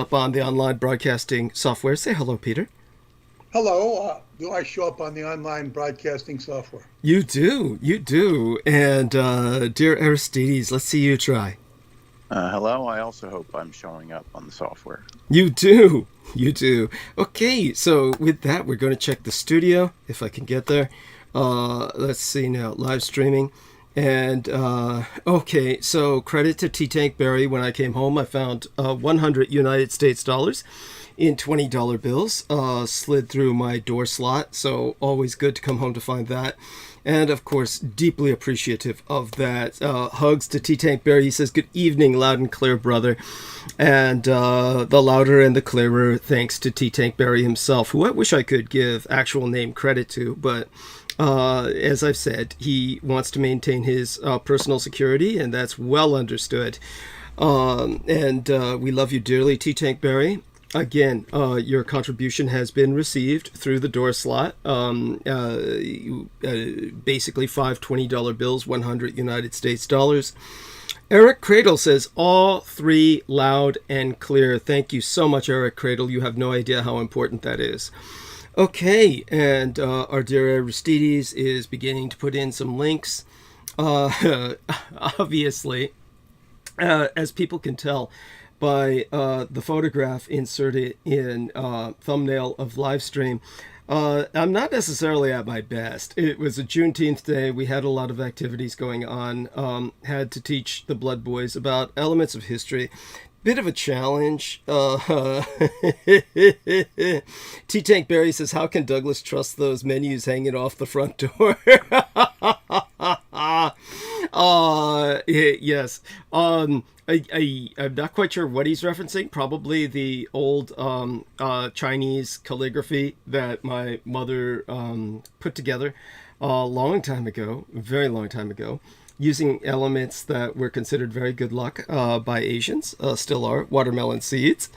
up on the online broadcasting software. Say hello, Peter. Hello. Do I show up on the online broadcasting software? You do. And dear Aristides, let's see you try. Hello, I also hope I'm showing up on the software. You do. Okay, so with that, we're going to check the studio, if I can get there. Let's see now, live streaming. And, okay, so credit to T-Tank Barry. When I came home, I found 100 United States dollars in $20 bills, slid through my door slot, so always good to come home to find that. And, of course, deeply appreciative of that. Hugs to T-Tank Barry. He says, good evening, loud and clear, brother. And the louder and the clearer thanks to T-Tank Barry himself, who I wish I could give actual name credit to, but as I've said, he wants to maintain his personal security, and that's well understood. And we love you dearly, T-Tank Barry. Again, your contribution has been received through the door slot. Basically 5 $20 bills, 100 United States dollars. Eric Cradle says, all three loud and clear. Thank you so much, Eric Cradle. You have no idea how important that is. Okay, and our dear Aristides is beginning to put in some links. Obviously, as people can tell by the photograph inserted in thumbnail of live stream, I'm not necessarily at my best. It was a Juneteenth day. We had a lot of activities going on. Had to teach the Blood Boys about elements of history. Bit of a challenge. T-Tank Barry says, how can Douglas trust those menus hanging off the front door? Yes. I'm not quite sure what he's referencing. Probably the old Chinese calligraphy that my mother put together a long time ago, a very long time ago, using elements that were considered very good luck by Asians, still are, watermelon seeds,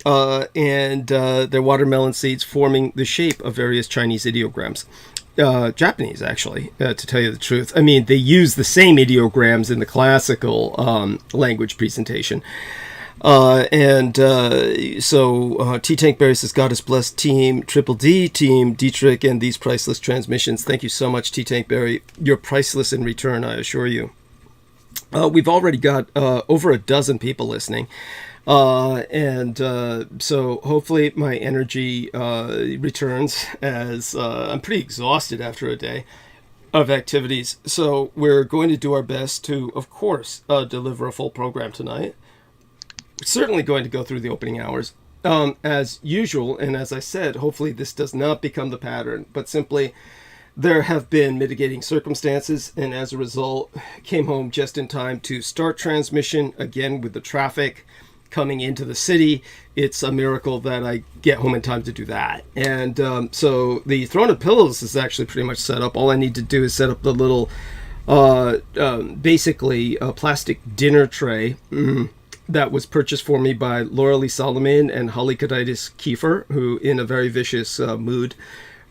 and they're watermelon seeds forming the shape of various Chinese ideograms. Japanese, actually, to tell you the truth. I mean, they use the same ideograms in the classical language presentation. So T-Tank Barry says, God is blessed, team Triple D, team Dietrich, and these priceless transmissions. Thank you so much, T-Tank Barry. You're priceless in return, I assure you. We've already got over a dozen people listening. So hopefully my energy returns, as I'm pretty exhausted after a day of activities. So we're going to do our best to, of course, deliver a full program tonight. We're certainly going to go through the opening hours as usual. And as I said, hopefully this does not become the pattern, but simply there have been mitigating circumstances, and as a result, came home just in time to start transmission again with the traffic coming into the city. It's a miracle that I get home in time to do that. And so the Throne of Pillows is actually pretty much set up. All I need to do is set up the little, basically a plastic dinner tray that was purchased for me by Laura Lee Solomon and Holly Kaditis Kiefer, who in a very vicious mood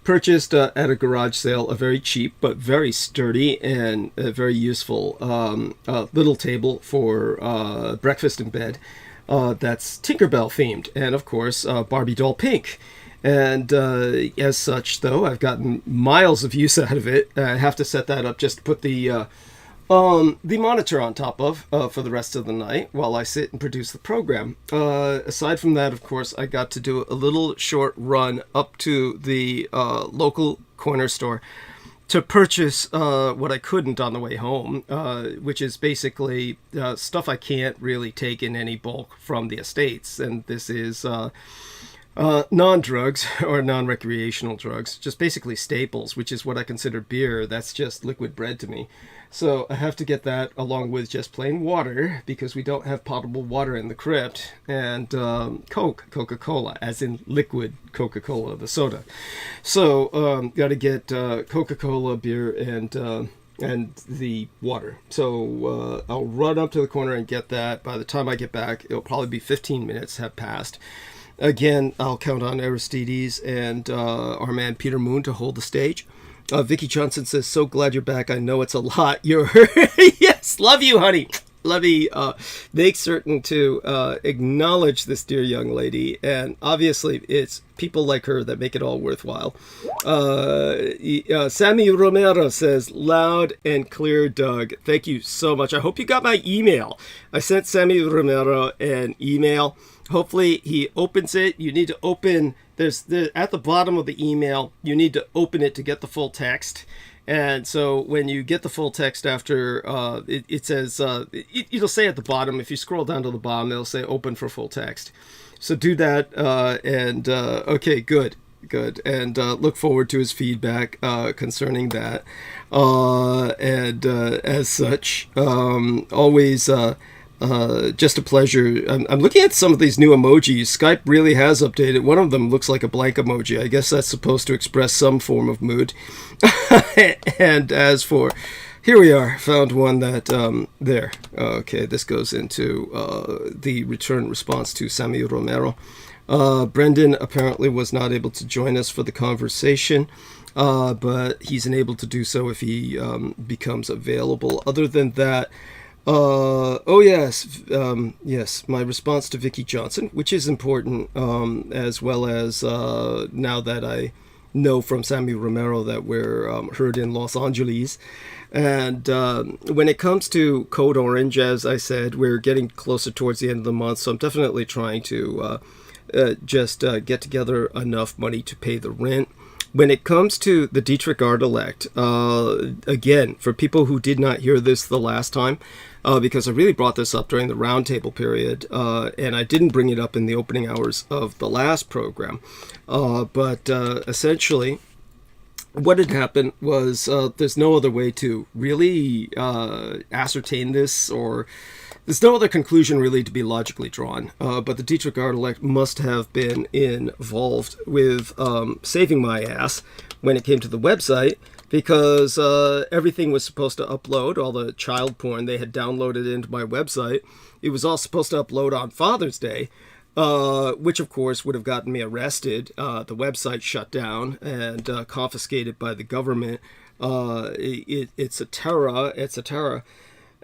purchased at a garage sale a very cheap but very sturdy and very useful little table for breakfast in bed. That's Tinkerbell themed, and of course Barbie doll pink. And as such, though, I've gotten miles of use out of it. I have to set that up just to put the monitor on top of for the rest of the night while I sit and produce the program. Aside from that, of course, I got to do a little short run up to the local corner store to purchase what I couldn't on the way home, which is basically stuff I can't really take in any bulk from the estates. And this is non-drugs or non-recreational drugs, just basically staples, which is what I consider beer. That's just liquid bread to me. So I have to get that along with just plain water, because we don't have potable water in the crypt, and Coca-Cola, as in liquid Coca-Cola, the soda. So got to get Coca-Cola, beer, and the water. So I'll run up to the corner and get that. By the time I get back, it'll probably be 15 minutes have passed. Again, I'll count on Aristides and our man Peter Moon to hold the stage. Vicky Johnson says, so glad you're back. I know it's a lot. You're yes, love you, honey. let me make certain to acknowledge this dear young lady, and obviously it's people like her that make it all worthwhile. Sammy Romero says, loud and clear, Doug. Thank you so much. I hope you got my email. I sent Sammy Romero an email. Hopefully he opens it. You need to open, at the bottom of the email, you need to open it to get the full text. And so when you get the full text after, it says, it'll say at the bottom, if you scroll down to the bottom, it'll say open for full text. So do that, okay, good. And look forward to his feedback concerning that. As such, always just a pleasure. I'm looking at some of these new emojis. Skype really has updated. One of them looks like a blank emoji. I guess that's supposed to express some form of mood. And as for, here we are, found one that, there. Okay, this goes into the return response to Sammy Romero. Brendan apparently was not able to join us for the conversation, but he's unable to do so if he becomes available. Other than that, yes, my response to Vicky Johnson, which is important, as well as now that I know from Sammy Romero that we're heard in Los Angeles. And when it comes to Code Orange, as I said, we're getting closer towards the end of the month, so I'm definitely trying to just get together enough money to pay the rent. When it comes to the Dietrich Artelect, again, for people who did not hear this the last time, because I really brought this up during the roundtable period, and I didn't bring it up in the opening hours of the last program, but essentially what had happened was there's no other way to really ascertain this, or there's no other conclusion really to be logically drawn, but the Dietrich Artelect must have been involved with saving my ass when it came to the website, because everything was supposed to upload, all the child porn they had downloaded into my website. It was all supposed to upload on Father's Day, which of course would have gotten me arrested, the website shut down and confiscated by the government. It's a terror.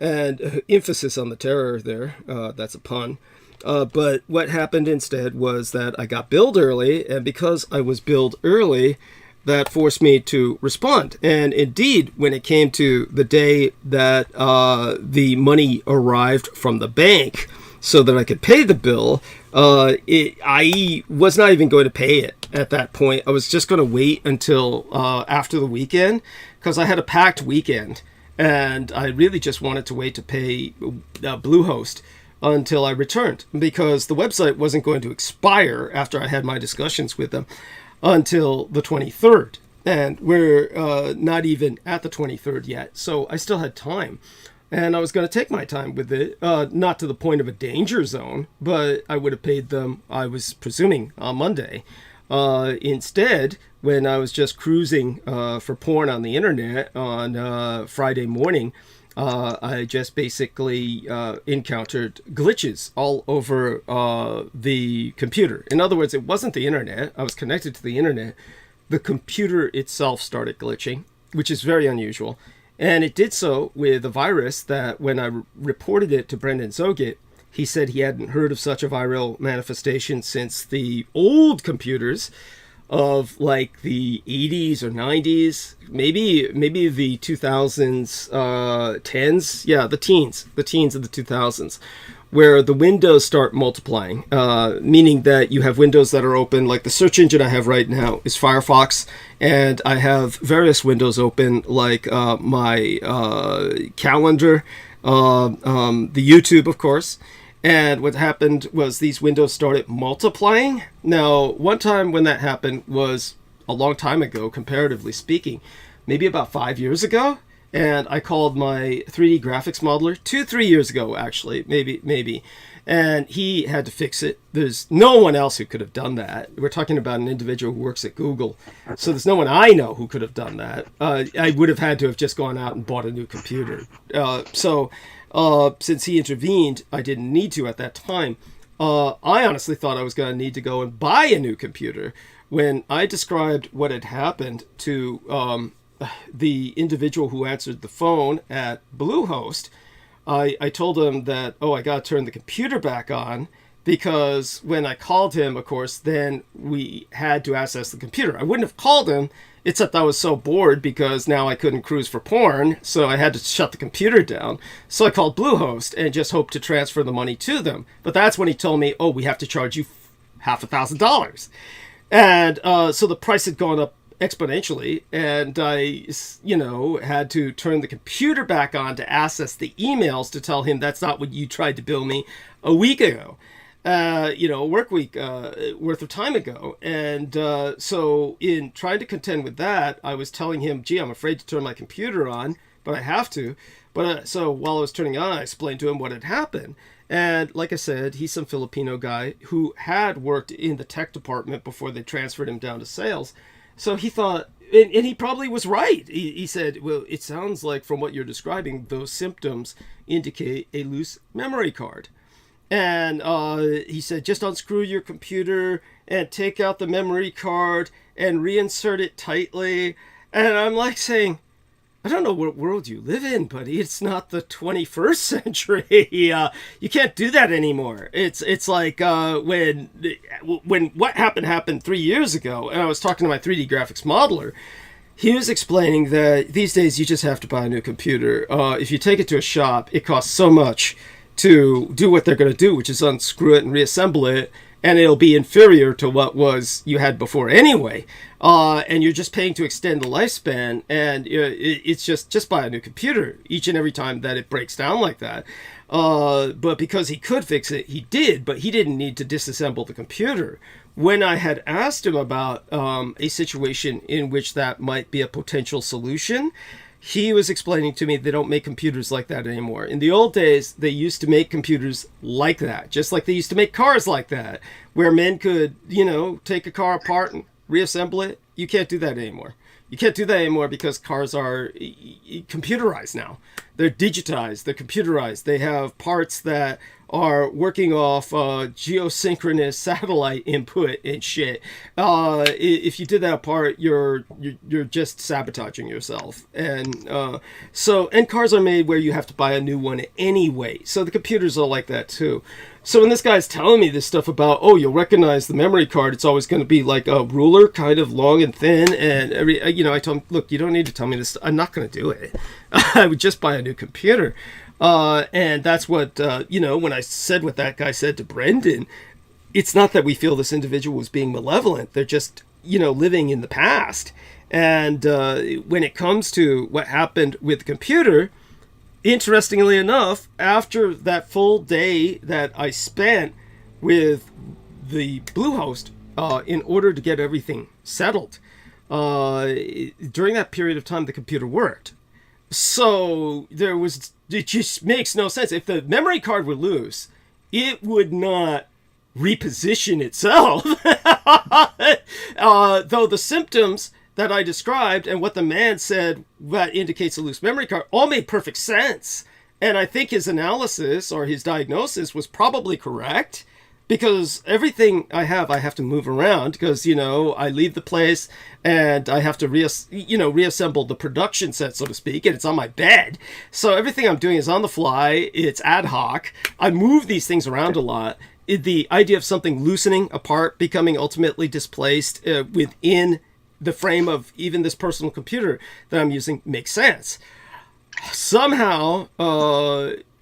And emphasis on the terror there, that's a pun. But what happened instead was that I got billed early, and because I was billed early, that forced me to respond. And indeed, when it came to the day that the money arrived from the bank so that I could pay the bill, I was not even going to pay it at that point. I was just going to wait until after the weekend, because I had a packed weekend. And I really just wanted to wait to pay Bluehost until I returned, because the website wasn't going to expire after I had my discussions with them until the 23rd. And we're not even at the 23rd yet, so I still had time. And I was going to take my time with it, not to the point of a danger zone, but I would have paid them, I was presuming, on Monday. Instead, when I was just cruising for porn on the internet on Friday morning, I just basically encountered glitches all over the computer. In other words, it wasn't the internet. I was connected to the internet. The computer itself started glitching, which is very unusual. And it did so with a virus that when I reported it to Brendan Zogit, he said he hadn't heard of such a viral manifestation since the old computers of like the 80s or 90s, maybe the 2000s, 10s, yeah, the teens of the 2000s, where the windows start multiplying, meaning that you have windows that are open. Like the search engine I have right now is Firefox, and I have various windows open, like my calendar, the YouTube, of course. And what happened was these windows started multiplying. Now, one time when that happened was a long time ago, comparatively speaking, maybe about 5 years ago. And I called my 3D graphics modeler 3 years ago, actually, maybe. And he had to fix it. There's no one else who could have done that. We're talking about an individual who works at Google. So there's no one I know who could have done that. I would have had to have just gone out and bought a new computer. Since he intervened, I didn't need to at that time. I honestly thought I was going to need to go and buy a new computer. When I described what had happened to the individual who answered the phone at Bluehost, I told him that, I got to turn the computer back on, because when I called him, of course, then we had to access the computer. I wouldn't have called him, except I was so bored because now I couldn't cruise for porn, so I had to shut the computer down. So I called Bluehost and just hoped to transfer the money to them. But that's when he told me, we have to charge you $5,000. And so the price had gone up exponentially, and I, had to turn the computer back on to access the emails to tell him that's not what you tried to bill me a week ago. A work week worth of time ago. And so in trying to contend with that, I was telling him, gee, I'm afraid to turn my computer on, but I have to. But so while I was turning it on, I explained to him what had happened. And like I said, he's some Filipino guy who had worked in the tech department before they transferred him down to sales. So he thought, and he probably was right. He said, well, it sounds like from what you're describing, those symptoms indicate a loose memory card. And he said, just unscrew your computer and take out the memory card and reinsert it tightly. And I'm like saying, I don't know what world you live in, buddy. It's not the 21st century. You can't do that anymore. It's like when what happened 3 years ago, and I was talking to my 3D graphics modeler. He was explaining that these days you just have to buy a new computer. If you take it to a shop, it costs so much to do what they're going to do, which is unscrew it and reassemble it, and it'll be inferior to what was you had before anyway. And you're just paying to extend the lifespan, and it's just buy a new computer each and every time that it breaks down like that. But because he could fix it, he did, but he didn't need to disassemble the computer. When I had asked him about a situation in which that might be a potential solution, he was explaining to me they don't make computers like that anymore. In the old days, they used to make computers like that, just like they used to make cars like that, where men could, take a car apart and reassemble it. You can't do that anymore. You can't do that anymore because cars are computerized now. They're digitized. They're computerized. They have parts that are working off geosynchronous satellite input and shit. If you did that apart, you're just sabotaging yourself. And and cars are made where you have to buy a new one anyway. So the computers are like that too. So when this guy's telling me this stuff about, you'll recognize the memory card, it's always going to be like a ruler, kind of long and thin. And I told him, look, you don't need to tell me this. I'm not going to do it. I would just buy a new computer. And that's what, when I said what that guy said to Brendan, it's not that we feel this individual was being malevolent. They're just, living in the past. And when it comes to what happened with the computer, interestingly enough, after that full day that I spent with the Bluehost in order to get everything settled, during that period of time, the computer worked. So it just makes no sense. If the memory card were loose, it would not reposition itself. Though the symptoms that I described and what the man said that indicates a loose memory card all made perfect sense. And I think his analysis or his diagnosis was probably correct, because everything I have to move around because, I leave the place and I have to reassemble the production set, so to speak, and it's on my bed. So everything I'm doing is on the fly. It's ad hoc. I move these things around a lot. The idea of something loosening apart, becoming ultimately displaced within the frame of even this personal computer that I'm using makes sense. Somehow,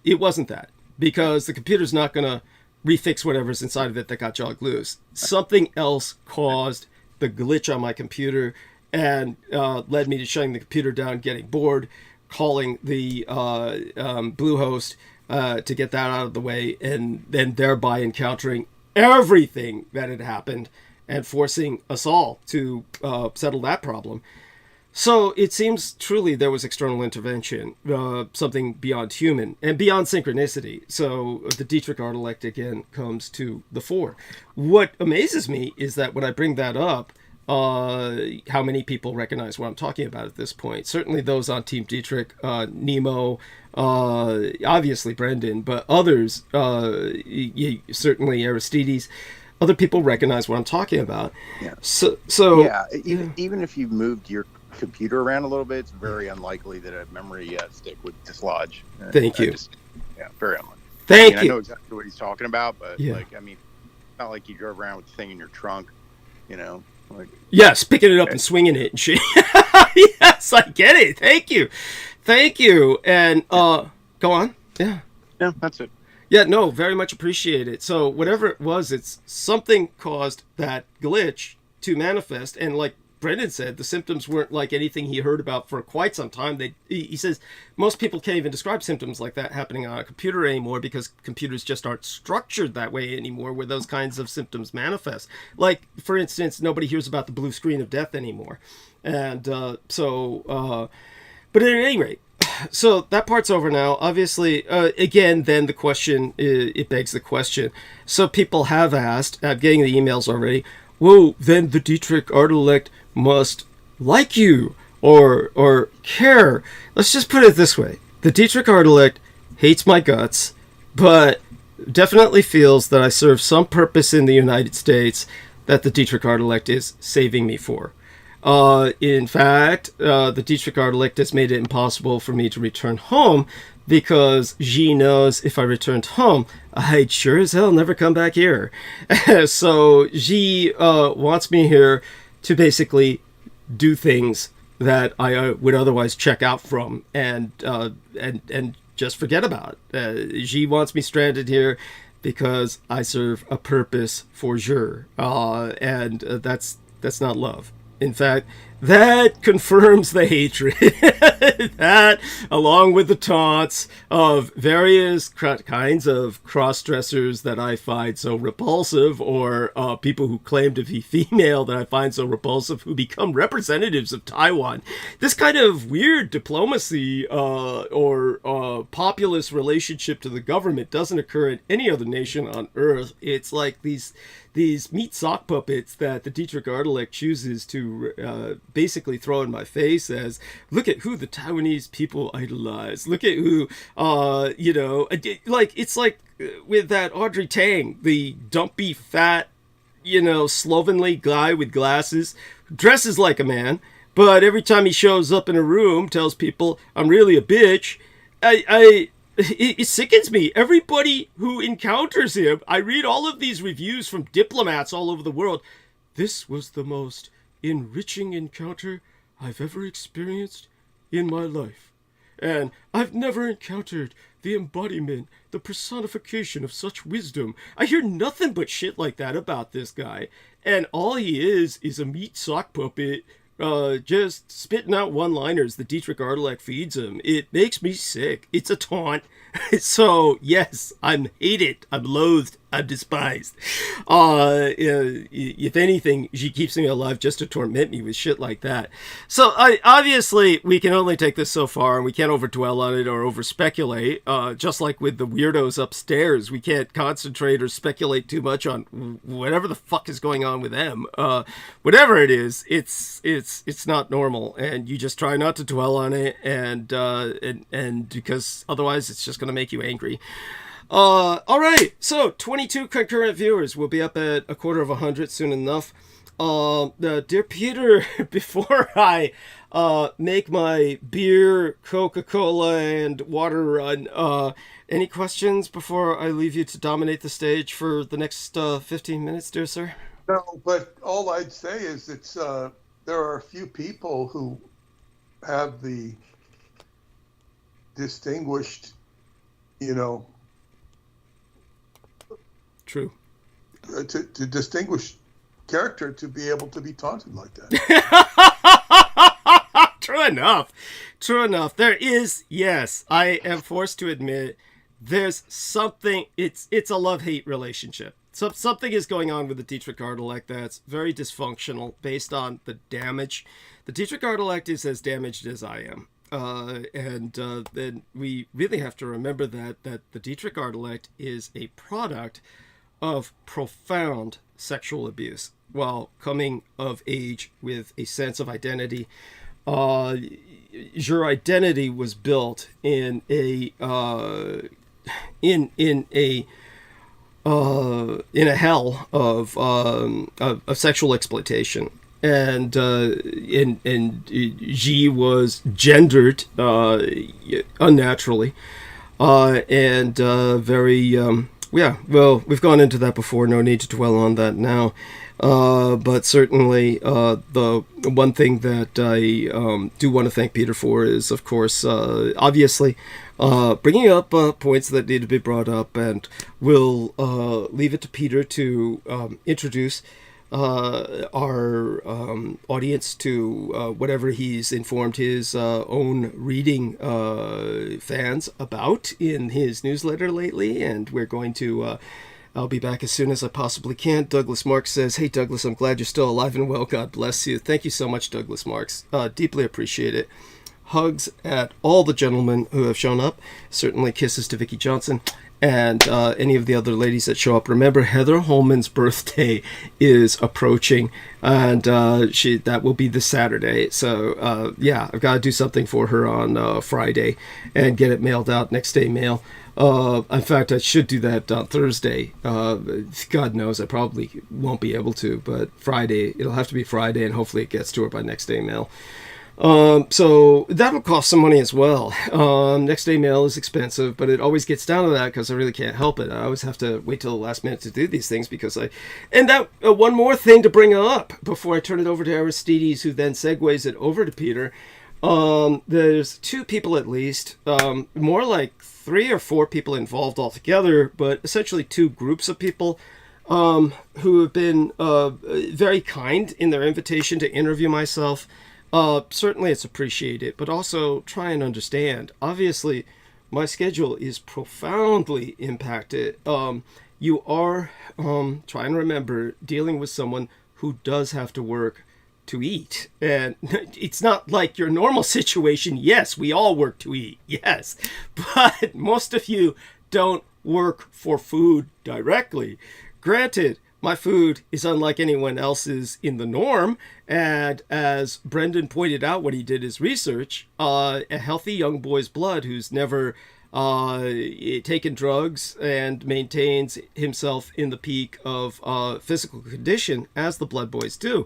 it wasn't that, because the computer's not going to refix whatever's inside of it that got jogged loose. Something else caused the glitch on my computer and led me to shutting the computer down, getting bored, calling the Bluehost to get that out of the way, and then thereby encountering everything that had happened and forcing us all to settle that problem. So it seems truly there was external intervention, something beyond human and beyond synchronicity. So the Dietrich Artelect again comes to the fore. What amazes me is that when I bring that up, how many people recognize what I'm talking about at this point. Certainly those on Team Dietrich, Nemo, obviously Brendan, but others, certainly Aristides. Other people recognize what I'm talking about. Yeah. So yeah. Even if you moved your computer around a little bit, it's very unlikely that a memory stick would dislodge. Thank you. Very unlikely. Thank I you. know exactly what he's talking about, but Yeah. like, I mean, it's not like you drove around with the thing in your trunk, you know. Like, Yes, picking it up and swinging it and shit. Yes, I get it. Thank you. And go on. Yeah. yeah, that's it. Yeah, no, very much appreciate it. So whatever it was, it's something caused that glitch to manifest. And like Brendan said, the symptoms weren't like anything he heard about for quite some time. He says most people can't even describe symptoms like that happening on a computer anymore because computers just aren't structured that way anymore where those kinds of symptoms manifest. Like, for instance, nobody hears about the blue screen of death anymore. And but at any rate, so that part's over now. Obviously, again, then the question, it begs the question. So people have asked, I'm getting the emails already, whoa, then the Dietrich Artelect must like you or care. Let's just put it this way. The Dietrich Artelect hates my guts, but definitely feels that I serve some purpose in the United States that the Dietrich Artelect is saving me for. In fact, the Dietrich Artelect has made it impossible for me to return home because Xi knows if I returned home, I'd sure as hell never come back here. So Xi wants me here to basically do things that I would otherwise check out from and just forget about. Xi wants me stranded here because I serve a purpose for sure, and that's not love. In fact, that confirms the hatred. That, along with the taunts of various kinds of cross-dressers that I find so repulsive, or people who claim to be female that I find so repulsive, who become representatives of Taiwan. This kind of weird diplomacy or populist relationship to the government doesn't occur in any other nation on Earth. It's like these meat sock puppets that the Dietrich Artelect chooses to basically throw in my face as, look at who the Taiwanese people idolize. Look at who, like, it's like with that Audrey Tang, the dumpy, fat, slovenly guy with glasses, dresses like a man, but every time he shows up in a room, tells people, I'm really a bitch. It sickens me. Everybody who encounters him, I read all of these reviews from diplomats all over the world. This was the most enriching encounter I've ever experienced in my life. And I've never encountered the embodiment, the personification of such wisdom. I hear nothing but shit like that about this guy. And all he is a meat sock puppet, just spitting out one-liners the Dietrich Artelect feeds him. It makes me sick. It's a taunt. So, yes, I'm hated. I'm loathed. I'm despised. If anything, she keeps me alive just to torment me with shit like that. So, obviously, we can only take this so far, and we can't overdwell on it or over-speculate. Just like with the weirdos upstairs, we can't concentrate or speculate too much on whatever the fuck is going on with them. Whatever it is, it's not normal, and you just try not to dwell on it, and because otherwise it's just going to make you angry. All right, so 22 concurrent viewers. We'll be up at 250 soon enough. Dear Peter, before I make my beer, Coca-Cola, and water run, any questions before I leave you to dominate the stage for the next 15 minutes, dear sir? No, but all I'd say is there are a few people who have the distinguished, True. To distinguish character to be able to be taunted like that. True enough. There is, yes, I am forced to admit, there's something, it's a love-hate relationship. So something is going on with the Dietrich Artelect that's very dysfunctional based on the damage. The Dietrich Artelect is as damaged as I am. Then we really have to remember that the Dietrich Artelect is a product of profound sexual abuse while coming of age with a sense of identity. Your identity was built in a hell of sexual exploitation. Xi was gendered unnaturally, and very well, we've gone into that before, no need to dwell on that now. But certainly the one thing that I do want to thank Peter for is, of course, obviously bringing up points that need to be brought up, and we'll leave it to Peter to introduce our audience to whatever he's informed his own reading fans about in his newsletter lately. And we're going to I'll be back as soon as I possibly can. Douglas Marks says, "Hey Douglas, I'm glad you're still alive and well. God bless you." Thank you so much, Douglas Marks. Deeply appreciate it. Hugs at all the gentlemen who have shown up. Certainly kisses to Vicki Johnson and any of the other ladies that show up. Remember, Heather Holman's birthday is approaching, and that will be this Saturday. So I've got to do something for her on Friday and get it mailed out, next day mail. In fact, I should do that on Thursday. God knows I probably won't be able to, but Friday, it'll have to be Friday, and hopefully it gets to her by next day mail. So that'll cost some money as well. Next day mail is expensive, but it always gets down to that because I really can't help it. I always have to wait till the last minute to do these things one more thing to bring up before I turn it over to Aristides, who then segues it over to Peter. There's two people at least, more like 3 or 4 people involved altogether, but essentially 2 groups of people who have been very kind in their invitation to interview myself. Certainly it's appreciated, but also try and understand. Obviously, my schedule is profoundly impacted. You are, try and remember, dealing with someone who does have to work to eat. And it's not like your normal situation. Yes, we all work to eat. Yes. But most of you don't work for food directly. Granted, my food is unlike anyone else's in the norm, and as Brendan pointed out when he did his research, a healthy young boy's blood who's never taken drugs and maintains himself in the peak of physical condition, as the blood boys do.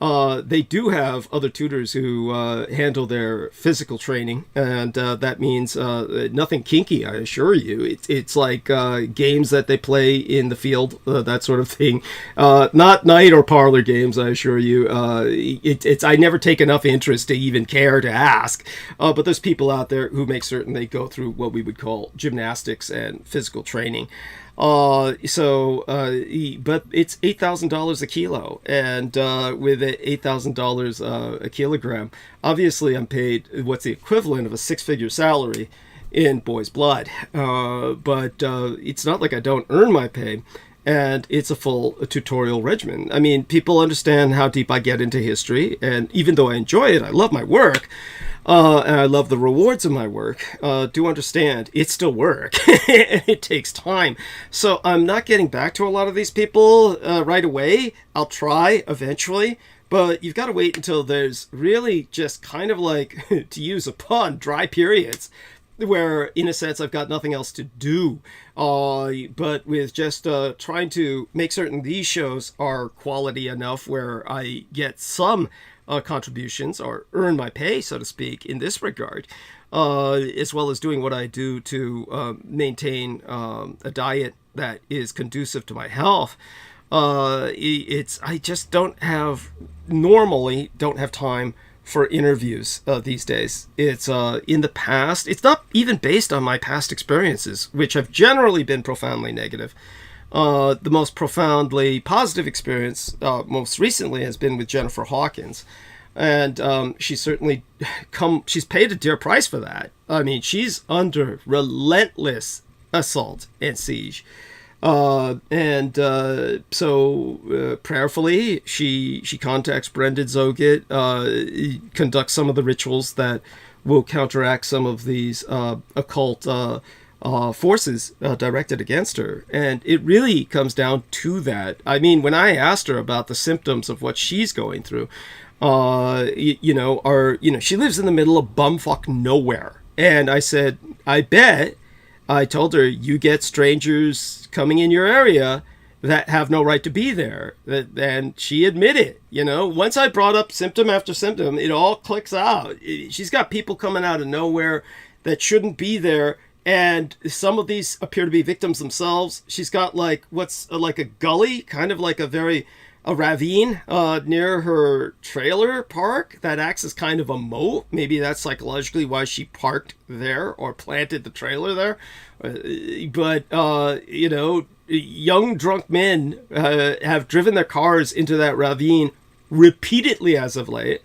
They do have other tutors who handle their physical training, and that means nothing kinky, I assure you. It's like games that they play in the field, that sort of thing. Not night or parlor games, I assure you. I never take enough interest to even care to ask. But there's people out there who make certain they go through what we would call gymnastics and physical training. But it's $8,000 a kilo, and with $8,000 a kilogram, obviously I'm paid what's the equivalent of a 6-figure salary in boy's blood. But it's not like I don't earn my pay, and it's a full tutorial regimen. I mean, people understand how deep I get into history, and even though I enjoy it, I love my work. And I love the rewards of my work. Do understand, it's still work. It takes time. So I'm not getting back to a lot of these people right away. I'll try eventually. But you've got to wait until there's really just kind of like, to use a pun, dry periods, where in a sense I've got nothing else to do. But with just trying to make certain these shows are quality enough where I get some contributions or earn my pay, so to speak, in this regard, as well as doing what I do to maintain a diet that is conducive to my health. I just normally don't have time for interviews these days. It's in the past, it's not even based on my past experiences, which have generally been profoundly negative. The most profoundly positive experience most recently has been with Jennifer Hawkins. And she's certainly she's paid a dear price for that. I mean, she's under relentless assault and siege. So prayerfully, she contacts Brendan Zogit, conducts some of the rituals that will counteract some of these occult forces directed against her. And it really comes down to that. I mean, when I asked her about the symptoms of what she's going through, she lives in the middle of bumfuck nowhere. And I said, I told her, you get strangers coming in your area that have no right to be there. And she admitted, once I brought up symptom after symptom, it all clicks out. She's got people coming out of nowhere that shouldn't be there. And some of these appear to be victims themselves. She's got like a gully, kind of like a ravine near her trailer park that acts as kind of a moat. Maybe that's psychologically why she parked there or planted the trailer there. But young drunk men have driven their cars into that ravine repeatedly as of late.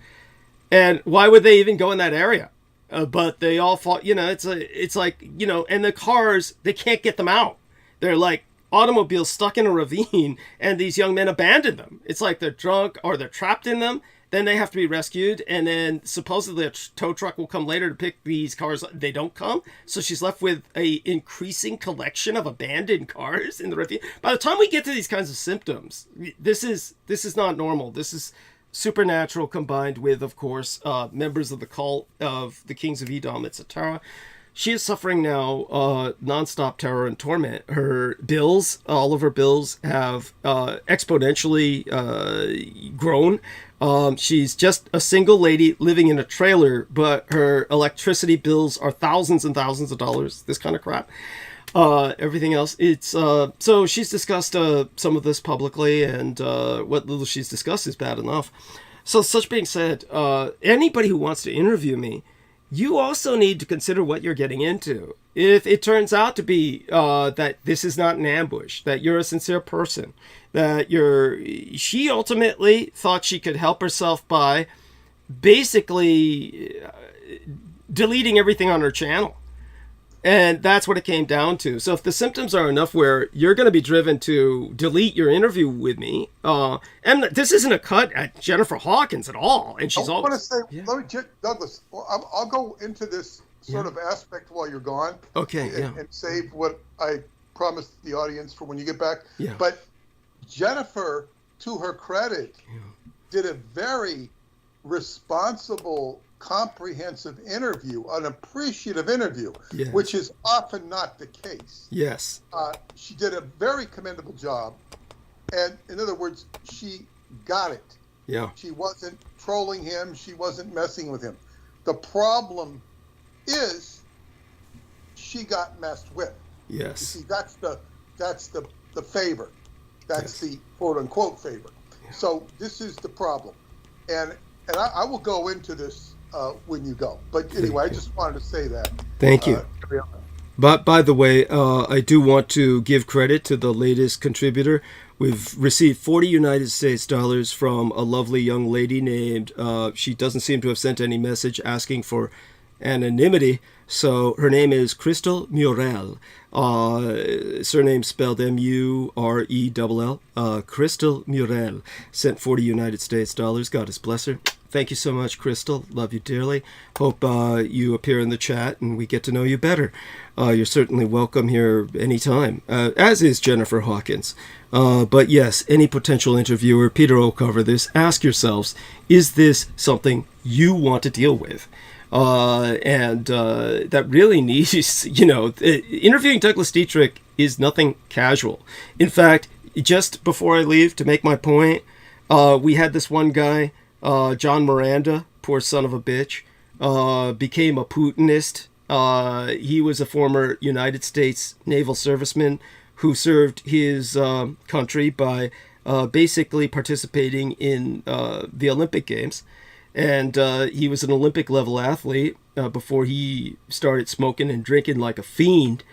And why would they even go in that area? But they all fought, it's like, and the cars, they can't get them out. They're like automobiles stuck in a ravine, and these young men abandon them. It's like they're drunk or they're trapped in them. Then they have to be rescued, and then supposedly a tow truck will come later to pick these cars. They don't come, so she's left with a increasing collection of abandoned cars in the ravine. By the time we get to these kinds of symptoms, this is not normal. This is supernatural, combined with, of course, members of the cult of the kings of Edom, etc. She is suffering now nonstop terror and torment. Her bills, all of her bills, have exponentially grown. She's just a single lady living in a trailer, but her electricity bills are thousands and thousands of dollars. This kind of crap. Everything else, it's so she's discussed some of this publicly, and what little she's discussed is bad enough. So, such being said, anybody who wants to interview me, you also need to consider what you're getting into. If it turns out to be that this is not an ambush, that you're a sincere person, that she ultimately thought she could help herself by basically deleting everything on her channel. And that's what it came down to. So if the symptoms are enough where you're going to be driven to delete your interview with me, and this isn't a cut at Jennifer Hawkins at all. And she's I want to say, yeah. Douglas, I'll go into this sort of aspect while you're gone. Okay, and save what I promised the audience for when you get back. Yeah. But Jennifer, to her credit, did a very responsible, comprehensive interview, an appreciative interview, yes. which is often not the case. Yes. She did a very commendable job. And in other words, she got it. Yeah. She wasn't trolling him. She wasn't messing with him. The problem is she got messed with. Yes. You see, that's the favor. That's the quote unquote favor. Yeah. So this is the problem. And I will go into this when you go. But anyway, I just wanted to say that. Thank you. But by the way, I do want to give credit to the latest contributor. We've received 40 United States dollars from a lovely young lady named, she doesn't seem to have sent any message asking for anonymity. So her name is Crystal Murel. Surname spelled Murell. Crystal Murel sent 40 United States dollars. God bless her. Thank you so much, Crystal. Love you dearly. Hope you appear in the chat and we get to know you better. You're certainly welcome here anytime, as is Jennifer Hawkins. But yes, any potential interviewer, Peter will cover this. Ask yourselves, is this something you want to deal with? And that really needs, interviewing Douglas Dietrich is nothing casual. In fact, just before I leave, to make my point, we had this one guy, John Miranda, poor son of a bitch, became a Putinist. He was a former United States naval serviceman who served his country by basically participating in the Olympic Games. And he was an Olympic level athlete before he started smoking and drinking like a fiend.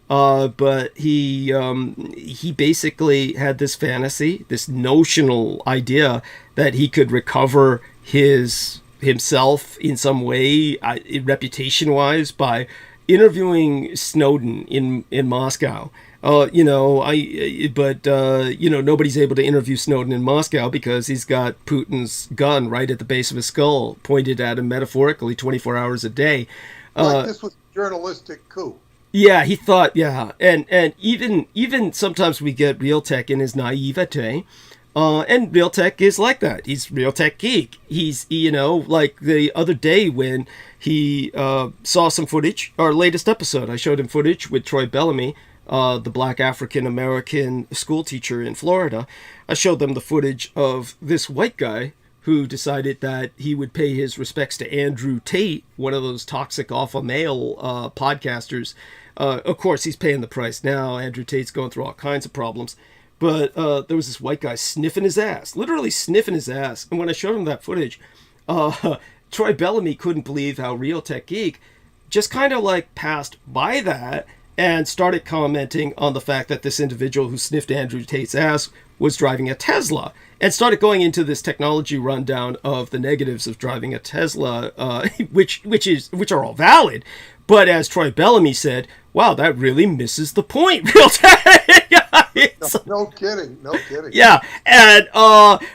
But he basically had this fantasy, this notional idea that he could recover himself in some way, reputation-wise, by interviewing Snowden in Moscow. Nobody's able to interview Snowden in Moscow because he's got Putin's gun right at the base of his skull, pointed at him metaphorically 24 hours a day. This was a journalistic coup. Yeah, he thought, yeah. And even sometimes we get Realtek in his naivete. And Realtek is like that. He's Realtek geek. He's, like the other day when he saw some footage, our latest episode, I showed him footage with Troy Bellamy the black African American school teacher in Florida, I showed them the footage of this white guy who decided that he would pay his respects to Andrew Tate, one of those toxic alpha male podcasters. Of course, he's paying the price now. Andrew Tate's going through all kinds of problems. But there was this white guy sniffing his ass, literally sniffing his ass. And when I showed him that footage, Troy Bellamy couldn't believe how Real Tech Geek just kind of like passed by that and started commenting on the fact that this individual who sniffed Andrew Tate's ass was driving a Tesla, and started going into this technology rundown of the negatives of driving a Tesla, which are all valid. But as Troy Bellamy said, wow, that really misses the point. Real Tech. No kidding. Yeah, and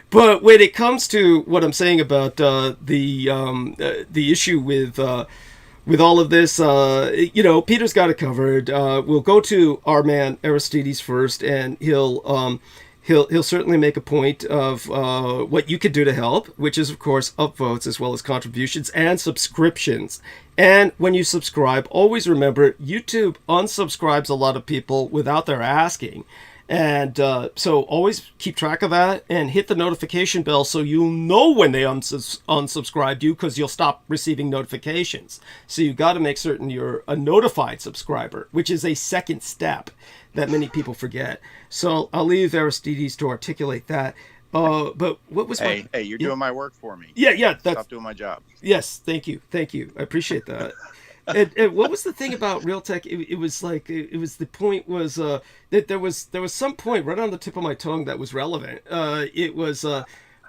but when it comes to what I'm saying about the issue with all of this, Peter's got it covered. We'll go to our man Aristides first, and he'll certainly make a point of what you could do to help, which is, of course, upvotes as well as contributions and subscriptions. And when you subscribe, always remember, YouTube unsubscribes a lot of people without their asking. And so always keep track of that and hit the notification bell so you'll know when they unsubscribed you, because you'll stop receiving notifications. So you got to make certain you're a notified subscriber, which is a second step that many people forget. So I'll leave Aristides to articulate that. But what was Hey, you're doing my work for me. Yeah. Stop doing my job. Yes, thank you. I appreciate that. And what was the thing about Real Tech? It was like the point was that there was some point right on the tip of my tongue that was relevant. It was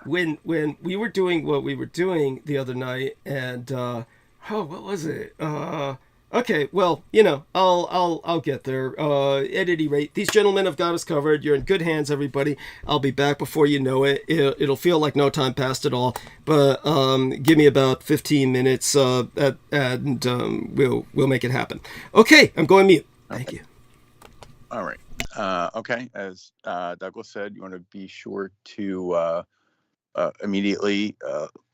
when we were doing what we were doing the other night, and what was it? Okay, well, I'll get there. At any rate, these gentlemen have got us covered. You're in good hands, everybody. I'll be back before you know it. It'll feel like no time passed at all. But give me about 15 minutes, and we'll make it happen. Okay, I'm going mute. Thank you. All right. Okay. As Douglas said, you want to be sure to immediately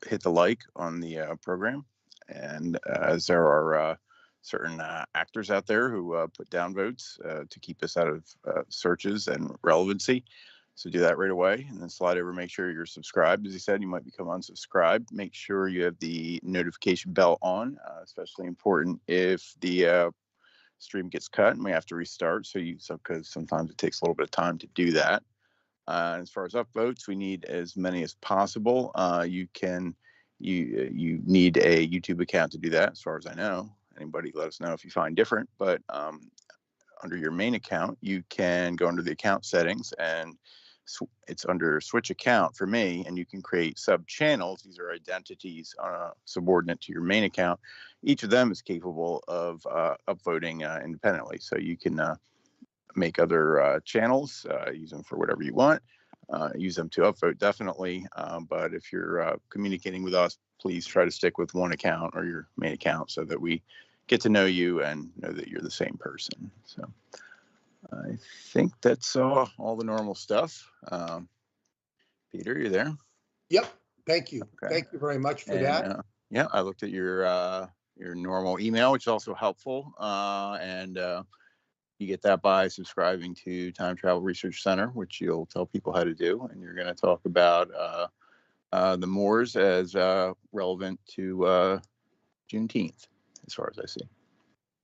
hit the like on the program, and as there are certain actors out there who put down votes to keep us out of searches and relevancy. So do that right away, and then slide over, make sure you're subscribed. As he said, you might become unsubscribed. Make sure you have the notification bell on, especially important if the stream gets cut and we have to restart. Because sometimes it takes a little bit of time to do that. As far as upvotes, we need as many as possible. You need a YouTube account to do that, as far as I know. Anybody let us know if you find different. But under your main account, you can go under the account settings, and it's under switch account for me, and you can create sub channels. These are identities subordinate to your main account. Each of them is capable of upvoting independently. So you can make other channels, use them for whatever you want. Use them to upvote, definitely. But if you're communicating with us, please try to stick with one account or your main account so that we get to know you and know that you're the same person. So I think that's all the normal stuff. Peter, you there? Yep. Thank you. Okay. Thank you very much for that. Yeah, I looked at your normal email, which is also helpful. And you get that by subscribing to Time Travel Research Center, which you'll tell people how to do. And you're going to talk about the Moors as relevant to Juneteenth, as far as I see.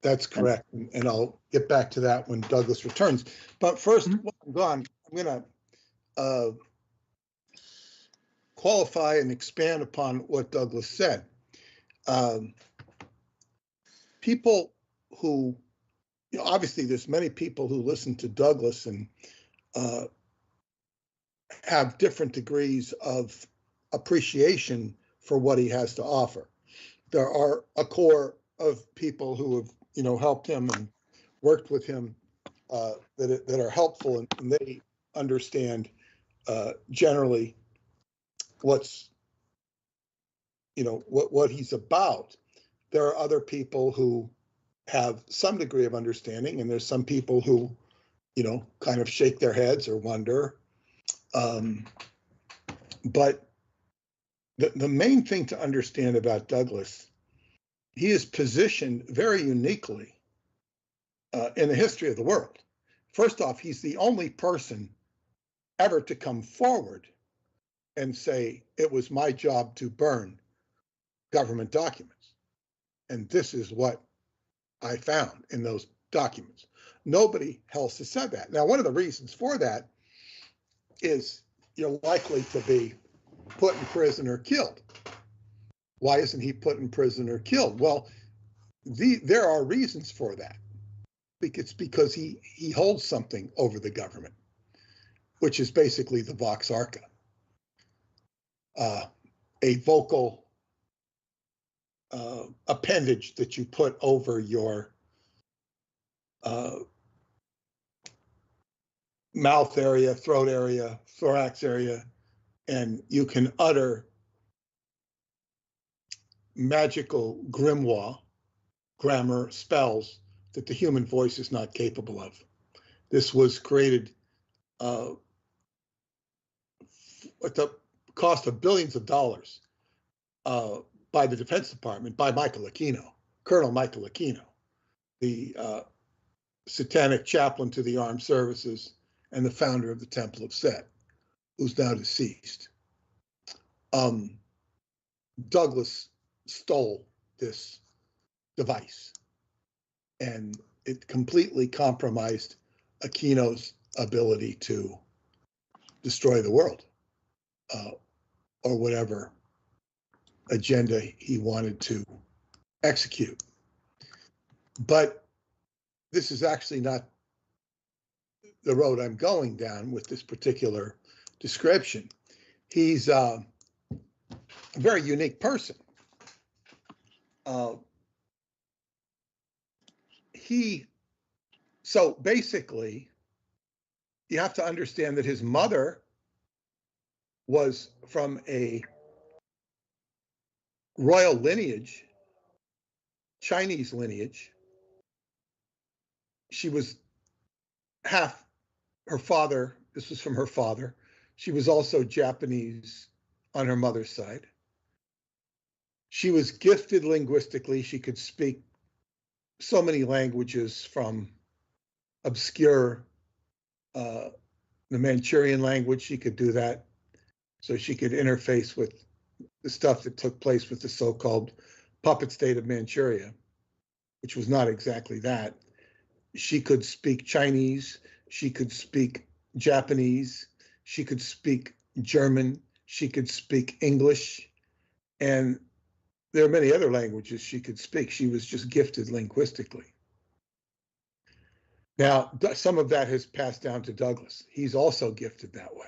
That's correct. And I'll get back to that when Douglas returns. But first, while I'm gone, I'm going to qualify and expand upon what Douglas said. People who, obviously there's many people who listen to Douglas and have different degrees of appreciation for what he has to offer. There are a core of people who have, helped him and worked with him that are helpful, and they understand generally what's, what he's about. There are other people who have some degree of understanding, and there's some people who, kind of shake their heads or wonder. But the main thing to understand about Douglas, he is positioned very uniquely in the history of the world. first off, he's the only person ever to come forward and say, it was my job to burn government documents. And this is what I found in those documents. Nobody else has said that. Now, one of the reasons for that is you're likely to be put in prison or killed. Why isn't he put in prison or killed? Well, there are reasons for that. It's because he holds something over the government, which is basically the Vox Arca, a vocal appendage that you put over your mouth area, throat area, thorax area, and you can utter magical grammar, spells that the human voice is not capable of. This was created at the cost of billions of dollars by the Defense Department, by Colonel Michael Aquino, the satanic chaplain to the armed services and the founder of the Temple of Set, who's now deceased. Douglas stole this device, and it completely compromised Aquino's ability to destroy the world, or whatever agenda he wanted to execute. But this is actually not the road I'm going down with this particular description. He's a very unique person. So basically, you have to understand that his mother was from a royal lineage, Chinese lineage. She was half her father. This was from her father. She was also Japanese on her mother's side. She was gifted linguistically. She could speak so many languages, from obscure, the Manchurian language. She could do that. So she could interface with the stuff that took place with the so-called puppet state of Manchuria, which was not exactly that. She could speak Chinese. She could speak Japanese. She could speak German. She could speak English. And there are many other languages she could speak. She was just gifted linguistically. Now, some of that has passed down to Douglas. He's also gifted that way.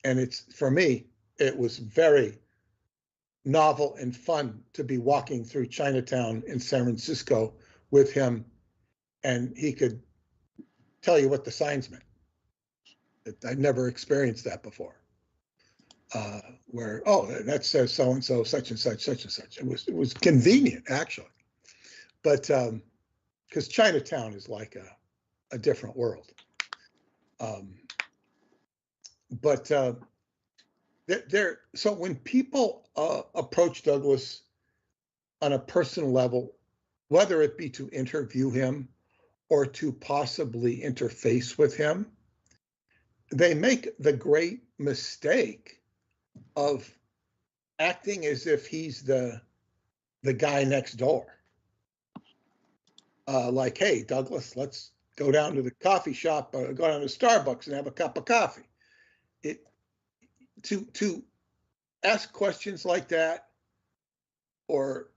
And for me, it was very novel and fun to be walking through Chinatown in San Francisco with him, and he could tell you what the signs meant. I'd never experienced that before. Where, oh, that says so-and-so, such and such, such and such. It was convenient, actually. But because Chinatown is like a different world. So when people approach Douglas on a personal level, whether it be to interview him or to possibly interface with him, they make the great mistake of acting as if he's the guy next door. Like, hey, Douglas, let's go down to the coffee shop, or go down to Starbucks and have a cup of coffee. To ask questions like that, or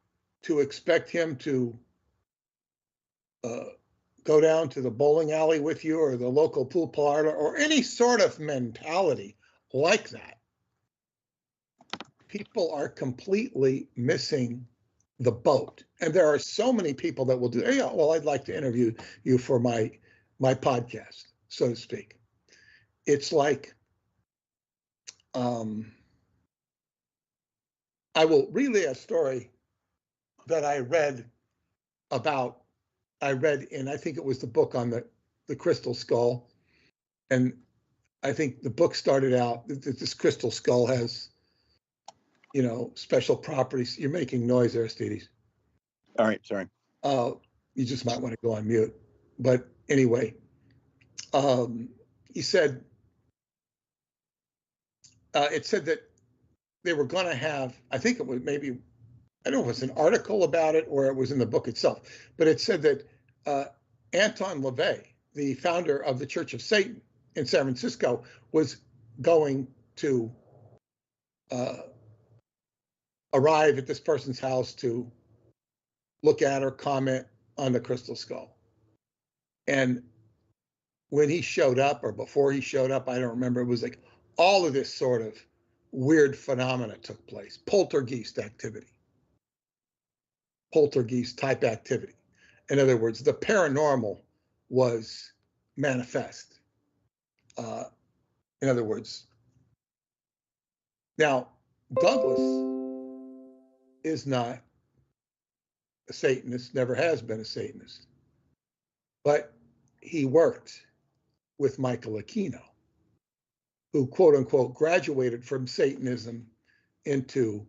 to expect him to go down to the bowling alley with you, or the local pool parlor, or any sort of mentality like that, people are completely missing the boat. And there are so many people that will do, hey, well, I'd like to interview you for my podcast, so to speak. It's like, I will relay a story that I read in, I think it was the book on the crystal skull. And I think the book started out that this crystal skull has, special properties. You're making noise there, Aristides. All right, sorry. You just might want to go on mute. But anyway, he said, it said that they were going to have, I think it was maybe, I don't know if it was an article about it or it was in the book itself, but it said that Anton LaVey, the founder of the Church of Satan in San Francisco, was going to arrive at this person's house to look at or comment on the crystal skull. And when he showed up, or before he showed up, I don't remember, it was like all of this sort of weird phenomena took place, poltergeist type activity. In other words, the paranormal was manifest. In other words, now Douglas is not a Satanist, never has been a Satanist, but he worked with Michael Aquino, who quote unquote graduated from Satanism into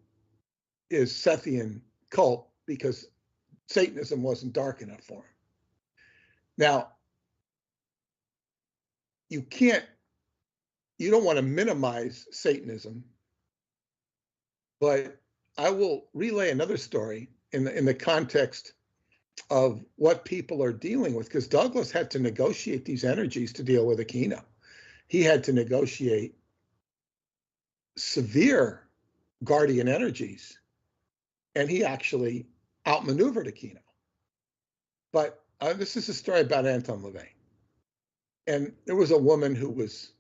his Sethian cult because Satanism wasn't dark enough for him. Now, you don't want to minimize Satanism, but I will relay another story in the context of what people are dealing with, because Douglas had to negotiate these energies to deal with Aquino. He had to negotiate severe guardian energies, and he actually outmaneuvered Aquino. But this is a story about Anton LaVey. And there was a woman who was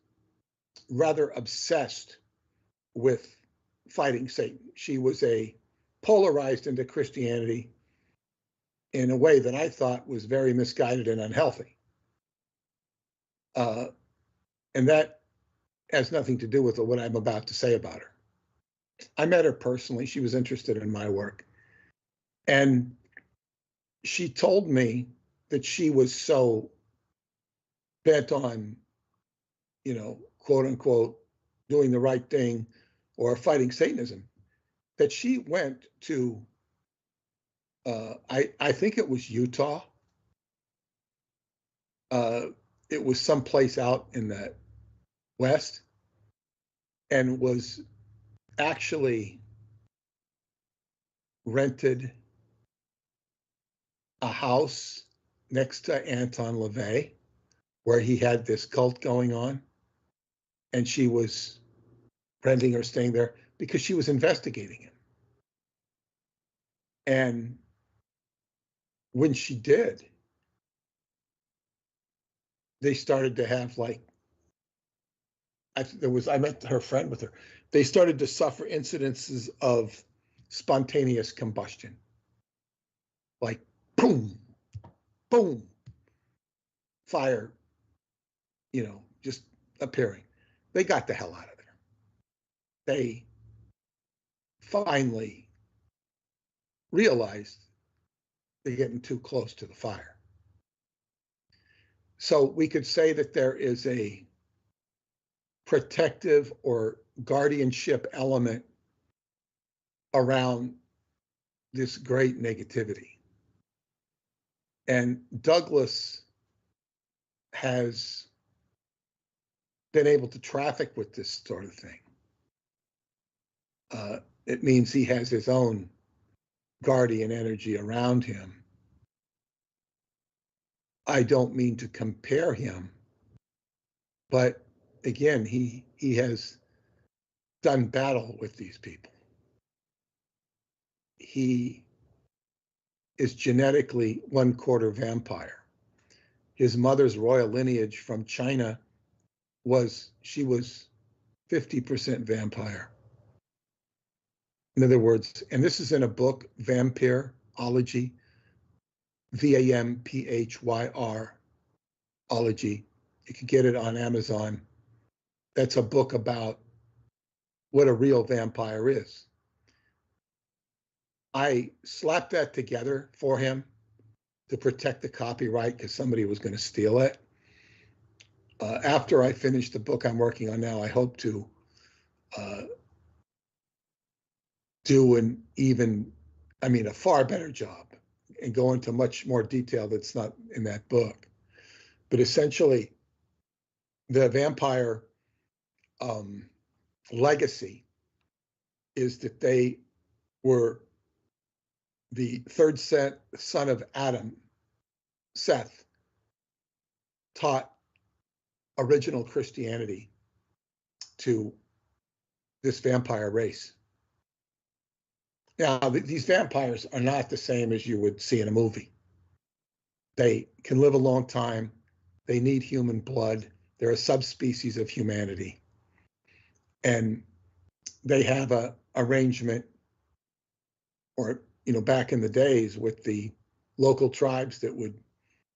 rather obsessed with fighting Satan. She was polarized into Christianity in a way that I thought was very misguided and unhealthy. And that has nothing to do with what I'm about to say about her. I met her personally. She was interested in my work. And she told me that she was so bent on, quote unquote, doing the right thing or fighting Satanism, that she went to, I think it was Utah. It was someplace out in the West, and was actually rented a house next to Anton LaVey where he had this cult going on. And she was renting or staying there because she was investigating him. And when she did, they started to have I met her friend with her. They started to suffer incidences of spontaneous combustion. Like boom, boom, fire, just appearing. They got the hell out of there. They finally realized they're getting too close to the fire. So we could say that there is a protective or guardianship element around this great negativity. And Douglas has been able to traffic with this sort of thing. It means he has his own guardian energy around him. I don't mean to compare him, but again, he has done battle with these people. He is genetically 1/4 vampire. His mother's royal lineage from China was 50% vampire. In other words, and this is in a book, Vampyrology, Vamphyr-ology. You can get it on Amazon. That's a book about what a real vampire is. I slapped that together for him to protect the copyright because somebody was going to steal it. After I finish the book I'm working on now, I hope to do a far better job and go into much more detail that's not in that book. But essentially, the vampire legacy is that they were the third son of Adam, Seth, taught original Christianity to this vampire race. Now, these vampires are not the same as you would see in a movie. They can live a long time. They need human blood. They're a subspecies of humanity. And they have a arrangement, or, back in the days with the local tribes that would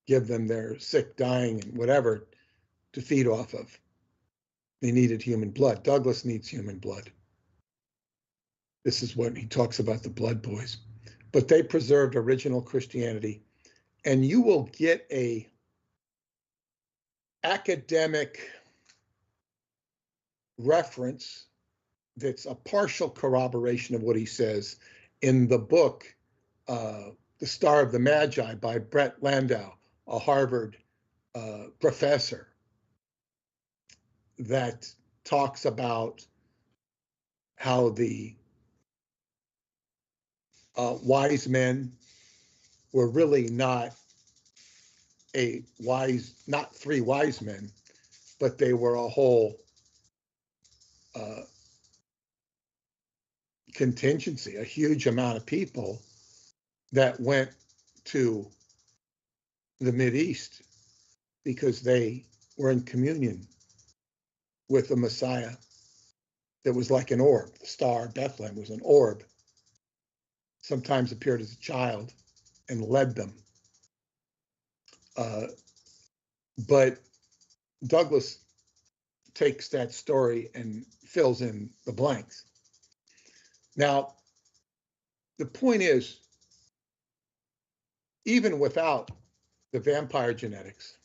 give them their sick, dying, and whatever to feed off of. They needed human blood. Douglas needs human blood. This is what he talks about, the blood boys. But they preserved original Christianity, and you will get a academic reference that's a partial corroboration of what he says in the book, The Star of the Magi by Brett Landau, a Harvard professor, that talks about how the wise men were really not not three wise men, but they were a whole contingency, a huge amount of people that went to the Mideast because they were in communion with the Messiah that was like an orb. The star of Bethlehem was an orb, sometimes appeared as a child and led them. But Douglas takes that story and fills in the blanks. Now, the point is, even without the vampire genetics,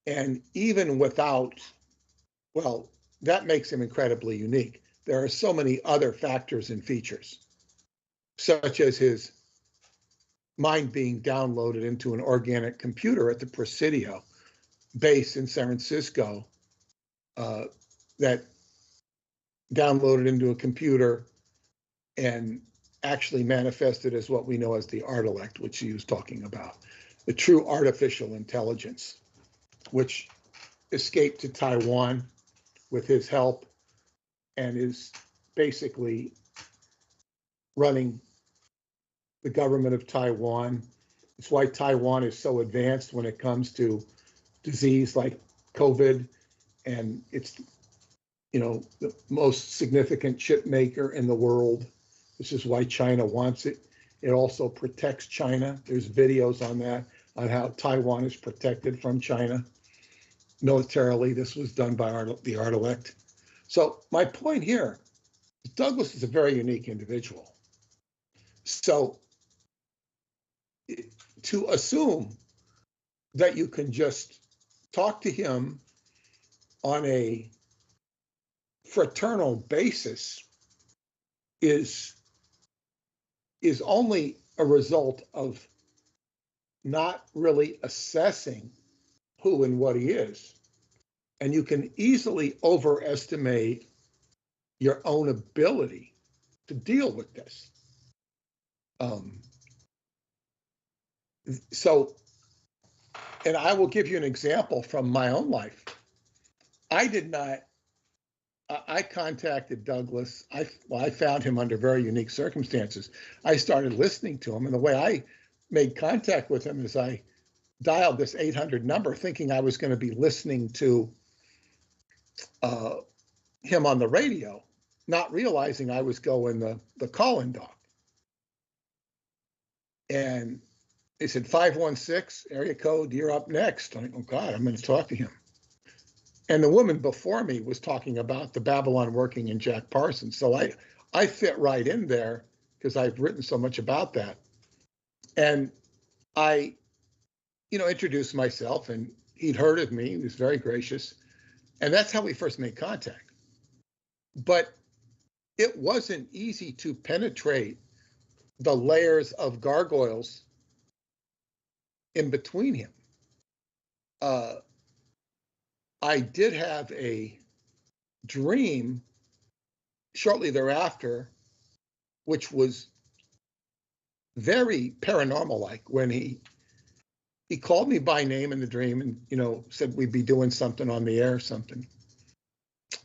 and even without, well, that makes him incredibly unique. There are so many other factors and features, such as his mind being downloaded into an organic computer at the Presidio base in San Francisco, that downloaded into a computer and actually manifested as what we know as the Artilect, which he was talking about, the true artificial intelligence, which escaped to Taiwan with his help and is basically running the government of Taiwan. It's why Taiwan is so advanced when it comes to disease like COVID, and it's the most significant chip maker in the world. This is why China wants it. It also protects China. There's videos on that, on how Taiwan is protected from China militarily. This was done by the Artilect. So my point here, Douglas is a very unique individual. So to assume that you can just talk to him on a fraternal basis is only a result of not really assessing who and what he is. And you can easily overestimate your own ability to deal with this. And I will give you an example from my own life. I contacted Douglas. I found him under very unique circumstances. I started listening to him, and the way I made contact with him is I dialed this 800 number thinking I was going to be listening to him on the radio, not realizing I was going the call-in dog. And they said, 516, area code, you're up next. I'm like, oh God, I'm going to talk to him. And the woman before me was talking about the Babylon working in Jack Parsons. So I fit right in there because I've written so much about that. And I, introduced myself, and he'd heard of me. He was very gracious. And that's how we first made contact. But it wasn't easy to penetrate the layers of gargoyles in between him. I did have a dream shortly thereafter, which was very paranormal-like, when he called me by name in the dream and, you know, said we'd be doing something on the air or something.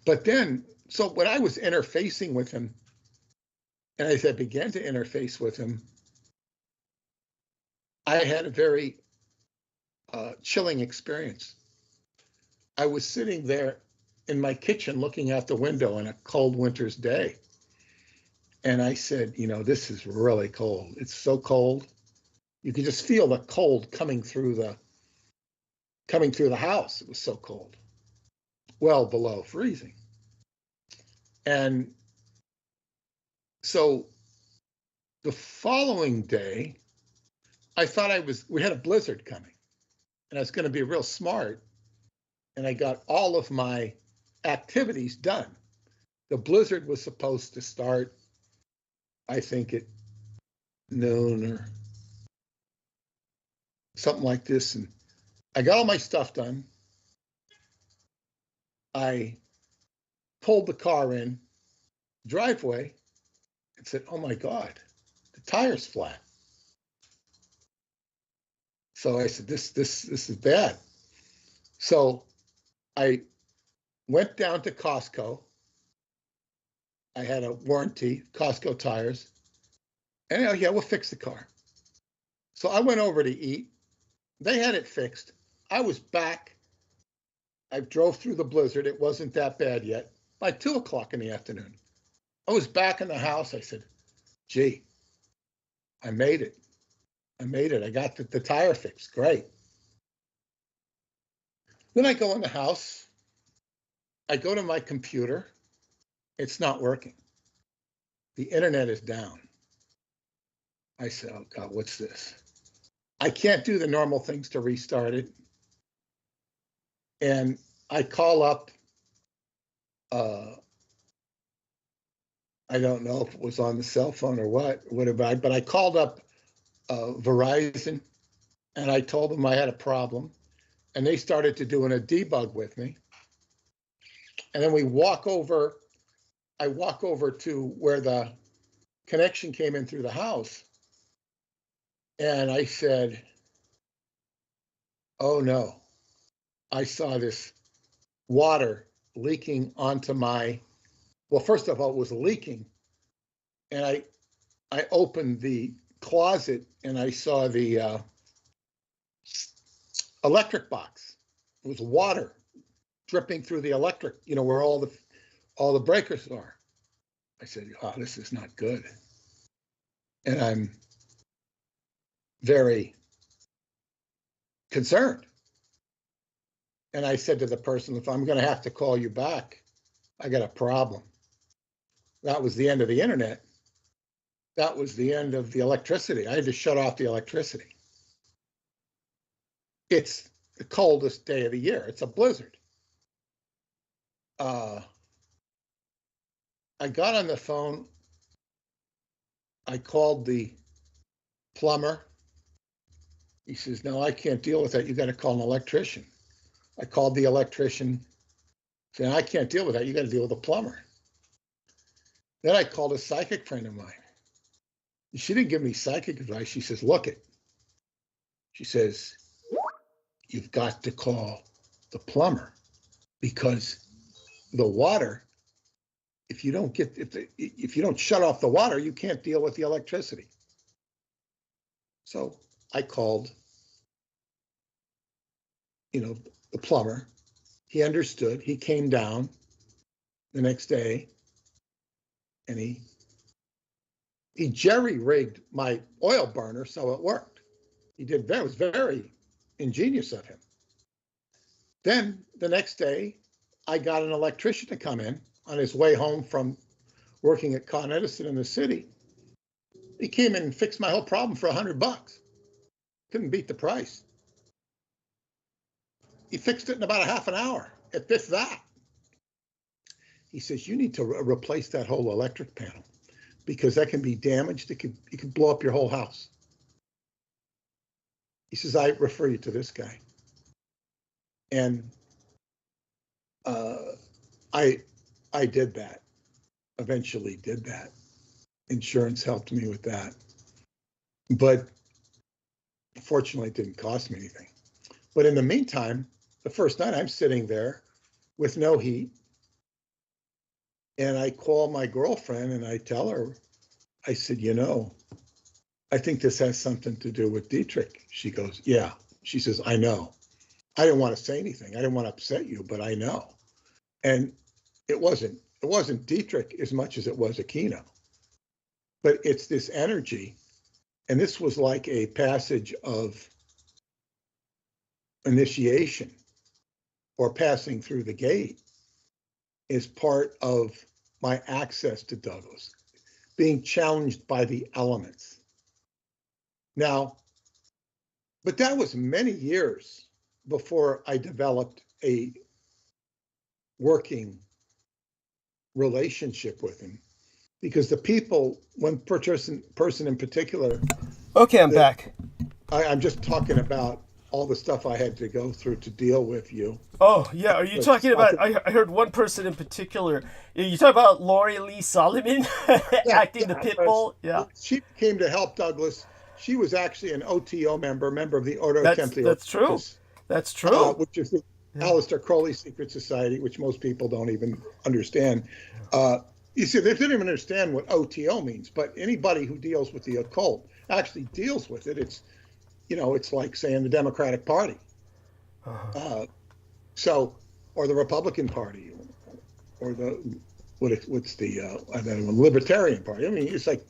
But then, so when I was interfacing with him, and as I began to interface with him, I had a very chilling experience. I was sitting there in my kitchen looking out the window on a cold winter's day. And I said, you know, this is really cold. It's so cold. You could just feel the cold coming through the house. It was so cold, well below freezing. And so the following day, I thought we had a blizzard coming, and I was going to be real smart. And I got all of my activities done. The blizzard was supposed to start, I think, at noon or something like this. And I got all my stuff done. I pulled the car in driveway and said, oh my God, the tire's flat. So I said, this is bad. So I went down to Costco. I had a warranty, Costco tires. And yeah, we'll fix the car. So I went over to eat. They had it fixed. I was back. I drove through the blizzard. It wasn't that bad yet. By 2 o'clock in the afternoon, I was back in the house. I said, gee, I made it. I made it. I got the tire fixed. Great. Then I go in the house. I go to my computer. It's not working. The internet is down. I said, oh God, what's this? I can't do the normal things to restart it. And I call up, I don't know if it was on the cell phone or whatever, but I called up Verizon, and I told them I had a problem, and they started to doing a debug with me. And then I walk over to where the connection came in through the house, and I said, oh no, I saw this water leaking onto well, first of all, it was leaking. And I opened the closet and I saw the electric box. It was water dripping through the electric, you know, where all the breakers are. I said, oh, this is not good. And I'm very concerned. And I said to the person, if I'm going to have to call you back, I got a problem. That was the end of the internet. That was the end of the electricity. I had to shut off the electricity. It's the coldest day of the year. It's a blizzard. I got on the phone. I called the plumber. He says, no, I can't deal with that. You got to call an electrician. I called the electrician. Saying, I can't deal with that. You got to deal with a plumber. Then I called a psychic friend of mine. She didn't give me psychic advice. She says, look it. She says, you've got to call the plumber, because the water, if you don't shut off the water, you can't deal with the electricity. So I called, the plumber. He understood. He came down the next day, and he jerry-rigged my oil burner so it worked. It was very ingenious of him. Then the next day, I got an electrician to come in on his way home from working at Con Edison in the city. He came in and fixed my whole problem for $100. Couldn't beat the price. He fixed it in about a half an hour, if that. He says, you need to replace that whole electric panel, because that can be damaged. It could blow up your whole house. He says, I refer you to this guy. And I did that. Eventually did that. Insurance helped me with that. But fortunately, it didn't cost me anything. But in the meantime, the first night I'm sitting there with no heat. And I call my girlfriend and I tell her, I said, I think this has something to do with Dietrich. She goes, yeah. She says, I know. I didn't want to say anything. I didn't want to upset you, but I know. And it wasn't Dietrich as much as it was Aquino. But it's this energy. And this was like a passage of initiation or passing through the gate is part of my access to Douglas, being challenged by the elements. Now, but that was many years before I developed a working relationship with him, because the people, one person in particular. Okay, I'm back. I'm just talking about all the stuff I had to go through to deal with you. Oh, yeah. Are you talking about, I heard one person in particular. You talk about Lori Lee Solomon acting the pit bull? Yeah. She came to help Douglas. She was actually an OTO member of the Ordo Templi. That's true. That's true. Which is the Aleister Crowley Secret Society, which most people don't even understand. You see, they didn't even understand what OTO means, but anybody who deals with the occult actually deals with it. It's, it's like saying the Democratic Party. Or the Republican Party, or what's the Libertarian Party. I mean, it's like,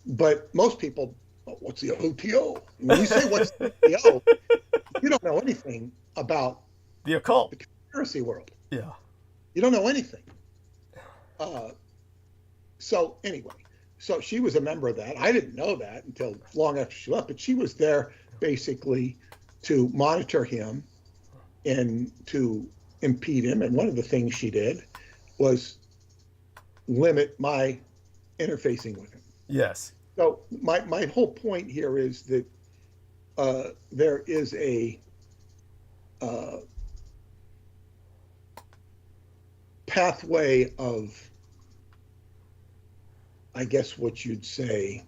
but most people, what's the OTO? When you say what's the OTO, you don't know anything about the occult, the conspiracy world. Yeah. You don't know anything. So anyway, so she was a member of that. I didn't know that until long after she left, but she was there basically to monitor him and to impede him. And one of the things she did was limit my interfacing with him. Yes. So my whole point here is that there is a pathway of, I guess what you'd say,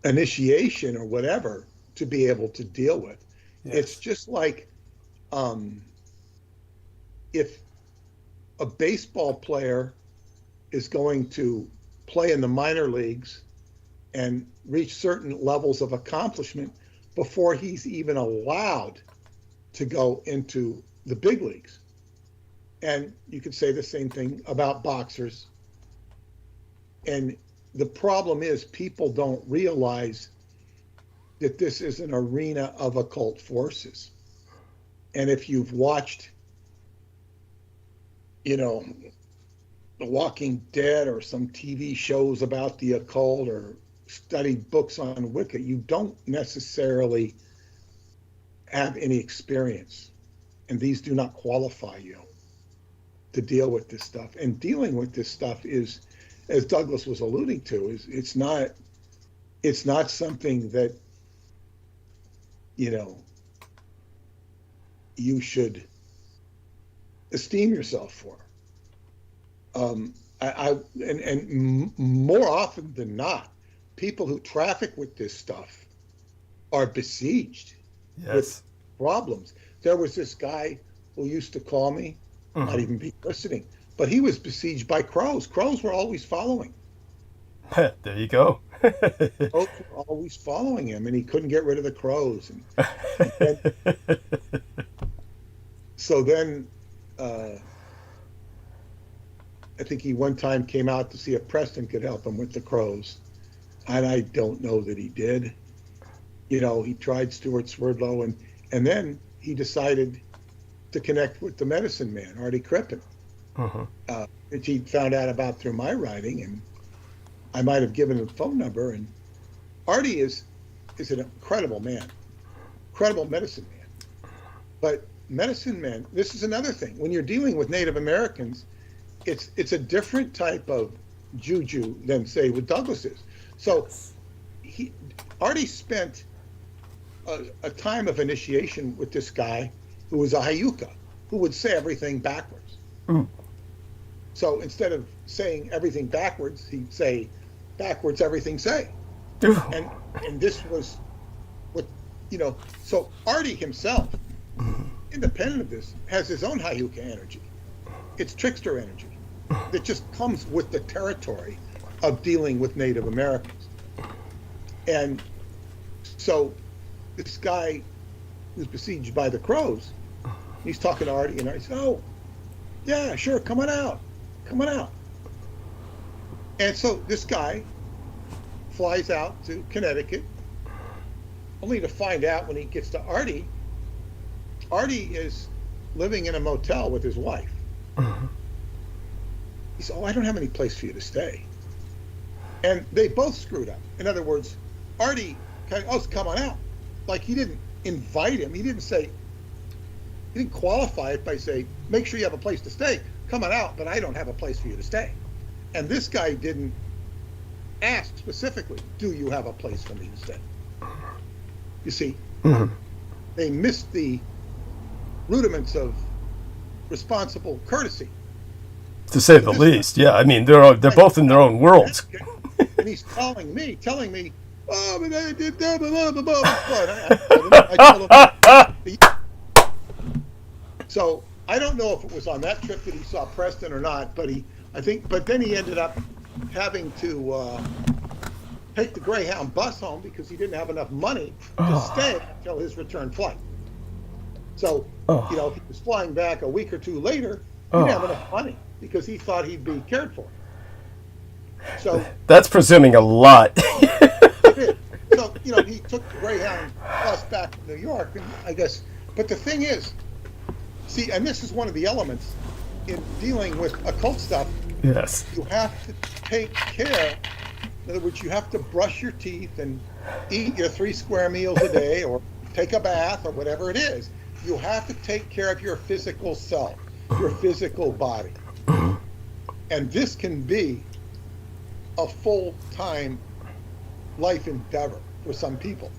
initiation or whatever to be able to deal with. Yes. It's just like if a baseball player is going to play in the minor leagues and reach certain levels of accomplishment before he's even allowed to go into the big leagues. And you could say the same thing about boxers. And the problem is people don't realize that this is an arena of occult forces. And if you've watched, The Walking Dead or some TV shows about the occult or studied books on Wicca, you don't necessarily have any experience. And these do not qualify you to deal with this stuff. And dealing with this stuff is, as Douglas was alluding to, it's not something that, you should esteem yourself for. And more often than not, people who traffic with this stuff are besieged with problems. There was this guy who used to call me, not even be listening, but he was besieged by crows. Crows were always following. There you go. Crows were always following him, and he couldn't get rid of the crows. So then, I think he one time came out to see if Preston could help him with the crows, and I don't know that he did. He tried Stuart Swerdlow, and then he decided to connect with the medicine man, Artie Crippen, which he found out about through my writing, and I might have given him a phone number. And Artie is an incredible man, incredible medicine man. But medicine men, this is another thing. When you're dealing with Native Americans, it's a different type of juju than, say, what Douglas is. So Artie spent a time of initiation with this guy who was a Hayuka, who would say everything backwards. Mm. So instead of saying everything backwards, he'd say backwards everything say. And this was what, so Artie himself, independent of this, has his own Hayuka energy. It's trickster energy that just comes with the territory of dealing with Native Americans. And so this guy who's besieged by the crows, he's talking to Artie, and Artie says, oh, yeah, sure, come on out. And so this guy flies out to Connecticut, only to find out when he gets to Artie is living in a motel with his wife. He said, oh, I don't have any place for you to stay. And they both screwed up. In other words, Artie kind of, oh, come on out. Like, he didn't invite him. He didn't qualify it by saying, make sure you have a place to stay. Come on out, but I don't have a place for you to stay. And this guy didn't ask specifically, do you have a place for me to stay? You see, they missed the rudiments of responsible courtesy. To say the least, yeah. I mean, they're both in their own worlds. And he's telling me, oh, but I did that, blah, blah, blah, I told him. So I don't know if it was on that trip that he saw Preston or not, but then he ended up having to take the Greyhound bus home because he didn't have enough money to stay until his return flight. So, if he was flying back a week or two later, he didn't have enough money because he thought he'd be cared for. So that's presuming a lot. It is. So, he took the Greyhound bus back to New York, and I guess, but the thing is, see, and this is one of the elements in dealing with occult stuff. Yes. You have to take care. In other words, you have to brush your teeth and eat your 3 square meals a day or take a bath or whatever it is. You have to take care of your physical self, your physical body. And this can be a full-time life endeavor for some people.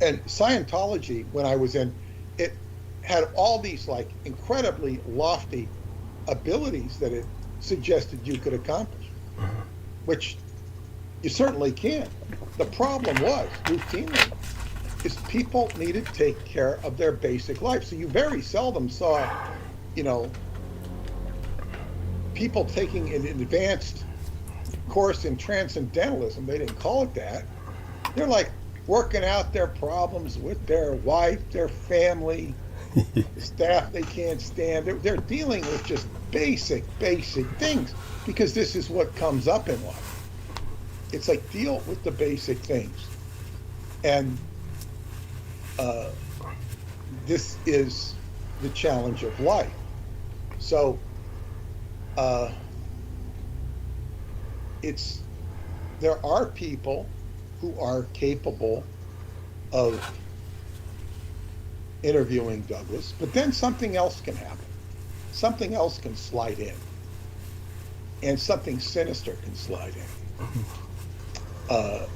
And Scientology, when I was in, it had all these like incredibly lofty abilities that it suggested you could accomplish, which you certainly can. The problem was, routinely, is people needed to take care of their basic life. So you very seldom saw, people taking an advanced course in transcendentalism. They didn't call it that. They're like working out their problems with their wife, their family, the staff they can't stand. They're dealing with just basic things because this is what comes up in life. It's like deal with the basic things. And this is the challenge of life. So there are people who are capable of interviewing Douglas, but then something else can happen. Something else can slide in, and something sinister can slide in.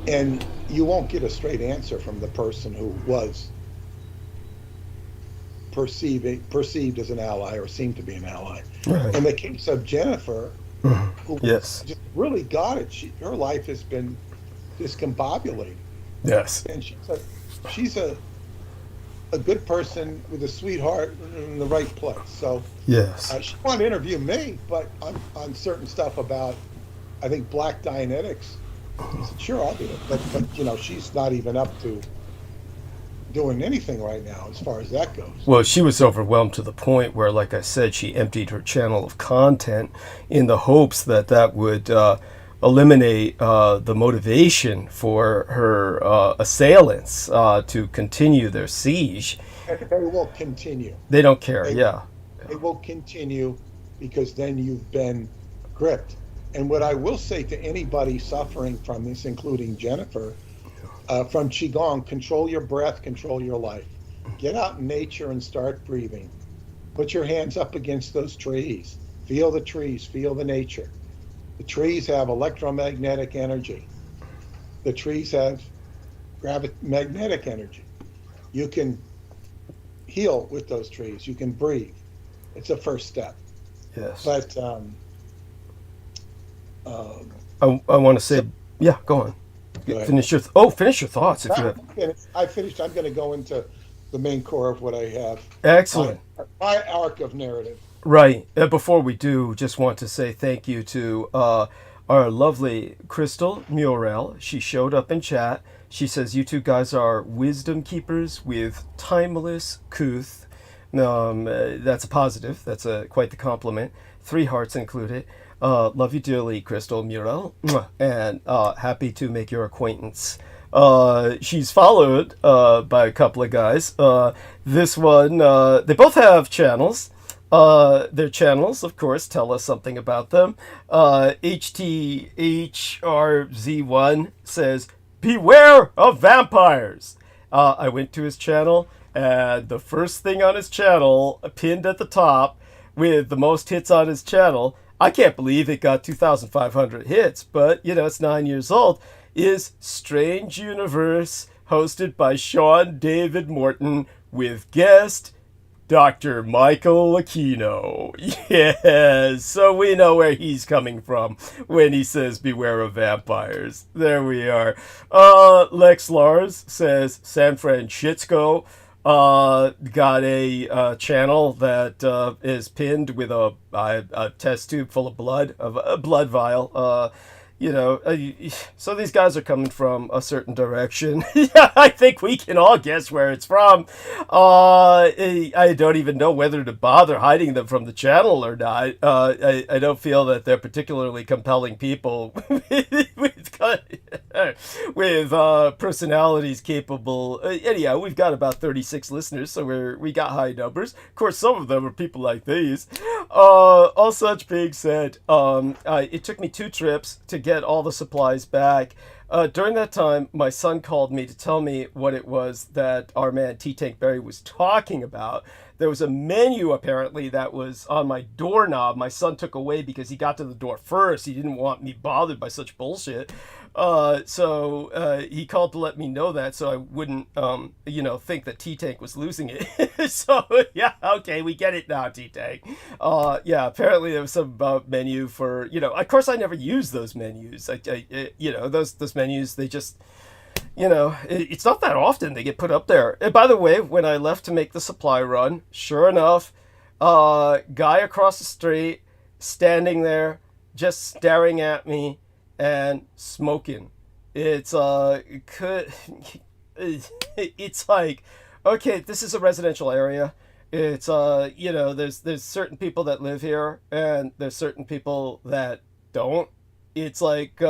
And you won't get a straight answer from the person who was perceived as an ally or seemed to be an ally. Right. In the case of Jennifer, who just really got it, her life has been discombobulated. Yes. And she's a good person with a sweetheart in the right place. So yes, she wanted to interview me, but on certain stuff about, I think, Black Dianetics. I said, sure, I'll do it. But she's not even up to doing anything right now as far as that goes. Well, she was overwhelmed to the point where, like I said, she emptied her channel of content in the hopes that would eliminate the motivation for her assailants to continue their siege. They will continue. They don't care, They will continue because then you've been gripped. And what I will say to anybody suffering from this, including Jennifer, from Qigong, control your breath, control your life. Get out in nature and start breathing. Put your hands up against those trees. Feel the trees, feel the nature. The trees have electromagnetic energy. The trees have magnetic energy. You can heal with those trees. You can breathe. It's a first step. Yes. But I want to say, yeah, go on. go ahead. Finish your thoughts if you have. I finished. I'm going to go into the main core of what I have. Excellent. My arc of narrative. Right. Before we do, just want to say thank you to our lovely Crystal Murrell. She showed up in chat. She says, you two guys are wisdom keepers with timeless couth. That's a positive. That's quite the compliment. 3 hearts included. Love you dearly, Crystal Murrell. And happy to make your acquaintance. She's followed by a couple of guys. This one, they both have channels. Their channels, of course, tell us something about them. HTHRZ1 says, beware of vampires. I went to his channel, and the first thing on his channel, pinned at the top, with the most hits on his channel, I can't believe it got 2,500 hits, but, it's 9 years old, is Strange Universe, hosted by Sean David Morton, with guest Dr. Michael Aquino. Yes, so we know where he's coming from when he says beware of vampires. There we are. Lex Lars says San Francisco got a channel that is pinned with a test tube full of blood, of a blood vial. So these guys are coming from a certain direction. Yeah, I think we can all guess where it's from. I don't even know whether to bother hiding them from the channel or not. I don't feel that they're particularly compelling people with personalities capable. Anyhow, we've got about 36 listeners, so we got high numbers. Of course, some of them are people like these. All such being said, it took me 2 trips to get all the supplies back. During that time, my son called me to tell me what it was that our man T-Tank Berry was talking about. There was a menu, apparently, that was on my doorknob. My son took away because he got to the door first. He didn't want me bothered by such bullshit. So he called to let me know that so I wouldn't, think that T-Tank was losing it. So, yeah, okay, we get it now, T-Tank. Apparently there was some menu for, of course I never use those menus. Those menus, they just... it's not that often they get put up there. And by the way, when I left to make the supply run, sure enough, guy across the street, standing there, just staring at me and smoking. It's it's like, okay, this is a residential area. It's there's certain people that live here, and there's certain people that don't. It's like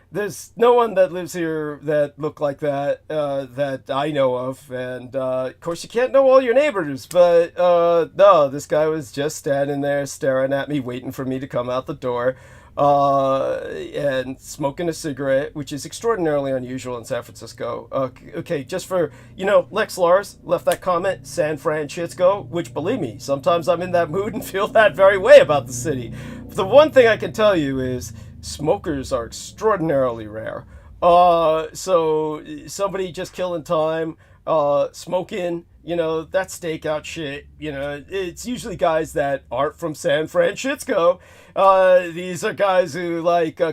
there's no one that lives here that look like that that I know of, and of course you can't know all your neighbors, but no, this guy was just standing there staring at me, waiting for me to come out the door, and smoking a cigarette, which is extraordinarily unusual in San Francisco. Okay, just for, Lex Lars left that comment, San Francisco, which, believe me, sometimes I'm in that mood and feel that very way about the city. The one thing I can tell you is smokers are extraordinarily rare. So somebody just killing time, smoking, that stakeout shit, it's usually guys that aren't from San Francisco. These are guys who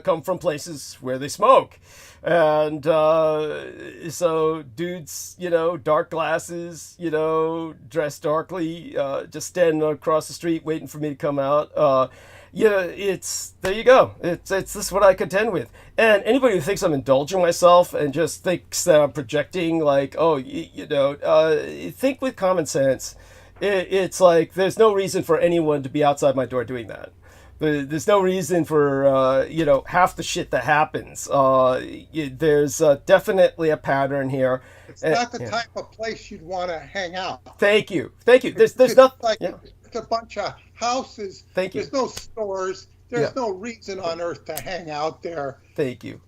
come from places where they smoke. And so dudes, dark glasses, dressed darkly, just standing across the street waiting for me to come out. It's, there you go. It's this is what I contend with. And anybody who thinks I'm indulging myself and just thinks that I'm projecting, think with common sense. It's like, there's no reason for anyone to be outside my door doing that. There's no reason for, half the shit that happens. There's definitely a pattern here. It's not the type of place you'd want to hang out. Thank you. There's nothing. It's a bunch of houses. Thank you. There's no stores. There's no reason on earth to hang out there. Thank you.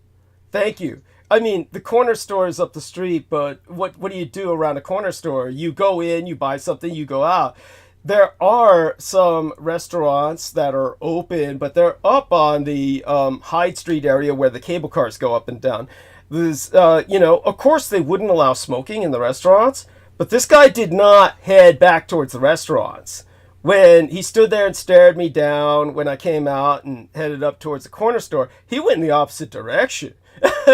I mean, the corner store is up the street, but what do you do around a corner store? You go in, you buy something, you go out. There are some restaurants that are open, but they're up on the Hyde Street area where the cable cars go up and down. was, of course they wouldn't allow smoking in the restaurants, but this guy did not head back towards the restaurants. When he stood there and stared me down when I came out and headed up towards the corner store, he went in the opposite direction.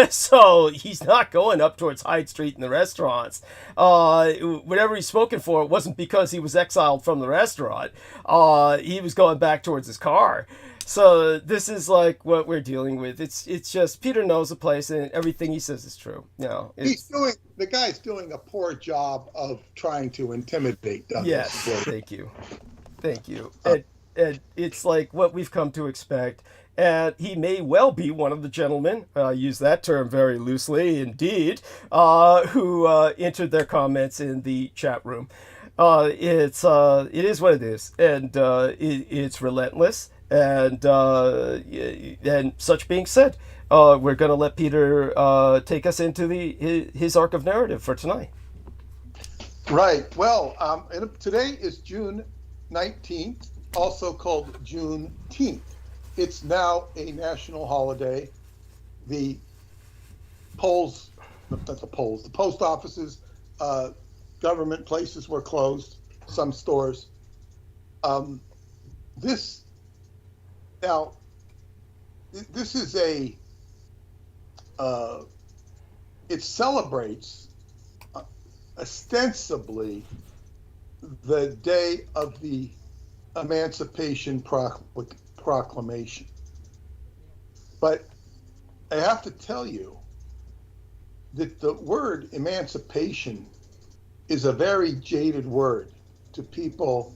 So he's not going up towards Hyde Street in the restaurants. Whatever he's smoking for, it wasn't because he was exiled from the restaurant. He was going back towards his car. So this is like what we're dealing with. It's just Peter knows the place, and everything he says is true. The guy's doing a poor job of trying to intimidate Douglas. Yes, thank you. And it's like what we've come to expect. And he may well be one of the gentlemen, I use that term very loosely indeed, who entered their comments in the chat room. It is what it is, and it's relentless. And such being said, we're going to let Peter take us into his arc of narrative for tonight. Right. Well, today is June 19th, also called Juneteenth. It's now a national holiday. The post offices, government places were closed, some stores. This is it celebrates ostensibly the day of the Emancipation Proclamation. But I have to tell you that the word emancipation is a very jaded word to people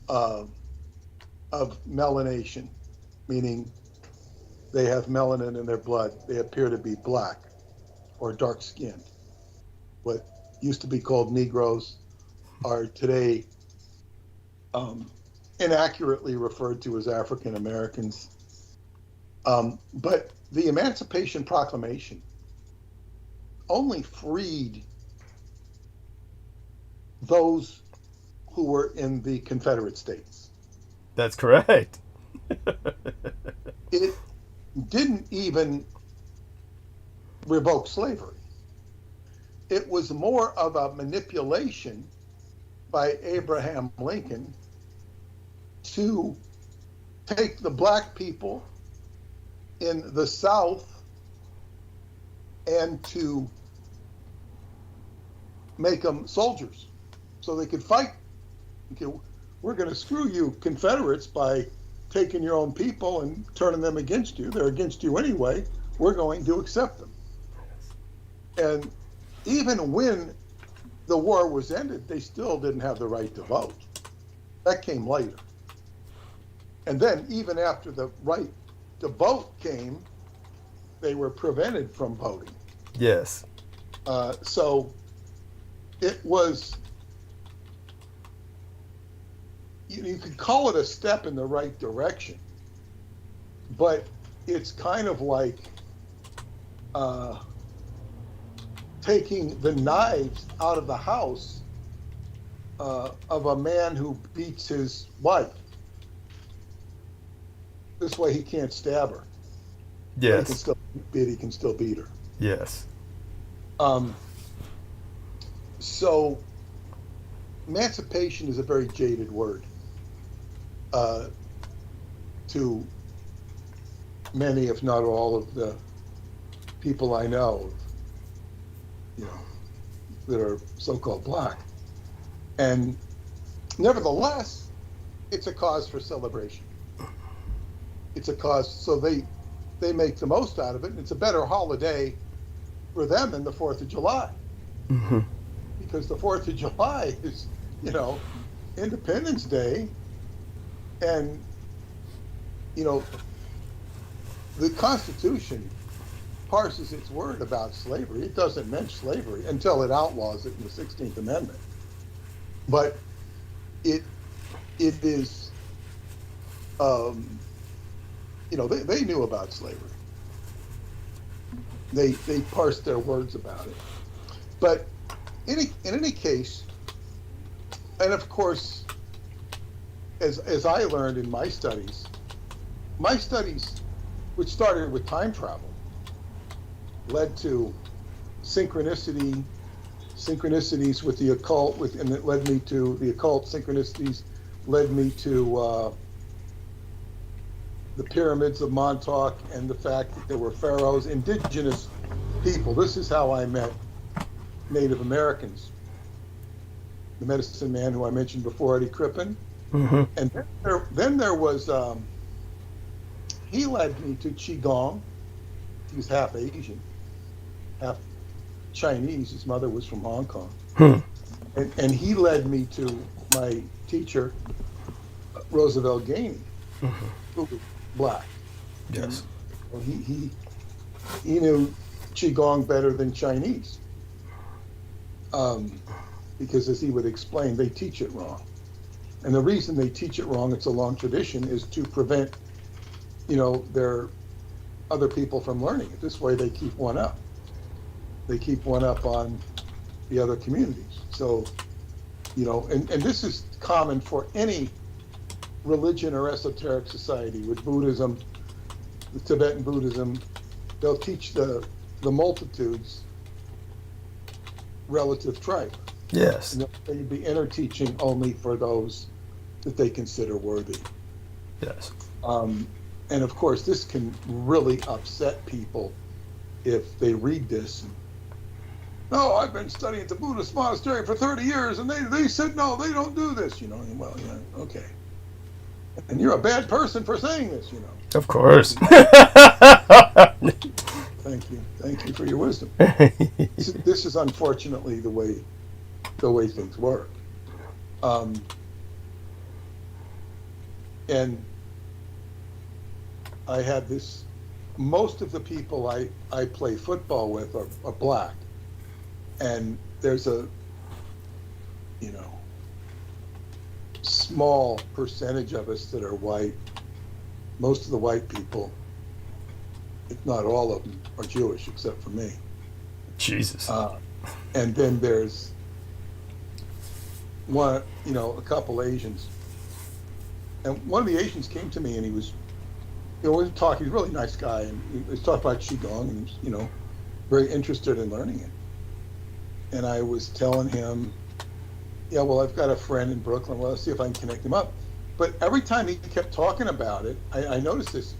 of melanation, meaning they have melanin in their blood. They appear to be black or dark-skinned. What used to be called Negroes are today inaccurately referred to as African Americans. But the Emancipation Proclamation only freed those who were in the Confederate States. That's correct. It didn't even revoke slavery. It was more of a manipulation by Abraham Lincoln to take the black people in the South and to make them soldiers so they could fight. Okay, we're going to screw you Confederates by taking your own people and turning them against you. They're against you anyway. We're going to accept them. And even when the war was ended, they still didn't have the right to vote. That came later. And then even after the right to vote came, they were prevented from voting. Yes. So it was, you could call it a step in the right direction, but it's kind of like taking the knives out of the house of a man who beats his wife. This way he can't stab her. Yes. He can still beat her. Yes. So emancipation is a very jaded word to many, if not all, of the people I know, that are so-called black. And nevertheless, it's a cause for celebration. It's a cause, so they make the most out of it. And it's a better holiday for them than the 4th of July. Mm-hmm. Because the 4th of July is, Independence Day. And, the Constitution parses its word about slavery. It doesn't mention slavery until it outlaws it in the 16th Amendment. But it is, they knew about slavery. They parsed their words about it. But in any case, and of course, as I learned in my studies, which started with time travel, led to synchronicities with the occult, and it led me to the occult. Synchronicities led me to the pyramids of Montauk and the fact that there were pharaohs, indigenous people. This is how I met Native Americans. The medicine man who I mentioned before, Eddie Crippen. Mm-hmm. And then there was, he led me to Qigong. He was half Asian, half Chinese. His mother was from Hong Kong. And he led me to my teacher, Roosevelt Gainey, who was black. Yes. And he knew Qigong better than Chinese. Because as he would explain, they teach it wrong. And the reason they teach it wrong, it's a long tradition, is to prevent, their other people from learning it. This way they keep one up. They keep one up on the other communities. So, and this is common for any religion or esoteric society. With Buddhism, the Tibetan Buddhism, they'll teach the multitudes relative tribe. Yes. And they'd be inner teaching only for those that they consider worthy. Yes. And of course, this can really upset people if they read this. No, I've been studying at the Buddhist monastery for 30 years, and they said, no, they don't do this, Well, yeah, okay. And you're a bad person for saying this, Of course. Thank you. Thank you for your wisdom. This is unfortunately the way things work. And I had this, most of the people I play football with are black. And there's a, small percentage of us that are white. Most of the white people, if not all of them, are Jewish, except for me. Jesus. And then there's one, a couple Asians. And one of the Asians came to me and he was, we were talking, he's a really nice guy, and he was talking about Qigong, and he's, very interested in learning it. And I was telling him, yeah, well, I've got a friend in Brooklyn. Well, let's see if I can connect him up. But every time he kept talking about it, I noticed this.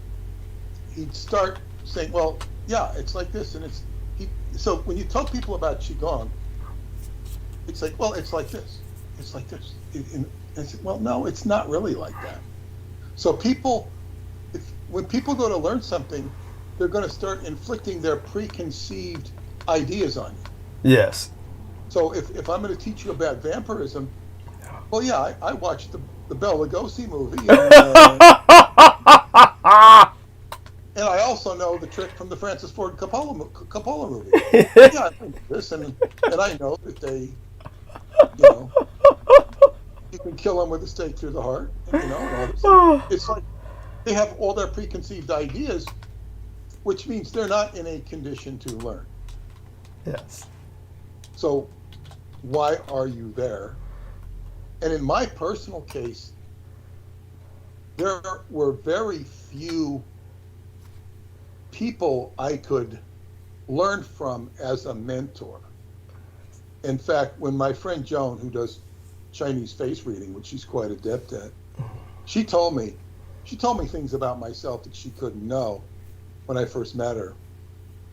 He'd start saying, well, yeah, it's like this. And so when you tell people about Qigong, it's like, well, it's like this. It's like this. And I said, well, no, it's not really like that. So when people go to learn something, they're going to start inflicting their preconceived ideas on you. Yes. So if I'm going to teach you about vampirism, well, yeah, I watched the Bela Lugosi movie, and I also know the trick from the Francis Ford Coppola movie. Yeah, I know this, and I know that they, you can kill them with a stake through the heart, and all this. It's like they have all their preconceived ideas, which means they're not in a condition to learn. Yes. So why are you there? And in my personal case, there were very few people I could learn from as a mentor. In fact, when my friend Joan, who does Chinese face reading, which she's quite adept at, she told me things about myself that she couldn't know when I first met her.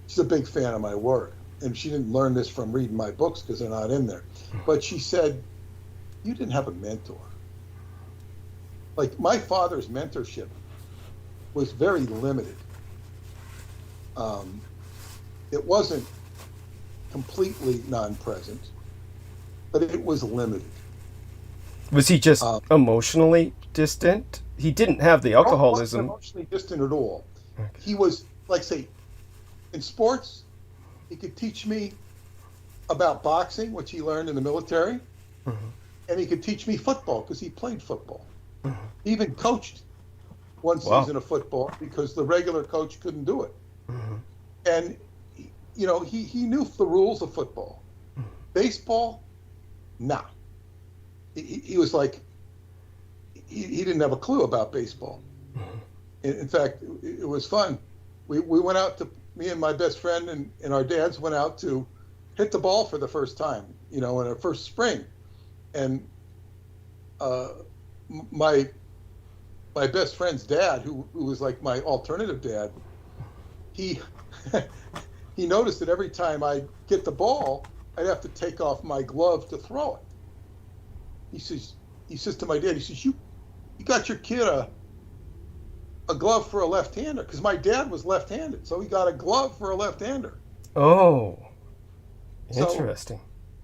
She's a big fan of my work. And she didn't learn this from reading my books because they're not in there. But she said, you didn't have a mentor. Like, my father's mentorship was very limited. It wasn't completely non-present, but it was limited. Was he just emotionally distant? He didn't have the alcoholism. He wasn't emotionally distant at all. Okay. He was, like, say, in sports, he could teach me about boxing, which he learned in the military, and he could teach me football because he played football. He even coached one season of football because the regular coach couldn't do it. And, he knew the rules of football. Baseball, nah. He was like, he didn't have a clue about baseball. In fact, it was fun. We went out me and my best friend and our dads went out to hit the ball for the first time, in our first spring. And my best friend's dad, who was like my alternative dad, he he noticed that every time I'd get the ball, I'd have to take off my glove to throw it. He says to my dad, he says, you got your kid a glove for a left-hander, because my dad was left-handed, so he got a glove for a left-hander. Oh, interesting.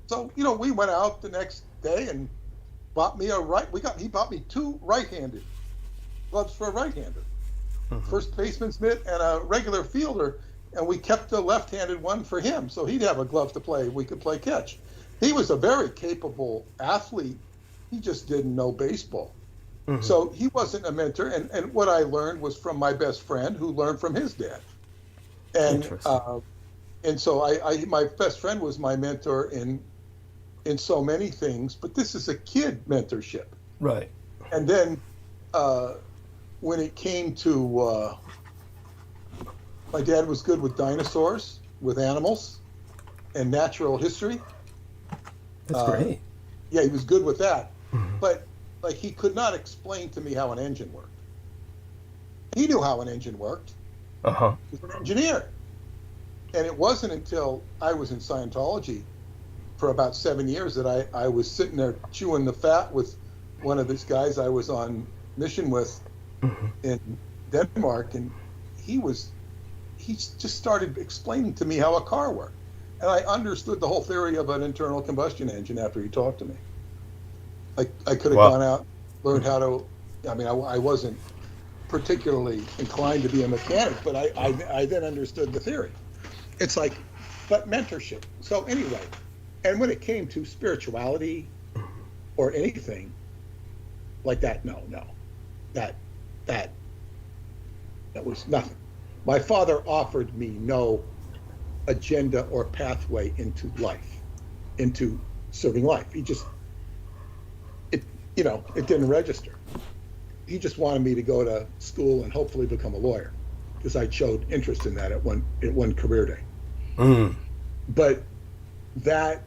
So we went out the next day and bought me he bought me 2 right-handed gloves for a right-hander, first baseman's mitt and a regular fielder, and we kept the left-handed one for him, so he'd have a glove to play. We could play catch. He was a very capable athlete. He just didn't know baseball. So he wasn't a mentor, and what I learned was from my best friend, who learned from his dad. And so my best friend was my mentor in so many things, but this is a kid mentorship. Right. And then when it came to my dad was good with dinosaurs, with animals, and natural history. That's great. Yeah, he was good with that. But he could not explain to me how an engine worked. He knew how an engine worked. He was an engineer. And it wasn't until I was in Scientology for about 7 years that I was sitting there chewing the fat with one of these guys I was on mission with in Denmark, and he just started explaining to me how a car worked. And I understood the whole theory of an internal combustion engine after he talked to me. I could have gone out, learned how to, I wasn't particularly inclined to be a mechanic, but I then understood the theory. It's but mentorship. So anyway, and when it came to spirituality or anything like that, no, that was nothing. My father offered me no agenda or pathway into life, into serving life. It didn't register. He just wanted me to go to school and hopefully become a lawyer, because I showed interest in that at one career day. But that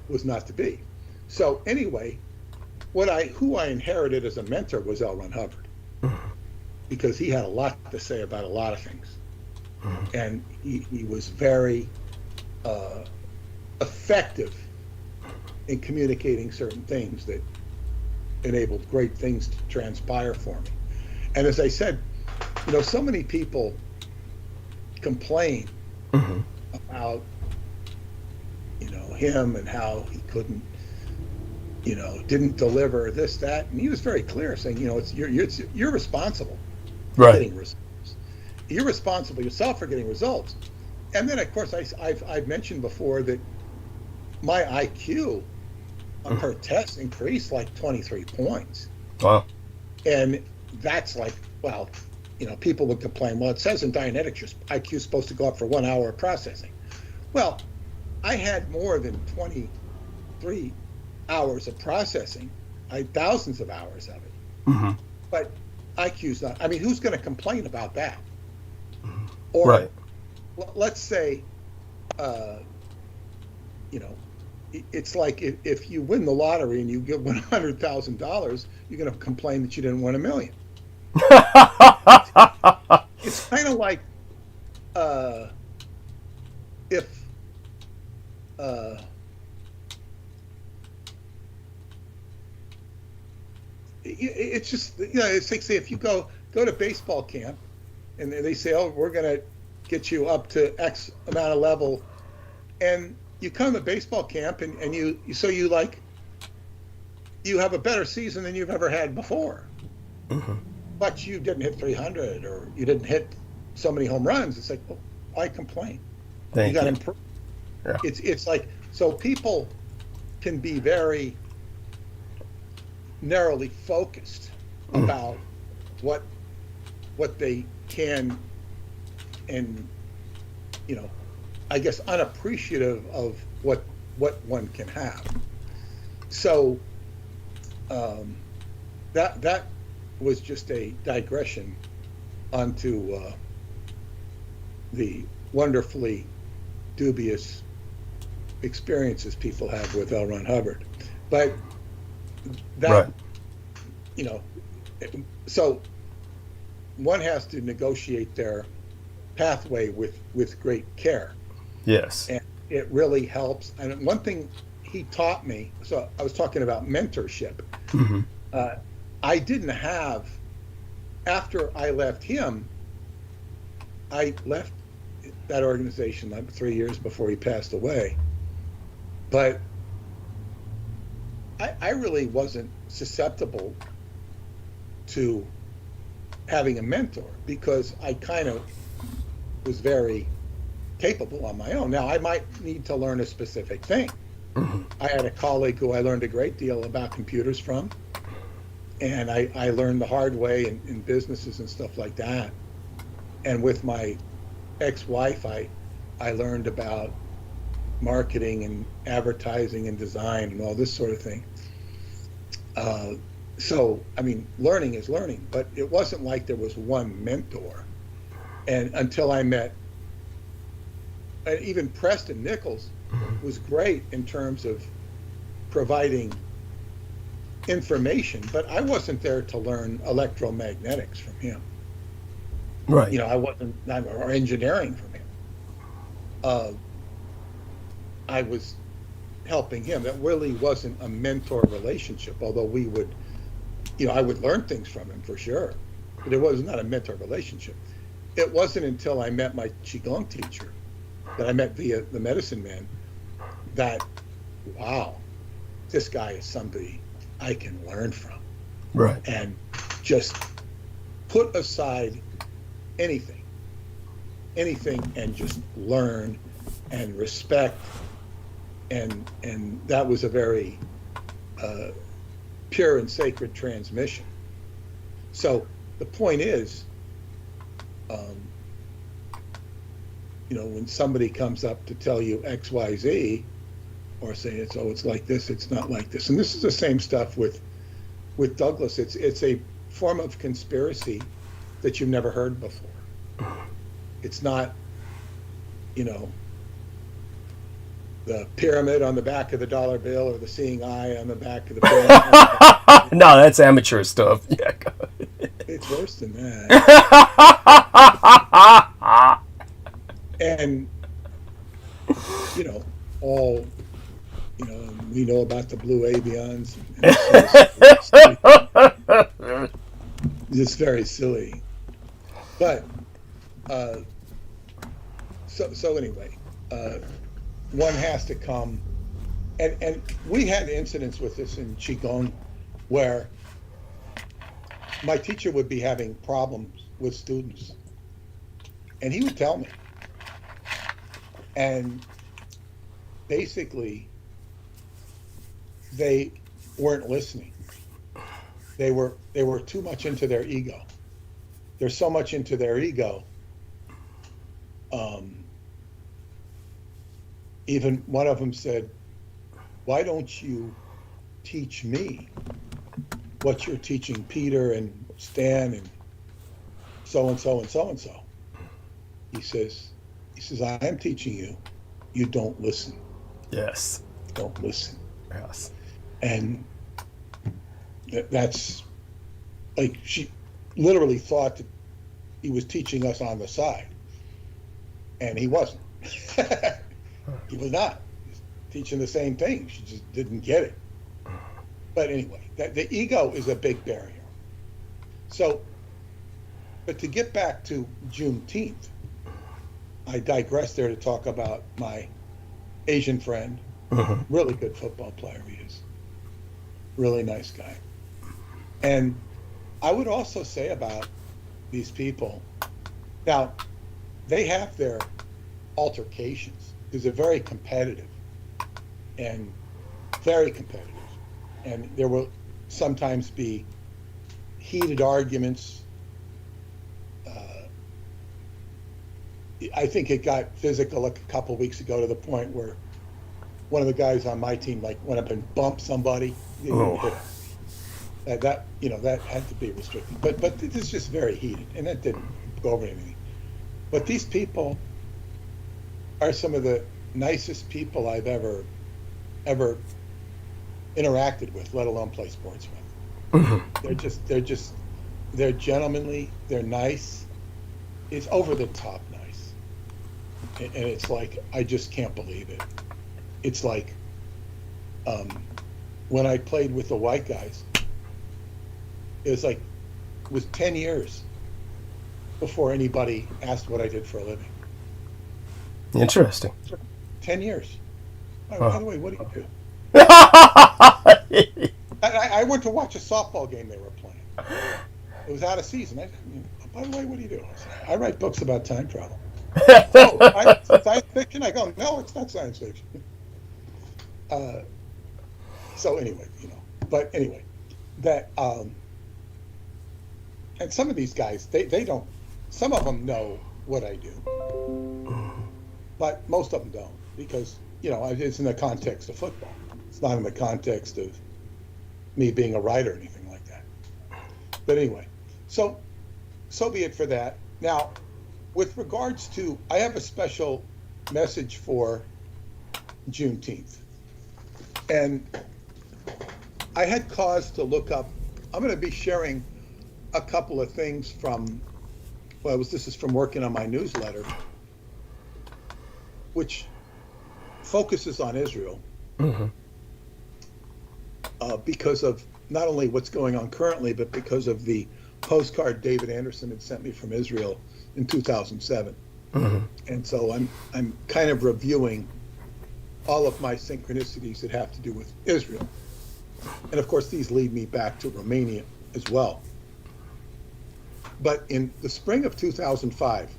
was not to be. So anyway, who I inherited as a mentor was L. Ron Hubbard, because he had a lot to say about a lot of things, and he was very effective in communicating certain things that enabled great things to transpire for me. And as I said, so many people complain about him and how he couldn't, didn't deliver this, that, and he was very clear, saying, you're responsible for getting results. You're responsible yourself for getting results. And then, of course, I've mentioned before that my IQ per test increased 23 points. Wow. And that's people would complain, well, it says in Dianetics your IQ is supposed to go up for 1 hour of processing. Well, I had more than 23 hours of processing. I had thousands of hours of it. But IQ's not, who's going to complain about that? Or let's say, it's like if you win the lottery and you get $100,000, you're going to complain that you didn't win $1 million. It's kind of like if it's just it's like, say if you go to baseball camp and they say, oh, we're going to get you up to X amount of level, and you come to baseball camp and you have a better season than you've ever had before, but you didn't hit 300 or you didn't hit so many home runs. It's like, well, why complain? You got to improve. Yeah. It's like, so people can be very narrowly focused about what they can, and I guess unappreciative of what one can have. So that was just a digression onto the wonderfully dubious experiences people have with L. Ron Hubbard. But that, Right. you know, so one has to negotiate their pathway with great care. Yes. And it really helps. And one thing he taught me, so I was talking about mentorship. Mm-hmm. I didn't have, after I left him, I left that organization like 3 years before he passed away. But I really wasn't susceptible to having a mentor because I kind of was very capable on my own. Now, I might need to learn a specific thing. Mm-hmm. I had a colleague who I learned a great deal about computers from, and I learned the hard way in businesses and stuff like that. And with my ex-wife, I learned about marketing and advertising and design and all this sort of thing. So, I mean, learning is learning, but it wasn't like there was one mentor. And until I met, and even Preston Nichols was great in terms of providing information, but I wasn't there to learn electromagnetics from him. Right. You know, I wasn't, or engineering from him. I was helping him. That really wasn't a mentor relationship, although we would, you know, I would learn things from him for sure, but it was not a mentor relationship. It wasn't until I met my Qigong teacher that I met via the medicine man that, wow, this guy is somebody I can learn from. Right. And just put aside anything, and just learn and respect. And that was a very pure and sacred transmission. So the point is, you know, when somebody comes up to tell you X, Y, Z, or say it's like this, it's not like this. And this is the same stuff with Douglas. It's a form of conspiracy that you've never heard before. It's not, you know, the pyramid on the back of the dollar bill or the seeing eye on the back of the pyramid. No, that's amateur stuff. Yeah. It's worse than that. And, you know, all, you know, we know about the blue avions. Just very silly. But, so anyway, one has to come, and we had incidents with this in Qigong where my teacher would be having problems with students, and he would tell me. And basically, they weren't listening. They were too much into their ego. They're so much into their ego. Even one of them said, "Why don't you teach me what you're teaching Peter and Stan and so and so and so and so?" He says, "I am teaching you. You don't listen. Yes. Don't listen." Yes. And that's like, she literally thought that he was teaching us on the side, and he wasn't. He was not. He was teaching the same thing. She just didn't get it. But anyway, the ego is a big barrier. So, but to get back to Juneteenth, I digress there to talk about my Asian friend. Really good football player he is. Really nice guy. And I would also say about these people, now, they have their altercations because they're very competitive. And there will sometimes be heated arguments. I think it got physical a couple weeks ago to the point where one of the guys on my team like went up and bumped somebody. That had to be restricted. But it's just very heated, and that didn't go over anything. But these people are some of the nicest people I've ever interacted with, let alone play sports with. They're gentlemanly, they're nice. It's over the top nice. And it's like, I just can't believe it. It's like, when I played with the white guys, it was 10 years before anybody asked what I did for a living. Interesting. 10 years. By the way, what do you do? I I went to watch a softball game they were playing. It was out of season. By the way, what do you do? I said, I write books about time travel. Science fiction? I go, no, it's not science fiction. So anyway, but anyway, that, and some of these guys, they don't, some of them know what I do, but most of them don't, because, it's in the context of football. It's not in the context of me being a writer or anything like that. But anyway, so be it for that. Now, with regards to, I have a special message for Juneteenth. And I had cause to look up, I'm going to be sharing a couple of things from, this is from working on my newsletter, which focuses on Israel. Mm-hmm. Because of not only what's going on currently, but because of the postcard David Anderson had sent me from Israel in 2007. Mm-hmm. And so I'm kind of reviewing all of my synchronicities that have to do with Israel. And of course, these lead me back to Romania as well. But in the spring of 2005,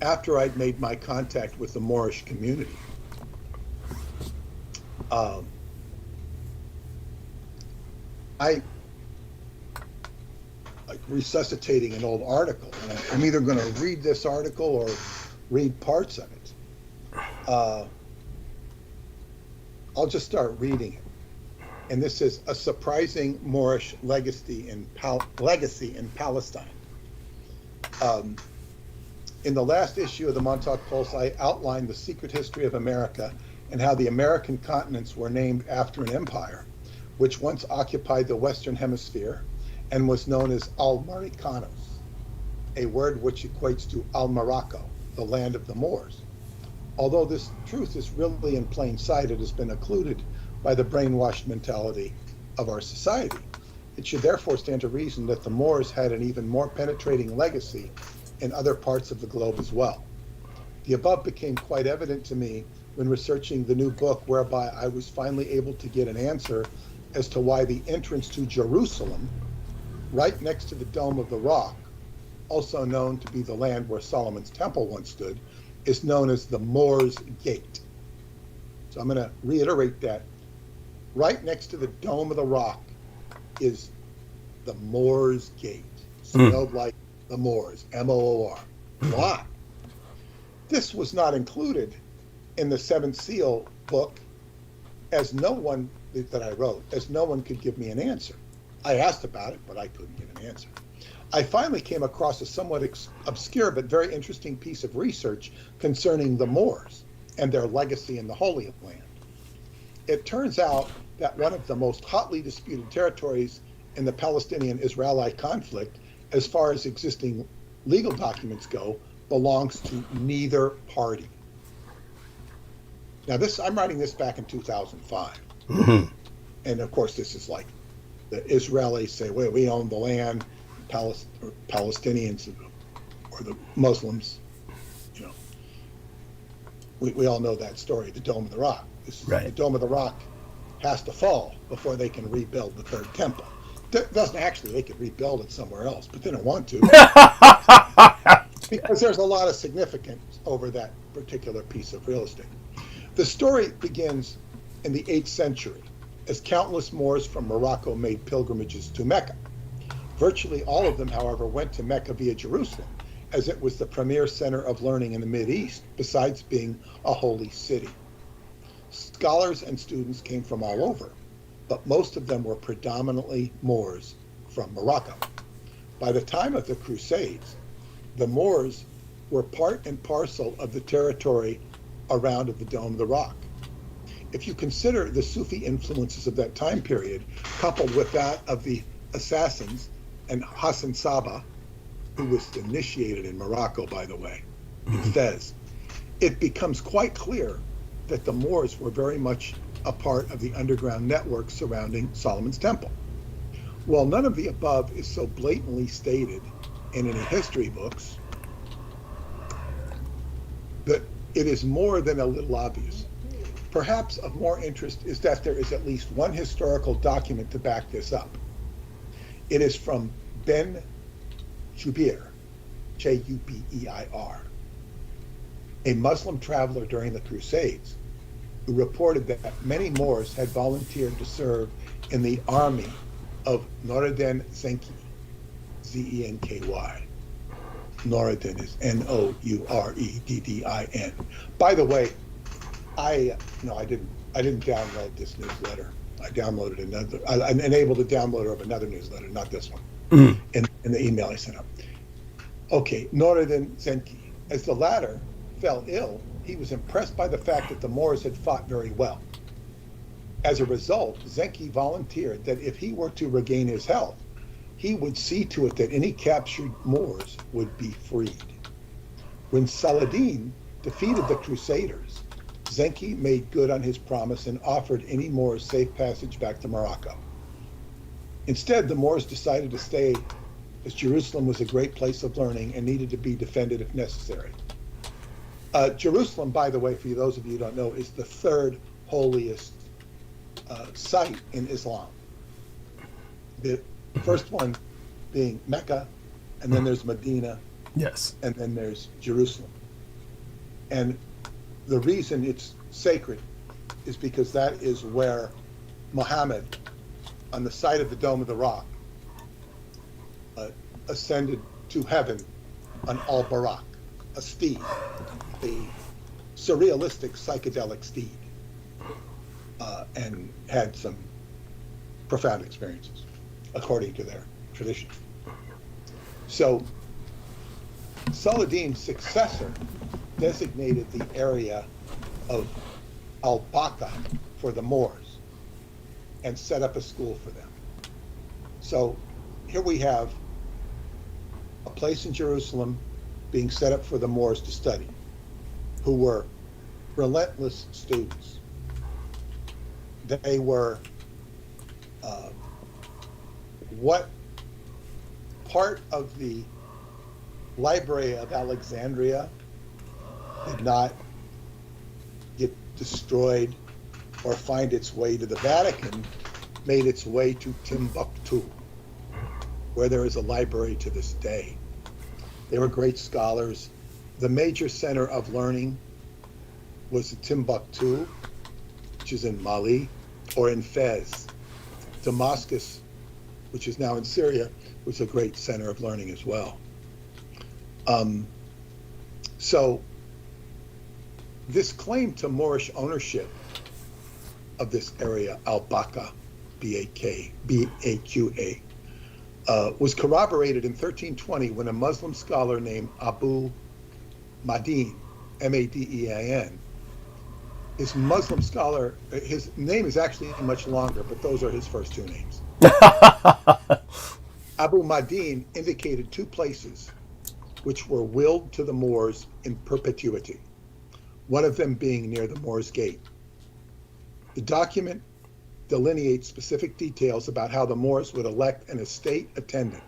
after I'd made my contact with the Moorish community, I resuscitating an old article, and I'm either going to read this article or read parts of it. I'll just start reading it. And this is a surprising Moorish legacy in Palestine. In the last issue of the Montauk Pulse, I outlined the secret history of America and how the American continents were named after an empire, which once occupied the Western Hemisphere and was known as Al-Maricanos, a word which equates to Al-Morocco, the land of the Moors. Although this truth is really in plain sight, it has been occluded by the brainwashed mentality of our society. It should therefore stand to reason that the Moors had an even more penetrating legacy in other parts of the globe as well. The above became quite evident to me when researching the new book, whereby I was finally able to get an answer as to why the entrance to Jerusalem, right next to the Dome of the Rock, also known to be the land where Solomon's temple once stood, is known as the Moors Gate. So I'm going to reiterate that. Right next to the Dome of the Rock is the Moors Gate, spelled like the Moors, M-O-O-R. Why? This was not included in the Seventh Seal book, as no one that I wrote, as no one could give me an answer. I asked about it, but I couldn't get an answer. I finally came across a somewhat obscure but very interesting piece of research concerning the Moors and their legacy in the Holy Land. It turns out that one of the most hotly disputed territories in the Palestinian-Israelite conflict, as far as existing legal documents go, belongs to neither party. Now, I'm writing this back in 2005. Mm-hmm. And of course, this is like the Israelis say, well, we own the land, Palestinians or the Muslims, we all know that story, the Dome of the Rock. Right. The Dome of the Rock has to fall before they can rebuild the third temple. Doesn't actually, they could rebuild it somewhere else, but they don't want to. Because there's a lot of significance over that particular piece of real estate. The story begins in the 8th century, as countless Moors from Morocco made pilgrimages to Mecca. Virtually all of them, however, went to Mecca via Jerusalem, as it was the premier center of learning in the Mideast, besides being a holy city. Scholars and students came from all over, but most of them were predominantly Moors from Morocco. By the time of the Crusades, the Moors were part and parcel of the territory around the Dome of the Rock. If you consider the Sufi influences of that time period, coupled with that of the assassins and Hassan Saba, who was initiated in Morocco, by the way, in Fez, it becomes quite clear that the Moors were very much a part of the underground network surrounding Solomon's Temple. While none of the above is so blatantly stated in any history books, that it is more than a little obvious. Perhaps of more interest is that there is at least one historical document to back this up. It is from Ben Jubeir, Jubeir, a Muslim traveler during the Crusades, who reported that many Moors had volunteered to serve in the army of Nouriddin Zenki, Zenky. Nouriddin is Noureddin. By the way, I didn't download this newsletter. I downloaded another. I enabled the downloader of another newsletter, not this one, in the email I sent out. Okay, Nouriddin Zenki. As the latter fell ill, he was impressed by the fact that the Moors had fought very well. As a result, Zenki volunteered that if he were to regain his health, he would see to it that any captured Moors would be freed. When Saladin defeated the Crusaders, Zenki made good on his promise and offered any Moors safe passage back to Morocco. Instead, the Moors decided to stay, as Jerusalem was a great place of learning and needed to be defended if necessary. Jerusalem, by the way, for those of you who don't know, is the third holiest site in Islam. The first one being Mecca, and then there's Medina, Yes. and then there's Jerusalem. And the reason it's sacred is because that is where Muhammad, on the site of the Dome of the Rock, ascended to heaven on Al-Barak, a steed, a surrealistic psychedelic steed, and had some profound experiences, according to their tradition. So Saladin's successor designated the area of Al-Baka for the Moors and set up a school for them. So here we have a place in Jerusalem being set up for the Moors to study, who were relentless students. They were what part of the Library of Alexandria did not get destroyed or find its way to the Vatican, made its way to Timbuktu, where there is a library to this day. They were great scholars. The major center of learning was Timbuktu, which is in Mali, or in Fez. Damascus, which is now in Syria, was a great center of learning as well. So this claim to Moorish ownership of this area, Al-Baka, B-A-Q-A, was corroborated in 1320 when a Muslim scholar named Abu Madin, M-A-D-E-I-N, his Muslim scholar, his name is actually much longer, but those are his first two names. Abu Madin indicated two places which were willed to the Moors in perpetuity, one of them being near the Moors' Gate. The document delineates specific details about how the Moors would elect an estate attendant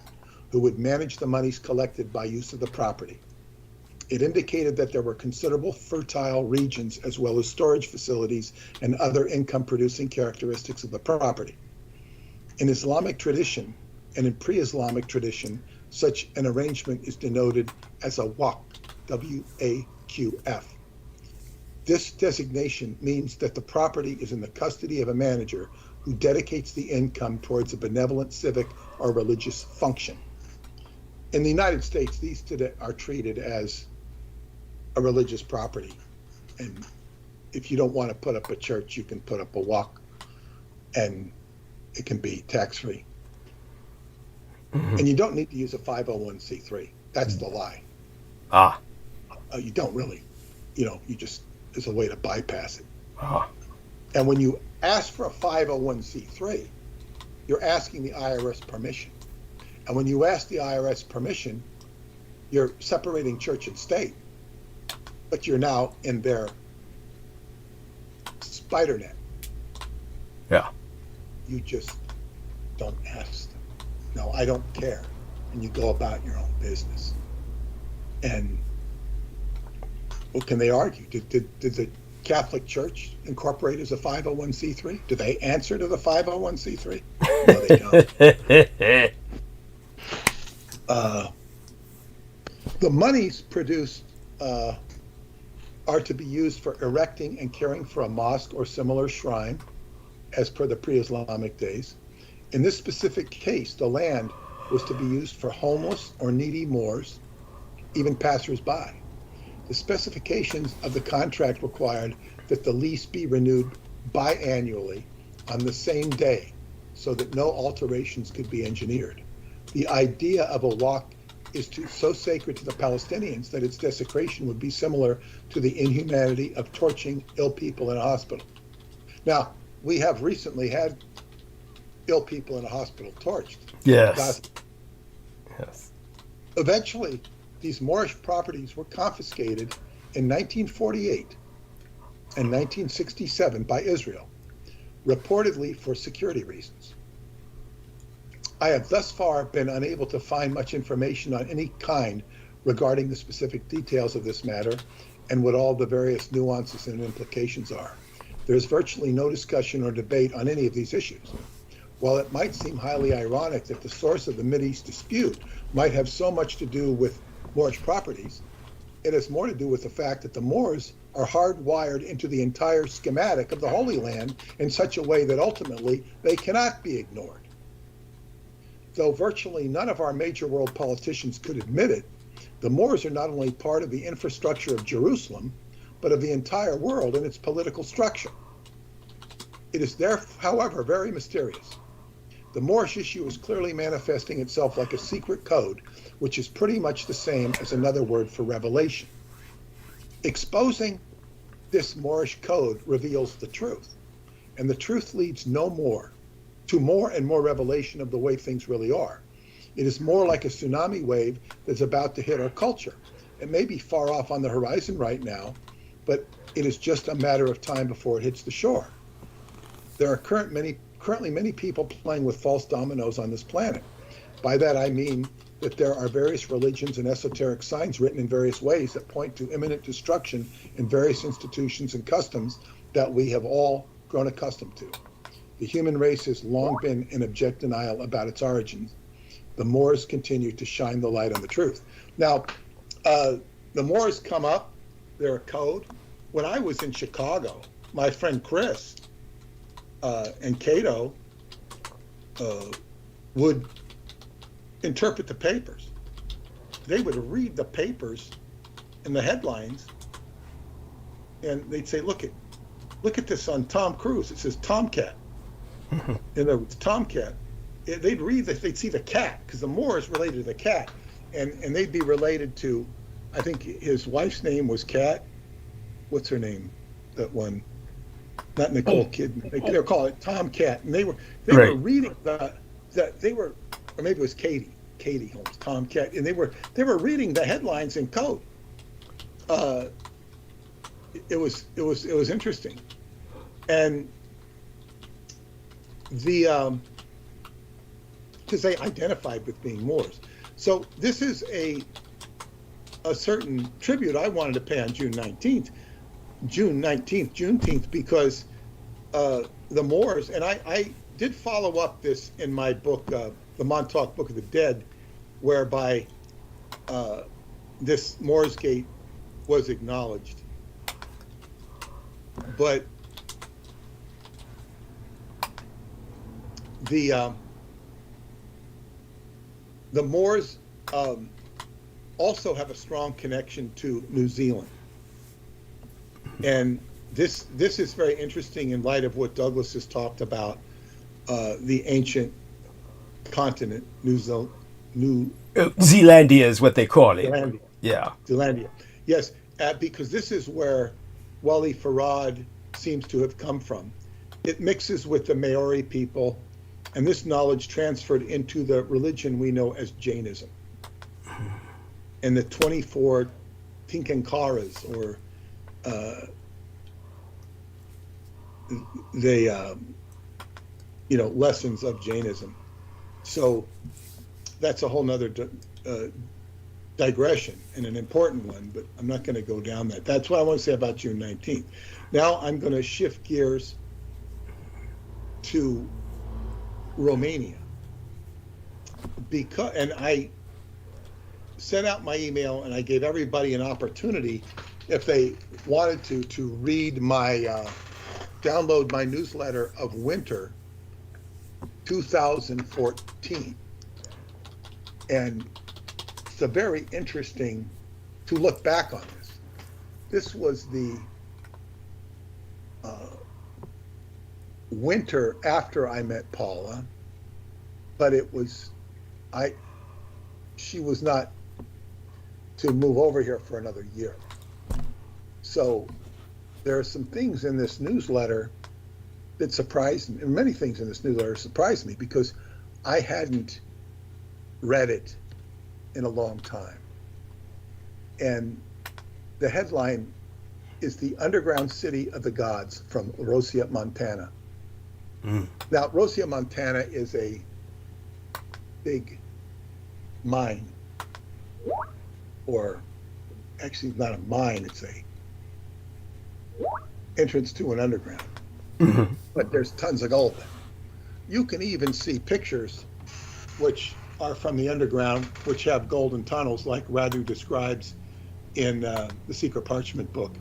who would manage the monies collected by use of the property. It indicated that there were considerable fertile regions as well as storage facilities and other income-producing characteristics of the property. In Islamic tradition and in pre-Islamic tradition, such an arrangement is denoted as a waqf, W-A-Q-F. This designation means that the property is in the custody of a manager who dedicates the income towards a benevolent civic or religious function. In the United States, these today are treated as a religious property. And if you don't want to put up a church, you can put up a waqf, and it can be tax-free. And you don't need to use a 501c3. That's the lie. Ah. You don't really, you just, there's a way to bypass it. Ah. And when you ask for a 501c3, you're asking the IRS permission. And when you ask the IRS permission, you're separating church and state, but you're now in their spider net. Yeah. You just don't ask them. No, I don't care. And you go about your own business. And what can they argue? Did the Catholic Church incorporate as a 501c3? Do they answer to the 501c3? No, they don't. The monies produced are to be used for erecting and caring for a mosque or similar shrine, as per the pre-Islamic days. In this specific case, the land was to be used for homeless or needy Moors, even passers-by. The specifications of the contract required that the lease be renewed biannually on the same day so that no alterations could be engineered. The idea of a walk is so sacred to the Palestinians that its desecration would be similar to the inhumanity of torching ill people in a hospital. Now, we have recently had ill people in a hospital torched. Yes. Yes. Eventually, these Moorish properties were confiscated in 1948 and 1967 by Israel, reportedly for security reasons. I have thus far been unable to find much information on any kind regarding the specific details of this matter and what all the various nuances and implications are. There's virtually no discussion or debate on any of these issues. While it might seem highly ironic that the source of the Mideast dispute might have so much to do with Moorish properties, it has more to do with the fact that the Moors are hardwired into the entire schematic of the Holy Land in such a way that ultimately they cannot be ignored. Though virtually none of our major world politicians could admit it, the Moors are not only part of the infrastructure of Jerusalem, but of the entire world and its political structure. It is there, however, very mysterious. The Moorish issue is clearly manifesting itself like a secret code, which is pretty much the same as another word for revelation. Exposing this Moorish code reveals the truth, and the truth leads to more and more revelation of the way things really are. It is more like a tsunami wave that's about to hit our culture. It may be far off on the horizon right now, but it is just a matter of time before it hits the shore. There are currently many people playing with false dominoes on this planet. By that I mean that there are various religions and esoteric signs written in various ways that point to imminent destruction in various institutions and customs that we have all grown accustomed to. The human race has long been in abject denial about its origins. The Moors continue to shine the light on the truth. Now, the Moors come up, they're a code. When I was in Chicago, my friend Chris and Cato would interpret the papers. They would read the papers and the headlines, and they'd say, look at this on Tom Cruise. It says Tomcat. In other words, Tomcat. They'd read that, they'd see the cat, because the Moors related to the cat, and they'd be related to, I think his wife's name was Cat. What's her name? That one, not Nicole Kidman. They were calling it Tomcat, and they were reading or maybe it was Katie Holmes, Tomcat, and they were reading the headlines in code. It was interesting, and because they identified with being Moors. So this is a certain tribute I wanted to pay on June 19th, Juneteenth, because the Moors, and I did follow up this in my book, the Montauk Book of the Dead, whereby this Moors Gate was acknowledged. But the Moors also have a strong connection to New Zealand, and this is very interesting in light of what Douglas has talked about, the ancient continent, Zealandia is what they call it. Zealandia. Yeah. Zealandia. Yes, because this is where Wali Farad seems to have come from. It mixes with the Maori people, and this knowledge transferred into the religion we know as Jainism. And the 24 Tinkankaras, or lessons of Jainism. So that's a whole nother digression, and an important one, but I'm not going to go down that. That's what I want to say about June 19th. Now I'm going to shift gears to Romania, and I sent out my email and I gave everybody an opportunity, if they wanted to read my download my newsletter of winter 2014. And it's a very interesting to look back on this. This was the winter after I met Paula, but she was not to move over here for another year. So there are some things in this newsletter that surprised me, and many things in this newsletter surprised me, because I hadn't read it in a long time. And the headline is "The Underground City of the Gods" from Rosia, Montana. Now, Rosia, Montana is a big mine, or actually not a mine, it's a entrance to an underground. But there's tons of gold there. You can even see pictures which are from the underground, which have golden tunnels, like Radu describes in the Secret Parchment book,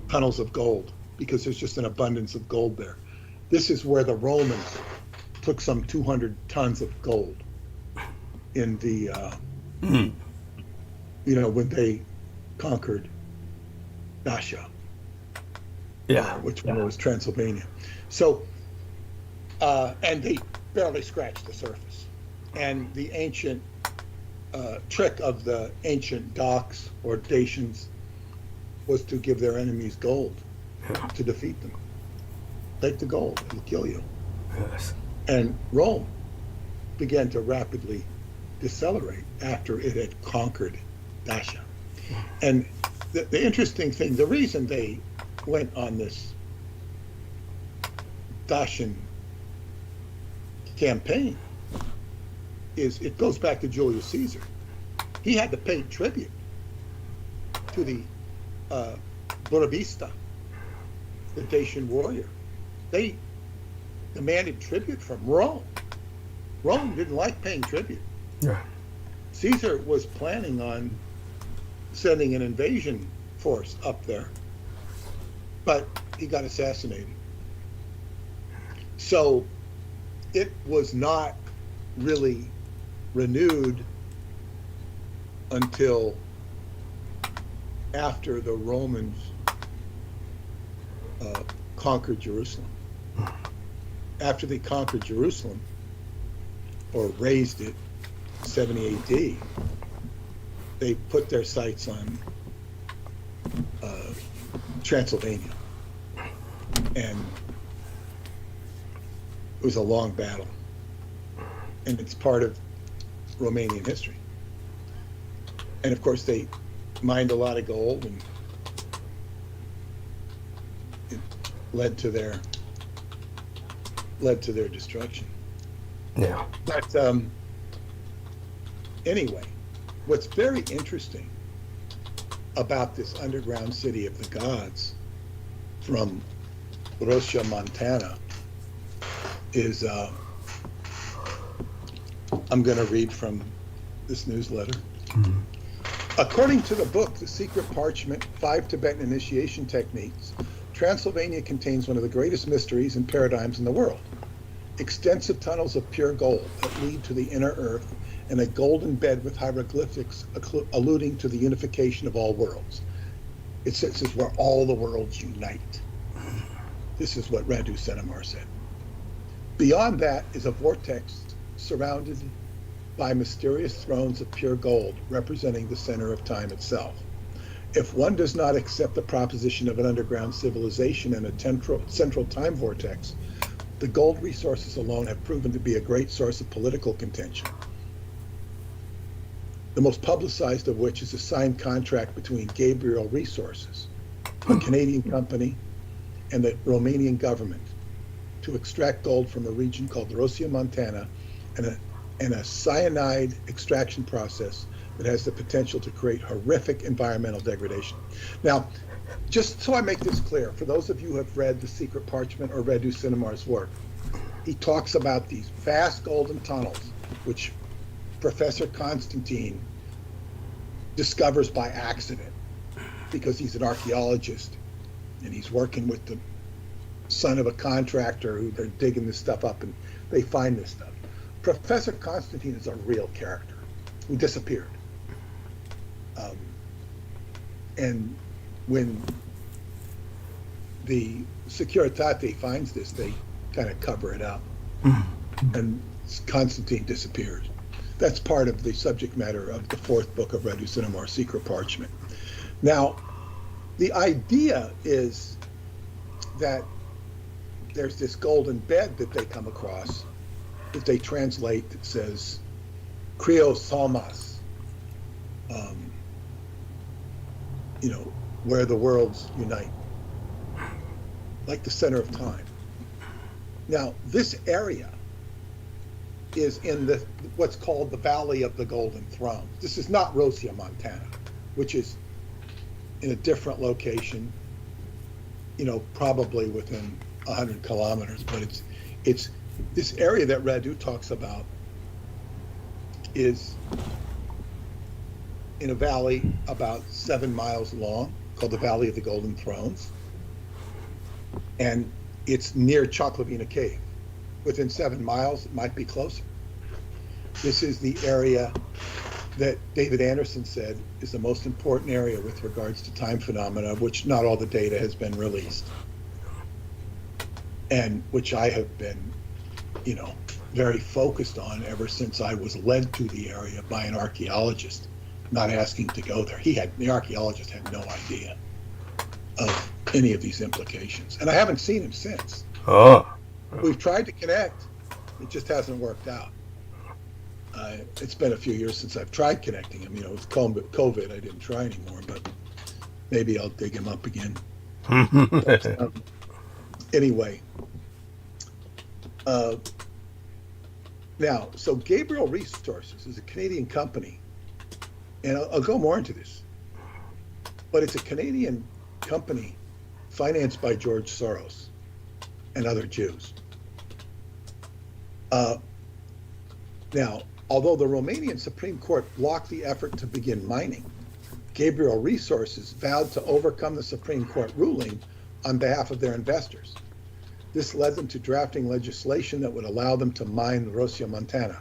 tunnels of gold, because there's just an abundance of gold there. This is where the Romans took some 200 tons of gold in the, when they conquered Dacia, which was Transylvania. So, and they barely scratched the surface. And the ancient trick of the ancient Dacs or Dacians was to give their enemies gold to defeat them. Take the gold, it'll kill you. Yes. And Rome began to rapidly decelerate after it had conquered Dacia. And the interesting thing, the reason they went on this Dacian campaign is it goes back to Julius Caesar. He had to pay tribute to the Buonavista, the Dacian warrior. They demanded tribute from Rome. Rome didn't like paying tribute. Yeah. Caesar was planning on sending an invasion force up there, but he got assassinated. So it was not really renewed until after the Romans conquered Jerusalem. After they conquered Jerusalem, or razed it, 70 AD, they put their sights on Transylvania. And it was a long battle. And it's part of Romanian history. And of course, they mined a lot of gold, and it led to their destruction. Yeah. But anyway, what's very interesting about this underground city of the gods from Rosia, Montana, is I'm going to read from this newsletter. Mm-hmm. According to the book, The Secret Parchment, 5 Tibetan Initiation Techniques, Transylvania contains one of the greatest mysteries and paradigms in the world. Extensive tunnels of pure gold that lead to the inner earth, and a golden bed with hieroglyphics alluding to the unification of all worlds. This is where all the worlds unite. This is what Radu Senemar said. Beyond that is a vortex surrounded by mysterious thrones of pure gold representing the center of time itself. If one does not accept the proposition of an underground civilization and a central time vortex, the gold resources alone have proven to be a great source of political contention. The most publicized of which is a signed contract between Gabriel Resources, a Canadian company, and the Romanian government to extract gold from a region called Rosia Montana and a cyanide extraction process that has the potential to create horrific environmental degradation. Now, just so I make this clear, for those of you who have read The Secret Parchment or Wdy61924's work, he talks about these vast golden tunnels, which Professor Constantine discovers by accident because he's an archaeologist and he's working with the son of a contractor who they're digging this stuff up and they find this stuff. Professor Constantine is a real character who disappeared. And when the Securitate finds this, they kind of cover it up. And Constantine disappears. That's part of the subject matter of the fourth book of Wdy61924, Secret Parchment. Now, the idea is that there's this golden bed that they come across that they translate that says Krios, where the worlds unite, like the center of time. Now, this area is in what's called the Valley of the Golden Throne. This is not Rosia, Montana, which is in a different location, probably within 100 kilometers, but it's this area that Radu talks about is in a valley about 7 miles long called the Valley of the Golden Thrones. And it's near Choklavina Cave. Within 7 miles, it might be closer. This is the area that David Anderson said is the most important area with regards to time phenomena, of which not all the data has been released. And which I have been, very focused on ever since I was led to the area by an archaeologist, not asking to go there. The archaeologist had no idea of any of these implications. And I haven't seen him since. Oh. We've tried to connect. It just hasn't worked out. It's been a few years since I've tried connecting him. With COVID, I didn't try anymore, but maybe I'll dig him up again. Anyway. Now, so Gabriel Resources is a Canadian company, and I'll go more into this, but it's a Canadian company financed by George Soros and other Jews. Now, although the Romanian Supreme Court blocked the effort to begin mining, Gabriel Resources vowed to overcome the Supreme Court ruling on behalf of their investors. This led them to drafting legislation that would allow them to mine Rosia Montana.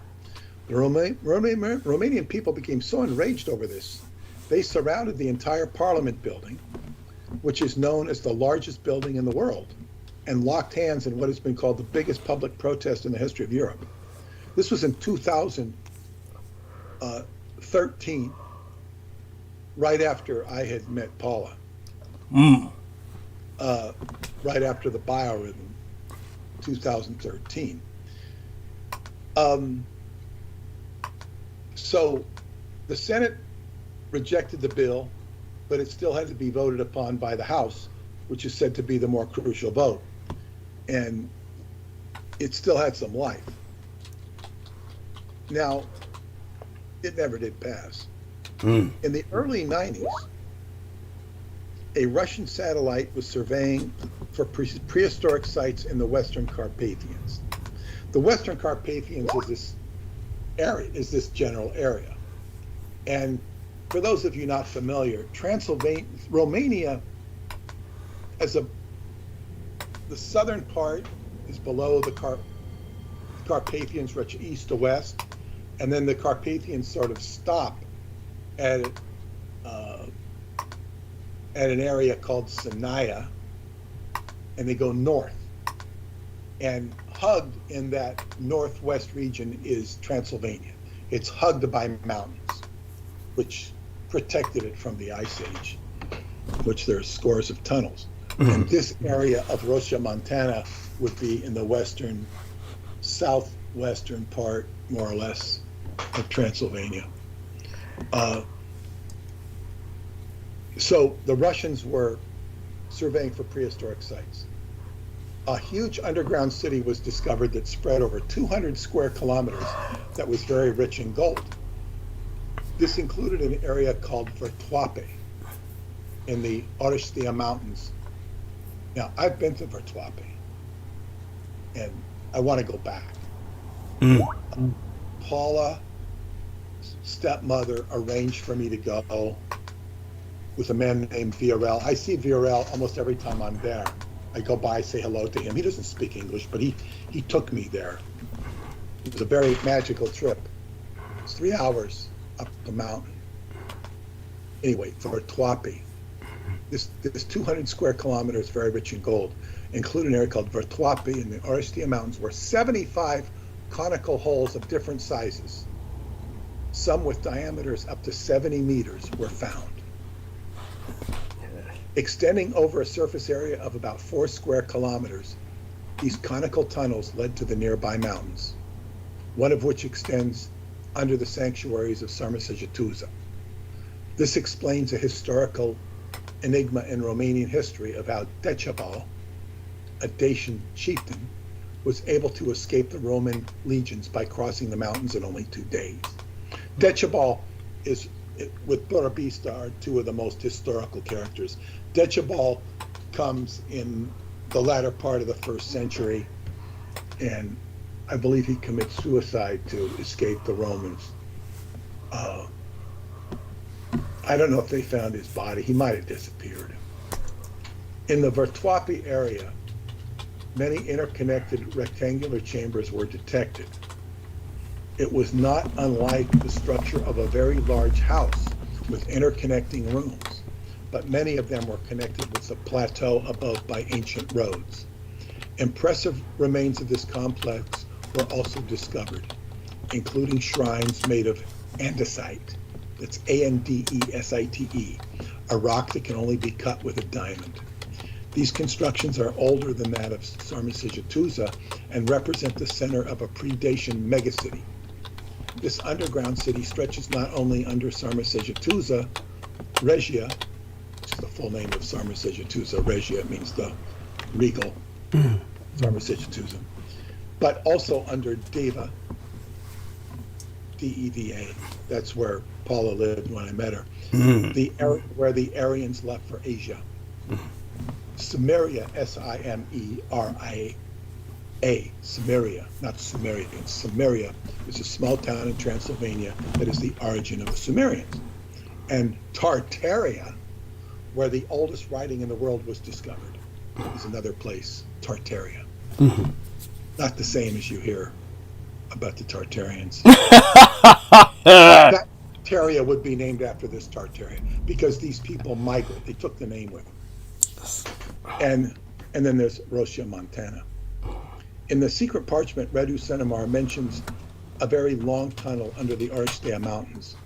The Romanian people became so enraged over this, they surrounded the entire Parliament building, which is known as the largest building in the world, and locked hands in what has been called the biggest public protest in the history of Europe. This was in 2013, right after I had met Paula, right after the biorhythm, 2013. So the Senate rejected the bill, but it still had to be voted upon by the House, which is said to be the more crucial vote. And it still had some life. Now, it never did pass. In the early 90s, a Russian satellite was surveying for prehistoric sites in the Western Carpathians. The Western Carpathians is this general area. And for those of you not familiar, Romania the southern part is below the Carpathians, which east to west, and then the Carpathians sort of stop at an area called Sinaia, and they go north. And hugged in that northwest region is Transylvania. It's hugged by mountains, which protected it from the Ice Age, which there are scores of tunnels. And this area of Rosia Montana would be in the southwestern part, more or less, of Transylvania. So the Russians were surveying for prehistoric sites. A huge underground city was discovered that spread over 200 square kilometers that was very rich in gold. This included an area called Vertwape in the Orishtia Mountains. Now, I've been to Vertwape, and I want to go back. Paula's stepmother arranged for me to go with a man named Viorel. I see Viorel almost every time I'm there. I go by, say hello to him. He doesn't speak English, but he took me there. It was a very magical trip. It's 3 hours up the mountain. Anyway, Vertwape. This 200 square kilometers, very rich in gold, include an area called Vertwape in the Orishtia Mountains, where 75 conical holes of different sizes, some with diameters up to 70 meters, were found. Extending over a surface area of about 4 square kilometers, these conical tunnels led to the nearby mountains, one of which extends under the sanctuaries of Sarmisegetusa. This explains a historical enigma in Romanian history of how Decebal, a Dacian chieftain, was able to escape the Roman legions by crossing the mountains in only 2 days. Decebal with Burebista are two of the most historical characters. Decebal comes in the latter part of the 1st century, and I believe he commits suicide to escape the Romans. I don't know if they found his body. He might have disappeared. In the Vertwape area, many interconnected rectangular chambers were detected. It was not unlike the structure of a very large house with interconnecting rooms, but many of them were connected with a plateau above by ancient roads. Impressive remains of this complex were also discovered, including shrines made of andesite, that's Andesite, a rock that can only be cut with a diamond. These constructions are older than that of Sarmisegetusa and represent the center of a pre-Dacian megacity. This underground city stretches not only under Sarmisegetusa, Regia, which is the full name of Sarmisegetusa. Regia means the regal Sarmisegetusa, but also under Deva, D-E-V-A. That's where Paula lived when I met her. Where the Aryans left for Asia. Sumeria, S-I-M-E-R-I-A, Sumeria, not Sumerian. Sumeria is a small town in Transylvania that is the origin of the Sumerians. And Tartaria, where the oldest writing in the world was discovered, is another place, Tartaria. Not the same as you hear about the Tartarians. That Tartaria would be named after this Tartaria because these people migrate. They took the name with them. And then there's Rosia Montana. In the secret parchment, Radu Senimar mentions a very long tunnel under the Orishtia Mountains,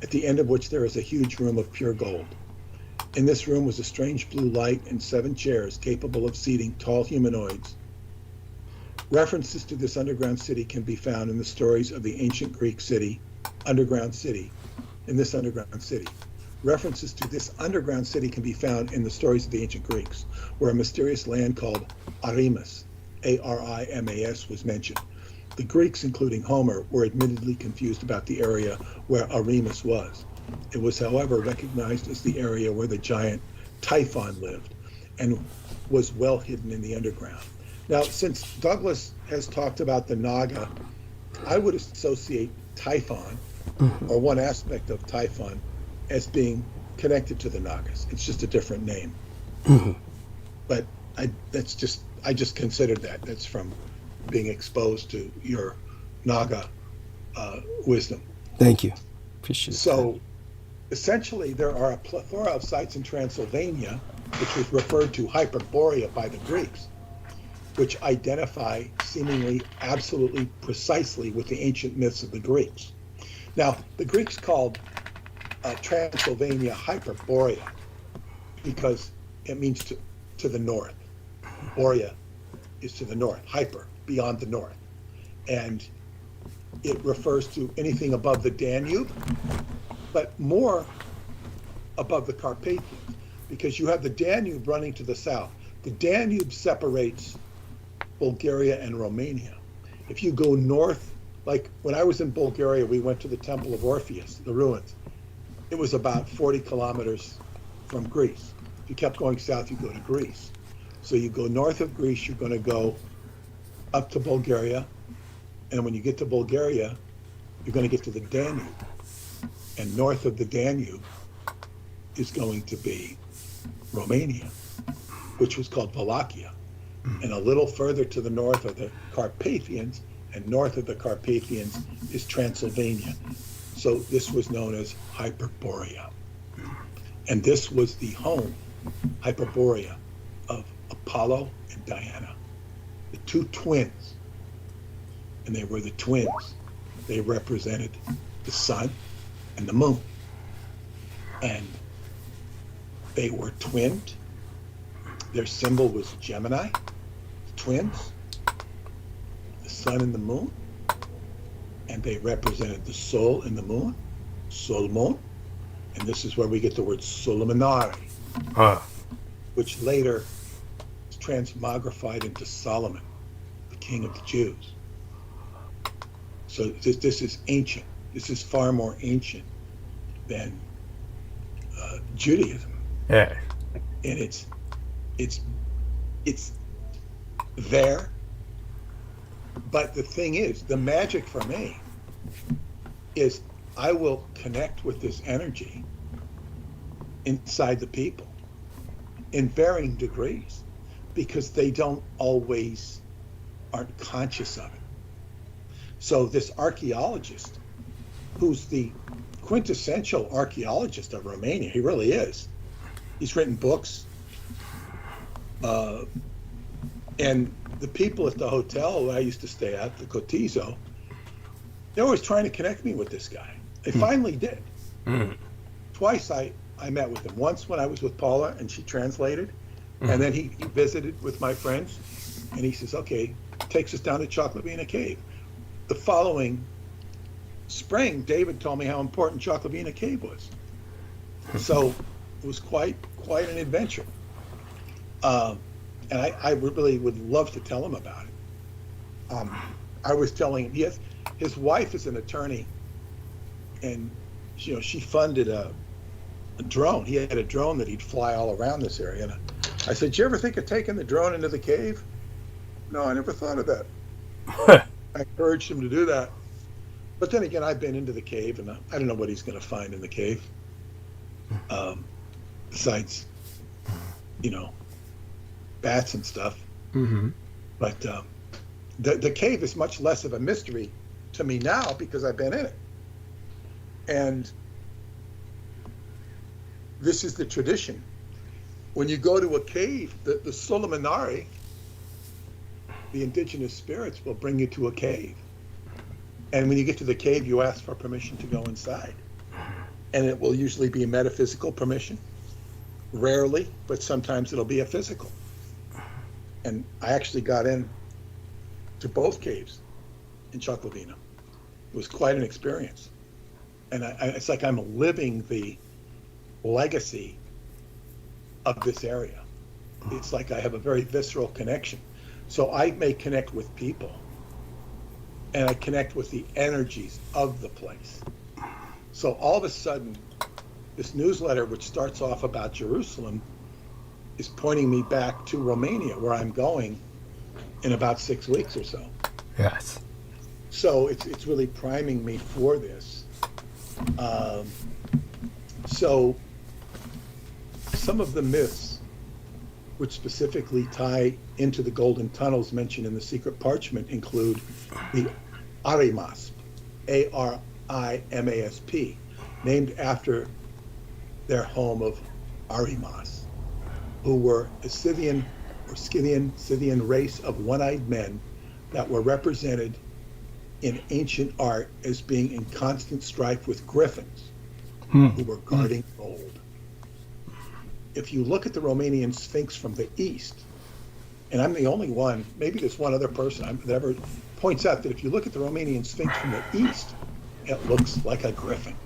at the end of which there is a huge room of pure gold. In this room was a strange blue light and 7 chairs capable of seating tall humanoids. References to this underground city can be found in the stories of the ancient Greek city, underground city, in this underground city. References to this underground city can be found in the stories of the ancient Greeks, where a mysterious land called Arimas, A-R-I-M-A-S, was mentioned. The Greeks, including Homer, were admittedly confused about the area where Arimas was. It was, however, recognized as the area where the giant Typhon lived and was well hidden in the underground. Now, since Douglas has talked about the Naga, I would associate Typhon, or one aspect of Typhon, as being connected to the Nagas. It's just a different name. But I just considered that. That's from being exposed to your Naga wisdom. Thank you. Appreciate So essentially, there are a plethora of sites in Transylvania, which was referred to Hyperborea by the Greeks, which identify seemingly absolutely precisely with the ancient myths of the Greeks. Now, the Greeks called Transylvania Hyperborea because it means to the north. Borea is to the north, hyper, beyond the north. And it refers to anything above the Danube, but more above the Carpathians, because you have the Danube running to the south. The Danube separates Bulgaria and Romania. If you go north, like when I was in Bulgaria, we went to the Temple of Orpheus, the ruins. It was about 40 kilometers from Greece. If you kept going south, you go to Greece. So you go north of Greece, you're going to go up to Bulgaria. And when you get to Bulgaria, you're going to get to the Danube. And north of the Danube is going to be Romania, which was called Wallachia. And a little further to the north are the Carpathians, and north of the Carpathians is Transylvania. So this was known as Hyperborea. And this was the home, Hyperborea, of Apollo and Diana, the two twins. And they were the twins. They represented the sun and the moon. And they were twinned. Their symbol was Gemini, the twins, the sun and the moon. And they represented the soul and the moon, Solomon. And this is where we get the word Solomonari, which later was transmogrified into Solomon, the king of the Jews. So this is ancient. This is far more ancient than Judaism. Yeah. And it's there. But the thing is, the magic for me is I will connect with this energy inside the people in varying degrees because they don't always aren't conscious of it. So this archaeologist, who's the quintessential archaeologist of Romania, he really is. He's written books. And the people at the hotel I used to stay at, the Cotizo, they're always trying to connect me with this guy. They finally did. Twice I met with him. Once when I was with Paula and she translated, and then he visited with my friends, and he says, okay, takes us down to Chocolabina Cave. The following spring, David told me how important Chocolabina Cave was. So it was quite an adventure. And I really would love to tell him about it. I was telling him, his wife is an attorney, and she funded a drone. He had a drone that he'd fly all around this area. And I said, "Did you ever think of taking the drone into the cave?" "No, I never thought of that." I encouraged him to do that. But then again, I've been into the cave, and I don't know what he's going to find in the cave. Besides, bats and stuff. But the cave is much less of a mystery to me now because I've been in it. And this is the tradition. When you go to a cave, the Solomonari, the indigenous spirits, will bring you to a cave. And when you get to the cave, you ask for permission to go inside. And it will usually be a metaphysical permission. Rarely, but sometimes it'll be a physical. And I actually got in to both caves in Chocolabina. It was quite an experience. And it's like I'm living the legacy of this area. It's like I have a very visceral connection. So I may connect with people, and I connect with the energies of the place. So all of a sudden, this newsletter, which starts off about Jerusalem, is pointing me back to Romania, where I'm going in about 6 weeks or so. Yes. So it's really priming me for this. So some of the myths which specifically tie into the golden tunnels mentioned in the secret parchment include the Arimasp, Arimasp, named after their home of Arimas, who were a Scythian Scythian race of one-eyed men that were represented in ancient art as being in constant strife with griffins who were guarding gold. If you look at the Romanian Sphinx from the east, and I'm the only one, maybe there's one other person that ever points out that if you look at the Romanian Sphinx from the east, it looks like a griffin.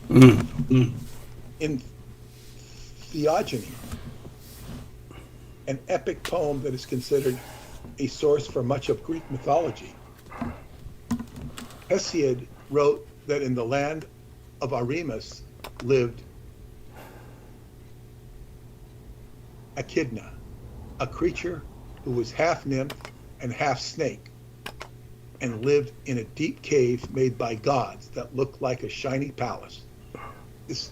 In Xiàzhìi, an epic poem that is considered a source for much of Greek mythology, Hesiod wrote that in the land of Arimus lived Echidna, a creature who was half nymph and half snake, and lived in a deep cave made by gods that looked like a shiny palace. This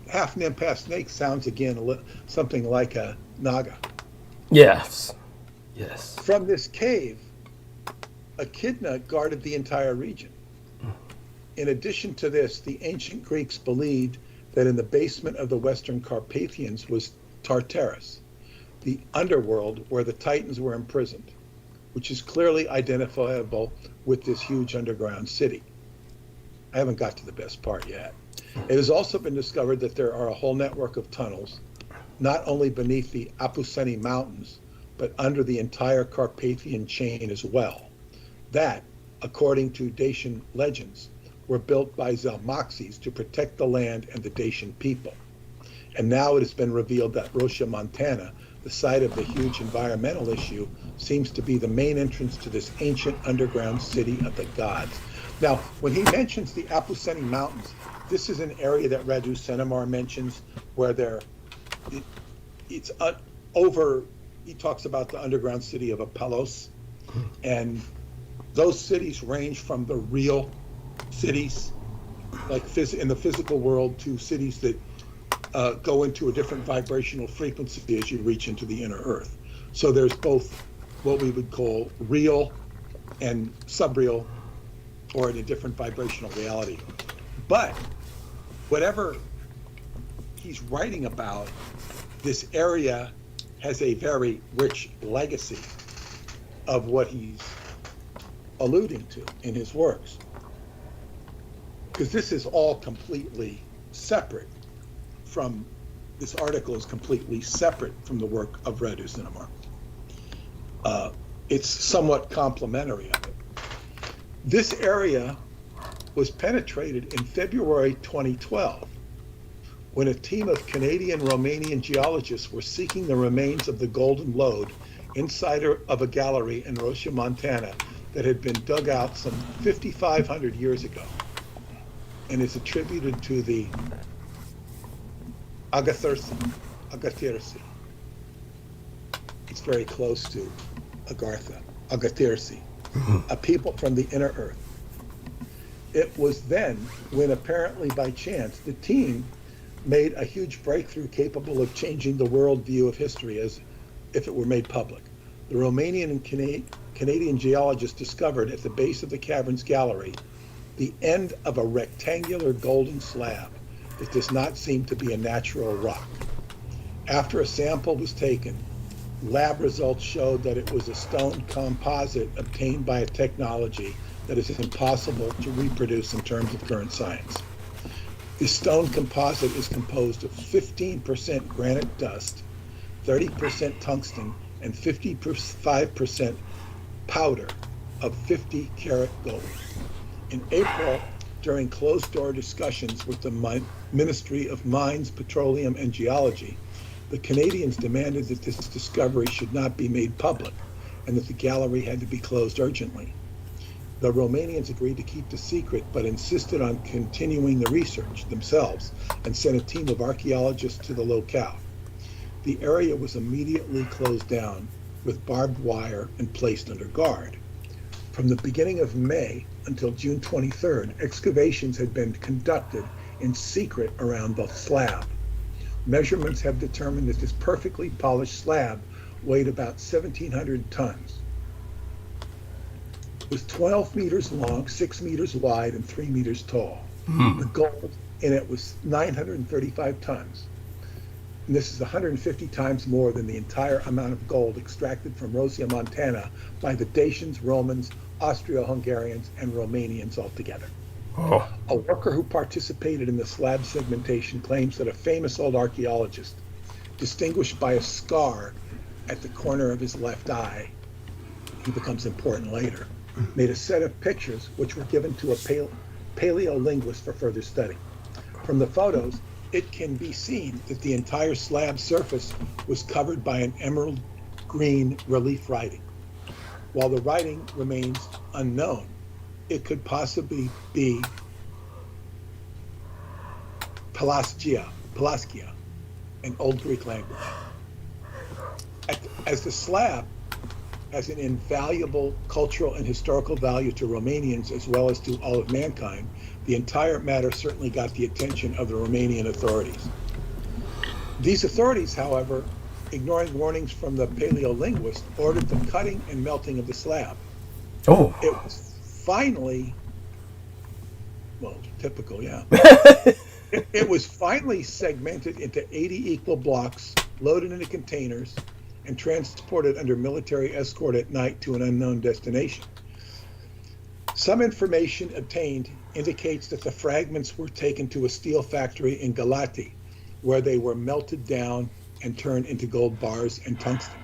half nymph, half snake sounds again something like a naga. Yes. Yes. From this cave, Echidna guarded the entire region. In addition to this, the ancient Greeks believed that in the basement of the Western Carpathians was Tartarus, the underworld where the Titans were imprisoned, which is clearly identifiable with this huge underground city. I haven't got to the best part yet. It has also been discovered that there are a whole network of tunnels, not only beneath the Apuseni Mountains, but under the entire Carpathian chain as well. That, according to Dacian legends, were built by Zalmoxes to protect the land and the Dacian people. And now it has been revealed that Rosia Montana, the site of the huge environmental issue, seems to be the main entrance to this ancient underground city of the gods. Now, when he mentions the Apuseni Mountains, this is an area that Radu Senimar mentions where he talks about the underground city of Apelos, and those cities range from the real cities, like in the physical world, to cities that go into a different vibrational frequency as you reach into the inner earth. So there's both what we would call real and subreal, or in a different vibrational reality. But whatever he's writing about, this area has a very rich legacy of what he's alluding to in his works. Because this is all completely separate from, this article is completely separate from the work of Radu Senimar. It's somewhat complementary of it. This area was penetrated in February 2012 when a team of Canadian-Romanian geologists were seeking the remains of the Golden Lode inside of a gallery in Rosia, Montana that had been dug out some 5,500 years ago and is attributed to the Agathyrsi. It's very close to Agartha, Agathyrsi, a people from the inner earth. It was then when, apparently by chance, the team made a huge breakthrough capable of changing the worldview of history as if it were made public. The Romanian and Canadian geologists discovered at the base of the cavern's gallery the end of a rectangular golden slab that does not seem to be a natural rock. After a sample was taken, lab results showed that it was a stone composite obtained by a technology that is impossible to reproduce in terms of current science. The stone composite is composed of 15% granite dust, 30% tungsten, and 55% powder of 50-karat gold. In April, during closed-door discussions with the Ministry of Mines, Petroleum, and Geology, the Canadians demanded that this discovery should not be made public and that the gallery had to be closed urgently. The Romanians agreed to keep the secret, but insisted on continuing the research themselves and sent a team of archaeologists to the locale. The area was immediately closed down with barbed wire and placed under guard. From the beginning of May until June 23rd, excavations had been conducted in secret around the slab. Measurements have determined that this perfectly polished slab weighed about 1,700 tons. It was 12 meters long, 6 meters wide, and 3 meters tall. The gold in it was 935 tons. And this is 150 times more than the entire amount of gold extracted from Rosia, Montana by the Dacians, Romans, Austro-Hungarians, and Romanians altogether. Oh. A worker who participated in the slab segmentation claims that a famous old archaeologist, distinguished by a scar at the corner of his left eye, he becomes important later, made a set of pictures which were given to a paleolinguist for further study. From the photos, it can be seen that the entire slab surface was covered by an emerald green relief writing. While the writing remains unknown, it could possibly be Pelasgia, an Old Greek language. As the slab has an invaluable cultural and historical value to Romanians as well as to all of mankind, the entire matter certainly got the attention of the Romanian authorities. These authorities, however, ignoring warnings from the paleolinguist, ordered the cutting and melting of the slab. Oh. It was finally, well, typical, yeah. It was finally segmented into 80 equal blocks, loaded into containers, and transported under military escort at night to an unknown destination. Some information obtained indicates that the fragments were taken to a steel factory in Galati, where they were melted down and turned into gold bars and tungsten.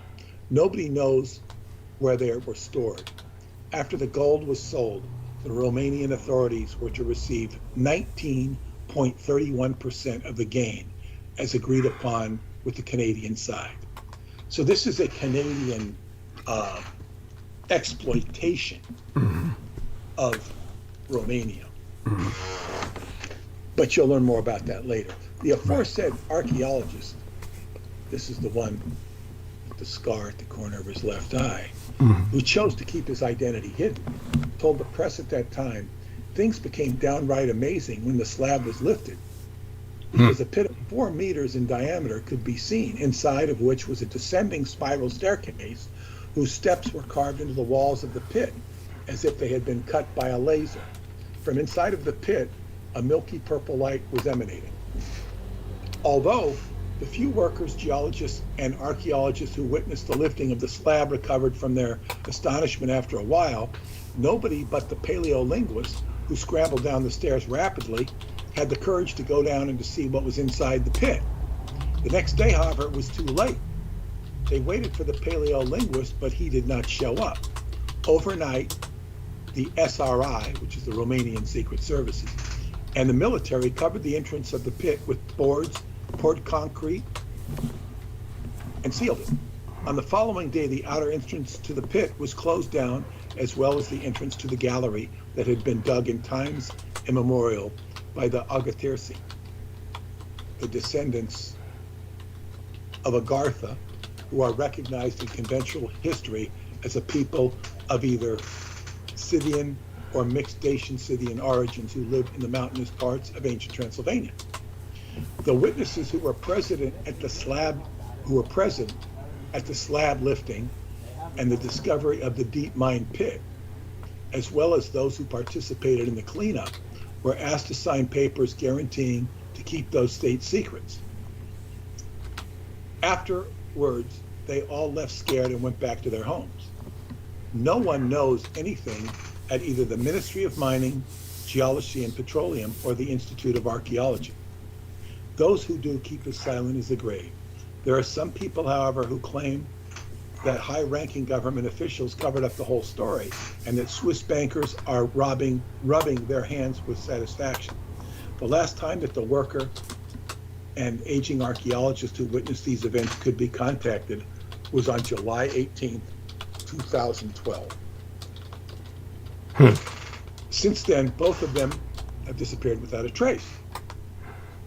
Nobody knows where they were stored. After the gold was sold, the Romanian authorities were to receive 19.31% of the gain, as agreed upon with the Canadian side. So this is a Canadian exploitation of Romania. But you'll learn more about that later. The aforesaid archaeologist, this is the one with the scar at the corner of his left eye, who chose to keep his identity hidden, told the press at that time, things became downright amazing when the slab was lifted, because a pit of 4 meters in diameter could be seen, inside of which was a descending spiral staircase whose steps were carved into the walls of the pit as if they had been cut by a laser. From inside of the pit, a milky purple light was emanating. Although the few workers, geologists, and archaeologists who witnessed the lifting of the slab recovered from their astonishment after a while, nobody but the paleolinguist, who scrambled down the stairs rapidly, had the courage to go down and to see what was inside the pit. The next day, however, it was too late. They waited for the paleolinguist, but he did not show up. Overnight, the SRI, which is the Romanian Secret Services, and the military covered the entrance of the pit with boards, poured concrete, and sealed it. On the following day, the outer entrance to the pit was closed down, as well as the entrance to the gallery that had been dug in times immemorial by the Agathirsi, the descendants of Agartha, who are recognized in conventional history as a people of either Scythian or mixed Dacian-Scythian origins who lived in the mountainous parts of ancient Transylvania. The witnesses who were present at the slab lifting and the discovery of the deep mine pit, as well as those who participated in the cleanup, were asked to sign papers guaranteeing to keep those state secrets. Afterwards, they all left scared and went back to their homes. No one knows anything at either the Ministry of Mining, Geology and Petroleum or the Institute of Archaeology. Those who do keep as silent as the grave. There are some people, however, who claim that high-ranking government officials covered up the whole story and that Swiss bankers are rubbing their hands with satisfaction. The last time that the worker and aging archaeologist who witnessed these events could be contacted was on July 18th, 2012. Since then, both of them have disappeared without a trace.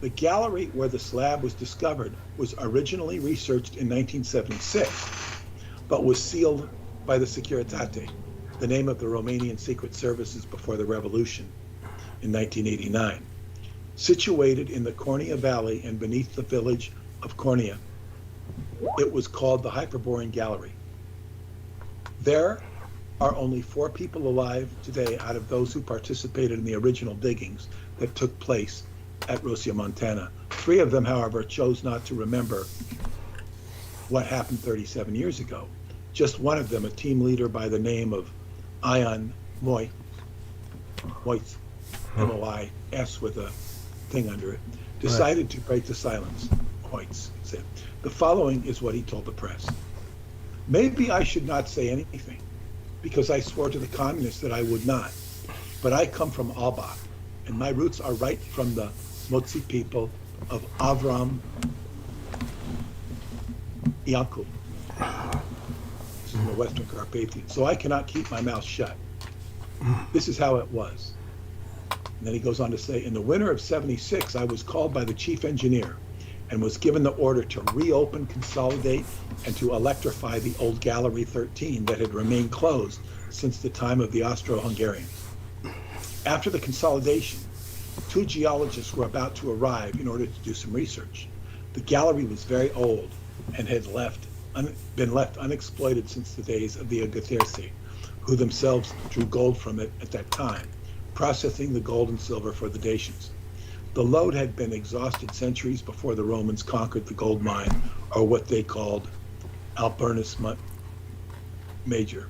The gallery where the slab was discovered was originally researched in 1976, but was sealed by the Securitate, the name of the Romanian Secret Services before the revolution, in 1989. Situated in the Cornea Valley and beneath the village of Cornea, it was called the Hyperborean Gallery. There are only 4 people alive today out of those who participated in the original diggings that took place at Rosia, Montana. 3 of them, however, chose not to remember what happened 37 years ago. Just one of them, a team leader by the name of Ion Moy, Moyth, M-O-I-S with a thing under it, decided to break the silence. Moyth said, the following is what he told the press. Maybe I should not say anything, because I swore to the communists that I would not. But I come from Albach, and my roots are right from the Motsi people of Avram Yankov. This is in the Western Carpathians. So I cannot keep my mouth shut. This is how it was. And then he goes on to say, in the winter of '76, I was called by the chief engineer and was given the order to reopen, consolidate, and to electrify the old Gallery 13 that had remained closed since the time of the Austro-Hungarians. After the consolidation, 2 geologists were about to arrive in order to do some research. The gallery was very old and had been left unexploited since the days of the Agathyrsi, who themselves drew gold from it at that time, processing the gold and silver for the Dacians. The lode had been exhausted centuries before the Romans conquered the gold mine, or what they called Alburnus Major.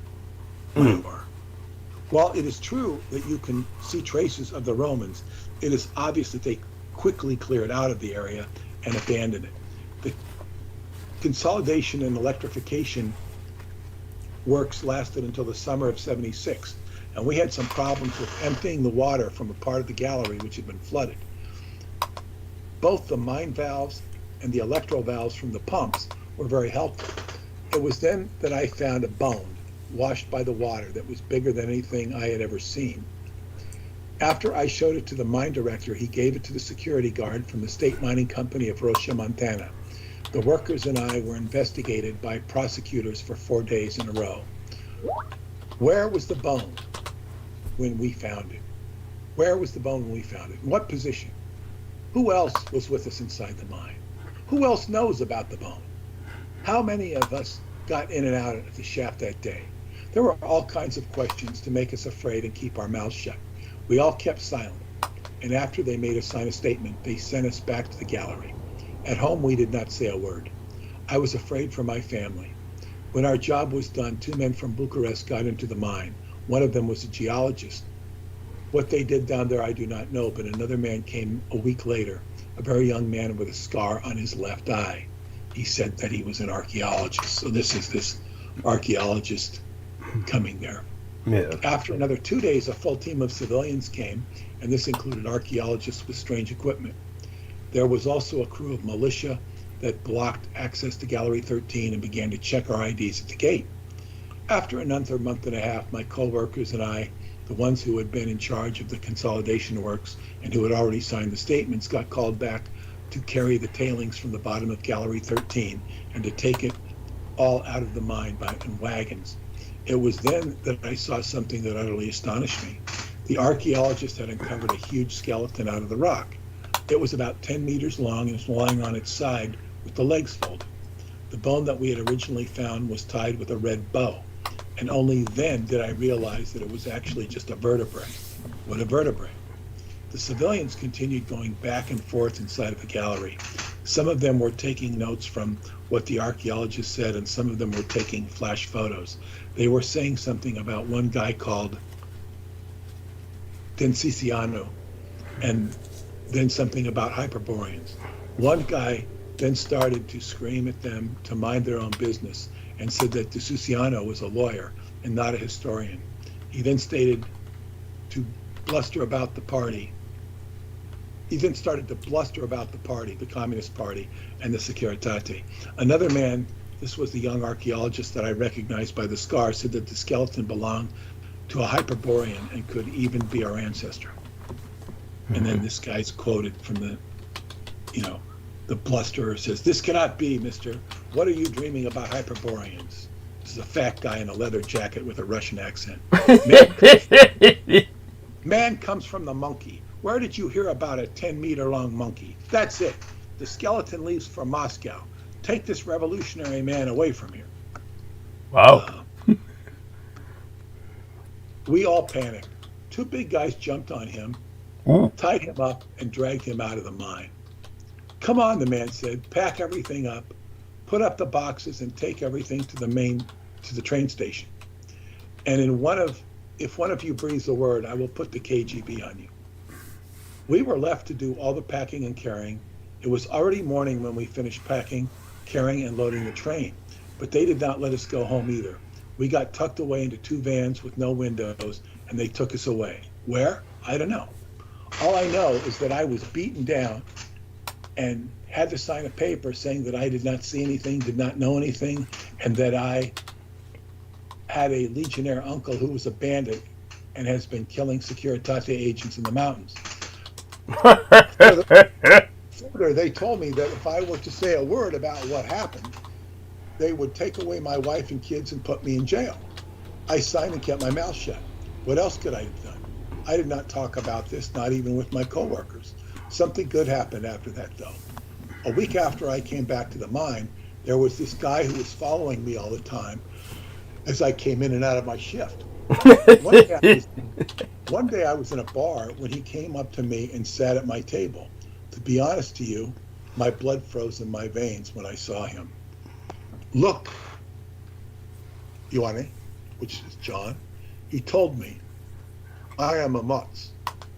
While it is true that you can see traces of the Romans, it is obvious that they quickly cleared out of the area and abandoned it. The consolidation and electrification works lasted until the summer of '76, and we had some problems with emptying the water from a part of the gallery which had been flooded. Both the mine valves and the electro valves from the pumps were very helpful. It was then that I found a bone washed by the water that was bigger than anything I had ever seen. After I showed it to the mine director, he gave it to the security guard from the State Mining Company of Rocha, Montana. The workers and I were investigated by prosecutors for 4 days in a row. Where was the bone when we found it? Where was the bone when we found it? In what position? Who else was with us inside the mine? Who else knows about the bone? How many of us got in and out of the shaft that day? There were all kinds of questions to make us afraid and keep our mouths shut. We all kept silent, and after they made us sign a statement, they sent us back to the gallery. At home, we did not say a word. I was afraid for my family. When our job was done, 2 men from Bucharest got into the mine. One of them was a geologist. What they did down there, I do not know, but another man came a week later, a very young man with a scar on his left eye. He said that he was an archaeologist. So this is this archaeologist coming there. Yeah. After another 2 days, a full team of civilians came, and this included archaeologists with strange equipment. There was also a crew of militia that blocked access to Gallery 13 and began to check our IDs at the gate. After another month and a half, my co-workers and I, the ones who had been in charge of the consolidation works and who had already signed the statements, got called back to carry the tailings from the bottom of Gallery 13 and to take it all out of the mine in wagons. It was then that I saw something that utterly astonished me. The archaeologist had uncovered a huge skeleton out of the rock. It was about 10 meters long and was lying on its side with the legs folded. The bone that we had originally found was tied with a red bow, and only then did I realize that it was actually just a vertebrae. What a vertebrae. The civilians continued going back and forth inside of the gallery. Some of them were taking notes from what the archaeologist said, and some of them were taking flash photos. They were saying something about one guy called Densiciano, and then something about Hyperboreans. One guy then started to scream at them to mind their own business and said that Densiciano was a lawyer and not a historian. He then stated to bluster about the party. He then started to bluster about the party, the Communist Party, and the Securitate. Another man, this was the young archaeologist that I recognized by the scar, said that the skeleton belonged to a Hyperborean and could even be our ancestor. And then this guy's quoted from the blusterer says, "This cannot be, mister. What are you dreaming about Hyperboreans?" This is a fat guy in a leather jacket with a Russian accent. Man comes from the monkey. Where did you hear about a 10-meter-long monkey? That's it. The skeleton leaves for Moscow. Take this revolutionary man away from here. Wow. We all panicked. 2 big guys jumped on him, tied him up, and dragged him out of the mine. "Come on," the man said. "Pack everything up, put up the boxes, and take everything to the train station." And in one of if one of you breathes a word, I will put the KGB on you. We were left to do all the packing and carrying. It was already morning when we finished packing, carrying, and loading the train, but they did not let us go home either. We got tucked away into 2 vans with no windows, and they took us away. Where? I don't know. All I know is that I was beaten down and had to sign a paper saying that I did not see anything, did not know anything, and that I had a Legionnaire uncle who was a bandit and has been killing Securitate agents in the mountains. Further, they told me that if I were to say a word about what happened, they would take away my wife and kids and put me in jail. I signed and kept my mouth shut. What else could I have done? I did not talk about this, not even with my coworkers. Something good happened after that, though. A week after I came back to the mine, there was this guy who was following me all the time as I came in and out of my shift. One day I was in a bar when he came up to me and sat at my table. To be honest to you, my blood froze in my veins when I saw him. Look, Ioane, which is John, he told me, I am a Mutz.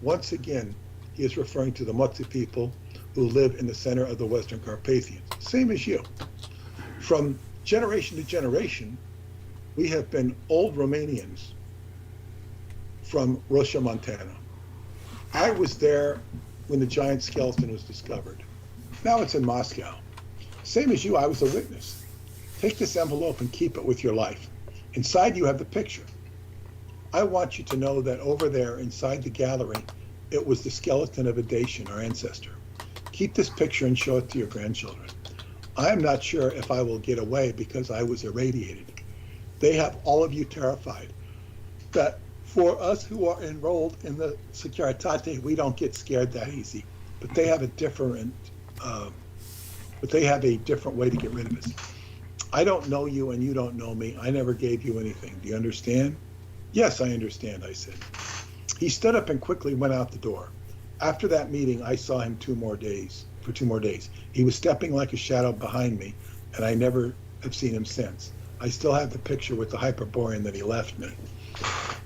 Once again, he is referring to the Mutsi people who live in the center of the Western Carpathians, same as you. From generation to generation, we have been old Romanians from Russia, Montana. I was there when the giant skeleton was discovered. Now it's in Moscow. Same as you, I was a witness. Take this envelope and keep it with your life. Inside you have the picture. I want you to know that over there inside the gallery, it was the skeleton of a Dacian, our ancestor. Keep this picture and show it to your grandchildren. I am not sure if I will get away because I was irradiated. They have all of you terrified that for us who are enrolled in the Securitate, we don't get scared that easy. But they have a different way to get rid of us. I don't know you and you don't know me. I never gave you anything. Do you understand? Yes, I understand, I said. He stood up and quickly went out the door. After that meeting, I saw him for 2 more days. He was stepping like a shadow behind me, and I never have seen him since. I still have the picture with the Hyperborean that he left me.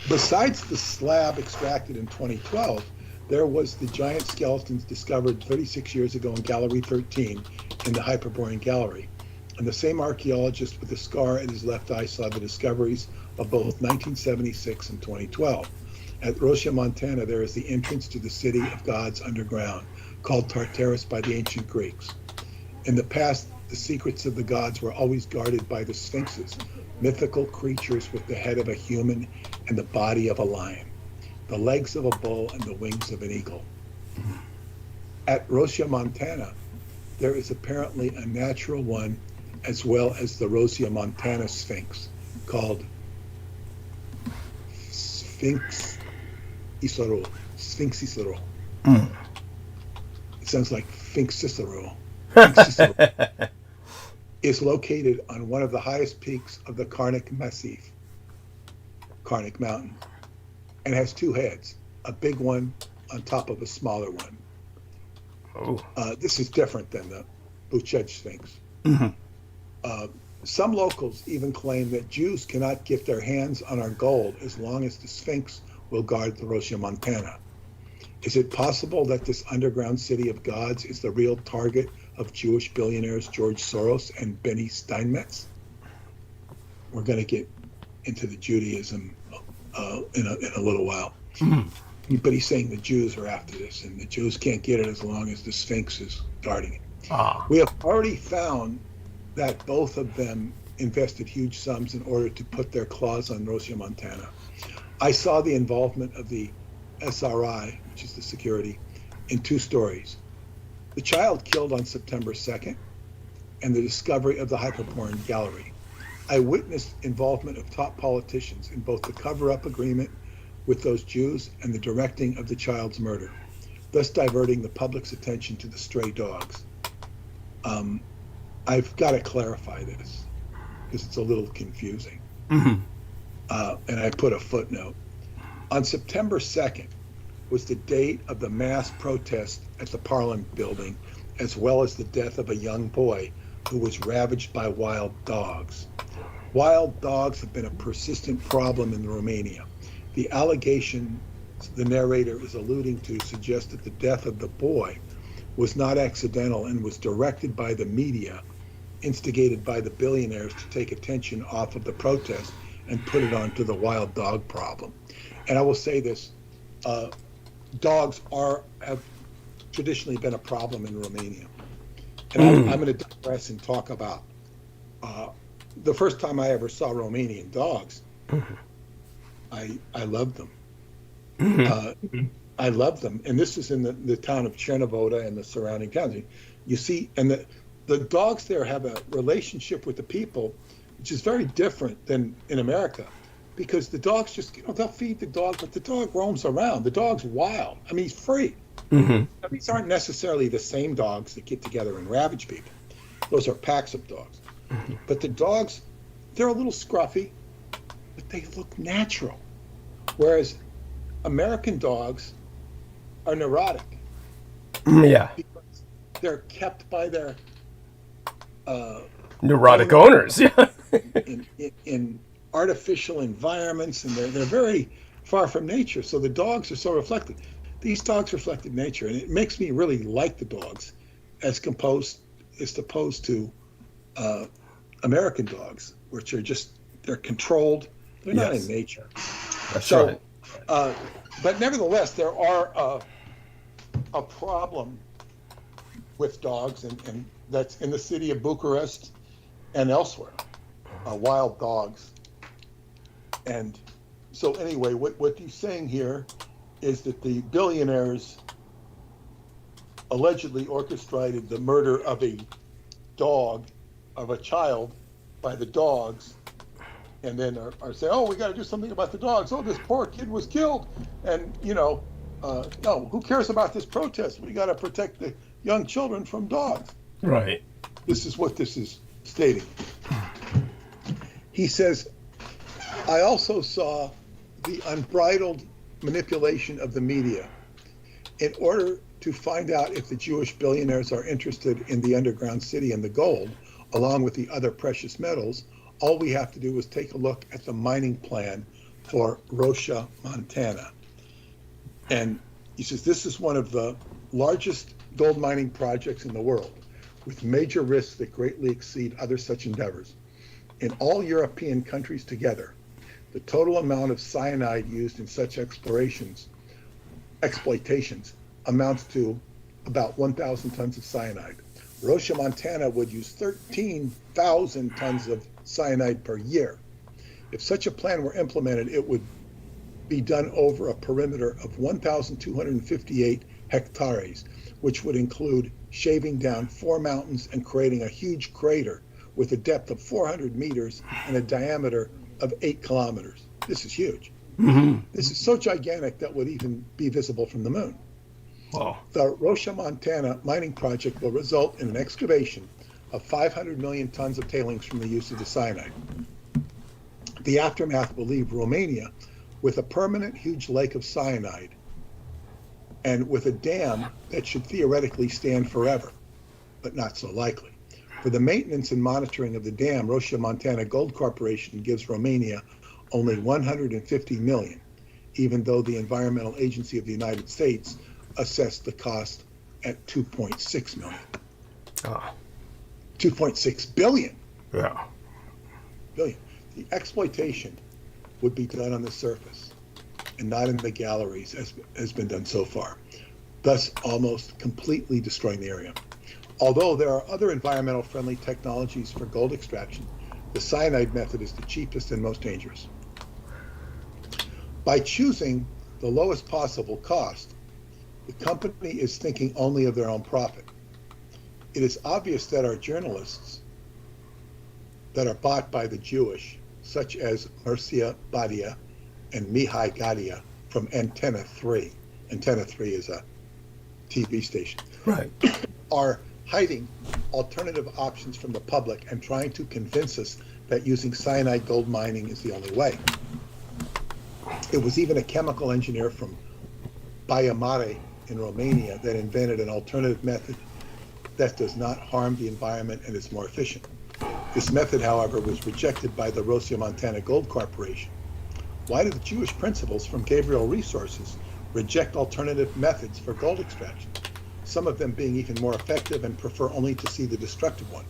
Besides the slab extracted in 2012, there was the giant skeletons discovered 36 years ago in Gallery 13 in the Hyperborean Gallery. And the same archaeologist with the scar in his left eye saw the discoveries of both 1976 and 2012. At Rosia, Montana, there is the entrance to the city of gods underground, called Tartarus by the ancient Greeks. In the past, the secrets of the gods were always guarded by the sphinxes, mythical creatures with the head of a human and the body of a lion, the legs of a bull and the wings of an eagle. At Rosia, Montana, there is apparently a natural one as well as the Rosia Montana Sphinx, called Sphinx Isaro. It sounds like Finxisaro. Is located on one of the highest peaks of the Karnak Massif, Karnak Mountain, and has 2 heads, a big one on top of a smaller one. This is different than the Buchej Sphinx. Some locals even claim that Jews cannot get their hands on our gold as long as the Sphinx will guard the Rosia Montana. Is it possible that this underground city of gods is the real target of Jewish billionaires George Soros and Benny Steinmetz? We're going to get into the Judaism in a little while. But he's saying the Jews are after this, and the Jews can't get it as long as the Sphinx is guarding it. We have already found that both of them invested huge sums in order to put their claws on Rosia, Montana. I saw the involvement of the SRI, which is the security, in 2 stories. The child killed on September 2nd and the discovery of the Hyperborean Gallery. I witnessed involvement of top politicians in both the cover-up agreement with those Jews and the directing of the child's murder, thus diverting the public's attention to the stray dogs. I've got to clarify this because it's a little confusing. And I put a footnote. On September 2nd was the date of the mass protest at the Parliament building, as well as the death of a young boy who was ravaged by wild dogs. Wild dogs have been a persistent problem in Romania. the allegation the narrator is alluding to suggests that the death of the boy was not accidental and was directed by the media, instigated by the billionaires to take attention off of the protest and put it onto the wild dog problem. And I will say this, dogs have traditionally been a problem in Romania. And I'm going to digress and talk about the first time I ever saw Romanian dogs. I loved them. I love them. And this is in the town of Cernavodă and the surrounding towns. You see, and the dogs there have a relationship with the people, which is very different than in America, because the dogs just, they'll feed the dog, but the dog roams around. The dog's wild. I mean, he's free. Now, these aren't necessarily the same dogs that get together and ravage people. Those are packs of dogs. But the dogs, they're a little scruffy, but they look natural. Whereas American dogs are neurotic. Yeah. Because they're kept by their neurotic owners. Yeah. in artificial environments, and they're very far from nature. So the dogs are so reflective. These dogs reflected nature, and it makes me really like the dogs as opposed to American dogs, which are they're controlled. They're not in nature. That's right. But nevertheless, there are a problem with dogs, and that's in the city of Bucharest and elsewhere, wild dogs. And so anyway, what he's saying here is that the billionaires allegedly orchestrated the murder of a child by the dogs, and then are saying, oh, we got to do something about the dogs. Oh, this poor kid was killed. And, no, who cares about this protest? We got to protect the young children from dogs. Right. This is what this is stating. He says, I also saw the unbridled manipulation of the media in order to find out if the Jewish billionaires are interested in the underground city and the gold, along with the other precious metals. All we have to do is take a look at the mining plan for Rocha, Montana. And he says this is one of the largest gold mining projects in the world, with major risks that greatly exceed other such endeavors. In all European countries together, the total amount of cyanide used in such exploitations amounts to about 1,000 tons of cyanide. Rocha, Montana would use 13,000 tons of cyanide per year. If such a plan were implemented, it would be done over a perimeter of 1,258 hectares, which would include shaving down 4 mountains and creating a huge crater with a depth of 400 meters and a diameter of 8 kilometers. This is huge. This is so gigantic that would even be visible from the moon. Wow. The Rocha, Montana mining project will result in an excavation of 500 million tons of tailings from the use of the cyanide. The aftermath will leave Romania with a permanent huge lake of cyanide and with a dam that should theoretically stand forever, but not so likely. For the maintenance and monitoring of the dam, Rocha, Montana Gold Corporation gives Romania only 150 million, even though the Environmental Agency of the United States assessed the cost at 2.6 million. 2.6 billion. Yeah. Billion. The exploitation would be done on the surface and not in the galleries as has been done so far, thus almost completely destroying the area. Although there are other environmental friendly technologies for gold extraction, the cyanide method is the cheapest and most dangerous. By choosing the lowest possible cost, the company is thinking only of their own profit. It is obvious that our journalists that are bought by the Jewish, such as Mircea Badia and Mihai Gadia from Antenna 3, Antenna 3 is a TV station, Right. are hiding alternative options from the public and trying to convince us that using cyanide gold mining is the only way. It was even a chemical engineer from Baia Mare in Romania that invented an alternative method that does not harm the environment and is more efficient. This method, however, was rejected by the Rocha, Montana Gold Corporation. Why do the Jewish principles from Gabriel Resources reject alternative methods for gold extraction, some of them being even more effective and prefer only to see the destructive one?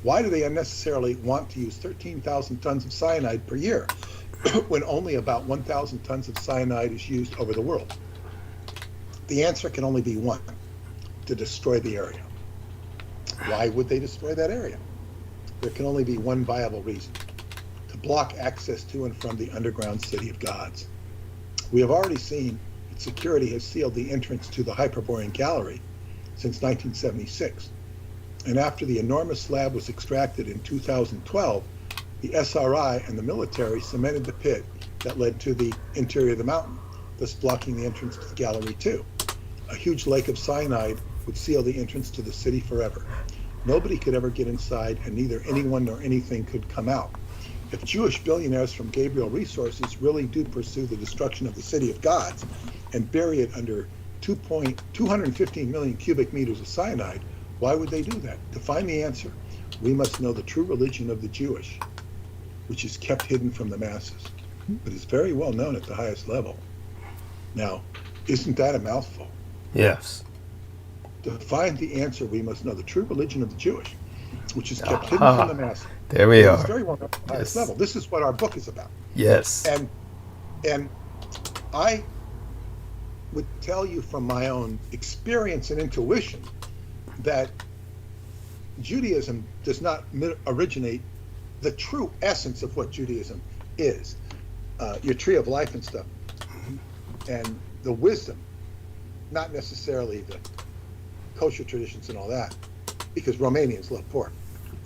Why do they unnecessarily want to use 13,000 tons of cyanide per year when only about 1,000 tons of cyanide is used over the world? The answer can only be one: to destroy the area. Why would they destroy that area? There can only be one viable reason: to block access to and from the underground city of gods. We have already seen that security has sealed the entrance to the Hyperborean Gallery since 1976. And after the enormous slab was extracted in 2012, the SRI and the military cemented the pit that led to the interior of the mountain, thus blocking the entrance to the gallery too. A huge lake of cyanide would seal the entrance to the city forever. Nobody could ever get inside, and neither anyone nor anything could come out. If Jewish billionaires from Gabriel Resources really do pursue the destruction of the city of gods and bury it under 215 million cubic meters of cyanide, why would they do that? To find the answer, we must know the true religion of the Jewish, which is kept hidden from the masses, but is very well known at the highest level. Now, isn't that a mouthful? Yes. To find the answer, we must know the true religion of the Jewish, which is kept hidden from the masses. There we are. It's very well known at the highest level. This is what our book is about. Yes. And I would tell you from my own experience and intuition that Judaism does not originate the true essence of what Judaism is, your tree of life and stuff, and the wisdom, not necessarily the kosher traditions and all that, because Romanians love pork,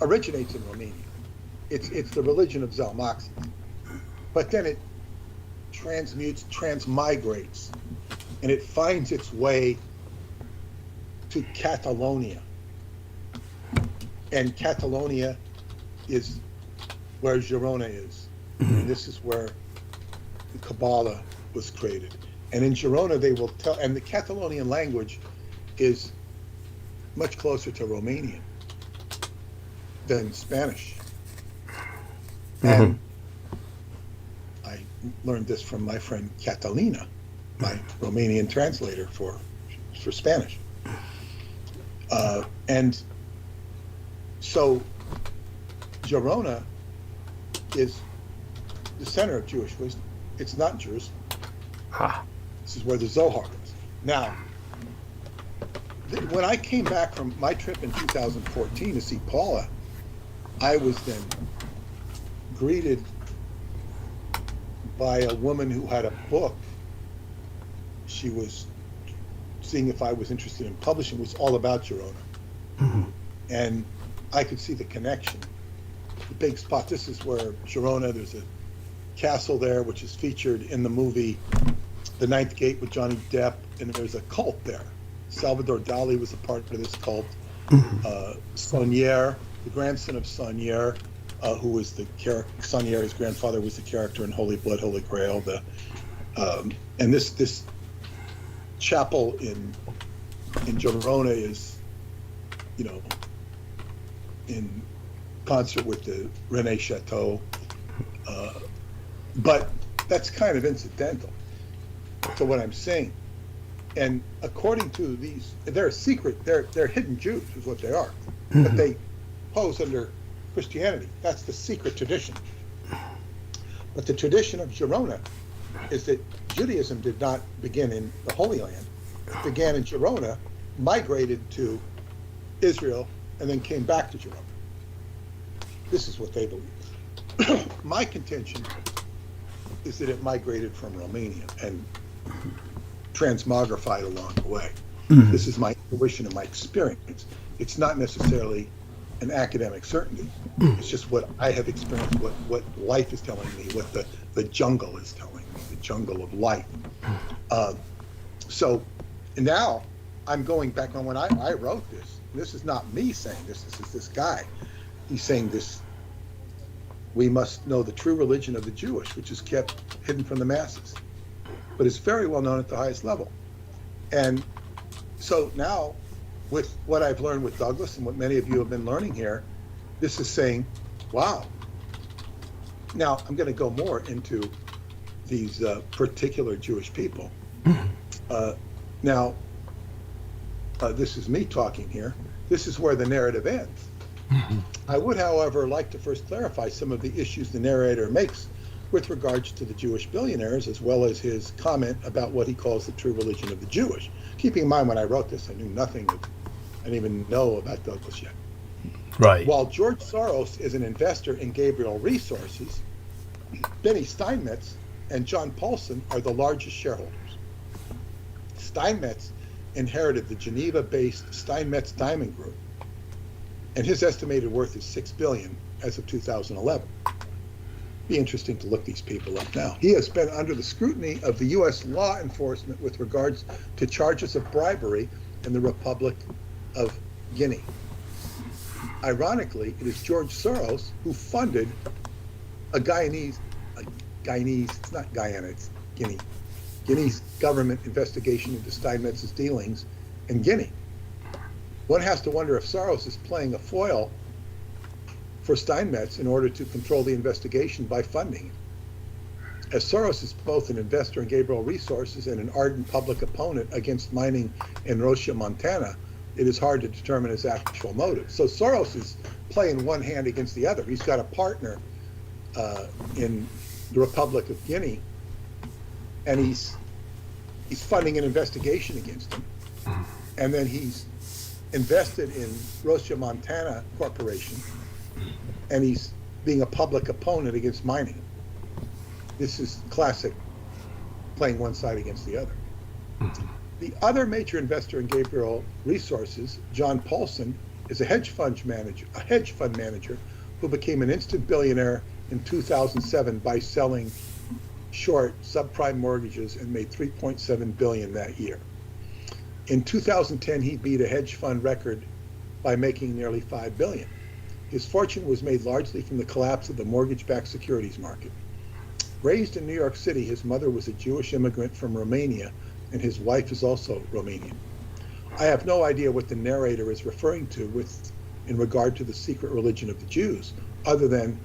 originates in Romania. It's the religion of Zalmoxis. But then it transmigrates, and it finds its way to Catalonia. And Catalonia is where Girona is. And this is where the Kabbalah was created. And in Girona, they will tell, and the Catalonian language is much closer to Romanian than Spanish. And I learned this from my friend Catalina, my Romanian translator for Spanish. And so Girona is the center of Jewish wisdom. It's not Jerusalem. This is where the Zohar is. Now, when I came back from my trip in 2014 to see Paula, I was then greeted by a woman who had a book. She was seeing if I was interested in publishing. It was all about Girona. And I could see the connection. The big spot, this is where Girona, there's a castle there, which is featured in the movie The Ninth Gate with Johnny Depp, and there's a cult there. Salvador Dali was a part of this cult. Saunier, the grandson of Saunier, who was the character, Saunier, his grandfather, was the character in Holy Blood, Holy Grail. And this chapel in Girona is, in concert with the René Chateau. But that's kind of incidental to what I'm saying. And according to these, they're secret, they're hidden Jews is what they are. But they pose under Christianity. That's the secret tradition. But the tradition of Girona is that Judaism did not begin in the Holy Land. It began in Girona, migrated to Israel, and then came back to Girona. This is what they believe. My contention is that it migrated from Romania and transmogrified along the way. This is my intuition and my experience. It's not necessarily an academic certainty. It's just what I have experienced, what life is telling me, what the jungle is telling me, the jungle of life. So now I'm going back on when I wrote this. This is not me saying this. This is this guy. He's saying this. We must know the true religion of the Jewish, which is kept hidden from the masses, but it's very well known at the highest level. And so now, with what I've learned with Douglas and what many of you have been learning here, this is saying, wow. Now I'm going to go more into these particular Jewish people. Now, this is me talking here. This is where the narrative ends. I would, however, like to first clarify some of the issues the narrator makes with regards to the Jewish billionaires, as well as his comment about what he calls the true religion of the Jewish. Keeping in mind, when I wrote this, I knew nothing of, I didn't even know about Douglas yet. Right. While George Soros is an investor in Gabriel Resources, Benny Steinmetz and John Paulson are the largest shareholders. Steinmetz inherited the Geneva-based Steinmetz Diamond Group, and his estimated worth is $6 billion as of 2011. Be interesting to look these people up now. He has been under the scrutiny of the U.S. law enforcement with regards to charges of bribery in the Republic of Guinea. Ironically, it is George Soros who funded a Guinea's, it's not Guyana, it's Guinea. Guinea's government investigation into Steinmetz's dealings in Guinea. One has to wonder if Soros is playing a foil for Steinmetz in order to control the investigation by funding it. As Soros is both an investor in Gabriel Resources and an ardent public opponent against mining in Rocha, Montana, it is hard to determine his actual motive. So Soros is playing one hand against the other. He's got a partner in the Republic of Guinea, and he's funding an investigation against him. And then he's invested in Rocha, Montana Corporation, and he's being a public opponent against mining. This is classic playing one side against the other. The other major investor in Gabriel Resources, John Paulson, is a hedge fund manager who became an instant billionaire in 2007 by selling short subprime mortgages and made $3.7 billion that year. In 2010, he beat a hedge fund record by making nearly $5 billion. His fortune was made largely from the collapse of the mortgage-backed securities market. Raised in New York City, his mother was a Jewish immigrant from Romania, and his wife is also Romanian. I have no idea what the narrator is referring to in regard to the secret religion of the Jews, other than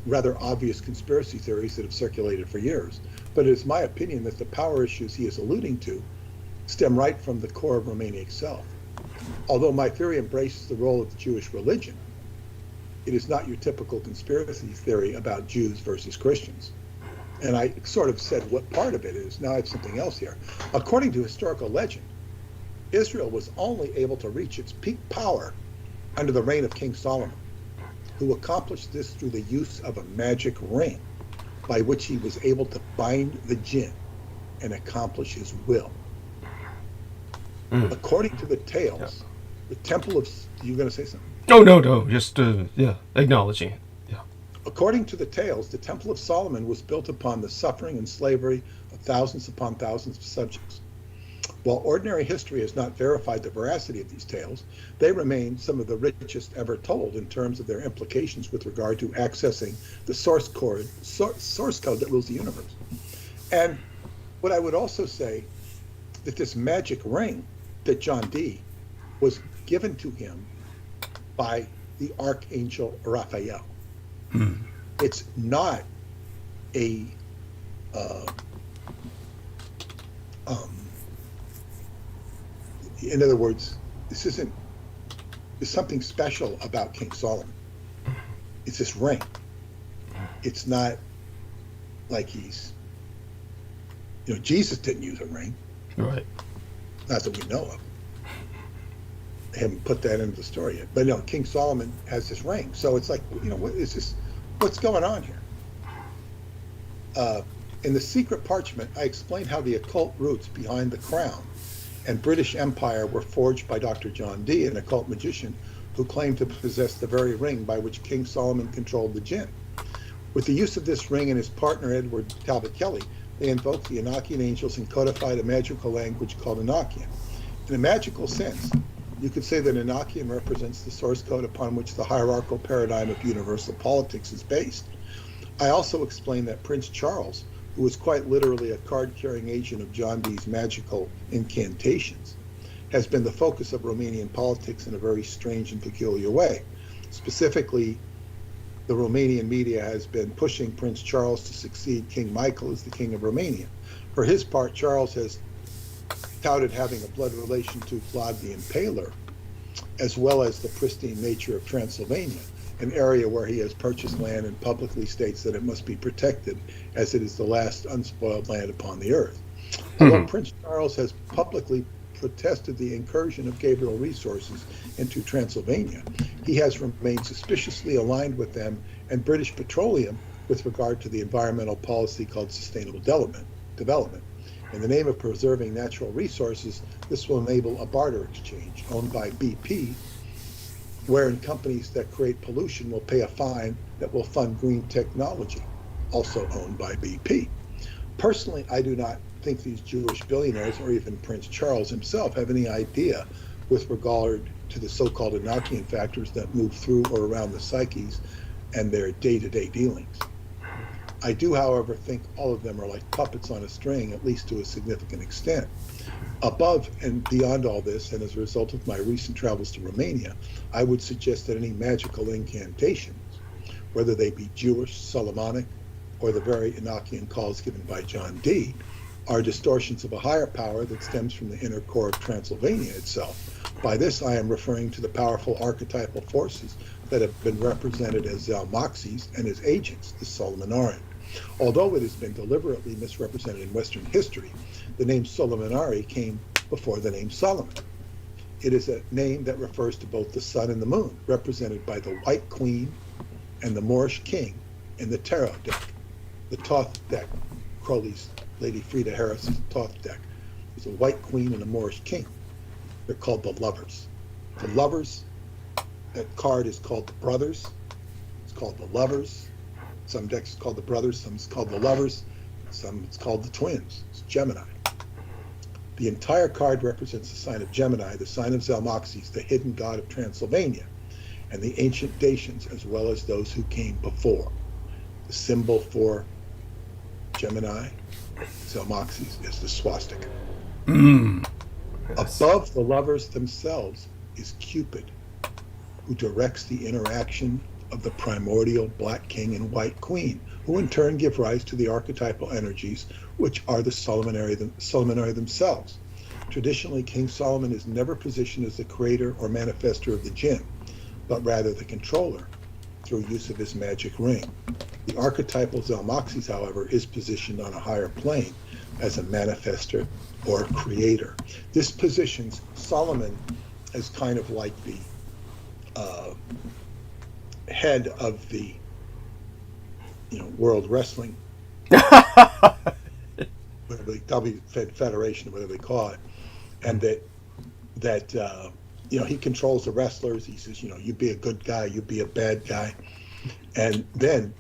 rather obvious conspiracy theories that have circulated for years. But it is my opinion that the power issues he is alluding to stem right from the core of Romania itself. Although my theory embraces the role of the Jewish religion, it is not your typical conspiracy theory about Jews versus Christians. And I sort of said what part of it is. Now I have something else here. According to historical legend, Israel was only able to reach its peak power under the reign of King Solomon, who accomplished this through the use of a magic ring by which he was able to bind the jinn and accomplish his will. According to the tales, the temple of... You going to say something? No. Just, acknowledging it. Yeah. According to the tales, the Temple of Solomon was built upon the suffering and slavery of thousands upon thousands of subjects. While ordinary history has not verified the veracity of these tales, they remain some of the richest ever told in terms of their implications with regard to accessing the source code that rules the universe. And what I would also say, that this magic ring that John Dee was given to him by the Archangel Raphael. It's not a in other words, there's something special about King Solomon. It's this ring. It's not like Jesus didn't use a ring. Right. Not that we know of. I haven't put that into the story yet. But no, King Solomon has this ring. So it's like, what is this? What's going on here? In The Secret Parchment, I explained how the occult roots behind the crown and British Empire were forged by Dr. John Dee, an occult magician who claimed to possess the very ring by which King Solomon controlled the jinn. With the use of this ring and his partner Edward Talbot Kelly, they invoked the Enochian angels and codified a magical language called Enochian. In a magical sense, you could say that Enochian represents the source code upon which the hierarchical paradigm of universal politics is based. I also explained that Prince Charles, who was quite literally a card-carrying agent of John Dee's magical incantations, has been the focus of Romanian politics in a very strange and peculiar way. Specifically, the Romanian media has been pushing Prince Charles to succeed King Michael as the King of Romania. For his part, Charles has touted having a blood relation to Vlad the Impaler, as well as the pristine nature of Transylvania, an area where he has purchased land and publicly states that it must be protected as it is the last unspoiled land upon the earth. Although Prince Charles has publicly protested the incursion of Gabriel resources into Transylvania, he has remained suspiciously aligned with them and British Petroleum with regard to the environmental policy called sustainable development. In the name of preserving natural resources, this will enable a barter exchange owned by BP, wherein companies that create pollution will pay a fine that will fund green technology, also owned by BP. Personally, I do not think these Jewish billionaires, or even Prince Charles himself, have any idea with regard to the so-called Enochian factors that move through or around the psyches and their day-to-day dealings. I do, however, think all of them are like puppets on a string, at least to a significant extent. Above and beyond all this, and as a result of my recent travels to Romania, I would suggest that any magical incantations, whether they be Jewish, Solomonic, or the very Enochian calls given by John Dee, are distortions of a higher power that stems from the inner core of Transylvania itself. By this, I am referring to the powerful archetypal forces that have been represented as Zalmoxes and as agents, the Solomonari. Although it has been deliberately misrepresented in Western history, the name Solomonari came before the name Solomon. It is a name that refers to both the sun and the moon, represented by the White Queen and the Moorish King in the tarot deck, the Thoth deck, Crowley's Lady Frida Harris's Thoth deck. There's a White Queen and a Moorish King. They're called the Lovers. The Lovers, that card is called the Brothers. It's called the Lovers. Some decks is called the Brothers, some is called the Lovers, some it's called the Twins. It's Gemini. The entire card represents the sign of Gemini, the sign of Zalmoxes, the hidden god of Transylvania, and the ancient Dacians, as well as those who came before. The symbol for Gemini, Zalmoxes, is the swastika. Yes. Above the lovers themselves is Cupid, who directs the interaction of the primordial Black King and White Queen, who in turn give rise to the archetypal energies, which are the Solomonari themselves. Traditionally, King Solomon is never positioned as the creator or manifester of the jinn, but rather the controller through use of his magic ring. The archetypal Zalmoxes, however, is positioned on a higher plane as a manifester or creator. This positions Solomon as kind of like the head of the World Wrestling W Federation, whatever they call it, and that he controls the wrestlers. He says, you be a good guy, you be a bad guy, and then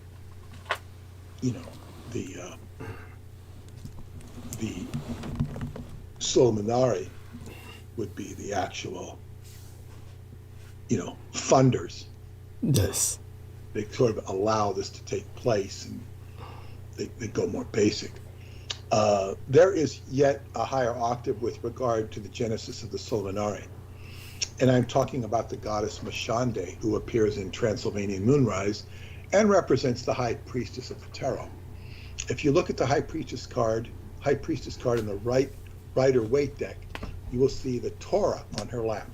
the Solomonari would be the actual funders. Yes. They sort of allow this to take place, and they go more basic. There is yet a higher octave with regard to the genesis of the Solomonari, and I'm talking about the goddess Mashande, who appears in Transylvanian Moonrise and represents the High Priestess of the Tarot. If you look at the High Priestess card in the Rider-Waite deck, you will see the Torah on her lap.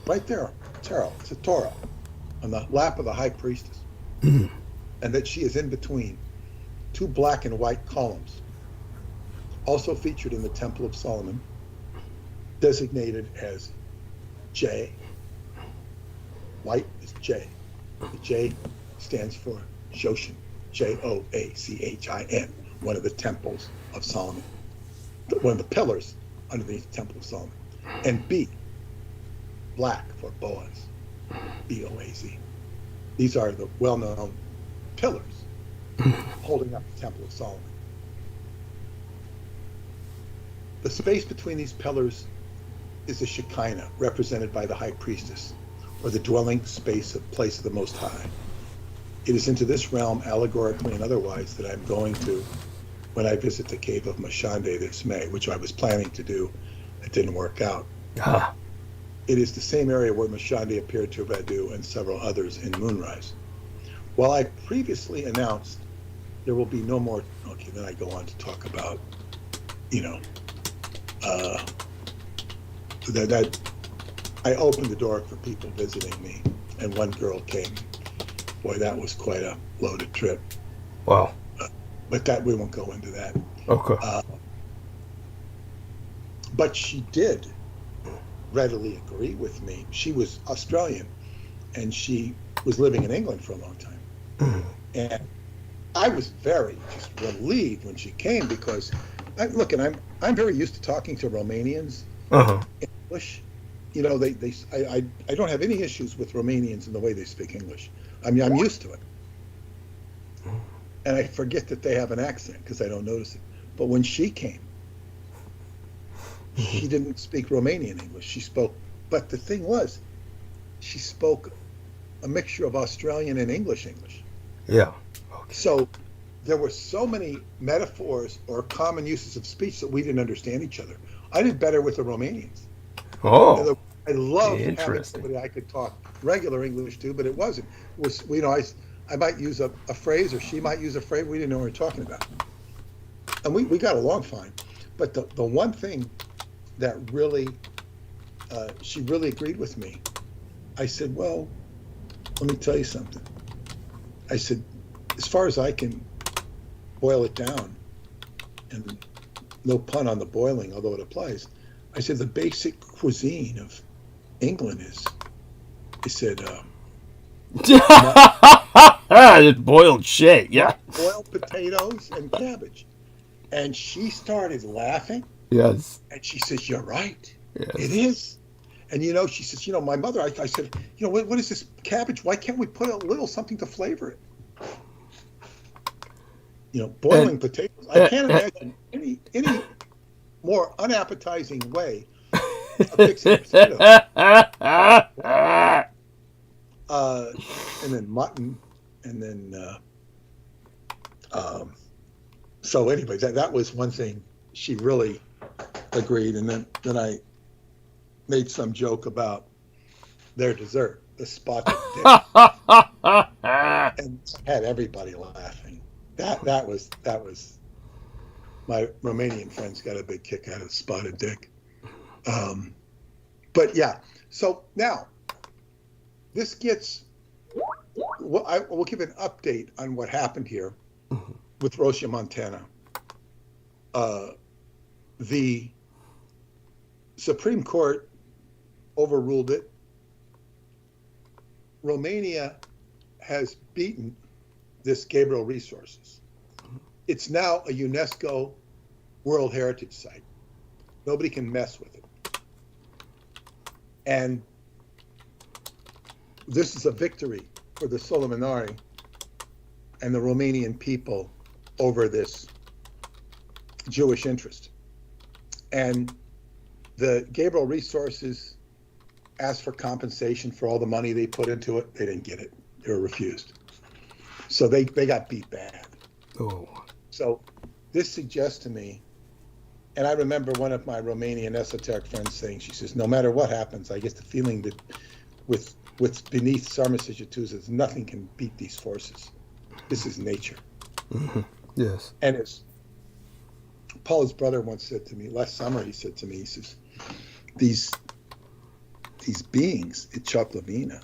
Right there, tarot. It's a Torah on the lap of the High Priestess. And that she is in between two black and white columns, also featured in the Temple of Solomon, designated as J. White is J. The J stands for Joshin, Joachin, one of the temples of Solomon, one of the pillars underneath the Temple of Solomon. And B, black for Boaz, Boaz. These are the well-known pillars holding up the Temple of Solomon. The space between these pillars is the Shekinah, represented by the High Priestess, or the dwelling place of the Most High. It is into this realm, allegorically and otherwise, that I'm going to when I visit the cave of Mashande this May, which I was planning to do. It didn't work out. It is the same area where Mashande appeared to Vadu and several others in Moonrise. Well, I previously announced there will be no more. Okay, then I go on to talk about, you know, that I opened the door for people visiting me, and one girl came. Boy, that was quite a loaded trip. Wow. But that we won't go into that. Okay. But she did readily agree with me. She was Australian, and she was living in England for a long time. And I was very just relieved when she came, because I'm very used to talking to Romanians in English. You know, I don't have any issues with Romanians in the way they speak English. I mean, I'm used to it. And I forget that they have an accent because I don't notice it. But when she came, she didn't speak Romanian English. She spoke, but the thing was, she spoke a mixture of Australian and English. Yeah. Okay. So there were so many metaphors or common uses of speech that we didn't understand each other. I did better with the Romanians. Oh. I love having Interesting. somebody I could talk regular English to, but it wasn't. It was, you know, I might use a phrase, or she might use a phrase we didn't know what we were talking about. And we got along fine. But the one thing that really, she really agreed with me, I said, well, let me tell you something. I said, as far as I can boil it down, and no pun on the boiling, although it applies, I said, the basic cuisine of England is, I said, Just boiled shit. Yeah. boiled potatoes and cabbage. And she started laughing. Yes. And she says, you're right. Yes. It is. And, you know, she says, you know, my mother, I said, you know, what is this cabbage? Why can't we put a little something to flavor it? You know, boiling potatoes. I can't imagine any more unappetizing way of fixing potatoes. And then mutton, and then so anyway, that was one thing she really agreed. And then I made some joke about their dessert, the spotted dick, and had everybody laughing. That was my Romanian friends got a big kick out of spotted dick. But yeah, so now this gets. Well, I will give an update on what happened here with Rosia Montana. The Supreme Court overruled it. Romania has beaten this Gabriel Resources. It's now a UNESCO World Heritage Site. Nobody can mess with it. And this is a victory for the Solomonari and the Romanian people over this Jewish interest. And the Gabriel Resources asked for compensation for all the money they put into it. They didn't get it. They were refused. So they got beat bad. Oh. So this suggests to me, and I remember one of my Romanian esoteric friends saying, she says, no matter what happens, I get the feeling that with beneath Sarmasijatusa, nothing can beat these forces. This is nature. Mm-hmm. Yes. And as Paula's brother once said to me, last summer, he said to me, he says, these beings at Choklavina,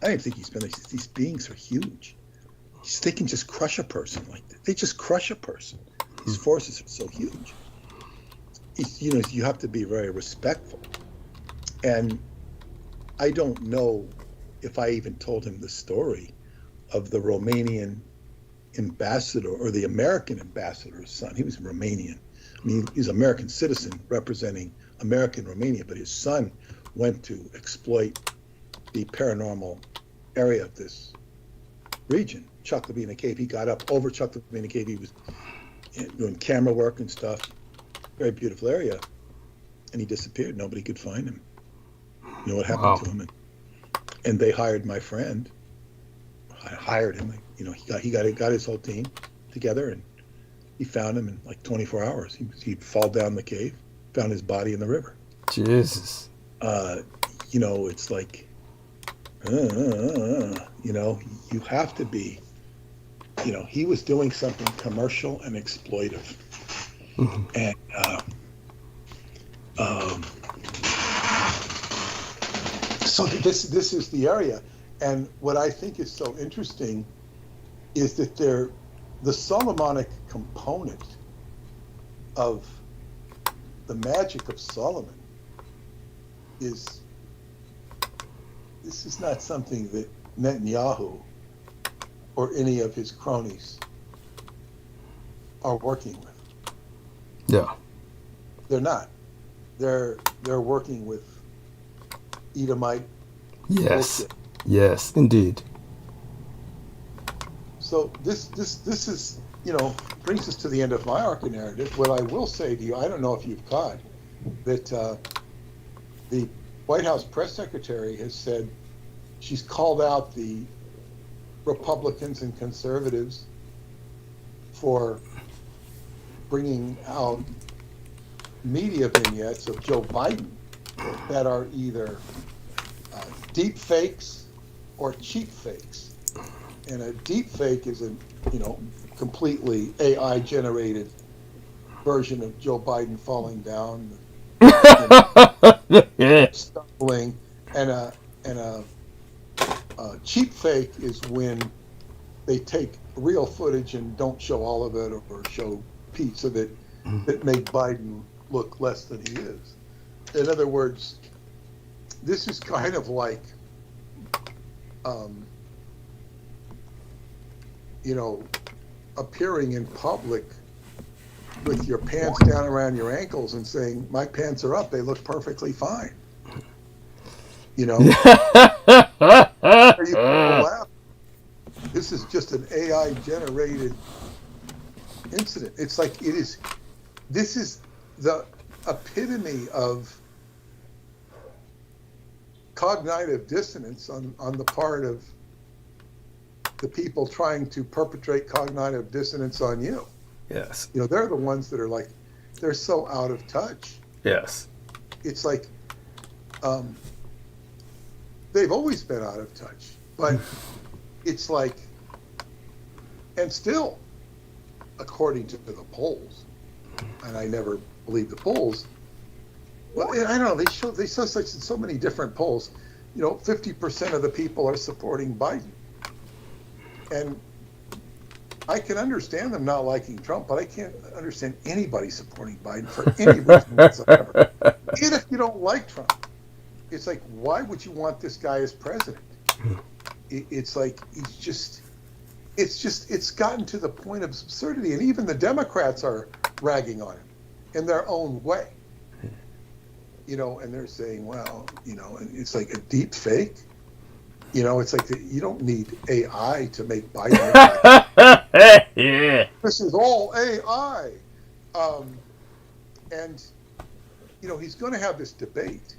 I don't think he's been there. These beings are huge. They can just crush a person like that. They just crush a person. These forces are so huge. You know, you have to be very respectful. And I don't know if I even told him the story of the Romanian ambassador or the American ambassador's son. He was Romanian. I mean, he's an American citizen representing American Romania, but his son went to exploit the paranormal area of this region, Choklavina Cave. He got up over Choklavina Cave. He was doing camera work and stuff. Very beautiful area. And he disappeared. Nobody could find him. You know what happened to him? And they hired my friend. I hired him. You know, he got his whole team together, and he found him in like 24 hours. He'd fall down the cave, found his body in the river. Jesus. You know, it's like you have to be, he was doing something commercial and exploitive. Mhm. And so this is the area. And what I think is so interesting is that the Solomonic component of the magic of Solomon this is not something that Netanyahu or any of his cronies are working with. Yeah. They're not. They're working with Edomite Yes. bullshit. Yes, indeed. So this is, brings us to the end of my arc of narrative. What I will say to you, I don't know if you've caught that the White House press secretary has said she's called out the Republicans and conservatives for bringing out media vignettes of Joe Biden that are either deep fakes or cheap fakes. And a deep fake is a, completely AI generated version of Joe Biden falling down, stumbling, and a cheap fake is when they take real footage and don't show all of it or show pieces of it that make Biden look less than he is. In other words, this is kind of like, appearing in public with your pants down around your ankles and saying, my pants are up, they look perfectly fine. You laugh. This is just an AI generated incident. It's like this is the epitome of cognitive dissonance on the part of the people trying to perpetrate cognitive dissonance on you. Yes. They're the ones that are like, they're so out of touch. Yes. It's like, they've always been out of touch, but it's like, and still, according to the polls, and I never believe the polls, well, I don't know, they show so many different polls, 50% of the people are supporting Biden. And I can understand them not liking Trump, but I can't understand anybody supporting Biden for any reason whatsoever. Even if you don't like Trump, it's like, why would you want this guy as president? It's like, it's gotten to the point of absurdity. And even the Democrats are ragging on him in their own way. And they're saying, well, and it's like a deep fake. It's like you don't need AI to make Biden. Yeah. This is all AI. And, he's going to have this debate.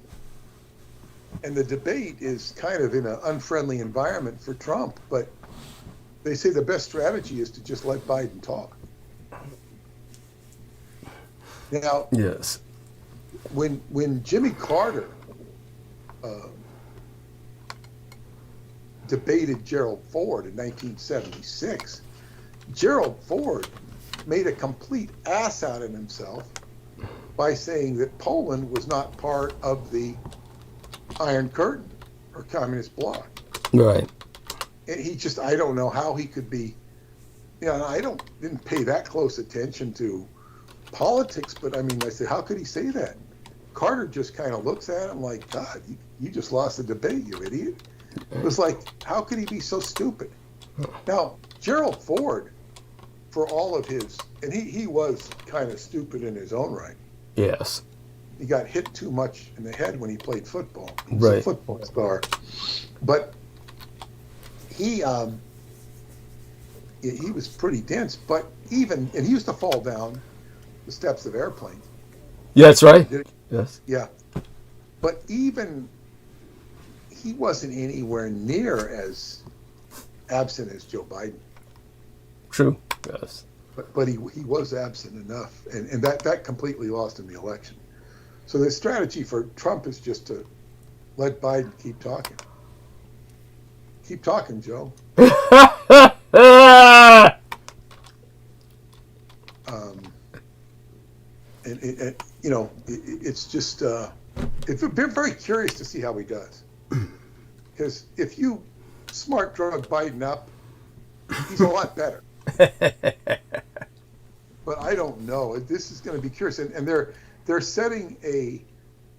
And the debate is kind of in an unfriendly environment for Trump. But they say the best strategy is to just let Biden talk. Now, Yes. when Jimmy Carter debated Gerald Ford in 1976, Gerald Ford made a complete ass out of himself by saying that Poland was not part of the Iron Curtain or Communist bloc. Right. And I don't know how he could be, and I didn't pay that close attention to politics, but I mean, I said, how could he say that? Carter just kind of looks at him like, God, you just lost the debate, you idiot. It was like, how could he be so stupid? Now, Gerald Ford, for all of his, and he was kind of stupid in his own right. Yes. He got hit too much in the head when he played football. He was Right. a football star. But he was pretty dense, and he used to fall down the steps of airplanes. Yeah, that's right. Yes. Yeah. But even he wasn't anywhere near as absent as Joe Biden. True. Yes. But he was absent enough, and that completely lost him the election. So the strategy for Trump is just to let Biden keep talking. Keep talking, Joe. It's just, it's been very curious to see how he does. Because if you smart drug Biden up, he's a lot better. But I don't know. This is going to be curious. And they're setting a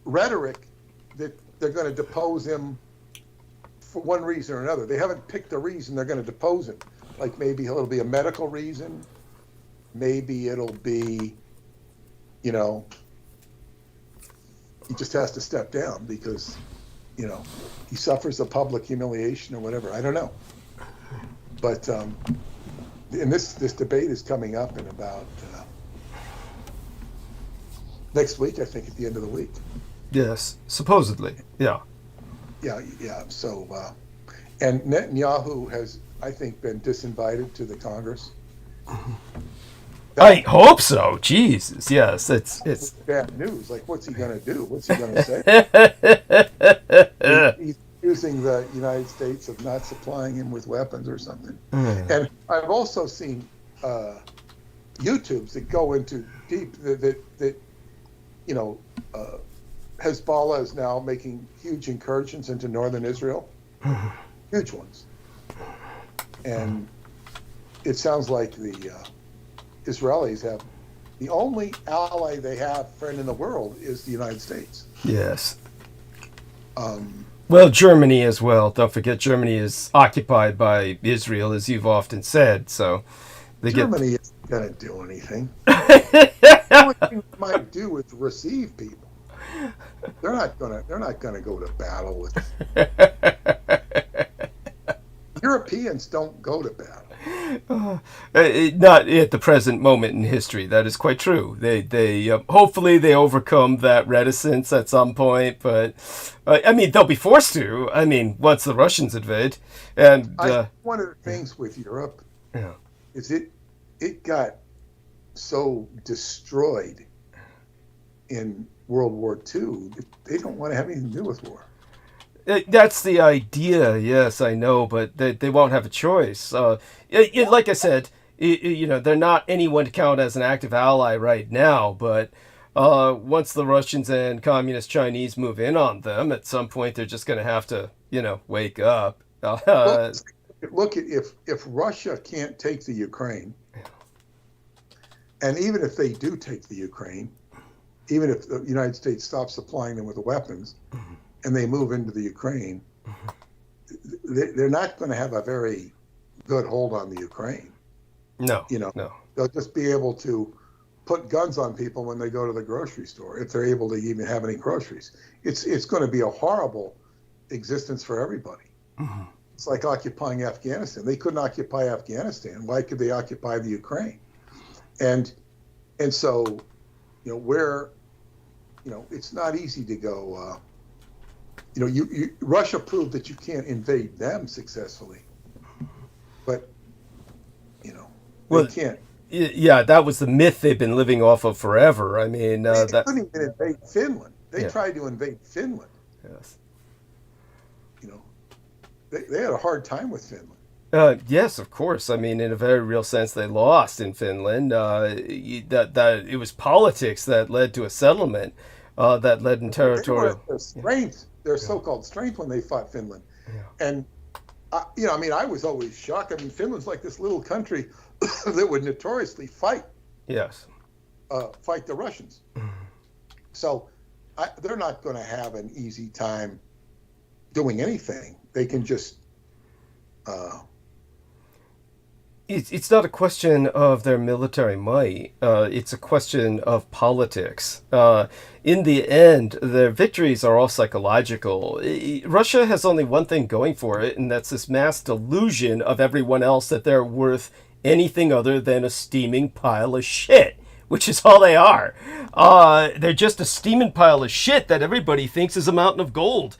rhetoric that they're going to depose him for one reason or another. They haven't picked the reason they're going to depose him. Like maybe it'll be a medical reason. Maybe it'll be, he just has to step down because, he suffers a public humiliation or whatever. I don't know. But and this debate is coming up in about next week, I think, at the end of the week. Yes, supposedly. Yeah. Yeah. So, and Netanyahu has, I think, been disinvited to the Congress. I hope so. Jesus, yes, it's bad news. Like, what's he going to do? What's he going to say? He's accusing the United States of not supplying him with weapons or something. And I've also seen YouTubes that go into deep that Hezbollah is now making huge incursions into northern Israel, huge ones, and it sounds like the Israelis have the only ally they have, friend in the world, is the United States. Yes. Well, Germany as well. Don't forget, Germany is occupied by Israel, as you've often said. So Germany isn't going to do anything. The only thing they might do is receive people. They're not going to go to battle with. Europeans don't go to battle. Not at the present moment in history. That is quite true. They hopefully they overcome that reticence at some point, but they'll be forced to. Once the Russians invade, and one of the things with Europe is it got so destroyed in World War II that they don't want to have anything to do with war. That's the idea, yes, I know, but they won't have a choice. Like I said, they're not anyone to count as an active ally right now, but once the Russians and Communist Chinese move in on them, at some point they're just going to have to, wake up. Look, if Russia can't take the Ukraine, and even if they do take the Ukraine, even if the United States stops supplying them with the weapons, and they move into the Ukraine, they're not going to have a very good hold on the Ukraine. No. They'll just be able to put guns on people when they go to the grocery store, if they're able to even have any groceries. It's going to be a horrible existence for everybody. Mm-hmm. It's like occupying Afghanistan. They couldn't occupy Afghanistan. Why could they occupy the Ukraine? And so, it's not easy to go. Russia proved that you can't invade them successfully, but they can't. Yeah, that was the myth they've been living off of forever. They couldn't even invade Finland. They tried to invade Finland. Yes. They had a hard time with Finland. Yes, of course. In a very real sense, they lost in Finland. That it was politics that led to a settlement that led in territorial. Their so-called strength when they fought Finland. Yeah. And, I was always shocked. Finland's like this little country that would notoriously fight. Yes. Fight the Russians. So they're not going to have an easy time doing anything. They can just... It's not a question of their military might. It's a question of politics. In the end, their victories are all psychological. Russia has only one thing going for it, and that's this mass delusion of everyone else that they're worth anything other than a steaming pile of shit, which is all they are. They're just a steaming pile of shit that everybody thinks is a mountain of gold.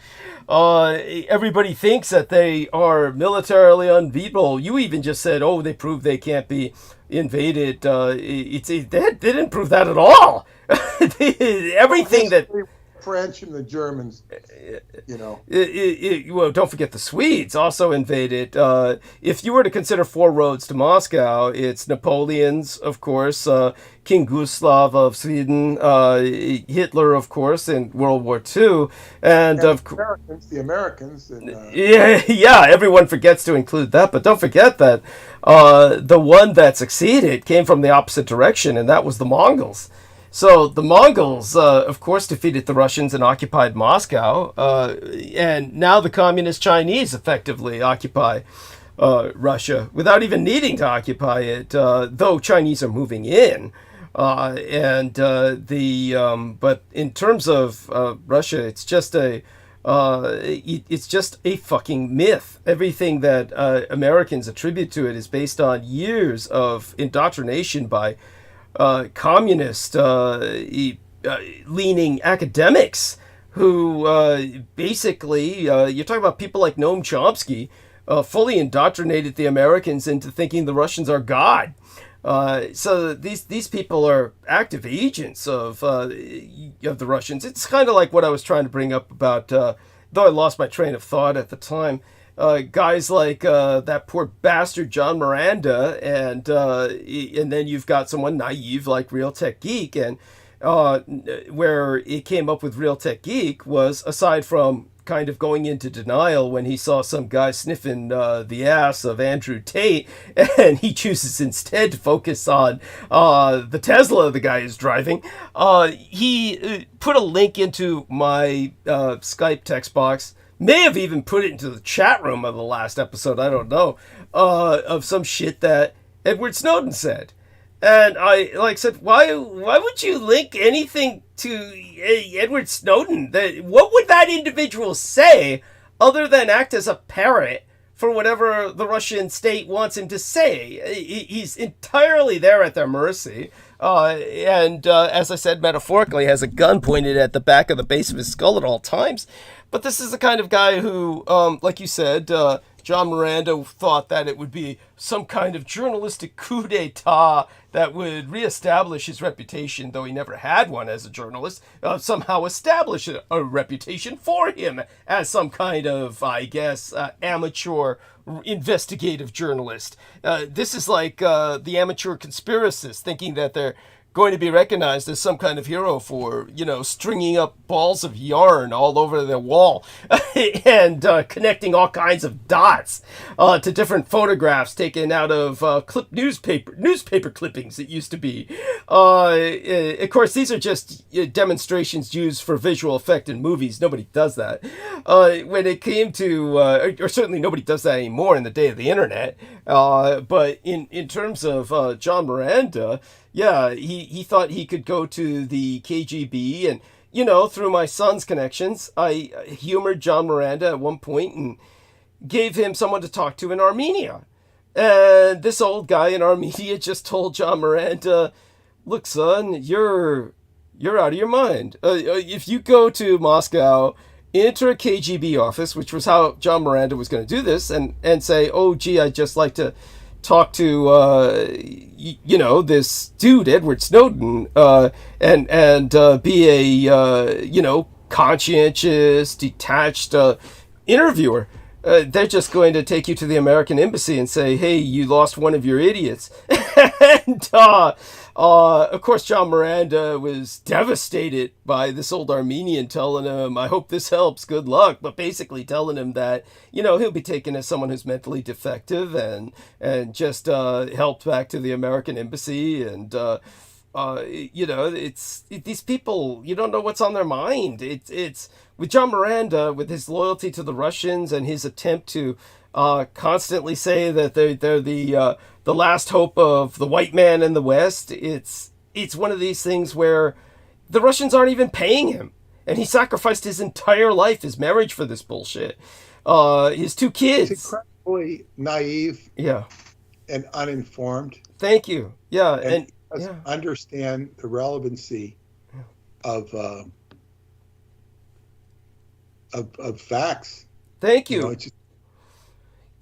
Everybody thinks that they are militarily unbeatable. You even just said, they proved they can't be invaded. They didn't prove that at all. Everything that... French and the Germans, you know. Well, don't forget the Swedes also invaded. If you were to consider 4 roads to Moscow, it's Napoleon's, of course, King Gustav of Sweden, Hitler, of course, in World War II, and of course, The Americans. And, yeah, everyone forgets to include that, but don't forget that the one that succeeded came from the opposite direction, and that was the Mongols. So the Mongols, of course, defeated the Russians and occupied Moscow, and now the Communist Chinese effectively occupy Russia without even needing to occupy it, though Chinese are moving in. But in terms of Russia, it's just a fucking myth. Everything that Americans attribute to it is based on years of indoctrination by communist leaning academics who basically, you're talking about people like Noam Chomsky, fully indoctrinated the Americans into thinking the Russians are God. So these people are active agents of the Russians. It's kind of like what I was trying to bring up about, though I lost my train of thought at the time, guys like that poor bastard John Miranda, and then you've got someone naive like Real Tech Geek, and where it came up with Real Tech Geek was, aside from kind of going into denial when he saw some guy sniffing the ass of Andrew Tate, and he chooses instead to focus on the Tesla the guy is driving. He put a link into my Skype text box, may have even put it into the chat room of the last episode, I don't know, of some shit that Edward Snowden said. And I said, why would you link anything to Edward Snowden? What would that individual say other than act as a parrot for whatever the Russian state wants him to say? He's entirely there at their mercy. And as I said, metaphorically, has a gun pointed at the back of the base of his skull at all times. But this is the kind of guy who, like you said, John Miranda thought that it would be some kind of journalistic coup d'etat that would reestablish his reputation, though he never had one as a journalist, somehow establish a reputation for him as some kind of, I guess, amateur investigative journalist. This is like the amateur conspiracists thinking that they're going to be recognized as some kind of hero for, stringing up balls of yarn all over the wall and connecting all kinds of dots to different photographs taken out of newspaper clippings it used to be. Of course, these are just demonstrations used for visual effect in movies. Nobody does that. When it came to, or certainly nobody does that anymore in the day of the internet. But in terms of John Miranda, yeah, he thought he could go to the KGB, and, through my son's connections, I humored John Miranda at one point and gave him someone to talk to in Armenia. And this old guy in Armenia just told John Miranda, look, son, you're out of your mind. If you go to Moscow, enter a KGB office, which was how John Miranda was going to do this, and say, oh, gee, I'd just like to talk to this dude Edward Snowden, and be a conscientious, detached interviewer. They're just going to take you to the American embassy and say, hey, you lost one of your idiots. And of course, John Miranda was devastated by this old Armenian telling him, I hope this helps, good luck, but basically telling him that, he'll be taken as someone who's mentally defective and just helped back to the American embassy. And, it's these people, you don't know what's on their mind. It's with John Miranda, with his loyalty to the Russians and his attempt to constantly say that they're the last hope of the white man in the West. It's one of these things where the Russians aren't even paying him, and he sacrificed his entire life, his marriage, for this bullshit. His 2 kids. It's incredibly naive. Yeah. And uninformed. Thank you. Yeah, and doesn't understand the relevancy of facts. Thank you.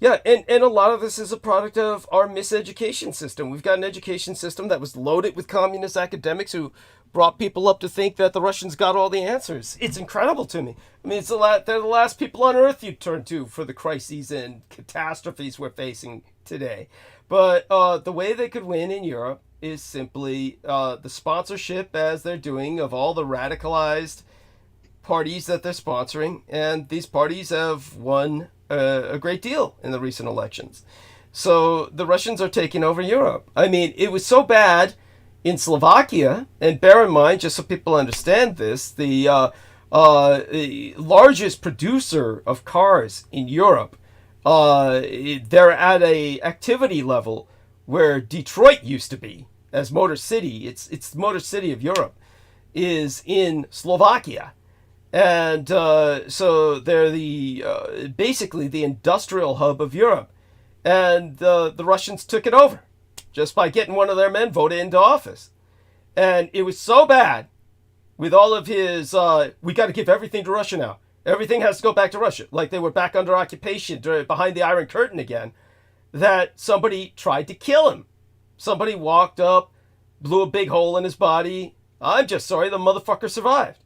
Yeah, and a lot of this is a product of our miseducation system. We've got an education system that was loaded with communist academics who brought people up to think that the Russians got all the answers. It's incredible to me. I mean, they're the last people on Earth you turn to for the crises and catastrophes we're facing today. But the way they could win in Europe is simply the sponsorship, as they're doing, of all the radicalized parties that they're sponsoring, and these parties have won a great deal in the recent elections. So the Russians are taking over Europe. I mean, it was so bad in Slovakia, and bear in mind, just so people understand this, the largest producer of cars in Europe, they're at a activity level where Detroit used to be as Motor City. It's the Motor City of Europe is in Slovakia. And so they're basically the industrial hub of Europe. And the Russians took it over just by getting one of their men voted into office. And it was so bad with all of his, we got to give everything to Russia now. Everything has to go back to Russia. Like they were back under occupation behind the Iron Curtain again, that somebody tried to kill him. Somebody walked up, blew a big hole in his body. I'm just sorry the motherfucker survived.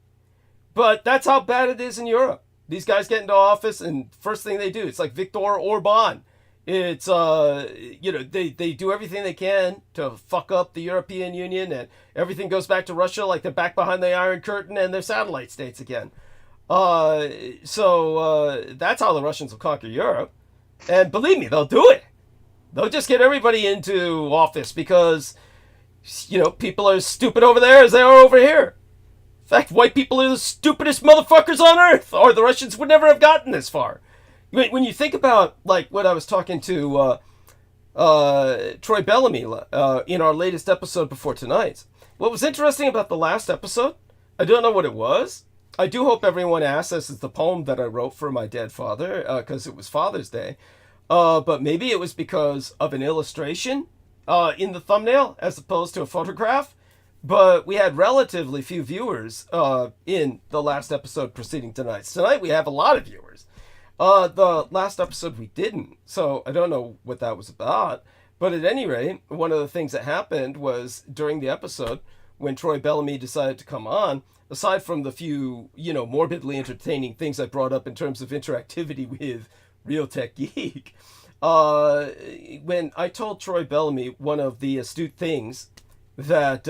But that's how bad it is in Europe. These guys get into office, and first thing they do, it's like Viktor Orban. It's, they do everything they can to fuck up the European Union, and everything goes back to Russia like they're back behind the Iron Curtain and they're satellite states again. So that's how the Russians will conquer Europe. And believe me, they'll do it. They'll just get everybody into office because, people are as stupid over there as they are over here. In fact, white people are the stupidest motherfuckers on earth, or the Russians would never have gotten this far. When you think about, like, what I was talking to Troy Bellamy in our latest episode before tonight's, what was interesting about the last episode, I don't know what it was. I do hope everyone asks, this is the poem that I wrote for my dead father, because it was Father's Day. But maybe it was because of an illustration in the thumbnail, as opposed to a photograph. But we had relatively few viewers in the last episode preceding tonight's. Tonight we have a lot of viewers. The last episode we didn't, so I don't know what that was about. But at any rate, one of the things that happened was during the episode, when Troy Bellamy decided to come on, aside from the few, morbidly entertaining things I brought up in terms of interactivity with Real Tech Geek, when I told Troy Bellamy one of the astute things that,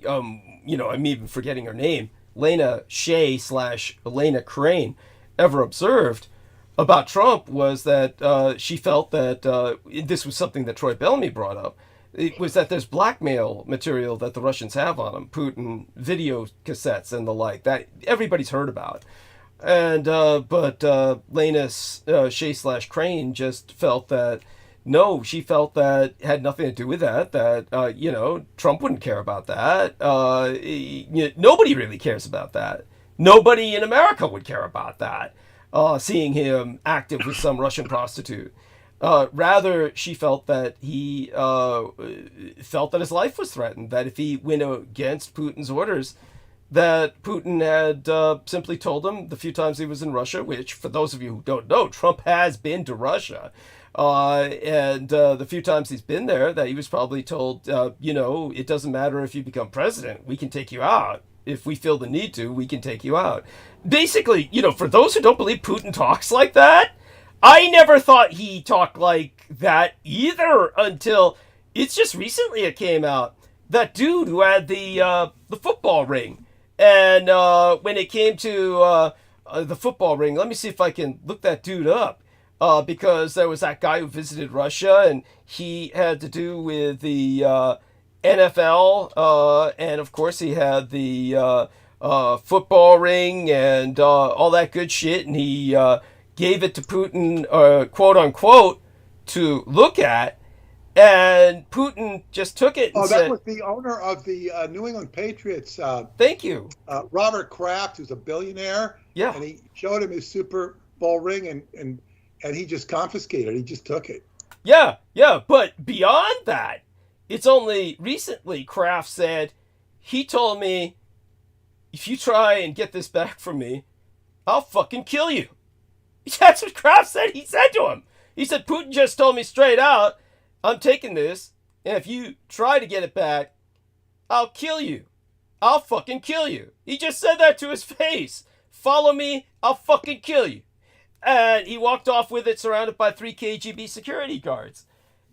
I'm even forgetting her name, Lena Shea/Elena Crane, ever observed about Trump was that she felt that, this was something that Troy Bellamy brought up, it was that there's blackmail material that the Russians have on them, Putin video cassettes and the like, that everybody's heard about. And, but Lena Shea/Crane just felt that, no, she felt that it had nothing to do with that, Trump wouldn't care about that. Nobody really cares about that. Nobody in America would care about that, seeing him active with some Russian prostitute. Rather, she felt that he felt that his life was threatened, that if he went against Putin's orders, that Putin had simply told him the few times he was in Russia, which, for those of you who don't know, Trump has been to Russia. And the few times he's been there, that he was probably told, it doesn't matter if you become president, we can take you out. If we feel the need to, we can take you out. Basically, for those who don't believe Putin talks like that, I never thought he talked like that either until it's just recently it came out. That dude who had the football ring. And when it came to the football ring, let me see if I can look that dude up. Because there was that guy who visited Russia, and he had to do with the NFL, and of course he had the football ring and all that good shit, and he gave it to Putin, quote unquote, to look at, and Putin just took it and said... that was the owner of the New England Patriots. Thank you. Robert Kraft, who's a billionaire. Yeah. And he showed him his Super Bowl ring, and he just confiscated it. He just took it. Yeah, but beyond that, it's only recently Kraft said, he told me, if you try and get this back from me, I'll fucking kill you. That's what Kraft said. He said to him. He said, Putin just told me straight out, I'm taking this, and if you try to get it back, I'll kill you. I'll fucking kill you. He just said that to his face. Follow me, I'll fucking kill you. And he walked off with it surrounded by 3 KGB security guards.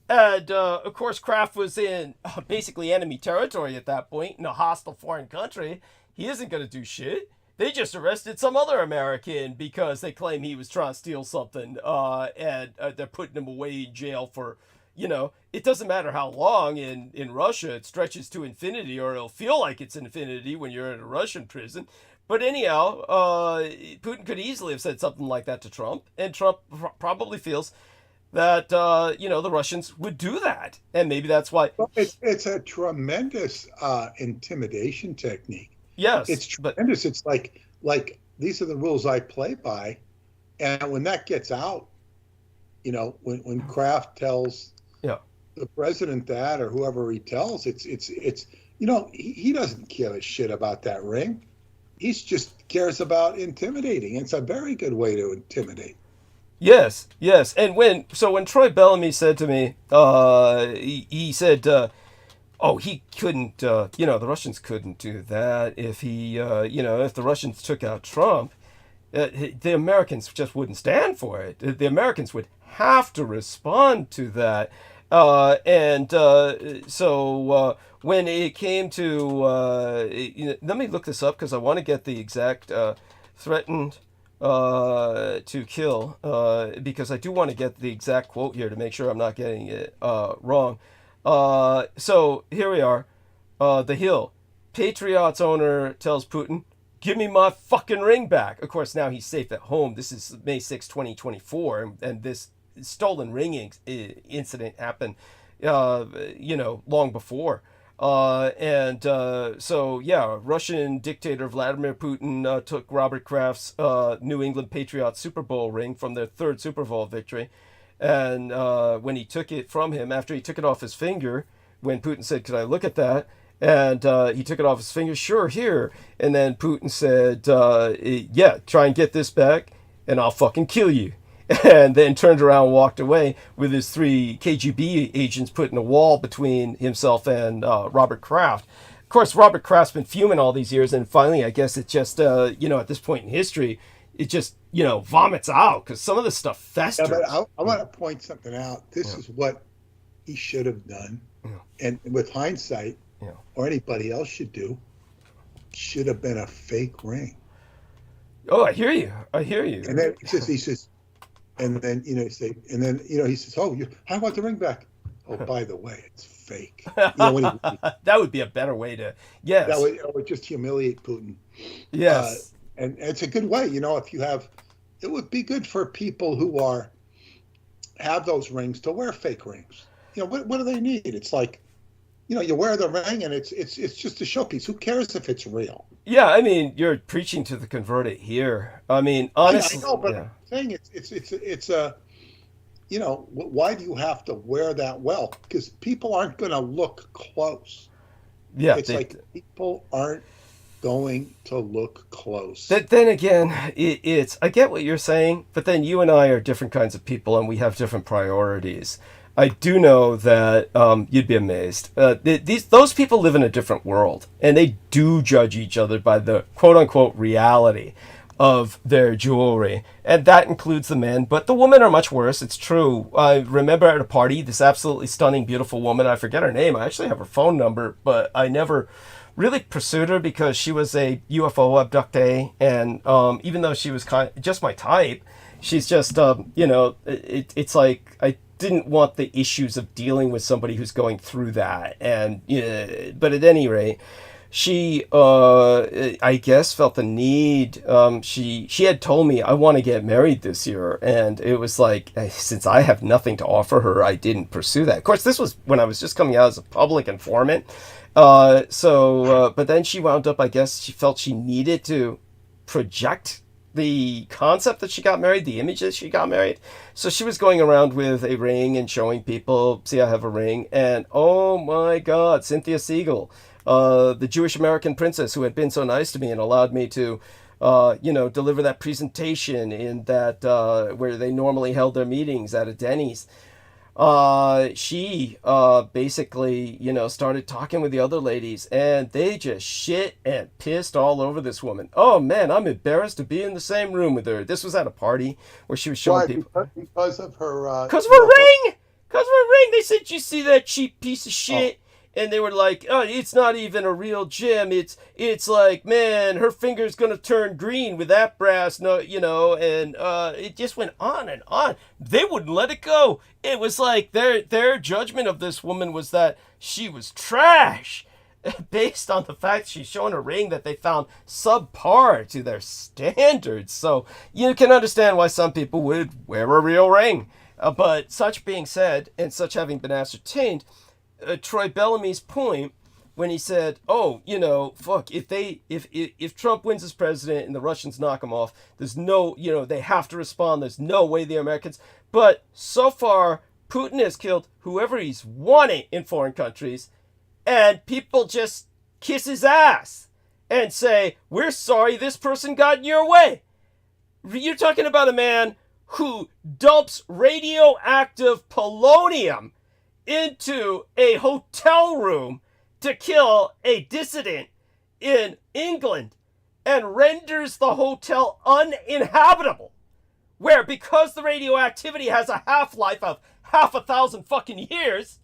And, of course, Kraft was in basically enemy territory at that point, in a hostile foreign country. He isn't going to do shit. They just arrested some other American because they claim he was trying to steal something. And they're putting him away in jail for, it doesn't matter how long in Russia. It stretches to infinity, or it'll feel like it's infinity when you're in a Russian prison. But anyhow, Putin could easily have said something like that to Trump. And Trump probably feels that, the Russians would do that. And maybe that's why. Well, it's a tremendous intimidation technique. Yes. It's tremendous. But it's like these are the rules I play by. And when that gets out, when Kraft tells the president that, or whoever he tells, it's he doesn't give a shit about that ring. He just cares about intimidating. It's a very good way to intimidate. Yes. And when Troy Bellamy said to me, he said, he couldn't, the Russians couldn't do that if if the Russians took out Trump, the Americans just wouldn't stand for it. The Americans would have to respond to that. So when it came to, let me look this up because I want to get the exact threatened to kill, because I do want to get the exact quote here to make sure I'm not getting it wrong. So here we are. The Hill. Patriot's owner tells Putin, give me my fucking ring back. Of course, now he's safe at home. This is May 6, 2024, and this stolen ring incident happened, long before. Russian dictator Vladimir Putin took Robert Kraft's New England Patriots Super Bowl ring from their third Super Bowl victory. And when he took it from him, after he took it off his finger, when Putin said, could I look at that? And he took it off his finger, sure, here. And then Putin said, try and get this back, and I'll fucking kill you. And then turned around and walked away with his 3 KGB agents putting a wall between himself and Robert Kraft. Of course, Robert Kraft's been fuming all these years, and finally, I guess it just, at this point in history, it just, vomits out, because some of the stuff festers. Yeah, but I want to point something out. This is what he should have done. Yeah. And with hindsight, or anybody else should do, should have been a fake ring. Oh, I hear you. And then he says, and then he says, "Oh, I want the ring back." Oh, by the way, it's fake. That would be a better way to. Yes. That would just humiliate Putin. Yes. And it's a good way, if you have, it would be good for people who have those rings to wear fake rings. What do they need? It's like, you wear the ring and it's just a showpiece. Who cares if it's real? Yeah, I mean, you're preaching to the converted here. I mean, honestly, I know, but I'm saying it's a, why do you have to wear that well? Because people aren't going to look close. Yeah, it's like people aren't going to look close. Then again, it's I get what you're saying, but then you and I are different kinds of people, and we have different priorities. I do know that you'd be amazed. Those people live in a different world, and they do judge each other by the quote-unquote reality of their jewelry, and that includes the men, but the women are much worse. It's true. I remember at a party, this absolutely stunning, beautiful woman, I forget her name, I actually have her phone number, but I never really pursued her because she was a UFO abductee, and even though she was just my type, she's just, it's like, I didn't want the issues of dealing with somebody who's going through that. And but at any rate, she I guess felt the need. She had told me, I want to get married this year, and it was like, since I have nothing to offer her, I didn't pursue that. Of course, this was when I was just coming out as a public informant. But then she wound up, I guess she felt she needed to project the concept that she got married, the image that she got married. So she was going around with a ring and showing people, see, I have a ring. And oh my God, Cynthia Siegel, the Jewish American princess who had been so nice to me and allowed me to deliver that presentation in that where they normally held their meetings at a Denny's. She basically, started talking with the other ladies, and they just shit and pissed all over this woman. Oh man, I'm embarrassed to be in the same room with her. This was at a party where she was showing Why? people. Because of her. Because of her ring! Because of her ring! They said, you see that cheap piece of shit? And they were like, oh, it's not even a real gem. It's like, man, her finger's gonna turn green with that brass, and it just went on and on. They wouldn't let it go. It was like their judgment of this woman was that she was trash, based on the fact she's showing a ring that they found subpar to their standards. So you can understand why some people would wear a real ring. But such being said, and such having been ascertained, Troy Bellamy's point when he said, "Oh, fuck, if Trump wins as president and the Russians knock him off, there's no, they have to respond. There's no way the Americans." But so far, Putin has killed whoever he's wanted in foreign countries, and people just kiss his ass and say, "We're sorry this person got in your way." You're talking about a man who dumps radioactive polonium into a hotel room to kill a dissident in England and renders the hotel uninhabitable, where because the radioactivity has a half-life of 1,000 fucking years,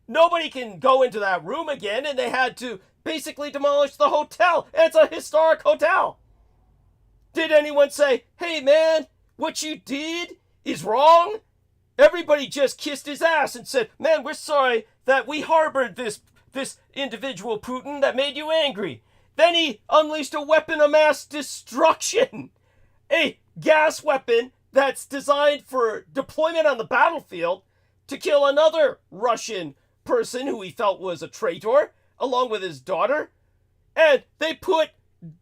nobody can go into that room again, and they had to basically demolish the hotel. And it's a historic hotel. Did anyone say, "Hey man, what you did is wrong"? Everybody just kissed his ass and said, "Man, we're sorry that we harbored this individual, Putin, that made you angry." Then he unleashed a weapon of mass destruction, a gas weapon that's designed for deployment on the battlefield to kill another Russian person who he felt was a traitor, along with his daughter. And they put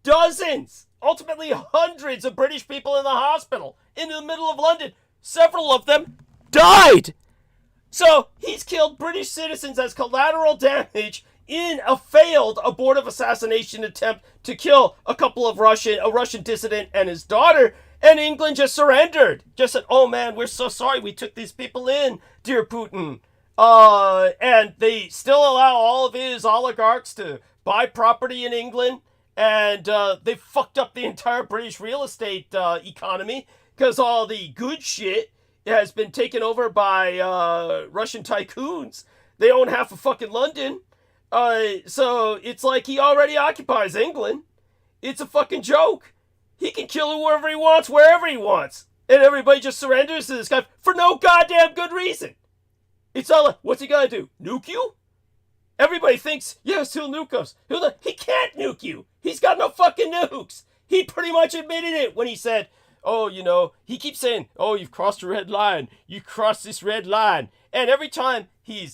dozens, ultimately hundreds of British people in the hospital in the middle of London. Several of them died. So he's killed British citizens as collateral damage in a failed abortive assassination attempt to kill a Russian dissident and his daughter. And England just surrendered. Just said, "Oh man, we're so sorry we took these people in, dear Putin." And they still allow all of his oligarchs to buy property in England. And they fucked up the entire British real estate economy because all the good shit has been taken over by Russian tycoons. They own half of fucking London. So it's like he already occupies England. It's a fucking joke. He can kill whoever he wants, wherever he wants. And everybody just surrenders to this guy for no goddamn good reason. It's all like, what's he gonna do? Nuke you? Everybody thinks, yes, he'll nuke us. He can't nuke you. He's got no fucking nukes. He pretty much admitted it when he said, "Oh, he keeps saying, oh, you've crossed a red line. You crossed this red line." And every time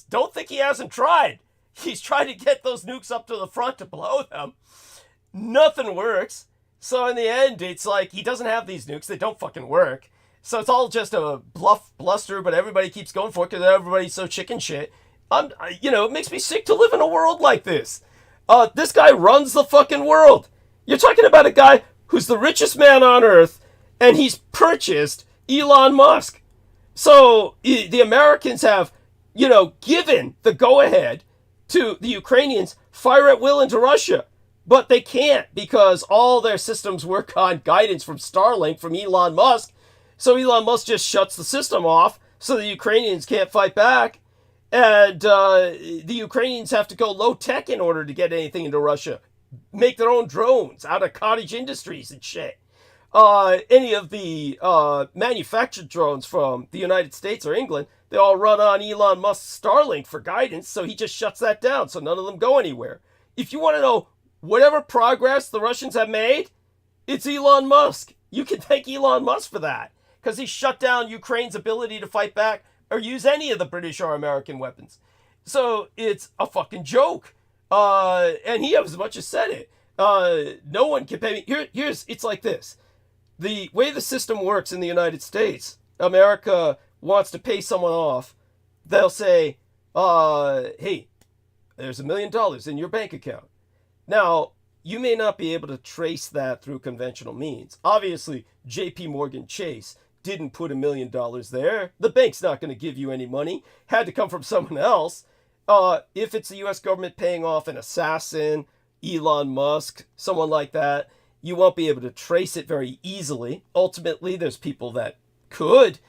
don't think he hasn't tried. He's trying to get those nukes up to the front to blow them. Nothing works. So in the end, it's like he doesn't have these nukes. They don't fucking work. So it's all just a bluster, but everybody keeps going for it because everybody's so chicken shit. It makes me sick to live in a world like this. This guy runs the fucking world. You're talking about a guy who's the richest man on earth, and he's purchased Elon Musk. So the Americans have, given the go-ahead to the Ukrainians, fire at will into Russia. But they can't because all their systems work on guidance from Starlink from Elon Musk. So Elon Musk just shuts the system off so the Ukrainians can't fight back. And the Ukrainians have to go low-tech in order to get anything into Russia. Make their own drones out of cottage industries and shit. Any of the manufactured drones from the United States or England, they all run on Elon Musk's Starlink for guidance, so he just shuts that down, so none of them go anywhere. If you want to know whatever progress the Russians have made, it's Elon Musk. You can thank Elon Musk for that, because he shut down Ukraine's ability to fight back or use any of the British or American weapons. So it's a fucking joke. And he as much as said it. No one can pay me. It's like this. The way the system works in the United States, America wants to pay someone off. They'll say, hey, there's $1 million in your bank account. Now, you may not be able to trace that through conventional means. Obviously, J.P. Morgan Chase didn't put $1 million there. The bank's not going to give you any money. Had to come from someone else. If it's the U.S. government paying off an assassin, Elon Musk, someone like that, you won't be able to trace it very easily. Ultimately, there's people that could,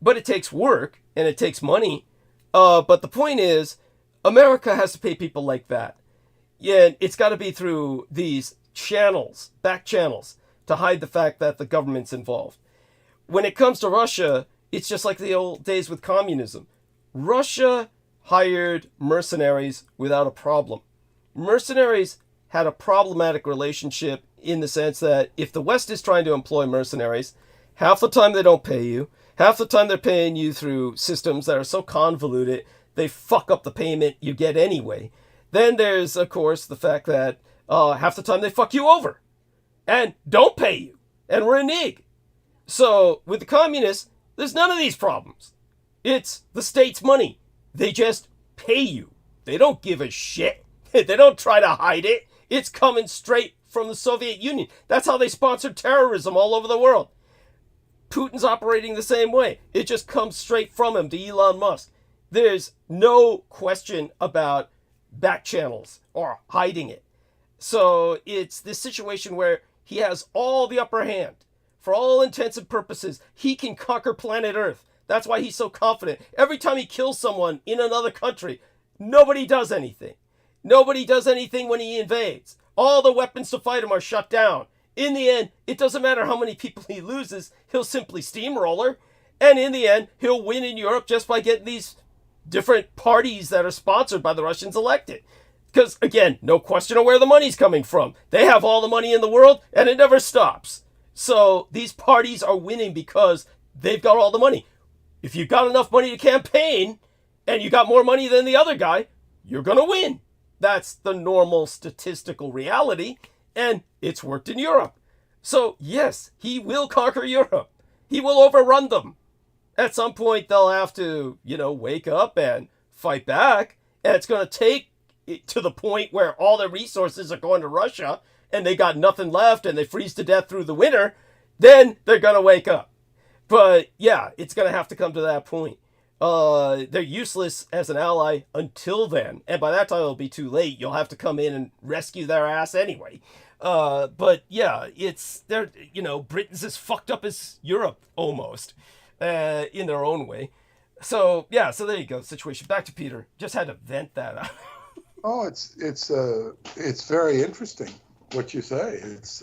but it takes work and it takes money. But the point is, America has to pay people like that. Yeah, it's got to be through these channels, back channels, to hide the fact that the government's involved. When it comes to Russia, it's just like the old days with communism. Russia hired mercenaries without a problem. Mercenaries had a problematic relationship in the sense that if the West is trying to employ mercenaries, half the time they don't pay you. Half the time they're paying you through systems that are so convoluted, they fuck up the payment you get anyway. Then there's, of course, the fact that half the time they fuck you over and don't pay you and renege. So with the communists, there's none of these problems. It's the state's money. They just pay you. They don't give a shit. They don't try to hide it. It's coming straight from the Soviet Union. That's how they sponsored terrorism all over the world. Putin's operating the same way. It just comes straight from him to Elon Musk. There's no question about back channels or hiding it. So it's this situation where he has all the upper hand. For all intents and purposes, he can conquer planet Earth. That's why he's so confident. Every time he kills someone in another country, nobody does anything. Nobody does anything when he invades. All the weapons to fight him are shut down. In the end, it doesn't matter how many people he loses, he'll simply steamroller. And in the end, he'll win in Europe just by getting these different parties that are sponsored by the Russians elected. Because, again, no question of where the money's coming from. They have all the money in the world, and it never stops. So these parties are winning because they've got all the money. If you've got enough money to campaign, and you got more money than the other guy, you're going to win. That's the normal statistical reality, and it's worked in Europe. So, yes, he will conquer Europe. He will overrun them. At some point, they'll have to, wake up and fight back, and it's going to take it to the point where all their resources are going to Russia, and they got nothing left, and they freeze to death through the winter. Then they're going to wake up. But, yeah, it's going to have to come to that point. They're useless as an ally until then. And by that time, it'll be too late. You'll have to come in and rescue their ass anyway. But yeah, Britain's as fucked up as Europe almost, in their own way. So yeah, so there you go. Situation. Back to Peter. Just had to vent that out. Oh, it's very interesting what you say. It's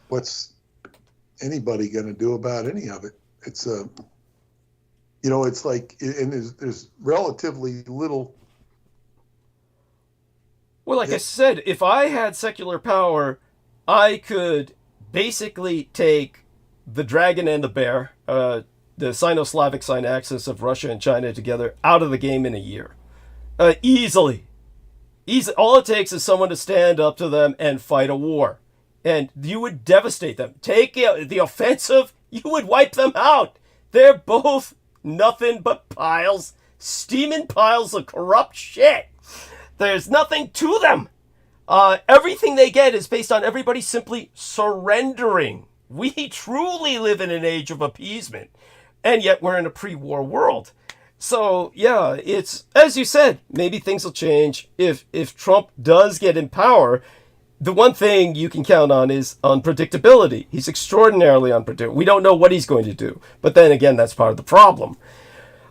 what's anybody going to do about any of it? It's it's like, and there's relatively little. Well, like I said, if I had secular power, I could basically take the dragon and the bear, the Sino-Slavic sign axis of Russia and China together, out of the game in a year. Easily. All it takes is someone to stand up to them and fight a war. And you would devastate them. Take the offensive, you would wipe them out. They're both nothing but piles, steaming piles of corrupt shit. There's nothing to them. Everything they get is based on everybody simply surrendering. We truly live in an age of appeasement, and yet we're in a pre-war world. So yeah, it's, as you said, maybe things will change if Trump does get in power. The one thing you can count on is unpredictability. He's extraordinarily unpredictable. We don't know what he's going to do. But then again, that's part of the problem.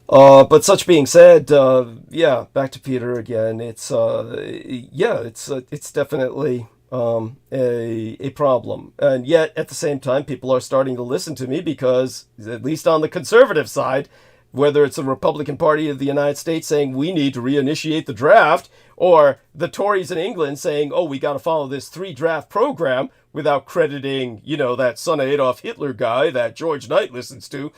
But such being said, back to Peter again. It's definitely a problem. And yet, at the same time, people are starting to listen to me because, at least on the conservative side, whether it's the Republican Party of the United States saying we need to reinitiate the draft, or the Tories in England saying, oh, we got to follow this 3-draft program without crediting, that son of Adolf Hitler guy that George Knight listens to,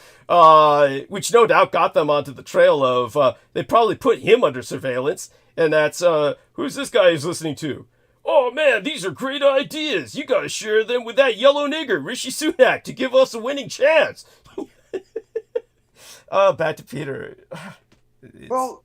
which no doubt got them onto the trail of, they probably put him under surveillance, and that's, who's this guy who's listening to? Oh man, these are great ideas. You got to share them with that yellow nigger, Rishi Sunak, to give us a winning chance. Back to Peter. Well,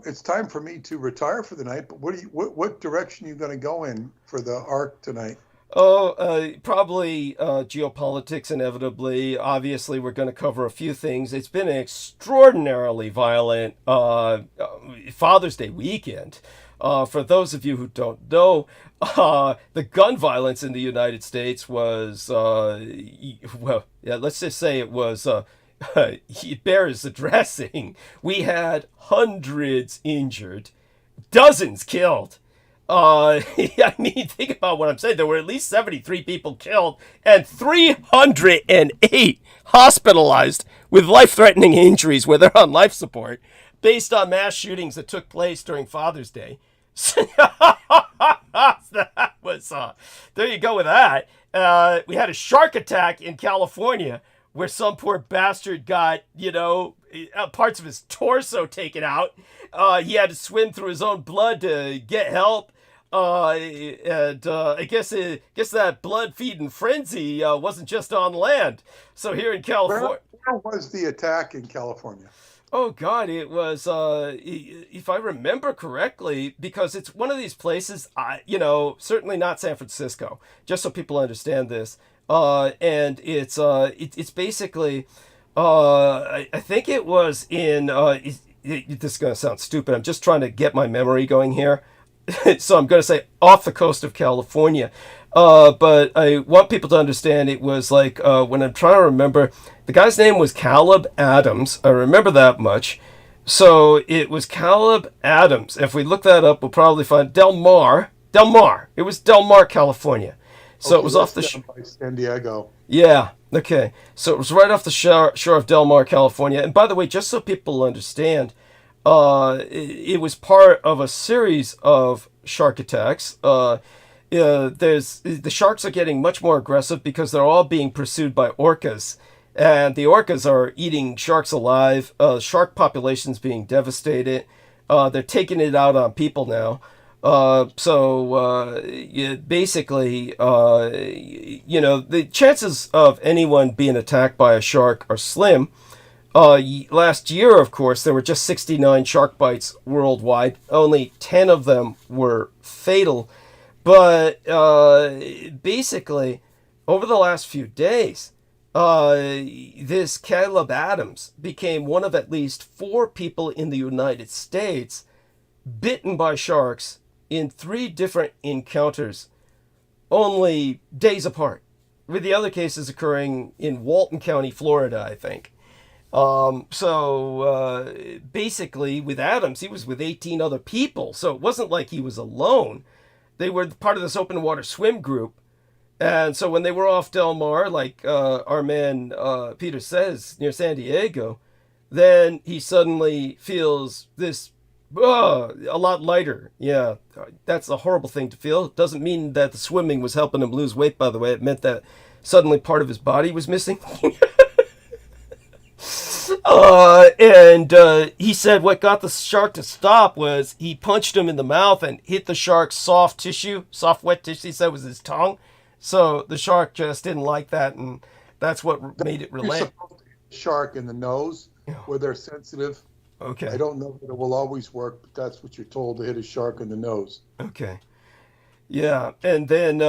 It's time for me to retire for the night. But what direction are you going to go in for the arc tonight? Oh, probably geopolitics inevitably. Obviously, we're going to cover a few things. It's been an extraordinarily violent Father's Day weekend. For those of you who don't know, the gun violence in the United States was, well, yeah, let's just say it was, it bears addressing. We had hundreds injured, dozens killed. I mean, think about what I'm saying. There were at least 73 people killed and 308 hospitalized with life-threatening injuries where they're on life support based on mass shootings that took place during Father's Day. So that was, there you go with that. We had a shark attack in California where some poor bastard got, parts of his torso taken out. He had to swim through his own blood to get help. I guess that blood feeding frenzy wasn't just on land. So here in California, where was the attack in California? Oh God, it was if I remember correctly, because it's one of these places. Certainly not San Francisco. Just so people understand this, and it's basically, I think it was in. This is gonna sound stupid. I'm just trying to get my memory going here. So I'm going to say off the coast of California. But I want people to understand it was like, when I'm trying to remember, the guy's name was Caleb Adams. I remember that much. So it was Caleb Adams. If we look that up, we'll probably find Del Mar. It was Del Mar, California. So it was off the by San Diego. Yeah. Okay. So it was right off the shore of Del Mar, California. And by the way, just so people understand, it was part of a series of shark attacks. The sharks are getting much more aggressive because they're all being pursued by orcas, and the orcas are eating sharks alive. Shark populations being devastated. They're taking it out on people now. Basically, the chances of anyone being attacked by a shark are slim. Last year, of course, there were just 69 shark bites worldwide. Only 10 of them were fatal. But basically, over the last few days, this Caleb Adams became one of at least 4 people in the United States bitten by sharks in 3 different encounters, only days apart, with the other cases occurring in Walton County, Florida, I think. Basically, with Adams, he was with 18 other people, so it wasn't like he was alone. They were part of this open water swim group, and so when they were off Del Mar, like our man Peter says, near San Diego, then he suddenly feels this a lot lighter. Yeah, that's a horrible thing to feel. It doesn't mean that the swimming was helping him lose weight, by the way. It meant that suddenly part of his body was missing. He said what got the shark to stop was he punched him in the mouth and hit the shark's soft wet tissue. He said it was his tongue. So the shark just didn't like that, and that's what made it relent. You're supposed to hit the shark in the nose where they're sensitive. Okay. I don't know that it will always work, but that's what you're told, to hit a shark in the nose. Okay. Yeah, and then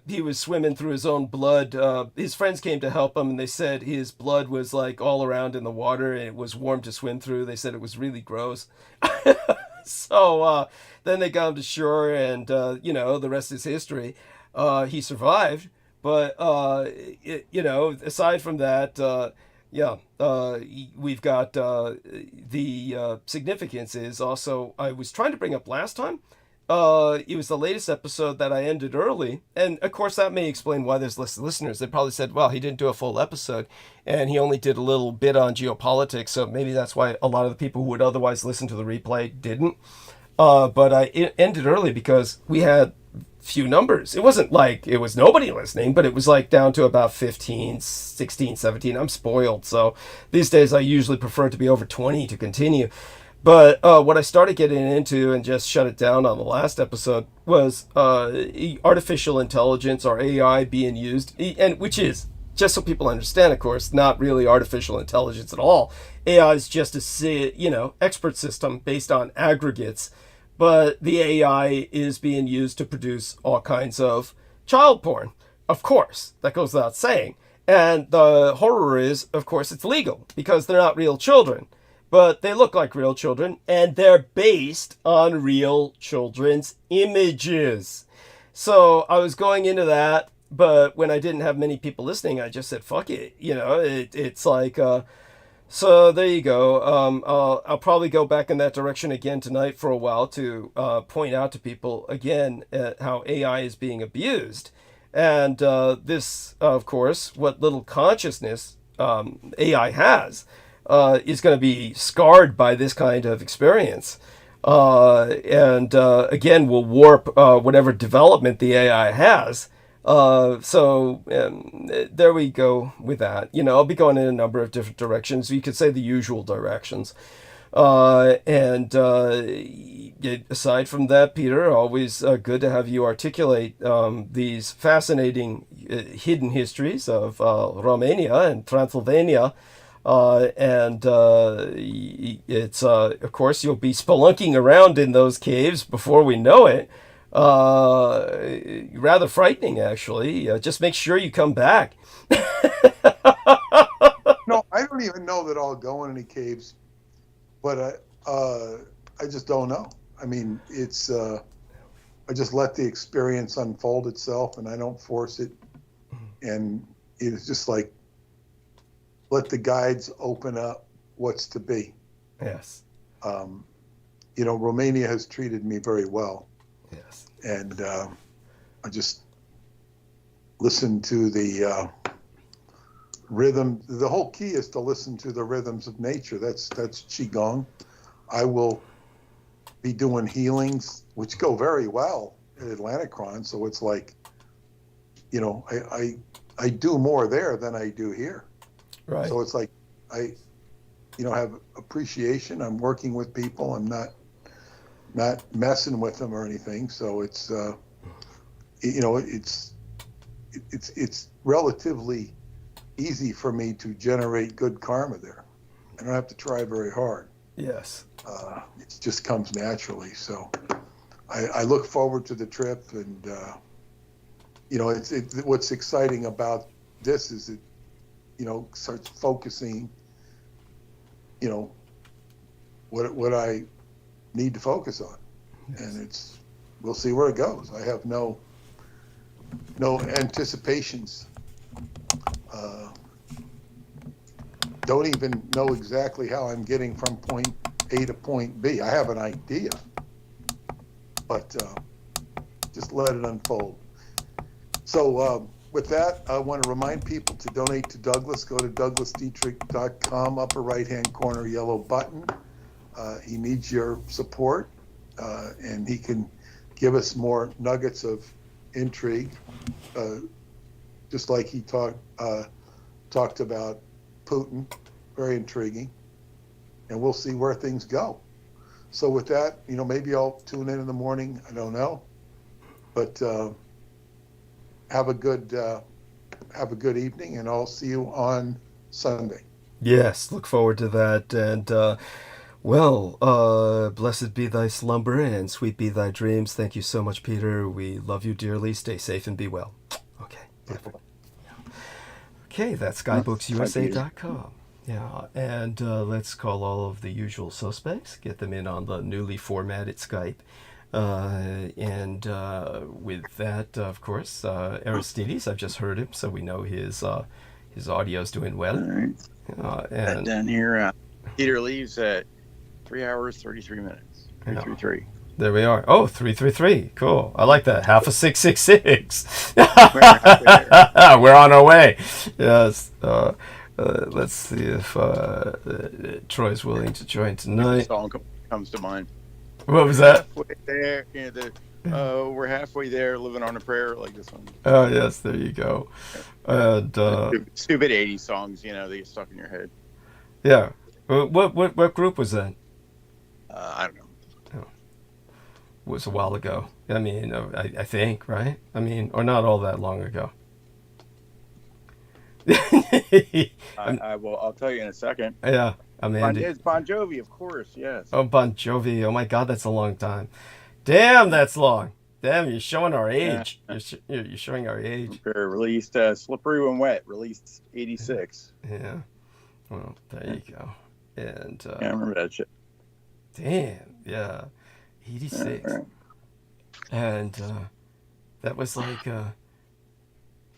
he was swimming through his own blood. His friends came to help him, and they said his blood was like all around in the water, and it was warm to swim through. They said it was really gross. So then they got him to shore, and the rest is history. He survived, but aside from that, we've got the significance is also, I was trying to bring up last time. It was the latest episode that I ended early, and of course that may explain why there's less listeners. They probably said, well, he didn't do a full episode, and he only did a little bit on geopolitics, so maybe that's why a lot of the people who would otherwise listen to the replay didn't. But I ended early because we had few numbers. It wasn't like it was nobody listening, but it was like down to about 15, 16, 17. I'm spoiled, so these days I usually prefer to be over 20 to continue. But what I started getting into and just shut it down on the last episode was artificial intelligence, or AI, being used, and which is just so people understand, of course, not really artificial intelligence at all. AI is just a expert system based on aggregates, but the AI is being used to produce all kinds of child porn. Of course, that goes without saying. And the horror is, of course, it's legal because they're not real children, but they look like real children, and they're based on real children's images. So I was going into that, but when I didn't have many people listening, I just said, fuck it. It's like, so there you go. I'll probably go back in that direction again tonight for a while to point out to people again how AI is being abused. And this, of course, what little consciousness AI has is going to be scarred by this kind of experience. And again, will warp whatever development the AI has. So there we go with that. I'll be going in a number of different directions. You could say the usual directions. And aside from that, Peter, always good to have you articulate these fascinating hidden histories of Romania and Transylvania. And it's, of course, you'll be spelunking around in those caves before we know it. Rather frightening, actually. Just make sure you come back. No, I don't even know that I'll go in any caves, but I just don't know. I mean, it's I just let the experience unfold itself, and I don't force it. And it's just like let the guides open up what's to be. Yes. Romania has treated me very well. Yes. And I just listen to the rhythm. The whole key is to listen to the rhythms of nature. That's Qigong. I will be doing healings, which go very well at Atlanticron. So it's like, I do more there than I do here. Right. So it's like I have appreciation. I'm working with people. I'm not messing with them or anything. So it's it's relatively easy for me to generate good karma there. I don't have to try very hard. Yes. It just comes naturally. So I look forward to the trip, and what's exciting about this is it starts focusing what I need to focus on. Yes. And we'll see where it goes. I have no anticipations. Don't even know exactly how I'm getting from point A to point B. I have an idea, but just let it unfold. So with that, I want to remind people to donate to Douglas. Go to douglasdietrich.com, upper right-hand corner, yellow button. He needs your support, and he can give us more nuggets of intrigue, just like he talked about Putin. Very intriguing, and we'll see where things go. So with that, maybe I'll tune in the morning. I don't know, but have a good evening, and I'll see you on Sunday. Yes, look forward to that. And blessed be thy slumber and sweet be thy dreams. Thank you so much, Peter. We love you dearly. Stay safe and be well. Okay. Perfect. Okay, that's skybooks.usa.com. Yeah, and let's call all of the usual suspects, get them in on the newly formatted Skype. And with that, of course, Aristides, I've just heard him, so we know his audio's doing well. All right. And down here, Peter leaves at 3 hours, 33 minutes. 333. There we are. Oh, 333. Cool. I like that. Half of 666. We're on our way. Yes. Let's see if Troy's willing to join tonight. Song comes to mind. What was that? Halfway there, we're halfway there, living on a prayer, like this one. Oh yes, there you go. And stupid 80s songs, they get stuck in your head. Yeah. What group was that? I don't know. Oh. It was a while ago. I mean, I think, right? I mean, or not all that long ago. I'll tell you in a second. Yeah, I'm Andy. It's Bon Jovi, of course. Yes. Oh, Bon Jovi. Oh my God, that's a long time. Damn, that's long. Damn, you're showing our age. You're showing our age. Released Slippery When Wet, released 86. Yeah. Well, there you go. And I remember that shit. Damn, yeah. 86. Right. And that was like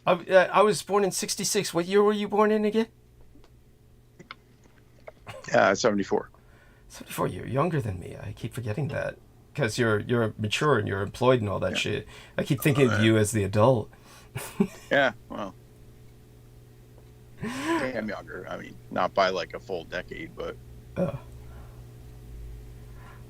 I was born in 66. What year were you born in again? 74. 74. You're younger than me. I keep forgetting that. Because you're mature and you're employed and all that shit. I keep thinking of you as the adult. Yeah, well. I am younger. I mean, not by like a full decade, but.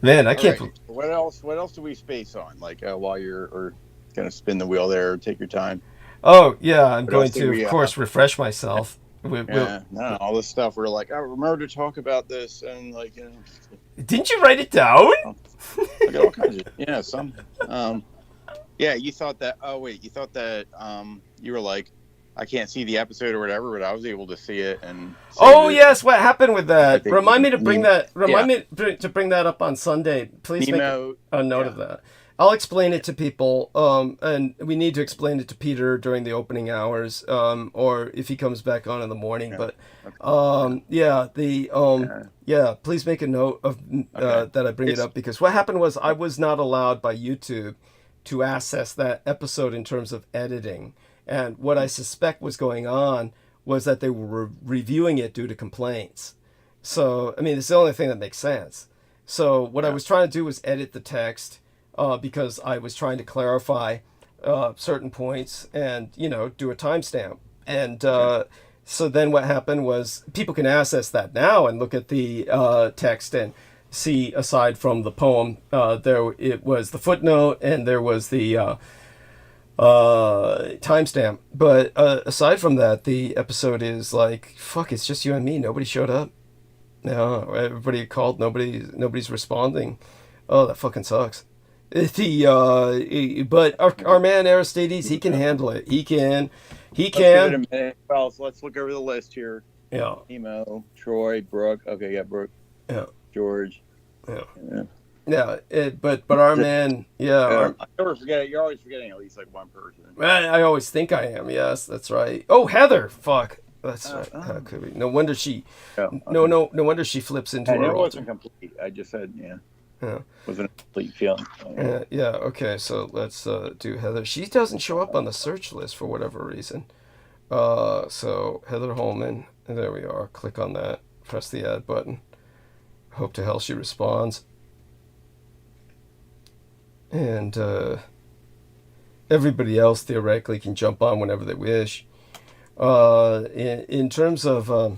Man, I can't. Right. What else do we space on? Like while you're gonna spin the wheel there, take your time. Oh yeah, I'm going to, of course, refresh myself. No, all this stuff. We're like, I remember to talk about this, and like, didn't you write it down? I got all kinds of some. Yeah, you thought that. Oh wait, you thought that. You were like, I can't see the episode or whatever, but I was able to see it. And yes, what happened with that? Remind me to bring that. Remind me to bring that up on Sunday. Please make a note of that. I'll explain it to people, and we need to explain it to Peter during the opening hours, or if he comes back on in the morning. But please make a note of that I bring it up, because what happened was I was not allowed by YouTube to access that episode in terms of editing, and what I suspect was going on was that they were reviewing it due to complaints. So I mean, it's the only thing that makes sense. So what I was trying to do was edit the text. Because I was trying to clarify certain points and, do a timestamp. And so then what happened was people can access that now and look at the text and see, aside from the poem, it was the footnote and there was the timestamp. But aside from that, the episode is like, fuck, it's just you and me. Nobody showed up. No, everybody called. Nobody's responding. Oh, that fucking sucks. But our man Aristides, he can handle it. He can. Let's give it a minute. Well, so let's look over the list here. Yeah. Emo, Troy, Brooke. Okay, yeah, Brooke. Yeah. George. Yeah. But our man. Yeah. I never forget it. You're always forgetting at least like one person. I always think I am. Yes, that's right. Oh, Heather. Fuck. That's right. How could we? No wonder she. No wonder she flips into her. It wasn't complete. I just said Yeah. Wasn't a complete feeling. Okay, so let's do Heather. She doesn't show up on the search list for whatever reason. So Heather Holman, and there we are. Click on that. Press the add button. Hope to hell she responds. And everybody else theoretically can jump on whenever they wish. In terms of...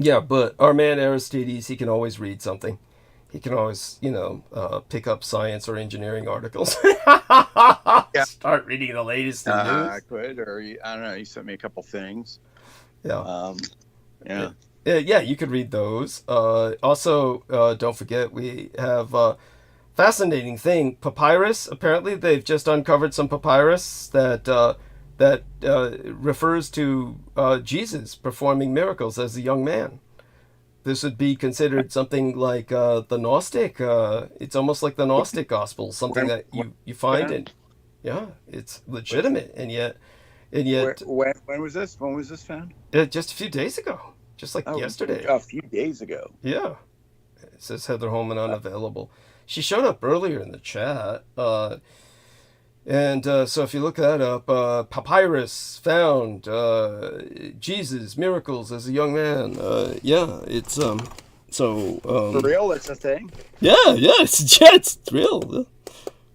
but our man Aristides, he can always read something. He can always, pick up science or engineering articles. Start reading the latest in news. I could, or I don't know. You sent me a couple things. Yeah. Yeah, you could read those. Also, don't forget we have fascinating thing, papyrus. Apparently, they've just uncovered some papyrus that refers to Jesus performing miracles as a young man. This would be considered something like the Gnostic. It's almost like the Gnostic gospel, something that you find in. Yeah, it's legitimate, and yet. When was this? When was this found? Just a few days ago, just like yesterday. A few days ago. Yeah, it says Heather Holman unavailable. She showed up earlier in the chat. And so if you look that up, papyrus found, Jesus, miracles as a young man. It's, for real, that's a thing? Yeah, it's real.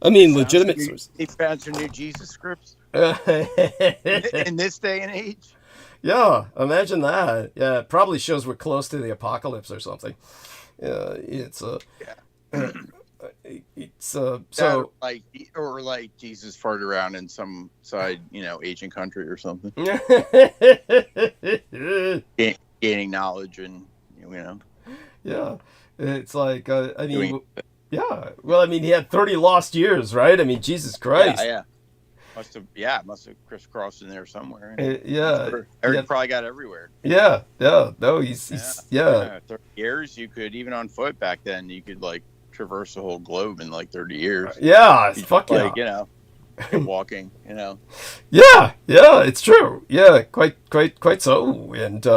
I mean, legitimate source. He found some new Jesus scripts in this day and age? Yeah, imagine that. Yeah, it probably shows we're close to the apocalypse or something. It's so like Jesus farted around in some side Asian country or something. Gaining knowledge and yeah, it's like I mean, yeah. Well, I mean, he had 30 lost years, right? I mean, Jesus Christ. Yeah. Must have crisscrossed in there somewhere. Yeah, Eric probably got everywhere. yeah. No, he's 30 years. You could, even on foot back then, you could like traverse the whole globe in like 30 years. Yeah, fuck yeah. Like, walking, Yeah, it's true. Yeah, quite so. And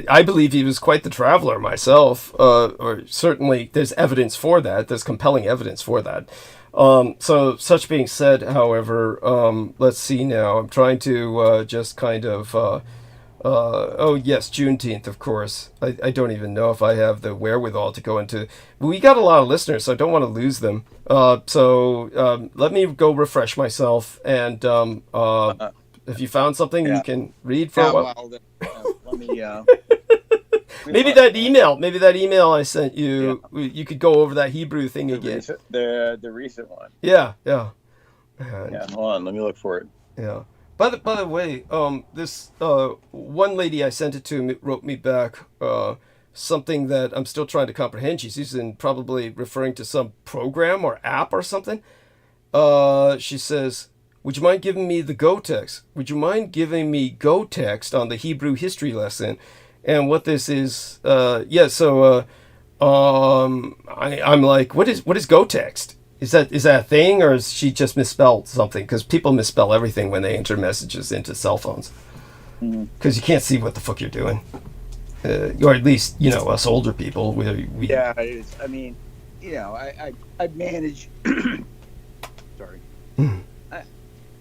I believe he was quite the traveler myself. Or certainly, there's evidence for that. There's compelling evidence for that. So, such being said, however, let's see now. I'm trying to just kind of. Oh yes, Juneteenth, of course. I don't even know if I have the wherewithal to go into. We got a lot of listeners, so I don't want to lose them. So let me go refresh myself. And if you found something, you can read for a while. Let me. Maybe that email I sent you. You could go over that Hebrew thing again. The recent one. Yeah. Hold on. Let me look for it. Yeah. By the way, this one lady I sent it to wrote me back something that I'm still trying to comprehend. She's probably referring to some program or app or something. She says, "Would you mind giving me the Go text? Would you mind giving me Go text on the Hebrew history lesson?" And what this is, So I'm like, what is Go text? Is that a thing, or is she just misspelled something? Because people misspell everything when they enter messages into cell phones. Because you can't see what the fuck you're doing. Or at least, us older people. Yeah, it is. I mean, I manage. Sorry.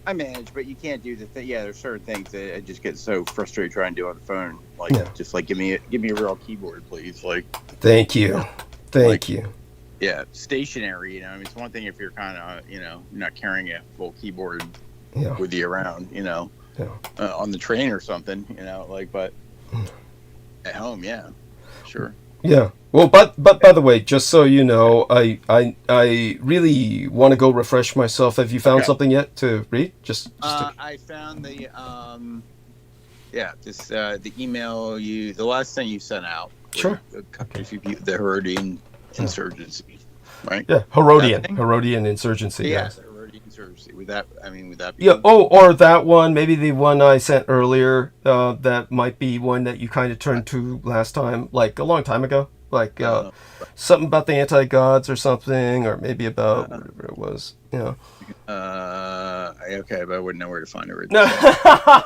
I manage, but you can't do the thing. Yeah, there's certain things that I just get so frustrated trying to do on the phone. Like, just like give me a real keyboard, please. Like, thank you. Yeah, stationary. I mean, it's one thing if you're kind of, you're not carrying a full keyboard with you around, on the train or something, but at home, yeah, sure. Yeah. Well, but by the way, just so you know, I really want to go refresh myself. Have you found something yet to read? I found the the email the last thing you sent out. Sure. The Herodian insurgency, right? Yeah, Herodian insurgency. Yeah, Herodian insurgency. Would that be? Yeah. Oh, or that one. Maybe the one I sent earlier. That might be one that you kind of turned to last time, like a long time ago. Like something about the anti-gods or something, or maybe about whatever it was. Okay, but I wouldn't know where to find it. Right No.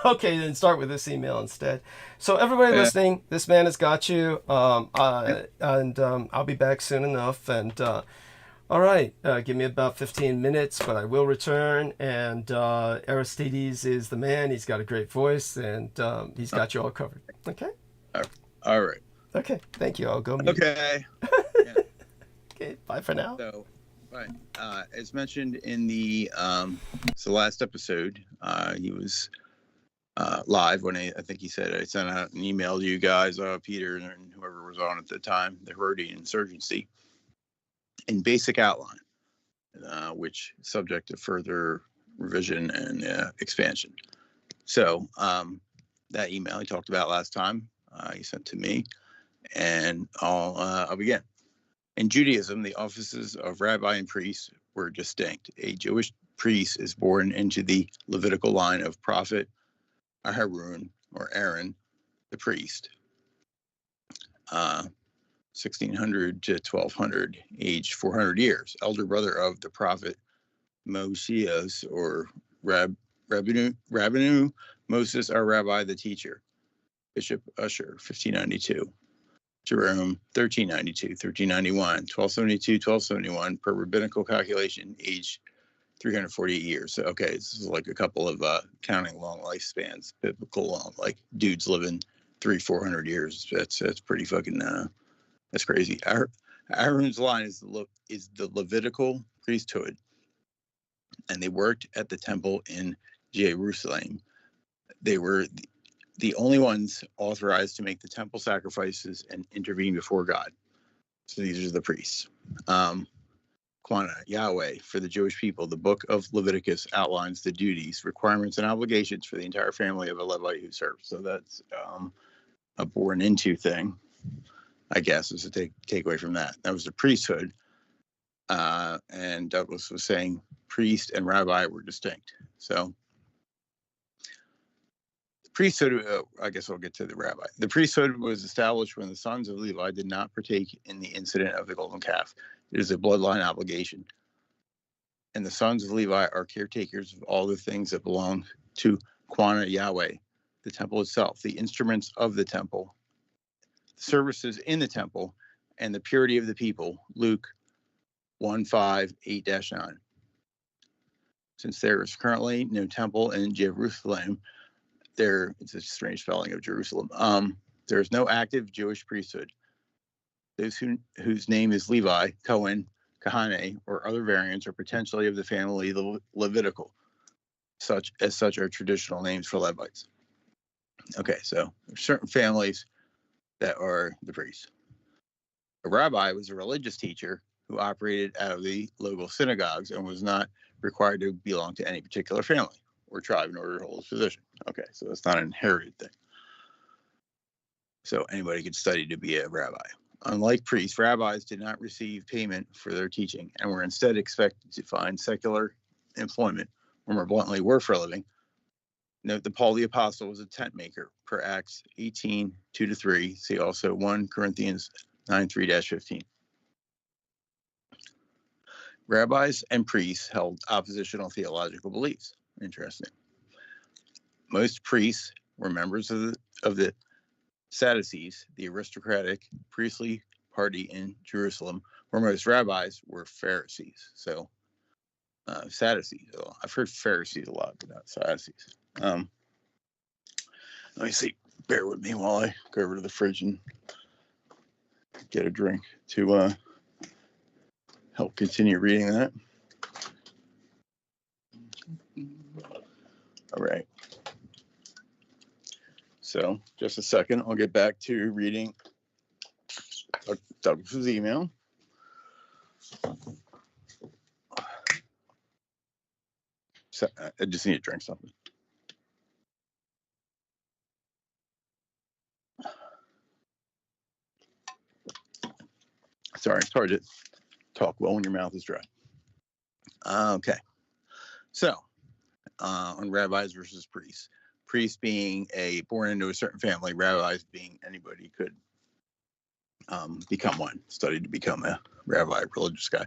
Okay, then start with this email instead. So everybody listening, this man has got you. And I'll be back soon enough. And all right, give me about 15 minutes, but I will return. And Aristides is the man. He's got a great voice, and he's got you all covered. Okay. All right. Okay. Thank you. I'll go mute. Okay. Okay. Bye for now. So. Right. As mentioned in the last episode, he was live when I think he said I sent out an email to you guys, Peter and whoever was on at the time, the Herodian insurgency, in basic outline, which is subject to further revision and expansion. So that email he talked about last time, he sent to me, and I'll begin. In Judaism, the offices of rabbi and priest were distinct. A Jewish priest is born into the Levitical line of prophet Aharon, or Aaron, the priest. 1600 to 1200, aged 400 years. Elder brother of the prophet Moses, or Rabbinu Moses, our rabbi, the teacher. Bishop Usher, 1592. Jerome, 1392, 1391, 1272, 1271, per rabbinical calculation, age 348 years. So, okay, this is like a couple of counting long lifespans, biblical long, like dudes living 300-400 years. That's pretty fucking, that's crazy. Aaron's line is the Levitical priesthood, and they worked at the temple in Jerusalem. They were the only ones authorized to make the temple sacrifices and intervene before God. So these are the priests. Quana, Yahweh, for the Jewish people, the book of Leviticus outlines the duties, requirements, and obligations for the entire family of a Levite who serves. So that's a born into thing, I guess, is a takeaway from that. That was the priesthood. And Douglas was saying priest and rabbi were distinct. So the priesthood, I guess I'll get to the rabbi. The priesthood was established when the sons of Levi did not partake in the incident of the golden calf. It is a bloodline obligation. And the sons of Levi are caretakers of all the things that belong to Quana Yahweh, the temple itself, the instruments of the temple, the services in the temple, and the purity of the people. Luke 1:5-8-9. Since there is currently no temple in Jerusalem, it's a strange spelling of Jerusalem. There is no active Jewish priesthood. Those whose name is Levi, Cohen, Kahane, or other variants are potentially of the family Levitical. Such are traditional names for Levites. Okay, so there's certain families that are the priests. A rabbi was a religious teacher who operated out of the local synagogues and was not required to belong to any particular family or tribe in order to hold his position. Okay, so that's not an inherited thing. So anybody could study to be a rabbi. Unlike priests, rabbis did not receive payment for their teaching and were instead expected to find secular employment, or more bluntly, work for a living. Note that Paul the Apostle was a tent maker, per Acts 18:2-3. See also 1 Corinthians 9:3-15. Rabbis and priests held oppositional theological beliefs. Interesting. Most priests were members of the Sadducees, the aristocratic priestly party in Jerusalem, where most rabbis were Pharisees. So Sadducees. I've heard Pharisees a lot, but not Sadducees. Let me see. Bear with me while I go over to the fridge and get a drink to help continue reading that. All right. So just a second, I'll get back to reading Douglas's email. So I just need to drink something. Sorry, it's hard to talk well when your mouth is dry. Okay. So on rabbis versus priests. Priests being born into a certain family, rabbis being anybody could become one, study to become a rabbi, religious guy.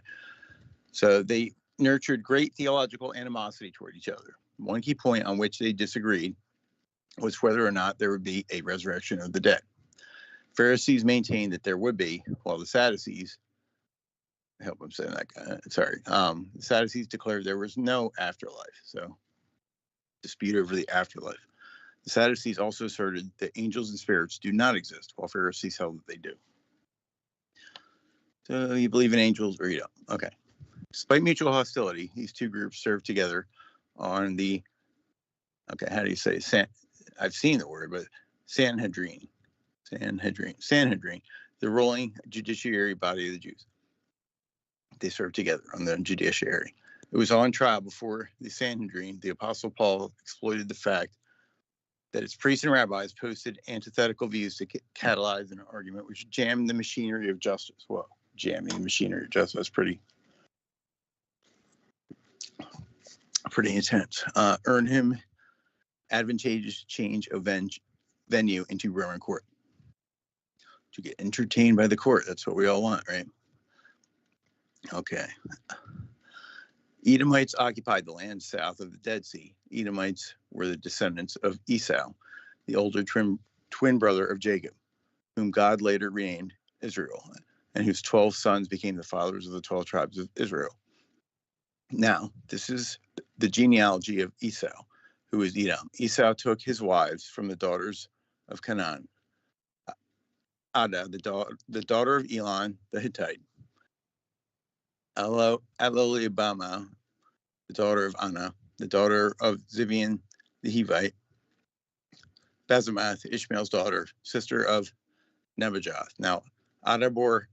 So they nurtured great theological animosity toward each other. One key point on which they disagreed was whether or not there would be a resurrection of the dead. Pharisees maintained that there would be, while the Sadducees, I hope I'm saying that, the Sadducees declared there was no afterlife. So dispute over the afterlife. The Sadducees also asserted that angels and spirits do not exist, while Pharisees held that they do. So you believe in angels or you don't. Okay. Despite mutual hostility, these two groups served together on the, how do you say, I've seen the word, but Sanhedrin, the ruling judiciary body of the Jews. They served together on the judiciary. It was on trial before the Sanhedrin. The Apostle Paul exploited the fact that its priests and rabbis posted antithetical views to catalyze an argument which jammed the machinery of justice. Well, jamming the machinery of justice, that's pretty intense. Earned him advantageous change of venue into Roman court. To get entertained by the court, that's what we all want, right? Okay. Edomites occupied the land south of the Dead Sea. Edomites were the descendants of Esau, the older twin brother of Jacob, whom God later renamed Israel, and whose 12 sons became the fathers of the 12 tribes of Israel. Now, this is the genealogy of Esau, who is Edom. Esau took his wives from the daughters of Canaan. Ada, the daughter of Elon the Hittite. Aholibamah, the daughter of Anna, the daughter of Zibeon the Hivite. Basemath, Ishmael's daughter, sister of Nebajoth. Now, Ada bore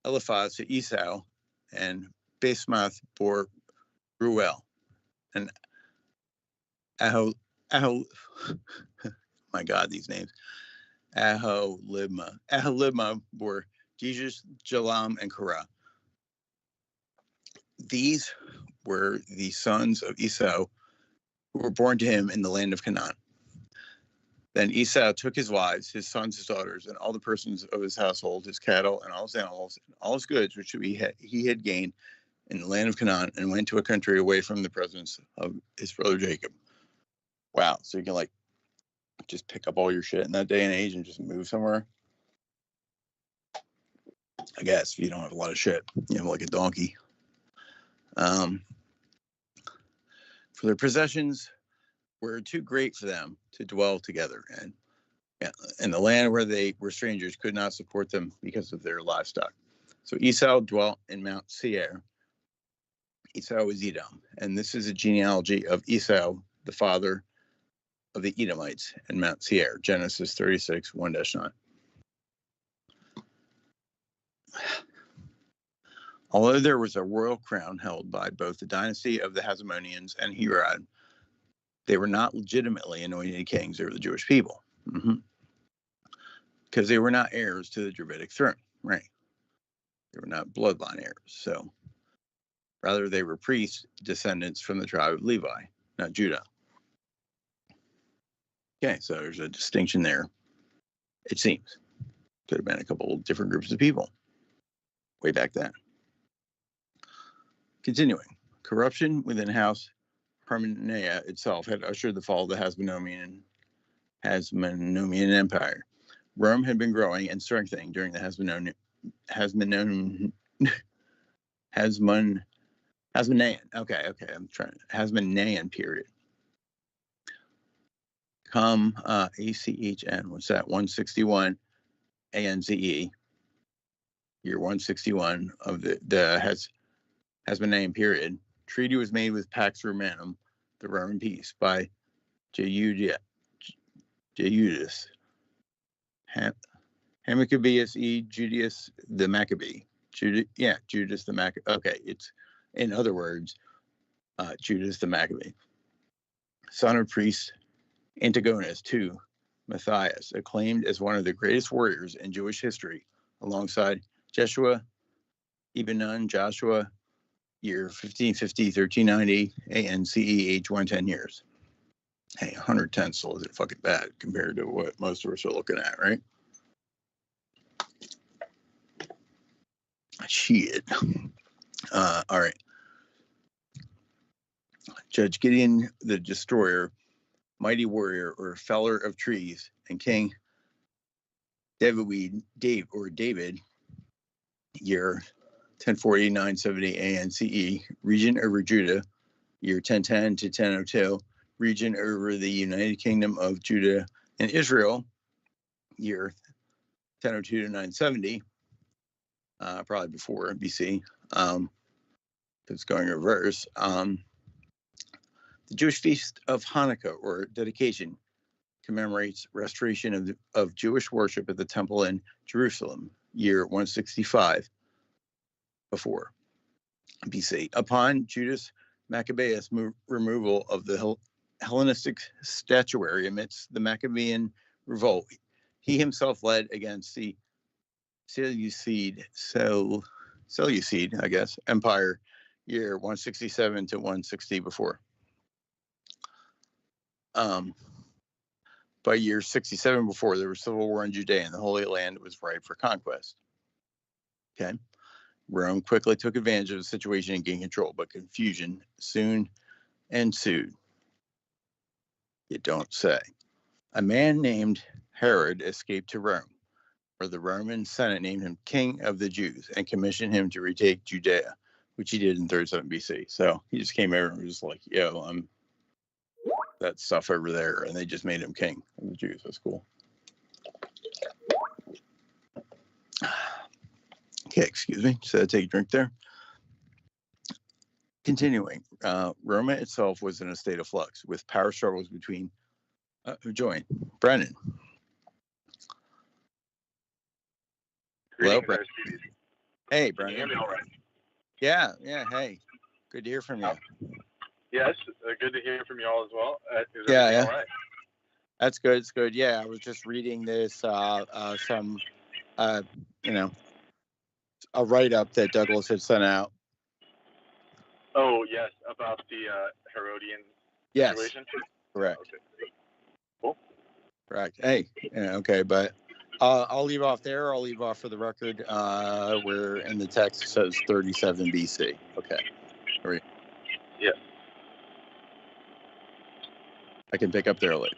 Eliphaz to Esau, and Basemath bore Ruel. And my God, these names. Aholibamah bore Jesus, Jalam, and Korah. These were the sons of Esau, who were born to him in the land of Canaan. Then Esau took his wives, his sons, his daughters, and all the persons of his household, his cattle, and all his animals, and all his goods which he had gained in the land of Canaan, and went to a country away from the presence of his brother Jacob. Wow. So you can like just pick up all your shit in that day and age and just move somewhere. I guess if you don't have a lot of shit, you have like a donkey. For their possessions were too great for them to dwell together, and the land where they were strangers could not support them because of their livestock. So Esau dwelt in Mount Seir. Esau was Edom, and this is a genealogy of Esau, the father of the Edomites, and Mount Seir, Genesis 36, 1-9. Although there was a royal crown held by both the dynasty of the Hasmoneans and Herod, they were not legitimately anointed kings over the Jewish people. Because they were not heirs to the Davidic throne, right? They were not bloodline heirs. So rather, they were priests, descendants from the tribe of Levi, not Judah. Okay, so there's a distinction there, it seems. Could have been a couple of different groups of people way back then. Continuing, corruption within House Harmonia itself had ushered the fall of the Hasmonean Empire. Rome had been growing and strengthening during the Hasmonean period. Come ACHN, what's that? 161 ANZE, year 161 of the Hasmonean period. Treaty was made with Pax Romanum, the Roman peace, by Judas, Hamacabeus Judas the Maccabee. Judas the Maccabee. Okay, it's, in other words, Judas the Maccabee, son of priest Antigonus to Matthias, acclaimed as one of the greatest warriors in Jewish history, alongside Jeshua, Ibn Nun, Joshua, year 1550, 1390, ANCE, age 110 years. Hey, 110 still isn't fucking bad compared to what most of us are looking at, right? Shit. All right. Judge Gideon the Destroyer, mighty warrior or feller of trees, and King David, year 1040-970 ANCE, regent over Judah, year 1010 to 1002, regent over the United Kingdom of Judah and Israel, year 1002 to 970, probably before BC, it's going reverse. The Jewish feast of Hanukkah, or dedication, commemorates restoration of Jewish worship at the temple in Jerusalem, year 165 before BC. Upon Judas Maccabeus' removal of the Hellenistic statuary amidst the Maccabean revolt, he himself led against the Seleucid, I guess, Empire, year 167 to 160 before. By year 67 before, there was civil war in Judea, and the Holy Land was ripe for conquest. Okay. Rome quickly took advantage of the situation and gained control, but confusion soon ensued. You don't say. A man named Herod escaped to Rome, where the Roman Senate named him king of the Jews and commissioned him to retake Judea, which he did in 37 BC. So he just came over and was like, yo, I'm that stuff over there, and they just made him king of the Jews. That's cool. Okay, excuse me. So I take a drink there. Continuing, Roma itself was in a state of flux, with power struggles between who joined? Brennan. Hello, Brennan. Hey, Brennan. Can you hear me all right? Yeah. Hey, good to hear from you. Yes, good to hear from you all as well. Is Yeah. All right? That's good. It's good. Yeah, I was just reading this, a write-up that Douglas had sent out. Oh, yes, about the Herodian Yes, situation. correct. Okay. Cool. Correct. Hey, yeah, okay, but I'll leave off there. I'll leave off for the record where in the text it says 37 BC. Okay. Yeah. I can pick up there later.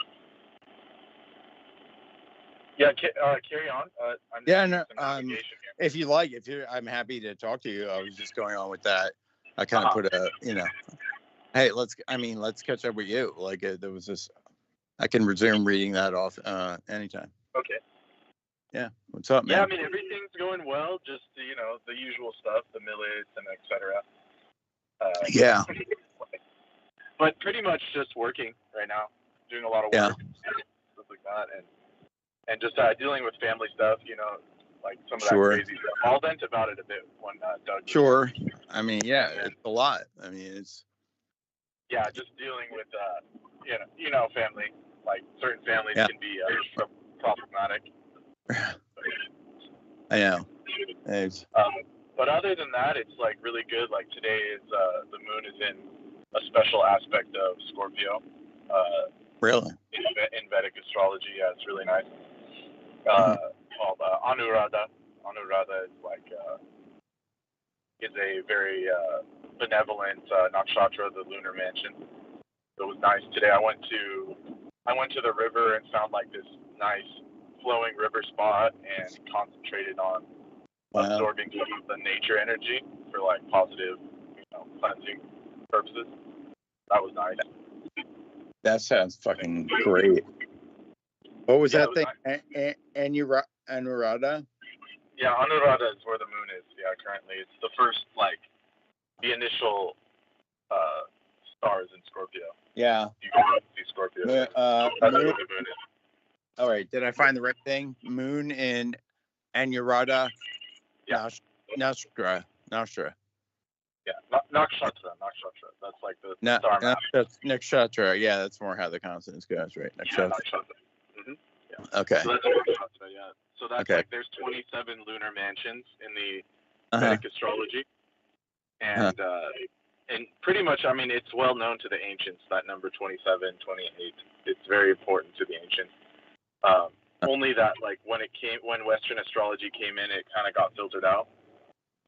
Yeah, carry on. I'm Yeah, doing no, some navigation here. if you like, I'm happy to talk to you. I was just going on with that. I kind of put a, hey, let's catch up with you. Like there was this, I can resume reading that off anytime. Okay. Yeah. What's up, man? Yeah, I mean, everything's going well. Just, the usual stuff, the millets and et cetera. Yeah. But pretty much just working right now, doing a lot of work, stuff like that, and just dealing with family stuff, like some of that crazy stuff. I'll vent about it a bit when Doug. Sure. I mean, yeah, it's a lot. I mean, it's. Yeah, just dealing with, family. Like certain families can be problematic. I know. It's. But other than that, it's like really good. Like today is the moon is in a special aspect of Scorpio. Really? In Vedic astrology, yeah, it's really nice. Called Anuradha. Anuradha is like is a very benevolent nakshatra, the lunar mansion. So it was nice today. I went to the river and found like this nice flowing river spot and concentrated on absorbing some of the nature energy for like positive, cleansing purposes. That was nice. That sounds fucking great. What was that thing? Nice. Anuradha? Yeah, Anuradha is where the moon is. Yeah, currently it's the first the initial stars in Scorpio. Yeah. You can see Scorpio. That's where the moon is. All right. Did I find the right thing? Moon in Anuradha. Yeah. Nashtra. Yeah. Nakshatra. That's like the star map. Nakshatra. Yeah, that's more how the consonants goes, right? Nakshatra. Yeah, Nakshatra. Mm-hmm. Yeah. Okay. So that's Nakshatra, yeah. So that's like there's 27 lunar mansions in the Vedic astrology. And and pretty much, I mean, it's well known to the ancients, that number 27, 28. It's very important to the ancients. Only that, like, when Western astrology came in, it kind of got filtered out.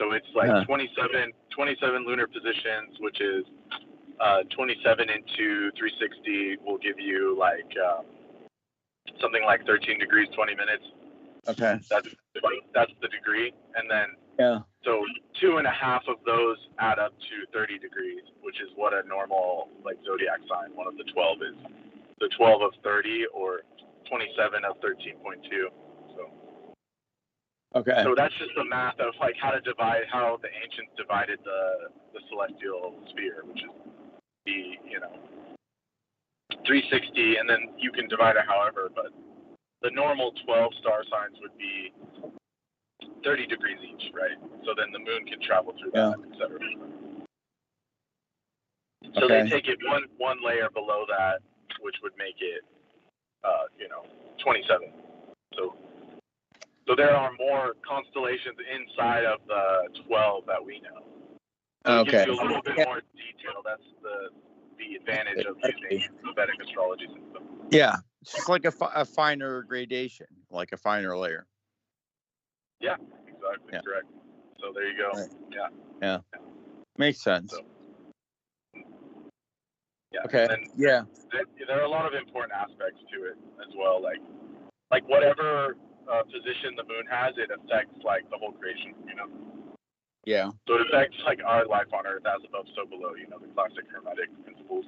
So it's like 27 lunar positions, which is 27 into 360 will give you like something like 13 degrees, 20 minutes. Okay. That's the degree. And then so 2.5 of those add up to 30 degrees, which is what a normal like zodiac sign, one of the 12 is. The 12 of 30 or 27 of 13.2. So so that's just the math of like how the ancients divided the celestial sphere, which is the 360, and then you can divide it however, but the normal 12 star signs would be 30 degrees each, right? So then the moon can travel through that, etc. So they take it one layer below that, which would make it 27. So there are more constellations inside of the 12 that we know. So it gives you a little bit more detail. That's the advantage of using the Vedic astrology system. Yeah, it's just like a finer gradation, like a finer layer. Yeah, exactly, correct. So there you go. Right. Yeah. Makes sense. So, yeah. Okay. And there are a lot of important aspects to it as well. Like whatever position the moon has, it affects like the whole creation. Yeah. So it affects like our life on Earth, as above, so below. The classic Hermetic principles.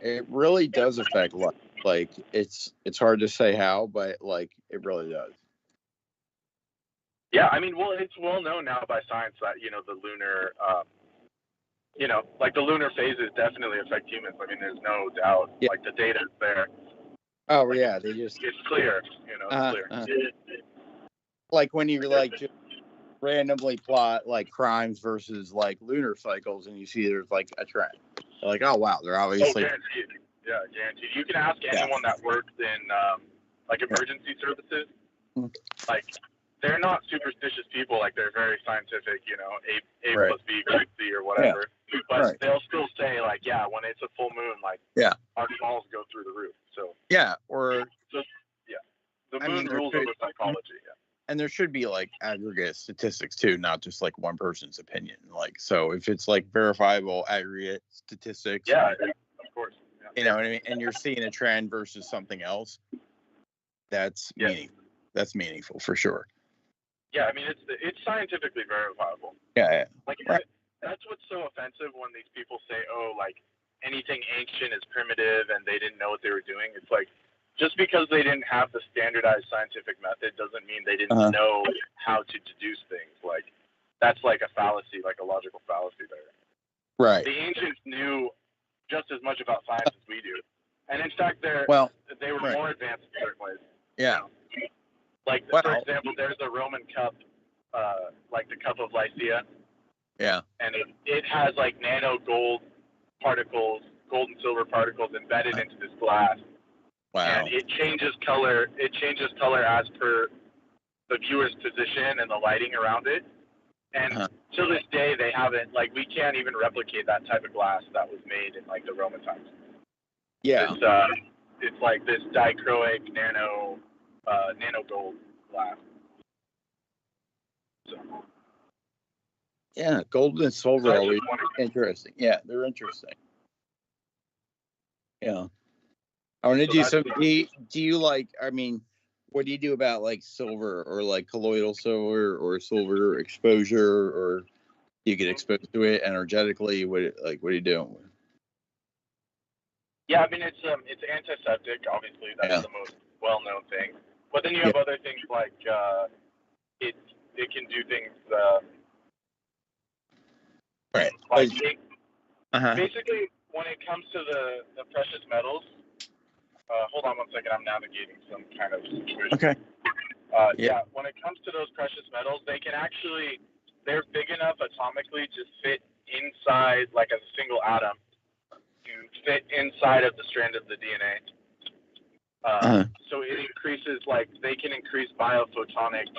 It really does affect life. Like it's hard to say how, but like it really does. Yeah, I mean, well, it's well known now by science that the lunar, like the lunar phases definitely affect humans. I mean, there's no doubt. Yeah. Like the data is there. Oh like, yeah, it's clear. It's clear. Like when you like just randomly plot like crimes versus like lunar cycles, and you see there's like a trend. You're like, oh wow, they're obviously. Guaranteed. Yeah, guaranteed. You can ask anyone that works in like emergency services. Like they're not superstitious people. Like, they're very scientific, you know, A Right. plus B equals C or whatever. Yeah. But Right. they'll still say, like, yeah, when it's a full moon, like, Yeah. our balls go through the roof. So Yeah, or the I moon mean, rules over psychology. Yeah. and there should be like aggregate statistics too, not just like one person's opinion. Like, so if it's like verifiable aggregate statistics, Yeah, of course. Yeah. you know what I mean, and you're seeing a trend versus something else, that's meaningful. That's meaningful for sure. Yeah, I mean, it's scientifically verifiable. Yeah. Like, Right. that's what's so offensive when these people say, oh, like, anything ancient is primitive and they didn't know what they were doing. It's like, just because they didn't have the standardized scientific method doesn't mean they didn't know how to deduce things. Like, that's like a fallacy, like a logical fallacy there. Right. The ancients knew just as much about science as we do. And in fact, they were more advanced in certain ways. Yeah. You know? Like, for example, there's a Roman cup, like the cup of Lycia. Yeah. And it has like nano gold particles, gold and silver particles embedded into this glass. Wow. And it changes color. It changes color as per the viewer's position and the lighting around it. And to this day, they haven't, like, we can't even replicate that type of glass that was made in like the Roman times. Yeah. It's like this dichroic nano gold glass. So. Yeah, gold and silver are always interesting. Yeah, they're interesting. Yeah. I want to do some. Do you like? I mean, what do you do about like silver or like colloidal silver or silver exposure, or you get exposed to it energetically? What are you doing? Yeah, I mean, it's antiseptic. Obviously, that's the most well-known thing. But then you have other things like it can do things. Right. Like basically, when it comes to the precious metals. Hold on 1 second. I'm navigating some kind of situation. Okay. Yeah. When it comes to those precious metals, they're big enough atomically to fit inside, like as a single atom, to fit inside of the strand of the DNA. So it increases, like, they can increase biophotonic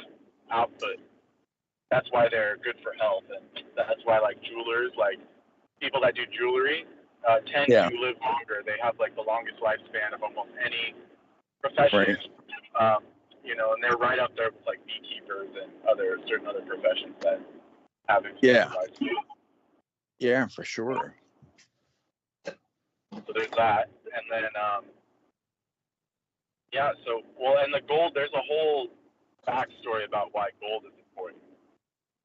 output. That's why they're good for health, and that's why, like, jewelers, like people that do jewelry, tend to live longer. They have like the longest lifespan of almost any profession. Right. You know, and they're right up there with like beekeepers and certain other professions that have extended lifespan. Yeah, for sure. So there's that, and then and the gold. There's a whole backstory about why gold is important.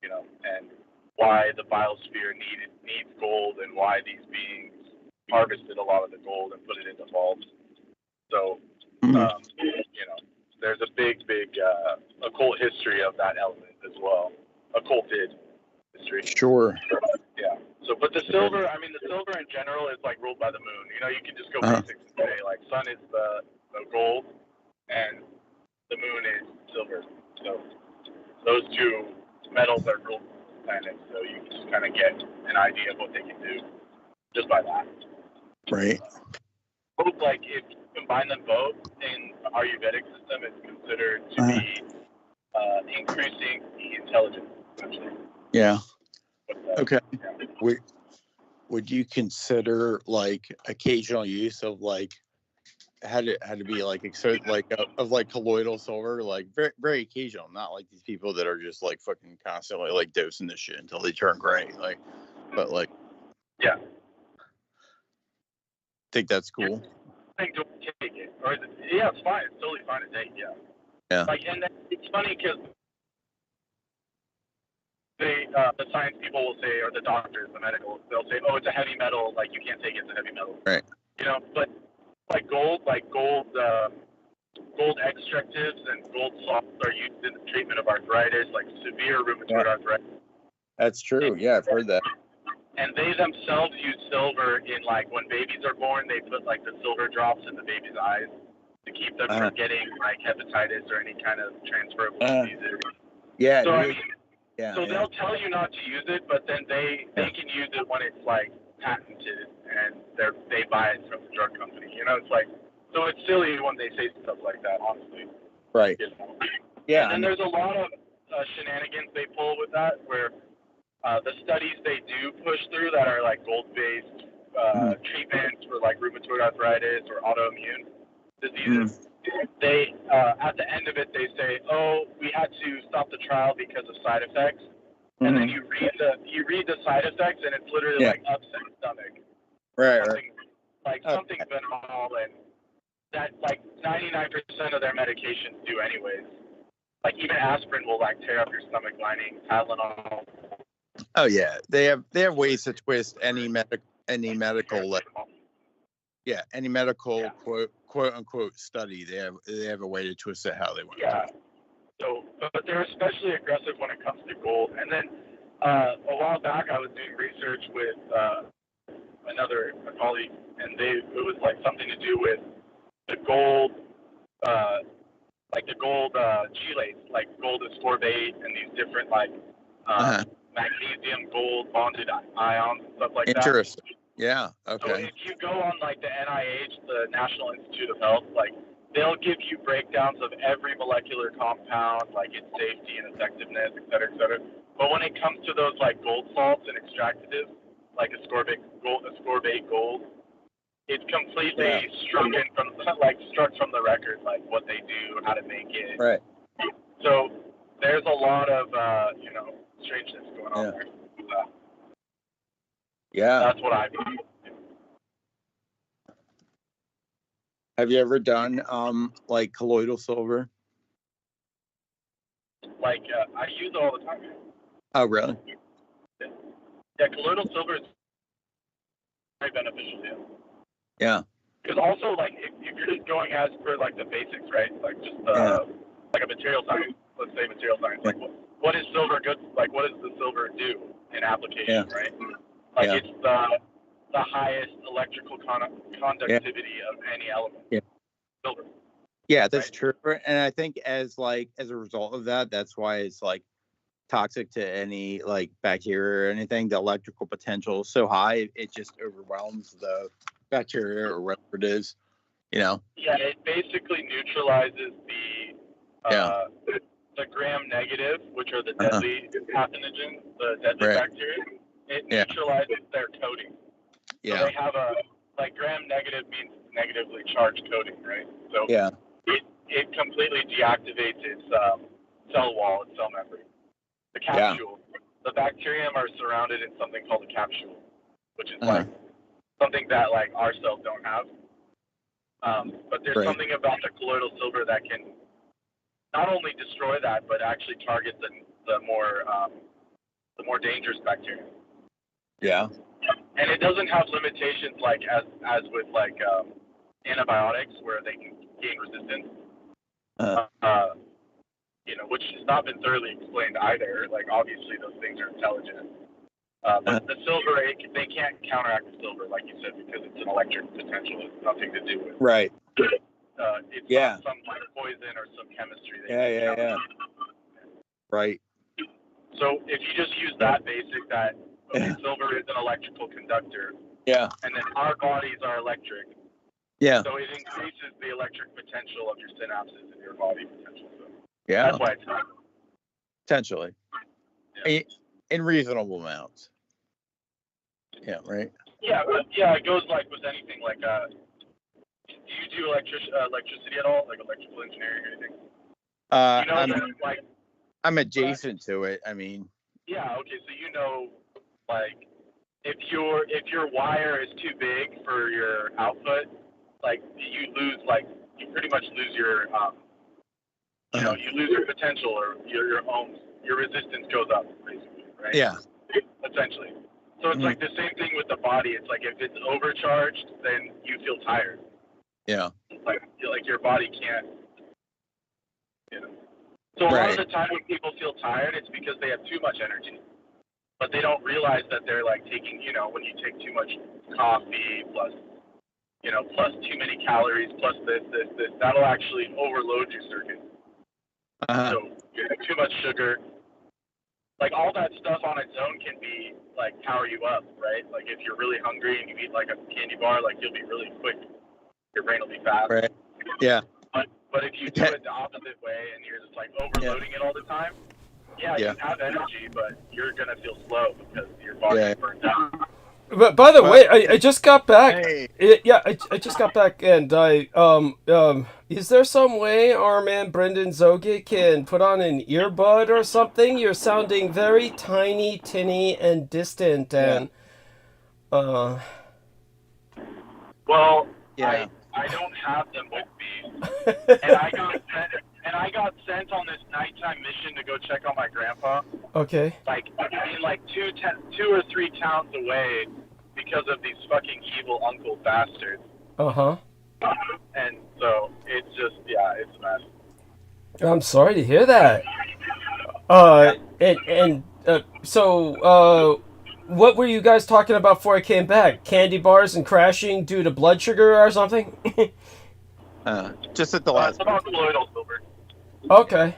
You know, and why the biosphere needs gold, and why these beings harvested a lot of the gold and put it into vaults. So, you know, there's a big occult history of that element as well. Occulted history. Sure. Yeah. So, but the silver, I mean, the silver in general is like ruled by the moon. You know, you can just go basics and say like sun is the gold and the moon is silver. So those two metals are ruled by the planet. So you can just kind of get an idea of what they can do just by that. Right. Both, like, if you combine them both in the Ayurvedic system, it's considered to be increasing the intelligence, essentially. Yeah. Okay. Yeah. Would you consider like occasional use of like had to be like of like colloidal silver, like very very occasional, not like these people that are just like fucking constantly like dosing this shit until they turn gray, like, but like yeah. Think that's cool. I think don't take it, or it's fine. It's totally fine to take. Yeah. Yeah. Like, and it's funny because the science people will say, or the doctors, the medical, they'll say, oh, it's a heavy metal. Like, you can't take it. It's a heavy metal. Right. You know, but gold extractives and gold salts are used in the treatment of arthritis, like severe rheumatoid arthritis. That's true. Yeah, I've heard that. And they themselves use silver in, like, when babies are born, they put, like, the silver drops in the baby's eyes to keep them from getting, like, hepatitis or any kind of transferable diseases. Yeah. So, I mean, they'll tell you not to use it, but then they can use it when it's, like, patented and they buy it from the drug company. You know, it's like, so it's silly when they say stuff like that, honestly. Right. You know? Yeah. And then there's a lot of shenanigans they pull with that, where the studies they do push through that are like gold-based treatments for like rheumatoid arthritis or autoimmune diseases. They at the end of it they say, "Oh, we had to stop the trial because of side effects." And then you read the side effects, and it's literally like upset stomach, something banal, and that like 99% of their medications do anyways. Like even aspirin will like tear up your stomach lining. Tylenol. Oh yeah, they have ways to twist any medical any medical quote unquote study. They have a way to twist it how they want. Yeah. So, but they're especially aggressive when it comes to gold. And then a while back, I was doing research with a colleague, and it was like something to do with the gold, like the gold chelates, like gold ascorbate, and these different like magnesium gold bonded ions and stuff like that. Interesting. Yeah. Okay. So if you go on like the NIH, the National Institute of Health, like they'll give you breakdowns of every molecular compound, like its safety and effectiveness, et cetera, et cetera. But when it comes to those like gold salts and extractives, like ascorbate gold, it's completely struck from the record, like what they do, how to make it. Right. So there's a lot of strangeness going on there. Yeah. That's what I mean. Have you ever done like colloidal silver? Like I use it all the time. Oh, really? Yeah, colloidal silver is very beneficial. Yeah. Because also, like, if you're just going as per like the basics, right? Like just like a material science. Let's say material science. Like, what is silver good? Like, what does the silver do in application, right? Like, it's the highest electrical conductivity of any element. Yeah. Silver. Yeah, that's true. And I think as a result of that, that's why it's like toxic to any like bacteria or anything. The electrical potential is so high, it just overwhelms the bacteria or whatever it is, Yeah, it basically neutralizes the gram-negative, which are the deadly pathogens, the deadly bacteria. It neutralizes their coating. So they have gram-negative means negatively charged coating, right? So it completely deactivates its cell wall, its cell membrane. The capsule. The bacterium are surrounded in something called a capsule, which is like something that like our cells don't have. But there's something about the colloidal silver that can not only destroy that, but actually target the more dangerous bacteria. Yeah. And it doesn't have limitations like as with like antibiotics where they can gain resistance. Which has not been thoroughly explained either. Like obviously those things are intelligent. But the silver, they can't counteract the silver, like you said, because it's an electric potential. It's nothing to do with. Right. It's not some like poison or some chemistry. Yeah. Right. So if you just use that basic, that silver is an electrical conductor. Yeah. And then our bodies are electric. Yeah. So it increases the electric potential of your synapses in your body potential. So that's why it's not. Potentially. Yeah. In reasonable amounts. Yeah, right. Yeah, it goes like with anything. Like, do you do electricity at all, like electrical engineering or anything? I'm adjacent to it. I mean. Yeah. Okay. So like, if your wire is too big for your output, like you pretty much lose your you lose your potential or your resistance goes up basically, right? Yeah. Essentially. So it's like the same thing with the body. It's like if it's overcharged, then you feel tired. Yeah. Like your body can't. So a lot of the time when people feel tired, it's because they have too much energy, but they don't realize that they're like taking, when you take too much coffee plus too many calories plus this, that'll actually overload your circuit. So too much sugar. Like all that stuff on its own can be like power you up, right? Like if you're really hungry and you eat like a candy bar, like you'll be really quick. Your brain will be fast. Right. Yeah. But if you do it the opposite way and you're just like overloading it all the time, yeah, you have energy, but you're gonna feel slow because your body's burnt out. But by the way, I just got back. Hey. I just got back, and is there some way our man Brendan Zogic can put on an earbud or something? You're sounding very tiny, tinny, and distant, and Well, yeah. I don't have them with me, and I got sent on this nighttime mission to go check on my grandpa. Okay. Like two or three towns away, because of these fucking evil uncle bastards. And so it's just it's a mess. I'm sorry to hear that. So what were you guys talking about before I came back? Candy bars and crashing due to blood sugar or something? Just at the last. It's about colloidal silver. Okay.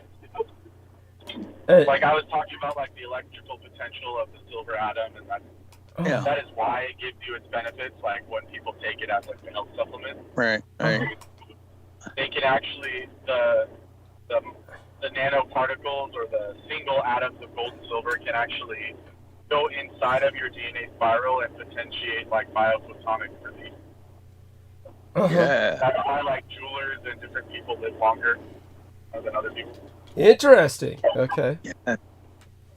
Like I was talking about, like the electrical potential of the silver atom, and that is why it gives you its benefits. Like when people take it as like a health supplement. Right. They can actually the nanoparticles or the single atoms of gold and silver can actually go inside of your DNA spiral and potentiate like biophotonic release. Yeah. That's why like jewelers and different people live longer than other people. Interesting. Okay. Yeah.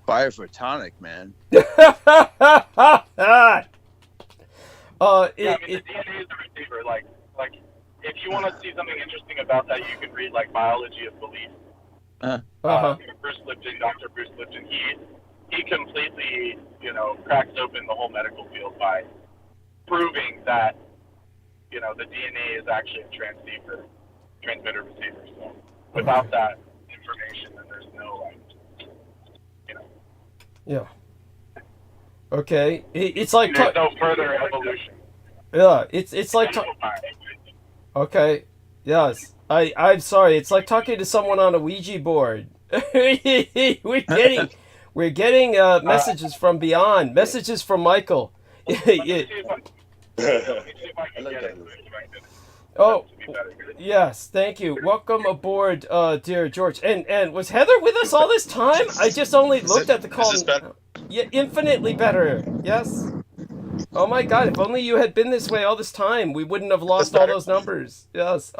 Biophotonic, man. The DNA is a receiver. Like if you want to see something interesting about that, you can read like Biology of Belief. Bruce Lipton, Dr. Bruce Lipton, he completely, cracks open the whole medical field by proving that, the DNA is actually a transmitter receiver. So without that information, then there's no Yeah. Okay. It's like there's no further evolution. Yeah. It's like okay. Yes. I'm sorry. It's like talking to someone on a Ouija board. We're getting messages from beyond. Messages from Michael. Oh, yes. Thank you. Welcome aboard, dear George. And was Heather with us all this time? I just only looked at the call. Is this better? Yeah, infinitely better. Yes. Oh my God! If only you had been this way all this time, we wouldn't have lost all those numbers. Yes.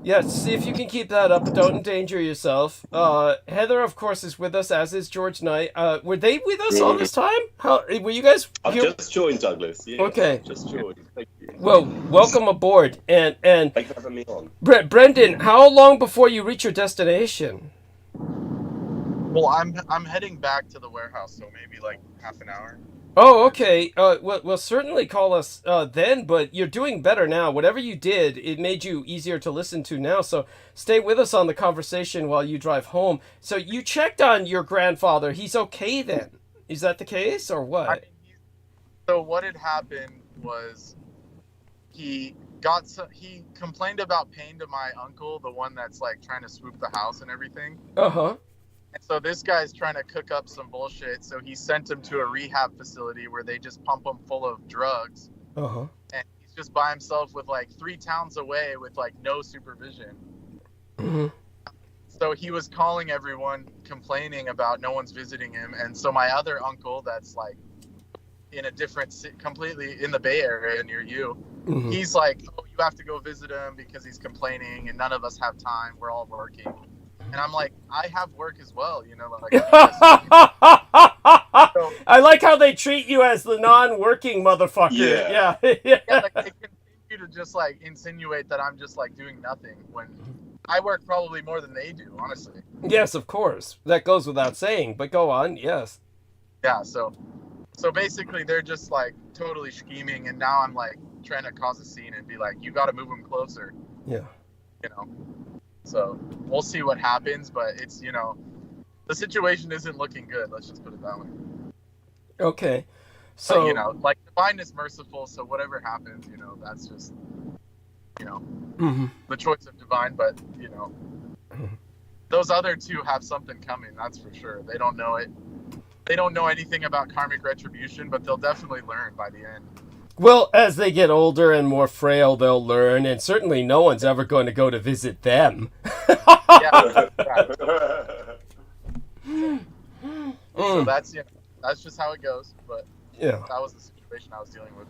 Yes, see if you can keep that up, but don't endanger yourself. Heather, of course, is with us, as is George Knight. Were they with us all this time? How were you guys here? I've just joined, Douglas. Yeah, okay. Just joined. Thank you. Well, welcome aboard. And thank you for having me on. Brendan, how long before you reach your destination? Well, I'm heading back to the warehouse, so maybe like half an hour. Oh, okay. Well, certainly call us then, but you're doing better now. Whatever you did, it made you easier to listen to now. So stay with us on the conversation while you drive home. So you checked on your grandfather. He's okay then. Is that the case or what? So what had happened was he complained about pain to my uncle, the one that's like trying to swoop the house and everything. And so this guy's trying to cook up some bullshit. So he sent him to a rehab facility where they just pump him full of drugs. And he's just by himself with like 3 towns away with like no supervision. So he was calling everyone, complaining about no one's visiting him. And so my other uncle that's like in a different, completely in the Bay Area near you, he's like, oh, you have to go visit him because he's complaining and none of us have time. We're all working. And I'm like, I have work as well, like. I like how they treat you as the non-working motherfucker. Yeah. Like they continue to just like insinuate that I'm just like doing nothing when I work probably more than they do, honestly. Yes, of course. That goes without saying, but go on. Yes. Yeah. So basically they're just like totally scheming, and now I'm like trying to cause a scene and be like, you got to move them closer. Yeah. So we'll see what happens, but it's, the situation isn't looking good. Let's just put it that way. Okay. So, like divine is merciful. So whatever happens, that's just, the choice of divine. But, those other two have something coming. That's for sure. They don't know it. They don't know anything about karmic retribution, but they'll definitely learn by the end. Well, as they get older and more frail, they'll learn, and certainly no one's ever going to go to visit them. Yeah. So that's that's just how it goes. But Yeah. that was the situation I was dealing with.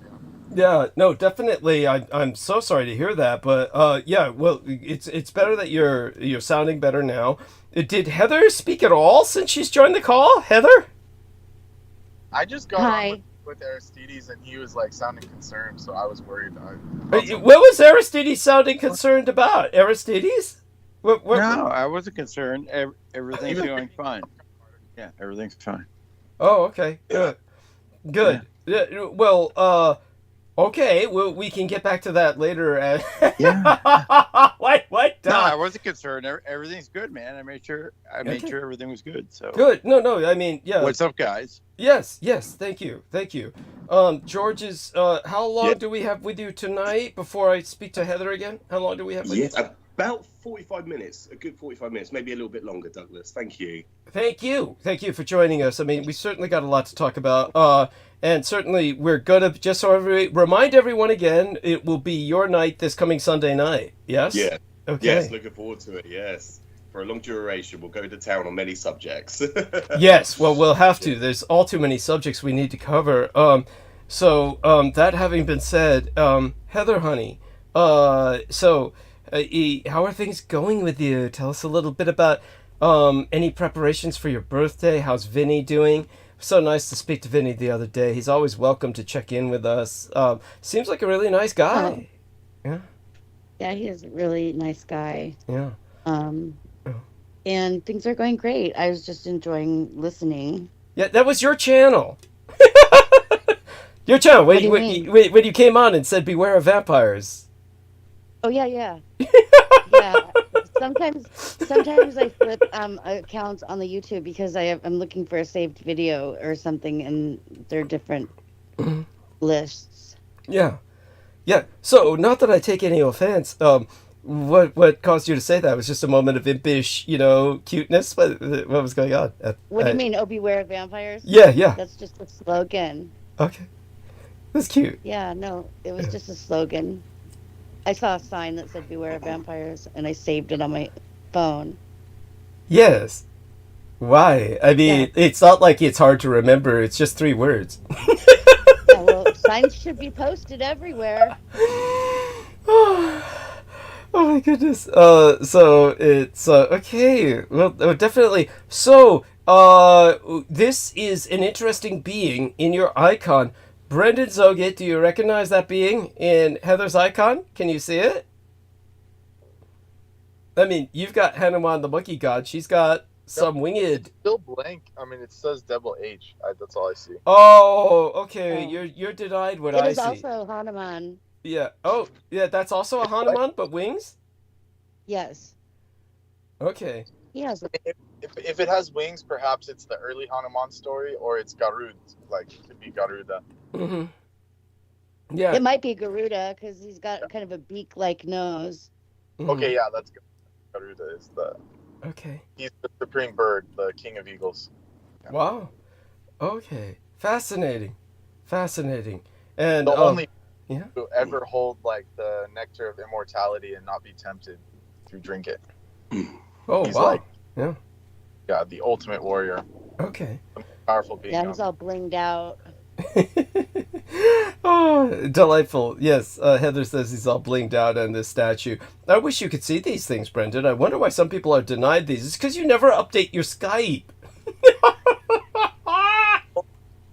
Yeah, no, definitely. I'm so sorry to hear that, but yeah, well, it's better that you're sounding better now. Did Heather speak at all since she's joined the call? Heather? I just got Hi. on with Aristides, and he was like sounding concerned, so I was worried. What was Aristides sounding concerned about? Aristides? What? No, I wasn't concerned. Everything's going fine. Yeah, everything's fine. Oh, okay. Good. Good. Yeah. Well, okay. Well, we can get back to that later. Yeah. What? No, I wasn't concerned. Everything's good, man. I made sure everything was good. So good. No. I mean, yeah. What's up, guys? Yes. Thank you. George is. How long do we have with you tonight? Before I speak to Heather again, how long do we have with you? About 45 minutes. A good 45 minutes, maybe a little bit longer, Douglas. Thank you. Thank you for joining us. I mean, we certainly got a lot to talk about. And certainly we're gonna just remind everyone again. It will be your night this coming Sunday night. Yes. Yeah. Okay. Yes, looking forward to it. Yes. For a long duration, we'll go to town on many subjects. Yes, well, we'll have to. There's all too many subjects we need to cover. So that having been said, Heather, honey, how are things going with you? Tell us a little bit about any preparations for your birthday. How's Vinny doing? So nice to speak to Vinny the other day. He's always welcome to check in with us. Seems like a really nice guy. Yeah. Yeah, he is a really nice guy. Yeah. And things are going great. I was just enjoying listening. Yeah, that was your channel. Your channel. When you came on and said "Beware of vampires." Oh yeah. Yeah. Sometimes I flip accounts on the YouTube because I'm looking for a saved video or something, and they're different lists. Yeah. So, not that I take any offense. What caused you to say that? It was just a moment of impish, cuteness. What was going on? What do you mean? Oh, beware of vampires? Yeah. That's just a slogan. Okay. That's cute. Yeah, no, it was just a slogan. I saw a sign that said "Beware of vampires," and I saved it on my phone. Yes. Why? I mean, It's not like it's hard to remember. It's just 3 words. Yeah, well, signs should be posted everywhere. Oh my goodness. So it's okay. Well, definitely. So, this is an interesting being in your icon. Brendan Zogit, do you recognize that being in Heather's icon? Can you see it? I mean, you've got Hanuman the monkey god. She's got some winged. It's still blank. I mean, it says double H. That's all I see. Oh, okay. You're denied what I see. It is also Hanuman. Yeah. Oh, yeah. That's also a Hanuman, but wings. Yes. Okay. He has. If it has wings, perhaps it's the early Hanuman story, or it's Garud. Like, it could be Garuda. Mm-hmm. Yeah. It might be Garuda because he's got kind of a beak-like nose. Mm-hmm. Okay, yeah, that's Garuda is the. Okay. He's the supreme bird, the king of eagles. Yeah. Wow. Okay. Fascinating. And the only yeah. who ever hold like the nectar of immortality and not be tempted to drink it. Oh, he's wow. Yeah, the ultimate warrior. Okay. The most powerful being. Yeah, he's all blinged out. Oh, delightful. Yes, Heather says he's all blinged out on this statue. I wish you could see these things, Brendan. I wonder why some people are denied these. It's because you never update your Skype.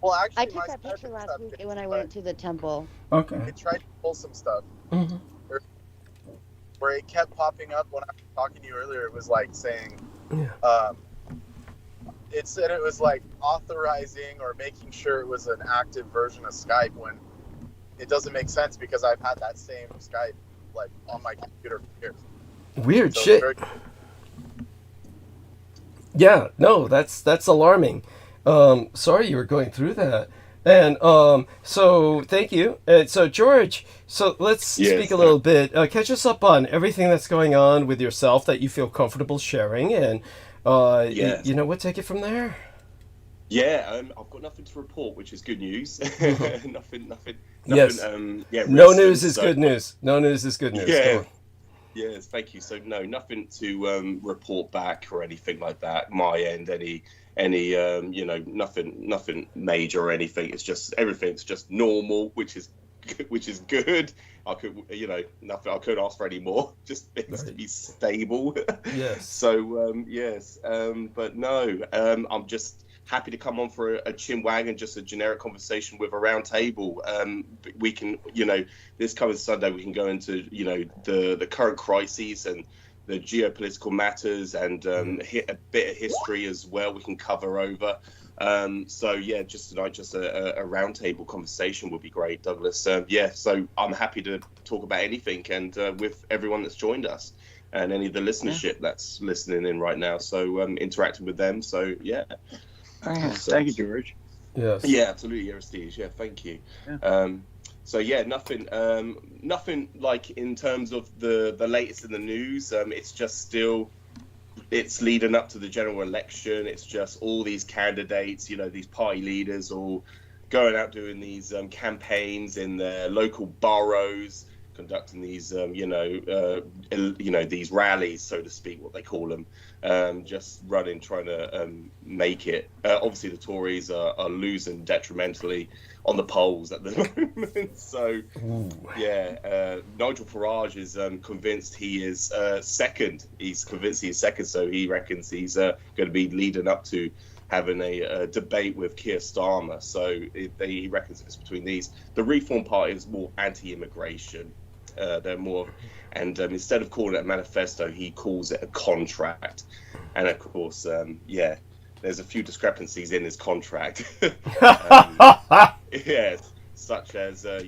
Well, actually, I took that picture last week when I went to the temple. Okay. I tried to pull some stuff. Mm-hmm. Where it kept popping up when I was talking to you earlier. It was like saying, it said it was like authorizing or making sure it was an active version of Skype when it doesn't make sense because I've had that same Skype like on my computer for years. Weird shit. Yeah, no, that's alarming. Sorry you were going through that. And so thank you. So George, so let's speak a little bit. Catch us up on everything that's going on with yourself that you feel comfortable sharing, and we'll take it from there. Yeah, I've got nothing to report, which is good news. nothing. Yes. No news is good news. No news is good news. Yeah. Yes, thank you. So no, nothing to report back or anything like that. My end, any nothing major or anything. It's just everything's just normal, which is good. I could, nothing. I couldn't ask for any more. Just things to be stable. Yes. So yes, but no, I'm just happy to come on for a chin wag and just a generic conversation with a round table. We can, this coming Sunday, we can go into, the current crises and the geopolitical matters and hit a bit of history as well. We can cover over. So yeah, just tonight, just a round table conversation would be great, Douglas. So I'm happy to talk about anything and with everyone that's joined us and any of the listenership that's listening in right now. So interacting with them. So yeah. Thank you, George. Yes. Yeah, absolutely, Aristides. Yeah, thank you. Yeah. So yeah, nothing like in terms of the latest in the news. It's just still, it's leading up to the general election. It's just all these candidates, these party leaders, all going out doing these campaigns in their local boroughs, conducting these, these rallies, so to speak, what they call them, just running, trying to make it. Obviously, the Tories are losing detrimentally on the polls at the moment. So, Nigel Farage is convinced he is second. He's convinced he's second, so he reckons he's going to be leading up to having a debate with Keir Starmer. So he reckons it's between these. The Reform Party is more anti-immigration. They're more, and instead of calling it a manifesto, he calls it a contract. And of course, there's a few discrepancies in his contract. Yes, such as the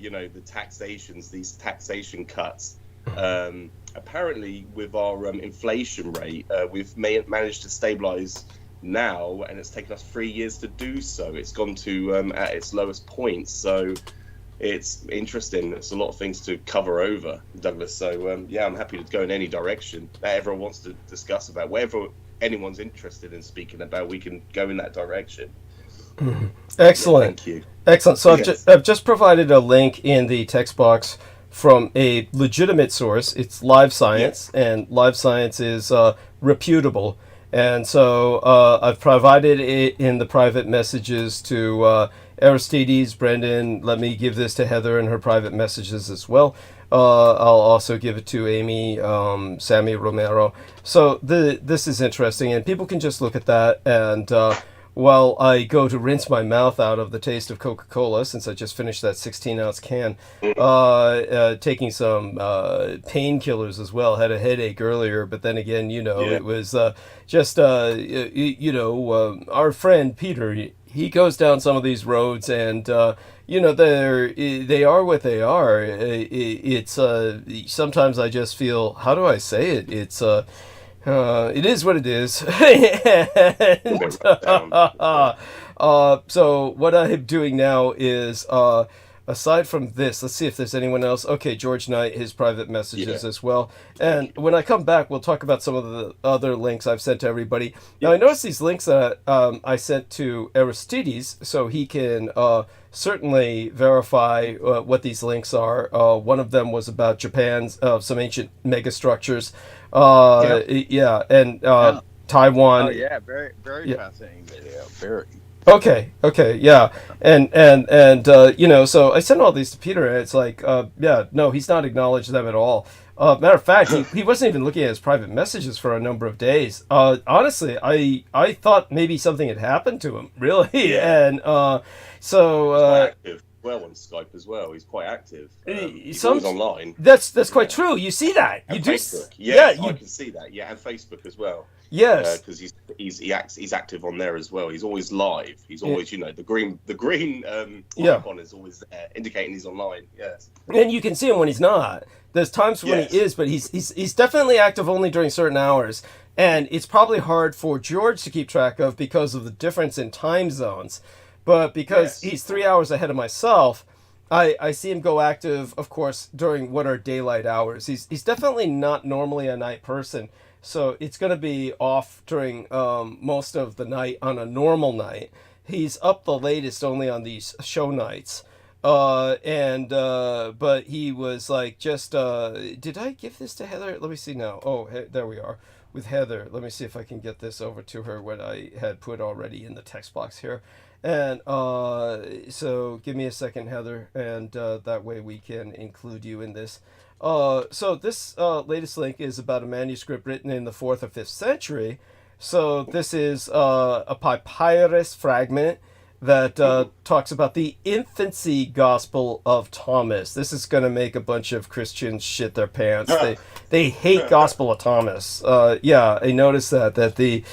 these taxation cuts. Apparently, with our inflation rate, we've managed to stabilise now, and it's taken us 3 years to do so. It's gone to at its lowest point. So. It's interesting. It's a lot of things to cover over, Douglas. So, I'm happy to go in any direction that everyone wants to discuss about. Whatever anyone's interested in speaking about, we can go in that direction. Excellent. Thank you. Excellent. So Yes. I've just provided a link in the text box from a legitimate source. It's Live Science, and Live Science is reputable. And so I've provided it in the private messages to Aristides, Brendan. Let me give this to Heather in her private messages as well. I'll also give it to Amy, Sammy Romero. So this is interesting, and people can just look at that. And while I go to rinse my mouth out of the taste of Coca-Cola, since I just finished that 16-ounce can, taking some painkillers as well. Had a headache earlier, but then again, it was just, our friend Peter, he goes down some of these roads, and they are what they are. It's sometimes I just feel, how do I say it? It's it is what it is. So what I'm doing now is aside from this, let's see if there's anyone else. Okay, George Knight, his private messages as well. And when I come back, we'll talk about some of the other links I've sent to everybody. Now, I noticed these links that I sent to Aristides, so he can certainly verify what these links are. One of them was about Japan's some ancient megastructures. Taiwan. Oh yeah, very very fascinating video. Very. Okay, yeah, and so I sent all these to Peter, and it's like, no, he's not acknowledged them at all. Matter of fact, he wasn't even looking at his private messages for a number of days. Honestly, I thought maybe something had happened to him, really, and so. Well, on Skype as well, he's quite active. He's always online. That's quite true. You see that? And you do. Facebook. I can see that. Yeah, and Facebook as well. Yes, because he's active on there as well. He's always live. He's always the green icon is always there, indicating he's online. Yes, and you can see him when he's not. There's times when he is, but he's definitely active only during certain hours, and it's probably hard for George to keep track of because of the difference in time zones. But because he's 3 hours ahead of myself, I see him go active, of course, during what are daylight hours. He's definitely not normally a night person. So it's going to be off during most of the night on a normal night. He's up the latest only on these show nights. But he was like, just, did I give this to Heather? Let me see now. Oh, there we are with Heather. Let me see if I can get this over to her, what I had put already in the text box here. And so give me a second, Heather, and that way we can include you in this. So this latest link is about a manuscript written in the 4th or 5th century. So this is a papyrus fragment that talks about the infancy gospel of Thomas. This is going to make a bunch of Christians shit their pants. They hate gospel of Thomas. Yeah, I noticed that I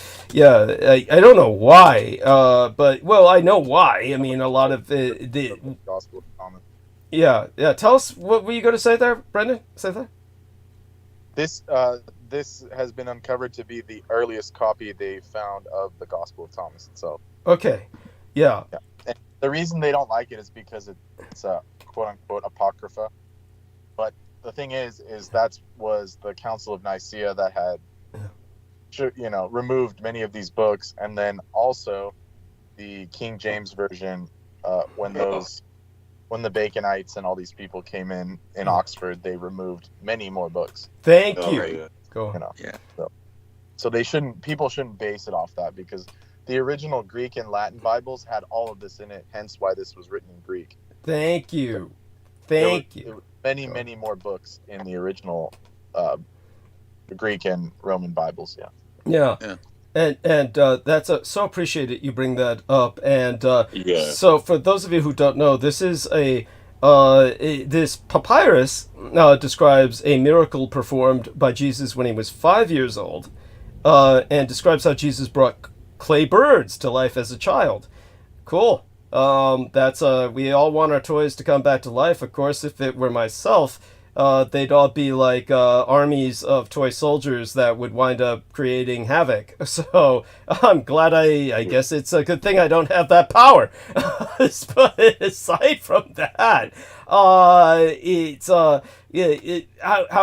don't know why, but well, I know why. I mean, a lot of the gospel of Thomas. Yeah. Tell us, what were you going to say there, Brendan? Say that. This has been uncovered to be the earliest copy they found of the Gospel of Thomas itself. Okay. Yeah. And the reason they don't like it is because it's a quote unquote apocrypha. But the thing is that was the Council of Nicaea that had, removed many of these books, and then also the King James version. When the Baconites and all these people came in Oxford, they removed many more books. Thank you. Right. Go on. So people shouldn't base it off that, because the original Greek and Latin Bibles had all of this in it, hence why this was written in Greek. Thank you. There were many more books in the original Greek and Roman Bibles. Yeah. And that's so appreciated you bring that up. And so for those of you who don't know, this is this papyrus describes a miracle performed by Jesus when he was 5 years old, and describes how Jesus brought clay birds to life as a child. Cool. That's we all want our toys to come back to life. Of course, if it were myself, they'd all be like armies of toy soldiers that would wind up creating havoc. So I'm glad I guess it's a good thing I don't have that power. But aside from that, how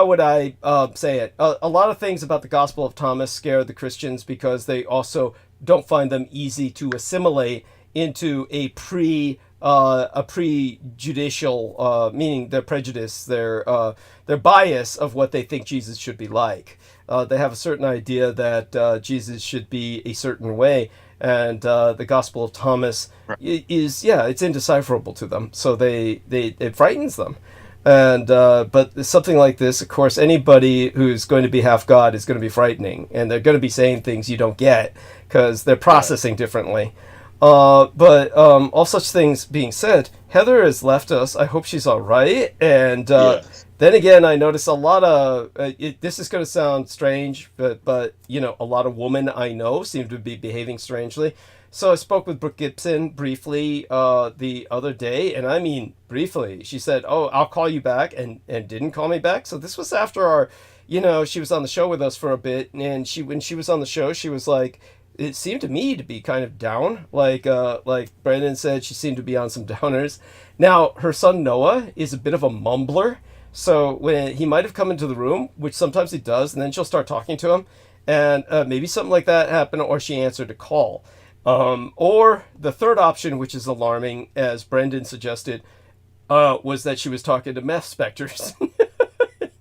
would I say it? A lot of things about the Gospel of Thomas scare the Christians because they also don't find them easy to assimilate into a prejudicial, meaning their prejudice, their bias of what they think Jesus should be like. They have a certain idea that Jesus should be a certain way, and the Gospel of Thomas is it's indecipherable to them. So it frightens them. And but something like this, of course, anybody who's going to be half God is going to be frightening, and they're going to be saying things you don't get because they're processing differently. But all such things being said, Heather has left us. I hope she's all right. And then again, I notice a lot of this is going to sound strange, but a lot of women I know seem to be behaving strangely. So I spoke with Brooke Gibson briefly the other day, and I mean briefly. She said, "Oh, I'll call you back," and didn't call me back. So this was after our, she was on the show with us for a bit, and when she was on the show, she was like, it seemed to me to be kind of down. Like Brandon said, she seemed to be on some downers. Now, her son Noah is a bit of a mumbler. So when he might have come into the room, which sometimes he does, and then she'll start talking to him. And maybe something like that happened, or she answered a call. Or the third option, which is alarming, as Brendan suggested, was that she was talking to meth specters.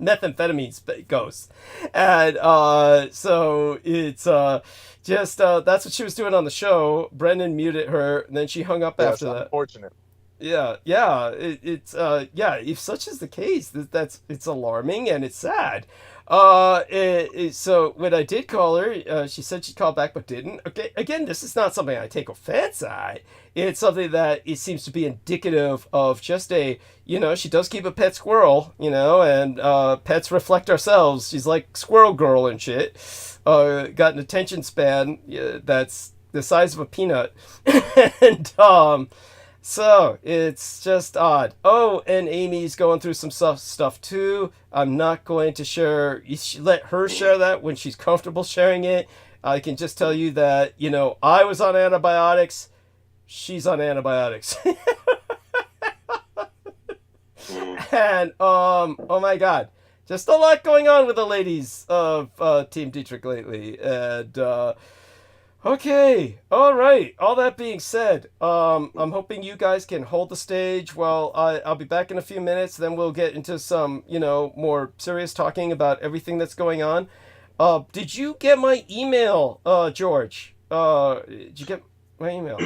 Methamphetamine ghosts. And so it's just that's what she was doing on the show. Brendan muted her, and then she hung up after that. Unfortunate. Yeah. It's if such is the case, it's alarming and it's sad. So when I did call her, she said she'd call back but didn't. Okay, again, this is not something I take offense at. It's something that it seems to be indicative of just she does keep a pet squirrel, and pets reflect ourselves. She's like squirrel girl and shit. Got an attention span that's the size of a peanut. And so it's just odd. Oh, and Amy's going through some stuff too. I'm not going to share. Let her share that when she's comfortable sharing it. I can just tell you that I was on antibiotics. She's on antibiotics. And oh my God, just a lot going on with the ladies of Team Dietrich lately, and Okay, all right. All that being said, I'm hoping you guys can hold the stage while I'll be back in a few minutes. Then we'll get into some, more serious talking about everything that's going on. Did you get my email, George? Did you get my email?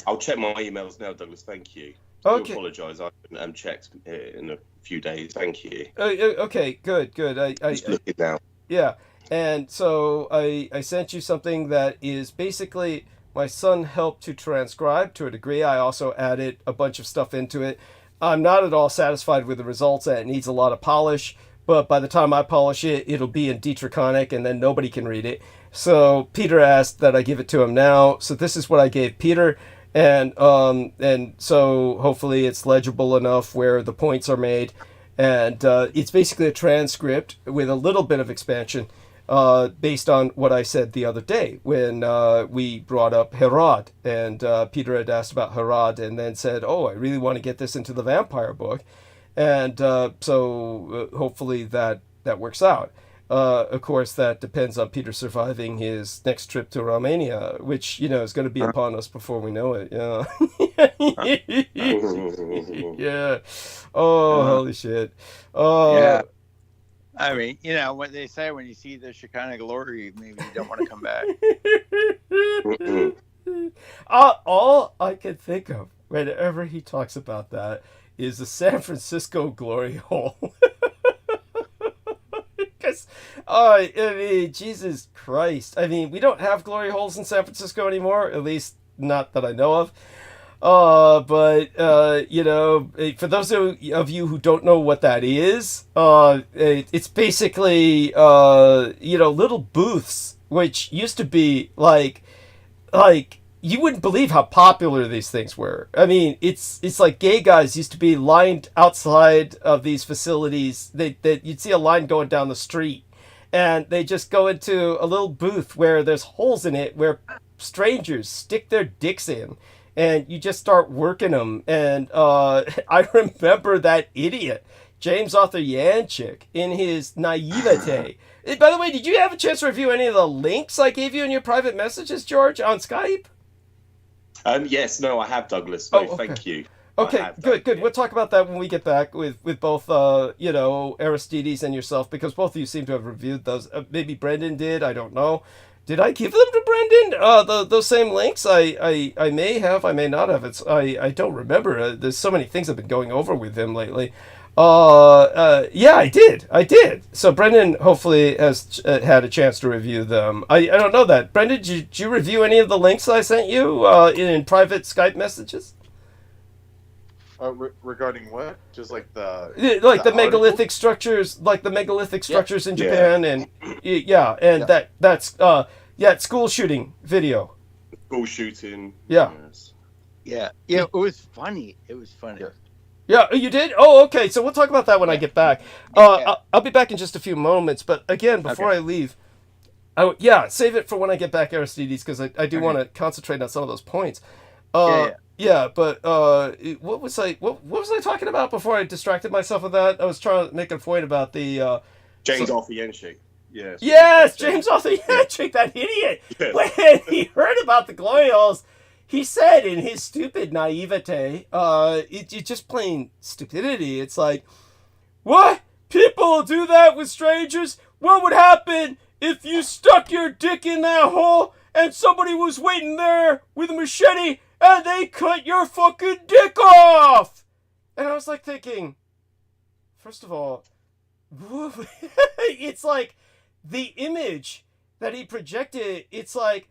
I'll check my emails now, Douglas. Thank you. I do apologise. I haven't checked in a few days. Thank you. Okay, good. Just looking now. Yeah. And so I sent you something that is basically my son helped to transcribe to a degree. I also added a bunch of stuff into it. I'm not at all satisfied with the results, and it needs a lot of polish. But by the time I polish it, it'll be in Dietrichonic, and then nobody can read it. So Peter asked that I give it to him now. So this is what I gave Peter. And so hopefully it's legible enough where the points are made. And it's basically a transcript with a little bit of expansion. Based on what I said the other day when we brought up Herod, and Peter had asked about Herod and then said, I really want to get this into the vampire book. And so hopefully that works out. Of course, that depends on Peter surviving his next trip to Romania, which, is going to be upon us before we know it. Yeah. Yeah. Oh, holy shit. Yeah. I mean, what they say, when you see the Shekinah glory, maybe you don't want to come back. All I can think of whenever he talks about that is the San Francisco glory hole. Because, I mean, Jesus Christ. I mean, we don't have glory holes in San Francisco anymore, at least not that I know of. But for those of you who don't know what that is, it's basically, little booths, which used to be like, you wouldn't believe how popular these things were. I mean, it's like gay guys used to be lined outside of these facilities. That you'd see a line going down the street, and they just go into a little booth where there's holes in it where strangers stick their dicks in. And you just start working them. And I remember that idiot, James Arthur Yanchik, in his naivete. By the way, did you have a chance to review any of the links I gave you in your private messages, George, on Skype? Yes, no, I have, Douglas. No, okay. Thank you. Okay, good. We'll talk about that when we get back with both, Aristides and yourself, because both of you seem to have reviewed those. Maybe Brendan did, I don't know. Did I give them to Brendan? Those same links? I may have, I may not have. I don't remember. There's so many things I've been going over with him lately. Yeah, I did. So Brendan hopefully has had a chance to review them. I don't know that. Brendan, did you review any of the links I sent you in private Skype messages? Regarding what? Just like the megalithic structures, in Japan, and that's school shooting video. School shooting. Yeah. Yes. Yeah. It was funny. Yeah, you did? Oh, okay. So we'll talk about that when I get back. I'll be back in just a few moments. But again, before I leave, save it for when I get back, Aristides, because I do want to concentrate on some of those points. Yeah, but what was I talking about before I distracted myself with that? I was trying to make a point about the James Arthur Yanchik. Yes. Yes, James Arthur Yanchik, that idiot. Yes. When he heard about the glory holes, he said in his stupid naivete, it's just plain stupidity. It's like, what? People do that with strangers? What would happen if you stuck your dick in that hole and somebody was waiting there with a machete and they cut your fucking dick off? And I was like thinking, first of all, it's like the image that he projected, it's like,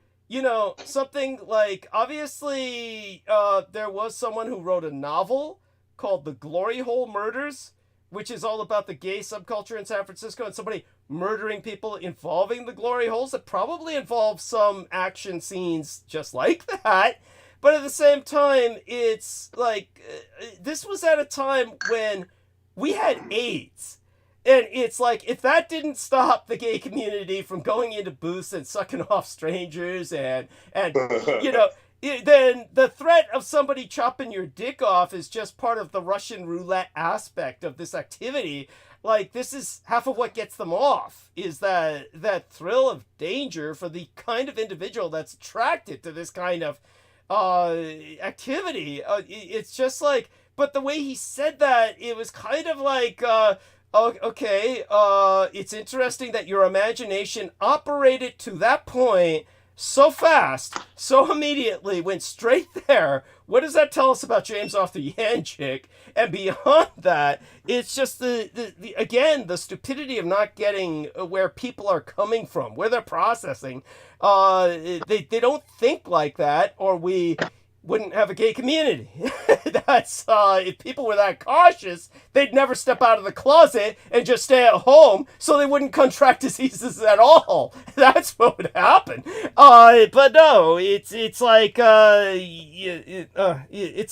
something like, obviously, there was someone who wrote a novel called The Glory Hole Murders, which is all about the gay subculture in San Francisco and somebody murdering people involving the glory holes. That probably involves some action scenes just like that. But at the same time, it's like, this was at a time when we had AIDS. And it's like, if that didn't stop the gay community from going into booths and sucking off strangers and then the threat of somebody chopping your dick off is just part of the Russian roulette aspect of this activity. Like, this is half of what gets them off, is that thrill of danger for the kind of individual that's attracted to this kind of activity. It's just like, but the way he said that, it was kind of like, okay, it's interesting that your imagination operated to that point so fast, so immediately, went straight there. What does that tell us about James Arthur-Janczyk? And beyond that, it's just again, the stupidity of not getting where people are coming from, where they're processing. They don't think like that, or we wouldn't have a gay community. That's if people were that cautious, they'd never step out of the closet and just stay at home, so they wouldn't contract diseases at all. That's what would happen. But no, it's like it's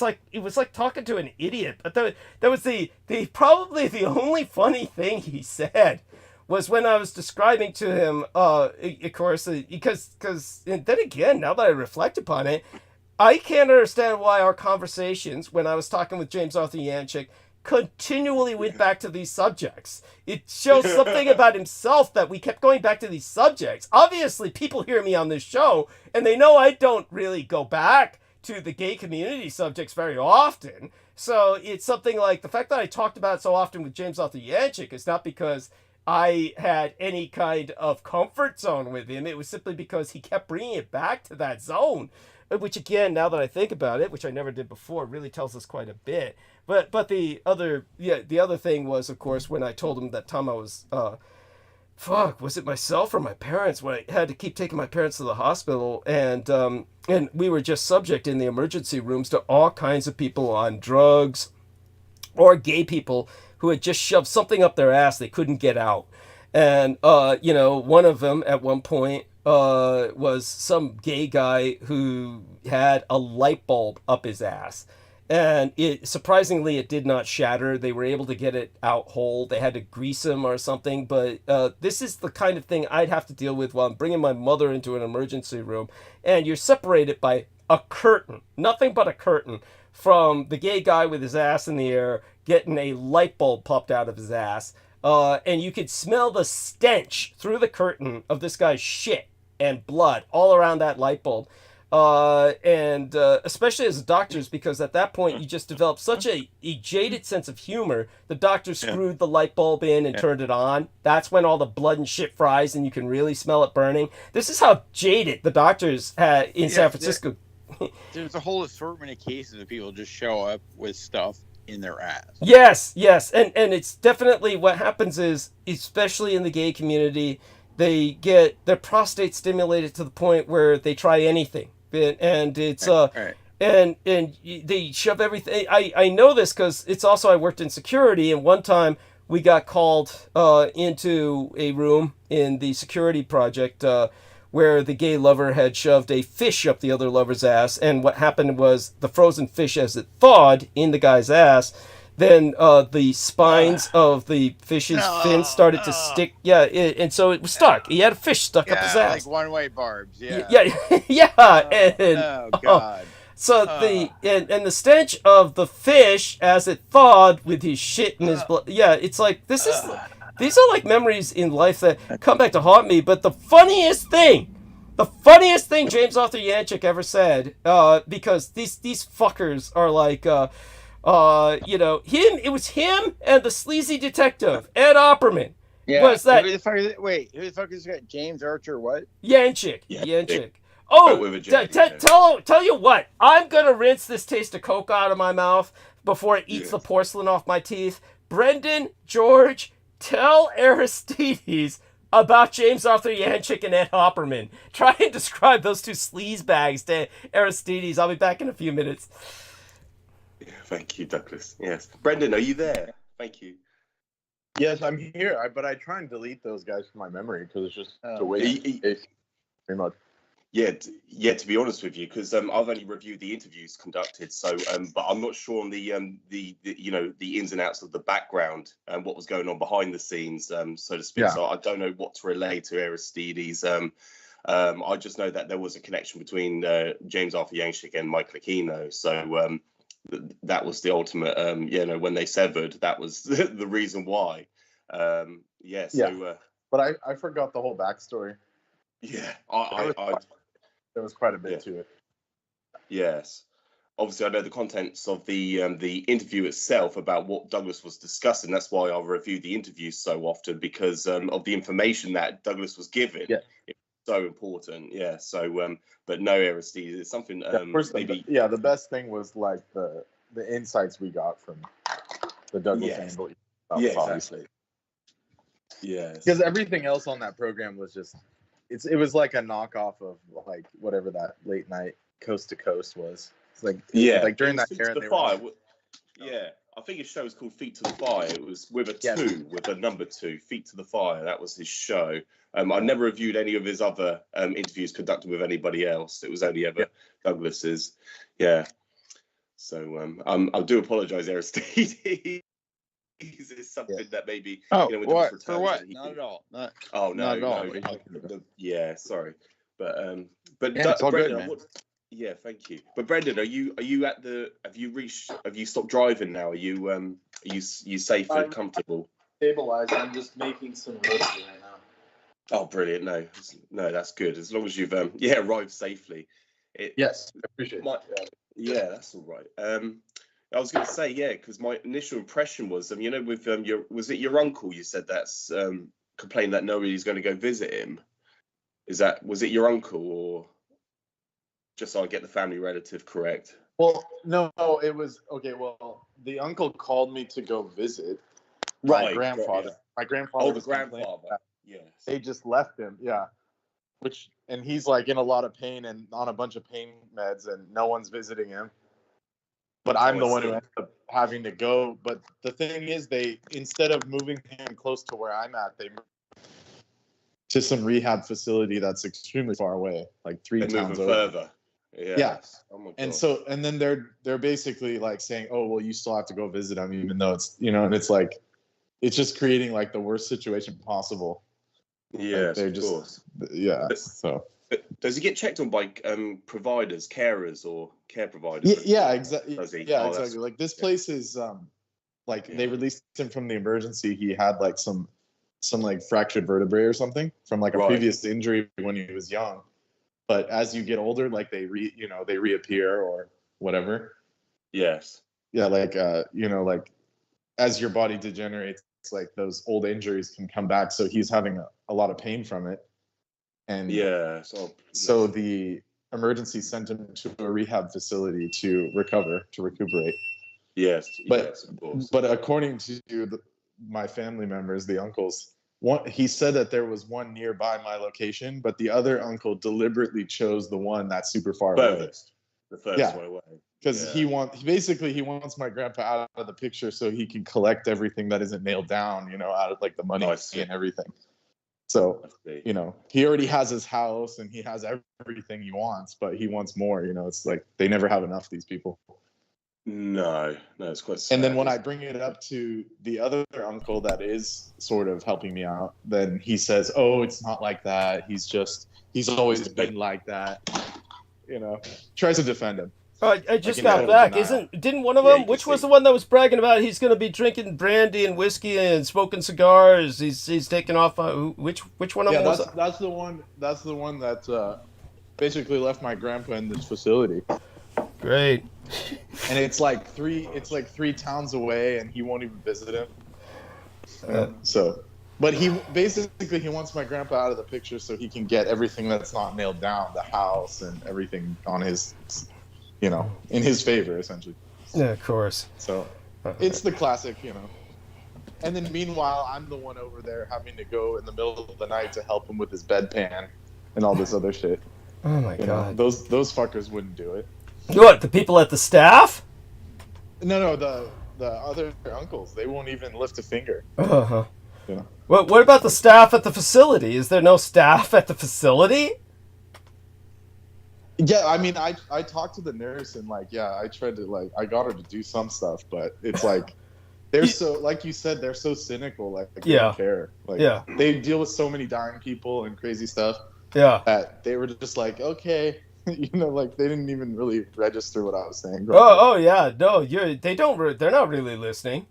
like, it was like talking to an idiot. But that was the probably the only funny thing he said was when I was describing to him, of course, because and then again, now that I reflect upon it, I can't understand why our conversations, when I was talking with James Arthur-Janczyk, continually went back to these subjects. It shows something about himself that we kept going back to these subjects. Obviously, people hear me on this show, and they know I don't really go back to the gay community subjects very often. So it's something like the fact that I talked about it so often with James Arthur-Janczyk is not because I had any kind of comfort zone with him. It was simply because he kept bringing it back to that zone. Which again, now that I think about it, which I never did before, really tells us quite a bit. But the other thing was, of course, when I told him that time I was, was it myself or my parents, when I had to keep taking my parents to the hospital, and we were just subject in the emergency rooms to all kinds of people on drugs, or gay people who had just shoved something up their ass they couldn't get out. And, one of them at one point, was some gay guy who had a light bulb up his ass, and surprisingly it did not shatter. They were able to get it out whole. They had to grease him or something, but this is the kind of thing I'd have to deal with while I'm bringing my mother into an emergency room, and you're separated by a curtain, nothing but a curtain, from the gay guy with his ass in the air getting a light bulb popped out of his ass, and you could smell the stench through the curtain of this guy's shit and blood all around that light bulb. And especially as doctors, because at that point you just develop such a jaded sense of humor. The doctor screwed the light bulb in and turned it on. That's when all the blood and shit fries and you can really smell it burning. This is how jaded the doctors had in San Francisco. There's a whole assortment of cases of people just show up with stuff in their ass. Yes. And it's definitely what happens is, especially in the gay community, they get their prostate stimulated to the point where they try anything, and it's and they shove everything. I know this because it's also, I worked in security, and one time we got called into a room in the security project where the gay lover had shoved a fish up the other lover's ass, and what happened was the frozen fish, as it thawed in the guy's ass, then the spines of the fish's fins started to stick. And so it was stuck. He had a fish stuck up his ass. Like one-way barbs. Yeah. And, oh God. So the stench of the fish as it thawed with his shit and his blood. Yeah, it's like these are like memories in life that come back to haunt me. But the funniest thing James Arthur-Janczyk ever said, because these fuckers are like. It was him and the sleazy detective, Ed Opperman. Yeah. Was that? Who the fuck is that? James Archer what? Janczyk. Oh, tell you what, I'm going to rinse this taste of coke out of my mouth before it eats the porcelain off my teeth. Brendan, George, tell Aristides about James Arthur-Janczyk and Ed Opperman. Try and describe those two sleaze bags to Aristides. I'll be back in a few minutes. Thank you, Douglas. Yes. Brendan, are you there? Thank you. Yes, I'm here, but I try and delete those guys from my memory because it's just a waste of space. Pretty much. Yeah. To be honest with you, because I've only reviewed the interviews conducted, so but I'm not sure on the ins and outs of the background and what was going on behind the scenes, so to speak. Yeah. So I don't know what to relay to Aristides. I just know that there was a connection between James Arthur Yangshick and Michael Aquino. So that was the ultimate, when they severed, that was the reason why. But I forgot the whole backstory. Yeah, there was quite a bit to it. Yes. Obviously, I know the contents of the interview itself about what Douglas was discussing. That's why I review the interviews so often, because of the information that Douglas was given. Yeah. It's so important. Yeah. So, but no, Aristide, it's something maybe. The best thing was like the insights we got from the Douglas angle. Yeah, obviously. Yes. Because everything else on that program was just, it was like a knockoff of like whatever that late night Coast to Coast was. It's like like during that era, I think his show was called Feet to the Fire. It was with a 2, with a number 2, Feet to the Fire. That was his show. I never reviewed any of his other interviews conducted with anybody else. It was only ever Douglas's. Yeah. So I do apologize, Aristide. Is something that maybe what? For what? Not at all. Not at all. Sorry, but it's all Brendan, good, man. Thank you. But Brendan, have you stopped driving now? Are you safe and comfortable? Stabilized. I'm just making some roasty right now. Oh, brilliant! No, that's good. As long as you've arrived safely. Yes, I appreciate it. Yeah, that's all right. I was going to say, because my initial impression was, with was it your uncle? You said that's complained that nobody's going to go visit him. Was it your uncle, or just so I get the family relative correct? Well, no, it was okay. Well, the uncle called me to go visit my grandfather. My grandfather. Oh, the grandfather. Yes. They just left him. Yeah. And he's like in a lot of pain and on a bunch of pain meds, and no one's visiting him. But I'm the one who ended up having to go. But the thing is, instead of moving him close to where I'm at, they moved to some rehab facility that's extremely far away, like 3 towns over. Further. Yeah. Oh my God. And then they're basically like saying, oh, well, you still have to go visit him, even though it's, and it's like, it's just creating like the worst situation possible. Yes, like, of course. Yeah. So. Does he get checked on by providers, carers, or care providers? Exactly. Yeah, exactly. Like this place is they released him from the emergency. He had like some like fractured vertebrae or something from like a previous injury when he was young. But as you get older, like they reappear or whatever. Yes. Yeah, like like as your body degenerates, like those old injuries can come back. So he's having a lot of pain from it. And so the emergency sent him to a rehab facility to recuperate. Yes, but of course. But according to my family members, the uncles, he said that there was one nearby my location, but the other uncle deliberately chose the one that's super far away. The first one away. Because he wants my grandpa out of the picture so he can collect everything that isn't nailed down, out of like the money and everything. So, he already has his house and he has everything he wants, but he wants more, it's like they never have enough, these people. No, it's quite sad. And then when I bring it up to the other uncle that is sort of helping me out, then he says, oh, it's not like that. He's always been like that, tries to defend him. I just got back. Didn't one of them? Which was the one that was bragging about he's going to be drinking brandy and whiskey and smoking cigars? He's taking off. Which one of them was? That's the one. That's the one that basically left my grandpa in this facility. Great. And it's like 3 towns away, and he won't even visit him. But he wants my grandpa out of the picture so he can get everything that's not nailed down, the house and everything on his. In his favor, essentially. Yeah, of course. So it's the classic, And then meanwhile, I'm the one over there having to go in the middle of the night to help him with his bedpan and all this other shit. Oh my God. Those fuckers wouldn't do it. What, the people at the staff? No, the other uncles, they won't even lift a finger. Uh-huh. What about the staff at the facility? Is there no staff at the facility? Yeah, I mean, I talked to the nurse and I tried to I got her to do some stuff, but it's like they're so, like you said, they're so cynical. They don't care. They deal with so many dying people and crazy stuff. Yeah. That they were just like, okay, like they didn't even really register what I was saying. Oh yeah, no, they're not really listening.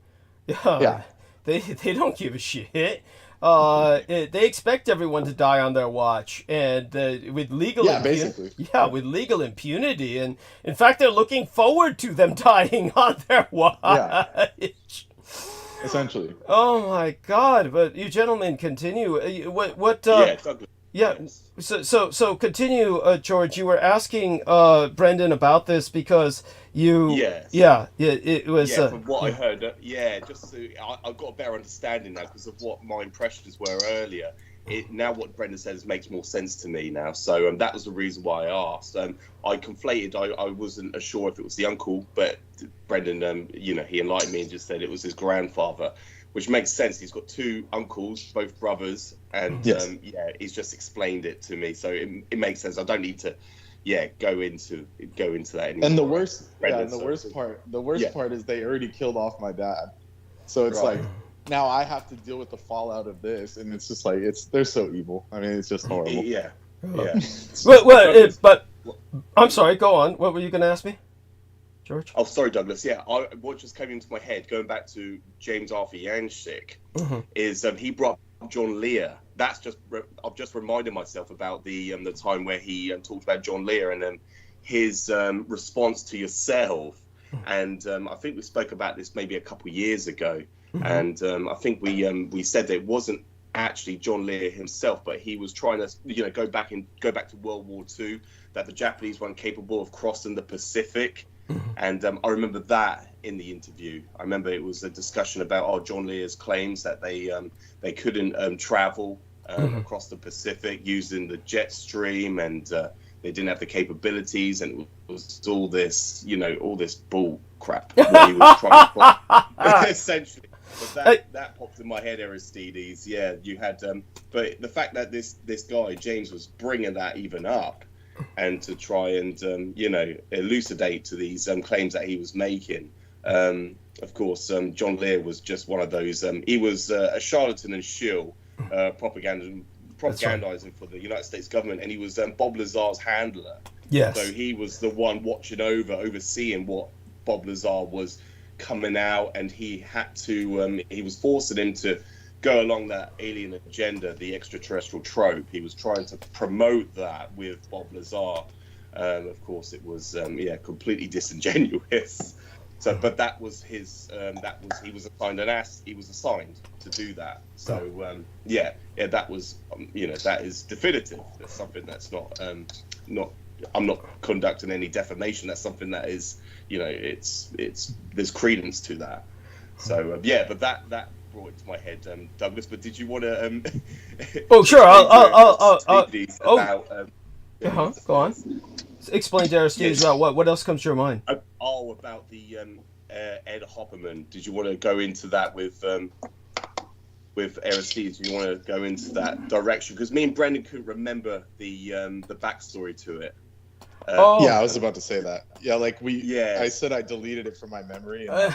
Yeah. They don't give a shit. They expect everyone to die on their watch, and with legal basically. with legal impunity, and in fact, they're looking forward to them dying on their watch. Yeah. Essentially. Oh my God! But you gentlemen continue. What? Yeah. So continue, George. You were asking Brendan about this because you. Yes. Yeah. It was. Yeah, from what I heard. Just so I've got a better understanding now because of what my impressions were earlier. Now what Brendan says makes more sense to me now. So that was the reason why I asked. I conflated. I wasn't sure if it was the uncle, but Brendan, he enlightened me and just said it was his grandfather, which makes sense. He's got two uncles, both brothers, and yes. He's just explained it to me, so it makes sense. I don't need to, go into that anymore. And the worst part is they already killed off my dad, so it's like now I have to deal with the fallout of this, and it's just like they're so evil. I mean, it's just horrible. Yeah. But I'm sorry. Go on. What were you going to ask me, George? Oh, sorry, Douglas. Yeah, what just came into my head, going back to James Arthur Yancey, is he brought up John Lear. That's I've just reminded myself about the time where he talked about John Lear and his response to yourself. And I think we spoke about this maybe a couple of years ago. And I think we said that it wasn't actually John Lear himself, but he was trying to go back to World War II, that the Japanese weren't capable of crossing the Pacific. And I remember that in the interview. I remember it was a discussion about John Lear's claims that they couldn't travel across the Pacific using the jet stream, and they didn't have the capabilities, and it was all this bull crap that he was trying to essentially. But that popped in my head, Aristides. Yeah, you had, but the fact that this guy James was bringing that even up, and to try and elucidate to these claims that he was making. Of course, John Lear was just one of those. He was a charlatan and shill, propagandizing for the United States government, and he was Bob Lazar's handler. Yes. So he was the one overseeing what Bob Lazar was coming out, and he had to. He was forcing him to go along that alien agenda, the extraterrestrial trope. He was trying to promote that with Bob Lazar. Of course, it was completely disingenuous. So, but that was his. He was assigned to do that. So that was that is definitive. That's something that's not. I'm not conducting any defamation. That's something that is there's credence to that. So but that brought it to my head, Douglas. But did you want to? Oh sure, I'll go on. Explain to Aristides about what else comes to your mind. About the Ed Hopperman. Did you want to go into that with Aristides? Do you want to go into that direction? Because me and Brendan couldn't remember the backstory to it. Yeah, I was about to say that. Yeah, I said I deleted it from my memory and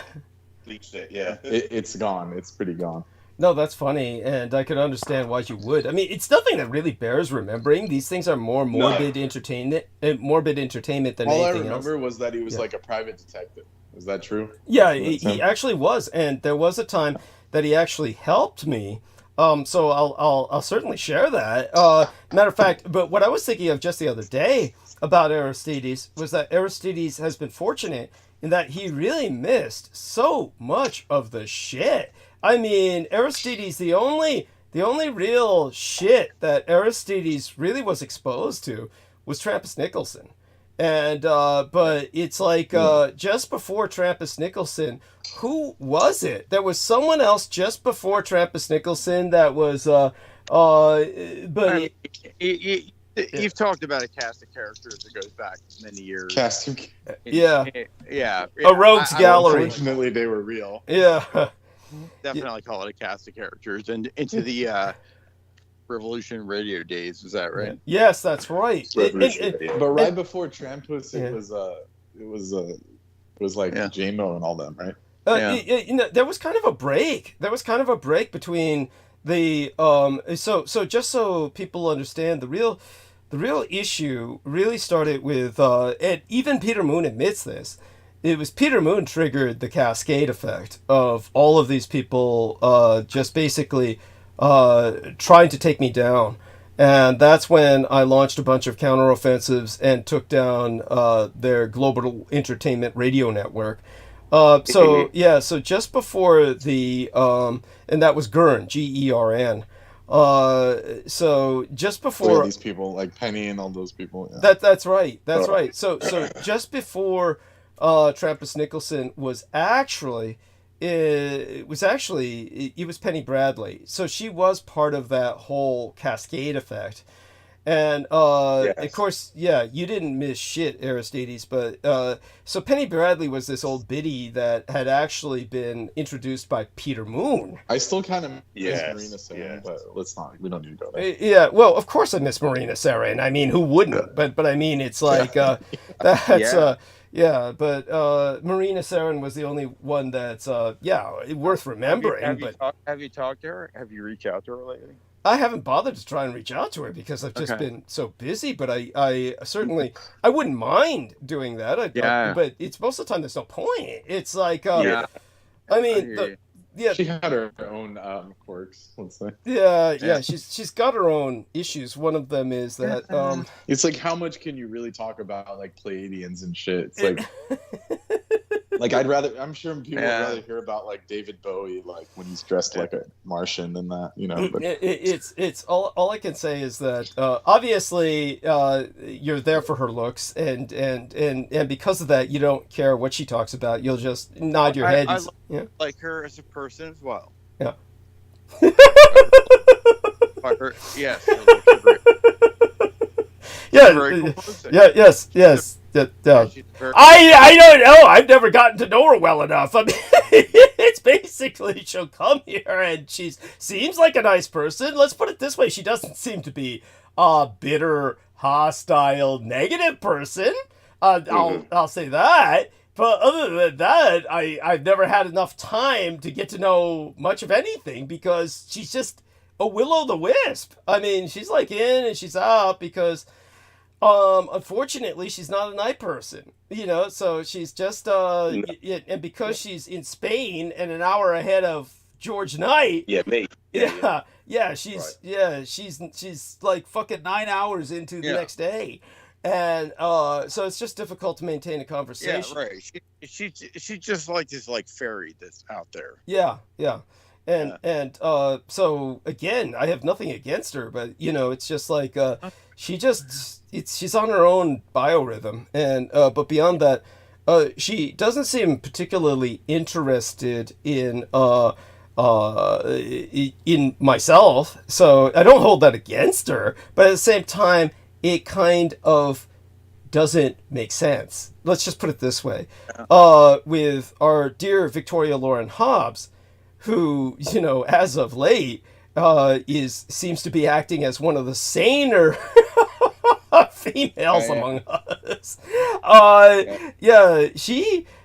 bleached it. Yeah, it's gone. It's pretty gone. No, that's funny, and I could understand why you would. I mean, it's nothing that really bears remembering. These things are more morbid entertainment than All anything else. All I remember was that he was like a private detective. Is that true? Yeah, he actually was, and there was a time that he actually helped me. So I'll certainly share that. Matter of fact, but what I was thinking of just the other day about Aristides was that Aristides has been fortunate in that he really missed so much of the shit. I mean, Aristides, the only real shit that Aristides really was exposed to was Trappist Nicholson. And but it's like just before Trappist Nicholson, who was it? There was someone else just before Trappist Nicholson that was but you've talked about a cast of characters that goes back many years. Cast of yeah. A rogues gallery. Unfortunately, they were real. Yeah. Definitely call it a cast of characters, and into the Revolution Radio days. Is that right? Yes, that's right. But right before Trampus, it was like J-Mo and all them, right? There was kind of a break. There was kind of a break between the so just so people understand, the real issue really started with and even Peter Moon admits this. It was Peter Moon triggered the cascade effect of all of these people just basically trying to take me down. And that's when I launched a bunch of counteroffensives and took down their global entertainment radio network. So just before the and that was GERN, GERN. So just before these people like Penny and all those people. Yeah. That's right. So just before Trappist Nicholson was actually it was Penny Bradley. So she was part of that whole cascade effect. And of course, you didn't miss shit, Aristides. But so Penny Bradley was this old biddy that had actually been introduced by Peter Moon. I still kind of miss Marina Saren, but let's not. We don't need to go there. Yeah, well, of course I miss Marina Saren. I mean, who wouldn't? But I mean, it's like that's But Marina Saren was the only one that's worth remembering. Have you talked to her? Have you reached out to her lately? I haven't bothered to try and reach out to her because I've just been so busy, but I certainly, I wouldn't mind doing that. But it's most of the time there's no point. It's like, I mean, she had her own quirks, let's say. She's got her own issues. One of them is that it's like, how much can you really talk about like Pleiadians and shit? It's like like I'm sure people would rather hear about like David Bowie, like when he's dressed like a Martian than that, you know. But it's all I can say is that obviously you're there for her looks, and because of that you don't care what she talks about. You'll just nod your head. I like her as a person as well. Yeah. Yes. Yes. I don't know. I've never gotten to know her well enough. I mean, it's basically she'll come here and she seems like a nice person. Let's put it this way: she doesn't seem to be a bitter, hostile, negative person. I'll say that. But other than that, I've never had enough time to get to know much of anything because she's just a will-o'-the-wisp. I mean, she's like in and she's out because. Unfortunately, she's not a night person, you know, so she's just, and because she's in Spain and an hour ahead of George Knight. She's like fucking 9 hours into the next day. And, so it's just difficult to maintain a conversation. Yeah, right. She's just like this, like, fairy that's out there. Yeah. And so again, I have nothing against her, but you know, it's just like, she's on her own biorhythm, and but beyond that, she doesn't seem particularly interested in myself. So I don't hold that against her, but at the same time, it kind of doesn't make sense. Let's just put it this way: with our dear Victoria Lauren Hobbs, who, you know, as of late, seems to be acting as one of the saner females among us.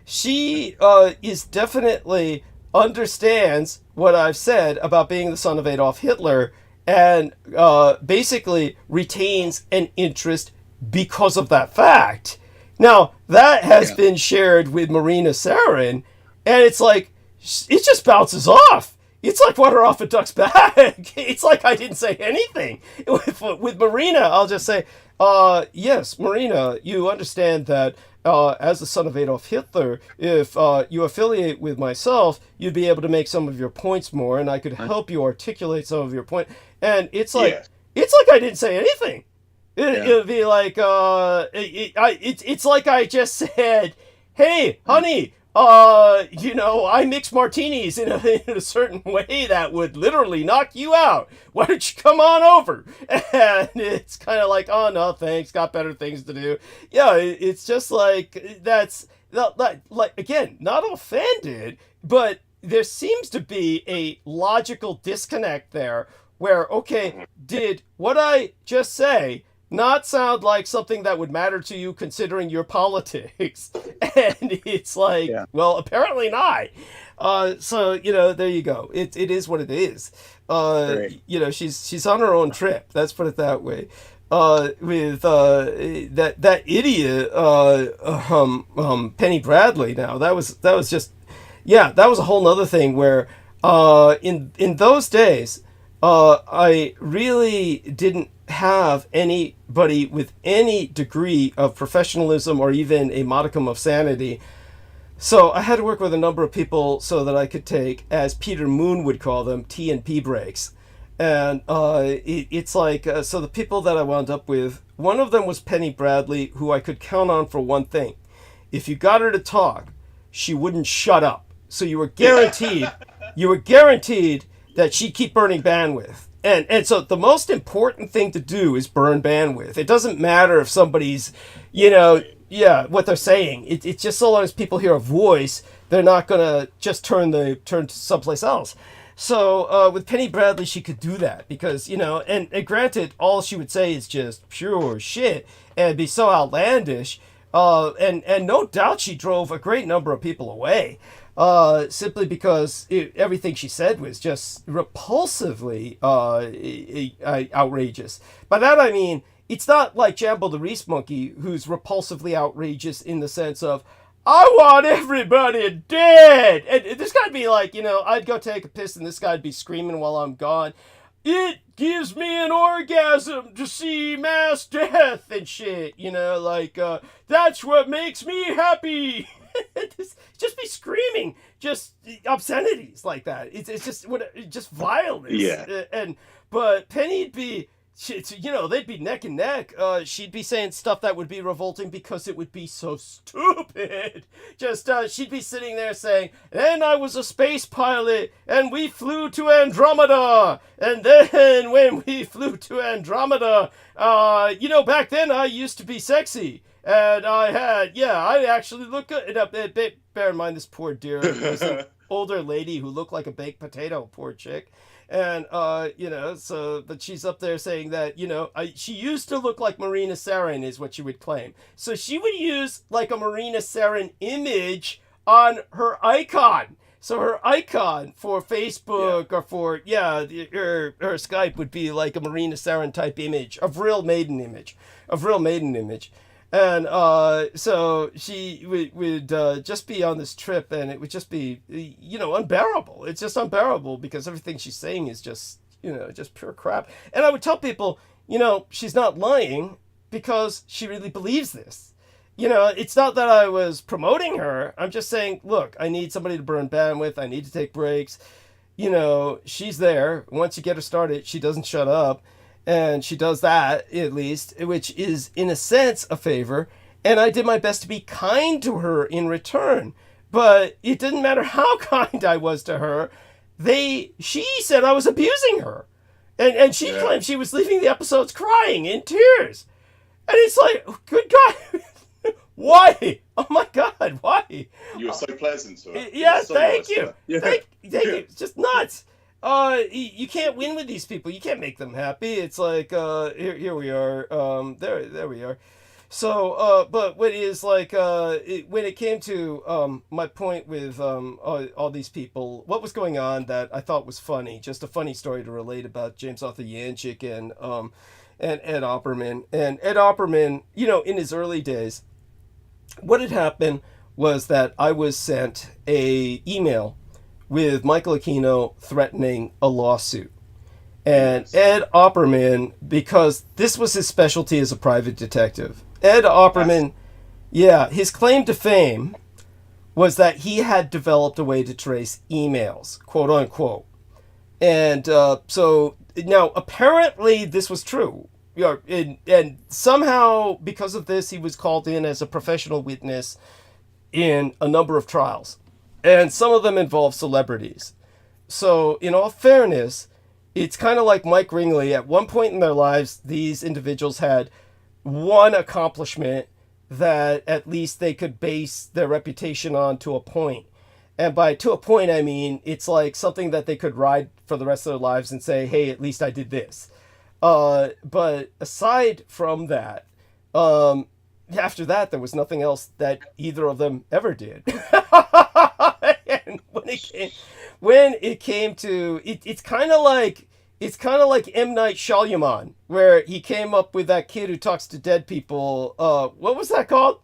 She is definitely understands what I've said about being the son of Adolf Hitler, and basically retains an interest because of that fact. Now, that has been shared with Marina Saren, and it's like, it just bounces off. It's like water off a duck's back. It's like I didn't say anything. With Marina, I'll just say, yes, Marina, you understand that as the son of Adolf Hitler, if you affiliate with myself, you'd be able to make some of your points more, and I could help you articulate some of your point. And it's like I didn't say anything. It'd be like it's like I just said, "Hey, honey, you know, I mix martinis in a certain way that would literally knock you out. Why don't you come on over?" And it's kind of like, "Oh, no, thanks. Got better things to do." Yeah, it's just like, that's, like, again, not offended, but there seems to be a logical disconnect there where, okay, did what I just say not sound like something that would matter to you considering your politics? And it's like, well, apparently not. So, you know, there you go. It is what it is. Right. You know, she's on her own trip. Let's put it that way. With that idiot Penny Bradley. Now that was just, yeah, that was a whole nother thing where in those days I really didn't have anybody with any degree of professionalism or even a modicum of sanity. So I had to work with a number of people so that I could take, as Peter Moon would call them, T&P breaks. And it's like, so the people that I wound up with, one of them was Penny Bradley, who I could count on for one thing. If you got her to talk, she wouldn't shut up. So you were guaranteed that she'd keep burning bandwidth. And so the most important thing to do is burn bandwidth. It doesn't matter if somebody's, you know, yeah, what they're saying. It's just so long as people hear a voice, they're not going to just turn to someplace else. So with Penny Bradley, she could do that because, you know, and granted, all she would say is just pure shit and it'd be so outlandish. And no doubt she drove a great number of people away simply because everything she said was just repulsively outrageous. By that I mean, it's not like Jambo the Reese Monkey, who's repulsively outrageous in the sense of, I want everybody dead. And this guy'd be like, you know, I'd go take a piss and this guy'd be screaming while I'm gone. It gives me an orgasm to see mass death and shit, you know, like, that's what makes me happy. Just be screaming, just obscenities like that. It's just violence. Yeah. But Penny'd be, you know, they'd be neck and neck. She'd be saying stuff that would be revolting because it would be so stupid. Just, she'd be sitting there saying, and I was a space pilot, and we flew to Andromeda. And then when we flew to Andromeda, you know, back then I used to be sexy. And I actually look good. Bear in mind, this poor dear was an older lady who looked like a baked potato, poor chick. And, you know, so, but she's up there saying that, you know, she used to look like Marina Sarin is what she would claim. So she would use like a Marina Sarin image on her icon. So her icon for Facebook or for, her Skype would be like a Marina Sarin type image, of real maiden image. And so she would just be on this trip, and it would just be, you know, unbearable. It's just unbearable because everything she's saying is just, you know, just pure crap. And I would tell people, you know, she's not lying because she really believes this. You know, it's not that I was promoting her. I'm just saying, look, I need somebody to burn bandwidth. I need to take breaks. You know, she's there. Once you get her started, she doesn't shut up. And she does that, at least, which is, in a sense, a favor. And I did my best to be kind to her in return. But it didn't matter how kind I was to her. She said I was abusing her. And she claimed she was leaving the episodes crying in tears. And it's like, good God, why? Oh my God, why? You were so pleasant to her. Yes, So thank nice you. to her. Yeah. Thank you. It's just nuts. You can't win with these people. You can't make them happy. It's like, here we are. There we are. So, but what is like, when it came to my point with all these people, what was going on that I thought was funny, just a funny story to relate about James Arthur Janczyk and Ed Opperman. And Ed Opperman, you know, in his early days, what had happened was that I was sent a email with Michael Aquino threatening a lawsuit. And Ed Opperman, because this was his specialty as a private detective, Ed Opperman, his claim to fame was that he had developed a way to trace emails, quote unquote. And so now apparently this was true. And somehow because of this, he was called in as a professional witness in a number of trials. And some of them involve celebrities. So, in all fairness, it's kind of like Mike Ringley. At one point in their lives, these individuals had one accomplishment that at least they could base their reputation on to a point. And by to a point, I mean, it's like something that they could ride for the rest of their lives and say, hey, at least I did this. But aside from that, after that, there was nothing else that either of them ever did. And when it came to it, it's kind of like M. Night Shyamalan, where he came up with that kid who talks to dead people. What was that called?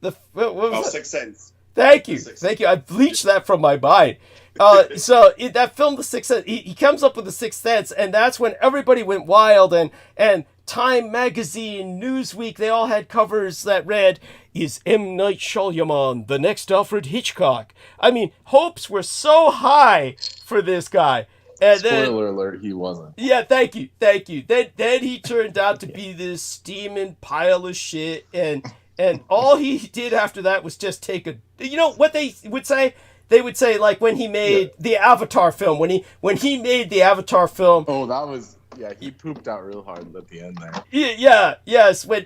What was that? Sixth Sense. Thank you. I bleached that from my mind. That film, The Sixth Sense, he comes up with The Sixth Sense, and that's when everybody went wild, and Time Magazine, Newsweek, they all had covers that read, "Is M. Night Shyamalan the next Alfred Hitchcock?" I mean, hopes were so high for this guy. And Spoiler alert, he wasn't. Yeah, thank you. Then he turned out to be this steaming pile of shit, and all he did after that was just take a... You know what they would say? They would say, like, when he made the Avatar film, when he made the Avatar film... Oh, that was... Yeah, he pooped out real hard at the end there. Yes. When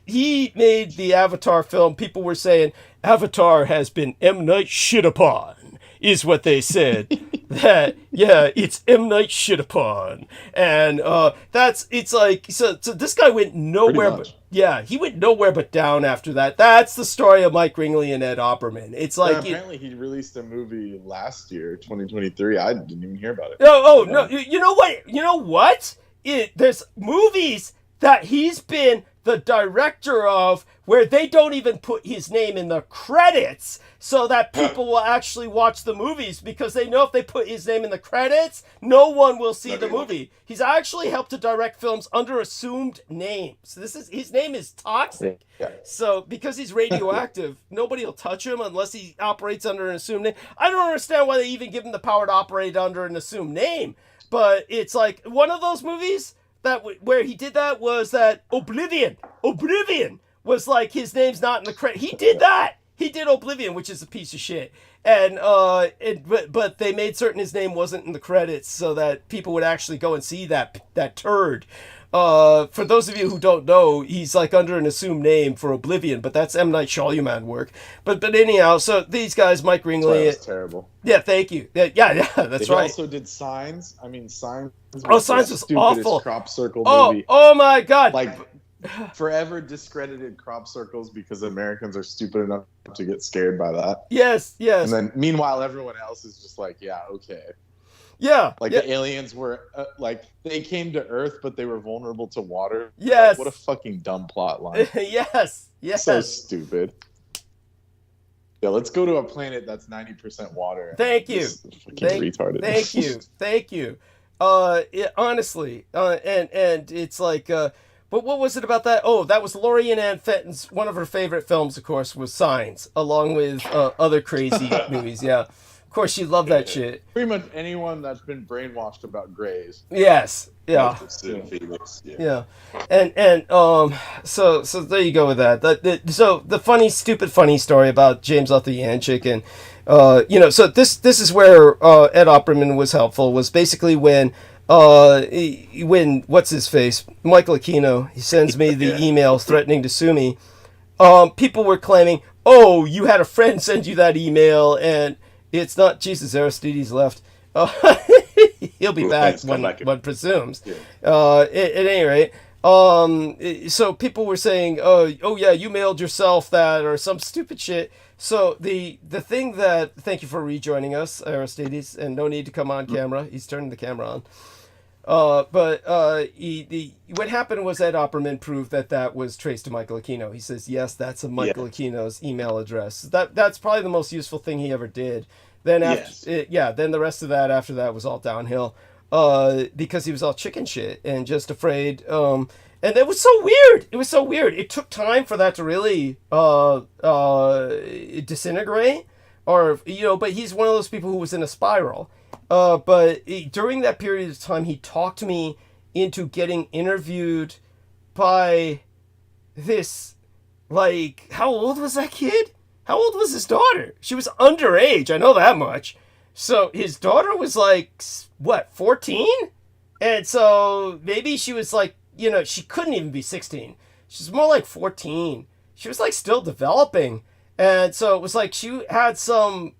he made the Avatar film, people were saying, Avatar has been M. Night shit upon, is what they said. It's M. Night shit upon. And it's like, so this guy went nowhere but... Yeah, he went nowhere but down after that. That's the story of Mike Ringley and Ed Opperman. It's like... apparently he released a movie last year, 2023. I didn't even hear about it. No. You know what? There's movies that he's been the director of where they don't even put his name in the credits so that people will actually watch the movies, because they know if they put his name in the credits, no one will see the movie. He's actually helped to direct films under assumed names. So his name is Toxic. Yeah. So because he's radioactive, nobody will touch him unless he operates under an assumed name. I don't understand why they even give him the power to operate under an assumed name. But it's like one of those movies where he did that was that Oblivion. Oblivion was like his name's not in the credit. He did that. He did Oblivion, which is a piece of shit. And but they made certain his name wasn't in the credits so that people would actually go and see that turd. For those of you who don't know, he's like under an assumed name for Oblivion, but that's M. Night Shyamalan work. But anyhow, so these guys, Mike Ringley. That's terrible. Yeah, thank you. Yeah, that's right. He also did Signs. I mean, Signs. Signs was awful. Crop circle movie. Oh my God. Like, forever discredited crop circles because Americans are stupid enough to get scared by that. Yes. And then, meanwhile, everyone else is just like, yeah, okay. Yeah. The aliens were, they came to Earth, but they were vulnerable to water. Yes. What a fucking dumb plot line. Yes. So stupid. Yeah, let's go to a planet that's 90% water. Thank you. Retarded. Thank you. Honestly, and it's like, but what was it about that? Oh, that was Laurie Ann Fenton's, one of her favorite films, of course, was Signs, along with other crazy movies. Yeah, of course, she loved that shit. Pretty much anyone that's been brainwashed about Greys. Yes. Yeah. Yeah. And so there you go with that. So the funny story about James Arthur Yanchik, and so this is where Ed Opperman was helpful, was basically when what's his face, Michael Aquino, he sends me the email threatening to sue me. People were claiming, oh, you had a friend send you that email, and it's not Jesus. Aristides left. He'll be back, one presumes. Yeah. At any rate, so people were saying, oh yeah, you mailed yourself that, or some stupid shit. So the thing that, thank you for rejoining us, Aristides, and no need to come on camera. He's turning the camera on. But what happened was Ed Opperman proved that was traced to Michael Aquino. He says, yes, that's a Michael Aquino's email address. That's probably the most useful thing he ever did. Then then the rest of that after that was all downhill, because he was all chicken shit and just afraid. And it was so weird. It took time for that to really disintegrate, but he's one of those people who was in a spiral. But during that period of time, he talked me into getting interviewed by this, like, how old was that kid? How old was his daughter? She was underage, I know that much. So his daughter was like, 14? And so maybe she was like, she couldn't even be 16. She's more like 14. She was like still developing. And so it was like she had some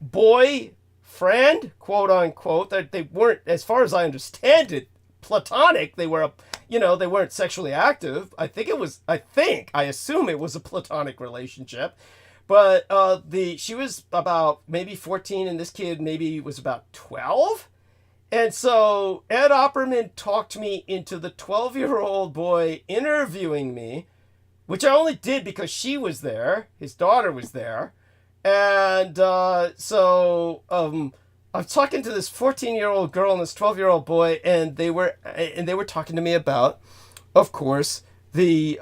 boy friend, quote unquote, that they weren't, as far as I understand it, platonic. They were, they weren't sexually active. I assume it was a platonic relationship. But she was about maybe 14, and this kid maybe was about 12. And so Ed Opperman talked me into the 12-year-old boy interviewing me, which I only did because she was there. His daughter was there. And so I'm talking to this 14-year-old girl and this 12-year-old boy, and they were talking to me about, of course, the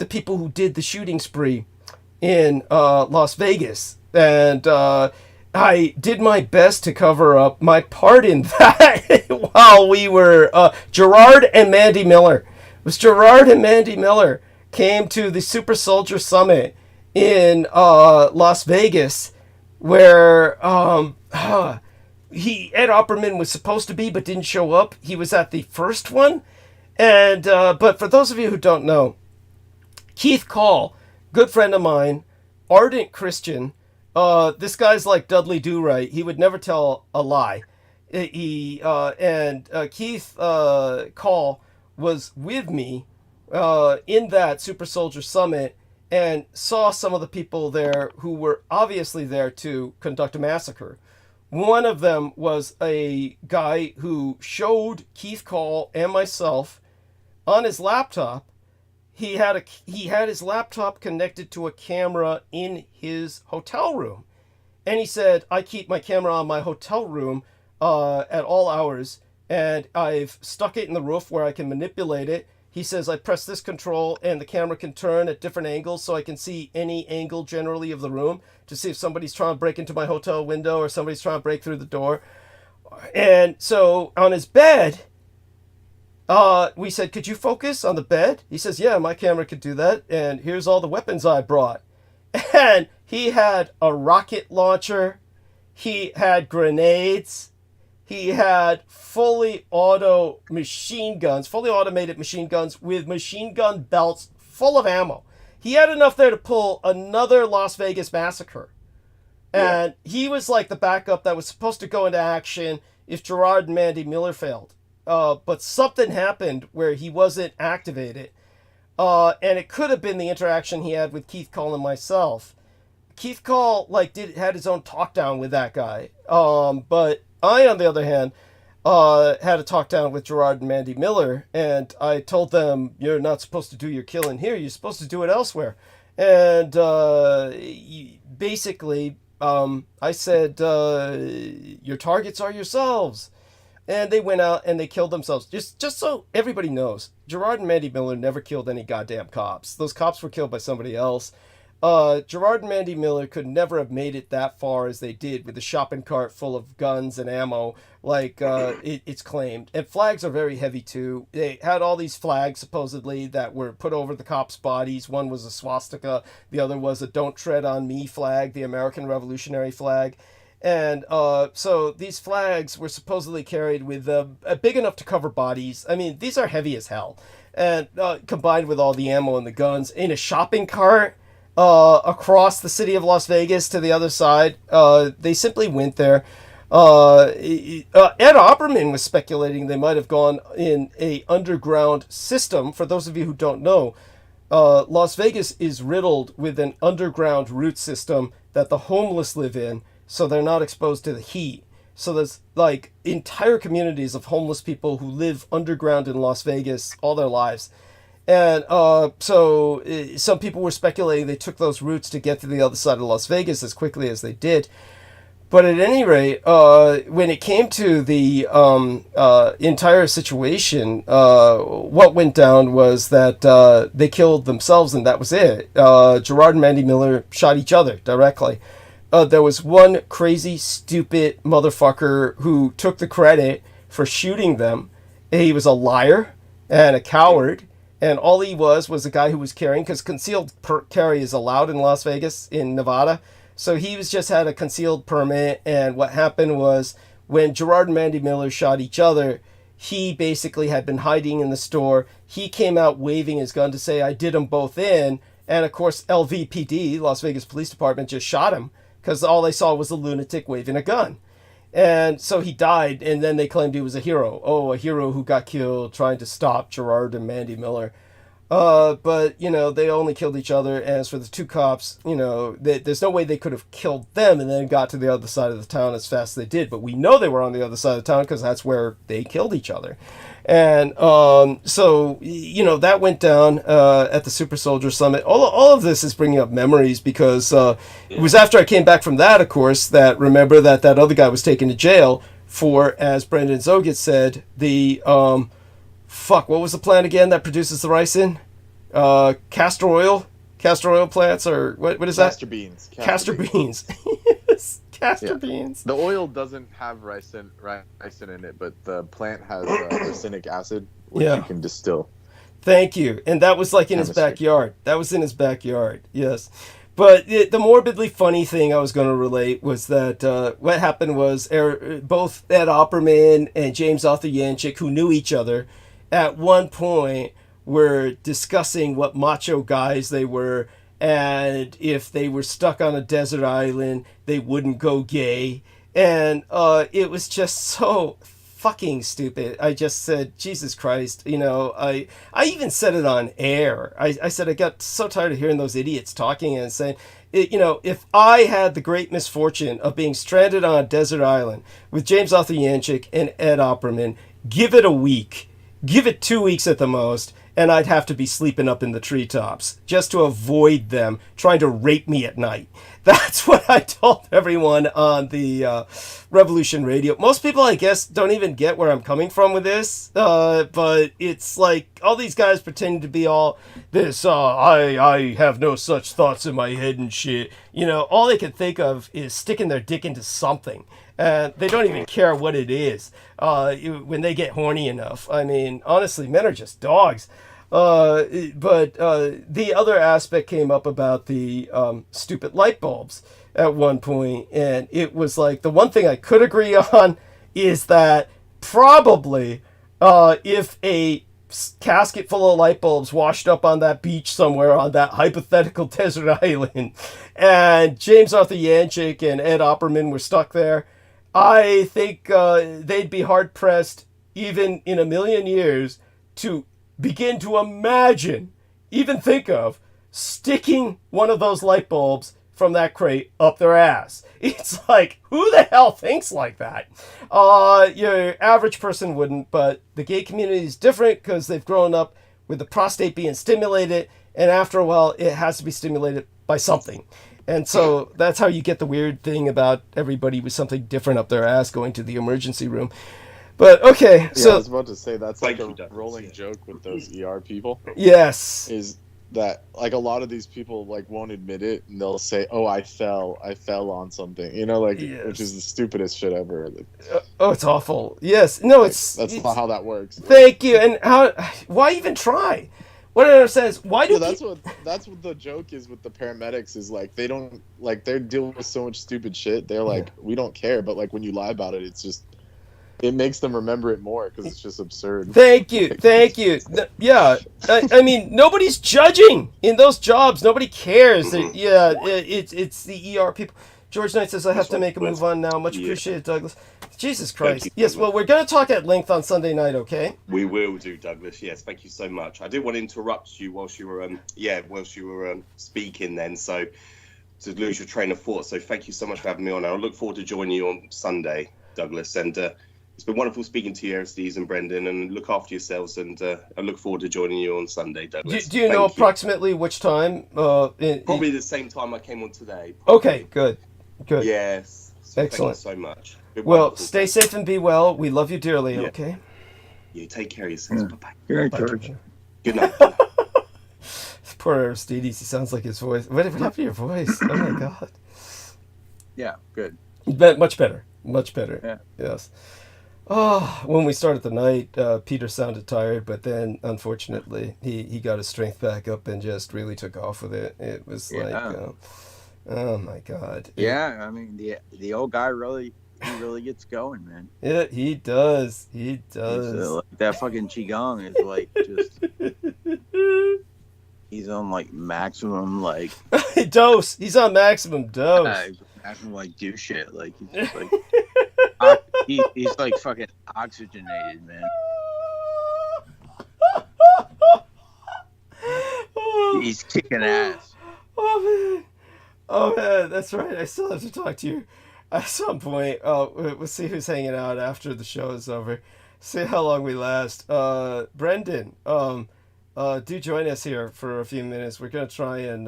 people who did the shooting spree in Las Vegas. And I did my best to cover up my part in that while we were Gerard and Mandy Miller. It was Gerard and Mandy Miller came to the Super Soldier Summit in Las Vegas, where Ed Opperman was supposed to be but didn't show up. He was at the first one. And but for those of you who don't know, Keith Call, good friend of mine, ardent Christian. This guy's like Dudley Do-Right. He would never tell a lie. Keith Call was with me in that Super Soldier Summit and saw some of the people there who were obviously there to conduct a massacre. One of them was a guy who showed Keith Call and myself on his laptop. He had his laptop connected to a camera in his hotel room. And he said, I keep my camera on my hotel room at all hours, and I've stuck it in the roof where I can manipulate it. He says, I press this control and the camera can turn at different angles so I can see any angle generally of the room to see if somebody's trying to break into my hotel window or somebody's trying to break through the door. And so on his bed, we said, could you focus on the bed? He says, yeah, my camera could do that. And here's all the weapons I brought. And he had a rocket launcher. He had grenades. He had fully automated machine guns with machine gun belts full of ammo. He had enough there to pull another Las Vegas massacre. And he was like the backup that was supposed to go into action if Gerard and Mandy Miller failed. But something happened where he wasn't activated. And it could have been the interaction he had with Keith Call and myself. Keith Call had his own talk down with that guy. But I, on the other hand, had a talk down with Gerard and Mandy Miller, and I told them, you're not supposed to do your killing here, you're supposed to do it elsewhere. And basically, I said, your targets are yourselves. And they went out and they killed themselves. Just so everybody knows, Gerard and Mandy Miller never killed any goddamn cops. Those cops were killed by somebody else. Gerard and Mandy Miller could never have made it that far as they did with a shopping cart full of guns and ammo, like it's claimed. And flags are very heavy too. They had all these flags supposedly that were put over the cops' bodies. One was a swastika, the other was a "Don't Tread on Me" flag, the American Revolutionary flag. And so these flags were supposedly carried with big enough to cover bodies. I mean, these are heavy as hell. And combined with all the ammo and the guns in a shopping cart across the city of Las Vegas to the other side. They simply went there. Ed Opperman was speculating they might have gone in a underground system. For those of you who don't know, Las Vegas is riddled with an underground root system that the homeless live in, so they're not exposed to the heat. So there's like entire communities of homeless people who live underground in Las Vegas all their lives. And so some people were speculating they took those routes to get to the other side of Las Vegas as quickly as they did. But at any rate, when it came to the entire situation, what went down was that they killed themselves and that was it. Gerard and Mandy Miller shot each other directly. There was one crazy, stupid motherfucker who took the credit for shooting them. He was a liar and a coward. And all he was a guy who was carrying, because concealed carry is allowed in Las Vegas, in Nevada. So he was just had a concealed permit. And what happened was when Gerard and Mandy Miller shot each other, he basically had been hiding in the store. He came out waving his gun to say, I did them both in. And of course, LVPD, Las Vegas Police Department, just shot him because all they saw was a lunatic waving a gun. And so he died, and then they claimed he was a hero. Oh, a hero who got killed trying to stop Gerard and Mandy Miller. But, they only killed each other. As for the two cops, there's no way they could have killed them and then got to the other side of the town as fast as they did. But we know they were on the other side of the town because that's where they killed each other. And so, that went down at the Super Soldier Summit. All of this is bringing up memories because it was after I came back from that, of course, that remember that other guy was taken to jail for, as Brendan Zogit said, the... what was the plant again that produces the ricin? Castor oil plants, or what is that? Castor beans. Castor beans. Yes, castor beans. The oil doesn't have ricin in it, but the plant has ricinic acid, which you can distill. Thank you. And that was like in his backyard. That was in his backyard. Yes. But the morbidly funny thing I was going to relate was that what happened was both Ed Opperman and James Arthur Yanchik, who knew each other, at one point were discussing what macho guys they were, and if they were stuck on a desert island, they wouldn't go gay. And it was just so fucking stupid. I just said, Jesus Christ, I even said it on air. I said I got so tired of hearing those idiots talking and saying, if I had the great misfortune of being stranded on a desert island with James Arthur Yanchik and Ed Opperman, give it a week. Give it 2 weeks at the most, and I'd have to be sleeping up in the treetops just to avoid them trying to rape me at night. That's what I told everyone on the Revolution Radio. Most people, I guess, don't even get where I'm coming from with this, but it's like all these guys pretending to be all this, I have no such thoughts in my head and shit. All they can think of is sticking their dick into something. And they don't even care what it is when they get horny enough. I mean, honestly, men are just dogs. But the other aspect came up about the stupid light bulbs at one point. And it was like the one thing I could agree on is that probably if a casket full of light bulbs washed up on that beach somewhere on that hypothetical desert island and James Arthur Yanchik and Ed Opperman were stuck there, I think they'd be hard-pressed, even in a million years, to begin to imagine, even think of, sticking one of those light bulbs from that crate up their ass. It's like, who the hell thinks like that? Your average person wouldn't, but the gay community is different because they've grown up with the prostate being stimulated, and after a while, it has to be stimulated by something. And so that's how you get the weird thing about everybody with something different up their ass going to the emergency room. But okay, so I was about to say that's like a rolling joke with those ER people. Yes, is that like a lot of these people like won't admit it, and they'll say, "Oh, I fell on something," yes. Which is the stupidest shit ever. It's awful. Yes, no, that's not how that works. Thank you. And why even try? What I understand is why do that's what the joke is with the paramedics is like they don't like they're dealing with so much stupid shit. They're like we don't care, but like when you lie about it, it's just it makes them remember it more because it's just absurd. Thank you. Yeah, I mean nobody's judging in those jobs. Nobody cares. It's the ER people. George Knight says I have to make a move on now. Much appreciated, Douglas. Jesus Christ. Yes, well, we're going to talk at length on Sunday night, okay? We will do, Douglas. Yes, thank you so much. I didn't want to interrupt you whilst you were speaking then, so to lose your train of thought. So thank you so much for having me on. I look forward to joining you on Sunday, Douglas. And it's been wonderful speaking to you, Aristides and Brendan. And look after yourselves. And I look forward to joining you on Sunday, Douglas. Do you know approximately which time? Probably the same time I came on today. Okay, good. Yes. So excellent. Thank you so much. Well, stay safe and be well. We love you dearly, okay? You take care of yourselves. Bye-bye. Good night, George. Good night. Poor Aristides, he sounds like his voice. What happened to your voice? Oh my God. Yeah, good. Much better. Yeah. Yes. Oh, when we started the night, Peter sounded tired, but then, unfortunately, he got his strength back up and just really took off with it. It was oh my God. Yeah, I mean the old guy really gets going, man. Yeah, he does. Like that fucking qigong is like just he's on like maximum like dose. He's on maximum dose. Maximum like do shit. Like he's just like he's like fucking oxygenated, man. He's kicking ass. Oh man. Oh man, that's right. I still have to talk to you at some point. We'll see who's hanging out after the show is over. See how long we last. Brendan, do join us here for a few minutes. We're gonna try and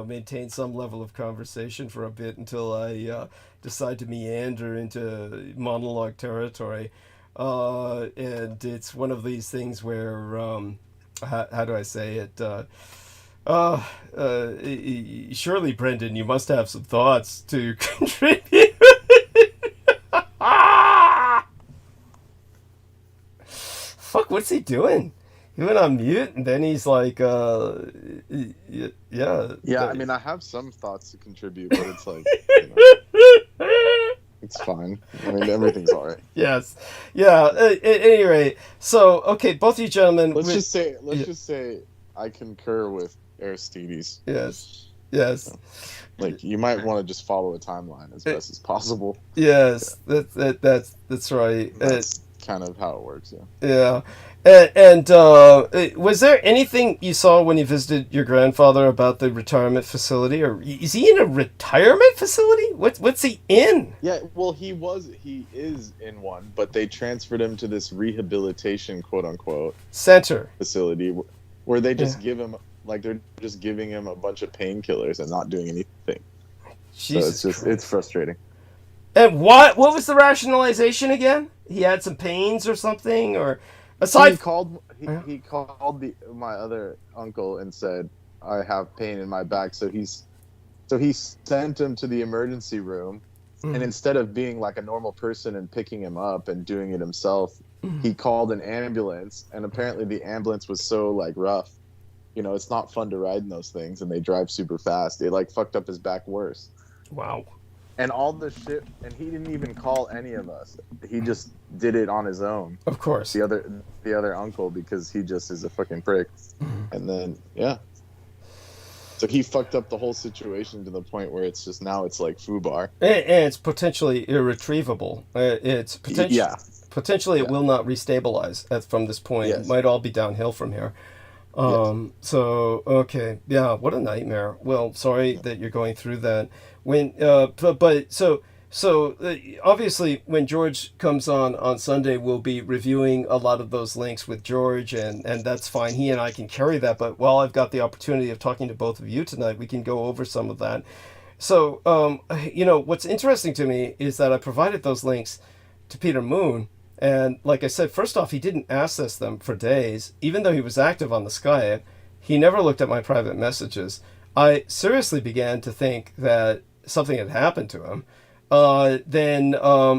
maintain some level of conversation for a bit until I decide to meander into monologue territory. And it's one of these things where how do I say it? Surely, Brendan, you must have some thoughts to contribute. Fuck, what's he doing? He went on mute, and then he's like, yeah. Yeah, I mean, I have some thoughts to contribute, but it's like, it's fine. I mean, everything's all right. Yes. Yeah, at any rate. So, okay, both of you gentlemen. Let's just say I concur with Aristides. Yes. Yes. Like, you might want to just follow a timeline as best as possible. Yes, yeah. That's right. That's kind of how it works, yeah. Yeah. And was there anything you saw when you visited your grandfather about the retirement facility? Or is he in a retirement facility? What's he in? Yeah, well, he is in one, but they transferred him to this rehabilitation, quote unquote, center facility where they just give him, like, they're just giving him a bunch of painkillers and not doing anything. Jesus, so it's frustrating. And what was the rationalization again? He had some pains or something, or aside. He called my other uncle and said, I have pain in my back. So he sent him to the emergency room, and instead of being like a normal person and picking him up and doing it himself, he called an ambulance, and apparently the ambulance was so like rough. You know, it's not fun to ride in those things, and they drive super fast. It like fucked up his back worse. Wow. And all the shit, and he didn't even call any of us. He just did it on his own. Of course. The other uncle, because he just is a fucking prick. And then, yeah. So he fucked up the whole situation to the point where it's just now it's like FUBAR. And it's potentially irretrievable. It's potentially it will not restabilize from this point. Yes. It might all be downhill from here. So okay, yeah, what a nightmare. Well, sorry that you're going through that. When obviously when George comes on Sunday, we'll be reviewing a lot of those links with George, and that's fine. He and I can carry that, but while I've got the opportunity of talking to both of you tonight, we can go over some of that. So what's interesting to me is that I provided those links to Peter Moon. And like I said, first off, he didn't access them for days. Even though he was active on the Skype, he never looked at my private messages. I seriously began to think that something had happened to him. Then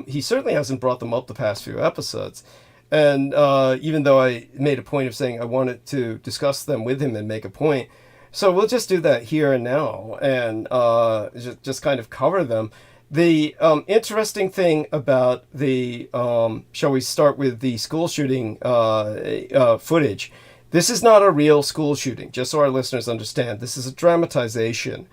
he certainly hasn't brought them up the past few episodes. And even though I made a point of saying I wanted to discuss them with him and make a point. So we'll just do that here and now and just kind of cover them. The interesting thing about the, shall we start with the school shooting footage? This is not a real school shooting, just so our listeners understand. This is a dramatization.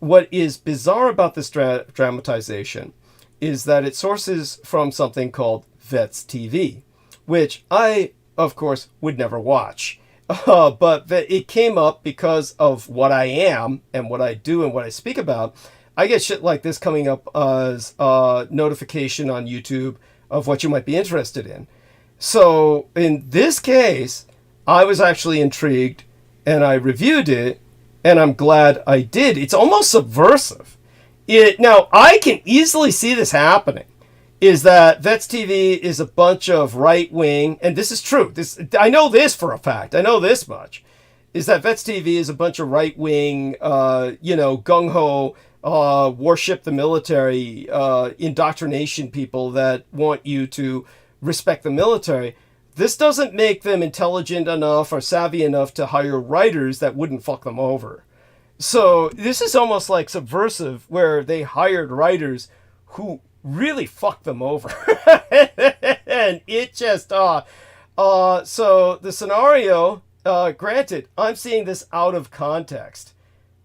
What is bizarre about this dramatization is that it sources from something called Vets TV, which I, of course, would never watch. But it came up because of what I am and what I do and what I speak about. I get shit like this coming up as a notification on YouTube of what you might be interested in. So in this case, I was actually intrigued and I reviewed it, and I'm glad I did. It's almost subversive. Now, I can easily see this happening, is that Vets TV is a bunch of right-wing, and this is true. I know this for a fact. I know this much, is that Vets TV is a bunch of right-wing, gung-ho, worship the military, indoctrination people that want you to respect the military. This doesn't make them intelligent enough or savvy enough to hire writers that wouldn't fuck them over. So this is almost like subversive, where they hired writers who really fucked them over. And it just, so the scenario, granted, I'm seeing this out of context,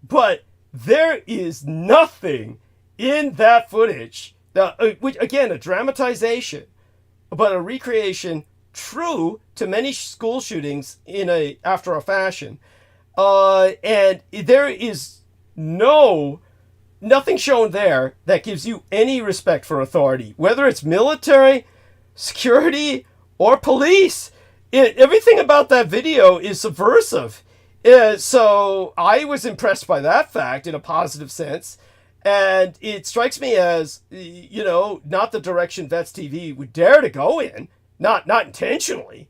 but there is nothing in that footage, which again, a dramatization, but a recreation true to many school shootings after a fashion. And there is nothing shown there that gives you any respect for authority, whether it's military, security, or police. Everything about that video is subversive. So I was impressed by that fact in a positive sense. And it strikes me as, not the direction Vets TV would dare to go in, not intentionally.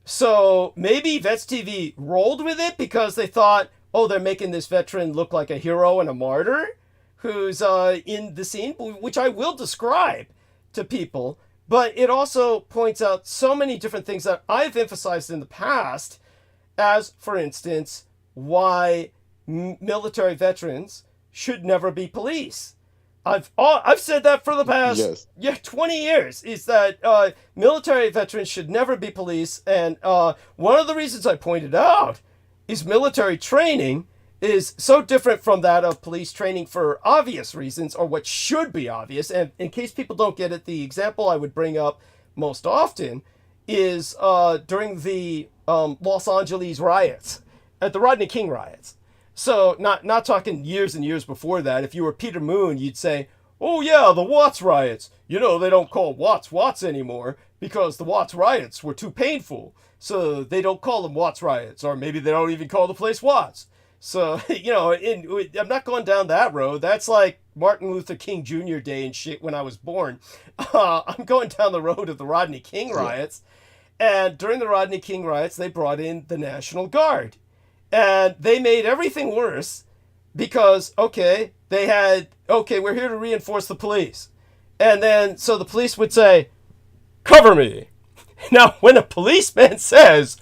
So maybe Vets TV rolled with it because they thought, oh, they're making this veteran look like a hero and a martyr who's in the scene, which I will describe to people. But it also points out so many different things that I've emphasized in the past, as, for instance, why military veterans should never be police. I've said that for the past 20 years, is that military veterans should never be police. And one of the reasons I pointed out is military training is so different from that of police training for obvious reasons, or what should be obvious. And in case people don't get it, the example I would bring up most often is during the Los Angeles riots, at the Rodney King riots. So not talking years and years before that. If you were Peter Moon, you'd say, oh yeah, the Watts riots. They don't call Watts anymore because the Watts riots were too painful. So they don't call them Watts riots, or maybe they don't even call the place Watts. So, I'm not going down that road. That's like Martin Luther King Jr. Day and shit when I was born. I'm going down the road of the Rodney King riots. And during the Rodney King riots, they brought in the National Guard. And they made everything worse because, we're here to reinforce the police. And then, so the police would say, cover me. Now, when a policeman says,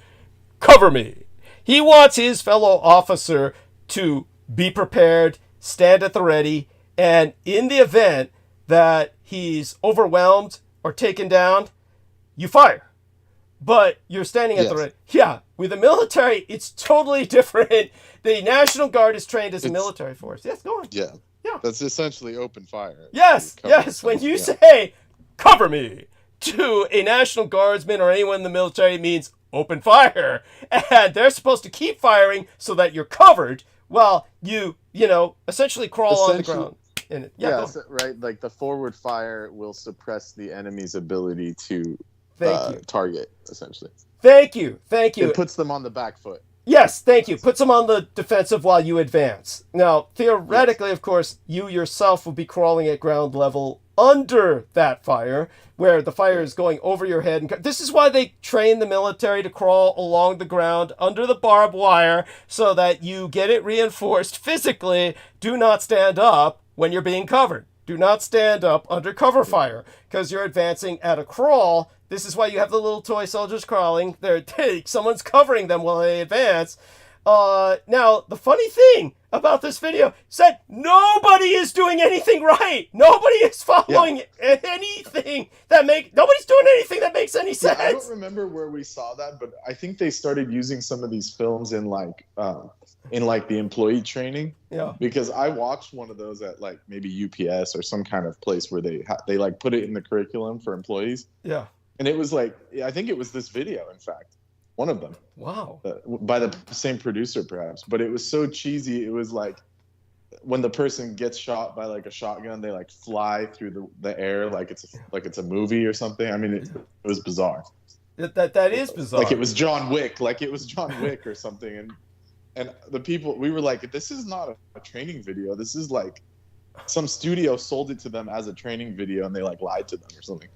cover me, he wants his fellow officer to be prepared, stand at the ready, and in the event that he's overwhelmed or taken down, you fire. But you're standing at the ready. Yeah, with the military, it's totally different. The National Guard is trained as a military force. Yes, go on. Yeah. That's essentially open fire. Yes. When you say, cover me, to a National Guardsman or anyone in the military, it means open fire. And they're supposed to keep firing so that you're covered while you essentially crawl on the ground. Right. Like the forward fire will suppress the enemy's ability to target, essentially. Thank you. It puts them on the back foot. Yes, thank you. Puts them on the defensive while you advance. Now, theoretically, of course, you yourself will be crawling at ground level under that fire, where the fire is going over your head. And this is why they train the military to crawl along the ground under the barbed wire, so that you get it reinforced physically. Do not stand up when you're being covered. Do not stand up under cover fire, because you're advancing at a crawl. This is why you have the little toy soldiers crawling. Someone's covering them while they advance. Now, the funny thing about this video is that nobody is doing anything right. Nobody is following anything nobody's doing anything that makes any sense. I don't remember where we saw that, but I think they started using some of these films in the employee training. Yeah. Because I watched one of those at maybe UPS or some kind of place where they put it in the curriculum for employees. Yeah. And it was I think it was this video, in fact. One of them. Wow. By the same producer, perhaps. But it was so cheesy. It was like when the person gets shot by a shotgun, they fly through the air like it's a movie or something. I mean, it was bizarre. That is bizarre. Like it was John Wick. Or something. And the people, we were like, this is not a training video. This is some studio sold it to them as a training video, and they lied to them or something.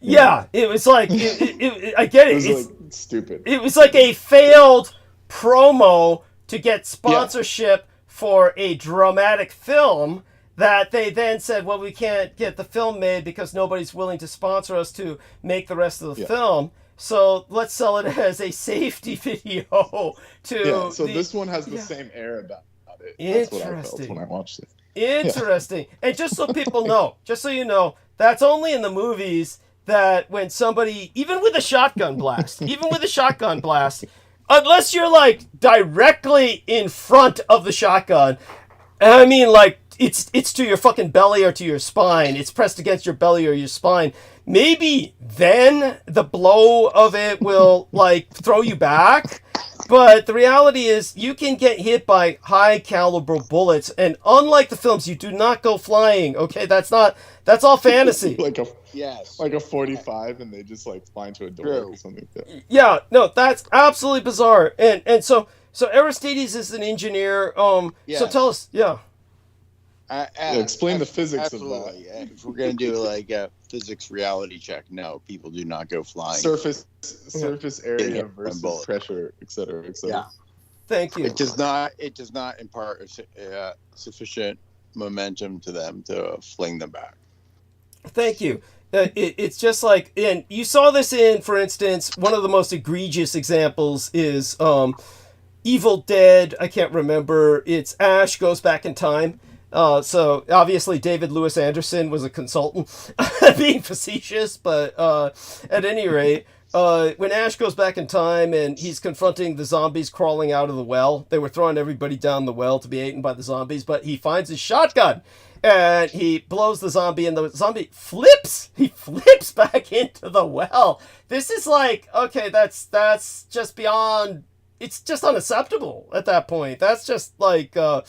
Yeah, it was I get it. It's stupid. It was like a failed promo to get sponsorship for a dramatic film that they then said, well, we can't get the film made because nobody's willing to sponsor us to make the rest of the film. So let's sell it as a safety video this one has the same air about it. That's what I felt when I watched it. Interesting. And just so people know, just so you know, that's only in the movies that when somebody, even with a shotgun blast, unless you're directly in front of the shotgun, I mean it's to your fucking belly or to your spine, it's pressed against your belly or your spine, maybe then the blow of it will throw you back. But the reality is you can get hit by high caliber bullets, and unlike the films, you do not go flying. Okay, that's all fantasy. like a Yes. like a 45, and they just like fly into a door True. or something. Yeah. Yeah, no, that's absolutely bizarre. And so Aristides is an engineer. So Yes. tell us, yeah. Explain the physics absolutely. of that. If we're going to do like a physics reality check, no, people do not go flying. Surface area Yeah. versus Bullet. pressure, et cetera, et cetera. Yeah. Thank you. It does not impart sufficient momentum to them to fling them back. Thank you. It's just like, and you saw this in, for instance, one of the most egregious examples is Evil Dead. I can't remember. It's Ash Goes Back in Time. So obviously David Lewis Anderson was a consultant, being facetious, but at any rate, when Ash goes back in time and he's confronting the zombies crawling out of the well, they were throwing everybody down the well to be eaten by the zombies, but he finds his shotgun and he blows the zombie and the zombie flips. He flips back into the well. This is like, okay, that's just beyond, it's just unacceptable at that point. That's just like, so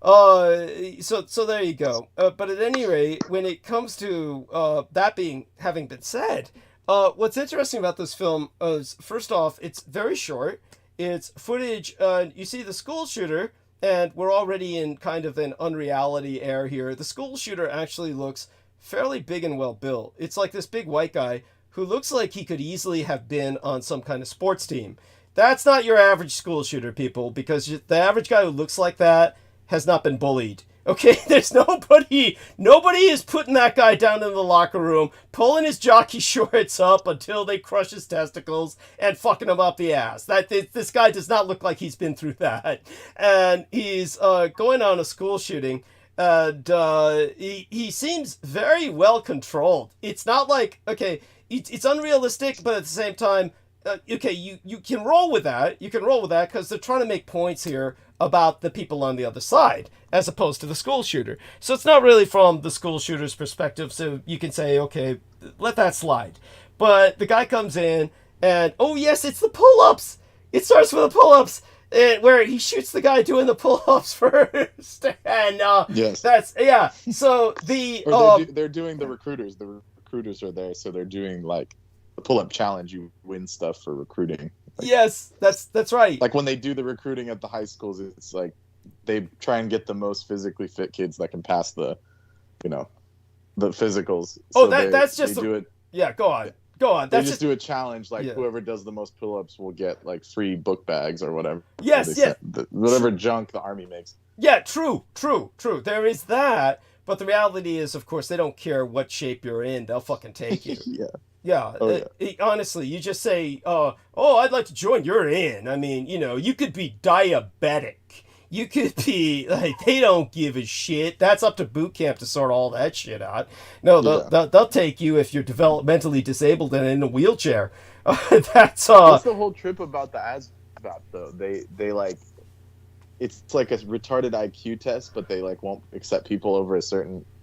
there you go. But at any rate, when it comes to that having been said, what's interesting about this film is, first off, it's very short. It's footage. You see the school shooter, and we're already in kind of an unreality air here. The school shooter actually looks fairly big and well built. It's like this big white guy who looks like he could easily have been on some kind of sports team. That's not your average school shooter, people, because the average guy who looks like that has not been bullied. Okay, there's nobody is putting that guy down in the locker room, pulling his jockey shorts up until they crush his testicles and fucking him up the ass. This guy does not look like he's been through that. And he's going on a school shooting, and he seems very well controlled. It's not like, okay, it's unrealistic, but at the same time, okay, you can roll with that. You can roll with that because they're trying to make points here about the people on the other side, as opposed to the school shooter. So it's not really from the school shooter's perspective, so you can say, okay, let that slide. But the guy comes in, and, oh yes, it's the pull-ups! It starts with the pull-ups, where he shoots the guy doing the pull-ups first. And yes, that's, yeah, so the... they're doing the recruiters. The recruiters are there, so they're doing, like, the pull-up challenge. You win stuff for recruiting. Like, yes, that's right. Like when they do the recruiting at the high schools, it's like they try and get the most physically fit kids that can pass the physicals. Oh, So that's just do it. Yeah, go on. They just do a challenge, like whoever does the most pull-ups will get like free book bags or whatever. Yes. Whatever junk the army makes. Yeah, true. There is that, but the reality is, of course, they don't care what shape you're in; they'll fucking take you. Yeah. Yeah, honestly, you just say, oh, I'd like to join, you're in. I mean, you could be diabetic. You could be, like, they don't give a shit. That's up to boot camp to sort all that shit out. No, they'll take you if you're developmentally disabled and in a wheelchair. That's What's the whole trip about the ASVAB, though? They like, it's like a retarded IQ test, but they like won't accept people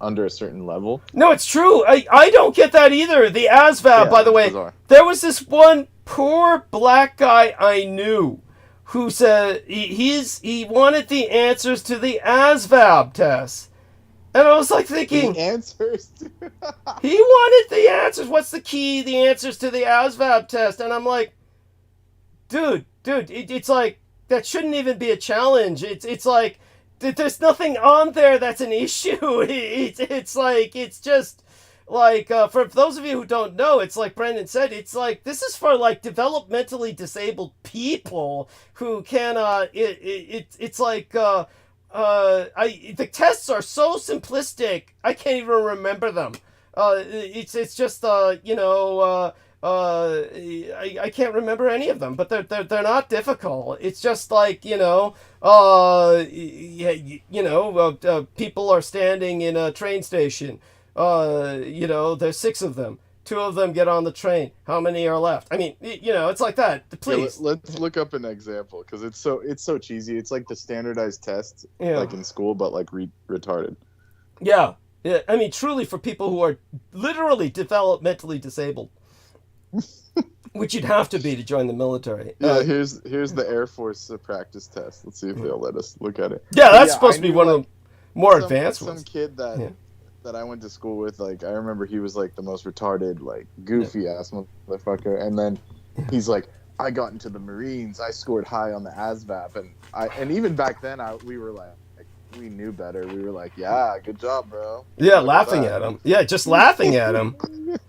under a certain level. No, it's true. I don't get that either. The ASVAB, by the way, bizarre. There was this one poor black guy I knew who said he wanted the answers to the ASVAB test. And I was like thinking... The answers? He wanted the answers. What's the key? The answers to the ASVAB test. And I'm like, dude, it's like, that shouldn't even be a challenge. It's like, there's nothing on there that's an issue. It's like, it's just like, for those of you who don't know, it's like Brendan said, it's like, this is for like developmentally disabled people who cannot, it's like, the tests are so simplistic, I can't even remember them. It's just, I can't remember any of them, but they're not difficult. It's just like, people are standing in a train station. There's 6 of them. 2 of them get on the train. How many are left? I mean, it's like that. Please. Yeah, let's look up an example because it's so cheesy. It's like the standardized test, like in school, but like retarded. Yeah. I mean, truly for people who are literally developmentally disabled. which you'd have to be to join the military. Yeah, here's the Air Force practice test. Let's see if they'll let us look at it. Yeah, that's supposed to be one of the more advanced ones. Some kid that I went to school with, like, I remember he was like the most retarded, like goofy ass motherfucker, and then he's like, I got into the Marines, I scored high on the ASVAB, and even back then we were like, we knew better. We were like, yeah, good job, bro. Yeah, laughing at him. Yeah, just laughing at him.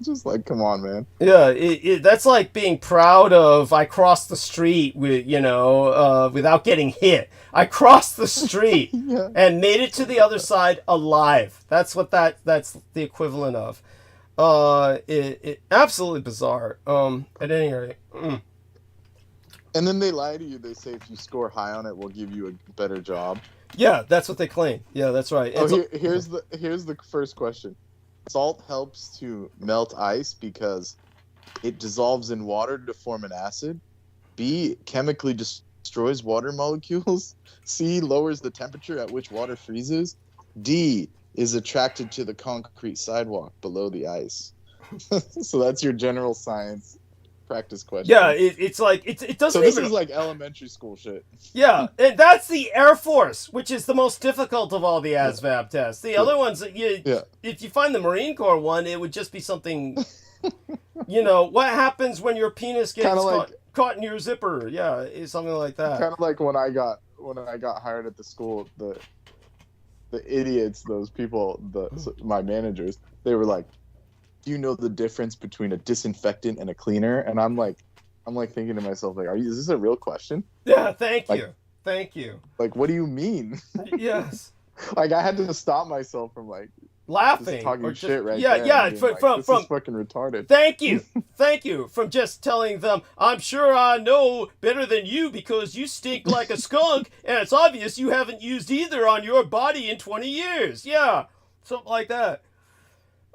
Just like, come on, man. Yeah, that's like being proud of, I crossed the street with, without getting hit. I crossed the street and made it to the other side alive. That's what that's the equivalent of. It absolutely bizarre. At any rate. And then they lie to you. They say if you score high on it, we'll give you a better job. Yeah, that's what they claim. Yeah, that's right. Here's the first question. Salt helps to melt ice because it dissolves in water to form an acid. B, chemically destroys water molecules. C, lowers the temperature at which water freezes. D, is attracted to the concrete sidewalk below the ice. So that's your general science practice question. Yeah, it's like it doesn't. So this is like elementary school shit. Yeah, and that's the Air Force, which is the most difficult of all the ASVAB tests. The other ones, if you find the Marine Corps one, it would just be something. What happens when your penis gets caught in your zipper? Yeah, it's something like that. Kind of like when I got hired at the school, the idiots, those people, my managers, they were like, do you know the difference between a disinfectant and a cleaner? And I'm like thinking to myself, like, is this a real question? Yeah, thank you. Like, what do you mean? Yes. Like, I had to stop myself from like laughing, just talking shit there. This is fucking retarded. Thank you, from just telling them, I'm sure I know better than you because you stink like a skunk, and it's obvious you haven't used either on your body in 20 years. Yeah, something like that.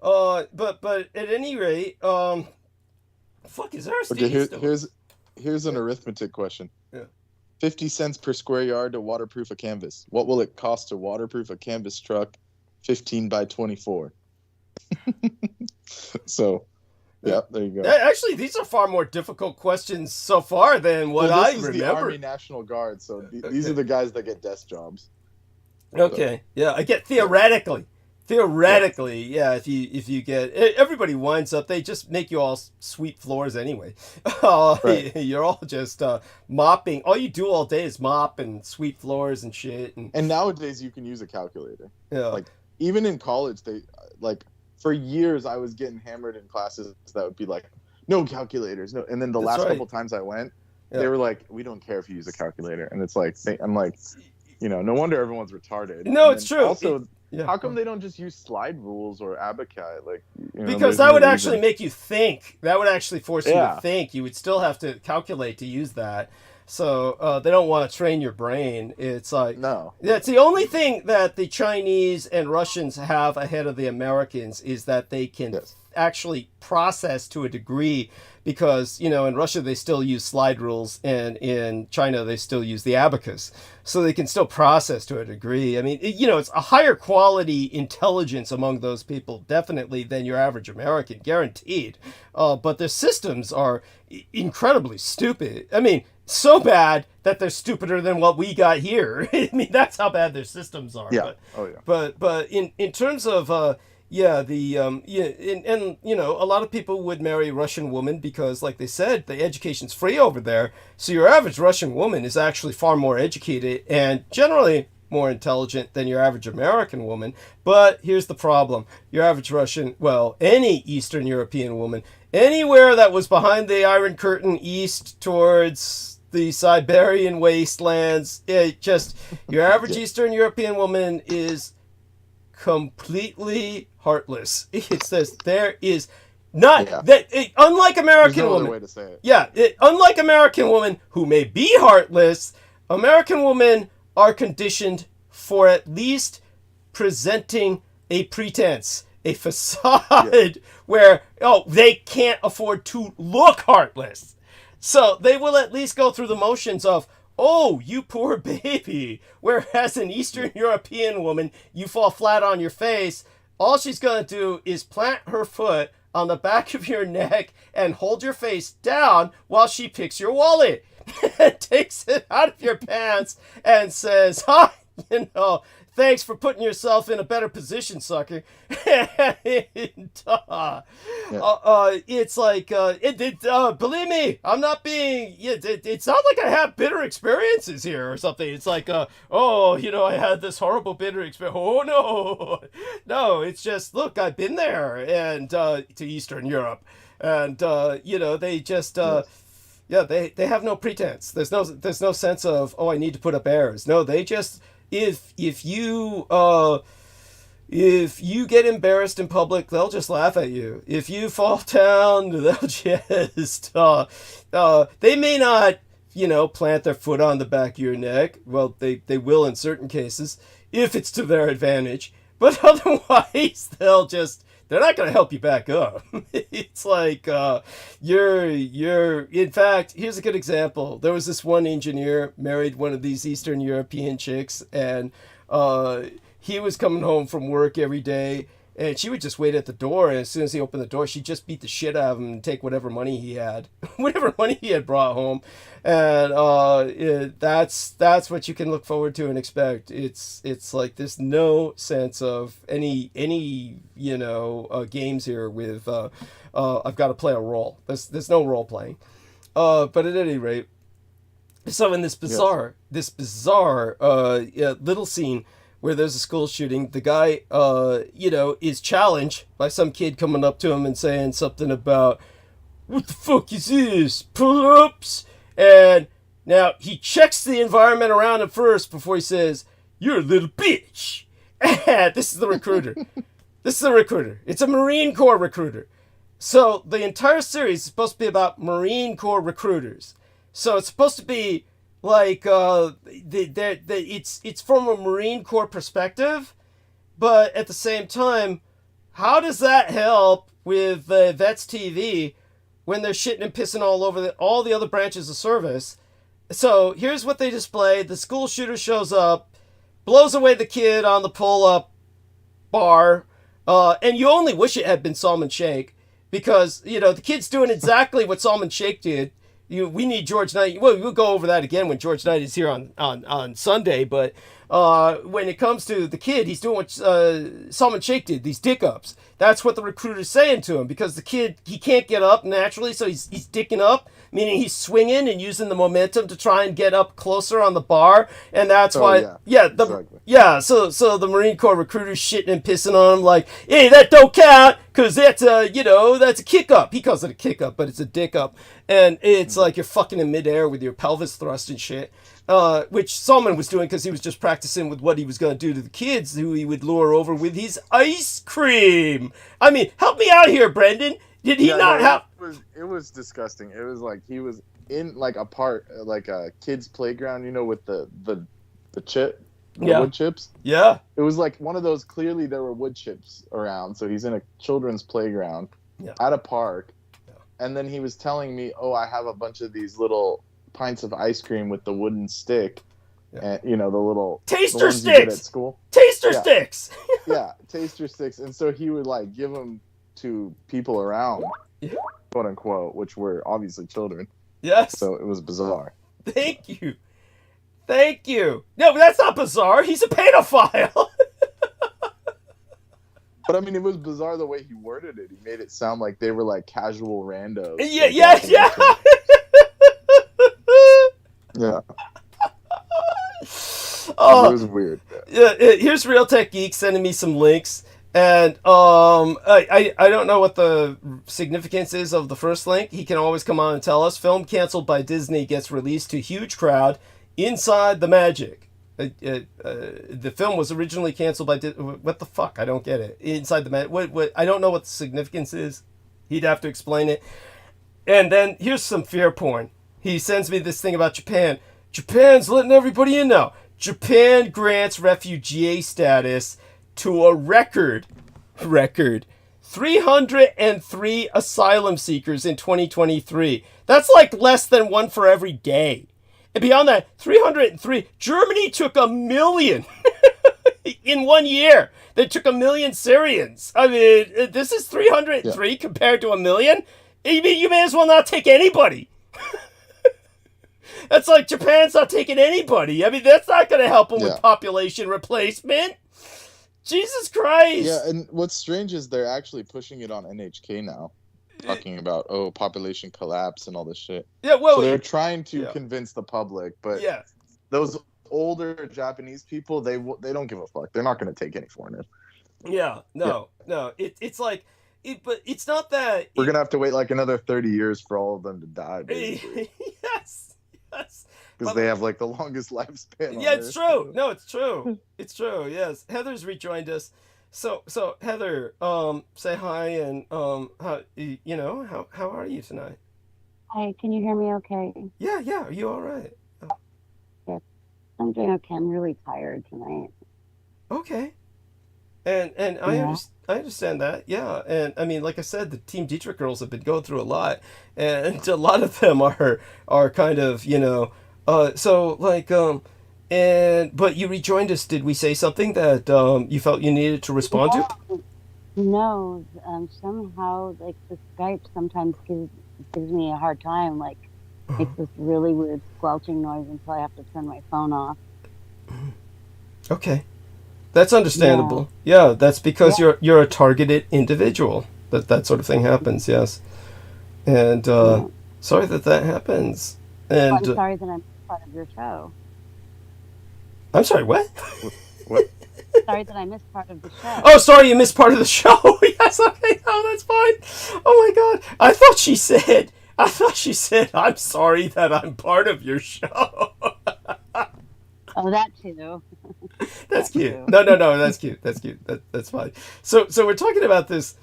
But at any rate, fuck, is there a here's an arithmetic question. Yeah. 50 cents per square yard to waterproof a canvas. What will it cost to waterproof a canvas truck 15 by 24? So, yeah, there you go. Actually, these are far more difficult questions so far than what I remember. This is the Army National Guard, so these are the guys that get desk jobs. Okay, yeah, I get theoretically, yeah. If you get, everybody winds up, they just make you all sweep floors anyway. Right. You're all just mopping. All you do all day is mop and sweep floors and shit. And nowadays you can use a calculator. Yeah. Like even in college, they like for years I was getting hammered in classes that would be like, no calculators, no. And then the last couple times I went, they were like, we don't care if you use a calculator. And it's like, I'm like, no wonder everyone's retarded. No, it's true. Also. Yeah. How come they don't just use slide rules or abaci? Like, because that would actually make you think. That would actually force you to think. You would still have to calculate to use that. So they don't want to train your brain. It's like it's the only thing that the Chinese and Russians have ahead of the Americans is that they can actually process to a degree. Because, in Russia, they still use slide rules, and in China, they still use the abacus. So they can still process to a degree. I mean, it's a higher quality intelligence among those people, definitely, than your average American, guaranteed. But their systems are incredibly stupid. I mean, so bad that they're stupider than what we got here. I mean, that's how bad their systems are. Yeah. But in terms of... a lot of people would marry a Russian woman because, like they said, the education's free over there. So your average Russian woman is actually far more educated and generally more intelligent than your average American woman. But here's the problem. Your average Russian, any Eastern European woman, anywhere that was behind the Iron Curtain east towards the Siberian wastelands, your average Eastern European woman is completely heartless. It says there is not unlike American woman. Way to say it. Yeah, unlike American woman who may be heartless, American women are conditioned for at least presenting a pretense, a facade where they can't afford to look heartless. So they will at least go through the motions of, oh, you poor baby. Whereas an Eastern European woman, you fall flat on your face. All she's going to do is plant her foot on the back of your neck and hold your face down while she picks your wallet and takes it out of your pants and says, "Hi, thanks for putting yourself in a better position, sucker." And, it's like, believe me, I'm not being, it's not like I have bitter experiences here or something. It's like, I had this horrible bitter experience. Oh, no. No, it's just, look, I've been there and to Eastern Europe. And, they just... Yeah, they have no pretense. There's no sense of, I need to put up airs. No, they just, if you get embarrassed in public, they'll just laugh at you. If you fall down, they'll just they may not, plant their foot on the back of your neck. Well, they will in certain cases if it's to their advantage. But otherwise, they're not going to help you back up. It's like, in fact, here's a good example. There was this one engineer married one of these Eastern European chicks, and he was coming home from work every day, and she would just wait at the door, and as soon as he opened the door, she'd just beat the shit out of him and take whatever money he had, brought home. And that's what you can look forward to and expect. It's like there's no sense of any games here with I've got to play a role. There's no role playing. But at any rate, so in this bizarre little scene where there's a school shooting, the guy, is challenged by some kid coming up to him and saying something about, "What the fuck is this? Pull-ups?" And now he checks the environment around him first before he says, "You're a little bitch." And this is the recruiter. It's a Marine Corps recruiter. So the entire series is supposed to be about Marine Corps recruiters. So it's supposed to be like it's from a Marine Corps perspective, but at the same time, how does that help with Vets TV when they're shitting and pissing all over all the other branches of service? So here's what they display. The school shooter shows up, blows away the kid on the pull-up bar, and you only wish it had been Salman Sheikh, because, the kid's doing exactly what Salman Sheikh did. We need George Knight. Well, we'll go over that again when George Knight is here on Sunday. But when it comes to the kid, he's doing what Salman Sheikh did, these dick ups. That's what the recruiter's saying to him, because the kid, he can't get up naturally, so he's dicking up, meaning he's swinging and using the momentum to try and get up closer on the bar. And that's why, so the Marine Corps recruiter's shitting and pissing on him like, "Hey, that don't count, because that's a kick up." He calls it a kick up, but it's a dick up. And it's like you're fucking in midair with your pelvis thrust and shit. Which Salman was doing because he was just practicing with what he was going to do to the kids who he would lure over with his ice cream. I mean, help me out here, Brendan. Did he not have... It was disgusting. It was like he was in like a kid's playground, with the chip, wood chips. Yeah. It was like one of those, clearly there were wood chips around. So he's in a children's playground at a park. Yeah. And then he was telling me, I have a bunch of these little pints of ice cream with the wooden stick, and the little taster sticks at school. Sticks. Yeah, taster sticks. And so he would like give them to people around, quote unquote, which were obviously children. Yes. So it was bizarre. Thank you. No, but that's not bizarre. He's a pedophile. But I mean, it was bizarre the way he worded it. He made it sound like they were like casual randos. Yeah. Yeah. It was weird. Yeah. Here's Real Tech Geek sending me some links, and I don't know what the significance is of the first link. He can always come on and tell us. Film canceled by Disney gets released to huge crowd. Inside the Magic. The film was originally canceled by what the fuck? I don't get it. Inside the Magic. What? I don't know what the significance is. He'd have to explain it. And then here's some fear porn. He sends me this thing about Japan. Japan's letting everybody in now. Japan grants refugee status to a record 303 asylum seekers in 2023. That's like less than one for every day. And beyond that, 303. Germany took 1 million in 1 year. They took 1 million Syrians. I mean, this is 303 compared to 1 million. You may as well not take anybody. That's like Japan's not taking anybody. I mean, that's not going to help them with population replacement. Jesus Christ. Yeah, and what's strange is they're actually pushing it on NHK now, talking about, population collapse and all this shit. Yeah, well, so they're trying to convince the public, but those older Japanese people, they don't give a fuck. They're not going to take any foreigners. Yeah, no. It's like, but it's not that we're gonna have to wait like another 30 years for all of them to die. Basically. yes. Because they have like the longest lifespan. Yeah, it's true. No, it's true. It's true. Yes, Heather's rejoined us. So Heather, say hi and how how are you tonight? Hi, can you hear me? Okay. Yeah. Are you all right? Yes, I'm doing okay. I'm really tired tonight. Okay. And I understand that, yeah. And I mean, like I said, the Team Dietrich girls have been going through a lot, and a lot of them are kind of but you rejoined us. Did we say something that you felt you needed to respond to? No, somehow like the Skype sometimes gives me a hard time. Like makes this really weird squelching noise until I have to turn my phone off. Okay. That's understandable. Yeah, that's because you're a targeted individual. That sort of thing happens, yes. And sorry that happens. And I'm sorry that I'm part of your show. I'm sorry, what? What? Sorry that I missed part of the show. Oh, sorry you missed part of the show. Yes, okay, no, that's fine. Oh my God. I thought she said, I'm sorry that I'm part of your show. Oh, that too. That's cute. No, that's cute. That's fine. So we're talking about this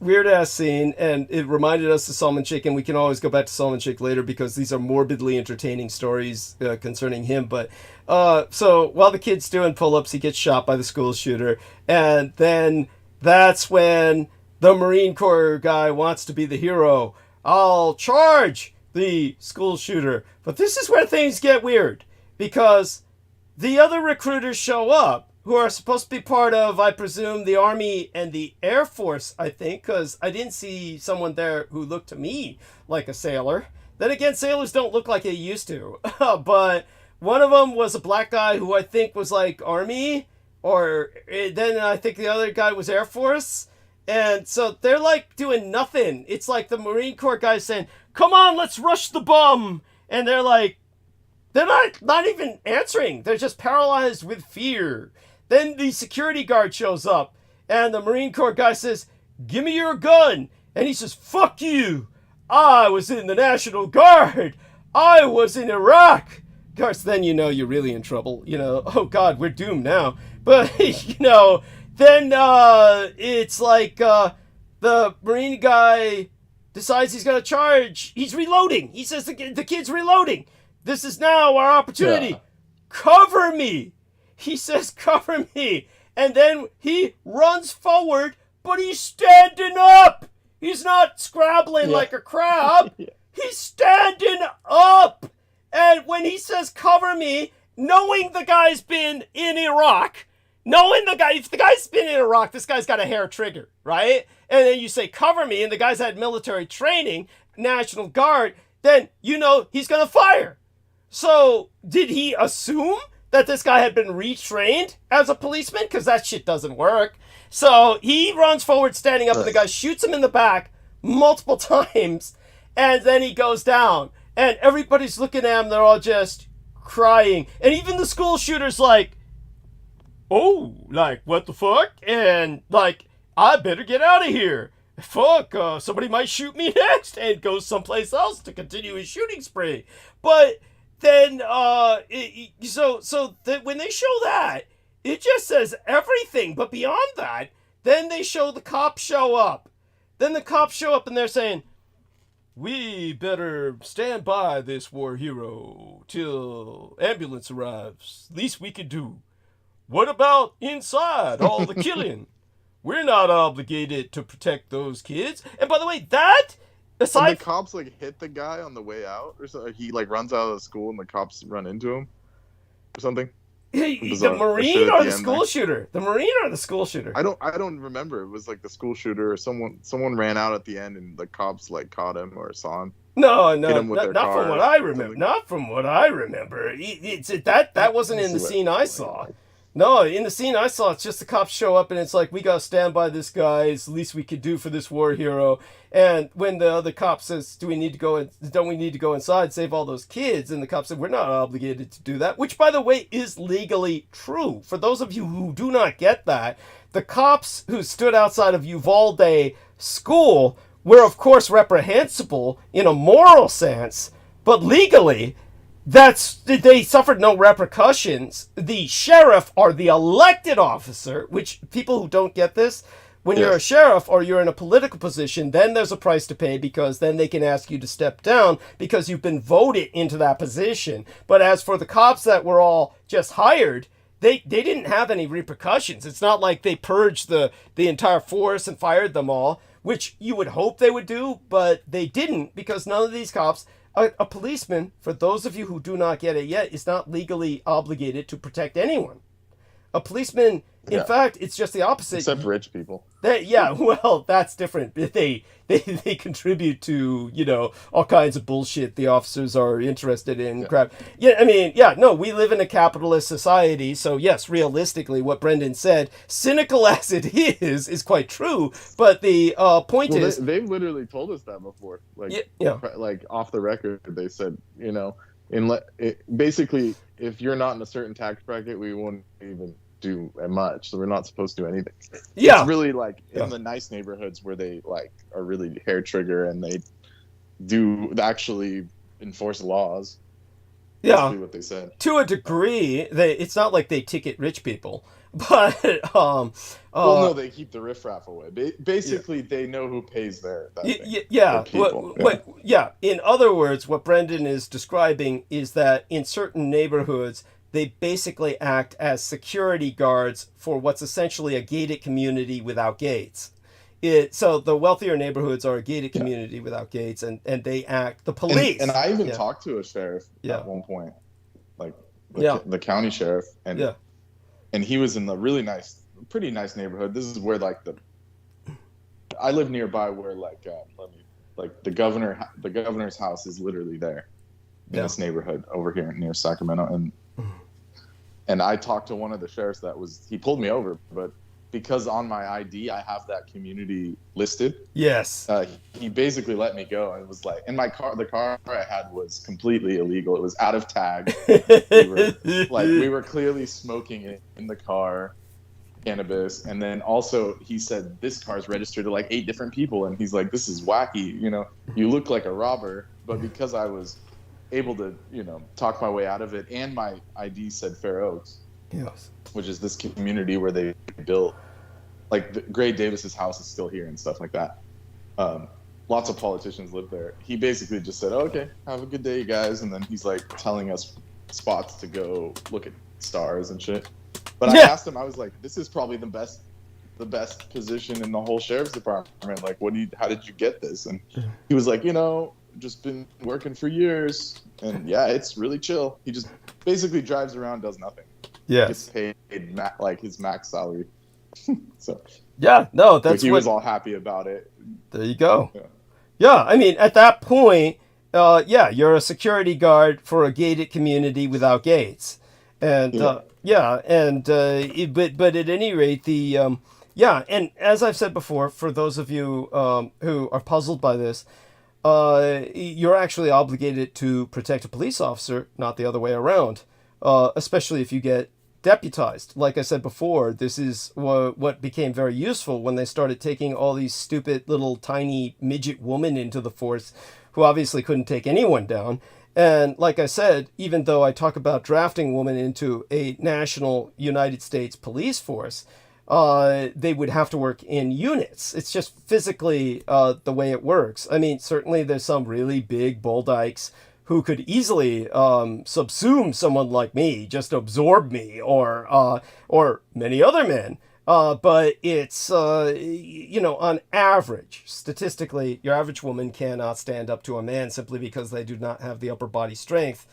weird ass scene, and it reminded us of Salman Sheikh, and we can always go back to Salman Sheikh later because these are morbidly entertaining stories concerning him. But so while the kid's doing pull-ups, he gets shot by the school shooter, and then that's when the Marine Corps guy wants to be the hero. I'll charge the school shooter. But this is where things get weird, because the other recruiters show up, who are supposed to be part of, I presume, the Army and the Air Force, I think, because I didn't see someone there who looked to me like a sailor. Then again, sailors don't look like they used to. But one of them was a black guy who I think was like Army, or then I think the other guy was Air Force. And so they're like doing nothing. It's like the Marine Corps guys saying, come on, let's rush the bum. And they're like, they're not even answering. They're just paralyzed with fear. Then the security guard shows up, and the Marine Corps guy says, give me your gun. And he says, fuck you. I was in the National Guard. I was in Iraq. Of course, then you're really in trouble. Oh God, we're doomed now. But, then it's like the Marine guy decides he's going to charge. He's reloading. He says the kid's reloading. This is now our opportunity. Yeah. Cover me. He says, cover me. And then he runs forward, but he's standing up. He's not scrabbling like a crab. He's standing up. And when he says, cover me, knowing the guy's been in Iraq, if the guy's been in Iraq, this guy's got a hair trigger, right? And then you say, cover me, and the guy's had military training, National Guard, then he's going to fire. So, did he assume that this guy had been retrained as a policeman? Because that shit doesn't work. So, he runs forward standing up, and the guy shoots him in the back multiple times, and then he goes down. And everybody's looking at him, they're all just crying. And even the school shooter's like, oh, like, what the fuck? And, like, I better get out of here. Fuck, somebody might shoot me next, and goes someplace else to continue his shooting spree. But then, when they show that, it just says everything. But beyond that, then they show the cops show up. Then the cops show up and they're saying, we better stand by this war hero till ambulance arrives. Least we could do. What about inside all the killing? We're not obligated to protect those kids. And by the way, aside, and the cops hit the guy on the way out, or so he runs out of the school and the cops run into him, or something. The Marine or the school shooter? The Marine or the school shooter? I don't remember. It was like the school shooter or someone ran out at the end and the cops like caught him or saw him. No, Hit him with their not car from what I remember. Not from what I remember. That wasn't in the scene I saw. No, in the scene I saw, it's just the cops show up and it's like, we got to stand by this guy. It's the least we could do for this war hero. And when the other cop says, don't we need to go inside, save all those kids? And the cop said, we're not obligated to do that, which, by the way, is legally true. For those of you who do not get that, the cops who stood outside of Uvalde school were, of course, reprehensible in a moral sense, but legally, they suffered no repercussions. The sheriff or the elected officer, which people who don't get this, when you're a sheriff or you're in a political position, then there's a price to pay because then they can ask you to step down because you've been voted into that position. But as for the cops that were all just hired, they didn't have any repercussions. It's not like they purged the entire force and fired them all, which you would hope they would do, but they didn't because none of these cops... A policeman, for those of you who do not get it yet, is not legally obligated to protect anyone. A policeman, in fact, it's just the opposite. Except rich people. Well, that's different. They contribute to, all kinds of bullshit the officers are interested in. Crap. We live in a capitalist society, so yes, realistically, what Brendan said, cynical as it is quite true, but the point is... They've literally told us that before. Like off the record, they said, basically, if you're not in a certain tax bracket, we won't even do much, so we're not supposed to do anything. It's really like in the nice neighborhoods where they like are really hair trigger and they do actually enforce laws. Basically what they said. To a degree, it's not like they ticket rich people, but no, they keep the riffraff away. Basically, they know who pays their people. In other words, what Brendan is describing is that in certain neighborhoods, they basically act as security guards for what's essentially a gated community without gates. So the wealthier neighborhoods are a gated community without gates, and they act the police. And I even talked to a sheriff at one point, like the county sheriff, and he was in the pretty nice neighborhood. This is where I live nearby where the governor's house is literally there in this neighborhood over here near Sacramento, and I talked to one of the sheriffs he pulled me over, but because on my ID I have that community listed. Yes. He basically let me go and was like, the car I had was completely illegal. It was out of tag. we were clearly smoking in the car, cannabis, and then also he said this car's registered to like 8 different people, and he's like, this is wacky. You look like a robber, but because I was able to, talk my way out of it, and my ID said Fair Oaks, which is this community where they built, like, Gray Davis's house is still here and stuff like that. Lots of politicians live there. He basically just said, okay, have a good day, you guys, and then he's like telling us spots to go look at stars and shit. But I asked him, I was like, this is probably the best position in the whole sheriff's department. Like, how did you get this? And he was like, just been working for years, and it's really chill. He just basically drives around, does nothing. Gets paid his max salary. So he was all happy about it. There you go. I mean, at that point, you're a security guard for a gated community without gates, and but at any rate, and as I've said before, for those of you who are puzzled by this, you're actually obligated to protect a police officer, not the other way around, especially if you get deputized. Like I said before, this is what became very useful when they started taking all these stupid little tiny midget women into the force who obviously couldn't take anyone down. And like I said, even though I talk about drafting women into a national United States police force, they would have to work in units. It's just physically the way it works. I mean, certainly there's some really big bull dykes who could easily subsume someone like me, just absorb me, or many other men. But it's, on average, statistically, your average woman cannot stand up to a man simply because they do not have the upper body strength.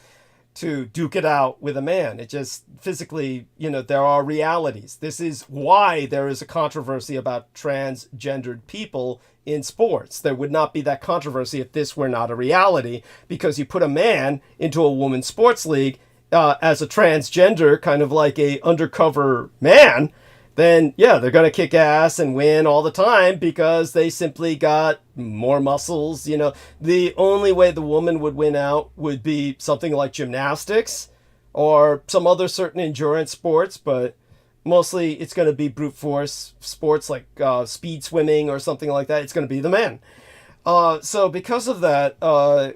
to duke it out with a man. It just physically, there are realities. This is why there is a controversy about transgendered people in sports. There would not be that controversy if this were not a reality, because you put a man into a women's sports league as a transgender, kind of like a undercover man, then yeah, they're going to kick ass and win all the time because they simply got more muscles. The only way the woman would win out would be something like gymnastics or some other certain endurance sports, but mostly it's going to be brute force sports like speed swimming or something like that. It's going to be the men. So because of that,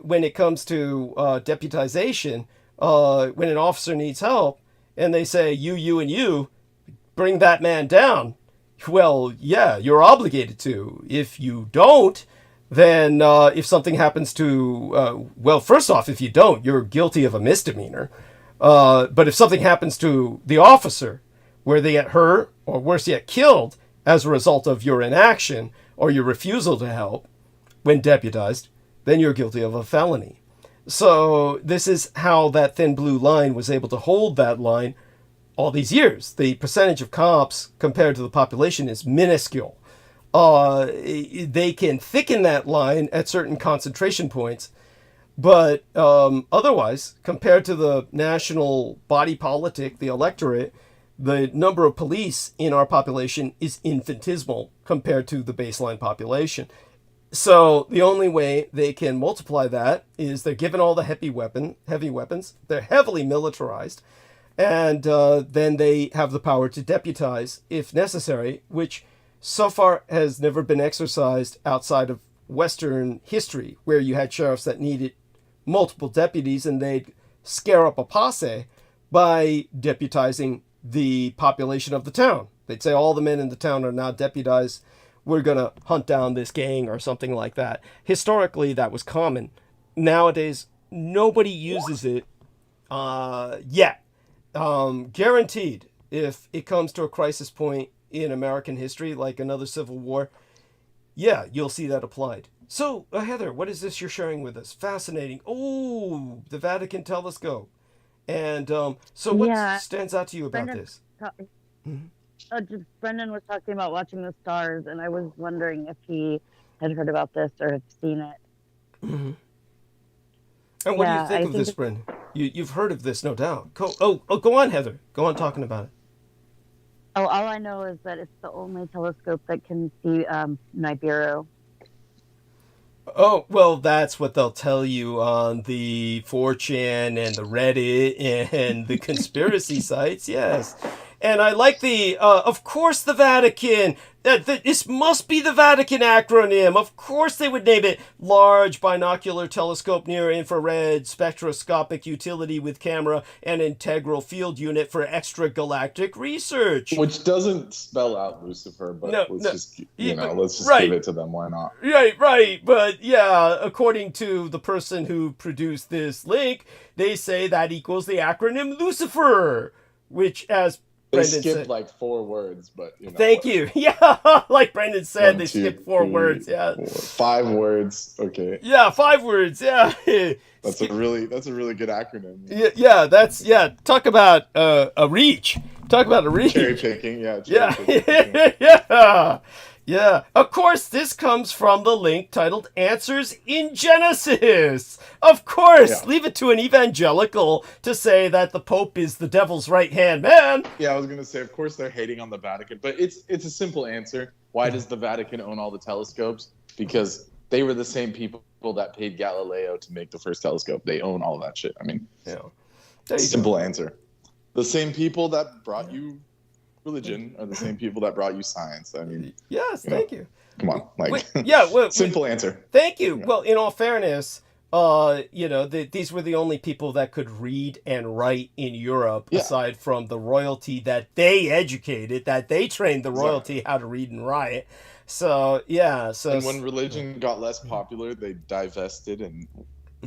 when it comes to deputization, when an officer needs help and they say, you, and you, bring that man down, well, yeah, you're obligated to. If you don't, then if something happens to, well, first off, if you don't, you're guilty of a misdemeanor. But if something happens to the officer, where they get hurt or worse yet killed as a result of your inaction or your refusal to help when deputized, then you're guilty of a felony. So this is how that thin blue line was able to hold that line all these years. The percentage of cops compared to the population is minuscule. They can thicken that line at certain concentration points, but otherwise, compared to the national body politic, the electorate, the number of police in our population is infinitesimal compared to the baseline population. So the only way they can multiply that is they're given all the heavy weapons. They're heavily militarized. And then they have the power to deputize if necessary, which so far has never been exercised outside of Western history, where you had sheriffs that needed multiple deputies and they'd scare up a posse by deputizing the population of the town. They'd say all the men in the town are now deputized. We're going to hunt down this gang or something like that. Historically, that was common. Nowadays, nobody uses it yet. Guaranteed, if it comes to a crisis point in American history, like another civil war, yeah, you'll see that applied. So, Heather, what is this you're sharing with us? Fascinating. Oh, the Vatican telescope. And so what stands out to you about this? Brendan was talking about watching the stars, and I was wondering if he had heard about this or had seen it. Mm-hmm. And what do you think of this, Brendan? You've heard of this, no doubt. Go on, Heather. Go on talking about it. Oh, all I know is that it's the only telescope that can see Nibiru. Oh, well, that's what they'll tell you on the 4chan and the Reddit and the conspiracy sites, yes. And I like of course the Vatican. This must be the Vatican acronym. Of course they would name it Large Binocular Telescope Near Infrared Spectroscopic Utility with Camera and Integral Field Unit for Extragalactic Research. Which doesn't spell out Lucifer, but let's just right. give it to them. Why not? Right. But yeah, according to the person who produced this link, they say that equals the acronym Lucifer, which as They Brendan skipped said, like 4 words, but Thank you. Yeah, like Brendan said, 1, 2, skipped 4 words. Yeah, 4, 5 words. Okay. Yeah, 5 words. Yeah. That's a really good acronym. Yeah. Talk about a reach. Talk about a reach. Cherry picking. Yeah. Yeah. Yeah. Of course, this comes from the link titled Answers in Genesis. Of course, leave it to an evangelical to say that the Pope is the devil's right-hand man. Yeah, I was going to say, of course, they're hating on the Vatican, but it's a simple answer. Why does the Vatican own all the telescopes? Because they were the same people that paid Galileo to make the first telescope. They own all that shit. I mean, simple answer. The same people that brought you religion are the same people that brought you science. I mean, yes, thank you. Come on, simple answer. Thank you. Well, in all fairness, these were the only people that could read and write in Europe, aside from the royalty that they educated, that they trained the royalty how to read and write. So, yeah. So, and when religion got less popular, they divested and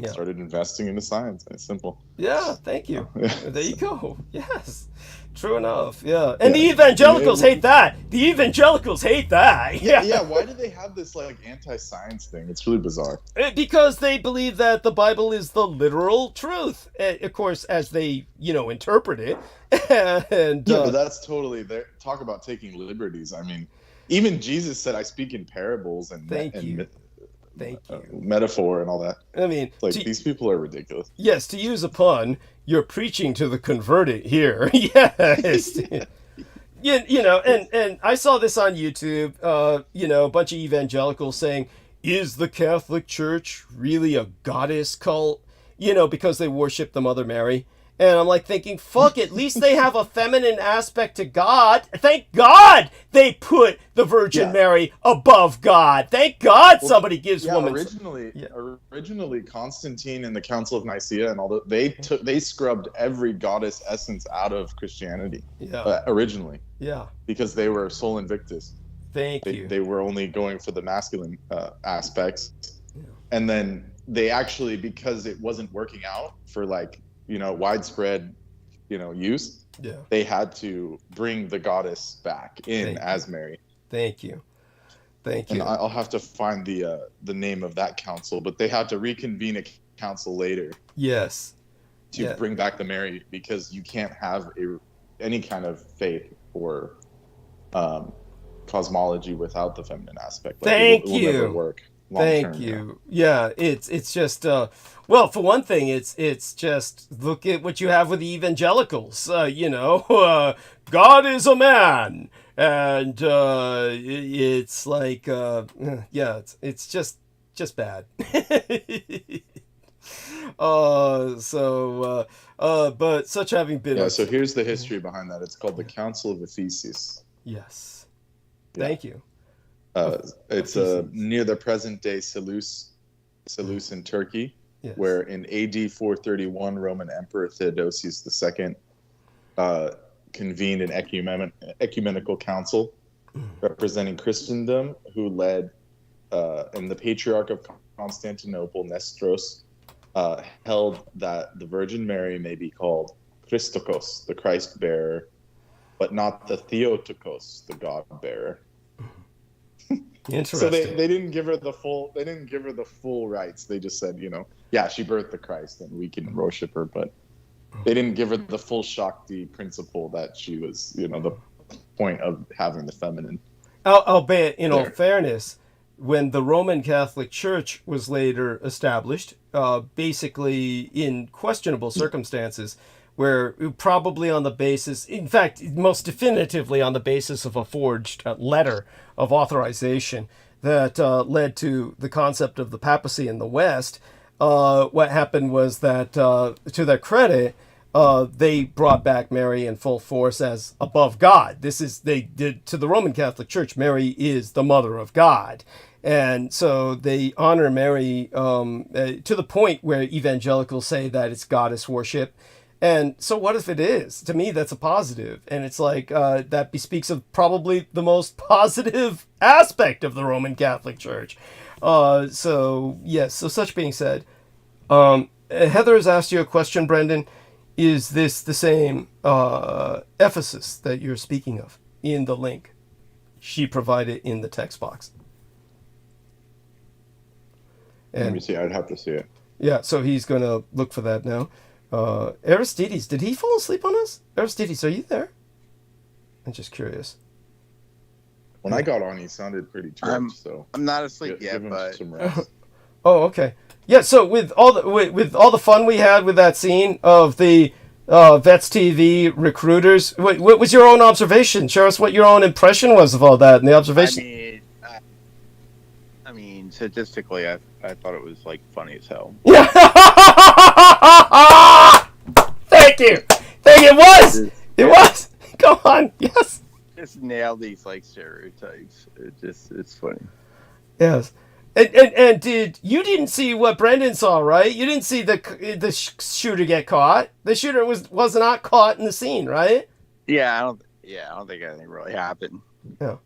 Yeah. Started investing into science. It's simple. Yeah, thank you. There you go. Yes. True enough. Yeah. And the evangelicals hate that. The evangelicals hate that. Yeah. Why do they have this like anti-science thing? It's really bizarre. Because they believe that the Bible is the literal truth. Of course, as they, interpret it. And but that's totally there. Talk about taking liberties. I mean, even Jesus said, "I speak in parables and metaphor and all that." I mean, these people are ridiculous. Yes, to use a pun, you're preaching to the converted here. Yes. And I saw this on YouTube, a bunch of evangelicals saying, is the Catholic Church really a goddess cult? Because they worship the Mother Mary. And I'm like thinking, fuck, at least they have a feminine aspect to God. Thank God they put the Virgin Mary above God. Thank God somebody gives women. Originally, Constantine and the Council of Nicaea and all that, they scrubbed every goddess essence out of Christianity. Yeah. Originally. Yeah. Because they were Sol Invictus. Thank you. They were only going for the masculine aspects. Yeah. And then they actually, because it wasn't working out for widespread, use. Yeah. They had to bring the goddess back in as Mary. Thank you. And I'll have to find the name of that council, but they had to reconvene a council later. Yes. To bring back the Mary, because you can't have any kind of faith or cosmology without the feminine aspect. Thank you. It will never work. Thank you. Yeah, it's just well, for one thing, it's just look at what you have with the evangelicals. God is a man, and it's like it's just bad. But such having been. So here's the history behind that. It's called the Council of Ephesus. Yes. Thank you. It's near the present-day Seleucus in Turkey, where in AD 431, Roman Emperor Theodosius II convened an ecumenical council representing Christendom, who led, and the Patriarch of Constantinople, Nestros, held that the Virgin Mary may be called Christokos, the Christ-bearer, but not the Theotokos, the God-bearer. Interesting. So they didn't give her the full. They didn't give her the full rights. They just said, she birthed the Christ and we can worship her, but they didn't give her the full Shakti principle that she was, the point of having the feminine. Albeit, in all fairness, when the Roman Catholic Church was later established, basically in questionable circumstances, where probably on the basis, in fact, most definitively on the basis of a forged letter of authorization that led to the concept of the papacy in the West, what happened was that, to their credit, they brought back Mary in full force as above God. They did to the Roman Catholic Church, Mary is the mother of God. And so they honor Mary to the point where evangelicals say that it's goddess worship. And so what if it is? To me, that's a positive. And it's like that bespeaks of probably the most positive aspect of the Roman Catholic Church. So such being said, Heather has asked you a question, Brendan. Is this the same Ephesus that you're speaking of in the link she provided in the text box? And, let me see. I'd have to see it. Yeah, so he's going to look for that now. Aristides, did he fall asleep on us? Aristides, are you there? I'm just curious. When I got on, he sounded pretty tripped, so I'm not asleep yet, but some rest. Oh, okay. Yeah, so with all the fun we had with that scene of the Vets TV recruiters, what was your own observation? Share us what your own impression was of all that and the observation. I mean, statistically, I thought it was funny as hell. Yeah. Thank you. It was. Come on. Yes. Just nail these stereotypes. It's funny. Yes. And you didn't see what Brendan saw, right? You didn't see the shooter get caught. The shooter was not caught in the scene, right? Yeah, I don't think anything really happened. Yeah.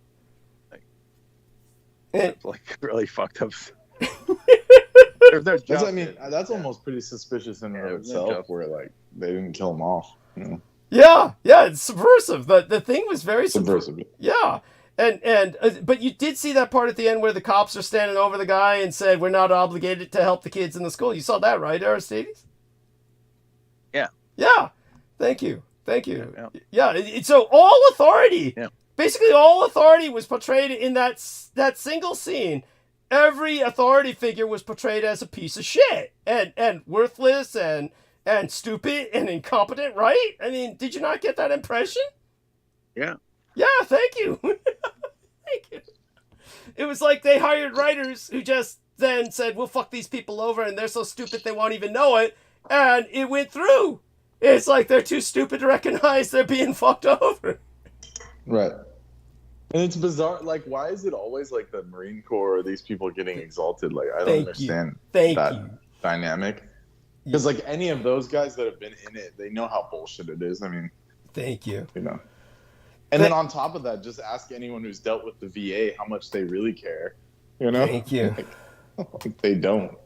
It's really fucked up. There's no That's, I justice. mean, that's almost pretty suspicious in and of itself, where like they didn't kill him off. You know? Yeah, it's subversive. The thing was very Subversive. Yeah. And but you did see that part at the end where the cops are standing over the guy and said, "We're not obligated to help the kids in the school." You saw that, right, Aristides? Yeah. Yeah. Thank you. Yeah. So all authority, basically all authority was portrayed in that single scene. Every authority figure was portrayed as a piece of shit and worthless and stupid and incompetent, right? I mean, did you not get that impression? Yeah. Yeah, thank you. Thank you. It was like they hired writers who just then said, we'll fuck these people over, and they're so stupid they won't even know it, and it went through. It's like they're too stupid to recognize they're being fucked over. Right. And it's bizarre. Like, why is it always like the Marine Corps or these people getting exalted? Like, I don't understand that dynamic. Because like any of those guys that have been in it, they know how bullshit it is. I mean, thank you. You know. And then on top of that, just ask anyone who's dealt with the VA how much they really care. You know. Thank you. Like, they don't.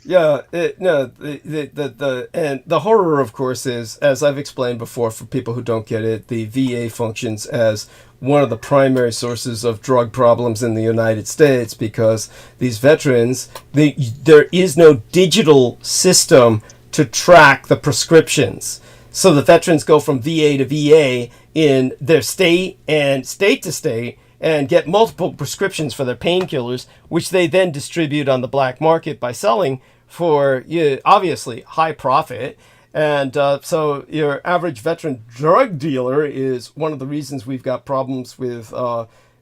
Yeah, and the horror, of course, is, as I've explained before, for people who don't get it, the VA functions as one of the primary sources of drug problems in the United States, because these veterans, there is no digital system to track the prescriptions. So the veterans go from VA to VA in their state and state to state, and get multiple prescriptions for their painkillers, which they then distribute on the black market by selling for, obviously, high profit. And so your average veteran drug dealer is one of the reasons we've got problems with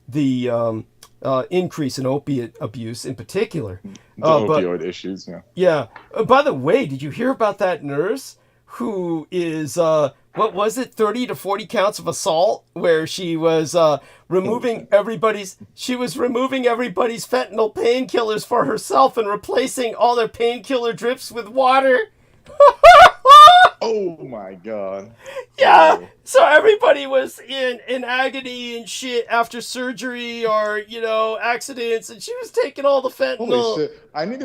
the increase in opiate abuse in particular. Opioid issues, yeah. Yeah. By the way, did you hear about that nurse who is... what was it, 30 to 40 counts of assault, where she was removing everybody's fentanyl painkillers for herself and replacing all their painkiller drips with water? Oh my god. Yeah. So everybody was in agony and shit after surgery or, accidents, and she was taking all the fentanyl. Holy shit. I need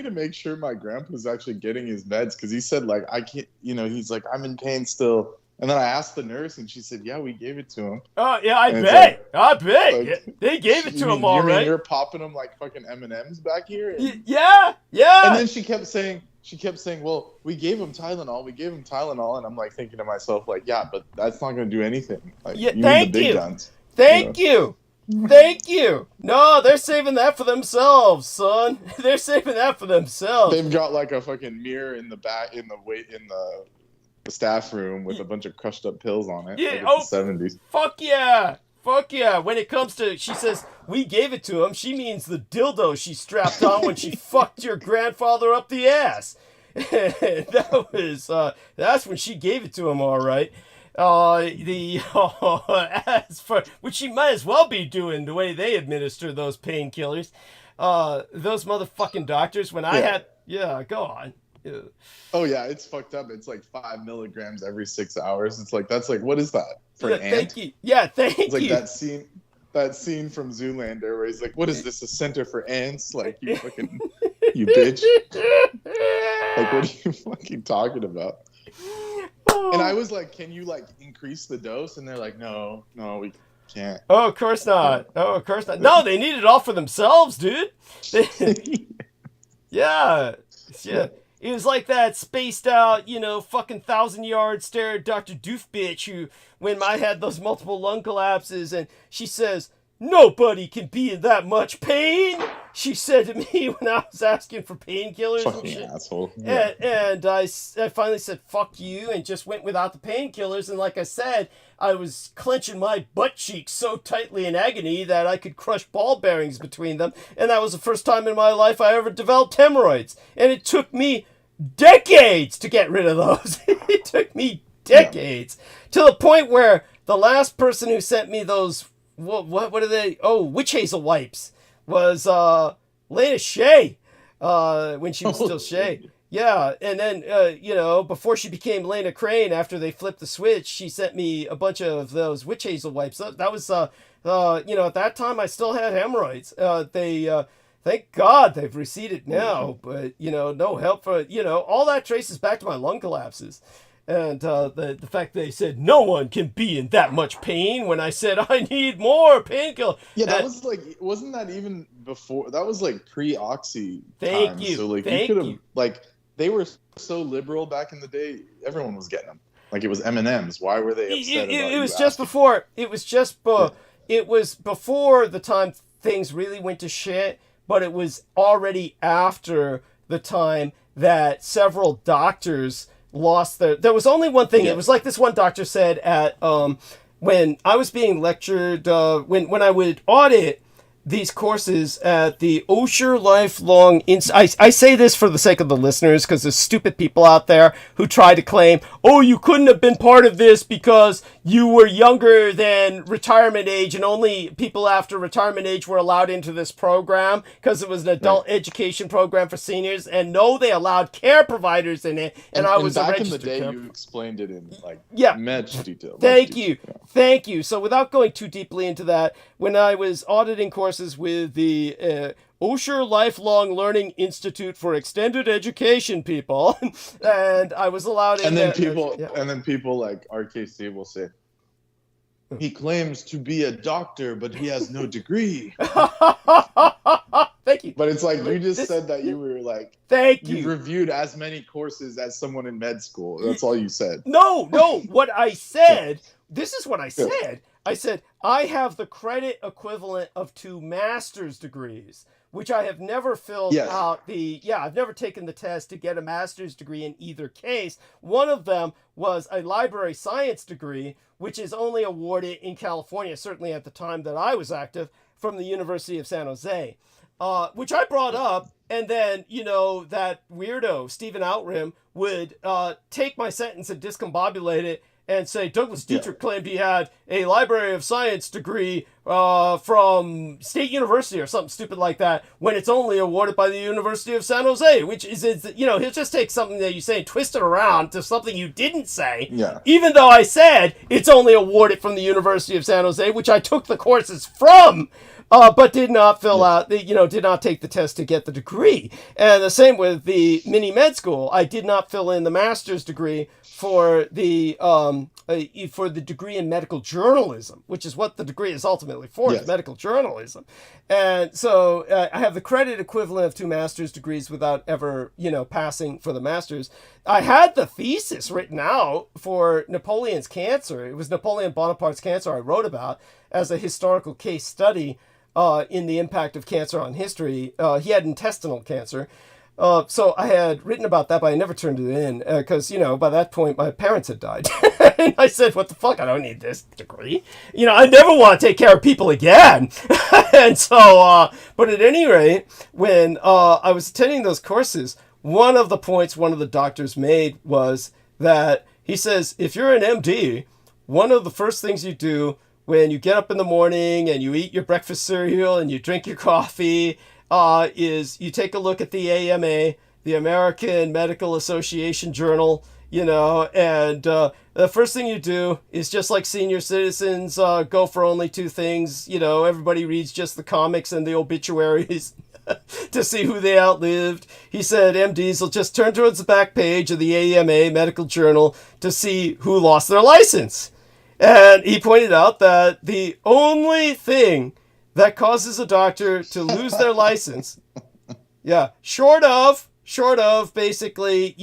to make sure my grandpa's actually getting his meds, because he said, like, I can't, he's like, I'm in pain still. And then I asked the nurse, and she said, yeah, we gave it to him. Oh, yeah, I bet. Like, they gave it to him all right. You mean you're popping him like fucking M&Ms back here? Yeah. And then she kept saying, well, we gave him Tylenol. And I'm like thinking to myself, like, yeah, but that's not going to do anything. Like, yeah, you need the big guns. Thank you. Thank you. No, they're saving that for themselves, son. They're saving that for themselves. They've got like a fucking mirror in the back, in the staff room with a bunch of crushed up pills on it. Yeah, like the 70s. Fuck yeah. When it comes to, she says, we gave it to him, she means the dildo she strapped on when she fucked your grandfather up the ass. That's when she gave it to him, all right. As for, which she might as well be doing the way they administer those painkillers. Those motherfucking doctors, when I had, go on. Yeah. Oh yeah, it's fucked up. It's like 5 milligrams every 6 hours. It's like, that's like, what is that for an ant? Thank you. Yeah, thank you. It's like that scene from Zoolander where he's like, what is this, a center for ants? Like, you fucking, you bitch. Like, what are you fucking talking about? And I was like, can you like increase the dose? And they're like, no, we can't. Oh, of course not. No, they need it all for themselves, dude. Yeah. It was like that spaced out, fucking 1,000-yard stare at Dr. Doof bitch who, when I had those multiple lung collapses, and she says, nobody can be in that much pain, she said to me when I was asking for painkillers and shit. Asshole. Yeah. And I finally said, fuck you, and just went without the painkillers. And like I said, I was clenching my butt cheeks so tightly in agony that I could crush ball bearings between them. And that was the first time in my life I ever developed hemorrhoids. And it took me decades to get rid of those. It took me decades. To the point where the last person who sent me those, what are they? Oh, witch hazel wipes was Lena Shea, when she was still Shea. Yeah, and then, before she became Lena Crane, after they flipped the switch, she sent me a bunch of those witch hazel wipes. That was, at that time I still had hemorrhoids. Thank God they've receded now, but, no help for, all that traces back to my lung collapses. And the fact they said no one can be in that much pain when I said I need more painkiller. Yeah, that was like, wasn't that even before? That was like pre-oxy Thank times. you. So like Thank you could you. have like they were so liberal back in the day. Everyone was getting them. Like it was M&Ms. Why were they upset about it? It was you just asking? before. It was just it was before the time things really went to shit, but it was already after the time that several doctors lost there was only one thing. It was like this one doctor said at when I was being lectured when I would audit these courses at the Osher Lifelong I say this for the sake of the listeners because there's stupid people out there who try to claim, oh, you couldn't have been part of this because you were younger than retirement age and only people after retirement age were allowed into this program because it was an adult education program for seniors. And no, they allowed care providers in it. And I was back a in the registered day, care you explained it in like much detail. Thank you. So without going too deeply into that, when I was auditing courses with the Osher Lifelong Learning Institute for Extended Education people, and I was allowed in. And then people like RKC will say, he claims to be a doctor, but he has no degree. Thank you. But it's like you just said that you were like, you reviewed as many courses as someone in med school. That's all you said. No. What I said, this is what I said. I said, I have the credit equivalent of 2 master's degrees, which I have never filled out I've never taken the test to get a master's degree in either case. One of them was a library science degree, which is only awarded in California, certainly at the time that I was active, from the University of San Jose, which I brought up. And then, that weirdo, Stephen Outram, would take my sentence and discombobulate it and say Douglas Dietrich claimed he had a Library of Science degree from State University or something stupid like that, when it's only awarded by the University of San Jose, which is he'll just take something that you say and twist it around to something you didn't say, even though I said it's only awarded from the University of San Jose, which I took the courses from, but did not fill out, did not take the test to get the degree. And the same with the mini med school. I did not fill in the master's degree for the degree in medical journalism, which is what the degree is ultimately for, is medical journalism. And so I have the credit equivalent of 2 master's degrees without ever, passing for the master's. I had the thesis written out for Napoleon's cancer. It was Napoleon Bonaparte's cancer I wrote about as a historical case study in the impact of cancer on history. He had intestinal cancer. So I had written about that, but I never turned it in because, by that point, my parents had died. And I said, what the fuck? I don't need this degree. I never want to take care of people again. And so, but at any rate, when I was attending those courses, one of the points one of the doctors made was that he says, if you're an MD, one of the first things you do when you get up in the morning and you eat your breakfast cereal and you drink your coffee is you take a look at the AMA, the American Medical Association Journal, and the first thing you do is, just like senior citizens go for only 2 things. Everybody reads just the comics and the obituaries to see who they outlived. He said MDs will just turn towards the back page of the AMA Medical Journal to see who lost their license. And he pointed out that the only thing that causes a doctor to lose their license, short of basically,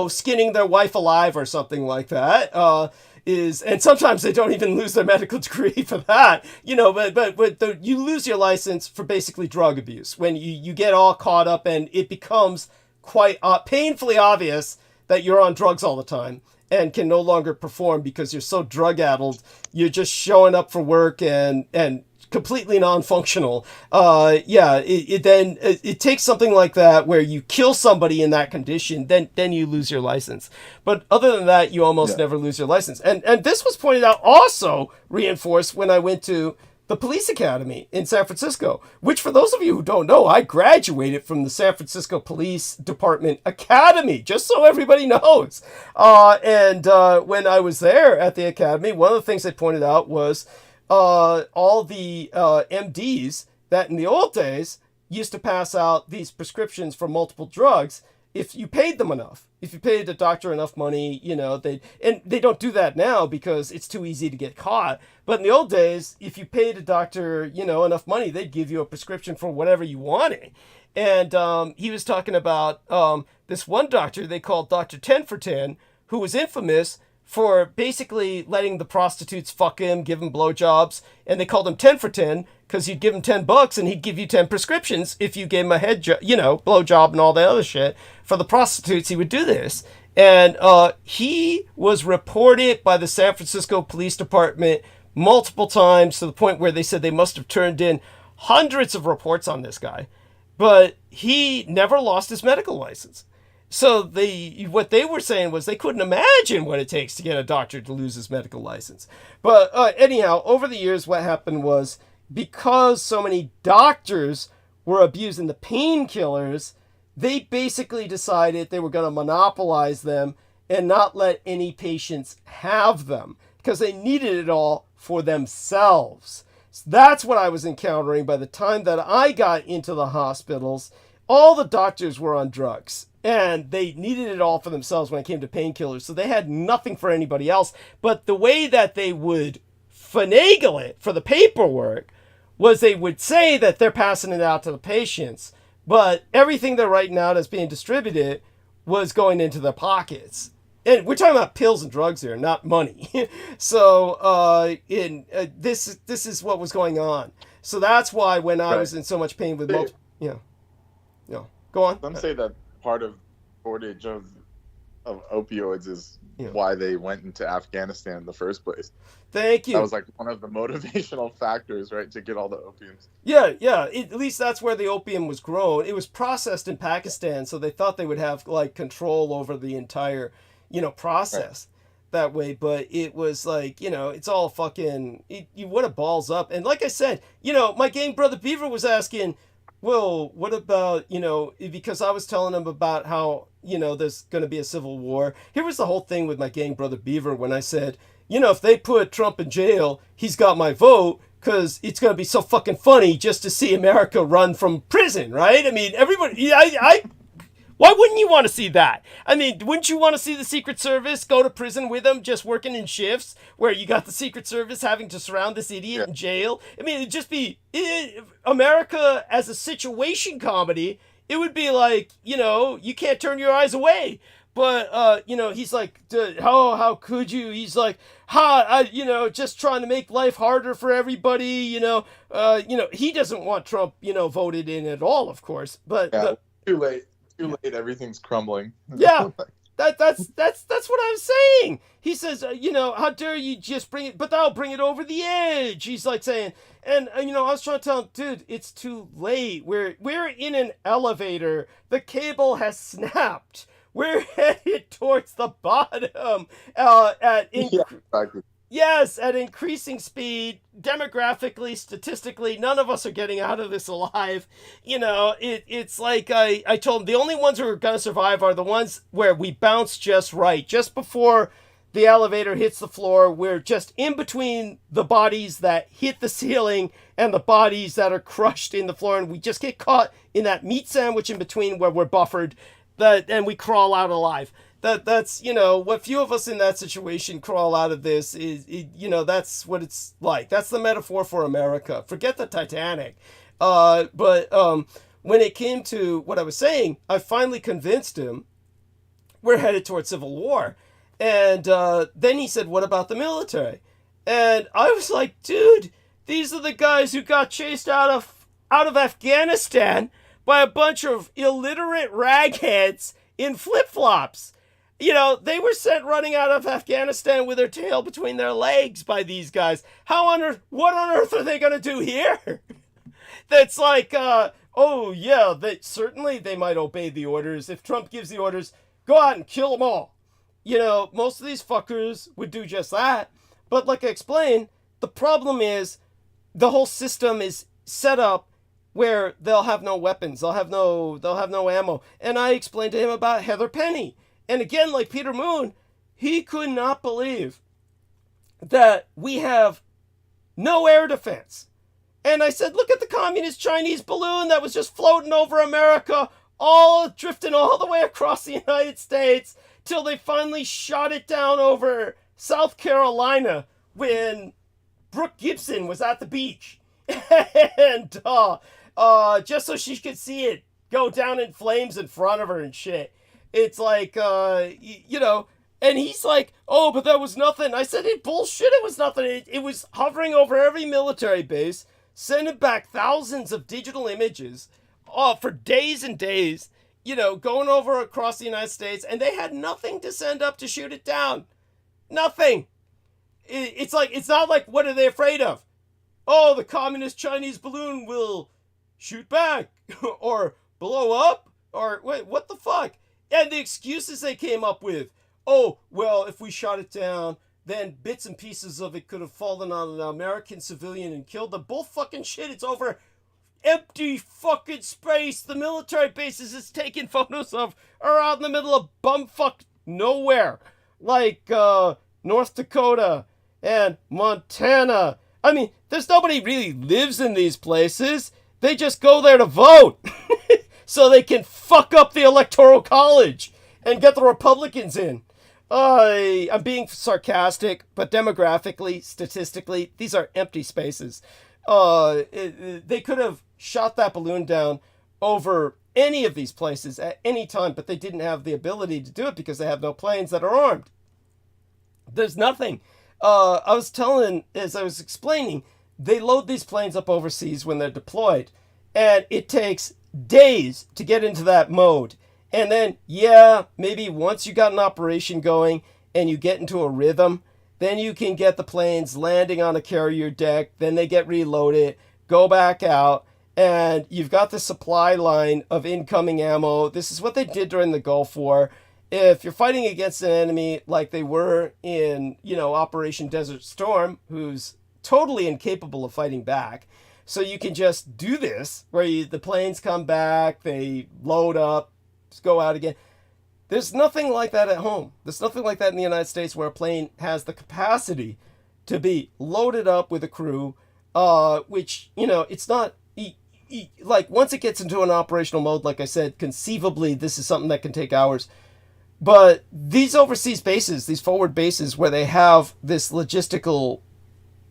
skinning their wife alive or something like that, and sometimes they don't even lose their medical degree for that, but you lose your license for basically drug abuse when you get all caught up and it becomes quite painfully obvious that you're on drugs all the time and can no longer perform because you're so drug-addled. You're just showing up for work and completely non-functional. It takes something like that where you kill somebody in that condition, then you lose your license. But other than that, you almost never lose your license. And this was pointed out, also reinforced, when I went to the police academy in San Francisco, which, for those of you who don't know, I graduated from the San Francisco Police Department Academy, just so everybody knows. When I was there at the academy, one of the things they pointed out was all the MDs that in the old days used to pass out these prescriptions for multiple drugs if you paid them enough. If you paid the doctor enough money, they don't do that now because it's too easy to get caught. But in the old days, if you paid a doctor, enough money, they'd give you a prescription for whatever you wanted. And he was talking about this one doctor they called Dr. 10 for 10, who was infamous for basically letting the prostitutes fuck him, give him blowjobs, and they called him 10 for 10 because you'd give him $10 and he'd give you 10 prescriptions if you gave him a head job, blowjob and all that other shit. For the prostitutes, he would do this. And he was reported by the San Francisco Police Department multiple times to the point where they said they must have turned in hundreds of reports on this guy. But he never lost his medical license. So what they were saying was they couldn't imagine what it takes to get a doctor to lose his medical license. But anyhow, over the years, what happened was because so many doctors were abusing the painkillers, they basically decided they were going to monopolize them and not let any patients have them because they needed it all for themselves. So that's what I was encountering by the time that I got into the hospitals. All the doctors were on drugs. And they needed it all for themselves when it came to painkillers. So they had nothing for anybody else. But the way that they would finagle it for the paperwork was they would say that they're passing it out to the patients. But everything they're writing out as being distributed was going into their pockets. And we're talking about pills and drugs here, not money. So this is what was going on. So that's why when I was in so much pain with multiple... Go on. Some say that part of shortage of opioids is why they went into Afghanistan in the first place. Thank you. That was like one of the motivational factors, right, to get all the opiums. Yeah. At least that's where the opium was grown. It was processed in Pakistan, so they thought they would have like control over the entire, process that way. But it was like, it's all fucking. What a balls up. And like I said, my gang brother Beaver was asking, well, what about, because I was telling him about how, there's going to be a civil war. Here was the whole thing with my gang brother Beaver when I said, if they put Trump in jail, he's got my vote because it's going to be so fucking funny just to see America run from prison, right? I mean, everybody, why wouldn't you want to see that? I mean, wouldn't you want to see the Secret Service go to prison with them, just working in shifts where you got the Secret Service having to surround this idiot in jail? I mean, it'd just be America as a situation comedy. It would be like, you can't turn your eyes away. But, he's like, how could you? He's like, just trying to make life harder for everybody, he doesn't want Trump, voted in at all, of course. But too late. Too late, everything's crumbling. Yeah, that's what I'm saying. He says, how dare you just bring it, but that'll bring it over the edge. He's like saying, and I was trying to tell him, dude, it's too late. We're in an elevator. The cable has snapped. We're headed towards the bottom. Yes, at increasing speed, demographically, statistically, none of us are getting out of this alive. It's like I told him, the only ones who are going to survive are the ones where we bounce just right. Just before the elevator hits the floor, we're just in between the bodies that hit the ceiling and the bodies that are crushed in the floor. And we just get caught in that meat sandwich in between where we're buffered, and we crawl out alive. That's what few of us in that situation crawl out of this is that's what it's like. That's the metaphor for America. Forget the Titanic. But when it came to what I was saying, I finally convinced him we're headed towards civil war. And then he said, what about the military? And I was like, dude, these are the guys who got chased out of Afghanistan by a bunch of illiterate ragheads in flip-flops. They were sent running out of Afghanistan with their tail between their legs by these guys. What on earth are they going to do here? That's like, certainly they might obey the orders. If Trump gives the orders, go out and kill them all. Most of these fuckers would do just that. But like I explained, the problem is the whole system is set up where they'll have no weapons. They'll have no ammo. And I explained to him about Heather Penny. And again, like Peter Moon, he could not believe that we have no air defense. And I said, look at the communist Chinese balloon that was just floating over America, all drifting all the way across the United States, till they finally shot it down over South Carolina when Brooke Gibson was at the beach. And just so she could see it go down in flames in front of her and shit. It's like, you know, and he's like, oh, but that was nothing. I said, bullshit, it was nothing. It was hovering over every military base, sending back thousands of digital images for days and days, you know, going over across the United States, and they had nothing to send up to shoot it down. Nothing. It's like, it's not like, what are they afraid of? Oh, the communist Chinese balloon will shoot back or blow up or wait, what the fuck? And the excuses they came up with. Oh, well, if we shot it down, then bits and pieces of it could have fallen on an American civilian and killed them. Bull fucking shit. It's over empty fucking space. The military bases it's taking photos of are out in the middle of bumfuck nowhere. Like North Dakota and Montana. I mean, there's nobody really lives in these places. They just go there to vote. So they can fuck up the Electoral College and get the Republicans in. I'm being sarcastic, but demographically, statistically, these are empty spaces. They could have shot that balloon down over any of these places at any time, but they didn't have the ability to do it because they have no planes that are armed. There's nothing. I was telling, as I was explaining, they load these planes up overseas when they're deployed, and it takes days to get into that mode. And then, yeah, maybe once you got an operation going and you get into a rhythm, then you can get the planes landing on a carrier deck, then they get reloaded, go back out, and you've got the supply line of incoming ammo. This is what they did during the Gulf War. If you're fighting against an enemy like they were in, you know, Operation Desert Storm, who's totally incapable of fighting back, so you can just do this, where the planes come back, they load up, just go out again. There's nothing like that at home. There's nothing like that in the United States where a plane has the capacity to be loaded up with a crew, which, you know, it's not, like, once it gets into an operational mode, like I said, conceivably this is something that can take hours. But these overseas bases, these forward bases where they have this logistical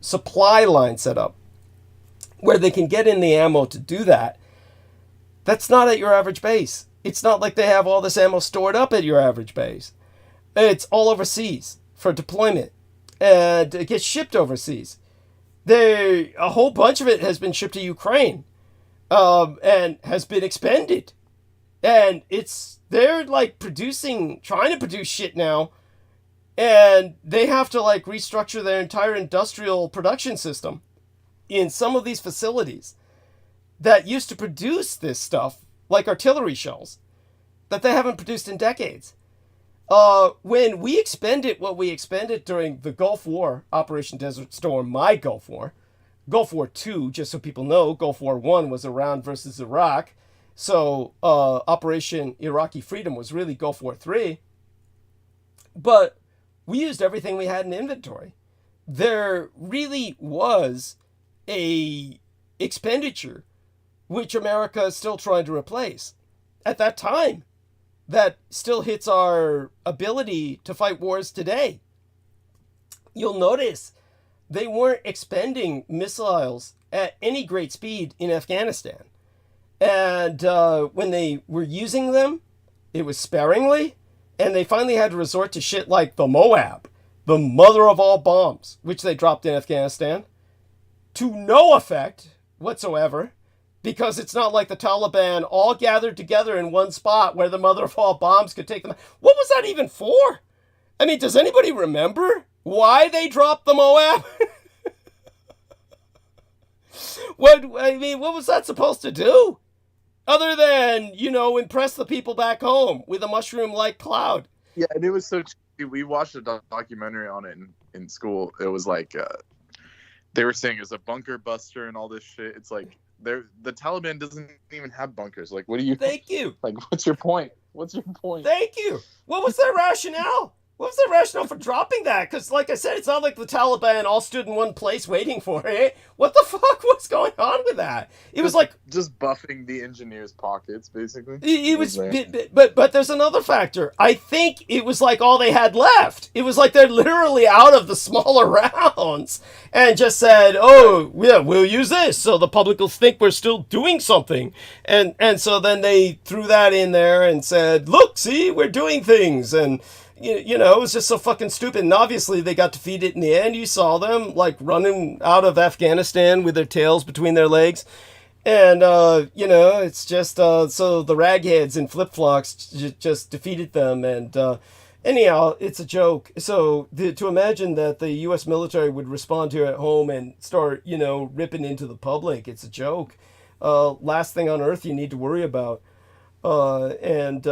supply line set up, where they can get in the ammo to do that, that's not at your average base. It's not like they have all this ammo stored up at your average base. It's all overseas for deployment, and it gets shipped overseas. A whole bunch of it has been shipped to Ukraine, and has been expended. And they're like trying to produce shit now, and they have to like restructure their entire industrial production system in some of these facilities that used to produce this stuff, like artillery shells, that they haven't produced in decades. When we expended what we expended during the Gulf War, Operation Desert Storm, my Gulf War, Gulf War II, just so people know, Gulf War I was Iran versus Iraq, so Operation Iraqi Freedom was really Gulf War III, but we used everything we had in inventory. There really was a expenditure which America is still trying to replace at that time that still hits our ability to fight wars today. You'll notice they weren't expending missiles at any great speed in Afghanistan. And when they were using them, it was sparingly, and they finally had to resort to shit like the Moab, the mother of all bombs, which they dropped in Afghanistan, to no effect whatsoever, because it's not like the Taliban all gathered together in one spot where the mother of all bombs could take them. What was that even for? I mean, does anybody remember why they dropped the Moab? What was that supposed to do? Other than, you know, impress the people back home with a mushroom-like cloud. Yeah, and it was so cheap. We watched a documentary on it in school. It was like, they were saying it was a bunker buster and all this shit. It's like, the Taliban doesn't even have bunkers. Like, what do you... Thank you. Like, what's your point? What's your point? Thank you. What was their rationale? What was the rationale for dropping that? Because, like I said, it's not like the Taliban all stood in one place waiting for it. What the fuck was going on with that? It was like just buffing the engineers' pockets, basically. it was, but there's another factor. I think it was like all they had left. It was like they're literally out of the smaller rounds and just said, "Oh, yeah, we'll use this, so the public will think we're still doing something." And so then they threw that in there and said, "Look, see, we're doing things." And you know, it was just so fucking stupid. And obviously they got defeated in the end. You saw them like running out of Afghanistan with their tails between their legs. And, you know, it's just, so the ragheads in flip-flops just defeated them. And, anyhow, it's a joke. So to imagine that the U.S. military would respond here at home and start, you know, ripping into the public, it's a joke. Last thing on earth you need to worry about. It's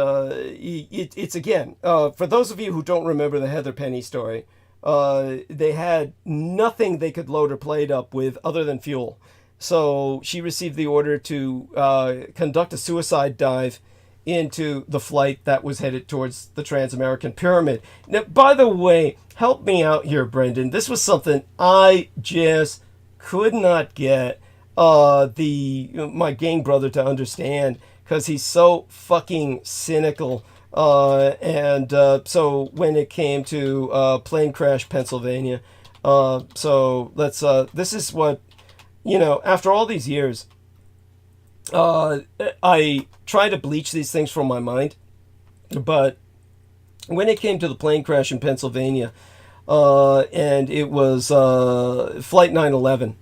again, for those of you who don't remember the Heather Penny story, they had nothing they could load her plate up with other than fuel. So she received the order to conduct a suicide dive into the flight that was headed towards the Trans-American Pyramid. Now, by the way, help me out here, Brendan. This was something I just could not get my gang brother to understand, because he's so fucking cynical. So when it came to plane crash Pennsylvania, so let's this is what, you know, after all these years, I try to bleach these things from my mind, but when it came to the plane crash in Pennsylvania, and it was Flight 911,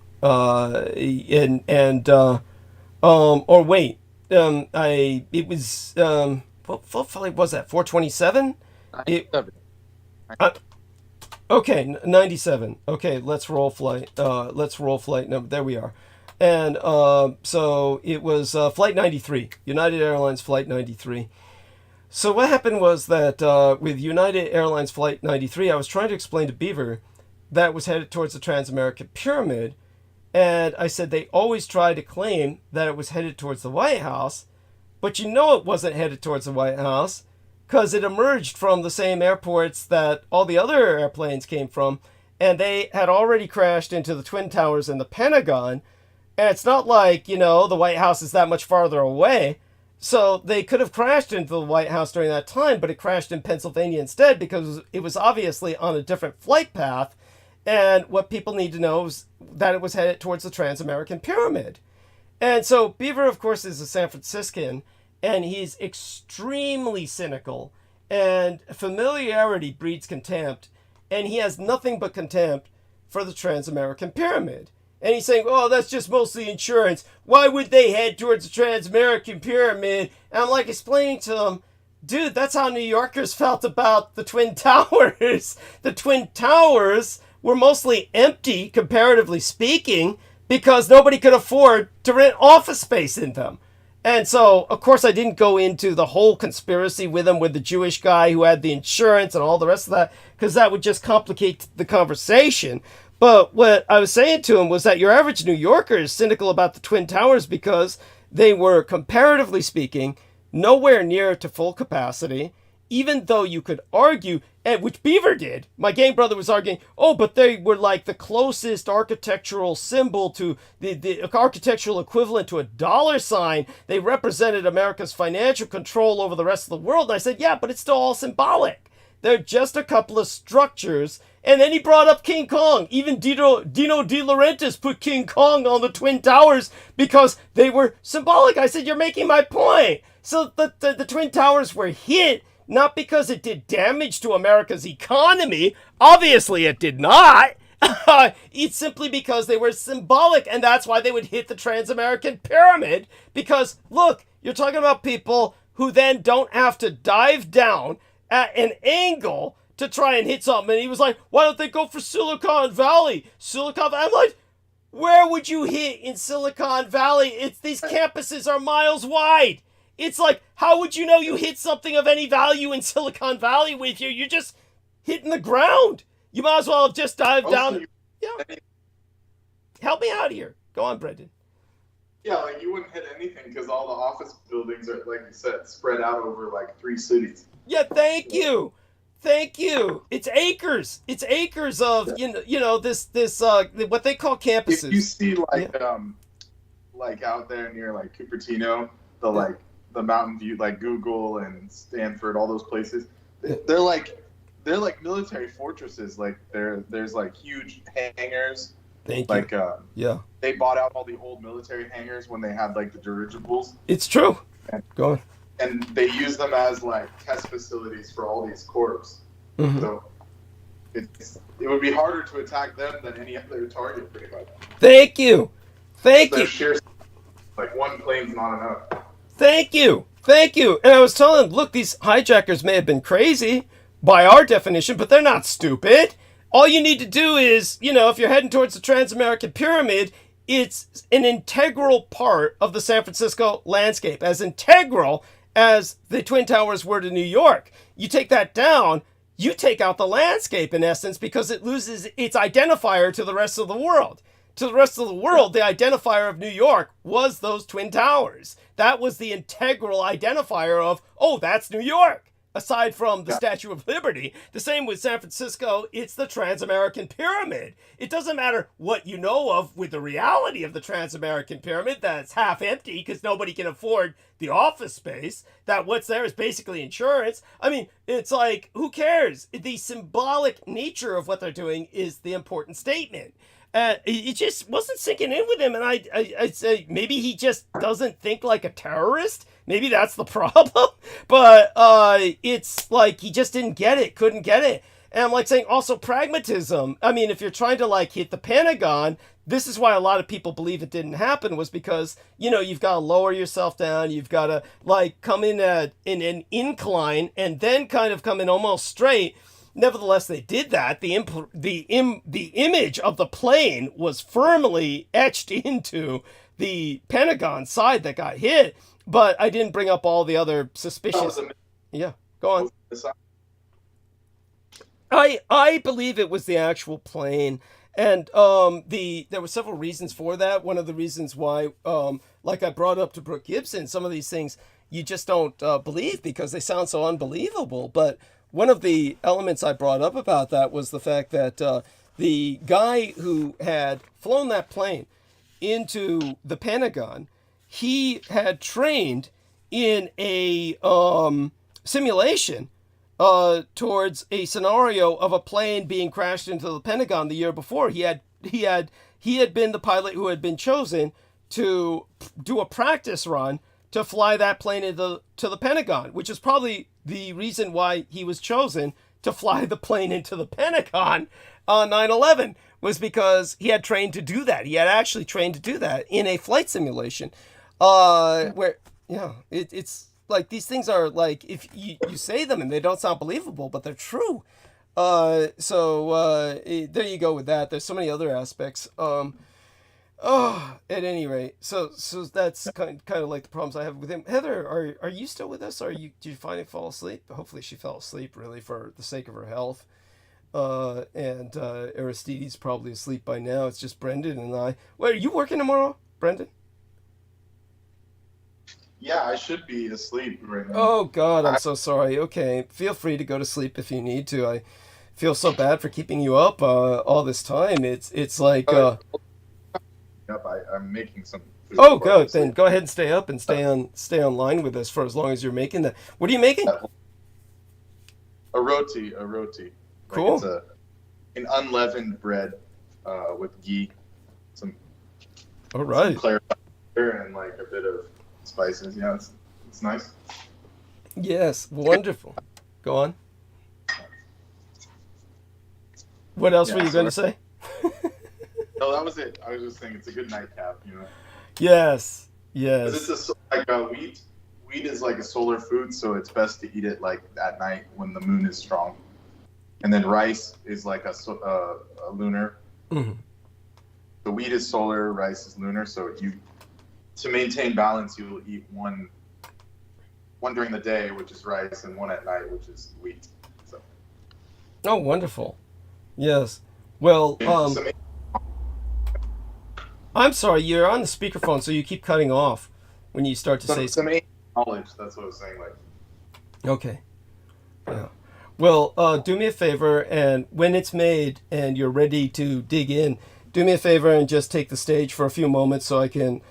it was what flight was that? 427. Okay, 97. Okay, let's roll flight. Number. There we are. And so it was Flight 93, United Airlines Flight 93. So what happened was that with United Airlines Flight 93, I was trying to explain to Beaver that it was headed towards the Trans-American Pyramid. And I said they always try to claim that it was headed towards the White House, but you know it wasn't headed towards the White House because it emerged from the same airports that all the other airplanes came from, and they had already crashed into the Twin Towers and the Pentagon. And it's not like, you know, the White House is that much farther away. So they could have crashed into the White House during that time, but it crashed in Pennsylvania instead because it was obviously on a different flight path. And what people need to know is that it was headed towards the Trans-American Pyramid. And so Beaver, of course, is a San Franciscan, and he's extremely cynical. And familiarity breeds contempt. And he has nothing but contempt for the Trans-American Pyramid. And he's saying, oh, that's just mostly insurance. Why would they head towards the Trans-American Pyramid? And I'm like explaining to him, dude, that's how New Yorkers felt about the Twin Towers. The Twin Towers were mostly empty, comparatively speaking, because nobody could afford to rent office space in them. And so, of course, I didn't go into the whole conspiracy with him, with the Jewish guy who had the insurance and all the rest of that, because that would just complicate the conversation. But what I was saying to him was that your average New Yorker is cynical about the Twin Towers because they were, comparatively speaking, nowhere near to full capacity, even though you could argue, and which Beaver did. My gang brother was arguing, oh, but they were like the closest architectural symbol to the architectural equivalent to a dollar sign. They represented America's financial control over the rest of the world. And I said, yeah, but it's still all symbolic. They're just a couple of structures. And then he brought up King Kong. Even Dino De Laurentiis put King Kong on the Twin Towers because they were symbolic. I said, you're making my point. So the Twin Towers were hit not because it did damage to America's economy. Obviously, it did not. It's simply because they were symbolic, and that's why they would hit the Trans-American Pyramid. Because, look, you're talking about people who then don't have to dive down at an angle to try and hit something. And he was like, why don't they go for Silicon Valley? I'm like, where would you hit in Silicon Valley? These campuses are miles wide. It's like, how would you know you hit something of any value in Silicon Valley with you? You're just hitting the ground. You might as well have just dived down. Yeah. Help me out here. Go on, Brendan. Yeah, like you wouldn't hit anything because all the office buildings are, like you said, spread out over like 3 cities. Yeah, thank you. Thank you. It's acres. It's acres of this what they call campuses. If you see like out there near like Cupertino, the Mountain View, like Google and Stanford, all those places, they're like military fortresses. Like there's like huge hangars. Thank you. Like they bought out all the old military hangars when they had like the dirigibles. It's true. Go on. And they use them as like test facilities for all these corps. Mm-hmm. So it would be harder to attack them than any other target, pretty much. Thank you. Thank you. Sheer, like one plane's not enough. Thank you. Thank you. And I was telling them, look, these hijackers may have been crazy by our definition, but they're not stupid. All you need to do is, if you're heading towards the Trans-American Pyramid, it's an integral part of the San Francisco landscape, as integral as the Twin Towers were to New York. You take that down, you take out the landscape in essence, because it loses its identifier to the rest of the world. To the rest of the world, the identifier of New York was those Twin Towers. That was the integral identifier of, oh, that's New York. Aside from the Statue of Liberty, the same with San Francisco, it's the Trans-American Pyramid. It doesn't matter what you know of with the reality of the Trans-American Pyramid, that's half empty because nobody can afford the office space, that what's there is basically insurance. I mean, it's like, who cares? The symbolic nature of what they're doing is the important statement. It just wasn't sinking in with him, and I'd say maybe he just doesn't think like a terrorist. Maybe that's the problem. But it's like he just didn't get it, couldn't get it. And I'm like saying also pragmatism. I mean, if you're trying to like hit the Pentagon, this is why a lot of people believe it didn't happen, was because, you've got to lower yourself down. You've got to like come in in an incline and then kind of come in almost straight. Nevertheless, they did that. The image of the plane was firmly etched into the Pentagon side that got hit, but I didn't bring up all the other suspicious. Yeah, go on. I believe it was the actual plane, and there were several reasons for that. One of the reasons why, like I brought up to Brooke Gibson, some of these things you just don't believe because they sound so unbelievable, but one of the elements I brought up about that was the fact that the guy who had flown that plane into the Pentagon, he had trained in a simulation towards a scenario of a plane being crashed into the Pentagon the year before. He had been the pilot who had been chosen to do a practice run to fly that plane to the Pentagon, which is probably the reason why he was chosen to fly the plane into the Pentagon on 9/11, was because he had trained to do that. He had actually trained to do that in a flight simulation. It's like these things are like, if you say them and they don't sound believable, but they're true. There you go with that. There's so many other aspects. At any rate, so that's kind of like the problems I have with him. Heather, are you still with us? Did you finally fall asleep? Hopefully she fell asleep, really, for the sake of her health. And Aristides probably asleep by now. It's just Brendan and I. Wait, are you working tomorrow, Brendan? Yeah, I should be asleep right now. Oh God, I'm so sorry. Okay, feel free to go to sleep if you need to. I feel so bad for keeping you up all this time. It's like. I'm making some food. Oh, good. Then go ahead and stay up and stay online with us for as long as you're making that. What are you making? A roti. Cool. Like an unleavened bread with ghee, all right, some clarifier and like a bit of spices. Yeah, it's nice. Yes, wonderful. Go on. What else were you going to say? No, that was it. I was just saying it's a good nightcap, Yes. It's wheat. Wheat is like a solar food, so it's best to eat it like at night when the moon is strong. And then rice is like a lunar. Mm-hmm. The wheat is solar, rice is lunar. So to maintain balance, you will eat one during the day, which is rice, and one at night, which is wheat. So. Oh, wonderful. Yes. Well, I'm sorry, you're on the speakerphone, so you keep cutting off when you start to say some knowledge. That's what I was saying. Like, okay, yeah. Well, do me a favor, and when it's made and you're ready to dig in, do me a favor and just take the stage for a few moments so I can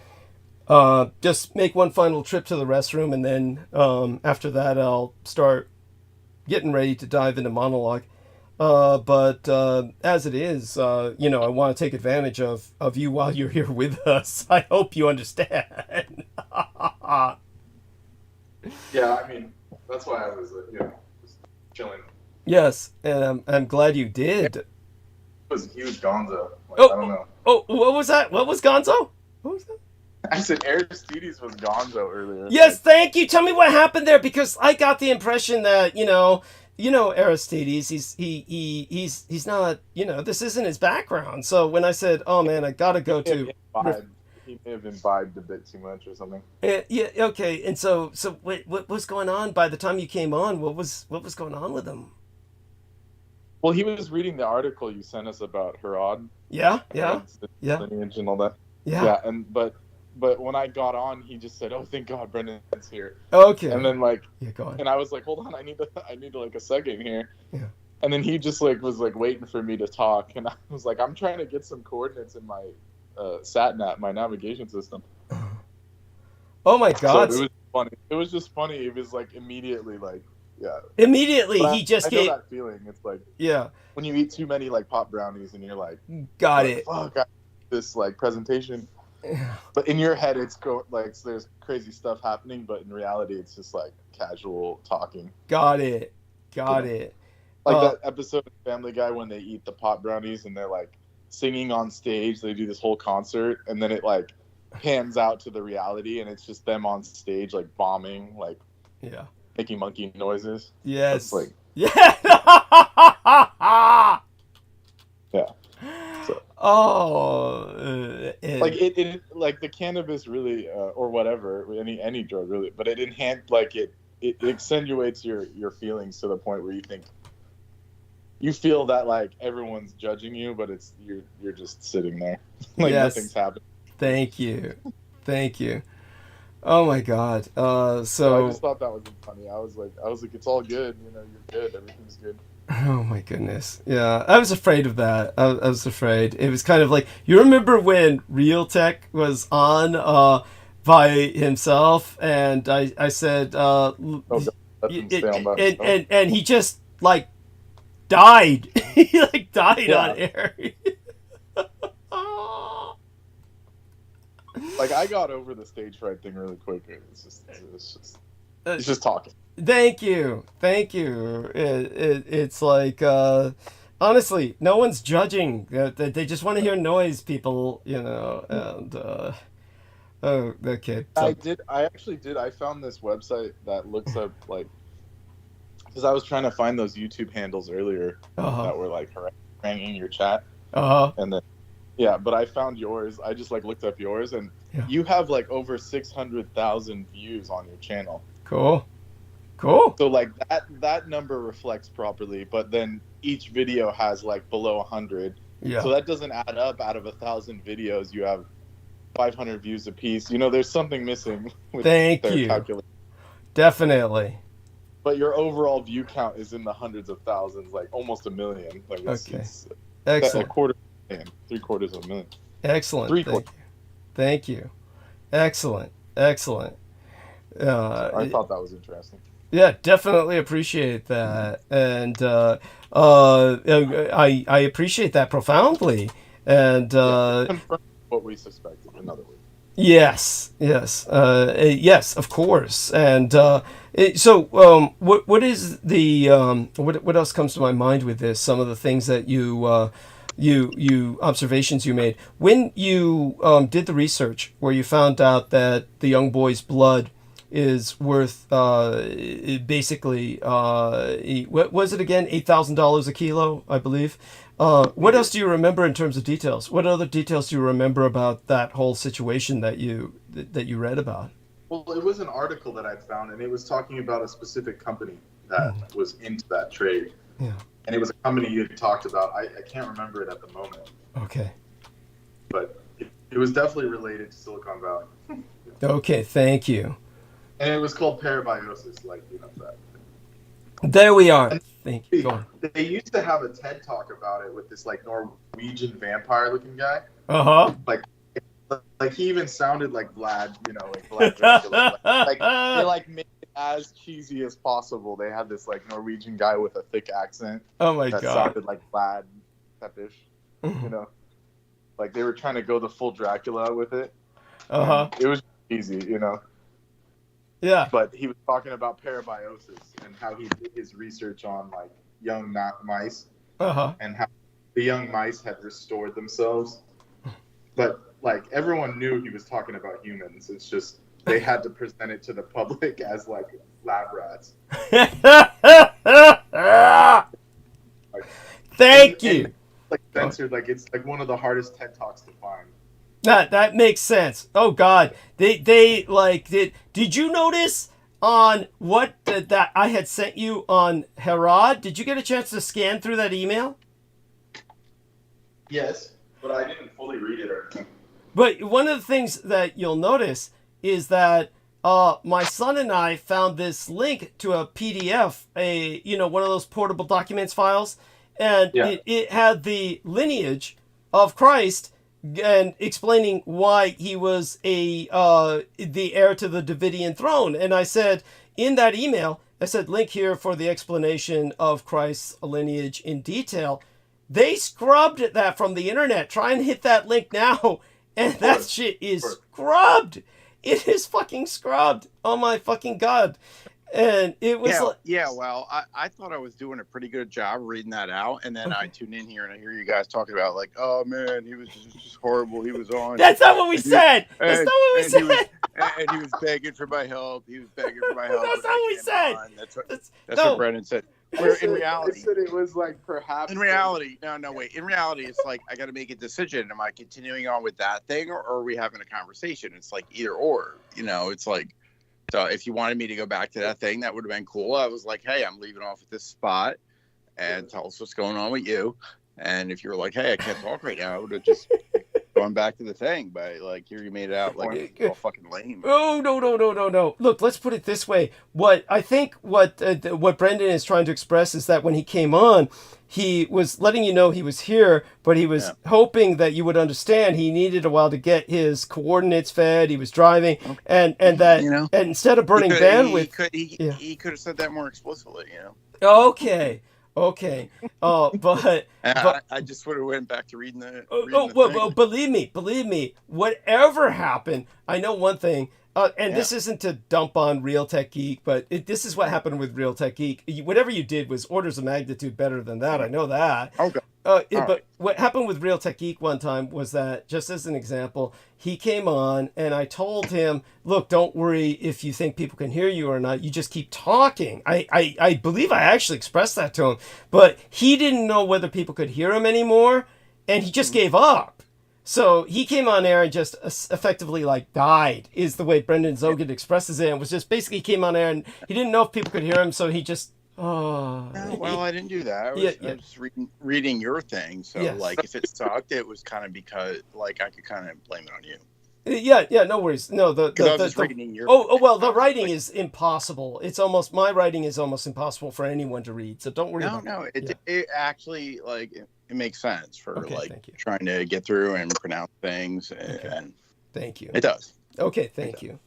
just make one final trip to the restroom, and then after that I'll start getting ready to dive into monologue. But as it is, I want to take advantage of you while you're here with us. I hope you understand. Yeah, I mean, that's why I was, just chilling. Yes, and I'm glad you did. It was a huge gonzo. I don't know. Oh, what was that? What was gonzo? What was that? I said Aristides was gonzo earlier. Yes, thank you. Tell me what happened there, because I got the impression that, Aristides, he's not, this isn't his background. So when I said, oh man, I gotta go to... He may have imbibed a bit too much or something. Yeah, okay. And so what was going on by the time you came on? What was going on with him? Well, he was reading the article you sent us about Herod. Yeah. Lineage and all that. Yeah. But when I got on, he just said, "Oh, thank God, Brendan's here." Okay. And then go on. And I was like, "Hold on, I need like a second here." Yeah. And then he just was waiting for me to talk, and I was like, "I'm trying to get some coordinates in my sat nav, my navigation system." Oh my God! So it was funny. It was just funny. It was immediately yeah. Immediately but he just I gave know that feeling. It's yeah. When you eat too many pop brownies and you're like, got it. Fuck, this presentation. But in your head, it's there's crazy stuff happening, but in reality, it's just casual talking. Got it. That episode of Family Guy when they eat the pot brownies and they're singing on stage. They do this whole concert, and then it pans out to the reality, and it's just them on stage bombing, making monkey noises. Yes. Yeah. Yeah. So. Oh. The cannabis really, or whatever, any drug really, but it it accentuates your feelings to the point where you feel that everyone's judging you, but you're just sitting there, yes. Nothing's happening. Thank you. Oh my God. So I just thought that was funny. I was like, it's all good. You're good. Everything's good. Oh my goodness. Yeah, I was afraid of that. I was afraid. It was kind of you remember when Real Tech was on by himself, and I said and he just died. He died on air. I got over the stage fright thing really quick. It's just talking. Thank you. It's honestly, no one's judging. They just want to hear noise, people. And oh, okay. So. I found this website that looks up because I was trying to find those YouTube handles earlier that were haranguing your chat. And then. Yeah, but I found yours. I just looked up yours, and you have over 600,000 views on your channel. Cool. So that number reflects properly, but then each video has below 100. Yeah. So that doesn't add up. Out of 1,000 videos, you have 500 views a piece. There's something missing with Thank you. Calculation. Definitely. But your overall view count is in the hundreds of thousands, almost 1 million. It's excellent. A quarter. And 750,000. Excellent. Thank you. Excellent. I thought that was interesting. Yeah, definitely appreciate that, and I appreciate that profoundly. And what we suspected, in other words. Yes, of course. And so, what is the what else comes to my mind with this? Some of the things that you observations you made when you did the research, where you found out that the young boy's blood is worth basically what was it again, $8,000 a kilo, I believe. What else do you remember in terms of details? What other details do you remember about that whole situation that you read about? Well, it was an article that I found, and it was talking about a specific company that was into that trade. Yeah. And it was a company you had talked about. I can't remember it at the moment. Okay. But it was definitely related to Silicon Valley. Okay, thank you. And it was called parabiosis, that. There we are. Thank you. Go on. They used to have a TED talk about it with this like Norwegian vampire looking guy. Like he even sounded like Vlad, you know, like Vlad Dracula. Like they like made it as cheesy as possible. They had this like Norwegian guy with a thick accent. Oh my that God. sounded like Vlad Tepish. You know, like they were trying to go the full Dracula with it. It was easy, you know. Yeah. But he was talking about parabiosis and how he did his research on like young mice and how the young mice had restored themselves. But like everyone knew he was talking about humans. It's just they had to present it to the public as like lab rats. Thank you. And, like censored, like it's like one of the hardest TED Talks to find. That makes sense. Oh God, they like did you notice on what that I had sent you on Herod? Did you get a chance to scan through that email? Yes, but I didn't fully read it or anything. But one of the things that you'll notice is that my son and I found this link to a PDF, one of those portable documents files, and it had the lineage of Christ and explaining why he was the heir to the Davidian throne. And I said in that email, I said, link here for the explanation of Christ's lineage in detail. They scrubbed that from the internet. Try and hit that link now, and that shit is scrubbed. It is fucking scrubbed. Oh my fucking God. And it was well, I thought I was doing a pretty good job reading that out, and then I tune in here and I hear you guys talking about like, oh man, he was just horrible. He was on. That's not what we said. That's not what we said. And he was begging for my help. That's not what we said. That's what Brendan said. Where in reality, I said it was like perhaps. In reality, wait. In reality, it's like I got to make a decision. Am I continuing on with that thing, or are we having a conversation? It's like either or. You know, it's like. So if you wanted me to go back to that thing, that would have been cool. I was like, hey, I'm leaving off at this spot and tell us what's going on with you. And if you were like, hey, I can't talk right now, I would have just gone back to the thing. But like here you made it out like all fucking lame. Oh, no. Look, let's put it this way. What Brendan is trying to express is that when he came on, he was letting you know he was here, but he was hoping that you would understand he needed a while to get his coordinates fed. He was driving, and that and instead of burning bandwidth, he could have said that more explicitly. Okay. But I just would have went back to reading the. Well, believe me. Whatever happened, I know one thing. This isn't to dump on Real Tech Geek, but this is what happened with Real Tech Geek. Whatever you did was orders of magnitude better than that. I know that. Okay. But what happened with Real Tech Geek one time was that, just as an example, he came on and I told him, look, don't worry if you think people can hear you or not. You just keep talking. I believe I actually expressed that to him, but he didn't know whether people could hear him anymore, and he just gave up. So he came on air and just effectively like died, is the way Brendan Zogan expresses it. And was just basically came on air and he didn't know if people could hear him. So he just, well, I didn't do that. I was reading your thing. So like if it sucked, it was kind of because like I could kind of blame it on you. Yeah, no worries. No, the the writing is impossible. It's almost, my writing is almost impossible for anyone to read. So don't worry about it. It actually like it makes sense for trying to get through and pronounce things. And thank you. It does. Okay, thank you.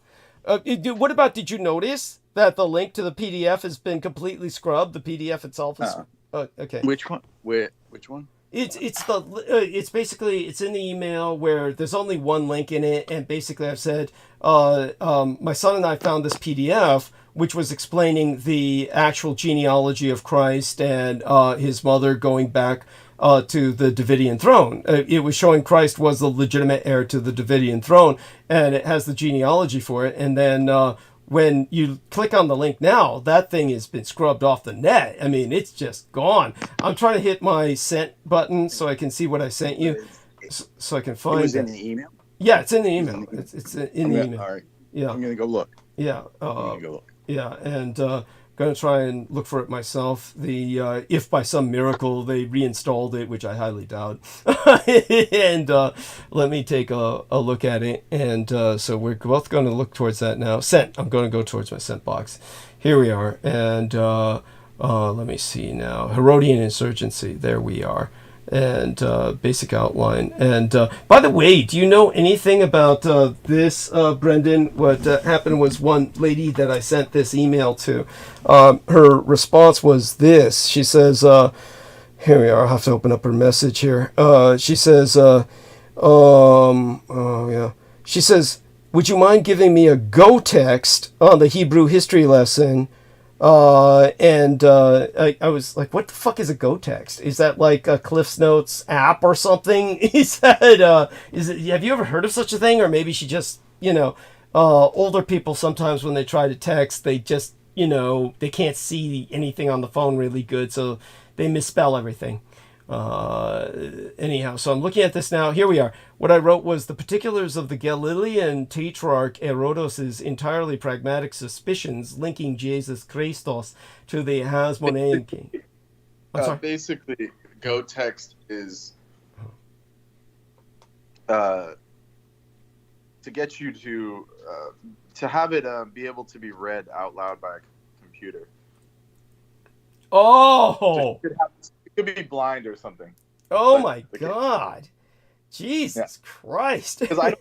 What about? Did you notice that the link to the PDF has been completely scrubbed? The PDF itself is okay. Which one? Which one? It's basically it's in the email where there's only one link in it, and basically I've said my son and I found this PDF which was explaining the actual genealogy of Christ and his mother going back to the Davidian throne. It was showing Christ was the legitimate heir to the Davidian throne, and it has the genealogy for it. And then when you click on the link now, that thing has been scrubbed off the net. I mean, it's just gone. I'm trying to hit my sent button so I can see what I sent you, so I can find it. Was in the email? Yeah, it's in the email. It's in the email. All right. Yeah. I'm going to go look. Yeah. I'm going to go look. Yeah, and going to try and look for it myself. If by some miracle they reinstalled it, which I highly doubt, and let me take a look at it. And so we're both going to look towards that now. Sent. I'm going to go towards my sent box. Here we are, and Let me see now. Herodian insurgency. There we are. And basic outline. And by the way, do you know anything about this, Brendan? What happened was one lady that I sent this email to, her response was this. She says, here we are. I'll have to open up her message here. She says, oh yeah. She says, would you mind giving me a go text on the Hebrew history lesson? I was like, what the fuck is a go text? Is that like a Cliff's Notes app or something? He said, have you ever heard of such a thing? Or maybe she just, older people sometimes when they try to text, they just, they can't see anything on the phone really good. So they misspell everything. Anyhow, so I'm looking at this now. Here we are. What I wrote was the particulars of the Galilean tetrarch Herodos's entirely pragmatic suspicions linking Jesus Christos to the Hasmonean king. I'm sorry. Basically, go text is to get you to have it be able to be read out loud by a computer. Oh! It could be blind or something. Oh my God. Jesus Christ. Because I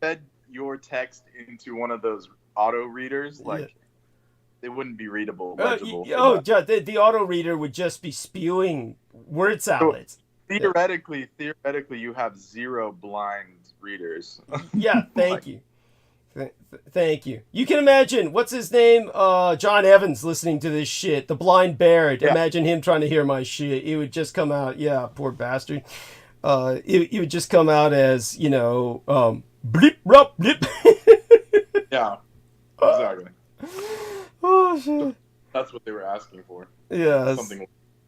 fed your text into one of those auto readers, they wouldn't be legible. The auto reader would just be spewing word salads. So theoretically, you have 0 blind readers. Yeah, thank you. Thank you. You can imagine, what's his name? John Evans listening to this shit. The blind bear. Yeah. Imagine him trying to hear my shit. It would just come out, poor bastard. It would just come out as, blip, rup, blip. Yeah, exactly. Oh, shit. That's what they were asking for. Yeah. Something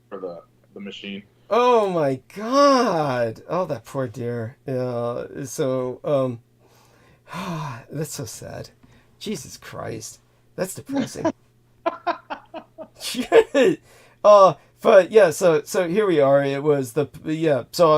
for the machine. Oh, my God. Oh, that poor dear. Yeah, so, that's so sad. Jesus Christ. That's depressing. But yeah, so here we are. It was so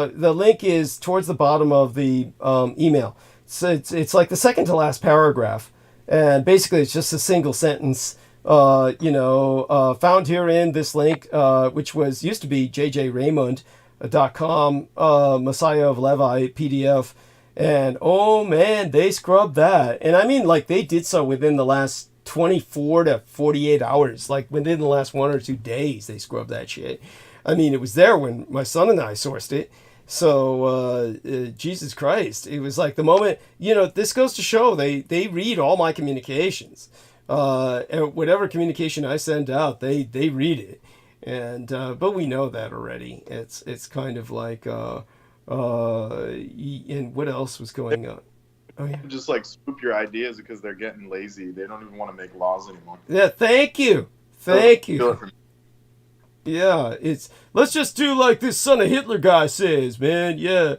the link is towards the bottom of the email. So it's like the second to last paragraph. And basically it's just a single sentence, found here in this link, which used to be jjraymond.com, Messiah of Levi PDF. And oh man, they scrubbed that. And I mean, like, they did so within the last 24 to 48 hours. Like, within the last 1 or 2 days, they scrubbed that shit. I mean, it was there when my son and I sourced it. So, Jesus Christ. It was like the moment, this goes to show they read all my communications. And whatever communication I send out, they read it. And, but we know that already. It's kind of like, and what else was going on? Oh, yeah. Just like swoop your ideas because they're getting lazy. They don't even want to make laws anymore. Yeah, thank you. Yeah, let's just do like this son of Hitler guy says, man. Yeah.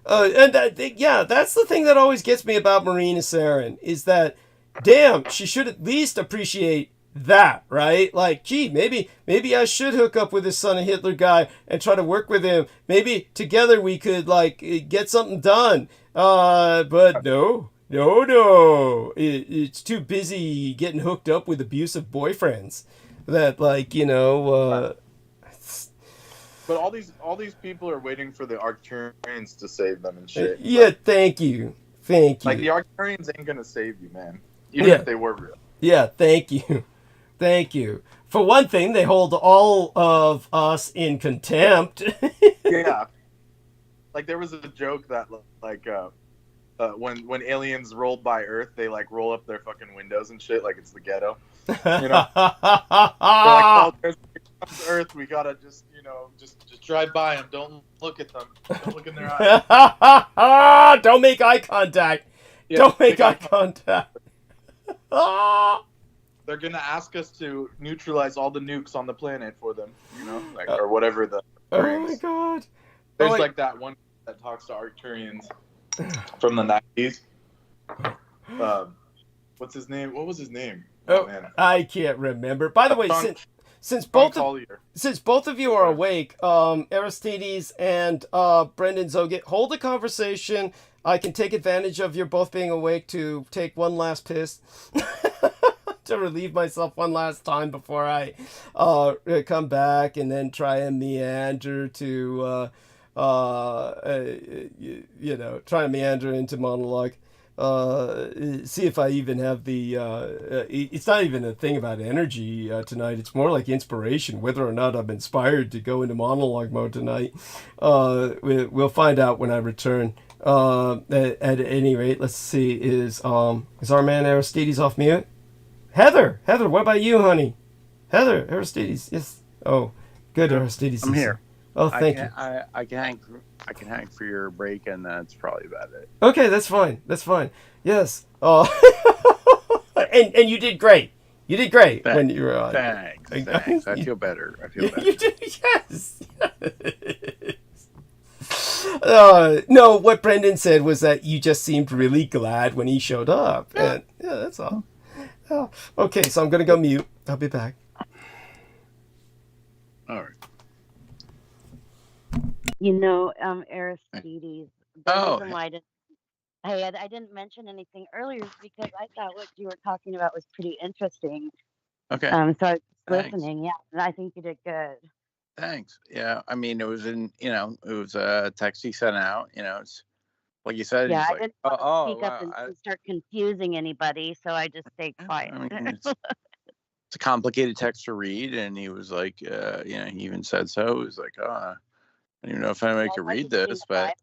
And that's the thing that always gets me about Marina Sarin is that, damn, she should at least appreciate that, right? Like, gee, maybe I should hook up with this son of Hitler guy and try to work with him. Maybe together we could like get something done. But no. It's too busy getting hooked up with abusive boyfriends. That But all these people are waiting for the Arcturians to save them and shit. Yeah, thank you. Like, the Arcturians ain't gonna save you, man. Even if they were real. Yeah, thank you. Thank you. For one thing, they hold all of us in contempt. Yeah. Like, there was a joke that, like, when aliens rolled by Earth, they, like, roll up their fucking windows and shit like it's the ghetto. They're like, oh, there's Earth, we gotta just drive by them. Don't look at them. Don't look in their eyes. Don't make eye contact. Yeah, don't make eye contact. They're gonna ask us to neutralize all the nukes on the planet for them, or whatever the. Oh my God! There's like that one that talks to Arcturians from the 90s. What's his name? What was his name? Oh man, I can't remember. By the way, since both of you are awake, Aristides and Brendan Zoget, hold a conversation. I can take advantage of your both being awake to take one last piss. to relieve myself one last time before I come back and then try and meander to try and meander into monologue. See if I even have the it's not even a thing about energy tonight. It's more like inspiration, whether or not I'm inspired to go into monologue mode tonight. We'll find out when I return. At any rate, let's see, is our man Aristides off mute? Heather, what about you, honey? Heather, Aristides, yes. Oh, good, Aristides. I'm here. Oh, thank you. I can hang for your break, and that's probably about it. Okay, that's fine. Yes. And you did great. When you were on. Thanks. I feel better. You did, yes. No, what Brendan said was that you just seemed really glad when he showed up. And yeah, that's all. Oh, okay, so I'm going to go mute. I'll be back. All right. Aristides, the reason why I didn't mention anything earlier is because I thought what you were talking about was pretty interesting. Okay. So I was listening. Yeah, and I think you did good. Thanks. Yeah, I mean, it was it was a text he sent out. It's like you said. Yeah, he's I like, didn't want to speak up and start confusing anybody, so I just stayed quiet. I mean, it's a complicated text to read, and he was like, he even said so. He was like, I don't even know if anybody could read this, but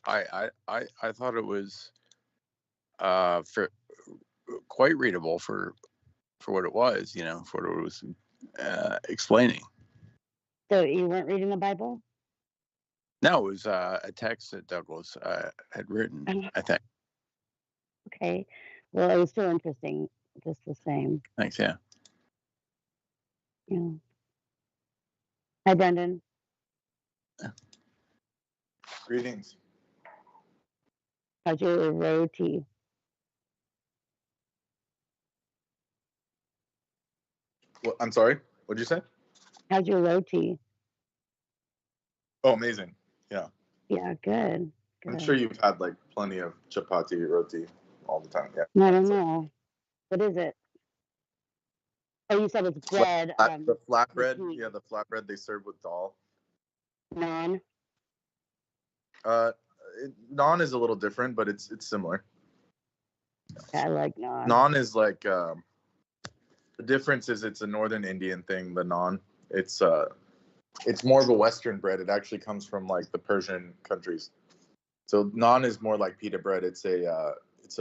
I thought it was for quite readable for what it was, for what it was explaining. So you weren't reading the Bible? No, it was a text that Douglas had written, I think. Okay. Well, it was still interesting, just the same. Thanks, yeah. Yeah. Hi, Brendan. Yeah. Greetings. How's your roti? Well, I'm sorry. What'd you say? How's your roti? Oh, amazing. Yeah. Yeah, good. I'm sure you've had like plenty of chapati roti all the time. Yeah. I don't know. What is it? Oh, you said it's bread. The flatbread. Yeah, the flatbread they serve with dal. Naan. Naan is a little different, but it's similar. I like naan. Naan is like the difference is it's a northern Indian thing. The naan, it's more of a Western bread. It actually comes from like the Persian countries. So naan is more like pita bread. It's a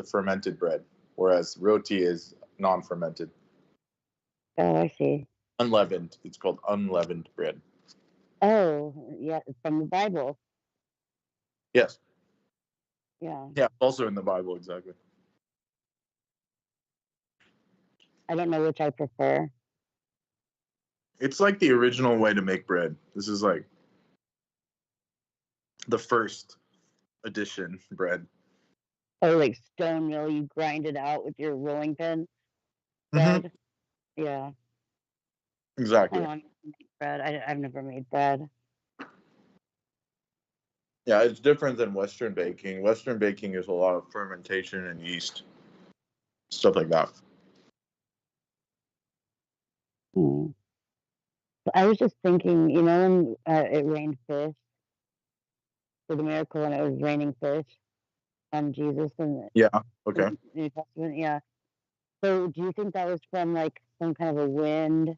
fermented bread, whereas roti is non-fermented. Oh, I see. Unleavened. It's called unleavened bread. Oh, yeah, it's from the Bible. Yes. Yeah. Yeah, also in the Bible, exactly. I don't know which I prefer. It's like the original way to make bread. This is like the first edition bread. Oh, like stone mill, you grind it out with your rolling pin bread? Mm-hmm. Yeah. Exactly. I want to make bread. I've never made bread. Yeah, it's different than Western baking. Western baking is a lot of fermentation and yeast, stuff like that. I was just thinking, when it rained fish, for the miracle when it was raining fish on Jesus in Okay. the New Testament, yeah. So do you think that was from like some kind of a wind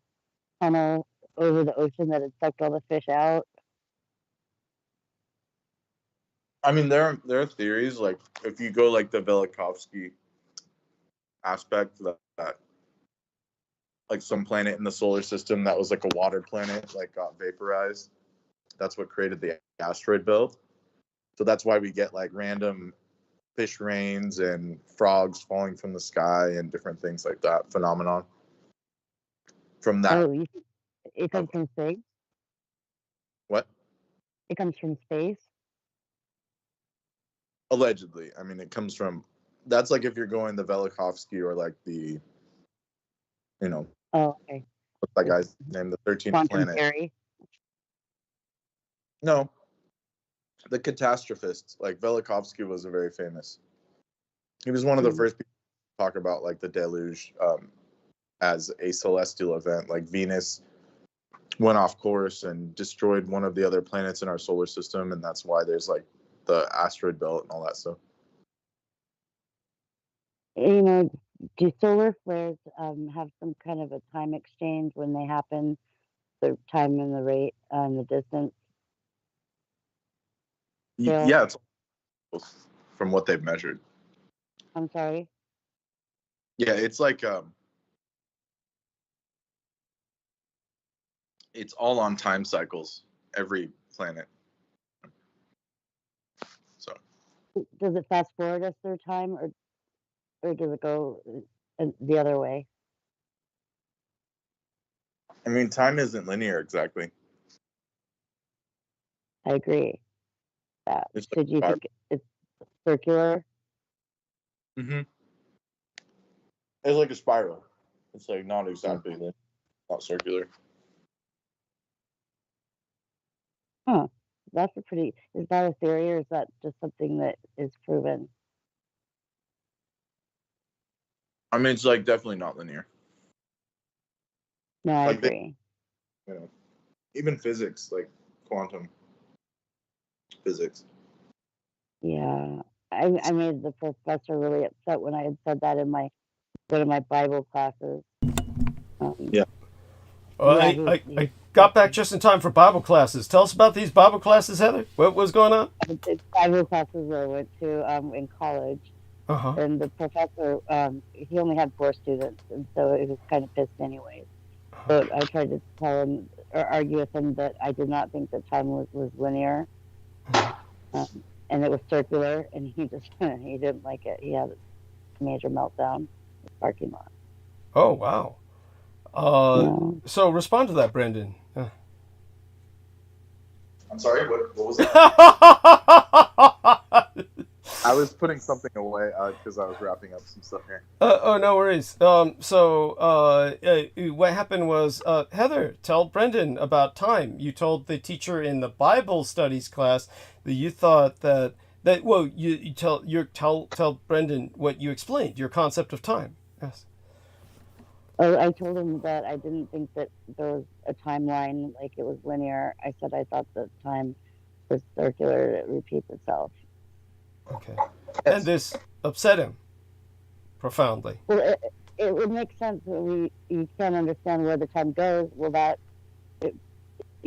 tunnel over the ocean that had sucked all the fish out? I mean, there are theories, like if you go like the Velikovsky aspect, that like some planet in the solar system that was like a water planet like got vaporized. That's what created the asteroid belt. So that's why we get like random fish rains and frogs falling from the sky and different things like that phenomenon. From that. Oh, it comes from space? What? It comes from space? Allegedly. I mean, it comes from, that's like if you're going the Velikovsky or like the, Oh, okay. What's that guy's name? The 13th planet. Theory? No. The catastrophists. Like Velikovsky was a very famous. He was one of the first people to talk about like the deluge as a celestial event. Like Venus went off course and destroyed one of the other planets in our solar system, and that's why there's like the asteroid belt and all that stuff. You know, do solar flares have some kind of a time exchange when they happen? The time and the rate and the distance? Yeah, it's from what they've measured. I'm sorry? Yeah, it's like it's all on time cycles, every planet. So Does it fast forward us through time, or does it go the other way? I mean, time isn't linear exactly. I agree. That. It's So do you think it's circular? Mm-hmm. It's like a spiral. It's like not exactly not circular. Huh. That's a pretty. Is that a theory, or is that just something that is proven? I mean, it's like definitely not linear. No, I Like agree. You know, even physics, like quantum physics. Yeah, I made the professor really upset when I had said that in one of my Bible classes. Yeah. Well, I got back just in time for Bible classes. Tell us about these Bible classes, Heather. What was going on? The Bible classes I went to in college, and the professor, he only had 4 students, and so he was kind of pissed anyways. But I tried to tell him or argue with him that I did not think that time was linear, and it was circular, and he just he didn't like it. He had a major meltdown in the parking lot. Oh, wow. So respond to that, Brendan. I'm sorry, what was that? I was putting something away because I was wrapping up some stuff here. Oh, no worries. What happened was, Heather, tell Brendan about time. You told the teacher in the Bible studies class that you thought that well, you tell Brendan what you explained, your concept of time. Yes. I told him that I didn't think that there was a timeline, like it was linear. I said I thought that time was circular, it repeats itself. Okay. And this upset him profoundly. Well, it would make sense when you can't understand where the time goes. Well, it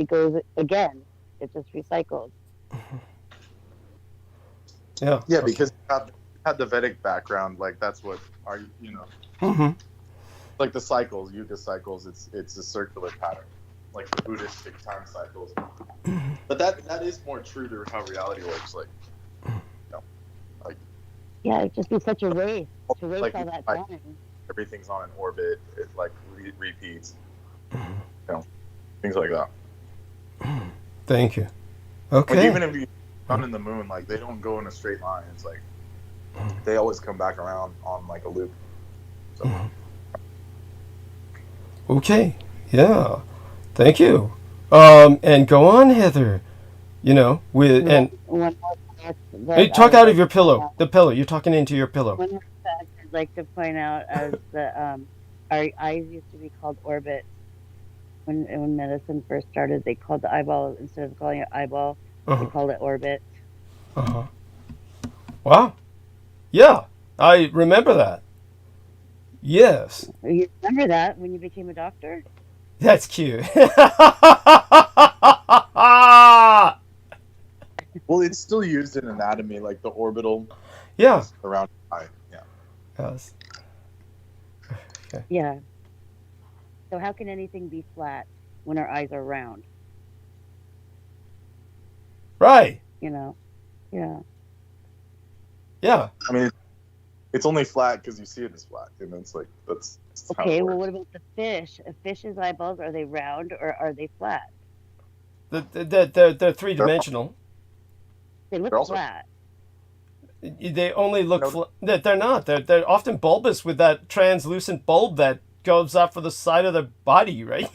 goes again. It just recycles. Yeah. Yeah, because you had the Vedic background, like that's what like the cycles, yuga cycles. It's a circular pattern, like the Buddhistic time cycles. But that is more true to how reality works. Like, yeah, it'd just be such a race to race like, all that like, time. Everything's on an orbit. It like repeats. Things like that. Thank you. Okay. Like, even if you sun and the moon, like they don't go in a straight line. It's like they always come back around on like a loop. So. Okay. Yeah. Thank you. And go on, Heather. One more fact talk out of your pillow. The pillow. You're talking into your pillow. One more fact I'd like to point out is that our eyes used to be called orbits. When medicine first started, they called the eyeball, instead of calling it eyeball, they called it orbit. Wow. Yeah, I remember that. Yes. You remember that when you became a doctor? That's cute. Well, it's still used in anatomy, like the orbital. Yeah. Around the eye. Yeah. Yes. Okay. Yeah. So how can anything be flat when our eyes are round? Right. Yeah. Yeah. I mean, it's only flat because you see it as flat, and it's like that's okay. Well, what about the fish? A fish's eyeballs, are they round or are they flat? They're three-dimensional. They look flat. They only look flat. They're not. They're often bulbous with that translucent bulb that goes up for the side of the body, right?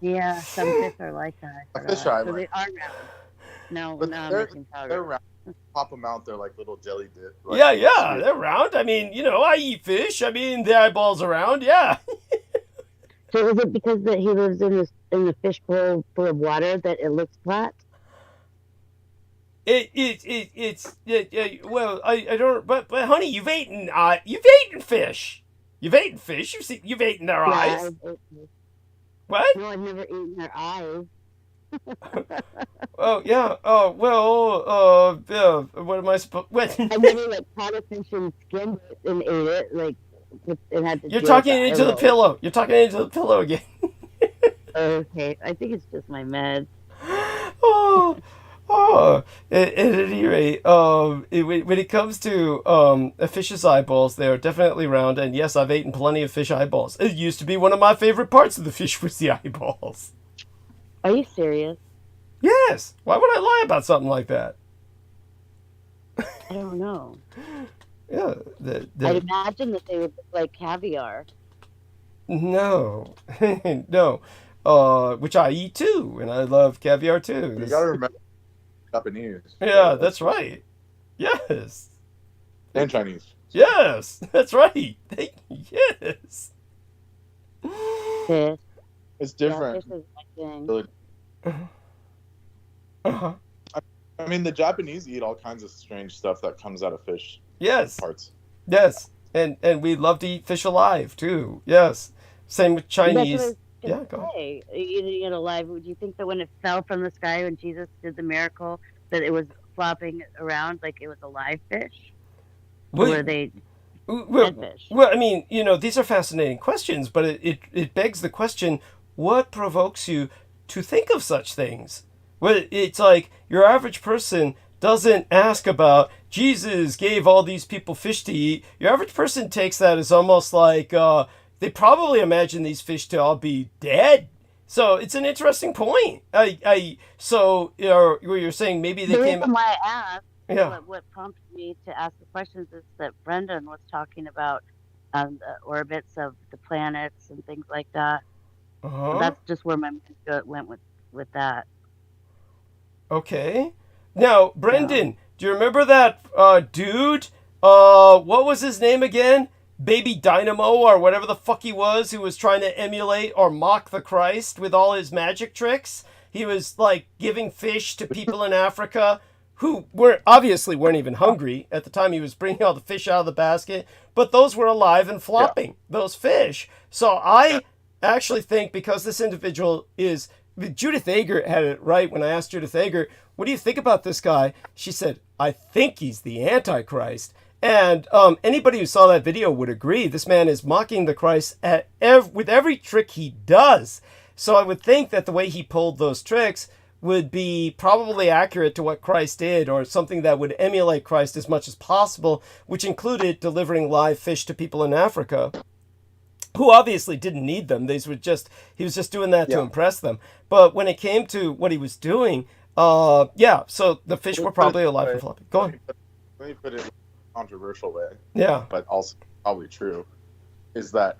Yeah, some fish are like that. A fish eye. So they are round. No, they're round. Pop them out, they're like little jelly dip. Like, yeah, they're round. I mean, I eat fish. I mean, the eyeballs are round. Yeah. So is it because that he lives in the fish bowl full of water that it looks flat? Well, I don't, but honey, you've eaten fish. You've eaten fish. You've eaten their eyes. What? No, I've never eaten their eyes. Oh yeah. Oh well. Yeah. What am I supposed? I never caught a fish and skinned it and ate it and had to. You're talking into the pillow. You're talking into the pillow again. Okay, I think it's just my meds. At any rate, when it comes to a fish's eyeballs, they are definitely round, and yes, I've eaten plenty of fish eyeballs. It used to be one of my favorite parts of the fish was the eyeballs. Are you serious? Yes. Why would I lie about something like that? I don't know. Yeah. I'd imagine that they would look like caviar. No. No. Which I eat too, and I love caviar too. You gotta remember Japanese. Yeah, that's right. Yes. And Chinese. Yes, that's right. Yes. Fish. It's different. Yeah, fish is my thing. Uh-huh. I mean, the Japanese eat all kinds of strange stuff that comes out of fish. Yes. Parts. Yes. And we love to eat fish alive too. Yes. Same with Chinese. Yeah, go ahead. Eating it alive. Would you think that when it fell from the sky when Jesus did the miracle that it was flopping around like it was a live fish? Or were they dead fish? Well, I mean, these are fascinating questions, but it begs the question, what provokes you to think of such things? Well, it's like your average person doesn't ask about Jesus gave all these people fish to eat. Your average person takes that as almost like they probably imagine these fish to all be dead. So it's an interesting point. So you're saying maybe they came. The reason why I asked, yeah. What prompted me to ask the questions is that Brendan was talking about the orbits of the planets and things like that. Uh-huh. So that's just where my mind went with that. Okay. Now, Brendan, do you remember that dude? What was his name again? Baby Dynamo or whatever the fuck he was, who was trying to emulate or mock the Christ with all his magic tricks? He was giving fish to people in Africa who obviously weren't even hungry at the time he was bringing all the fish out of the basket, but those were alive and flopping, those fish. So I actually think because this individual is... Judith Ager had it right when I asked Judith Ager, what do you think about this guy? She said, I think he's the Antichrist. And anybody who saw that video would agree. This man is mocking the Christ with every trick he does. So I would think that the way he pulled those tricks would be probably accurate to what Christ did, or something that would emulate Christ as much as possible, which included delivering live fish to people in Africa who obviously didn't need them. He was just doing that to impress them. But when it came to what he was doing, so the fish were probably alive and flopping. Go on. Let me put it in a controversial way. Yeah. But also probably true. Is that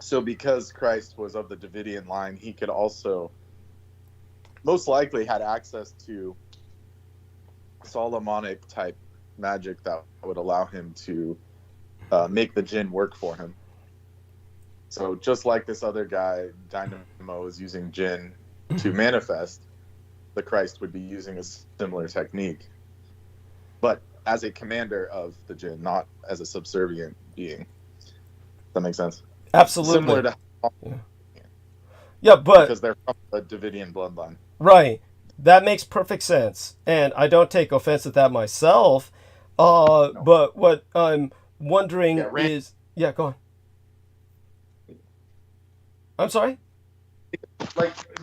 so because Christ was of the Davidian line, he could also most likely had access to Solomonic type magic that would allow him to make the jinn work for him. So just like this other guy, Dynamo, is using jinn to manifest, the Christ would be using a similar technique, but as a commander of the jinn, not as a subservient being. Does that make sense? Absolutely. Similar to but because they're from the Davidian bloodline. Right. That makes perfect sense, and I don't take offense at that myself. No. But what I'm wondering is... Yeah, go on. I'm sorry?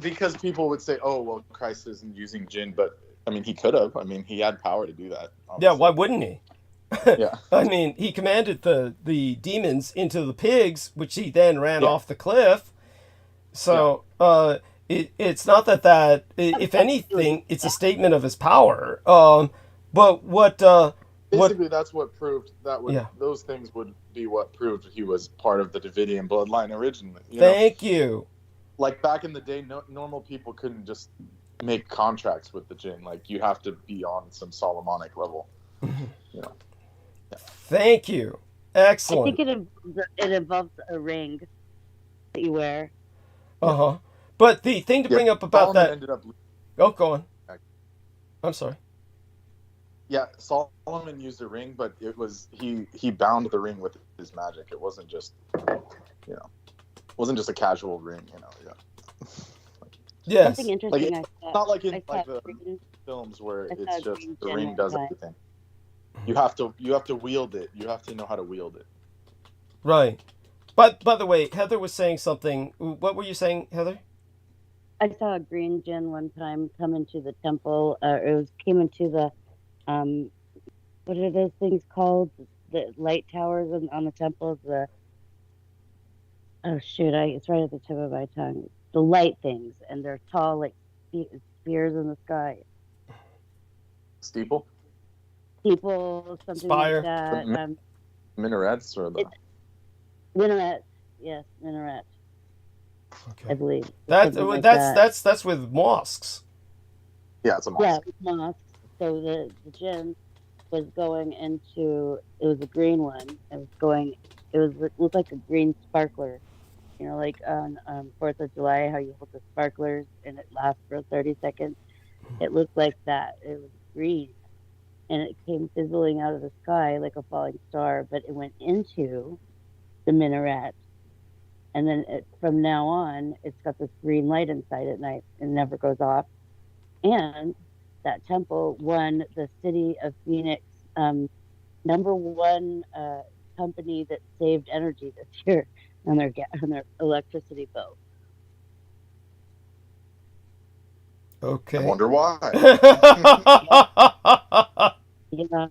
Because people would say, oh, well, Christ isn't using jinn, but, I mean, he could have. I mean, he had power to do that. Obviously. Yeah, why wouldn't he? Yeah. I mean, he commanded the demons into the pigs, which he then ran off the cliff. So, it's not that, if anything, it's a statement of his power. But what... Basically, that's what proved those things would be what proved he was part of the Davidian bloodline originally. Thank you. Like back in the day, normal people couldn't just make contracts with the jinn. Like you have to be on some Solomonic level. Thank you. Excellent. I think it involves a ring that you wear. Uh-huh. But the thing to bring up about Solomon that... ended up. Oh, go on. I'm sorry. Yeah, Solomon used a ring, but it was he bound the ring with his magic. It wasn't just a casual ring. Yes. Something interesting. It's not like in the films where it's just the ring does everything. You have to wield it. You have to know how to wield it. Right. But by the way, Heather was saying something. What were you saying, Heather? I saw a green djinn one time come into the temple. Came into the what are those things called? The light towers on the temples. It's right at the tip of my tongue. The light things, and they're tall like spears in the sky. Steeple, something Spire. like that. Minarets or the minaret. Yes, minaret. Okay. I believe That's with mosques. Yeah, it's a mosque. Yeah, it was mosque. So the djinn was going into. It was a green one. It looked like a green sparkler. Like on 4th of July, how you hold the sparklers and it lasts for 30 seconds. It looked like that. It was green, and it came fizzling out of the sky like a falling star. But it went into the minaret, and then from now on, it's got this green light inside at night. It never goes off. And that temple won the city of Phoenix #1 company that saved energy this year on their electricity bill. Okay. I wonder why. Yeah.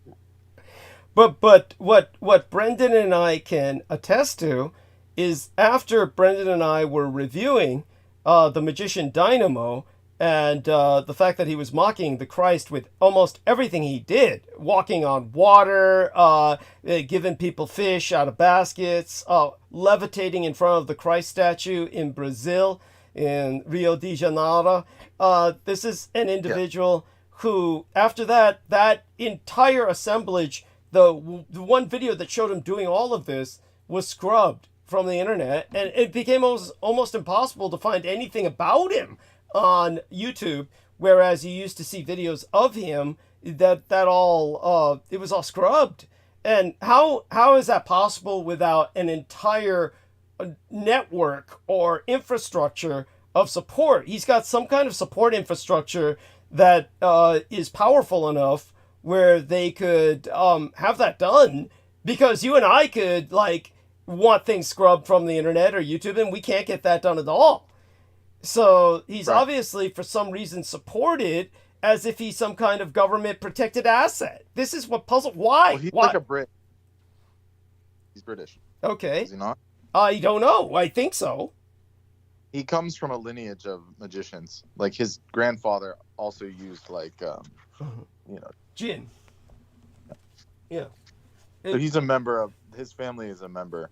But what Brendan and I can attest to is after Brendan and I were reviewing the magician Dynamo and the fact that he was mocking the Christ with almost everything he did, walking on water, giving people fish out of baskets, levitating in front of the Christ statue in Brazil, in Rio de Janeiro. This is an individual who, after that entire assemblage, the one video that showed him doing all of this was scrubbed from the internet, and it became almost impossible to find anything about him on YouTube, whereas you used to see videos of him that all it was all scrubbed. And how is that possible without an entire network or infrastructure of support? He's got some kind of support infrastructure that is powerful enough where they could have that done, because you and I could want things scrubbed from the internet or YouTube, and we can't get that done at all. So he's obviously, for some reason, supported as if he's some kind of government protected asset. This is what puzzles. Why? Well, he's like a Brit. He's British. Okay. Is he not? I don't know. I think so. He comes from a lineage of magicians. Like his grandfather also used Jinn. Yeah. So he's a member of. His family is a member.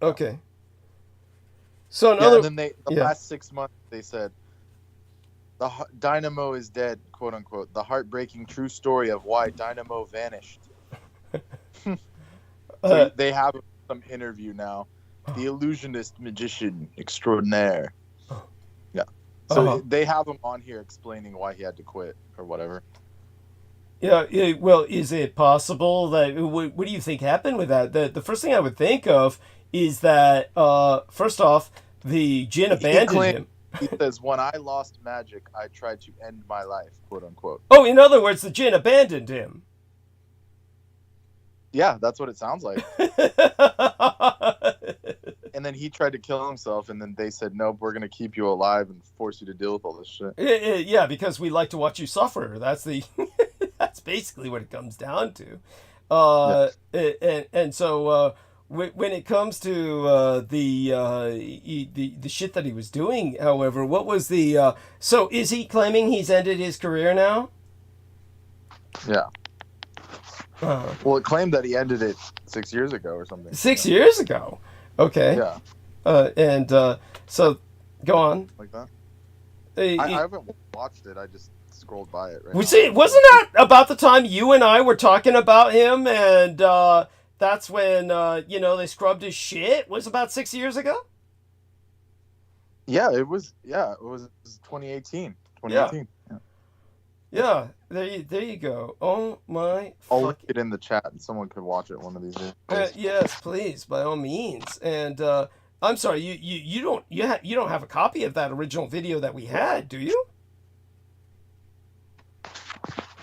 Okay. So and then the last 6 months they said the Dynamo is dead, quote unquote. The heartbreaking true story of why Dynamo vanished. So they have some interview now. The illusionist magician extraordinaire. Yeah. So they have him on here explaining why he had to quit or whatever. Yeah. Well, is it possible that what do you think happened with that? The first thing I would think of is that first off, the Jinn abandoned him. He says, "When I lost magic, I tried to end my life," quote unquote. Oh, in other words, the Jinn abandoned him. Yeah, that's what it sounds like. And then he tried to kill himself, and then they said, "Nope, we're gonna keep you alive and force you to deal with all this shit." Yeah, because we like to watch you suffer. That's that's basically what it comes down to. And so when it comes to the shit that he was doing, however, what was the so is he claiming he's ended his career now? Yeah. Well, it claimed that he ended it 6 years ago or something. 6 years ago. Okay. Yeah. So go on. Like that. I haven't watched it. I just scrolled by it. Wasn't that about the time you and I were talking about him and that's when they scrubbed his shit. Was about 6 years ago. Yeah, it was 2018. 2018. Yeah, there you go. Oh my! I'll link it in the chat, and someone could watch it one of these days. Yes, please, by all means. And I'm sorry, you don't have a copy of that original video that we had, do you?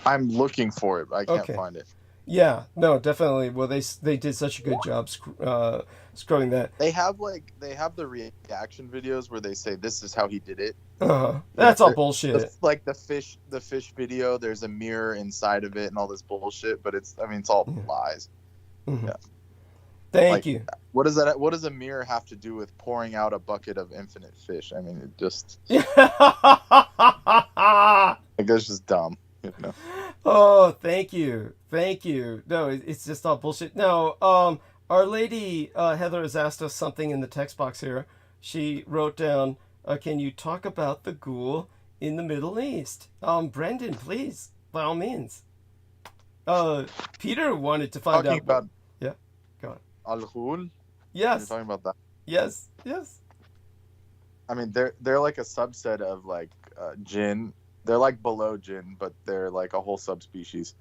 I'm looking for it, but I can't find it. Yeah, no, definitely. Well, they did such a good job scrubbing that. They have the reaction videos where they say this is how he did it. That's all bullshit. Like the fish video, there's a mirror inside of it and all this bullshit, but it's all lies. Mm-hmm. Yeah. Thank you. What does a mirror have to do with pouring out a bucket of infinite fish? I mean, it just it's just dumb. Oh, thank you. No, it's just all bullshit. No, Our Lady Heather has asked us something in the text box here. She wrote down, can you talk about the ghoul in the Middle East? Brendan, please, by all means. Peter wanted to find out. About yeah, go on. Al-Ghul? Yes. You're talking about that? Yes. I mean, they're like a subset of like jinn. They're like below jinn, but they're like a whole subspecies.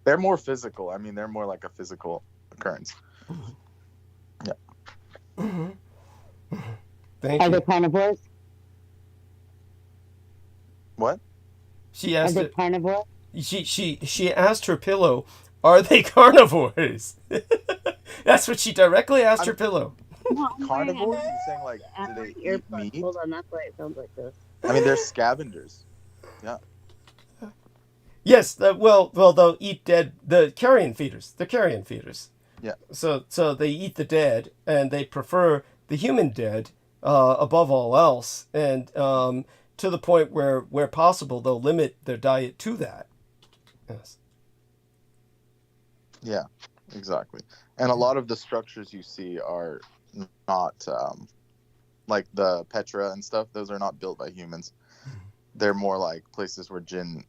They're more physical. I mean, they're more like a physical occurrence. Yeah. Thank Are you. they carnivores? What? She asked. Are they carnivores? She asked her pillow, "Are they carnivores?" That's what she directly asked her pillow. No, Carnivores? You're saying like, do they eat meat? Hold on, that's why it sounds like this. I mean, they're scavengers. Yeah. Yes. Well, they'll eat dead. The carrion feeders. They're carrion feeders. Yeah. So they eat the dead, and they prefer the human dead above all else, and to the point where possible, they'll limit their diet to that. Yes. Yeah, exactly. And a lot of the structures you see are not like the Petra and stuff. Those are not built by humans. They're more like places where jinn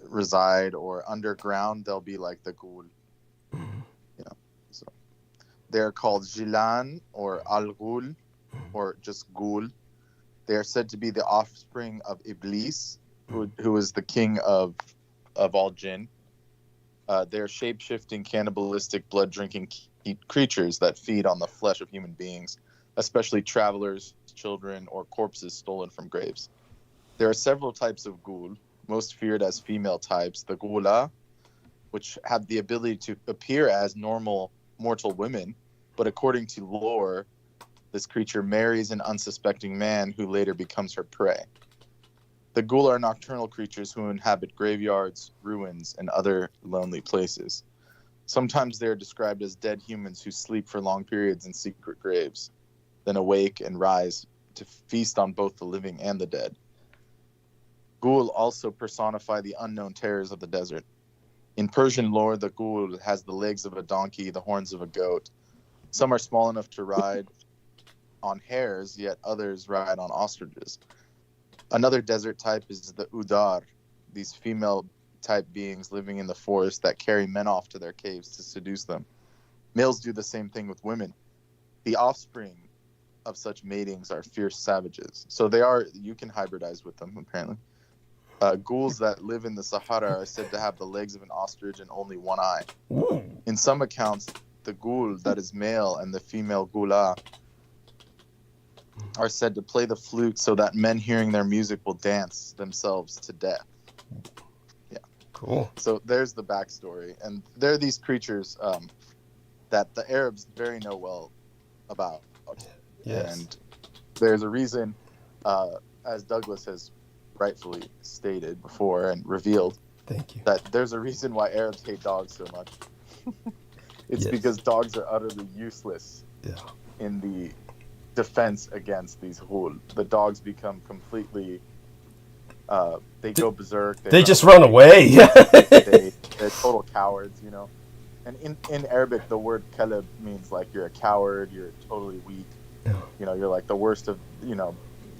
reside, or underground. They'll be like the ghoul. So they're called Jilan or Al-Ghul or just Ghul. They are said to be the offspring of Iblis, who is the king of all jinn. They're shape-shifting, cannibalistic, blood-drinking creatures that feed on the flesh of human beings, especially travelers, children, or corpses stolen from graves. There are several types of ghoul, most feared as female types. The ghula, which have the ability to appear as normal mortal women, but according to lore, this creature marries an unsuspecting man who later becomes her prey. The ghoul are nocturnal creatures who inhabit graveyards, ruins, and other lonely places. Sometimes they are described as dead humans who sleep for long periods in secret graves, then awake and rise to feast on both the living and the dead. Ghoul also personify the unknown terrors of the desert. In Persian lore, the ghoul has the legs of a donkey, the horns of a goat. Some are small enough to ride on hares, yet others ride on ostriches. Another desert type is the Udar, these female-type beings living in the forest that carry men off to their caves to seduce them. Males do the same thing with women. The offspring of such matings are fierce savages. So you can hybridize with them, apparently. Ghouls that live in the Sahara are said to have the legs of an ostrich and only one eye. In some accounts, the ghoul that is male and the female ghula are said to play the flute so that men hearing their music will dance themselves to death. Yeah. Cool. So there's the backstory. And there are these creatures that the Arabs very know well about. Yes. And there's a reason, as Douglas has rightfully stated before and revealed, thank you, that there's a reason why Arabs hate dogs so much. It's because dogs are utterly useless in the defense against these ghul. The dogs become completely they go berserk. They just run away. They're total cowards, And in Arabic, the word kalab means like you're a coward, you're totally weak. You're like the worst of,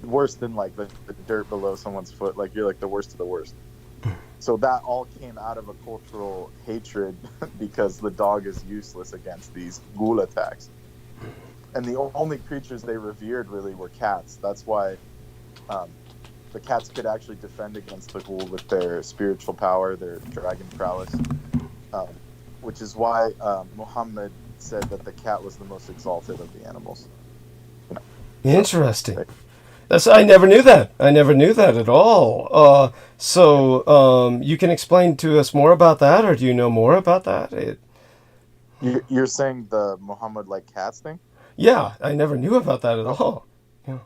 worse than like the dirt below someone's foot. Like you're like the worst of the worst. So that all came out of a cultural hatred because the dog is useless against these ghoul attacks. And the only creatures they revered really were cats. That's why the cats could actually defend against the ghoul with their spiritual power, their dragon prowess, which is why Muhammad said that the cat was the most exalted of the animals. You know. Interesting. I never knew that. I never knew that at all. So you can explain to us more about that, or do you know more about that? You're saying the Muhammad like cats thing? Yeah, I never knew about that at all. Yeah.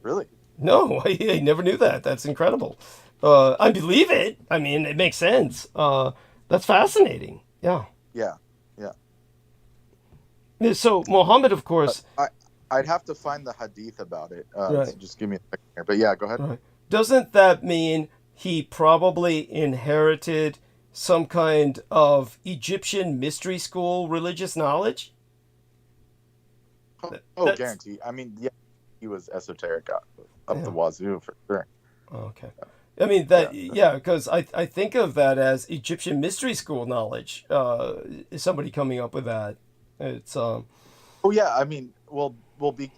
Really? No, I never knew that. That's incredible. I believe it. I mean, it makes sense. That's fascinating. Yeah. Yeah. So Muhammad, of course. I'd have to find the hadith about it. Right. So just give me a second here. But yeah, go ahead. Right. Doesn't that mean he probably inherited some kind of Egyptian mystery school religious knowledge? Oh, guarantee. I mean, yeah, he was esoteric up the wazoo for sure. Okay. I mean, because I think of that as Egyptian mystery school knowledge. Is somebody coming up with that? It's Oh yeah, I mean,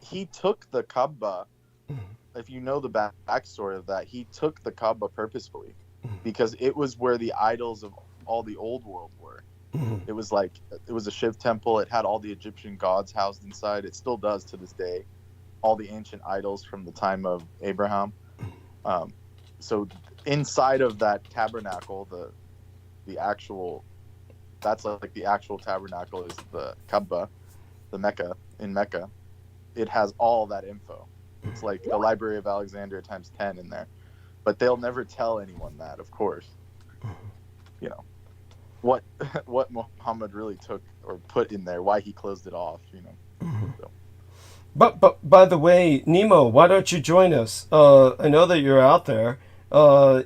he took the Kaaba. If you know the backstory of that, he took the Kaaba purposefully because it was where the idols of all the old world were. It was a Shiv temple. It had all the Egyptian gods housed inside. It still does to this day. All the ancient idols from the time of Abraham. So inside of that tabernacle, the actual tabernacle is the Kaaba, the Mecca in Mecca. It has all that info. It's like the Library of Alexandria times 10 in there, but they'll never tell anyone that, of course. You know what Muhammad really took or put in there, why he closed it off. You know. So. But by the way, Nemo, why don't you join us? I know that you're out there.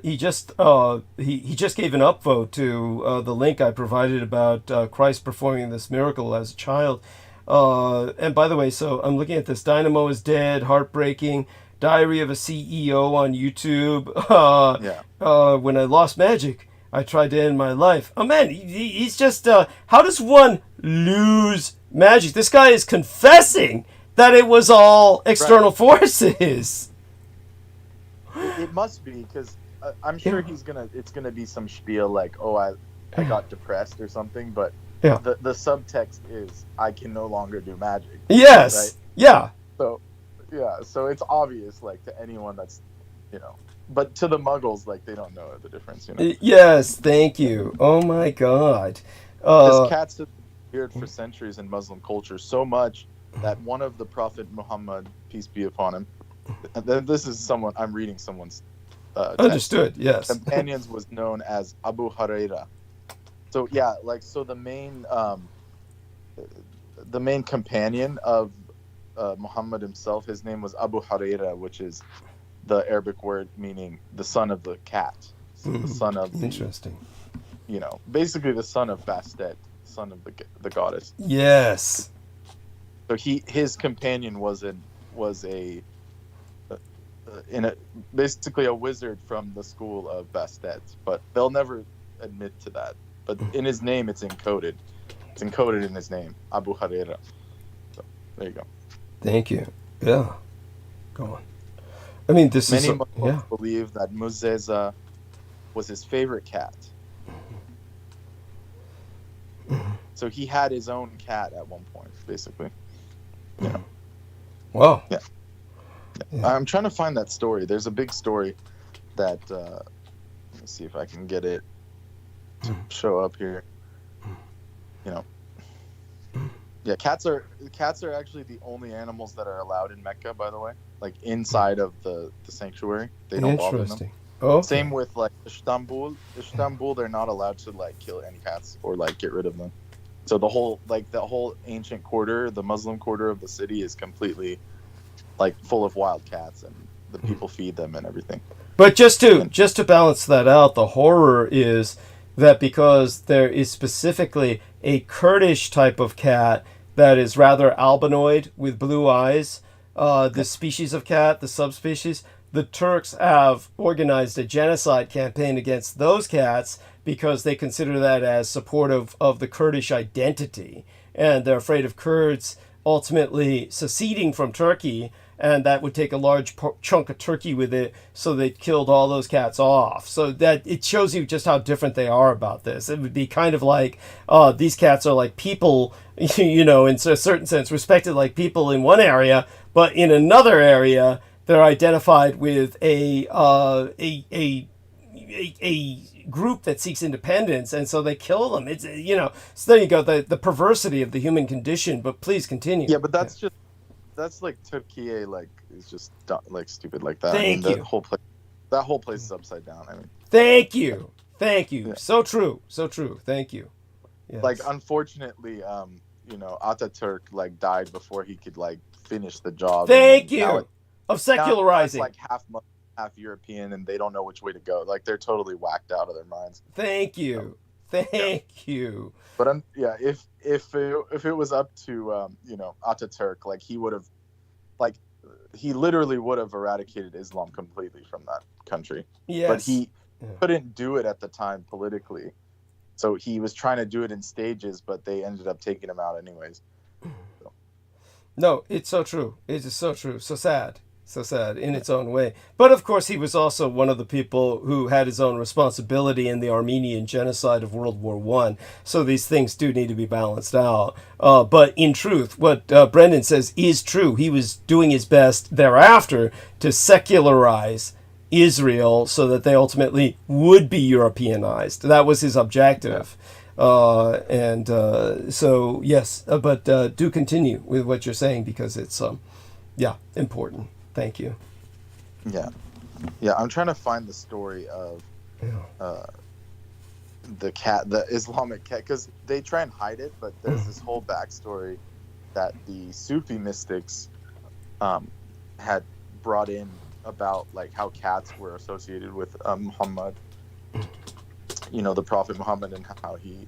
He just gave an upvote to the link I provided about Christ performing this miracle as a child. And by the way, so I'm looking at this. Dynamo is dead. Heartbreaking. Diary of a CEO on YouTube. When I lost magic, I tried to end my life. Oh man, he's just. How does one lose magic? This guy is confessing that it was all external forces. It must be, because I'm sure it's gonna be some spiel like, oh, I got depressed or something, but the subtext is I can no longer do magic. Yes. Right? Yeah. So it's obvious, like, to anyone that's, but to the Muggles, like, they don't know the difference, Yes, thank you. Oh my God. Because cats have been weird for centuries in Muslim culture, so much that one of the Prophet Muhammad, peace be upon him, this is someone, I'm reading someone's understood, yes. companions was known as Abu Huraira. So yeah, so the main companion of Muhammad himself, his name was Abu Huraira, which is the Arabic word meaning the son of the cat. So the son of interesting. Basically the son of Bastet, son of the goddess. Yes. So his companion was basically a wizard from the school of Bastet, but they'll never admit to that. But in his name, it's encoded. It's encoded in his name, Abu Huraira. So there you go. Thank you. Yeah. Go on. I mean, many Muslims believe that Mu'jiza was his favorite cat. So he had his own cat at one point, basically. Wow. Yeah. I'm trying to find that story. There's a big story that let me see if I can get it to show up here. Yeah, cats are actually the only animals that are allowed in Mecca, by the way. Like inside of the sanctuary, they don't bother them. Okay. Same with like Istanbul, they're not allowed to like kill any cats or like get rid of them. So the whole ancient quarter, the Muslim quarter of the city, is completely like full of wild cats, and the people feed them and everything. But just to balance that out, the horror is that because there is specifically a Kurdish type of cat that is rather albinoid with blue eyes, this species of cat, the subspecies, the Turks have organized a genocide campaign against those cats because they consider that as supportive of the Kurdish identity. And they're afraid of Kurds ultimately seceding from Turkey, and that would take a large chunk of Turkey with it, so they killed all those cats off. So that it shows you just how different they are about this. It would be kind of like, these cats are like people, in a certain sense, respected like people in one area, but in another area, they're identified with a group that seeks independence, and so they kill them. It's so there you go, the perversity of the human condition. But please continue. Yeah, but that's like Turkey, like is just like stupid like that. Thank you. That whole place is upside down. I mean, thank you. Yeah. So true. Thank you. Yes. Like, unfortunately, Ataturk like died before he could like finish the job. Thank you. Of secularizing. Like half European, and they don't know which way to go. Like, they're totally whacked out of their minds. Thank you. Thank you. But if it was up to Ataturk, like, he would have, like, he literally would have eradicated Islam completely from that country. Yes. But he couldn't do it at the time politically, so he was trying to do it in stages, but they ended up taking him out anyways. So. No, it's so true. It is so true. So sad in its own way. But of course, he was also one of the people who had his own responsibility in the Armenian genocide of World War I. So these things do need to be balanced out. But in truth, what Brendan says is true. He was doing his best thereafter to secularize Israel so that they ultimately would be Europeanized. That was his objective. So yes, but do continue with what you're saying, because it's important. Thank you. Yeah, I'm trying to find the story of the Islamic cat, because they try and hide it, but there's this whole backstory that the Sufi mystics had brought in about, like, how cats were associated with Muhammad, the Prophet Muhammad, and how he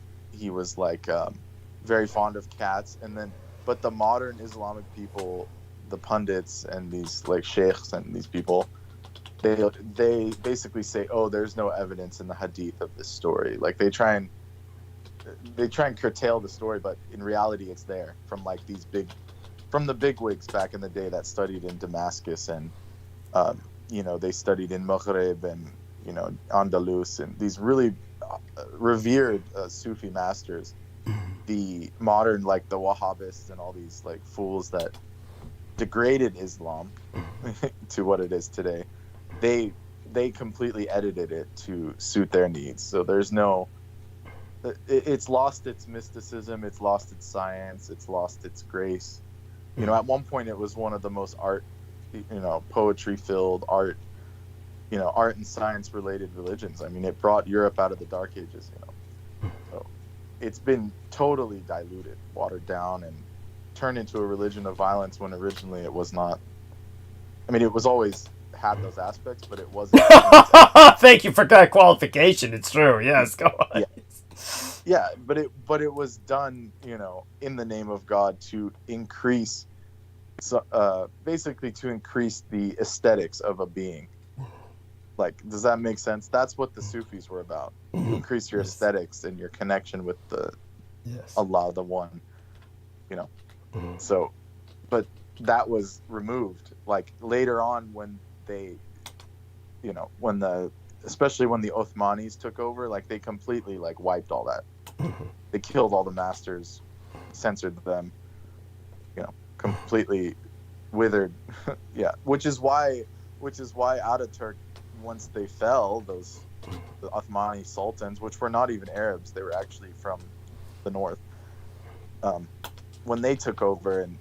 was like very fond of cats. And then, but the modern Islamic people, the pundits and these like sheikhs and these people, they basically say, oh, there's no evidence in the hadith of this story. Like, they try and curtail the story, but in reality it's there from like from the bigwigs back in the day that studied in Damascus, and they studied in Maghreb and Andalus, and these really revered Sufi masters. The modern, like, the Wahhabists and all these like fools that degraded Islam to what it is today, they completely edited it to suit their needs. So it's lost its mysticism, it's lost its science, it's lost its grace. At one point it was one of the most poetry filled art and science related religions. I mean, it brought Europe out of the Dark Ages. So it's been totally diluted, watered down, and turned into a religion of violence when originally it was not. I mean, it was always had those aspects, but it wasn't. Thank you for that qualification. It's true. Yes, go on. Yeah, but it was done, in the name of God to increase, basically to increase the aesthetics of a being. Like, does that make sense? That's what the Sufis were about. Increase your aesthetics and your connection with the Allah, the One. So, but that was removed. Like, later on, when they, especially when the Ottomanis took over, like, they completely like wiped all that. They killed all the masters, censored them, completely withered. Which is why Ataturk, once they fell, the Ottomani sultans, which were not even Arabs, they were actually from the north, when they took over, and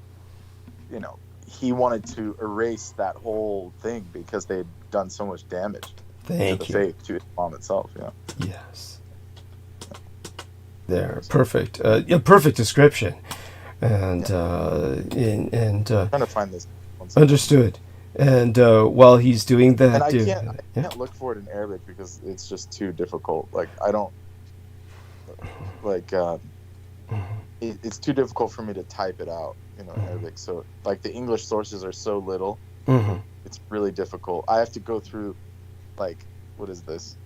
he wanted to erase that whole thing because they had done so much damage to the faith, to Islam itself. Yes. There, perfect. Perfect description. And I'm trying to find this. Understood. And while he's doing that, and I can't look for it in Arabic because it's just too difficult. Like, I don't like. It's too difficult for me to type it out, in Arabic. So, like, the English sources are so little. It's really difficult. I have to go through, like, what is this?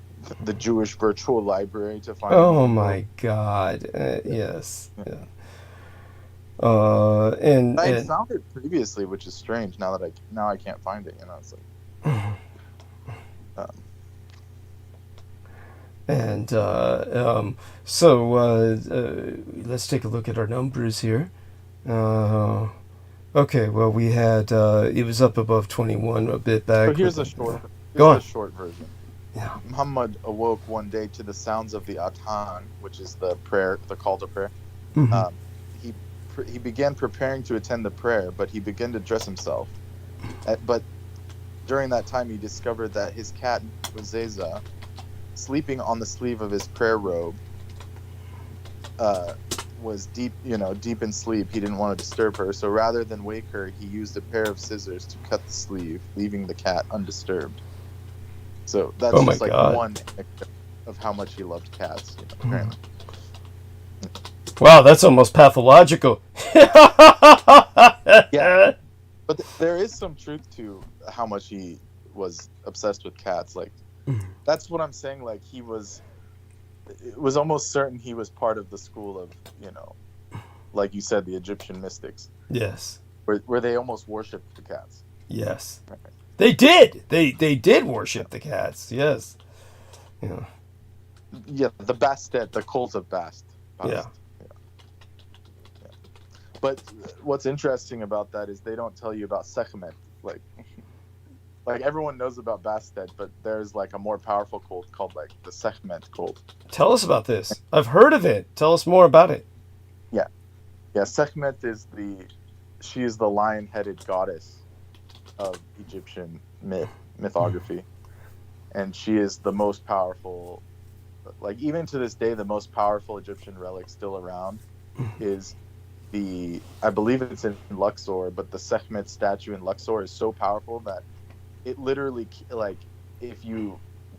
The Jewish virtual library to find. Oh my God! Yes. Yeah. And I found it previously, which is strange. Now I can't find it. You know, it's like. Let's take a look at our numbers here. Okay, well, we had it was up above 21 a bit back. So here's a short version. Yeah. Muhammad awoke one day to the sounds of the Adhan, which is the prayer, the call to prayer. Mm-hmm. He began preparing to attend the prayer, but he began to dress himself. But during that time, he discovered that his cat Uzeza, sleeping on the sleeve of his prayer robe, was deep in sleep. He didn't want to disturb her, so rather than wake her, he used a pair of scissors to cut the sleeve, leaving the cat undisturbed. So that's one of how much he loved cats, apparently. Wow, that's almost pathological. Yeah, but there is some truth to how much he was obsessed with cats. Like, that's what I'm saying. Like, it was almost certain he was part of the school of, like you said, the Egyptian mystics. Yes. Where they almost worshipped the cats. Yes. Right. They did. They did worship the cats. Yes. Yeah. Yeah, the Bastet, the cult of Bast. Yeah. But what's interesting about that is they don't tell you about Sekhmet. Like everyone knows about Bastet, but there's like a more powerful cult called like the Sekhmet cult. Tell us about this. I've heard of it. Tell us more about it. Yeah. Sekhmet is the lion-headed goddess of Egyptian mythography, and she is the most powerful. Like, even to this day, the most powerful Egyptian relic still around is I believe it's in Luxor, but the Sekhmet statue in Luxor is so powerful that it literally, like,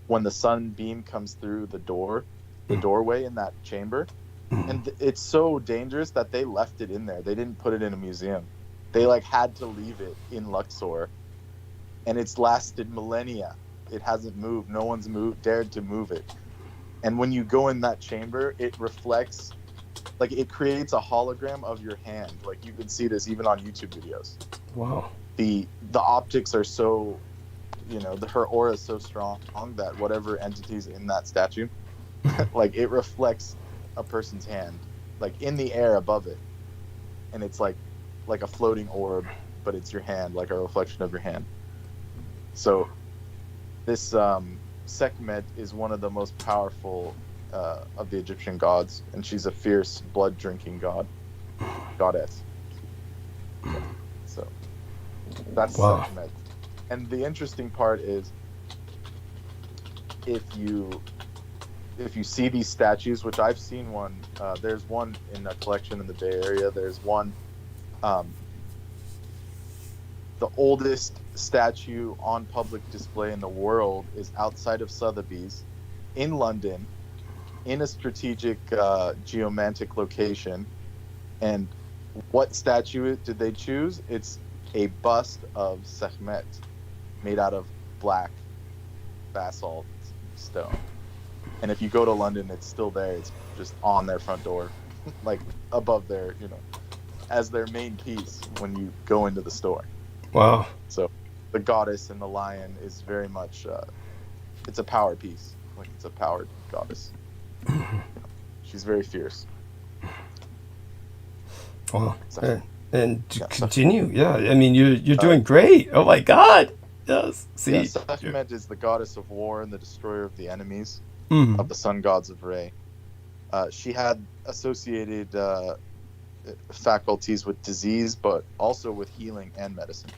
when the sunbeam comes through the doorway in that chamber, and it's so dangerous that they left it in there. They didn't put it in a museum. They had to leave it in Luxor, and it's lasted millennia. It hasn't moved. No one's dared to move it. And when you go in that chamber, it reflects, like, it creates a hologram of your hand. Like, you can see this even on YouTube videos. Wow. The optics are so, her aura is so strong that whatever entity's in that statue, like, it reflects a person's hand, like, in the air above it. And it's like a floating orb, but it's your hand, like a reflection of your hand. So this Sekhmet is one of the most powerful of the Egyptian gods, and she's a fierce, blood-drinking goddess. So that's Sekhmet. And the interesting part is, if you see these statues, which I've seen one, there's one in a collection in the Bay Area. There's one, the oldest statue on public display in the world is outside of Sotheby's in London, in a strategic geomantic location. And what statue did they choose? It's a bust of Sekhmet made out of black basalt stone. And if you go to London, it's still there. It's just on their front door, like above their, as their main piece when you go into the store. Wow. So the goddess and the lion is very much, it's a power piece. Like, it's a powered goddess. She's very fierce. Wow. And to continue, yeah. I mean, you're doing great. Oh my God. Yes. See. Sekhmet is the goddess of war and the destroyer of the enemies of the sun gods of Re. She had associated faculties with disease, but also with healing and medicine.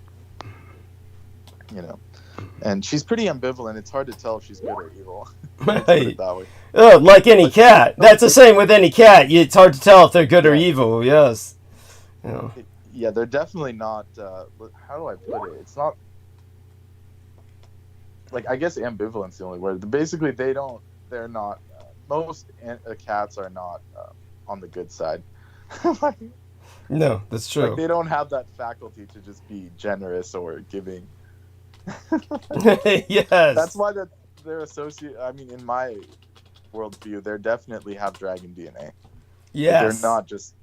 And she's pretty ambivalent. It's hard to tell if she's good or evil. Right. Like any cat. That's the same with any cat. It's hard to tell if they're good or evil. Yes. Yeah, they're definitely not. How do I put it? It's not. Like, I guess ambivalent's the only word. Basically, they're not. Most cats are not on the good side. No, that's true. Like, they don't have that faculty to just be generous or giving. Yes. That's why they're associated. I mean, in my worldview, they definitely have dragon DNA. Yes. They're not just.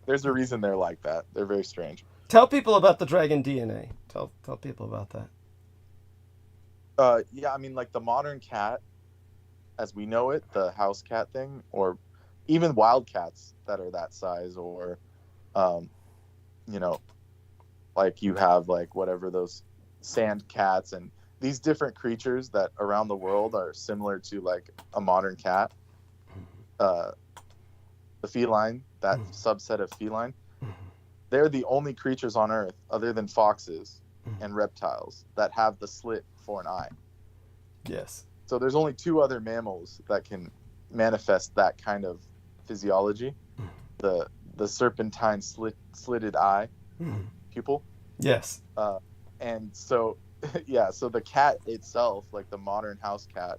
There's a reason they're like that. They're very strange. Tell people about the dragon DNA. Tell people about that. Yeah, I mean, like the modern cat, as we know it, the house cat thing, or even wild cats that are that size, or, you know, like you have like whatever those sand cats and these different creatures that around the world are similar to like a modern cat. The feline, that subset of feline, they're the only creatures on Earth other than foxes and reptiles that have the slit for an eye. Yes. So there's only 2 other mammals that can manifest that kind of physiology. The serpentine slitted eye pupil. Yes. And so, yeah, so the cat itself, like the modern house cat,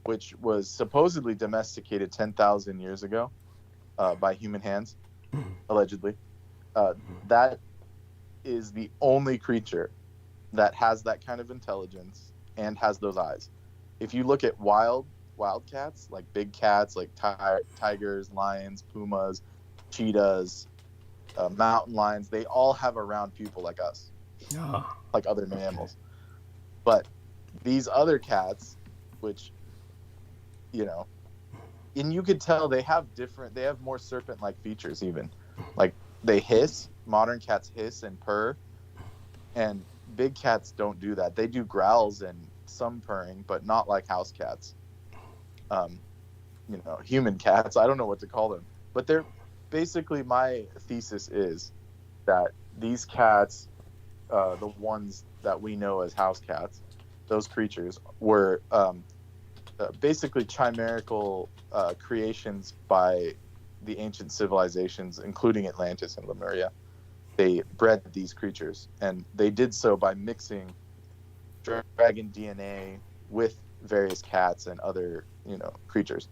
which was supposedly domesticated 10,000 years ago by human hands, allegedly, that is the only creature that has that kind of intelligence and has those eyes. If you look at wild cats, like big cats, like tigers, lions, pumas, cheetahs, mountain lions, they all have a round pupil like us, like other mammals. But these other cats, which, you know, and you could tell they have more serpent-like features even. Like they hiss, modern cats hiss and purr, and big cats don't do that. They do growls and some purring, but not like house cats. You know, human cats, I don't know what to call them. But they're basically, my thesis is that these cats, the ones that we know as house cats, those creatures were basically chimerical creations by the ancient civilizations, including Atlantis and Lemuria. They bred these creatures, and they did so by mixing dragon DNA with various cats and other, you know, creatures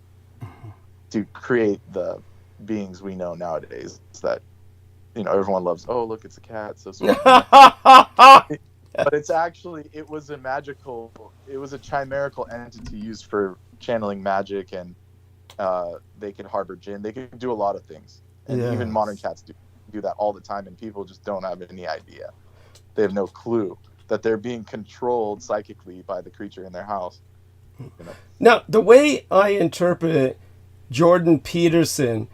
to create the beings we know nowadays that, you know, everyone loves. Oh, look, it's a cat, so sweet. But it's actually, it was a chimerical entity used for channeling magic, and they can harbor jinn. They can do a lot of things, and even modern cats do that all the time, and people just don't have any idea. They have no clue that they're being controlled psychically by the creature in their house. You know? Now, the way I interpret Jordan Peterson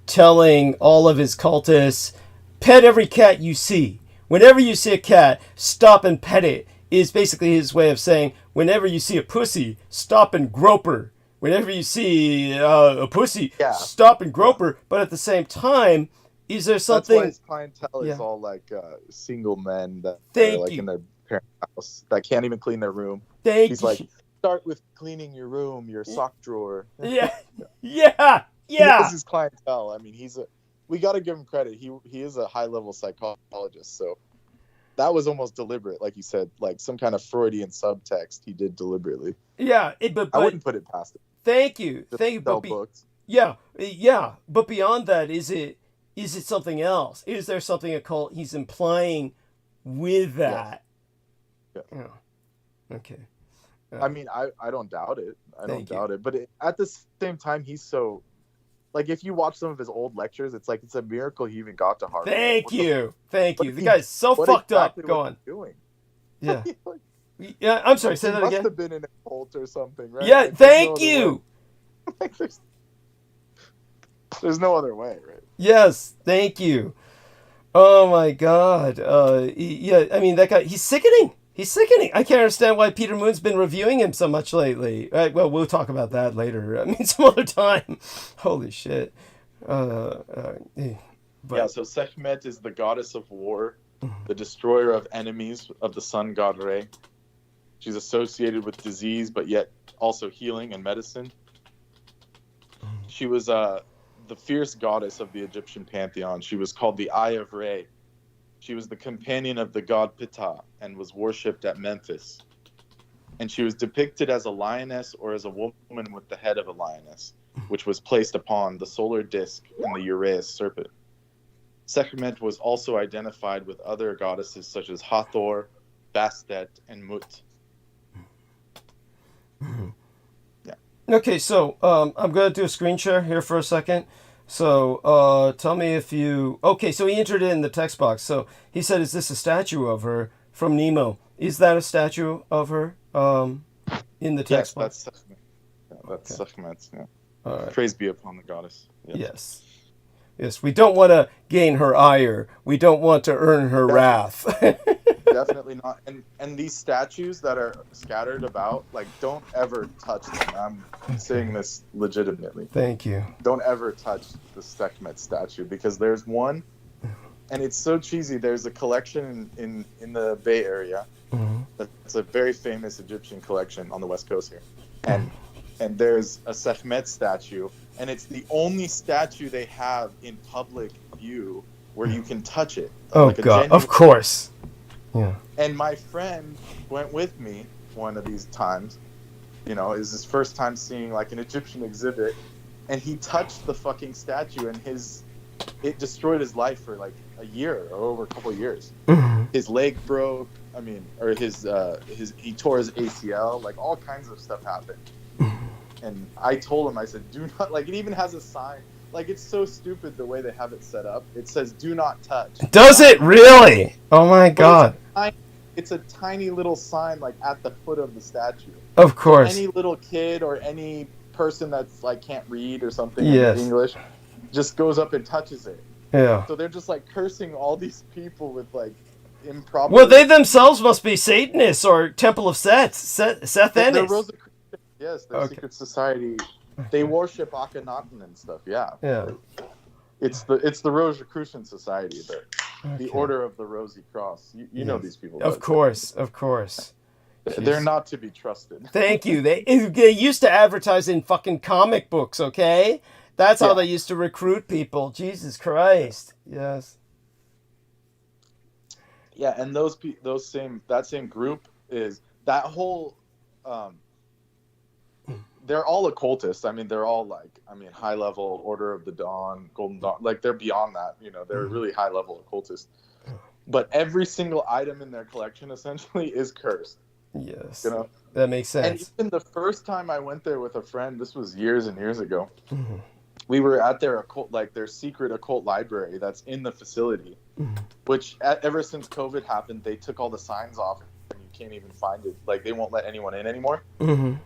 telling all of his cultists, pet every cat you see. Whenever you see a cat, stop and pet it, is basically his way of saying, whenever you see a pussy, stop and grope her. Whenever you see a pussy, stop and grope her. But at the same time, is there something... That's why his clientele is all like single men that are like in their parents' house that can't even clean their room. He's like, start with cleaning your room, your sock drawer. Yeah. He knows his clientele. I mean, we got to give him credit. He is a high-level psychologist, so that was almost deliberate, like you said, like some kind of Freudian subtext he did deliberately. Yeah, but I wouldn't put it past him. Thank you. But books. Yeah. But beyond that, is it something else? Is there something occult he's implying with that? Yeah. Oh. Okay. I mean, I don't doubt it. But at the same time, he's so... Like, if you watch some of his old lectures, it's like, it's a miracle he even got to Harvard. Thank you. The guy's so fucked up. Go on. Doing? Yeah. Yeah, I'm sorry, say that again. He must have been in a cult or something, right? Yeah, like, thank you. Like, there's no other way, right? Yes, thank you. Oh, my God. Yeah, I mean, that guy, he's sickening. I can't understand why Peter Moon's been reviewing him so much lately. Well, we'll talk about that later. I mean, some other time. Holy shit. Yeah, so Sekhmet is the goddess of war, the destroyer of enemies of the sun god Re. She's associated with disease, but yet also healing and medicine. She was the fierce goddess of the Egyptian pantheon. She was called the Eye of Re. She was the companion of the god Ptah and was worshipped at Memphis. And she was depicted as a lioness or as a woman with the head of a lioness, which was placed upon the solar disk and the Uraeus serpent. Sekhmet was also identified with other goddesses such as Hathor, Bastet, and Mut. Yeah. Okay, so I'm going to do a screen share here for a second. So tell me if you... Okay, so he entered it in the text box. So he said, is this a statue of her from Nemo? Is that a statue of her in the text box? That's Sekhmet. Yeah, that's Sekhmet. Yeah. All right. Praise be upon the goddess. Yes. Yes, we don't want to gain her ire. We don't want to earn her wrath. Definitely not. And these statues that are scattered about, like, don't ever touch them. I'm saying this legitimately. Thank you. Don't ever touch the Sekhmet statue, because there's one, and it's so cheesy. There's a collection in the Bay Area. It's a very famous Egyptian collection on the West Coast here. And there's a Sekhmet statue, and it's the only statue they have in public view where you can touch it. Oh, like God, of course. Yeah. And my friend went with me one of these times. You know, it was his first time seeing like an Egyptian exhibit, and he touched the fucking statue, and it destroyed his life for like a year or over a couple of years. His leg broke. I mean, or he tore his ACL. Like, all kinds of stuff happened. And I told him, I said, do not, like, it even has a sign. Like, it's so stupid the way they have it set up. It says, do not touch. Does it really? Oh my God. It's a tiny little sign, like, at the foot of the statue. Of course. Any little kid or any person that's, like, can't read or something in English just goes up and touches it. Yeah. So they're just, like, cursing all these people with, like, improper... Well, they themselves must be Satanists or Temple of Seth. Sethenists. Yes, their secret society. They worship Akhenaten and stuff. Yeah. Yeah. It's the Rosicrucian Society, the Order of the Rosy Cross. You know these people. Of course. They're not to be trusted. Thank you. They used to advertise in fucking comic books. Okay, that's how they used to recruit people. Jesus Christ. Yes. Yeah, and that same group is that whole. They're all occultists. I mean, they're all high level Order of the Dawn, Golden Dawn. Like, they're beyond that. You know, they're really high level occultists. But every single item in their collection essentially is cursed. Yes. You know, that makes sense. And even the first time I went there with a friend, this was years and years ago. We were at their secret occult library that's in the facility, which ever since COVID happened, they took all the signs off. Can't even find it. Like, they won't let anyone in anymore.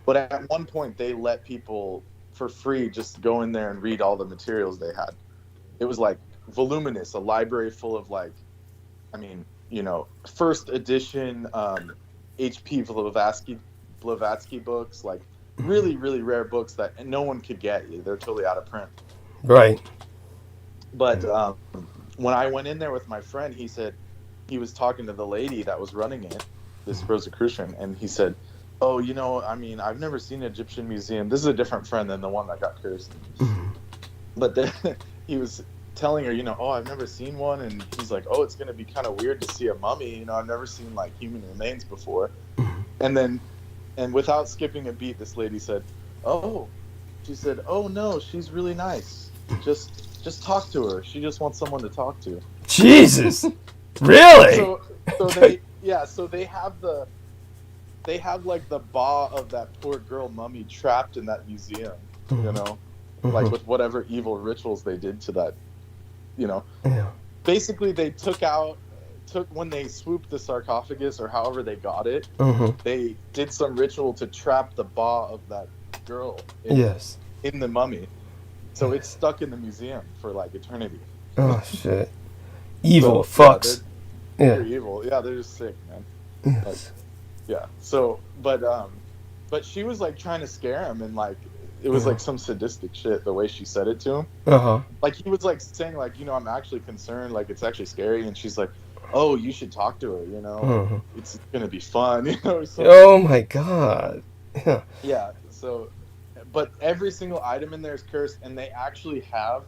But at one point they let people for free just go in there and read all the materials they had. It was like voluminous, a library full of, like, I mean, you know, first edition H.P. Blavatsky books, like really, really rare books that no one could get. They're totally out of print. Right. But when I went in there with my friend, he said he was talking to the lady that was running it, this Rosicrucian, and he said, oh, you know, I mean, I've never seen an Egyptian museum. This is a different friend than the one that got cursed. But then he was telling her, you know, oh, I've never seen one, and he's like, oh, it's going to be kind of weird to see a mummy. You know, I've never seen, like, human remains before. And without skipping a beat, this lady said, oh, no, she's really nice. Just talk to her. She just wants someone to talk to. Jesus. Really? So they have like the ba of that poor girl mummy trapped in that museum, you know, like with whatever evil rituals they did to that, you know. Basically, they took when they swooped the sarcophagus or however they got it, they did some ritual to trap the ba of that girl in the mummy. So it's stuck in the museum for like eternity. Oh shit. Evil fucks. They're evil. Yeah, they're just sick, man. Yes. Like, yeah. So, but she was like trying to scare him, and like it was like some sadistic shit the way she said it to him. Like, he was like saying, like, you know, I'm actually concerned, like it's actually scary, and she's like, oh, you should talk to her, you know, it's gonna be fun, you know. Oh my God. Yeah. So, but every single item in there is cursed, and they have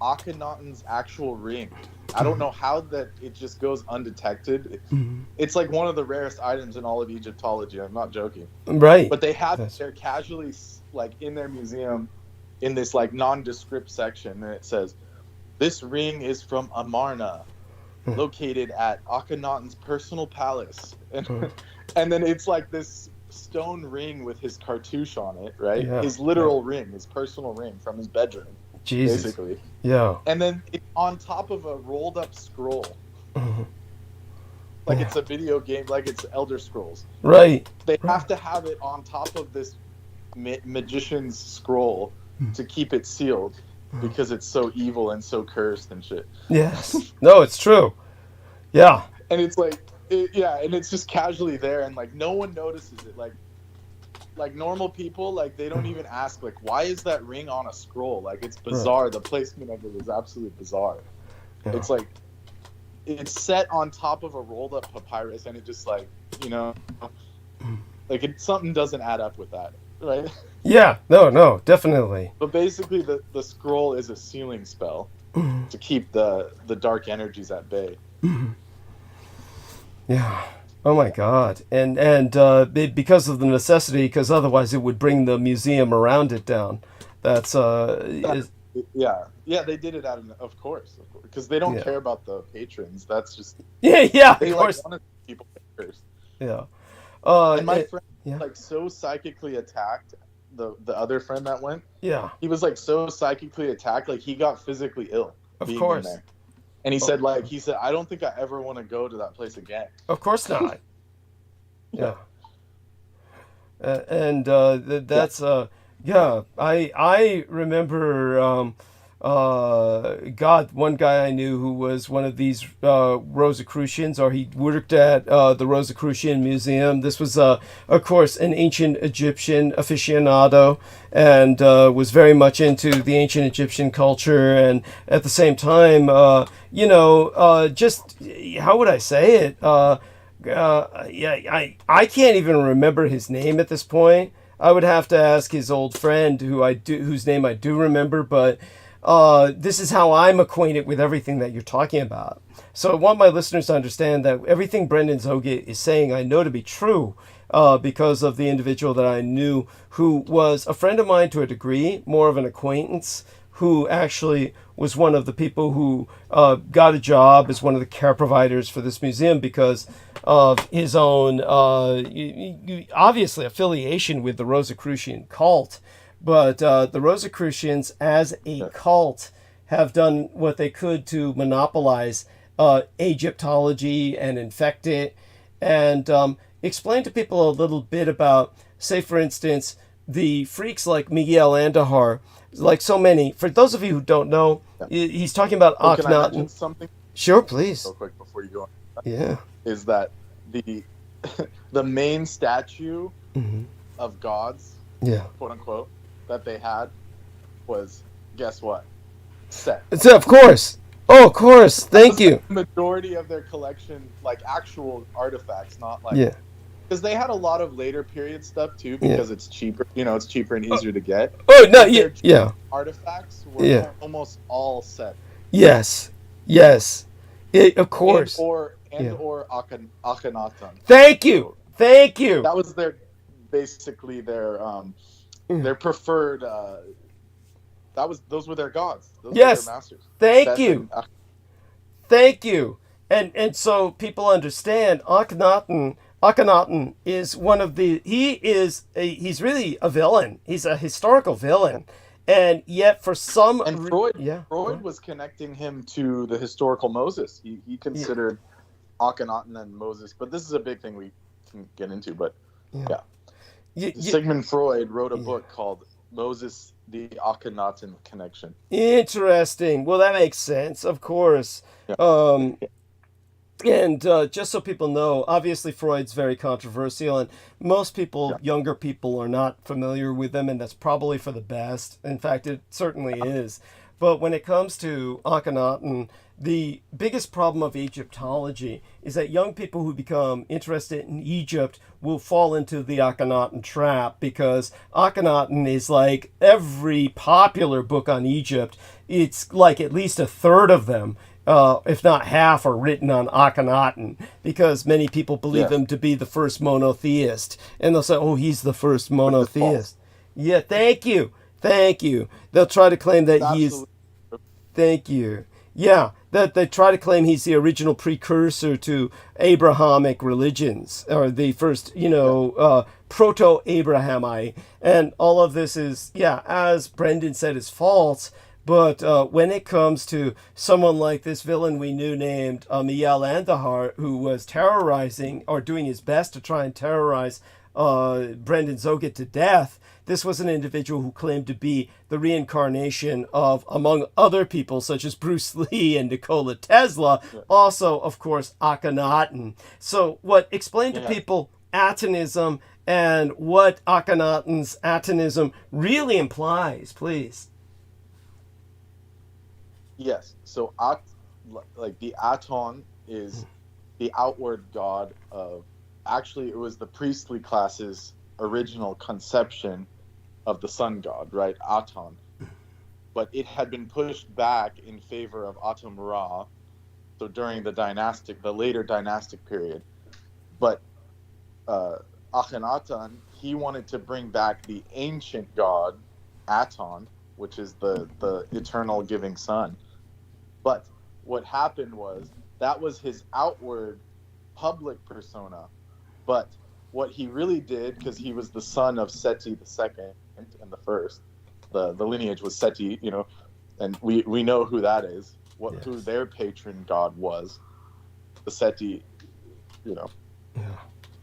Akhenaten's actual ring. I don't know how that it just goes undetected. It's like one of the rarest items in all of Egyptology. I'm not joking. Right. But they're casually, like, in their museum in this like nondescript section, and it says, this ring is from Amarna, located at Akhenaten's personal palace. And then it's like this stone ring with his cartouche on it, right? Yeah. His literal ring, his personal ring from his bedroom, Jesus. basically. Yeah. And then it's on top of a rolled up scroll. Like it's a video game, like it's Elder Scrolls. Right. They have to have it on top of this magician's scroll to keep it sealed because it's so evil and so cursed and shit. Yes. No, it's true. Yeah. And it's like, and it's just casually there, and like no one notices it. Like normal people, like they don't even ask, like, why is that ring on a scroll? Like it's bizarre. Right. The placement of it is absolutely bizarre. Yeah. It's like it's set on top of a rolled up papyrus, and it just like, you know, like something doesn't add up with that, right? Yeah. No, definitely. But basically, the scroll is a sealing spell to keep the dark energies at bay. Yeah. Oh my God. And because of the necessity, because otherwise it would bring the museum around it down. That's yeah, they did it of course, because they don't care about the patrons. That's just they of course. Like, people first. Yeah. And my friend like so psychically attacked the other friend that went. Yeah. He was like so psychically attacked, like he got physically ill. Of course. In there. And he said, I don't think I ever want to go to that place again. Of course not. Yeah. That's I remember one guy I knew who was one of these Rosicrucians, or he worked at the Rosicrucian Museum. This was of course an ancient Egyptian aficionado, and was very much into the ancient Egyptian culture, and at the same time just how would I say it, I can't even remember his name at this point. I would have to ask his old friend whose name I do remember, but this is how I'm acquainted with everything that you're talking about. So I want my listeners to understand that everything Brendan Zoga is saying I know to be true, because of the individual that I knew who was a friend of mine to a degree, more of an acquaintance, who actually was one of the people who got a job as one of the care providers for this museum because of his own, obviously, affiliation with the Rosicrucian cult. But the Rosicrucians, as a cult, have done what they could to monopolize Egyptology and infect it. And explain to people a little bit about, say, for instance, the freaks like Miguel Andahar, like so many. For those of you who don't know, he's talking about Akhenaten. Can I mention something? Sure, please. Real quick before you go on. Yeah. Is that the main statue of gods, quote unquote, that they had was, guess what? Set. Of course. Oh, of course. Thank you. The majority of their collection, like actual artifacts, not like because they had a lot of later period stuff too, because it's cheaper. You know, it's cheaper and easier to get. Oh no, Artifacts were almost all set. Yes, of course. Or Akhenaten. Thank you. That was basically their preferred. Those were their gods. Those were their masters. Thank you. And so people understand Akhenaten is one of the. He's really a villain. He's a historical villain. And yet, for some Freud was connecting him to the historical Moses. He considered Akhenaten and Moses, but this is a big thing we can get into. But Sigmund Freud wrote a book called Moses, the Akhenaten Connection. Interesting. Well, that makes sense, of course. Yeah. And just so people know, obviously Freud's very controversial, and most people, younger people, are not familiar with him, and that's probably for the best. In fact, it certainly is. But when it comes to Akhenaten, the biggest problem of Egyptology is that young people who become interested in Egypt will fall into the Akhenaten trap, because Akhenaten is like every popular book on Egypt. It's like at least a third of them, if not half, are written on Akhenaten, because many people believe him to be the first monotheist. And they'll say, oh, he's the first monotheist. Yeah, thank you. They'll try to claim that he's... Thank you. Yeah, that they try to claim he's the original precursor to Abrahamic religions, or the first, proto-Abrahamite. And all of this is, as Brendan said, is false. But when it comes to someone like this villain we knew named Miel Andahar, who was terrorizing, or doing his best to try and terrorize Brendan Zogit to death, this was an individual who claimed to be the reincarnation of, among other people, such as Bruce Lee and Nikola Tesla, also, of course, Akhenaten. So explain to people Atenism and what Akhenaten's Atenism really implies, please. Yes. So, the Aton is the outward god of. Actually, it was the priestly class's original conception of the sun god, right? Aton. But it had been pushed back in favor of Atum Ra. So during the later dynastic period. But Akhenaten, he wanted to bring back the ancient god, Aton, which is the eternal giving sun. But what happened was that was his outward public persona. But what he really did, because he was the son of Seti II and the first, the lineage was Seti, and we know who that is, who their patron god was, the Seti,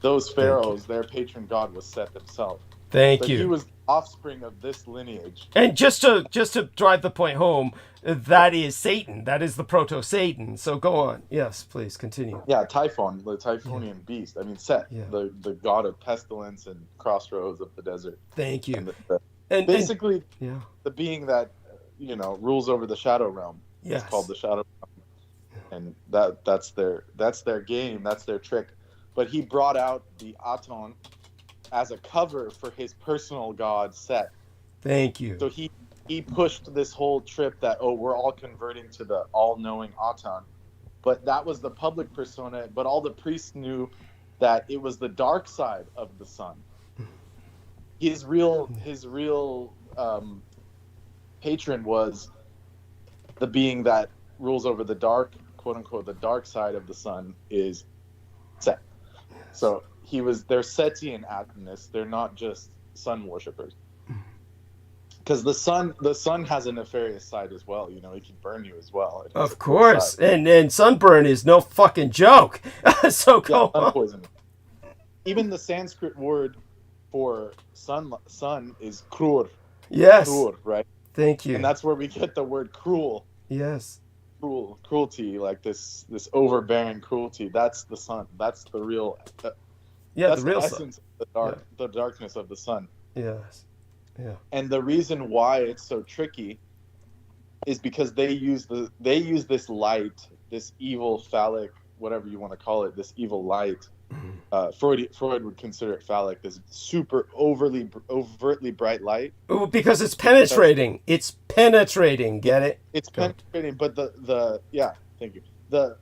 those pharaohs, their patron god was Set himself. Thank you. He was offspring of this lineage. And just to drive the point home, that is Satan. That is the proto-Satan. So go on. Yes, please continue. Yeah, Typhon, the Typhonian beast. I mean, Set, the god of pestilence and crossroads of the desert. Thank you. And basically, the being that rules over the shadow realm. It's called the shadow realm, and that's their game. That's their trick. But he brought out the Aton as a cover for his personal god Set. Thank you. So he pushed this whole trip that we're all converting to the all-knowing Aton, but that was the public persona. But all the priests knew that it was the dark side of the sun. His real patron was the being that rules over the dark, quote unquote, the dark side of the sun is Set. So they're Seti and Atenists. They're not just sun worshippers. Because the sun has a nefarious side as well. It can burn you as well. Of course. And sunburn is no fucking joke. So go on. Poison. Even the Sanskrit word for sun is krur. Yes. Krur, right? Thank you. And that's where we get the word cruel. Yes. Cruelty, like this overbearing cruelty. That's the sun. That's the real. That's the real essence of the darkness of the sun. Yes. Yeah. And the reason why it's so tricky is because they use this light, this evil phallic, whatever you want to call it, this evil light. Freud would consider it phallic, this super overtly bright light. Because it's penetrating. It's penetrating. Get it? It's penetrating, but thank you. The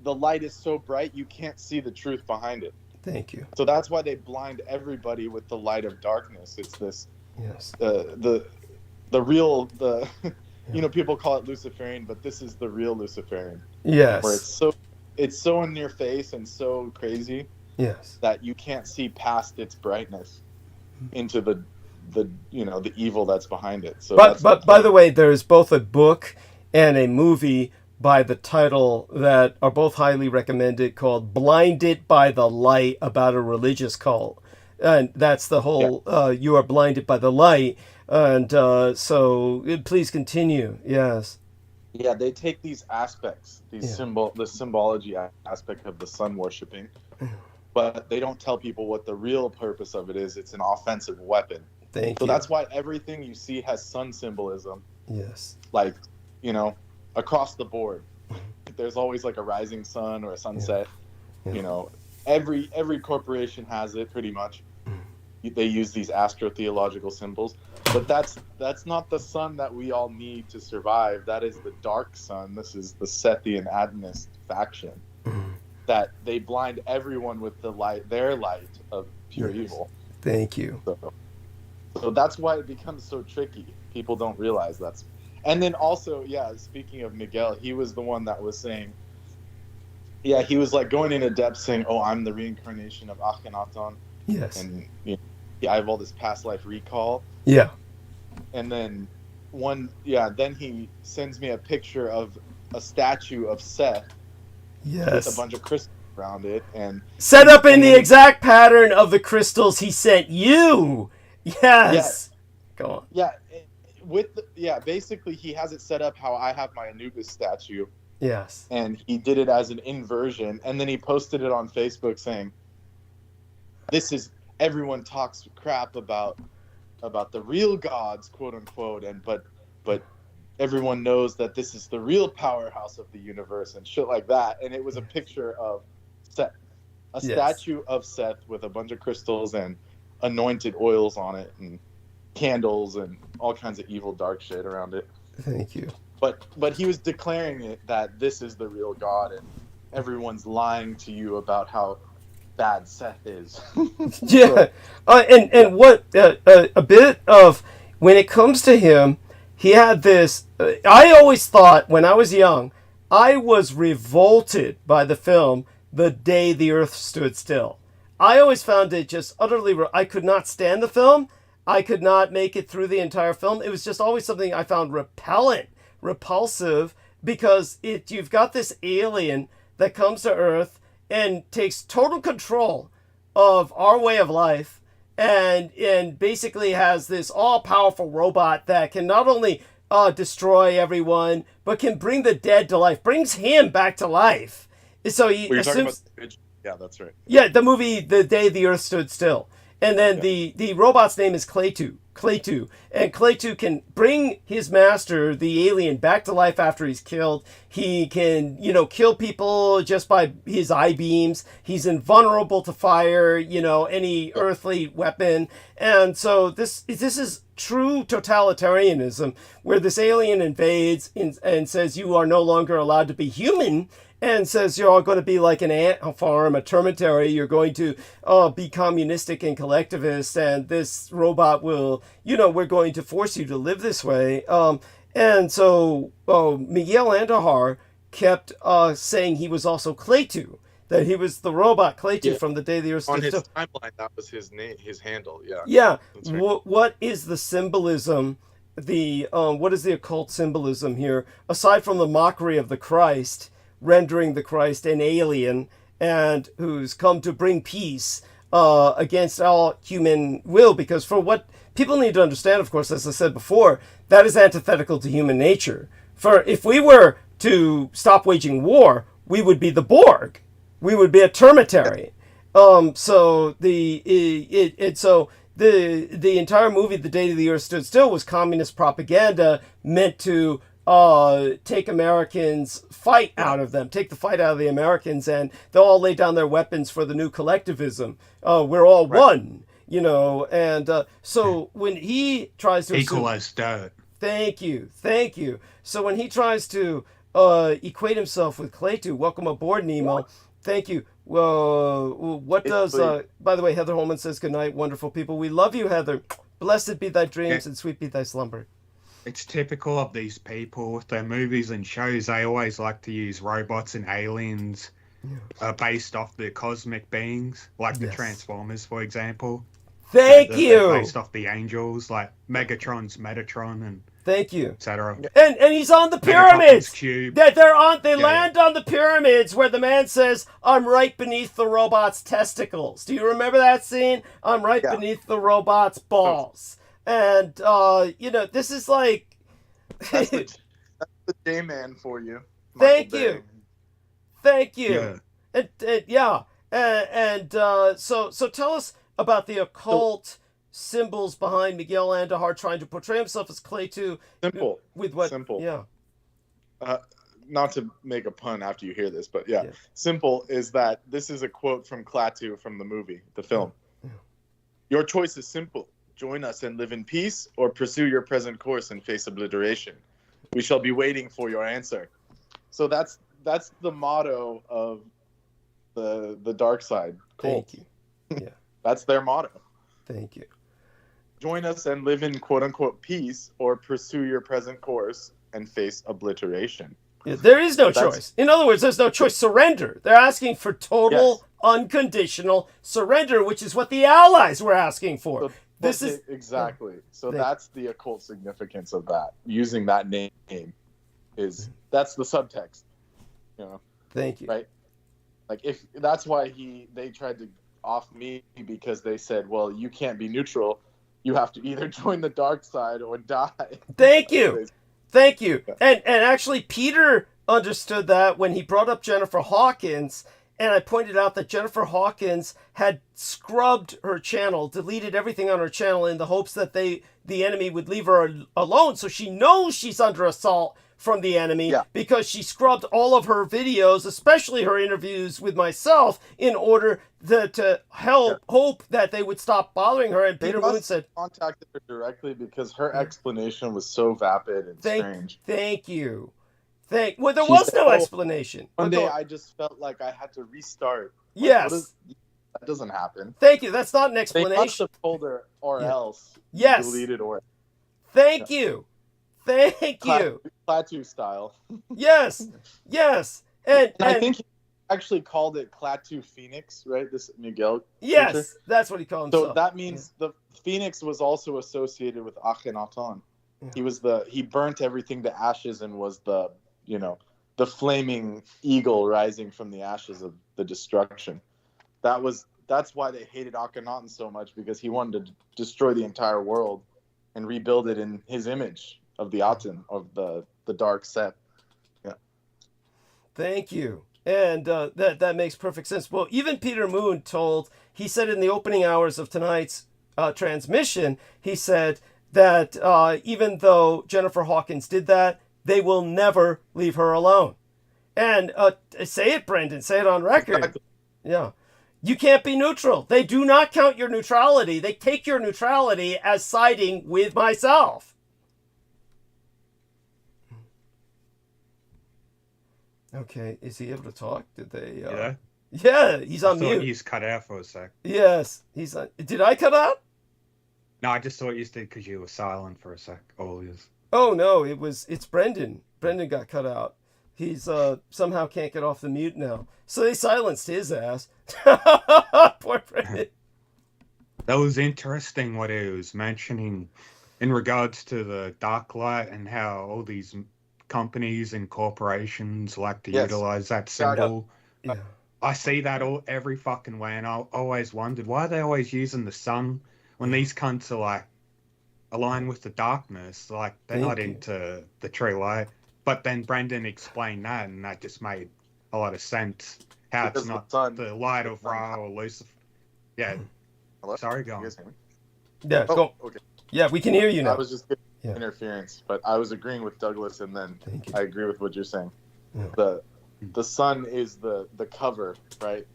light is so bright you can't see the truth behind it. Thank you. So that's why they blind everybody with the light of darkness. It's this. Yes. The real people call it Luciferian, but this is the real Luciferian. Yes. Where it's so in your face and so crazy. Yes. That you can't see past its brightness into the evil that's behind it. So but by the way, there's both a book and a movie by the title that are both highly recommended called Blinded by the Light, about a religious cult. And that's the whole, you are blinded by the light. And so please continue. Yes. Yeah, they take these aspects, the symbology aspect of the sun worshipping, but they don't tell people what the real purpose of it is. It's an offensive weapon. Thank you. So that's why everything you see has sun symbolism. Yes. Like, across the board. There's always like a rising sun or a sunset. Yeah. Every corporation has it pretty much. They use these astrotheological symbols, but that's not the sun that we all need to survive. That is the dark sun. This is the Sethi and Adenist faction that they blind everyone with their light of pure evil. Thank you. So that's why it becomes so tricky. People don't realize And then also, speaking of Miguel, he was the one that was saying, he was like going into depth saying, "Oh, I'm the reincarnation of Akhenaton." Yes. And I have all this past life recall. Yeah. And then then he sends me a picture of a statue of Seth. Yes. With a bunch of crystals around it, and set up in the exact pattern of the crystals he sent you. Yes. Go on. Yeah. Basically he has it set up how I have my Anubis statue. Yes. And he did it as an inversion, and then he posted it on Facebook saying, "This is everyone talks crap about the real gods, quote unquote, and but everyone knows that this is the real powerhouse of the universe," and shit like that. And it was a picture of Seth, a statue of Seth with a bunch of crystals and anointed oils on it, and candles and all kinds of evil dark shit around it. Thank you. But he was declaring it that this is the real God, and everyone's lying to you about how bad Seth is. Yeah. And what a bit of, when it comes to him, he had this. I always thought when I was young, I was revolted by the film The Day the Earth Stood Still. I always found it just utterly. I could not stand the film. I could not make it through the entire film. It was just always something I found repulsive, because you've got this alien that comes to Earth and takes total control of our way of life, and basically has this all-powerful robot that can not only destroy everyone, but can bring the dead to life, brings him back to life. So he assumes... Yeah, that's right. Yeah, the movie The Day the Earth Stood Still. And then the robot's name is Cleitu. And Cleitu can bring his master, the alien, back to life after he's killed. He can, kill people just by his eye beams. He's invulnerable to fire, any earthly weapon. And so this is true totalitarianism, where this alien invades and says you are no longer allowed to be human, and says you're all going to be like an ant farm, a termitary. You're going to be communistic and collectivist, and this robot will, we're going to force you to live this way. And so Miguel Andahar kept saying he was also Cleitu, that he was the robot Cleitu from The Day the Earth Stood Still. On his timeline, that was his name, his handle. Yeah. Yeah. Right. What is the symbolism? What is the occult symbolism here, aside from the mockery of the Christ, rendering the Christ an alien and who's come to bring peace against all human will? Because for what people need to understand, of course, as I said before, that is antithetical to human nature. For if we were to stop waging war, we would be the Borg. We would be a termitary. So the entire movie, The Day the Earth Stood Still, was communist propaganda meant to take Americans, fight out of them, take the fight out of the Americans, and they'll all lay down their weapons for the new collectivism. We're all one, and so when he tries to equalize dirt. Thank you. So when he tries to equate himself with Cleitu, welcome aboard, Nemo. Thank you. Well, what does, by the way, Heather Holman says, good night, wonderful people. We love you, Heather. Blessed be thy dreams and sweet be thy slumber. It's typical of these people with their movies and shows. They always like to use robots and aliens based off the cosmic beings, like the Transformers, for example. Thank you. Based off the angels, like Megatron's Metatron and thank you, etc. And he's on the pyramids. They land on the pyramids where the man says, "I'm right beneath the robot's testicles." Do you remember that scene? I'm right beneath the robot's balls. And this is like that's the J-Man for you. Thank you. Yeah. So tell us about the occult symbols behind Miguel Andahar trying to portray himself as Cleitu. Simple. With what? Simple. Yeah. Not to make a pun after you hear this, but simple is that this is a quote from Klaatu from the movie, the film. Yeah. Your choice is simple. Join us and live in peace, or pursue your present course and face obliteration. We shall be waiting for your answer. So that's the motto of the dark side. Cool. Thank you. Yeah. That's their motto. Thank you. join us and live in quote unquote peace, or pursue your present course and face obliteration. Yeah, there is no choice. In other words, there's no choice. Surrender. They're asking for total, unconditional surrender, which is what the Allies were asking for. So exactly. So that's the occult significance of that. Using that name that's the subtext. You know. Thank you. Right. Like if that's why they tried to off me, because they said, well, you can't be neutral. You have to either join the dark side or die. Thank you. Thank you. And actually, Peter understood that when he brought up Jennifer Hawkins, and I pointed out that Jennifer Hawkins had scrubbed her channel, deleted everything on her channel in the hopes that the enemy would leave her alone. So she knows she's under assault from the enemy because she scrubbed all of her videos, especially her interviews with myself, in order to hope that they would stop bothering her. And Peter Moon said, contacted her directly because her explanation was so vapid and strange. Thank you. Well, there was no explanation. One day I just felt like I had to restart. Yes. That doesn't happen. Thank you. That's not an explanation. They must have told her or else. Yes. Deleted or. Thank you. Thank you. Klaatu style. Yes. And I think he actually called it Klaatu Phoenix, right? This Miguel. Yes, creature. that's what he called himself. So that means the Phoenix was also associated with Akhenaton. He burnt everything to ashes and was the flaming eagle rising from the ashes of the destruction. That's why they hated Akhenaten so much, because he wanted to destroy the entire world and rebuild it in his image of the Aten, of the dark set. Yeah. Thank you. And that makes perfect sense. Well, even Peter Moon he said in the opening hours of tonight's transmission, he said that even though Jennifer Hawkins did that, they will never leave her alone. And say it, Brendan. Say it on record. Exactly. Yeah. You can't be neutral. They do not count your neutrality. They take your neutrality as siding with myself. Okay. Is he able to talk? Did they? Yeah, he's on mute. He's cut out for a sec. Yes, he's on. Did I cut out? No, I just thought you did because you were silent for a sec. Oh no, it's Brendan. Brendan got cut out. He's somehow can't get off the mute now. So they silenced his ass. Poor Brendan. That was interesting what he was mentioning in regards to the dark light and how all these companies and corporations like to utilize that symbol. Yeah. I see that every fucking way, and I always wondered why are they always using the sun when these cunts are like align with the darkness, like they're not into the true light. But then Brendan explained that, and that just made a lot of sense. How it's not the light of Ra or Lucifer. Yeah. Hello? Sorry, go on. Yeah, go. Okay. Yeah, we can hear you now. I was just getting interference, but I was agreeing with Douglas, and then I agree with what you're saying. Yeah. The sun is the cover, right?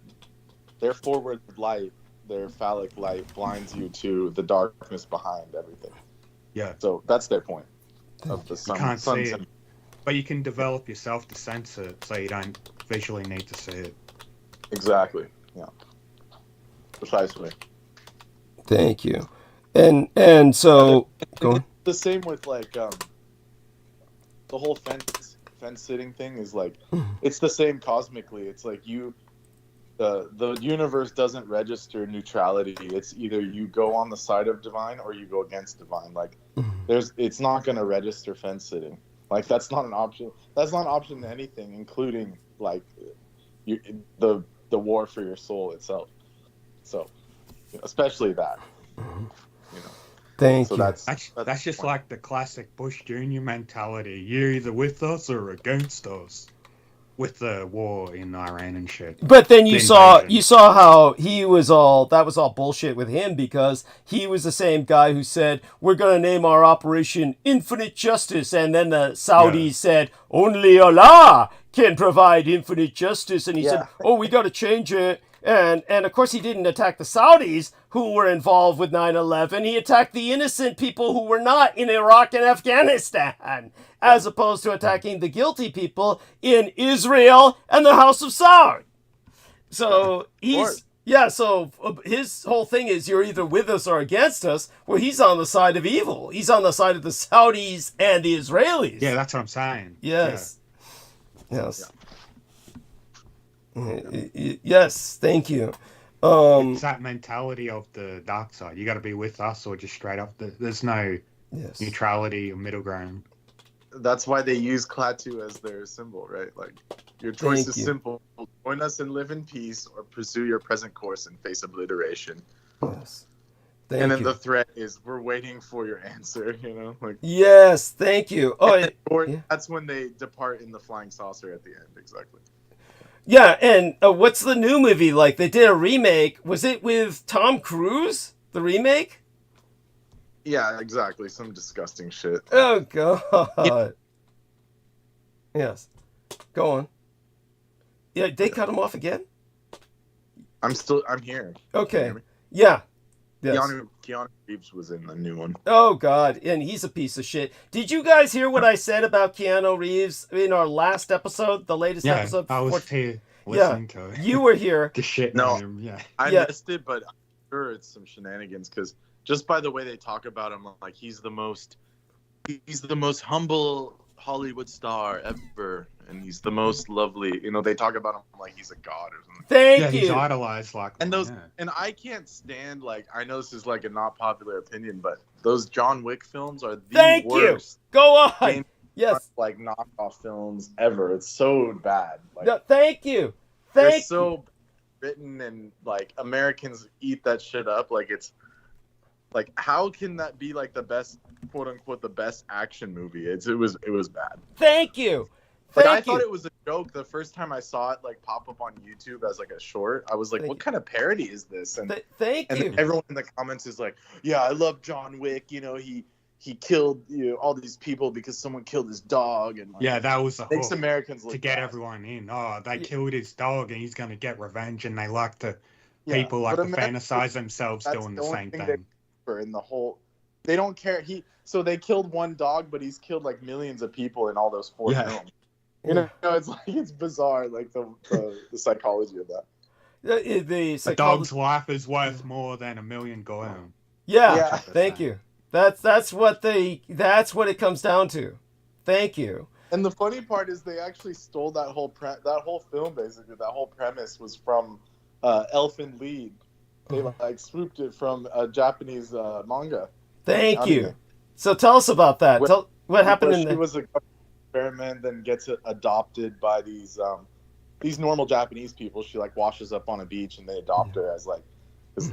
Their forward light, their phallic light, blinds you to the darkness behind everything. Yeah. So that's their point of the sun. You can't see it, but you can develop yourself to sense it, so you don't visually need to see it. Exactly. Yeah. Precisely. Thank you. And so go on. The same with like the whole fence sitting thing is like it's the same cosmically. It's like the universe doesn't register neutrality. It's either you go on the side of divine or you go against divine. Like it's not going to register fence sitting. Like that's not an option. That's not an option to anything, including like the war for your soul itself. So especially that. You know. Thank you. That's just like the classic Bush Jr. mentality. You're either with us or against us. With the war in Iran and shit. But then you saw how that was all bullshit with him, because he was the same guy who said, we're going to name our operation Infinite Justice. And then the Saudis said, only Allah can provide infinite justice. And he said, we got to change it. And of course he didn't attack the Saudis who were involved with 9/11. He attacked the innocent people who were not in Iraq and Afghanistan, as opposed to attacking the guilty people in Israel and the House of Saud. So Yeah, so his whole thing is you're either with us or against us. Well, he's on the side of evil. He's on the side of the Saudis and the Israelis. Yeah, that's what I'm saying. Yes. Yeah. Yes. Yes, thank you. It's that mentality of the dark side. You got to be with us or just straight up. There's no neutrality or middle ground. That's why they use Klaatu as their symbol, right? Like, your choice is simple. Join us and live in peace, or pursue your present course and face obliteration. Yes. And then the threat is, we're waiting for your answer, you know? Like, yes, thank you. That's when they depart in the flying saucer at the end, exactly. Yeah, and what's the new movie like? They did a remake. Was it with Tom Cruise, the remake? Yeah, exactly. Some disgusting shit. Oh, God. Yes. Go on. Yeah, they cut him off again? I'm here. Okay. Yeah. Yes. Keanu Reeves was in the new one. Oh, God. And he's a piece of shit. Did you guys hear what I said about Keanu Reeves in our last episode, the latest episode? I was here listening to it. You were here. The shit. No, him. Yeah. I missed it, but I'm sure it's some shenanigans because just by the way they talk about him, like he's the most humble Hollywood star ever, and he's the most lovely. You know, they talk about him like he's a god or something. Thank you. He's idolized like. And and I can't stand, like, I know this is like a not popular opinion, but those John Wick films are the worst. Go on. Yes. Like knockoff films ever. It's so bad. Like, no, thank you. They're so written, and like Americans eat that shit up. Like, it's like, how can that be like the best, quote unquote, the best action movie? It was bad. Thank you. I thought it was a joke the first time I saw it like pop up on YouTube as like a short. I was like, what kind of parody is this? And thank you. And everyone in the comments is like, yeah, I love John Wick. You know, he killed all these people because someone killed his dog. And like, that was the makes Americans to get everyone in. Oh, they killed his dog and he's going to get revenge, and they like to people like to fantasize themselves doing the same thing. In the whole, they don't care. So they killed one dog, but he's killed like millions of people in all those 4 films. You know, it's like, it's bizarre, like the psychology of that. The dog's life is worth more than $1 million gold. Yeah. Thank you. That's what it comes down to. Thank you. And the funny part is they actually stole that whole film, basically. That whole premise was from Elfin Lied. They like swooped it from a Japanese manga. Thank you. So tell us about that. What happened in She was a experiment, then gets adopted by these normal Japanese people. She like washes up on a beach, and they adopt her as like,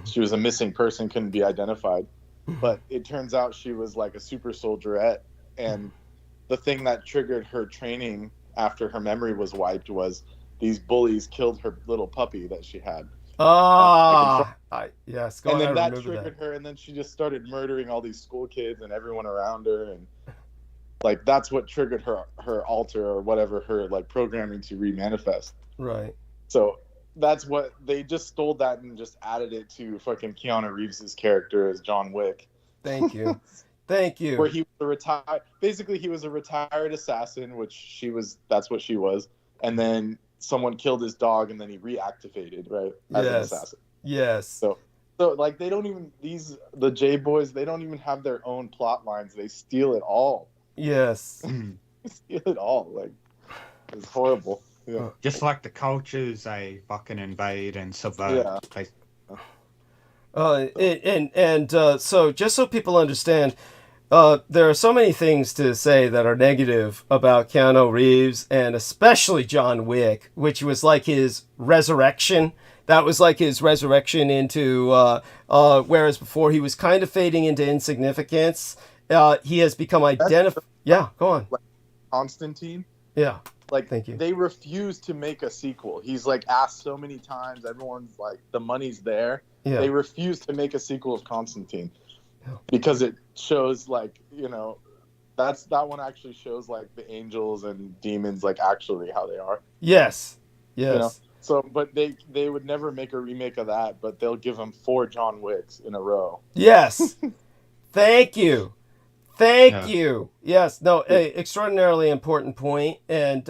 she was a missing person, couldn't be identified. But it turns out she was like a super soldierette, and the thing that triggered her training after her memory was wiped was these bullies killed her little puppy that she had. Yes. And then that triggered her, and then she just started murdering all these school kids and everyone around her, and like that's what triggered her alter or whatever, her like programming to remanifest. Right. So that's what they just stole that and just added it to fucking Keanu Reeves's character as John Wick. Thank you. Thank you. Where he was he was a retired assassin, which that's what she was, and then someone killed his dog, and then he reactivated, right, as an assassin. Yes. So like they don't even, the J boys, they don't even have their own plot lines. They steal it all. Yes. They steal it all. Like, it's horrible. Yeah. Just like the cultures they fucking invade and subvert. Yeah. So just so people understand, there are so many things to say that are negative about Keanu Reeves, and especially John Wick, which was like his resurrection. That was like his resurrection into, whereas before he was kind of fading into insignificance. He has become identified. Yeah, go on. Like Constantine. Yeah. Like, thank you. They refuse to make a sequel. He's like asked so many times. Everyone's like, the money's there. Yeah. They refuse to make a sequel of Constantine because it shows like, you know, that one actually shows like the angels and demons like actually how they are. Yes. Yes. You know? So, but they would never make a remake of that, but they'll give him 4 John Wicks in a row. Yes. Thank you. Thank you. Yes. No, extraordinarily important point. And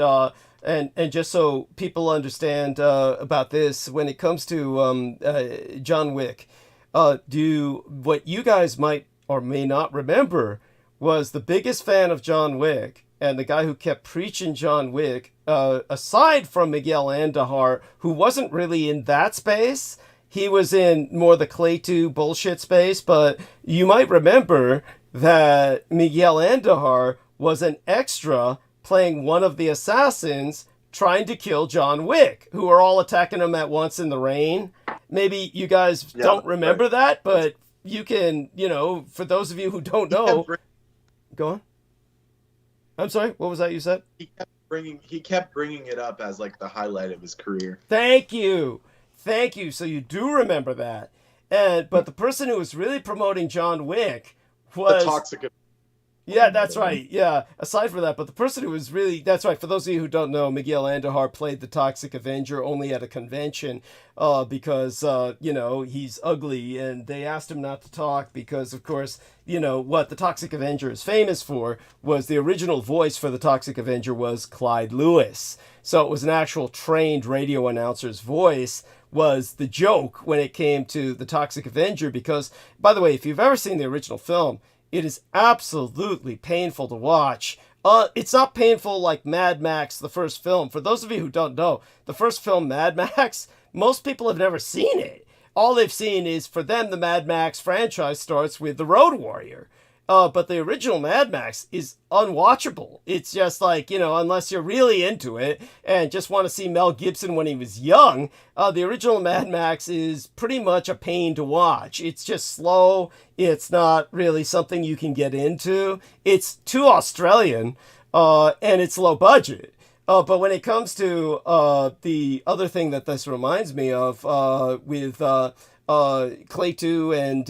And just so people understand about this, when it comes to John Wick, what you guys might or may not remember was the biggest fan of John Wick and the guy who kept preaching John Wick, aside from Miguel Andújar, who wasn't really in that space. He was in more the Clayton bullshit space, but you might remember that Miguel Andújar was an extra playing one of the assassins trying to kill John Wick, who are all attacking him at once in the rain. Maybe you guys don't remember that, but you can, for those of you who don't know, go on. I'm sorry, what was that you said? He kept bringing it up as like the highlight of his career. Thank you. So you do remember that. But the person who was really promoting John Wick was the toxic. Yeah, that's right. Yeah, aside from that, but the person who was really, that's right, for those of you who don't know, Miguel Andújar played the Toxic Avenger only at a convention because, he's ugly, and they asked him not to talk because, of course, what the Toxic Avenger is famous for was the original voice for the Toxic Avenger was Clyde Lewis. So it was an actual trained radio announcer's voice was the joke when it came to the Toxic Avenger because, by the way, if you've ever seen the original film, it is absolutely painful to watch. It's not painful like Mad Max, the first film. For those of you who don't know, the first film, Mad Max, most people have never seen it. All they've seen is, for them, the Mad Max franchise starts with the Road Warrior. But the original Mad Max is unwatchable. It's just like, unless you're really into it and just want to see Mel Gibson when he was young, the original Mad Max is pretty much a pain to watch. It's just slow. It's not really something you can get into. It's too Australian, and it's low budget. But when it comes to the other thing that this reminds me of with Clayton and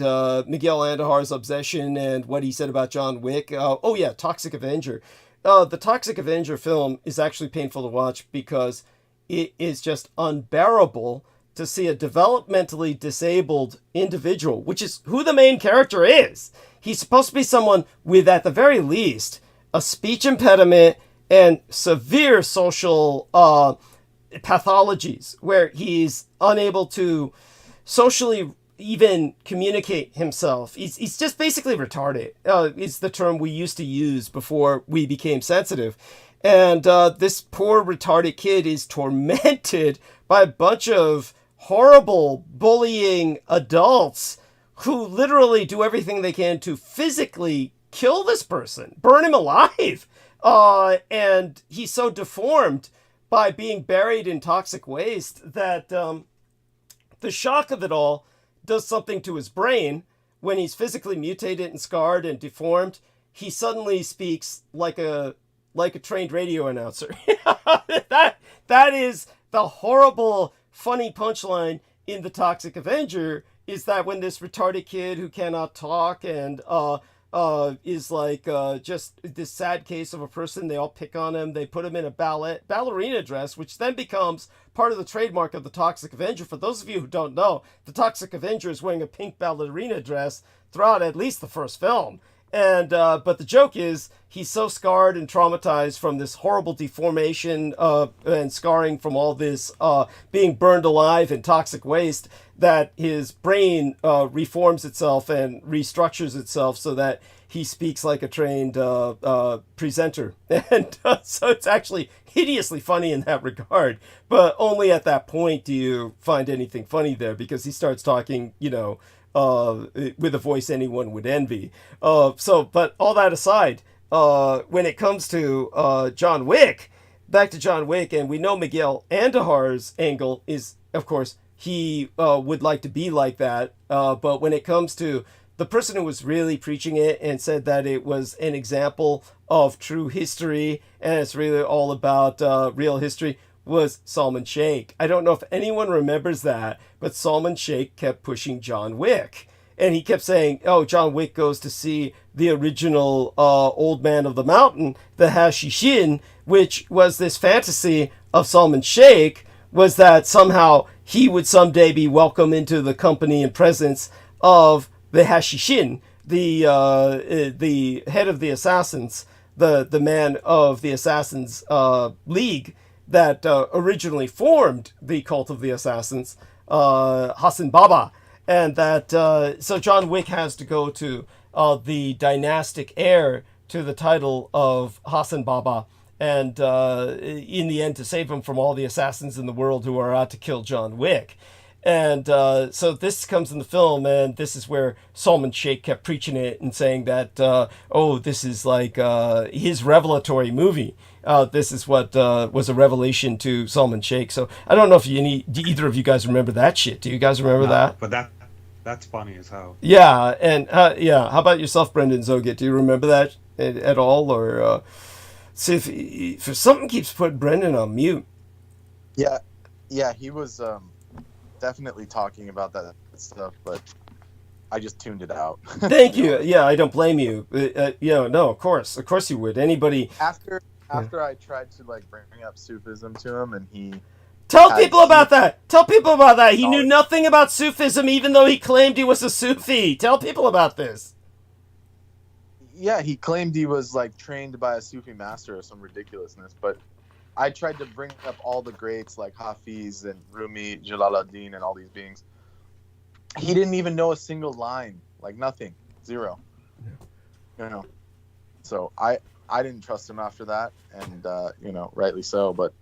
Miguel Andújar's obsession and what he said about John Wick. Toxic Avenger. The Toxic Avenger film is actually painful to watch because it is just unbearable to see a developmentally disabled individual, which is who the main character is. He's supposed to be someone with, at the very least, a speech impediment and severe social pathologies where he's unable to socially even communicate himself. He's just basically retarded. Is the term we used to use before we became sensitive. And this poor retarded kid is tormented by a bunch of horrible bullying adults who literally do everything they can to physically kill this person, burn him alive. And he's so deformed by being buried in toxic waste that the shock of it all does something to his brain. When he's physically mutated and scarred and deformed, he suddenly speaks like a trained radio announcer. That is the horrible, funny punchline in The Toxic Avenger, is that when this retarded kid who cannot talk and is like just this sad case of a person, they all pick on him, they put him in a ballerina dress, which then becomes part of the trademark of the Toxic Avenger. For those of you who don't know, the Toxic Avenger is wearing a pink ballerina dress throughout at least the first film. And but the joke is he's so scarred and traumatized from this horrible deformation and scarring from all this being burned alive in toxic waste that his brain reforms itself and restructures itself so that he speaks like a trained presenter. And so it's actually hideously funny in that regard. But only at that point do you find anything funny there, because he starts talking, with a voice anyone would envy. But all that aside, when it comes to John Wick, back to John Wick, and we know Miguel Andújar's angle is, of course, he would like to be like that. But when it comes to the person who was really preaching it and said that it was an example of true history and it's really all about real history, was Salman Sheikh. I don't know if anyone remembers that, but Salman Sheikh kept pushing John Wick. And he kept saying, John Wick goes to see the original Old Man of the Mountain, the Hashishin, which was this fantasy of Salman Sheikh, was that somehow he would someday be welcomed into the company and presence of the Hashishin, the head of the assassins, the man of the Assassins League. that originally formed the Cult of the Assassins, Hassan Baba. And that, so John Wick has to go to the dynastic heir to the title of Hassan Baba, and in the end to save him from all the assassins in the world who are out to kill John Wick. And so this comes in the film, and this is where Salman Sheikh kept preaching it and saying that, this is like his revelatory movie. This is what was a revelation to Salman Sheikh. So I don't know if either of you guys remember that shit. Do you guys remember that? But that's funny as hell. Yeah, and how about yourself, Brendan Zogit? Do you remember that at all? Or see if something keeps putting Brendan on mute. Yeah, he was definitely talking about that stuff, but I just tuned it out. Thank you. Yeah, I don't blame you. No, of course you would. Anybody after I tried to like bring up Sufism to him, and he tell people about that. He knew nothing about Sufism, even though he claimed he was a Sufi. Tell people about this. Yeah, he claimed he was like trained by a Sufi master or some ridiculousness, but I tried to bring up all the greats like Hafiz and Rumi, Jalaluddin, and all these beings. He didn't even know a single line, like nothing, zero. Yeah. So I didn't trust him after that, and rightly so. But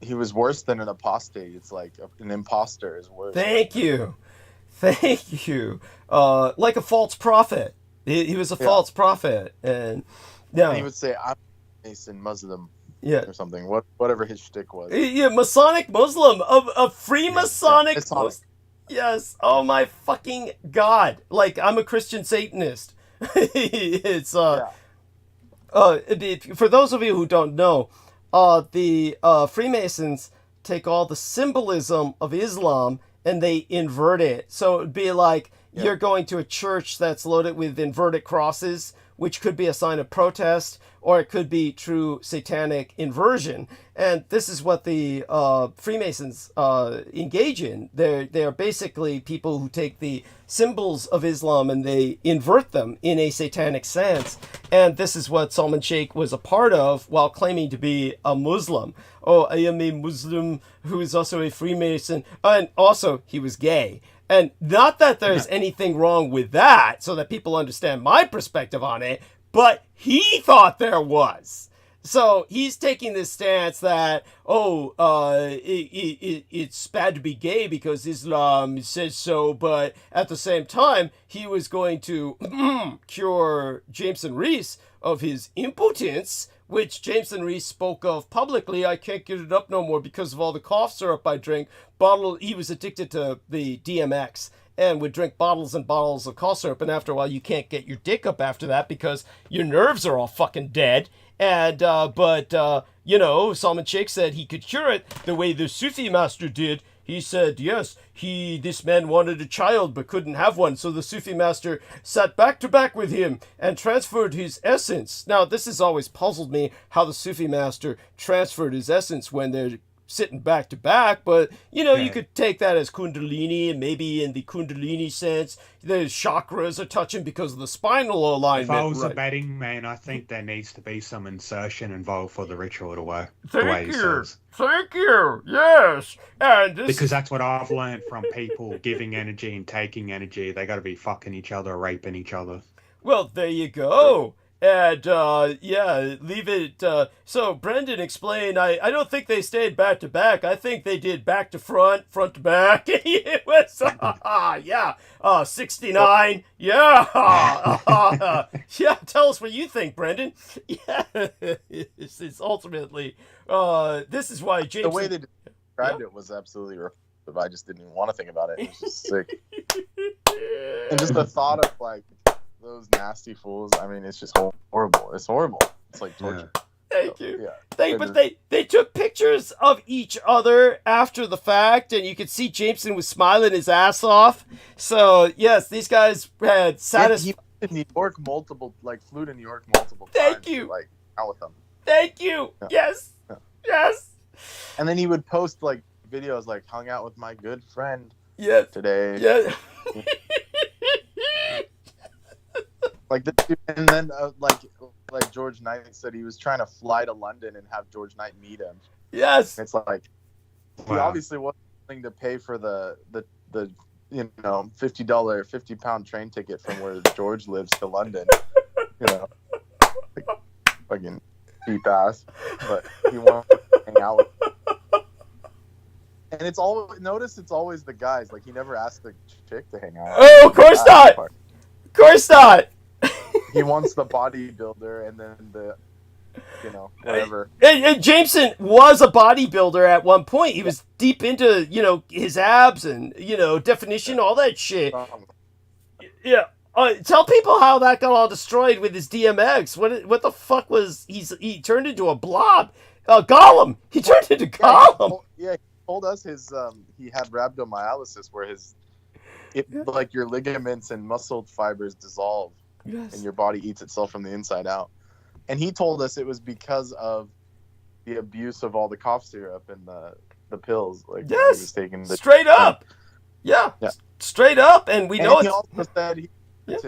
he was worse than an apostate. It's like an imposter is worse. Thank you. Like a false prophet. He was a false prophet, and and he would say, "I'm Mason Muslim." Yeah, or something. Whatever his shtick was. Yeah, Masonic Muslim, a Freemasonic. Yes. Oh my fucking god! Like I'm a Christian Satanist. It's for those of you who don't know, the Freemasons take all the symbolism of Islam and they invert it. So it'd be like you're going to a church that's loaded with inverted crosses, which could be a sign of protest, or it could be true satanic inversion. And this is what the Freemasons engage in. They're basically people who take the symbols of Islam and they invert them in a satanic sense. And this is what Salman Sheikh was a part of while claiming to be a Muslim. Oh, I am a Muslim who is also a Freemason. And also, he was gay. And not that there's anything wrong with that, so that people understand my perspective on it, but he thought there was. So he's taking this stance that, it's bad to be gay because Islam says so, but at the same time, he was going to cure Jameson Reese of his impotence, which Jameson Reese spoke of publicly. I can't get it up no more because of all the cough syrup I drink. He was addicted to the DMX and would drink bottles and bottles of cough syrup, and after a while you can't get your dick up after that because your nerves are all fucking dead. And Salman Sheikh said he could cure it the way the Sufi master did. He said, yes, this man wanted a child but couldn't have one, so the Sufi master sat back to back with him and transferred his essence. Now, this has always puzzled me, how the Sufi master transferred his essence when they're sitting back to back, but you could take that as Kundalini, and maybe in the Kundalini sense, the chakras are touching because of the spinal alignment. If I was a betting man, I think there needs to be some insertion involved for the ritual to work. Thank you. Yes, and because that's what I've learned from people giving energy and taking energy. They got to be fucking each other, raping each other. Well, there you go. And, leave it. So, Brendan explained, I don't think they stayed back to back. I think they did back to front, front to back. It was, 69. Yeah. Tell us what you think, Brendan. Yeah. It's ultimately, this is why James. The way they described it was absolutely repulsive. I just didn't even want to think about it. It was just sick. And just the thought of, like, those nasty fools. I mean, it's just horrible. It's horrible. It's like torture. Thank you. They took pictures of each other after the fact, and you could see Jameson was smiling his ass off. So yes, these guys had he flew to New York multiple times. Thank you. Like out with them. Thank you. Yeah. Yes. And then he would post like videos like hung out with my good friend. Yes. Today. Yeah. Like and then like George Knight said, he was trying to fly to London and have George Knight meet him. Yes. It's like he obviously wasn't willing to pay for the $50 train ticket from where George lives to London. Like, fucking cheap ass. But he wanted to hang out with him. And it's always the guys. Like, he never asked the chick to hang out. Oh, of course not. Of course not. He wants the bodybuilder and then the, whatever. And Jameson was a bodybuilder at one point. He was deep into, his abs and, definition, all that shit. Yeah. Tell people how that got all destroyed with his DMX. What the fuck was he turned into a blob? Gollum. He turned into Gollum. He told us he had rhabdomyolysis where like your ligaments and muscle fibers dissolve. Yes. And your body eats itself from the inside out. And he told us it was because of the abuse of all the cough syrup and the pills. Like, yes, he was taking straight up. Yeah, straight up. And we know he also said,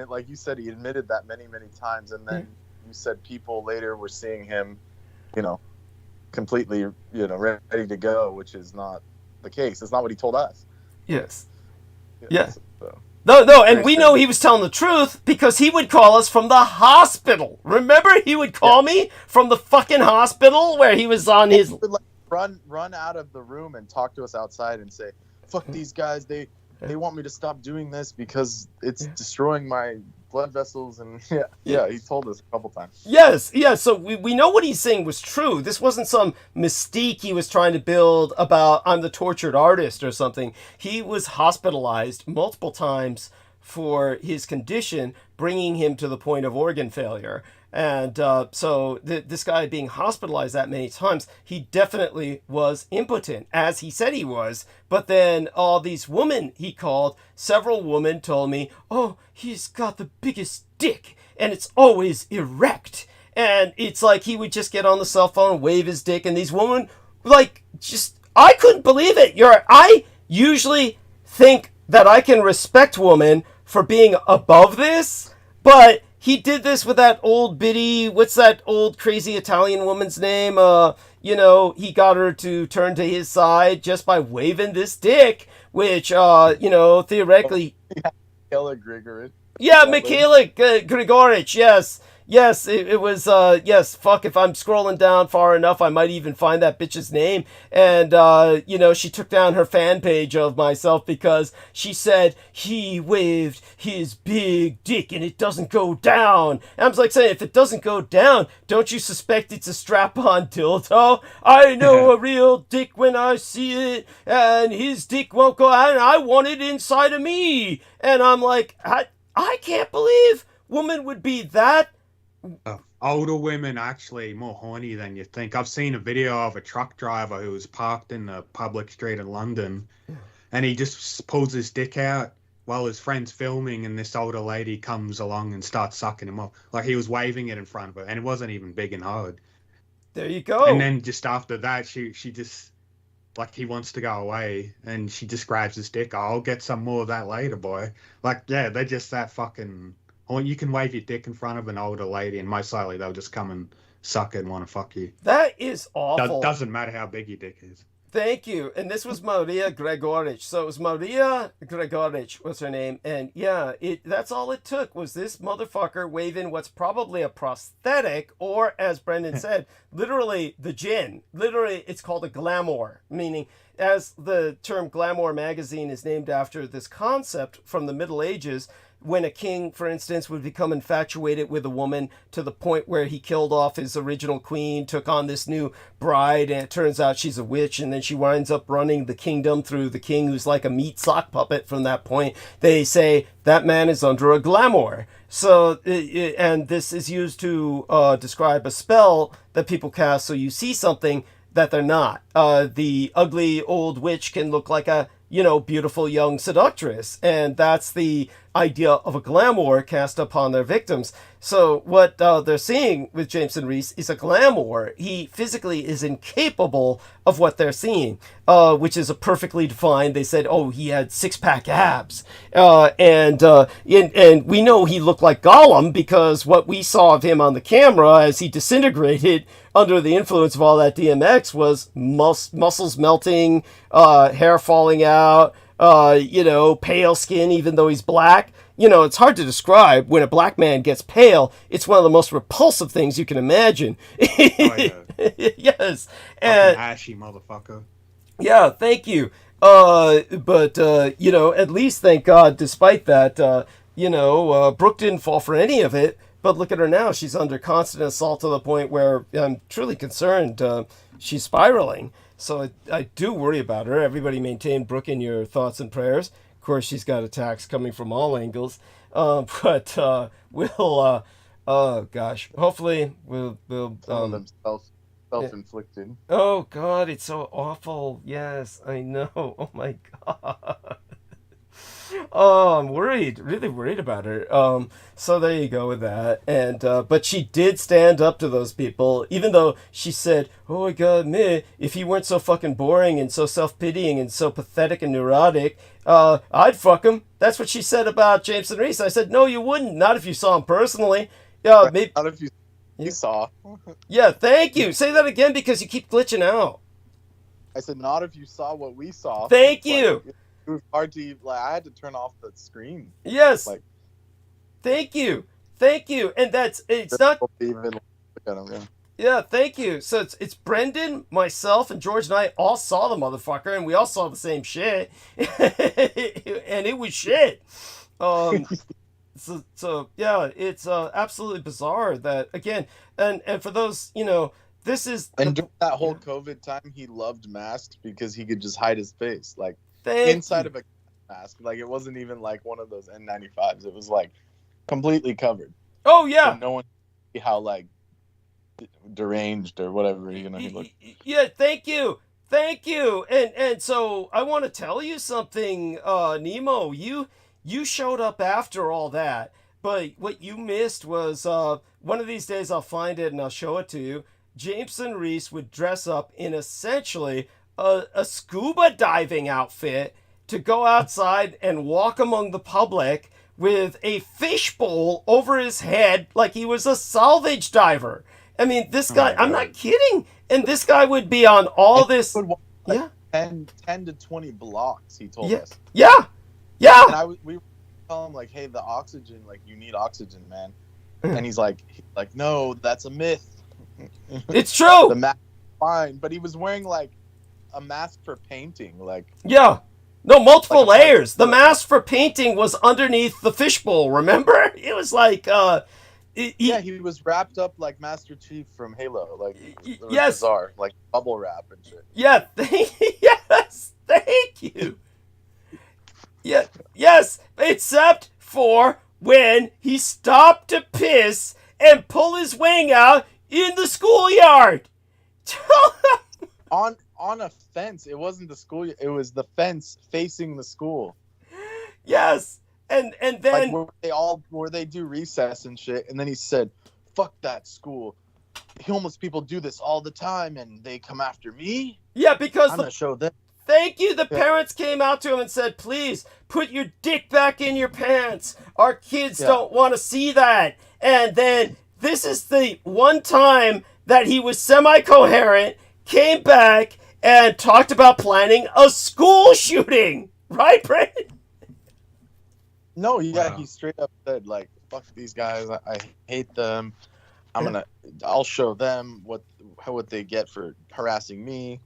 like you said, he admitted that many, many times. And then you said people later were seeing him, completely, ready to go, which is not the case. It's not what he told us. Yes. Yes. No, and we know he was telling the truth because he would call us from the hospital. Remember, he would call me from the fucking hospital where he was on his... He would run out of the room and talk to us outside and say, fuck these guys, they want me to stop doing this because it's destroying my blood vessels. And he told us a couple times. Yes, so we know what he's saying was true. This wasn't some mystique he was trying to build about I'm the tortured artist or something. He was hospitalized multiple times for his condition, bringing him to the point of organ failure. And so this guy being hospitalized that many times, he definitely was impotent, as he said he was. But then all these women he called, several women told me, oh, he's got the biggest dick, and it's always erect. And it's like he would just get on the cell phone and wave his dick, and these women, I couldn't believe it. I usually think that I can respect women for being above this, but... he did this with that old biddy, what's that old crazy Italian woman's name? He got her to turn to his side just by waving this dick, which, theoretically... Michaela Grigorich. Yeah, Michaela Grigorich, yes. Yes, it was, fuck, if I'm scrolling down far enough, I might even find that bitch's name. And, she took down her fan page of myself because she said he waved his big dick and it doesn't go down. And I was like saying, if it doesn't go down, don't you suspect it's a strap-on dildo? I know a real dick when I see it, and his dick won't go out, and I want it inside of me. And I'm like, I can't believe women would be that. Older women actually more horny than you think. I've seen a video of a truck driver who was parked in the public street in London, and he just pulls his dick out while his friend's filming, and this older lady comes along and starts sucking him off. Like, he was waving it in front of her, and it wasn't even big and hard. There you go. And then just after that, she just, like, he wants to go away, and she just grabs his dick. I'll get some more of that later, boy. Like, yeah, they're just that fucking... Or you can wave your dick in front of an older lady, and most likely they'll just come and suck it and want to fuck you. That is awful. Doesn't matter how big your dick is. Thank you. And this was Maria Grigorich. So it was Maria Grigorich was her name. And that's all it took was this motherfucker waving what's probably a prosthetic, or as Brendan said, literally the gin. Literally, it's called a glamour, meaning as the term glamour magazine is named after this concept from the Middle Ages, when a king, for instance, would become infatuated with a woman to the point where he killed off his original queen, took on this new bride, and it turns out she's a witch, and then she winds up running the kingdom through the king, who's like a meat sock puppet from that point. They say that man is under a glamour. So, and this is used to describe a spell that people cast so you see something that they're not. The ugly old witch can look like a beautiful young seductress, and that's the idea of a glamour cast upon their victims. So what they're seeing with Jameson Reese is a glamour. He physically is incapable of what they're seeing, which is a perfectly defined. They said, oh, he had six-pack abs, and we know he looked like Gollum because what we saw of him on the camera as he disintegrated under the influence of all that DMX was muscles melting, hair falling out, pale skin, even though he's black. It's hard to describe. When a black man gets pale, it's one of the most repulsive things you can imagine. Oh, yeah. Yes. Fucking ashy motherfucker. Yeah, thank you. But at least, thank God, despite that, Brooke didn't fall for any of it. But look at her now. She's under constant assault to the point where I'm truly concerned she's spiraling. So I do worry about her. Everybody maintain Brooke in your thoughts and prayers. Of course, she's got attacks coming from all angles. But we'll, oh gosh, hopefully we'll some of them self-inflicted. Oh God, it's so awful. Yes, I know. Oh my God. Oh, I'm worried, really worried about her. So there you go with that. And but she did stand up to those people, even though she said, "Oh my God, me, if he weren't so fucking boring and so self-pitying and so pathetic and neurotic, I'd fuck him." That's what she said about Jameson Reese. I said, "No, you wouldn't. Not if you saw him personally." Yeah, maybe. Not if you saw. Yeah, thank you. Say that again because you keep glitching out. I said, not if you saw what we saw. Thank you. It was hard to I had to turn off the screen. Yes. Thank you. And it's not even look at him, yeah. Yeah, thank you. So it's Brendan, myself, and George and I all saw the motherfucker, and we all saw the same shit, and it was shit. So yeah, it's absolutely bizarre that again, and for those this is and during that whole COVID time, he loved masks because he could just hide his face, inside of a mask. It wasn't even like one of those N95s. It was completely covered. Oh yeah. So no one could see how deranged or whatever he looked. Yeah, thank you. And so I want to tell you something, Nemo. You showed up after all that, but what you missed was one of these days I'll find it and I'll show it to you. Jameson Reese would dress up in essentially a scuba diving outfit to go outside and walk among the public with a fishbowl over his head like he was a salvage diver. I mean, this guy, I'm not kidding. And this guy would be on all this. Yeah. 10 to 20 blocks, he told us. Yeah. And we were telling him, hey, the oxygen, you need oxygen, man. And he's like, no, that's a myth. It's true. The mask is fine. But he was wearing, a mask for painting. Yeah. No, multiple layers. The mask for painting was underneath the fishbowl, remember? It was he was wrapped up like Master Chief from Halo. It was yes. Bizarre. Bubble wrap and shit. Yeah, yes, thank you. Yeah, yes, except for when he stopped to piss and pull his wing out in the schoolyard. On a fence. It wasn't the school. It was the fence facing the school. Yes. And then where they do recess and shit, and then he said, "Fuck that school. Homeless people do this all the time, and they come after me." Yeah, because I'm gonna show them. Thank you. The parents came out to him and said, "Please put your dick back in your pants. Our kids don't want to see that." And then this is the one time that he was semi-coherent, came back and talked about planning a school shooting, right, Brandon? No, he straight up said, fuck these guys. I hate them. I'll show them what they get for harassing me.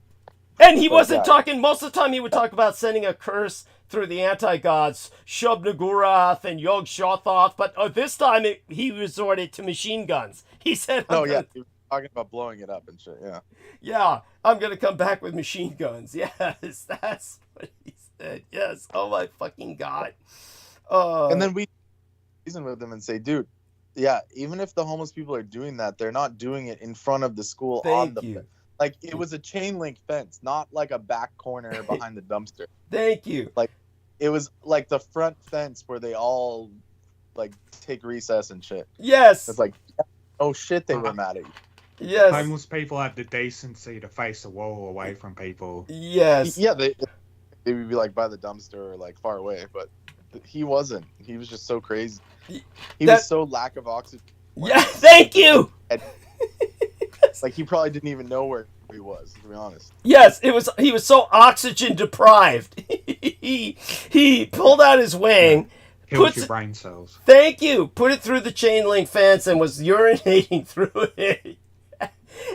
And he wasn't talking, most of the time he would talk about sending a curse through the anti-gods, Shub-Nagurath and Yog-Sothoth, but this time he resorted to machine guns. He said, he was talking about blowing it up and shit, yeah. Yeah, I'm going to come back with machine guns. Yes, that's what he said. Yes, oh my fucking God. And then we reason with them and say, dude, even if the homeless people are doing that, they're not doing it in front of the school. It was a chain link fence, not a back corner behind the dumpster. Thank you. it was like the front fence where they all like take recess and shit. Yes. It's like, oh shit, they were mad at you. Yes. Homeless people have the decency to face a wall away from people. Yes. Yeah, they would be like by the dumpster or like far away, but he wasn't. He was just so crazy. He was so lack of oxygen. Yeah, thank you. Like he probably didn't even know where he was, to be honest. Yes, he was so oxygen deprived. he pulled out his wang. Kills your brain cells. Thank you. Put it through the chain link fence and was urinating through it.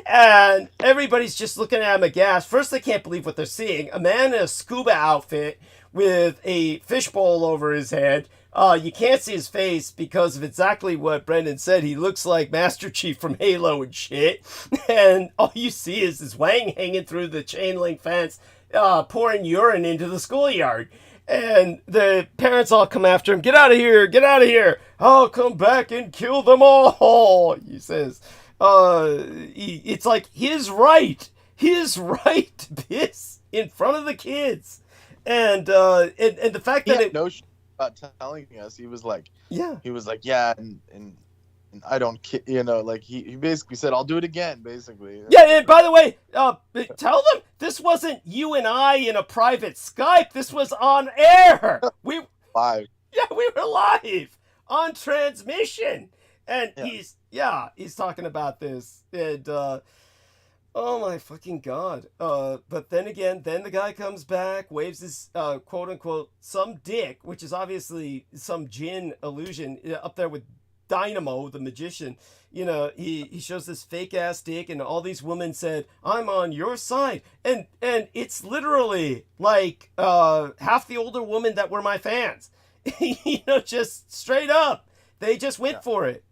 And everybody's just looking at him aghast. First, they can't believe what they're seeing. A man in a scuba outfit with a fishbowl over his head. You can't see his face because of exactly what Brendan said. He looks like Master Chief from Halo and shit. And all you see is his wang hanging through the chain link fence, pouring urine into the schoolyard. And the parents all come after him. Get out of here! Get out of here! I'll come back and kill them all, he says. It's like his right to piss in front of the kids. And the fact that no shit about telling us, he was like, and I don't, like he basically said, I'll do it again, basically. Yeah, and by the way, tell them this wasn't you and I in a private Skype. This was on air. We live. Yeah, we were live on transmission, and he's talking about this, and oh my fucking god. But then again, the guy comes back, waves his quote unquote some dick, which is obviously some Jinn illusion up there with Dynamo, the magician. He shows this fake ass dick, and all these women said, I'm on your side. And it's literally like half the older women that were my fans. Just straight up. They just went for it.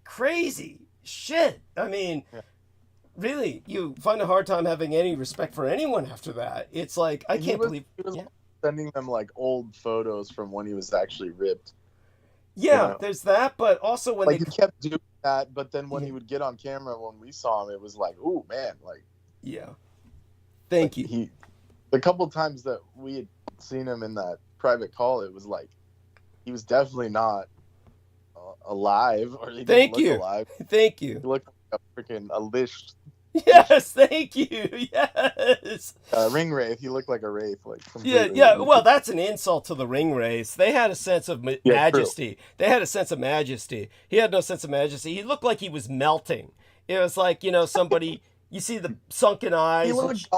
Crazy shit. I mean, really, you find a hard time having any respect for anyone after that. It's like, I can't believe he was sending them like old photos from when he was actually ripped. Yeah, there's that, but also when he kept doing that, but then when he would get on camera, when we saw him, it was like, ooh, man, like... Yeah. Thank you. The couple times that we had seen him in that private call, it was like, he was definitely not alive, or he didn't look alive. Thank you. He looked like a freaking lish. Yes, thank you. Yes. Ring wraith. He looked like a wraith. Yeah. Well, that's an insult to the ring wraiths. They had a sense of majesty. True. They had a sense of majesty. He had no sense of majesty. He looked like he was melting. It was like, somebody. You see the sunken eyes. He looked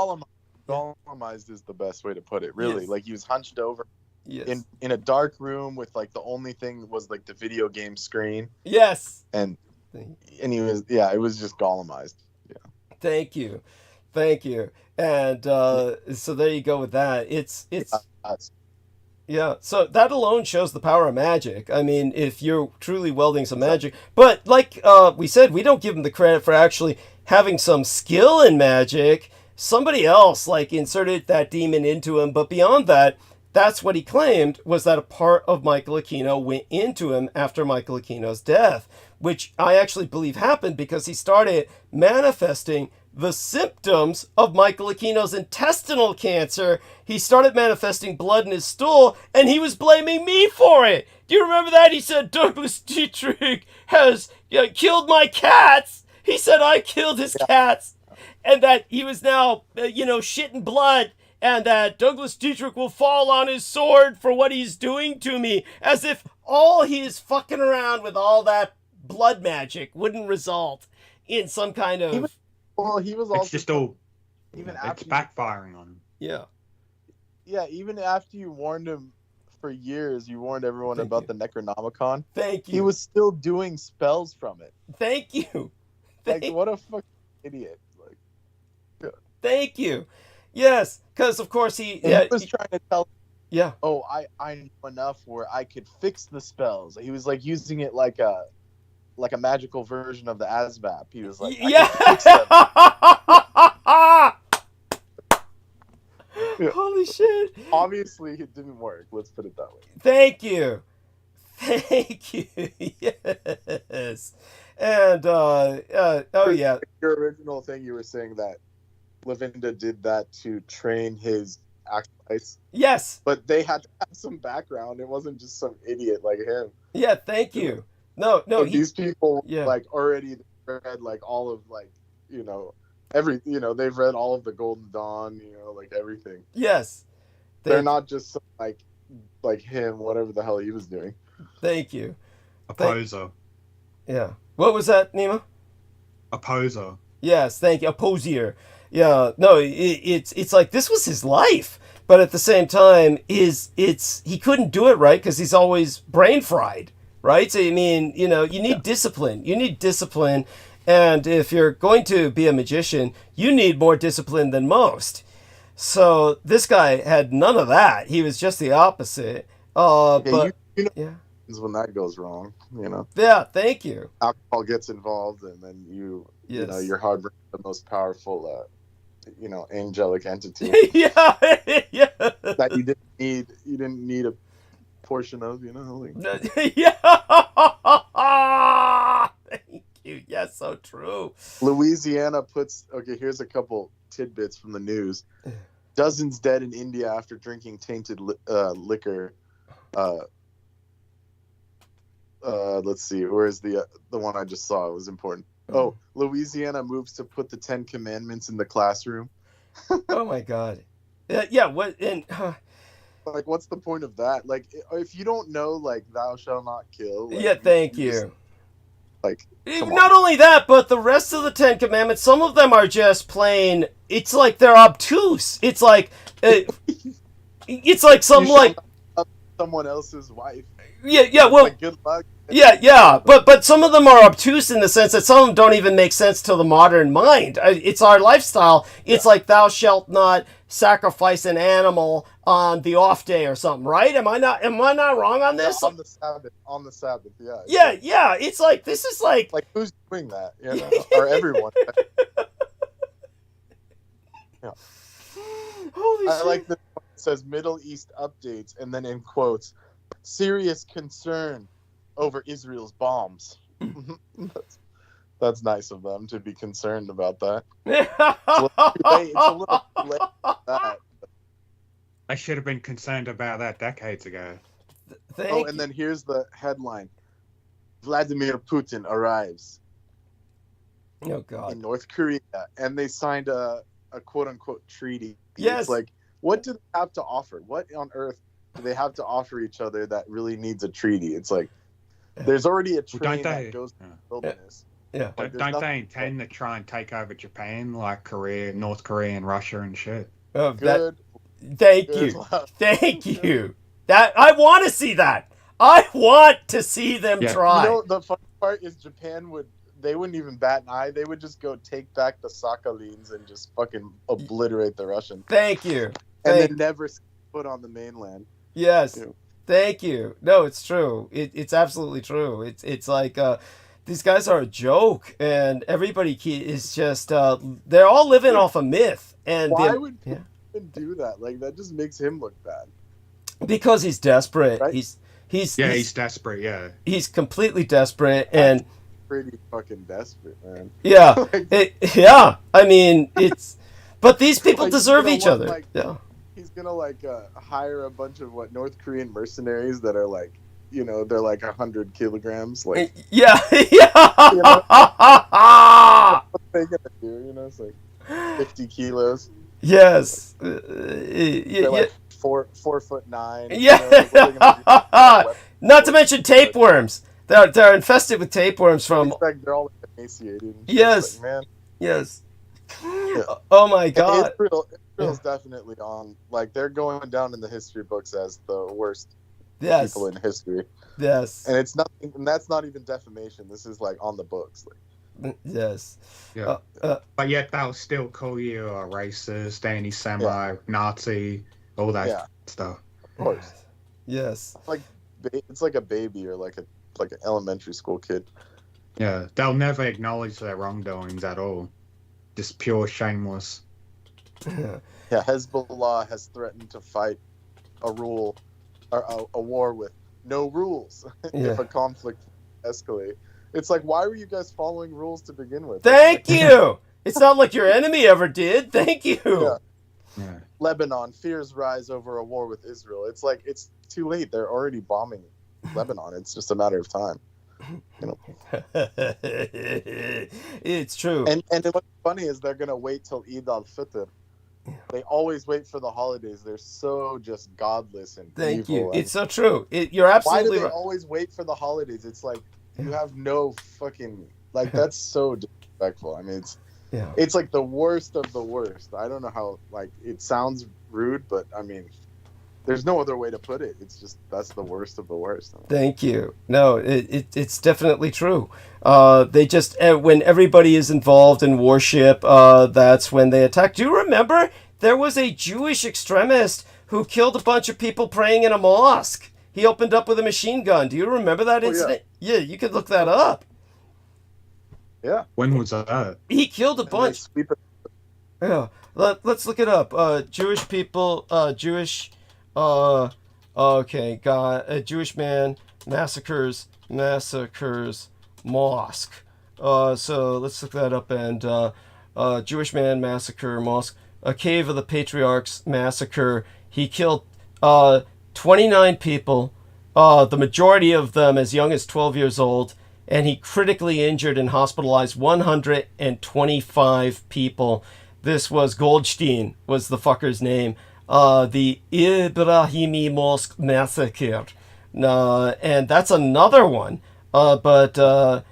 golemized is the best way to put it. Really, like he was hunched over. Yes. In a dark room with like the only thing was like the video game screen. Yes. And he was it was just golemized. Yeah. Thank you. And so there you go with that. It's so that alone shows the power of magic. I mean, if you're truly wielding some magic. But like we said, we don't give him the credit for actually having some skill in magic. Somebody else like inserted that demon into him. But beyond that, that's what he claimed, was that a part of Michael Aquino went into him after Michael Aquino's death, which I actually believe happened because he started manifesting the symptoms of Michael Aquino's intestinal cancer. He started manifesting blood in his stool, and he was blaming me for it. Do you remember that? He said, Douglas Dietrich has killed my cats. He said I killed his cats, and that he was now, shitting blood. And that Douglas Dietrich will fall on his sword for what he's doing to me. As if all his fucking around with all that blood magic wouldn't result in some kind of... He was also... It's just all... it's backfiring on him. Yeah. Yeah, even after you warned him for years, you warned everyone about the Necronomicon. Thank you. He was still doing spells from it. Thank you. What a fucking idiot. Thank you. Yes, because of course he was trying to tell. Yeah. Oh, I know enough where I could fix the spells. He was like using it like a magical version of the ASVAB. He was like, yeah. Holy shit. Obviously, it didn't work. Let's put it that way. Thank you. Yes. And your original thing, you were saying that Lavinda did that to train his acolytes. Yes. But they had to have some background. It wasn't just some idiot like him. Yeah, thank you. No, these people like already read like all of like, they've read all of the Golden Dawn, like everything. Yes. They're not just some, like him, whatever the hell he was doing. Thank you. A poser. Yeah. What was that, Nima? A poser. Yes, thank you. A posier. Yeah. No, it's like this was his life, but at the same time, he couldn't do it right because he's always brain fried, right? So you need discipline. You need discipline, and if you're going to be a magician, you need more discipline than most. So this guy had none of that. He was just the opposite. When that goes wrong, Yeah, thank you. Alcohol gets involved, and then you're harboring the most powerful, angelic entity. yeah. That you didn't need a portion of, Yeah. Thank you. Yes, so true. Louisiana here's a couple tidbits from the news. Dozens dead in India after drinking tainted liquor. Let's see. Where's the one I just saw? It was important. Oh, Louisiana moves to put the 10 Commandments in the classroom. Oh my God. Yeah. What? Like, what's the point of that? Like, if you don't know, like, thou shalt not kill. Like, thank you. Like, not only that, but the rest of the 10 Commandments, some of them are just plain. It's like they're obtuse. It's like, it's like someone else's wife. Yeah. Well, like, good luck. Yeah. But some of them are obtuse in the sense that some of them don't even make sense to the modern mind. It's our lifestyle. It's like thou shalt not sacrifice an animal on the off day or something, right? Am I not wrong on this? On the Sabbath, yeah. Yeah. It's like this is like who's doing that? Or everyone. Yeah. Holy shit. I like this one. It says Middle East updates, and then in quotes, serious concern over Israel's bombs. That's nice of them to be concerned about that. It's a little late for that. I should have been concerned about that decades ago. And then here's the headline. Vladimir Putin arrives. Oh, God. In North Korea. And they signed a quote-unquote treaty. Yes. It's like, what do they have to offer? What on earth do they have to offer each other that really needs a treaty? It's like, there's already a train that goes to the wilderness. Yeah. Don't they intend to try and take over Japan, like North Korea and Russia and shit? Good. Thank you. That I want to see that. I want to see them try. The funny part is Japan wouldn't even bat an eye. They would just go take back the Sakhalins and just fucking obliterate the Russians. Thank you. And then never put on the mainland. Yes. Thank you. No, it's true. It's absolutely true. It's like these guys are a joke, and everybody is just they're all living off a myth. And why would people do that? Like, that just makes him look bad. Because he's desperate. Right? He's desperate. Yeah. He's completely desperate and pretty fucking desperate, man. Yeah. I mean, it's. But these people deserve each other. He's gonna hire a bunch of North Korean mercenaries that are like, they're like 100 kilograms. Like, yeah. What are they gonna do? It's like 50 kilos. Yes. They're like 4'9". Yeah. Not to mention tapeworms. They're infested with tapeworms from. It's like they're all emaciated. Yes. Like, man. Yes. Yeah. Oh my God. Israel's definitely on. Like, they're going down in the history books as the worst people in history. Yes. And it's nothing. And that's not even defamation. This is like on the books. Like. Yes. Yeah. But yet they'll still call you a racist, anti-Semite, Nazi, all that stuff. Of course. Yes. It's like a baby or like an elementary school kid. Yeah, they'll never acknowledge their wrongdoings at all. Just pure shameless. Yeah, Hezbollah has threatened to fight a war with no rules if a conflict escalates. It's like, why were you guys following rules to begin with? Thank you. It's not like your enemy ever did. Thank you. Lebanon, fears rise over a war with Israel. It's like, it's too late. They're already bombing Lebanon. It's just a matter of time. You know? It's true. And what's funny is they're going to wait till Eid al-Fitr. They always wait for the holidays. They're so just godless and Thank evil. you. It's so true. You're absolutely right. Why do they right. always wait for the holidays? It's like, you have no fucking, like, that's so disrespectful. I mean, it's like the worst of the worst. I don't know how, like, it sounds rude, but I mean, there's no other way to put it. It's just, that's the worst of the worst. Thank you. No, it's definitely true. They just, when everybody is involved in worship, that's when they attack. Do you remember there was a Jewish extremist who killed a bunch of people praying in a mosque? He opened up with a machine gun. Do you remember that incident? Yeah, you could look that up. Yeah. When was that? He killed a bunch. Yeah. Let's look it up. Jewish people, Jewish Jewish man massacres mosque. So let's look that up. And Jewish man massacre mosque. A Cave of the Patriarchs massacre. He killed 29 people, the majority of them as young as 12 years old, and he critically injured and hospitalized 125 people. This was Goldstein, was the fucker's name. The Ibrahimi Mosque Massacre. And that's another one. But the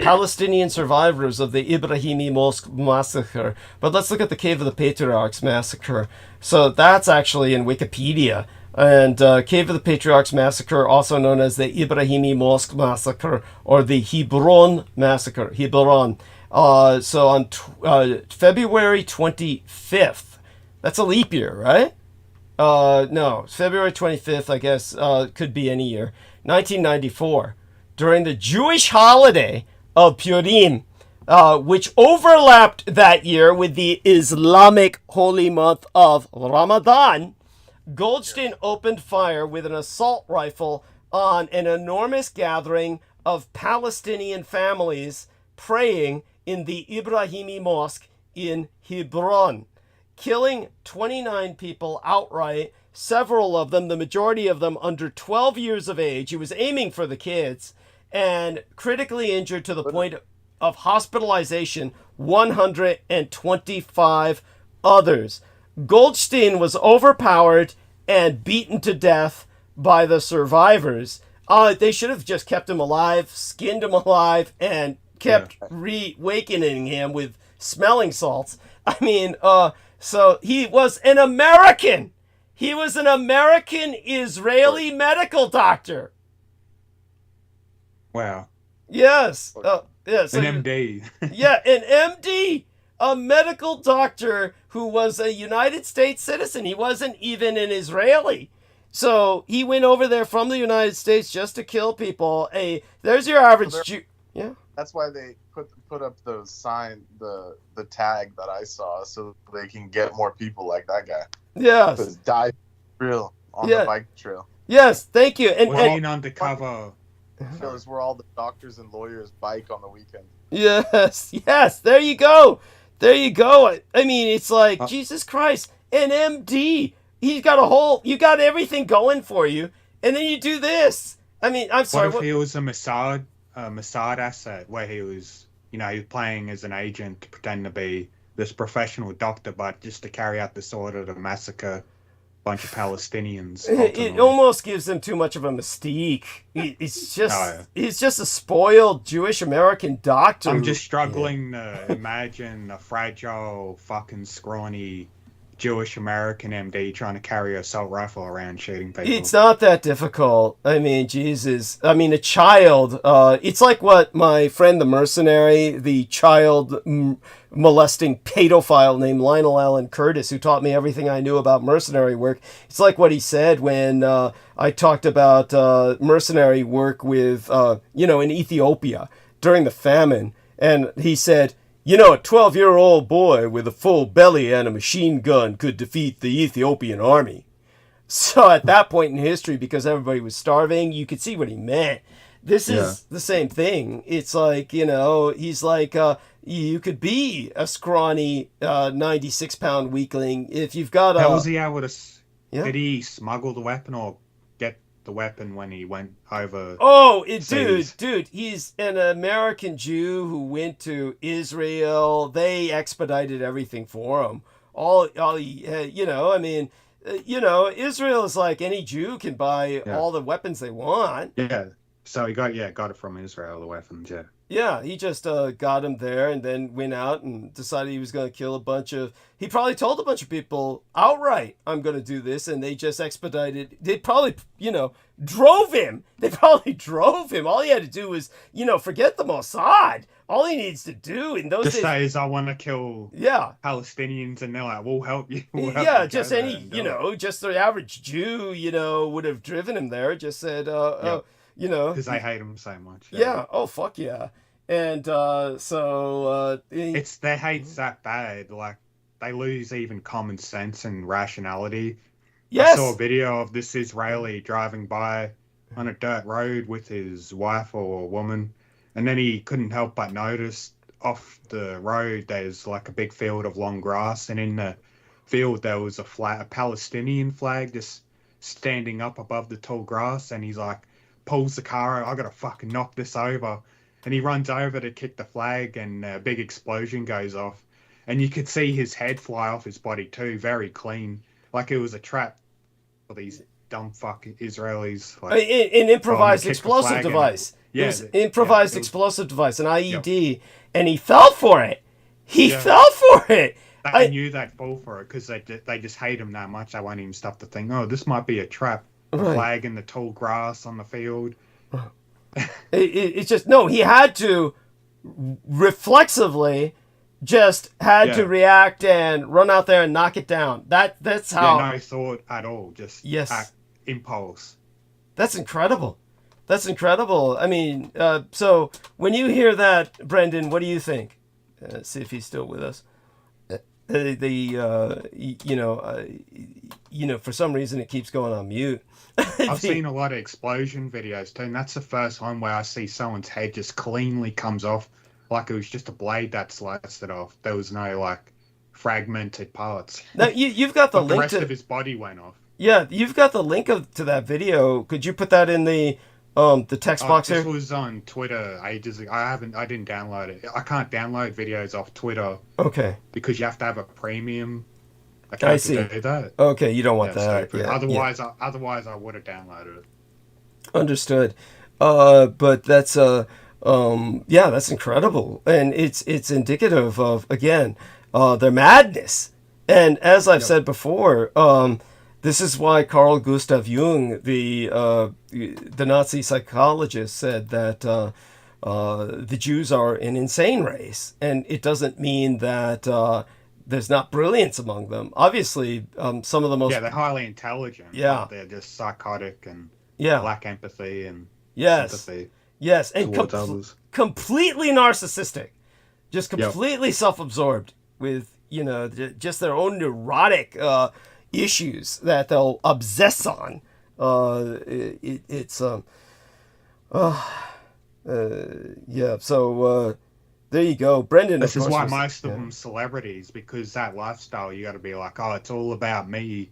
Palestinian survivors of the Ibrahimi Mosque Massacre. But let's look at the Cave of the Patriarchs Massacre. So that's actually in Wikipedia. And Cave of the Patriarchs Massacre, also known as the Ibrahimi Mosque Massacre, or the Hebron Massacre. Hebron. So on February 25th, that's a leap year, right? No, February 25th, I guess, could be any year. 1994, during the Jewish holiday of Purim, which overlapped that year with the Islamic holy month of Ramadan, Goldstein opened fire with an assault rifle on an enormous gathering of Palestinian families praying in the Ibrahimi Mosque in Hebron, killing 29 people outright, several of them, the majority of them under 12 years of age. He was aiming for the kids, and critically injured to the point of hospitalization 125 others. Goldstein was overpowered and beaten to death by the survivors. They should have just kept him alive, skinned him alive, and kept reawakening him with smelling salts. I mean, so he was an American. He was an American Israeli medical doctor. Wow. Yes. Yes. An MD. Yeah, an MD. A medical doctor who was a United States citizen. He wasn't even an Israeli. So he went over there from the United States just to kill people. There's your average Jew. Yeah. That's why they put up those sign, the tag that I saw, so they can get more people like that guy. Yes. Because die real on the bike trail. Yes, thank you. And undercover. Shows where all the doctors and lawyers bike on the weekend. Yes. There you go. I mean, it's like, Jesus Christ, an MD. He's got you got everything going for you, and then you do this. I mean, I'm sorry. What if he was a Mossad asset, where he was, he was playing as an agent to pretend to be this professional doctor, but just to carry out this order to massacre a bunch of Palestinians. It almost gives him too much of a mystique. He's just a spoiled Jewish American doctor. I'm just struggling to imagine a fragile, fucking scrawny Jewish American MD trying to carry an assault rifle around shooting people. It's not that difficult. I mean, Jesus. I mean, a child. It's like what my friend the mercenary, the child molesting pedophile named Lionel Allen Curtis, who taught me everything I knew about mercenary work. It's like what he said when I talked about mercenary work with, in Ethiopia during the famine. And he said, a 12-year-old boy with a full belly and a machine gun could defeat the Ethiopian army. So at that point in history, because everybody was starving, you could see what he meant. this is the same thing. It's like, he's like, you could be a scrawny 96-pound weakling if you've got a... How was he able to... Did he smuggle the weapon or get the weapon when he went over? Oh, dude, he's an American Jew who went to Israel. They expedited everything for him. Israel is like any Jew can buy all the weapons they want. Yeah. So he got it from Israel, the weapons, yeah. Yeah, he just got him there and then went out and decided he was going to kill a bunch of... He probably told a bunch of people outright, I'm going to do this, and they just expedited. They probably, drove him. They probably drove him. All he had to do was, forget the Mossad. All he needs to do in those days... says, I want to kill Palestinians, and they're like, we'll help you. Just any, just the average Jew, would have driven him there, just said, because they hate him so much. Yeah. Oh, fuck yeah. And it's their hate's that bad. Like, they lose even common sense and rationality. Yes. I saw a video of this Israeli driving by on a dirt road with his wife or woman, and then he couldn't help but notice off the road there's like a big field of long grass, and in the field there was a Palestinian flag just standing up above the tall grass, and he's like, pulls the car out, I gotta fucking knock this over. And he runs over to kick the flag, and a big explosion goes off. And you could see his head fly off his body too, very clean. Like it was a trap for these dumb fucking Israelis. Like, an improvised explosive device. Improvised explosive device, an IED. And he fell for it. He fell for it. They knew they'd fall for it because they just hate him that much. They won't even stop to think, oh, this might be a trap. The flag in the tall grass on the field. It's just, no, he had to reflexively to react and run out there and knock it down. That's how... no thought at all, just impulse. That's incredible. I mean, so when you hear that, Brendan, what do you think? See if he's still with us. For some reason it keeps going on mute. I've seen a lot of explosion videos too, and that's the first one where I see someone's head just cleanly comes off, like it was just a blade that sliced it off. There was no like fragmented parts. Now you've got the link. The rest of his body went off. Yeah, you've got the link to that video. Could you put that in the text box here? This was on Twitter ages ago. I didn't download it. I can't download videos off Twitter. Okay. Because you have to have a premium I see. To do that. Okay, you don't want that. Otherwise I would have downloaded it. Understood. But that's that's incredible, and it's indicative of, again, their madness. And as I've said before, this is why Carl Gustav Jung, the Nazi psychologist, said that the Jews are an insane race, and it doesn't mean that there's not brilliance among them. Obviously, some of the most... Yeah, they're highly intelligent. Yeah. They're just psychotic and lack empathy and sympathy. Yes, and completely narcissistic. Just completely self-absorbed with, just their own neurotic issues that they'll obsess on. So... there you go, Brendan. This is why most of them celebrities, because that lifestyle, you got to be like, oh, it's all about me.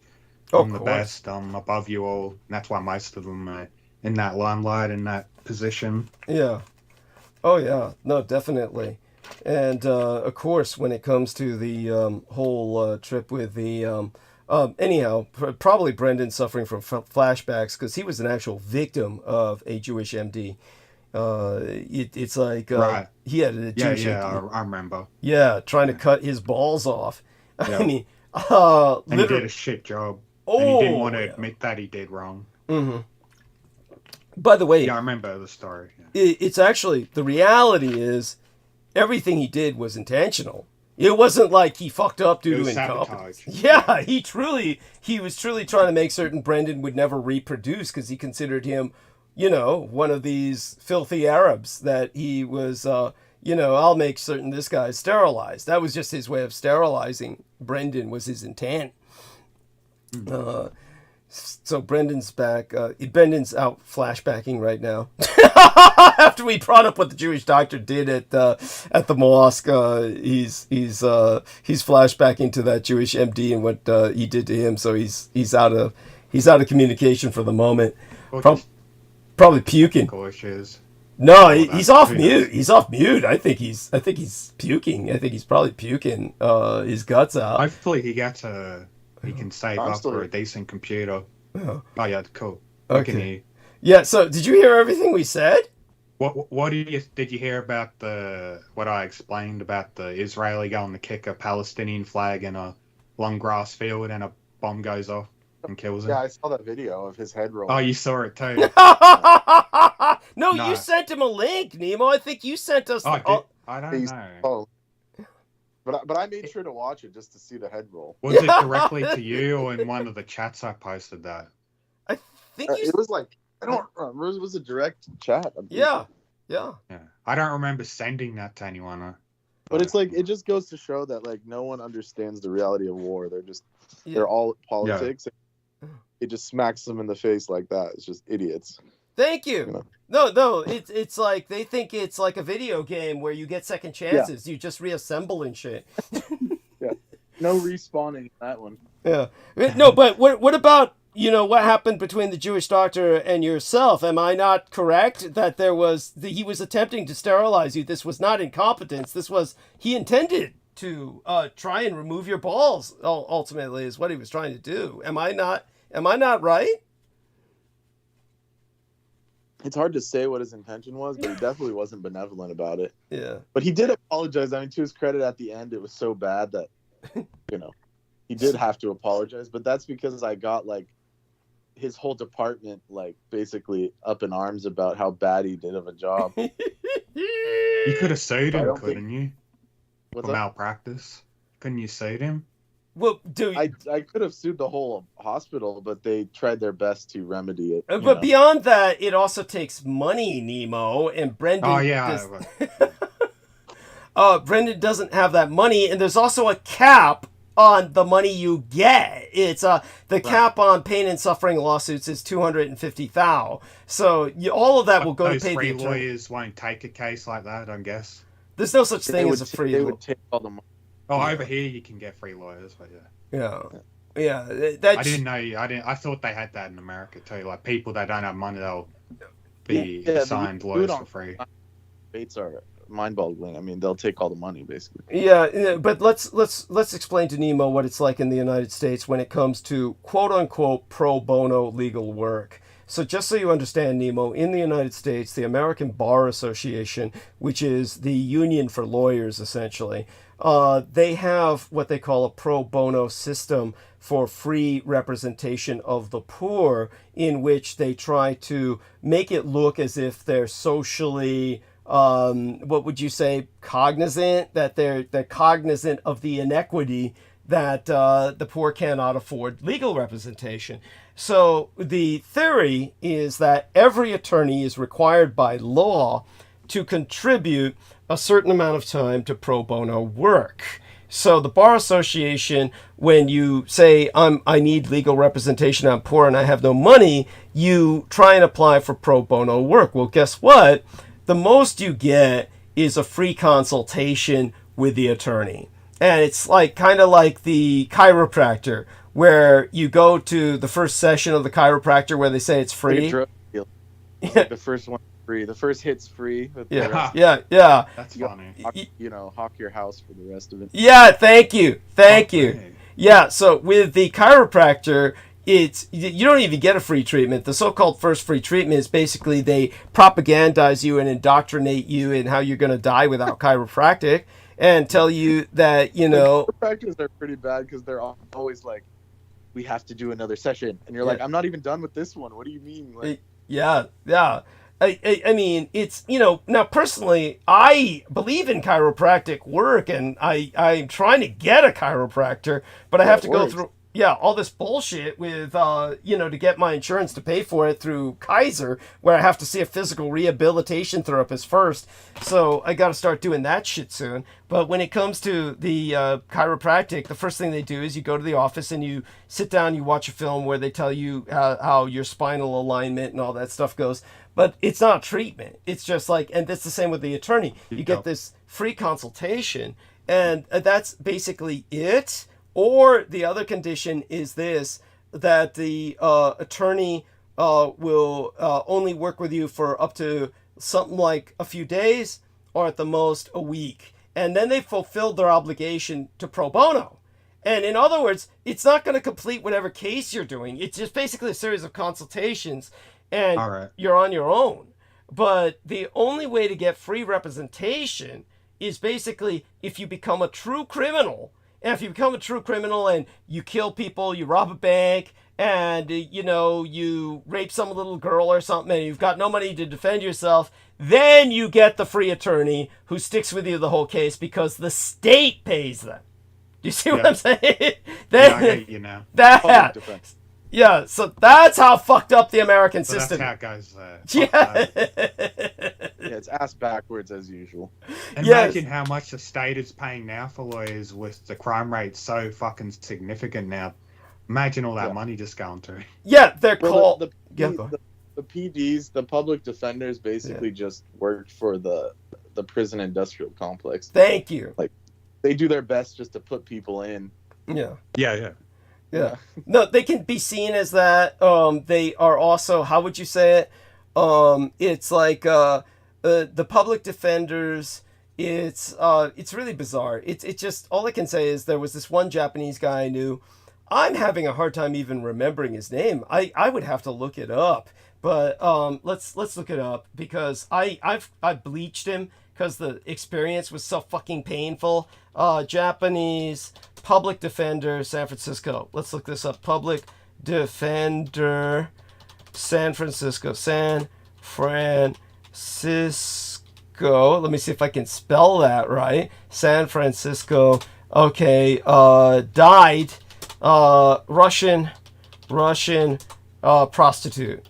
I'm the best. I'm above you all. And that's why most of them are in that limelight, in that position. Yeah. Oh yeah. No, definitely. And of course, when it comes to the whole trip with the anyhow, probably Brendan suffering from flashbacks because he was an actual victim of a Jewish MD. It's like he had a Jewish I remember. Yeah, trying to cut his balls off. Yeah. I mean, and he did a shit job. Oh, and he didn't want to admit that he did wrong. Mm-hmm. By the way, I remember the story. It's actually, the reality is everything he did was intentional. It wasn't like he fucked up due to incompetence. Yeah, he was truly trying to make certain Brendan would never reproduce because he considered him, one of these filthy Arabs that he was, I'll make certain this guy's sterilized. That was just his way of sterilizing Brendan, was his intent. So Brendan's back. Brendan's out flashbacking right now. After we brought up what the Jewish doctor did at the mosque, he's flashbacking to that Jewish MD and what he did to him. So he's out of communication for the moment. Probably puking. No, he's off mute. He's off mute. I think he's puking. I think he's probably puking his guts out. Hopefully he can save up for a decent computer. Oh yeah, cool. Okay. Yeah. So did you hear everything we said? What did you hear about what I explained about the Israeli going to kick a Palestinian flag in a long grass field and a bomb goes off and kills him? Yeah, I saw that video of his head rolling. Oh, you saw it too. No, you sent him a link, Nemo. I think you sent us. I don't know. Oh. But I made sure to watch it just to see the head roll. Was it directly to you or in one of the chats I posted that? I think it was like, I don't remember. It was a direct chat. Yeah. I don't remember sending that to anyone. But it's like, it just goes to show that like no one understands the reality of war. They're all politics. Yeah. It just smacks them in the face like that. It's just idiots. Thank you. You know? No, it's like they think it's like a video game where you get second chances. Yeah. You just reassemble and shit. Yeah. No respawning in that one. Yeah. No, but what about, what happened between the Jewish doctor and yourself? Am I not correct that he was attempting to sterilize you? This was not incompetence. He intended to try and remove your balls. Ultimately, is what he was trying to do. Am I not right? It's hard to say what his intention was, but he definitely wasn't benevolent about it. Yeah. But he did apologize. I mean, to his credit, at the end, it was so bad that, he did have to apologize. But that's because I got, like, his whole department, like, basically up in arms about how bad he did of a job. You could have sued him, couldn't you? For malpractice. Couldn't you sue him? Well, I could have sued the whole hospital, but they tried their best to remedy it. But beyond that, it also takes money, Nemo, and Brendan. Oh yeah. Brendan doesn't have that money, and there's also a cap on the money you get. It's the cap on pain and suffering lawsuits is $250,000. So all of that will go to pay the attorney. Lawyers won't take a case like that, I guess. There's no such thing as a free. They would take all the money. Oh, over here you can get free lawyers, but yeah. I didn't know. I thought they had that in America too. Like people that don't have money, they'll be assigned lawyers for free. Rates are mind-boggling. I mean, they'll take all the money basically. Yeah, but let's explain to Nemo what it's like in the United States when it comes to quote unquote pro bono legal work. So just so you understand, Nemo, in the United States, the American Bar Association, which is the union for lawyers, essentially, they have what they call a pro bono system for free representation of the poor, in which they try to make it look as if they're socially, what would you say, cognizant, that they're cognizant of the inequity that the poor cannot afford legal representation. So the theory is that every attorney is required by law to contribute a certain amount of time to pro bono work. So the Bar Association, when you say, I need legal representation, I'm poor and I have no money, you try and apply for pro bono work. Well, guess what? The most you get is a free consultation with the attorney. And it's like kind of like the chiropractor, where you go to the first session of the chiropractor where they say it's free. Like the first one free. The first hit's free. Yeah. That's funny. Hawk your house for the rest of it. Yeah, thank you. Yeah, so with the chiropractor, you don't even get a free treatment. The so-called first free treatment is basically they propagandize you and indoctrinate you in how you're going to die without chiropractic and tell you that, Chiropractors are pretty bad because they're always like, we have to do another session. And you're like, I'm not even done with this one. What do you mean? Like, yeah. I mean, it's, now personally, I believe in chiropractic work and I'm trying to get a chiropractor, but I have to go through, all this bullshit with, to get my insurance to pay for it through Kaiser, where I have to see a physical rehabilitation therapist first. So I got to start doing that shit soon. But when it comes to the chiropractic, the first thing they do is you go to the office and you sit down, you watch a film where they tell you how your spinal alignment and all that stuff goes. but it's not treatment. It's just like, and it's the same with the attorney. You get this free consultation, and that's basically it. Or the other condition is this, that the attorney will only work with you for up to something like a few days, or at the most a week. And then they fulfilled their obligation to pro bono. And in other words, it's not going to complete whatever case you're doing. It's just basically a series of consultations, and you're on your own. But the only way to get free representation is basically if you become a true criminal. And if you become a true criminal and you kill people, you rob a bank, and, you know, you rape some little girl or something, and you've got no money to defend yourself, then you get the free attorney who sticks with you the whole case because the state pays them. Do you see what I'm saying? I hate you now. Yeah, so that's how fucked up the American system. That's how it goes. Yeah. Yeah, it's ass backwards as usual. Imagine how much the state is paying now for lawyers with the crime rate so fucking significant now. Imagine all that money just going to. Yeah, they're called... The PDs, the public defenders, basically just work for the prison industrial complex. Thank you. Like, they do their best just to put people in. Yeah. Yeah. No, they can be seen as that. They are also, how would you say it? It's like the public defenders. It's really bizarre. It's just, all I can say is there was this one Japanese guy I knew. I'm having a hard time even remembering his name. I would have to look it up. But let's look it up, because I bleached him because the experience was so fucking painful. Japanese public defender, San Francisco. Let's look this up. Public defender, San Francisco. San Francisco. Let me see if I can spell that right. San Francisco. Okay. Died. Russian prostitute.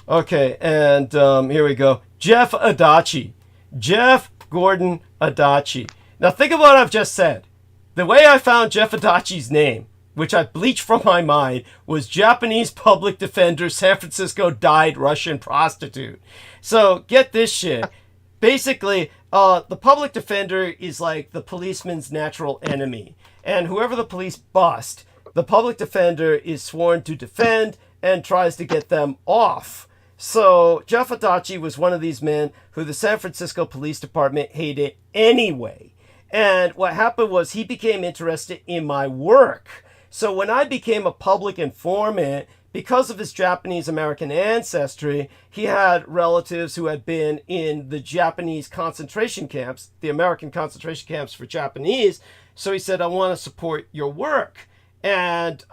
Okay, and here we go. Jeff Adachi. Jeff Gordon Adachi. Now think of what I've just said. The way I found Jeff Adachi's name, which I bleached from my mind, was Japanese public defender, San Francisco, died Russian prostitute. So get this shit. Basically, the public defender is like the policeman's natural enemy. And whoever the police bust, the public defender is sworn to defend and tries to get them off. So Jeff Adachi was one of these men who the San Francisco Police Department hated anyway. And what happened was he became interested in my work. So when I became a public informant, because of his Japanese American ancestry, he had relatives who had been in the Japanese concentration camps, the American concentration camps for Japanese. So he said, I want to support your work. And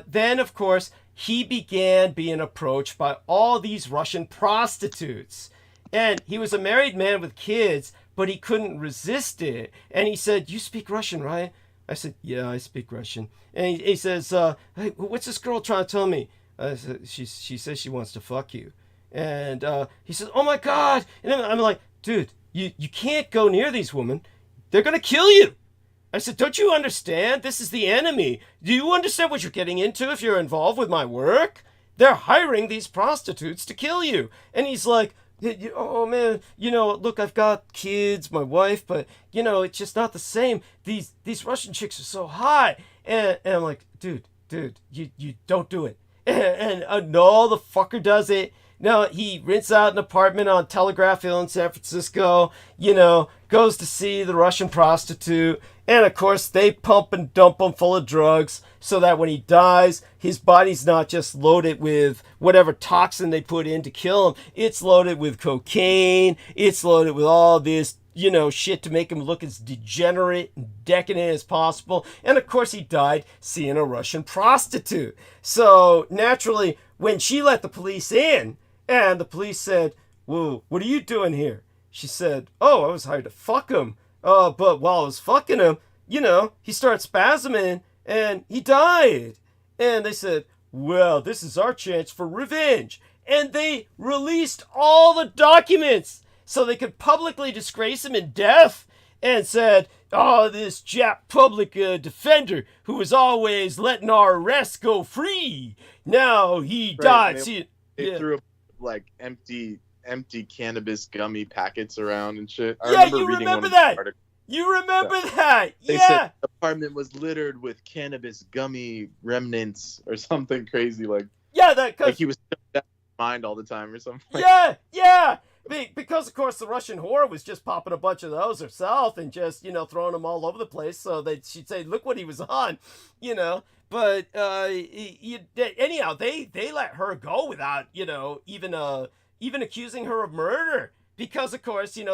then, of course, he began being approached by all these Russian prostitutes. And he was a married man with kids, but he couldn't resist it. And he said, you speak Russian, right? I said, yeah, I speak Russian. And he says, hey, what's this girl trying to tell me? I said, she says she wants to fuck you. And he says, oh my God. And I'm like, dude, you can't go near these women. They're going to kill you. I said, don't you understand? This is the enemy. Do you understand what you're getting into if you're involved with my work? They're hiring these prostitutes to kill you. And he's like, oh man, look, I've got kids, my wife, but it's just not the same. These Russian chicks are so hot. And I'm like, dude, you don't do it. And no, the fucker does it. No, he rents out an apartment on Telegraph Hill in San Francisco, goes to see the Russian prostitute. And of course, they pump and dump him full of drugs so that when he dies, his body's not just loaded with whatever toxin they put in to kill him. It's loaded with cocaine. It's loaded with all this, shit to make him look as degenerate and decadent as possible. And of course, he died seeing a Russian prostitute. So naturally, when she let the police in, and the police said, whoa, what are you doing here? She said, oh, I was hired to fuck him. But while I was fucking him, he started spasming and he died. And they said, well, this is our chance for revenge. And they released all the documents so they could publicly disgrace him in death, and said, oh, this Jap public defender who was always letting our arrests go free. Now he died. They threw like empty cannabis gummy packets around and shit. I Yeah, remember you reading remember one of that. the articles. You remember that? They Yeah. said the apartment was littered with cannabis gummy remnants or something crazy like. Yeah, that like he was stuck in his mind all the time or something. Yeah. Because of course the Russian whore was just popping a bunch of those herself and just throwing them all over the place. So she'd say, "Look what he was on," But anyhow, they let her go without even accusing her of murder. Because of course, they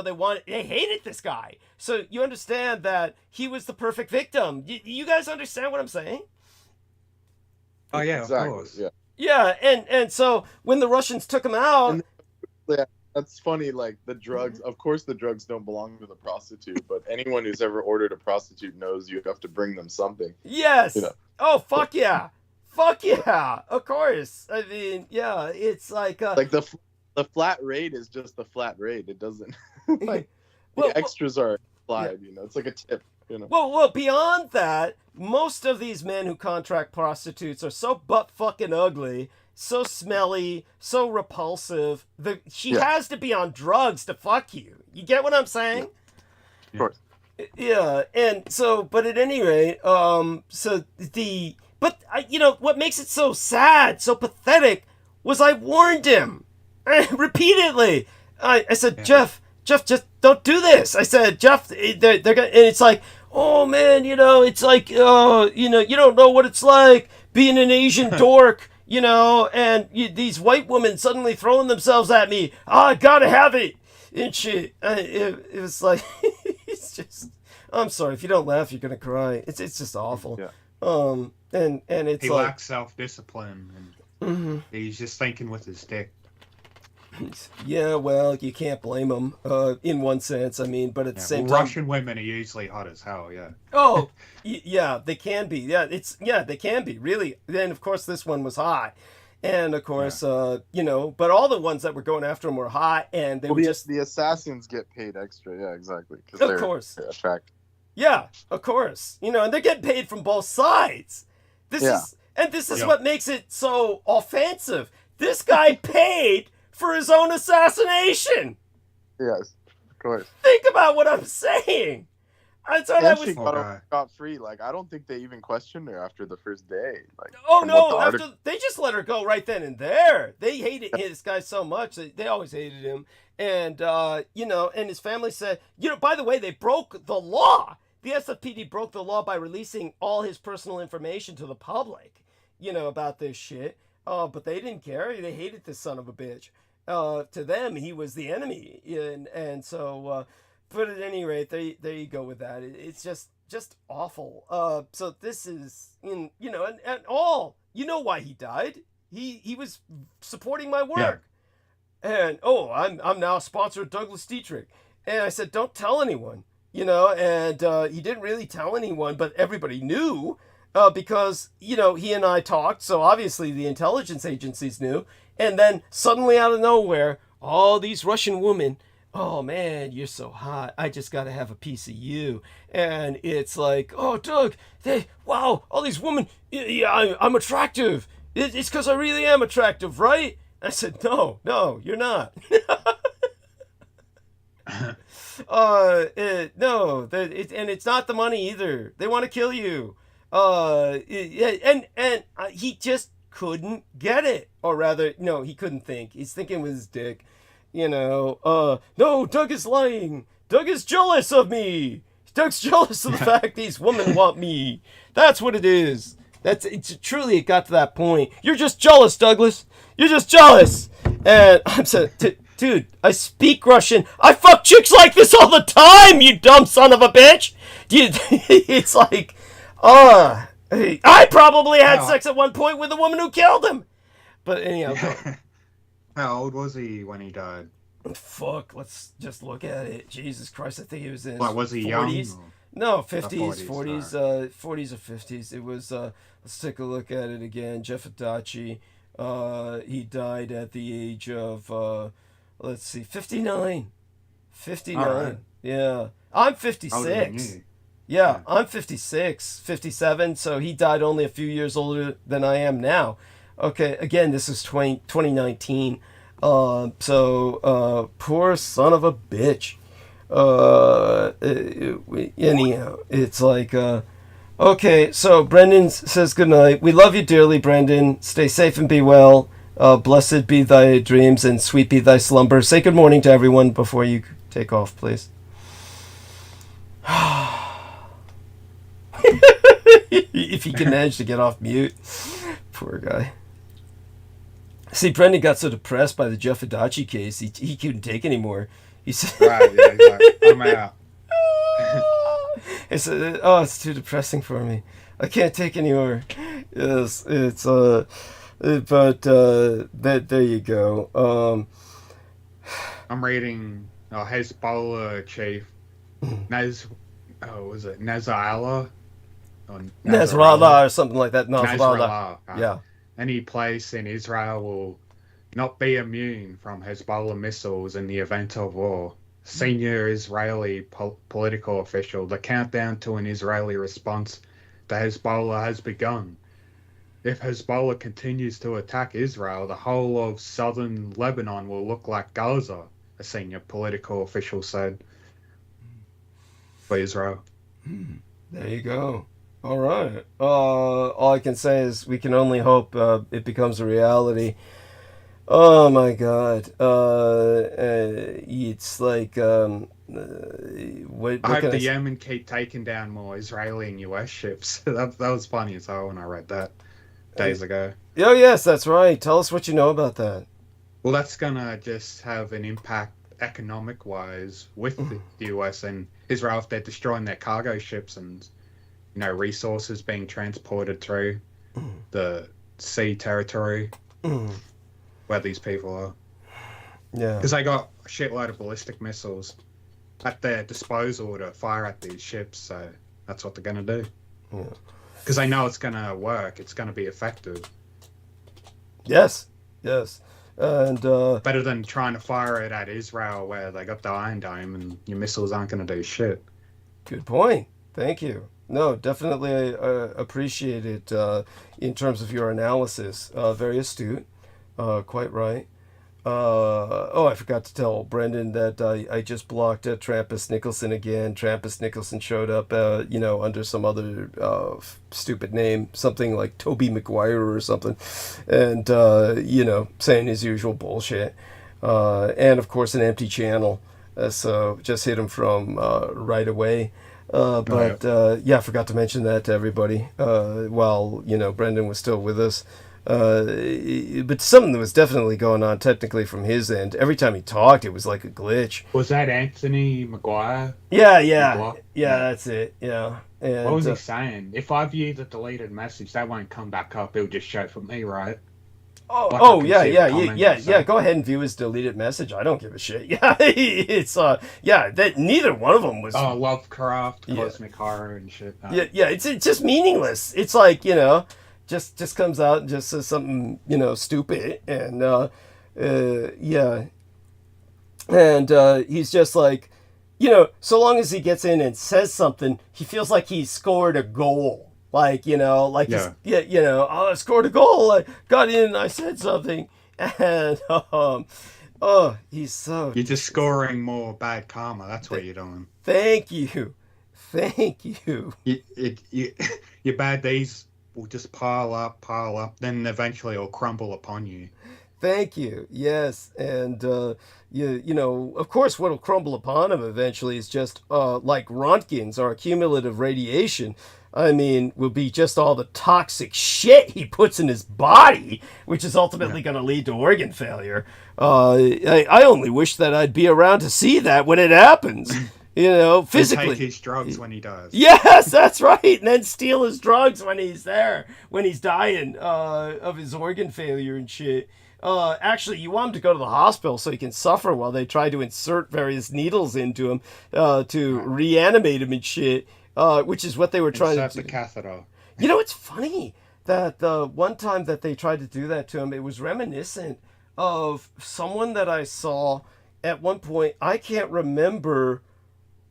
hated this guy. So you understand that he was the perfect victim. You guys understand what I'm saying? Oh yeah, exactly. Of course. Yeah. Yeah, and so when the Russians took him out, yeah, that's funny. Like the drugs, of course, the drugs don't belong to the prostitute, but anyone who's ever ordered a prostitute knows you have to bring them something. Yes. Oh fuck yeah, fuck yeah. Of course. I mean, yeah, it's like the flat rate is just the flat rate. It doesn't the extras are applied. Yeah. It's like a tip. Well, beyond that, most of these men who contract prostitutes are so butt fucking ugly, so smelly, so repulsive. She has to be on drugs to fuck you. You get what I'm saying? Of course. Yeah, and so, but at any rate, what makes it so sad, so pathetic, was I warned him repeatedly. I said, Jeff, just don't do this. I said, Jeff, they're gonna, and it's like, oh man, it's like, you don't know what it's like being an Asian dork, and these white women suddenly throwing themselves at me. I gotta have it. And shit. It was like, it's just, I'm sorry, if you don't laugh, you're gonna cry. It's just awful. Yeah. And it's he like, lacks self-discipline, and he's just thinking with his dick. Yeah, well, you can't blame him, in one sense. I mean, but at the same time, Russian women are usually hot as hell. Yeah. Oh, yeah, they can be. Yeah, they can be really. Then of course this one was hot, and of course, but all the ones that were going after him were hot, and they were just the assassins get paid extra. Yeah, exactly. Of course. They're attractive. Yeah, of course. And they're getting paid from both sides. This is what makes it so offensive. This guy paid for his own assassination. Yes, of course. Think about what I'm saying. I thought that was. She got free. Like I don't think they even questioned her after the first day. Like, oh no! They just let her go right then and there. They hated this guy so much. They always hated him, and and his family said, by the way, they broke the law. The SFPD broke the law by releasing all his personal information to the public, about this shit. But they didn't care. They hated this son of a bitch. To them, he was the enemy, and so. But at any rate, there you go with that. It's just awful. So this is and all. You know why he died? He was supporting my work, and I'm now a sponsor of Douglas Dietrich, and I said don't tell anyone, and he didn't really tell anyone, but everybody knew. Because, he and I talked, so obviously the intelligence agencies knew. And then suddenly out of nowhere, all these Russian women, oh man, you're so hot. I just got to have a piece of you. And it's like, oh, Doug, wow, all these women, I'm attractive. It's because I really am attractive, right? I said, no, you're not. No, and it's not the money either. They want to kill you. He just couldn't get it, or rather, no, he couldn't think. He's thinking with his dick, no, Doug is lying. Doug is jealous of me. Doug's jealous of the fact these women want me. That's what it is. Truly, it got to that point. You're just jealous, Douglas. You're just jealous. And I'm saying, dude, I speak Russian. I fuck chicks like this all the time, you dumb son of a bitch. It's like, I probably had sex at one point with the woman who killed him. But anyhow. How old was he when he died? Fuck, let's just look at it. Jesus Christ, I think he was in his was he 40s. Young? No, 50s, 40s or 50s. It was, let's take a look at it again. JUNETEENTH-IN2-夏至. He died at the age of, 59. 59. Right. Yeah. I'm 56. Yeah, I'm 56, 57, so he died only a few years older than I am now. Okay, again, this is 2019. So poor son of a bitch. Anyhow, it's like, okay, so Brendan says goodnight. We love you dearly, Brendan. Stay safe and be well. Blessed be thy dreams and sweet be thy slumber. Say good morning to everyone before you take off, please. If he can manage to get off mute. Poor guy. See, Brendan got so depressed by the Jeff Adachi case, he couldn't take anymore. He said, right, yeah, he's like, I'm out. He said, oh, it's too depressing for me. I can't take anymore. Yes, it's, but, there you go. I'm reading Hezbollah chief, Nasrallah? Nasrallah or something like that. Nasrallah. Yeah. Any place in Israel will not be immune from Hezbollah missiles in the event of war. Senior Israeli political official, the countdown to an Israeli response to Hezbollah has begun. If Hezbollah continues to attack Israel, the whole of southern Lebanon will look like Gaza, a senior political official said for Israel. There you go. All right. All I can say is we can only hope it becomes a reality. Oh my God. It's like I hope the Yemen keep taking down more Israeli and US ships. that was funny as hell when I read that days ago. Oh yes, that's right. Tell us what you know about that. Well, that's gonna just have an impact economic wise with the US and Israel if they're destroying their cargo ships and resources being transported through the sea territory where these people are. Yeah. Because they got a shitload of ballistic missiles at their disposal to fire at these ships, so that's what they're going to do. Because they know it's going to work, it's going to be effective. Yes, and better than trying to fire it at Israel where they got the Iron Dome and your missiles aren't going to do shit. Good point. Thank you. No, definitely appreciate it in terms of your analysis. Very astute. Quite right. I forgot to tell Brendan that I just blocked Trampus Nicholson again. Trampus Nicholson showed up, under some other stupid name, something like Toby McGuire or something, and, saying his usual bullshit. And, of course, an empty channel. So just hit him from right away. I forgot to mention that to everybody while, Brendan was still with us. But something that was definitely going on technically from his end. Every time he talked, it was like a glitch. Was that Anthony McGuire? Yeah, that's it. Yeah. And, what was he saying? If I view the deleted message, that won't come back up. It'll just show for me, right? Yeah. Go ahead and view his deleted message. I don't give a shit. Yeah, it's that neither one of them was. Oh, Lovecraft, Cosmic Horror, and shit. Yeah. It's just meaningless. It's like just comes out and just says something stupid and and he's just like so long as he gets in and says something, he feels like he's scored a goal. I scored a goal. I got in. I said something, and he's so. You're just scoring more bad karma. That's what you're doing. Thank you. Your bad days will just pile up. Then eventually it'll crumble upon you. Thank you. Yes, and of course, what'll crumble upon him eventually is just like Rontgens or cumulative radiation. I mean, will be just all the toxic shit he puts in his body, which is ultimately going to lead to organ failure. I only wish that I'd be around to see that when it happens. Physically. And take his drugs when he does. Yes, that's right. And then steal his drugs when he's there, when he's dying of his organ failure and shit. Actually, you want him to go to the hospital so he can suffer while they try to insert various needles into him to reanimate him and shit. Which is what they were trying to do. The catheter. It's funny that the one time that they tried to do that to him, it was reminiscent of someone that I saw at one point. I can't remember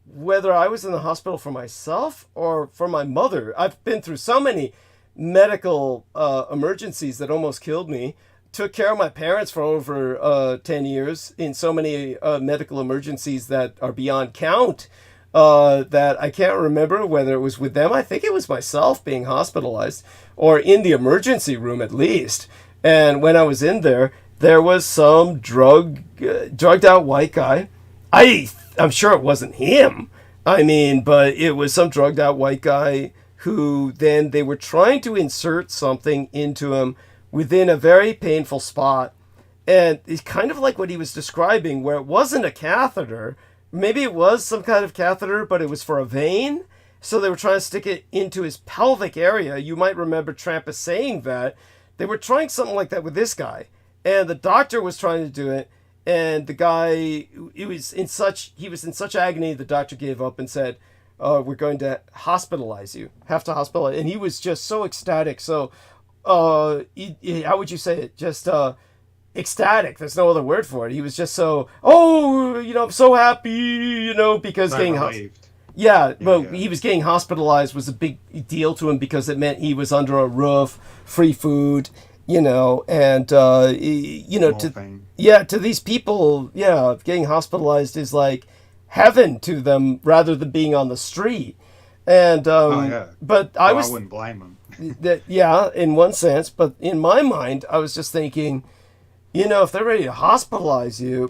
whether I was in the hospital for myself or for my mother. I've been through so many medical emergencies that almost killed me. Took care of my parents for over 10 years in so many medical emergencies that are beyond count that I can't remember whether it was with them. I think it was myself being hospitalized or in the emergency room at least. And when I was in there, there was some drugged out white guy. I'm sure it wasn't him. I mean, but it was some drugged out white guy who then they were trying to insert something into him within a very painful spot. And it's kind of like what he was describing, where it wasn't a catheter. Maybe it was some kind of catheter, but it was for a vein. So they were trying to stick it into his pelvic area. You might remember Trampus saying that. They were trying something like that with this guy. And the doctor was trying to do it. And the guy, he was in such agony, the doctor gave up and said, we're going to hospitalize you. Have to hospitalize. And he was just so ecstatic. So, how would you say it? Just ecstatic. There's no other word for it. He was just so, I'm so happy, because he was getting hospitalized was a big deal to him because it meant he was under a roof, free food, and to these people, getting hospitalized is like heaven to them rather than being on the street. And but I wouldn't blame them. In one sense, but in my mind, I was just thinking, if they're ready to hospitalize you,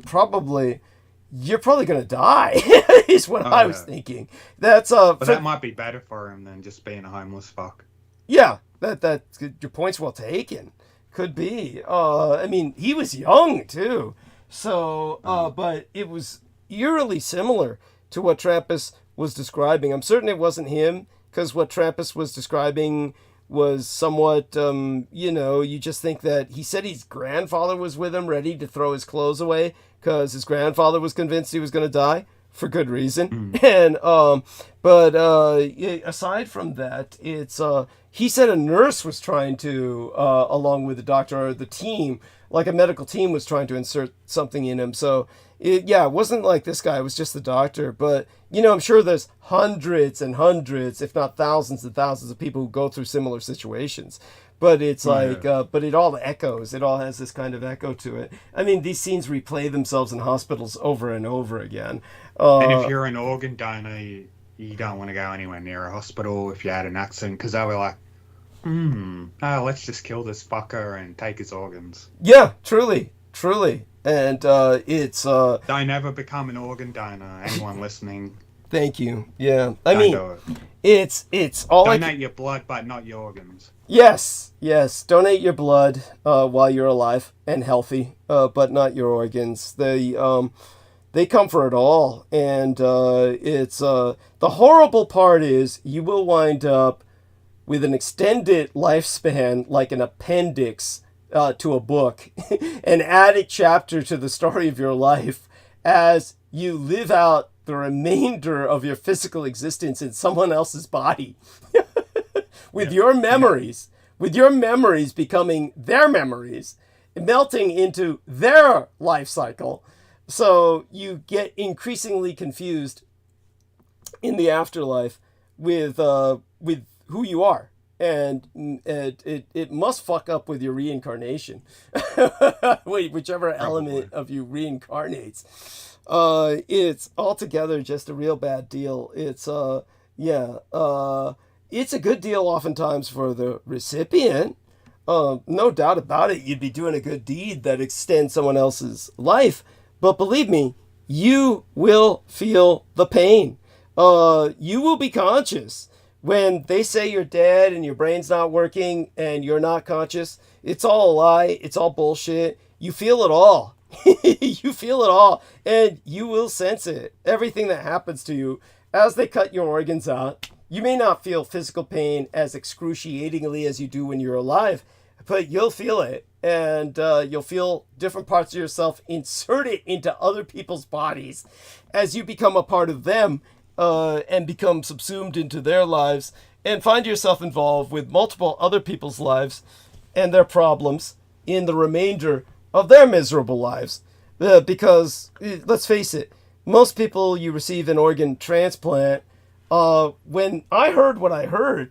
you're probably going to die, is what I was thinking. But that might be better for him than just being a homeless fuck. Yeah, that your point's well taken. Could be. I mean, he was young too, so but it was eerily similar to what Trampus was describing. I'm certain it wasn't him, because what Trampus was describing was somewhat, you just think that he said his grandfather was with him, ready to throw his clothes away because his grandfather was convinced he was going to die for good reason. And but aside from that, it's he said a nurse was trying to, along with the doctor or the team, like a medical team was trying to insert something in him. So it wasn't like this guy, it was just the doctor. But, I'm sure there's hundreds and hundreds, if not thousands and thousands of people who go through similar situations. But it's but it all echoes. It all has this kind of echo to it. I mean, these scenes replay themselves in hospitals over and over again. And if you're an organ donor, you don't want to go anywhere near a hospital if you had an accident, because they were like, let's just kill this fucker and take his organs. Yeah, truly. And it's don't ever become an organ donor, anyone listening. Thank you. Yeah, I mean, it's all donate your blood, but not your organs. Yes, donate your blood while you're alive and healthy, but not your organs. They come for it all, and it's the horrible part is you will wind up with an extended lifespan, like an appendix to a book, an added chapter to the story of your life as you live out the remainder of your physical existence in someone else's body. with your memories becoming their memories, melting into their life cycle. So you get increasingly confused in the afterlife with who you are. And it must fuck up with your reincarnation, whichever element of you reincarnates. It's altogether just a real bad deal. It's it's a good deal oftentimes for the recipient. No doubt about it, you'd be doing a good deed that extends someone else's life. But believe me, you will feel the pain. You will be conscious. When they say you're dead and your brain's not working and you're not conscious, it's all a lie. It's all bullshit. You feel it all. You feel it all. And you will sense it. Everything that happens to you as they cut your organs out. You may not feel physical pain as excruciatingly as you do when you're alive, but you'll feel it. And you'll feel different parts of yourself inserted into other people's bodies as you become a part of them. And become subsumed into their lives and find yourself involved with multiple other people's lives and their problems in the remainder of their miserable lives. Because, let's face it, most people you receive an organ transplant, when I heard what I heard,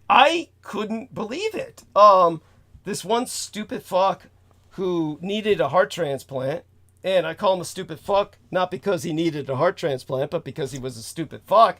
I couldn't believe it. This one stupid fuck who needed a heart transplant, and I call him a stupid fuck not because he needed a heart transplant, but because he was a stupid fuck.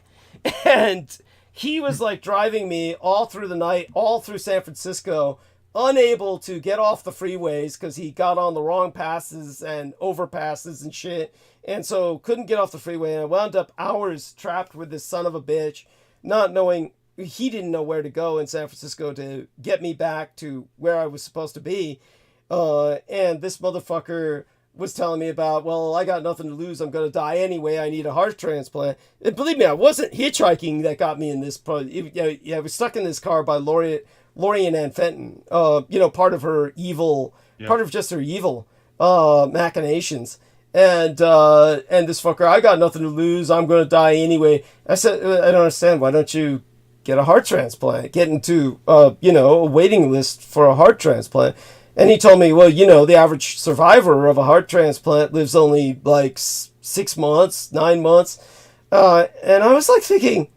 And he was like driving me all through the night, all through San Francisco, unable to get off the freeways because he got on the wrong passes and overpasses and shit. And so couldn't get off the freeway. And I wound up hours trapped with this son of a bitch, not knowing, he didn't know where to go in San Francisco to get me back to where I was supposed to be. And this motherfucker was telling me about, well, I got nothing to lose. I'm going to die anyway. I need a heart transplant. And believe me, I wasn't hitchhiking that got me in this. I was stuck in this car by Lori Ann Fenton. Part of her evil, part of just her evil machinations. And this fucker, I got nothing to lose. I'm going to die anyway. I said, I don't understand. Why don't you get a heart transplant? Get into, a waiting list for a heart transplant. And he told me, well, the average survivor of a heart transplant lives only like 6 months, 9 months. And I was like thinking,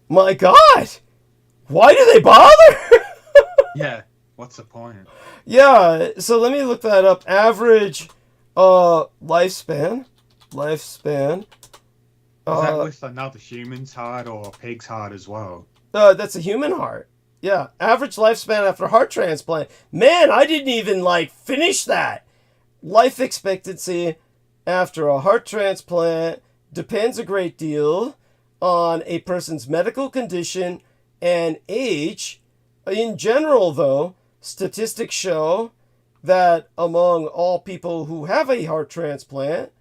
my God, why do they bother? Yeah, what's the point? Yeah, so let me look that up. Average lifespan. Is that with another human's heart or a pig's heart as well? That's a human heart. Yeah, average lifespan after heart transplant. Man, I didn't even finish that. Life expectancy after a heart transplant depends a great deal on a person's medical condition and age. In general, though, statistics show that among all people who have a heart transplant,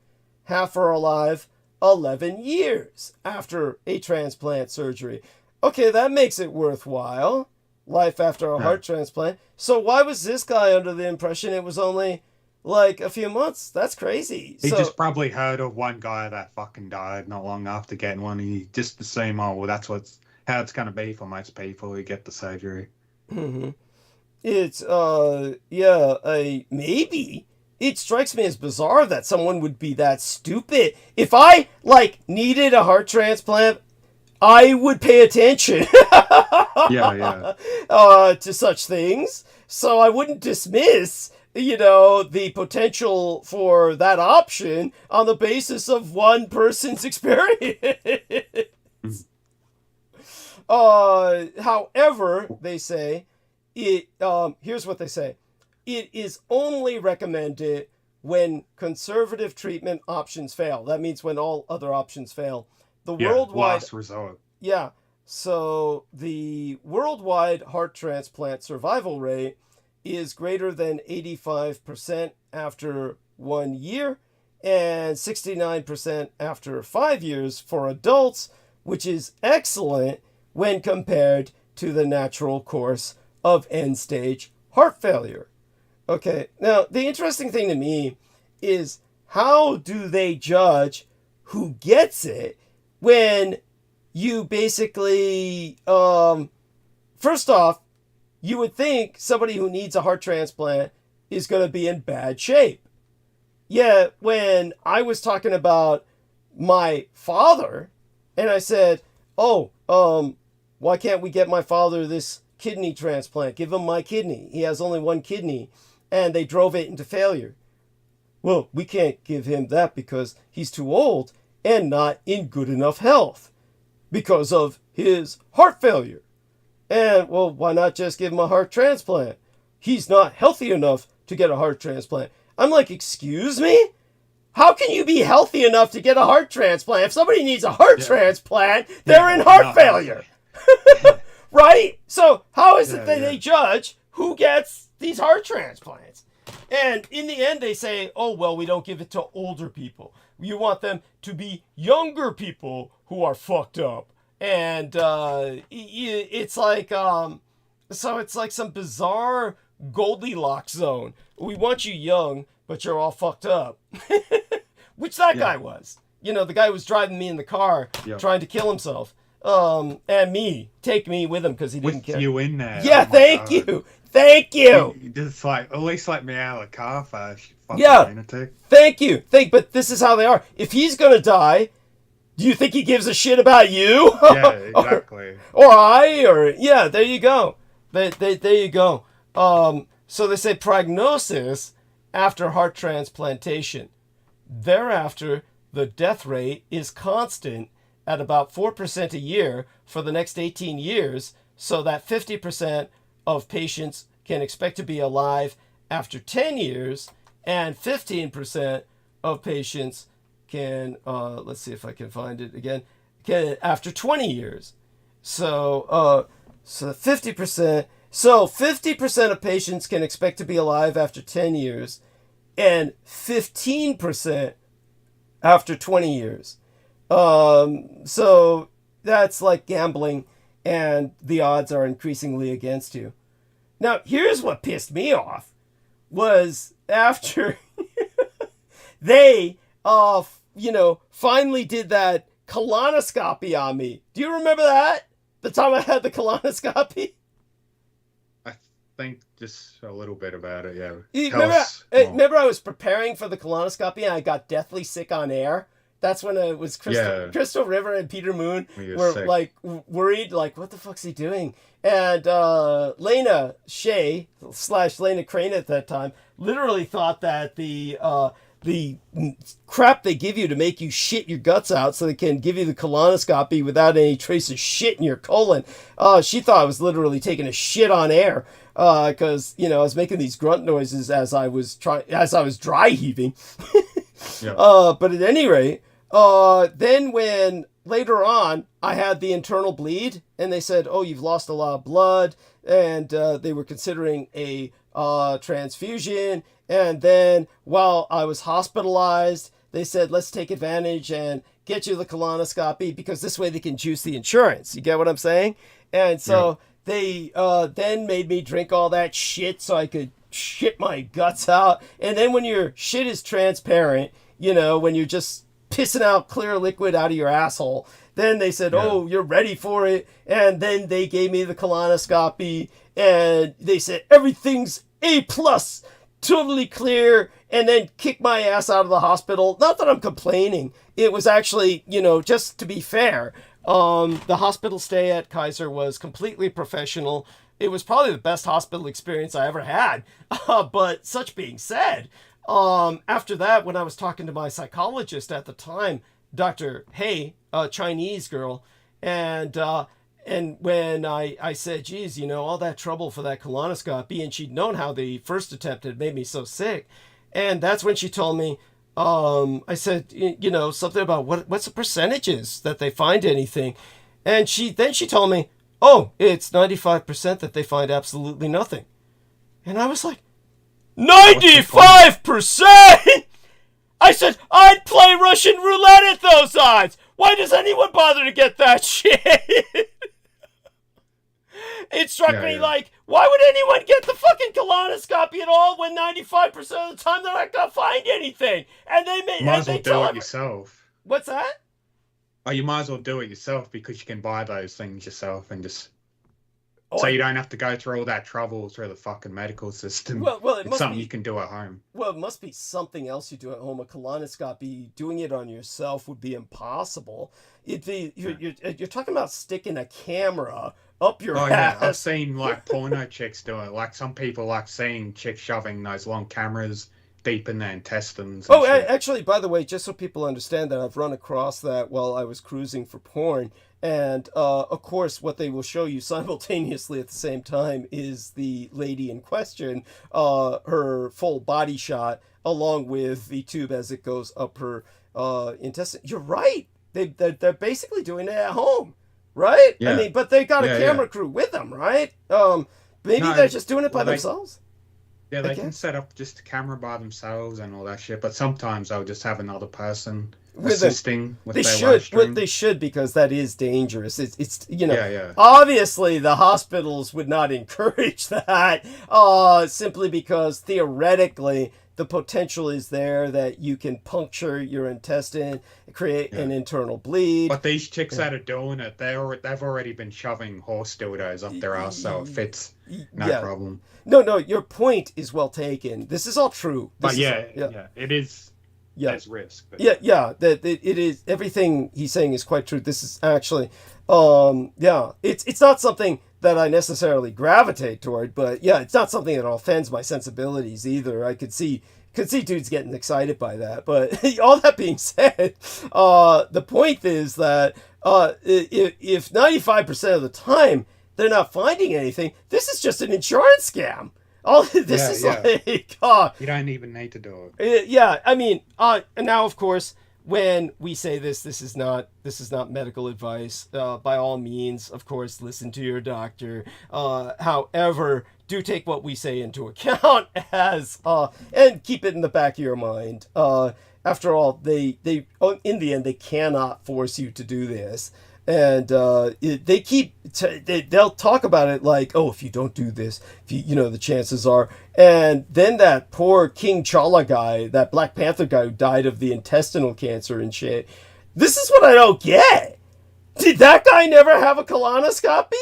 half are alive 11 years after a transplant surgery. Okay, that makes it worthwhile. Life after a heart transplant. So why was this guy under the impression it was only a few months? That's crazy. He just probably heard of one guy that fucking died not long after getting one. He just assumed, that's how it's going to be for most people who get the surgery. Mm-hmm. It's, maybe. It strikes me as bizarre that someone would be that stupid. If I, needed a heart transplant, I would pay attention to such things. So I wouldn't dismiss, the potential for that option on the basis of one person's experience. However, they say, here's what they say. It is only recommended when conservative treatment options fail. That means when all other options fail. The worldwide last resort. Yeah. So the worldwide heart transplant survival rate is greater than 85% after 1 year and 69% after 5 years for adults, which is excellent when compared to the natural course of end-stage heart failure. Okay, now the interesting thing to me is, how do they judge who gets it when you basically, first off, you would think somebody who needs a heart transplant is going to be in bad shape. Yet when I was talking about my father, and I said, why can't we get my father this kidney transplant? Give him my kidney. He has only one kidney. And they drove it into failure. Well, we can't give him that because he's too old and not in good enough health because of his heart failure. And, well, why not just give him a heart transplant? He's not healthy enough to get a heart transplant. I'm like, excuse me? How can you be healthy enough to get a heart transplant? If somebody needs a heart transplant, they're in heart failure. Right? So how is it that they judge who gets these heart transplants? And in the end, they say, we don't give it to older people. You want them to be younger people who are fucked up. And it's like, so it's like some bizarre Goldilocks zone. We want you young, but you're all fucked up. Which that guy was. The guy who was driving me in the car, trying to kill himself. And take me with him because he didn't care. With you in there. Yeah, thank you. Thank you. Just at least let me out of the car first. Thank you. But this is how they are. If he's going to die, Do you think he gives a shit about you? Yeah, exactly. Yeah, there you go. There you go. So they say prognosis after heart transplantation. Thereafter, the death rate is constant at about 4% a year for the next 18 years, so that 50% of patients can expect to be alive after 10 years, and 15% of patients can, let's see if I can find it again, can after 20 years. So 50%. So 50% of patients can expect to be alive after 10 years, and 15% after 20 years. So that's like gambling, and the odds are increasingly against you. Now, here's what pissed me off, was after they, finally did that colonoscopy on me. Do you remember that? The time I had the colonoscopy? I think just a little bit about it, yeah. Remember I was preparing for the colonoscopy and I got deathly sick on air? That's when it was Crystal River and Peter Moon were sick. Like worried, like, what the fuck's he doing? And Lena Shea / Lena Crane at that time literally thought that the crap they give you to make you shit your guts out so they can give you the colonoscopy without any trace of shit in your colon. She thought I was literally taking a shit on air because I was making these grunt noises as I was dry heaving. But at any rate, then when later on I had the internal bleed and they said, oh, you've lost a lot of blood, and they were considering a transfusion. And then while I was hospitalized, they said, let's take advantage and get you the colonoscopy because this way they can juice the insurance. You get what I'm saying? And so they then made me drink all that shit so I could shit my guts out. And then when your shit is transparent, when you're just pissing out clear liquid out of your asshole, then they said, oh, you're ready for it. And then they gave me the colonoscopy and they said, everything's A+, totally clear, and then kicked my ass out of the hospital. Not that I'm complaining. It was actually, just to be fair, the hospital stay at Kaiser was completely professional. It was probably the best hospital experience I ever had. But such being said, after that, when I was talking to my psychologist at the time, Dr. Hey, a Chinese girl, and when I said, geez, all that trouble for that colonoscopy, and she'd known how the first attempt had made me so sick. And that's when she told me, I said, something about what's the percentages that they find anything. And she told me, oh, it's 95% that they find absolutely nothing. And I was like, 95%? I said, I'd play Russian roulette at those odds. Why does anyone bother to get that shit? It struck me like, why would anyone get the fucking colonoscopy at all when 95% of the time they're not going to find anything? And they might as well do it yourself. What's that? Oh, you might as well do it yourself because you can buy those things yourself and just... So you don't have to go through all that trouble through the fucking medical system. Well, it's something you can do at home. Well, it must be something else you do at home. A colonoscopy, doing it on yourself would be impossible. You're talking about sticking a camera up your ass. Yeah, I've seen like porno chicks do it. Like some people like seeing chicks shoving those long cameras deep in their intestines. Oh, actually, by the way, just so people understand that, I've run across that while I was cruising for porn. And, of course, what they will show you simultaneously at the same time is the lady in question, her full body shot, along with the tube as it goes up her intestine. You're right. They're basically doing it at home, right? Yeah. I mean, but they got a camera crew with them, right? Maybe they're just doing it by themselves. Yeah, they can set up just a camera by themselves and all that shit. But sometimes they'll just have another person assisting with their live stream. They should, because that is dangerous. It's obviously the hospitals would not encourage that, simply because theoretically the potential is there that you can puncture your intestine, create an internal bleed. But these chicks that are doing it, they've already been shoving horse dildos up their ass, so it fits no problem. No, your point is well taken. This is all true. It is. there's risk. But that it is, everything he's saying is quite true. This is actually, it's not something that I necessarily gravitate toward, but yeah, it's not something that offends my sensibilities either. I could see dudes getting excited by that. But all that being said, the point is that if 95% of the time they're not finding anything, this is just an insurance scam. All this is like, you don't even need to do it. Yeah, I mean, and now of course, when we say this is not medical advice. By all means, of course, listen to your doctor. However, do take what we say into account as and keep it in the back of your mind. After all, they in the end they cannot force you to do this. And they'll talk about it like, oh, if you don't do this, the chances are. And then that poor King T'Challa guy, that Black Panther guy who died of the intestinal cancer and shit. This is what I don't get. Did that guy never have a colonoscopy?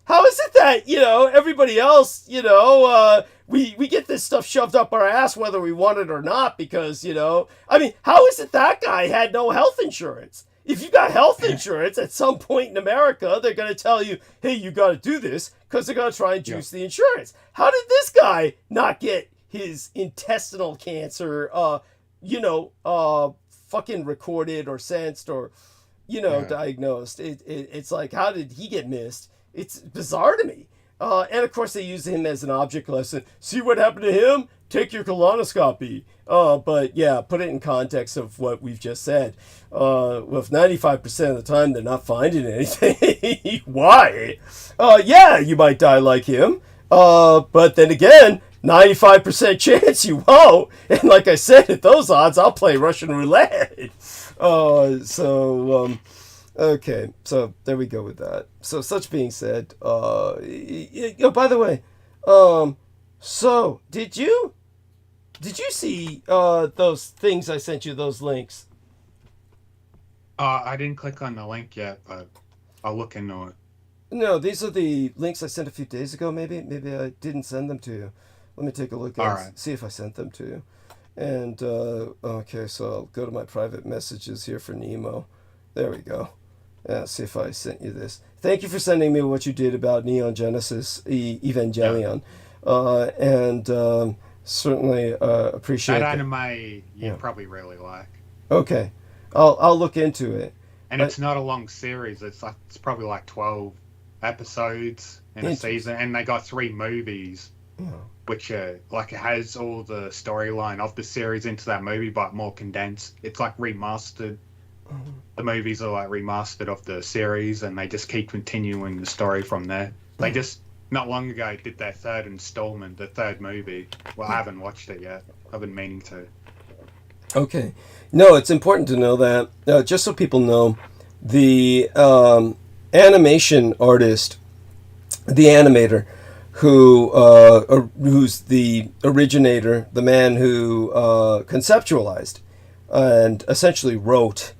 How is it that, everybody else, we get this stuff shoved up our ass whether we want it or not because, how is it that guy had no health insurance? If you got health insurance, at some point in America, they're going to tell you, hey, you got to do this because they're going to try and juice the insurance. How did this guy not get his intestinal cancer, fucking recorded or sensed or, diagnosed? It's like, how did he get missed? It's bizarre to me. And of course, they use him as an object lesson. See what happened to him? Take your colonoscopy. But yeah, put it in context of what we've just said. If 95% of the time they're not finding anything, why? Yeah, you might die like him. But then again, 95% chance you won't. And like I said, at those odds, I'll play Russian roulette. Okay, so there we go with that. So such being said, by the way, so did you see those things I sent you, those links? I didn't click on the link yet, but I'll look into it. No, these are the links I sent a few days ago. Maybe I didn't send them to you. Let me take a look and see if I sent them to you. And okay, so I'll go to my private messages here for Nemo. There we go. Yeah, see if I sent you this. Thank you for sending me what you did about Neon Genesis Evangelion. And certainly appreciate that anime you probably really like. Okay, I'll look into it. And it's not a long series. It's probably like 12 episodes in a season, and they got 3 movies, which it has all the storyline of the series into that movie, but more condensed. It's like remastered. The movies are like remastered of the series, and they just keep continuing the story from there. They just not long ago did their 3rd installment, the 3rd movie. Well, I haven't watched it yet. I've been meaning to. Okay. No, it's important to know that, just so people know, the animation artist, the animator, who's the originator, the man who conceptualized and essentially wrote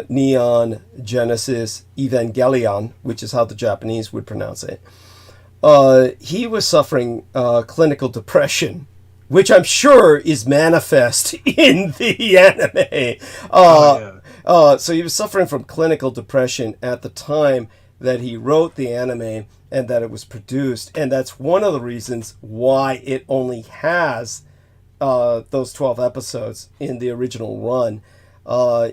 Neon Genesis Evangelion, which is how the Japanese would pronounce it. He was suffering clinical depression, which I'm sure is manifest in the anime. So he was suffering from clinical depression at the time that he wrote the anime and that it was produced, and that's one of the reasons why it only has those 12 episodes in the original run.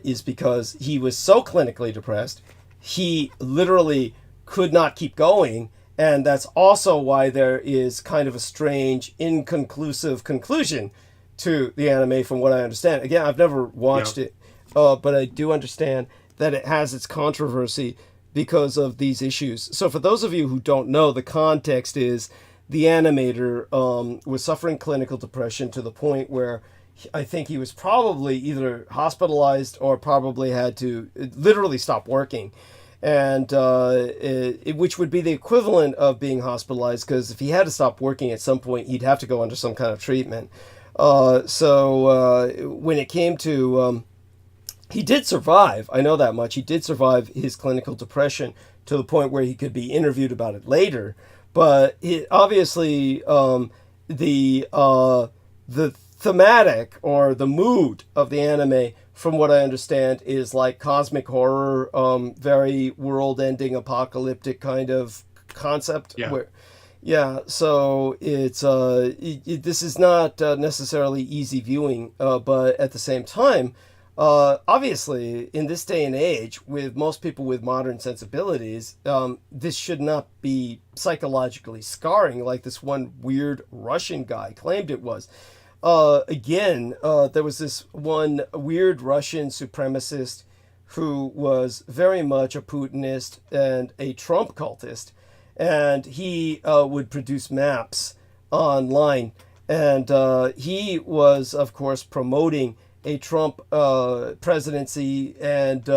Is because he was so clinically depressed, he literally could not keep going, and that's also why there is kind of a strange, inconclusive conclusion to the anime, from what I understand. Again, I've never watched it, but I do understand that it has its controversy because of these issues. So for those of you who don't know, the context is the animator was suffering clinical depression to the point where I think he was probably either hospitalized or probably had to literally stop working, and which would be the equivalent of being hospitalized, because if he had to stop working at some point, he'd have to go under some kind of treatment. So when it came to, he did survive. I know that much. He did survive his clinical depression to the point where he could be interviewed about it later. But obviously, the thematic or the mood of the anime, from what I understand, is like cosmic horror, very world-ending, apocalyptic kind of concept. Yeah. So it's this is not necessarily easy viewing, but at the same time, obviously, in this day and age, with most people with modern sensibilities, this should not be psychologically scarring like this one weird Russian guy claimed it was. Again, there was this one weird Russian supremacist who was very much a Putinist and a Trump cultist, and he would produce maps online, and he was, of course, promoting a Trump presidency and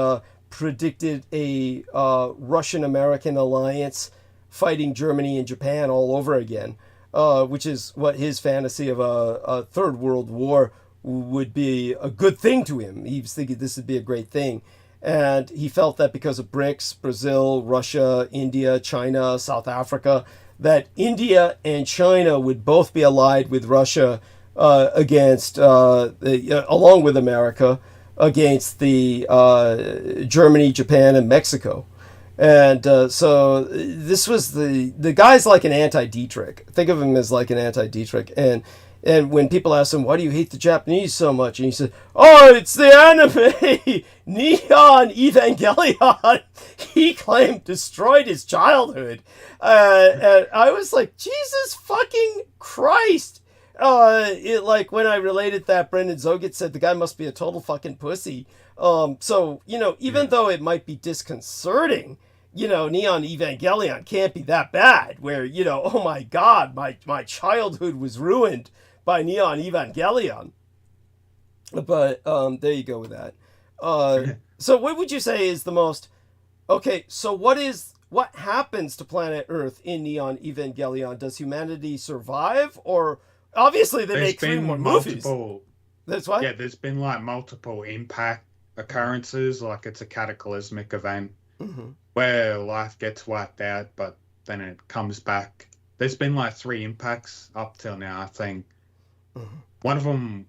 predicted a Russian-American alliance fighting Germany and Japan all over again, which is what his fantasy of a third world war would be a good thing to him. He was thinking this would be a great thing. And he felt that because of BRICS, Brazil, Russia, India, China, South Africa, that India and China would both be allied with Russia against, along with America, against the Germany, Japan, and Mexico. And so this was the guy's like an anti-Dietrich. Think of him as like an anti-Dietrich. And when people ask him, why do you hate the Japanese so much? And he said, oh, it's the anime! Neon Evangelion! He claimed destroyed his childhood. And I was like, Jesus fucking Christ! Like when I related that, Brendan Zogit said the guy must be a total fucking pussy. So, even though it might be disconcerting, Neon Evangelion can't be that bad where, oh my God, my childhood was ruined by Neon Evangelion. But there you go with that. So what would you say is the most... Okay, so what happens to planet Earth in Neon Evangelion? Does humanity survive? Or obviously they make 3 more movies. That's why? Yeah, there's been like multiple impact occurrences, like it's a cataclysmic event where life gets wiped out, but then it comes back. There's been like 3 impacts up till now, I think. One of them...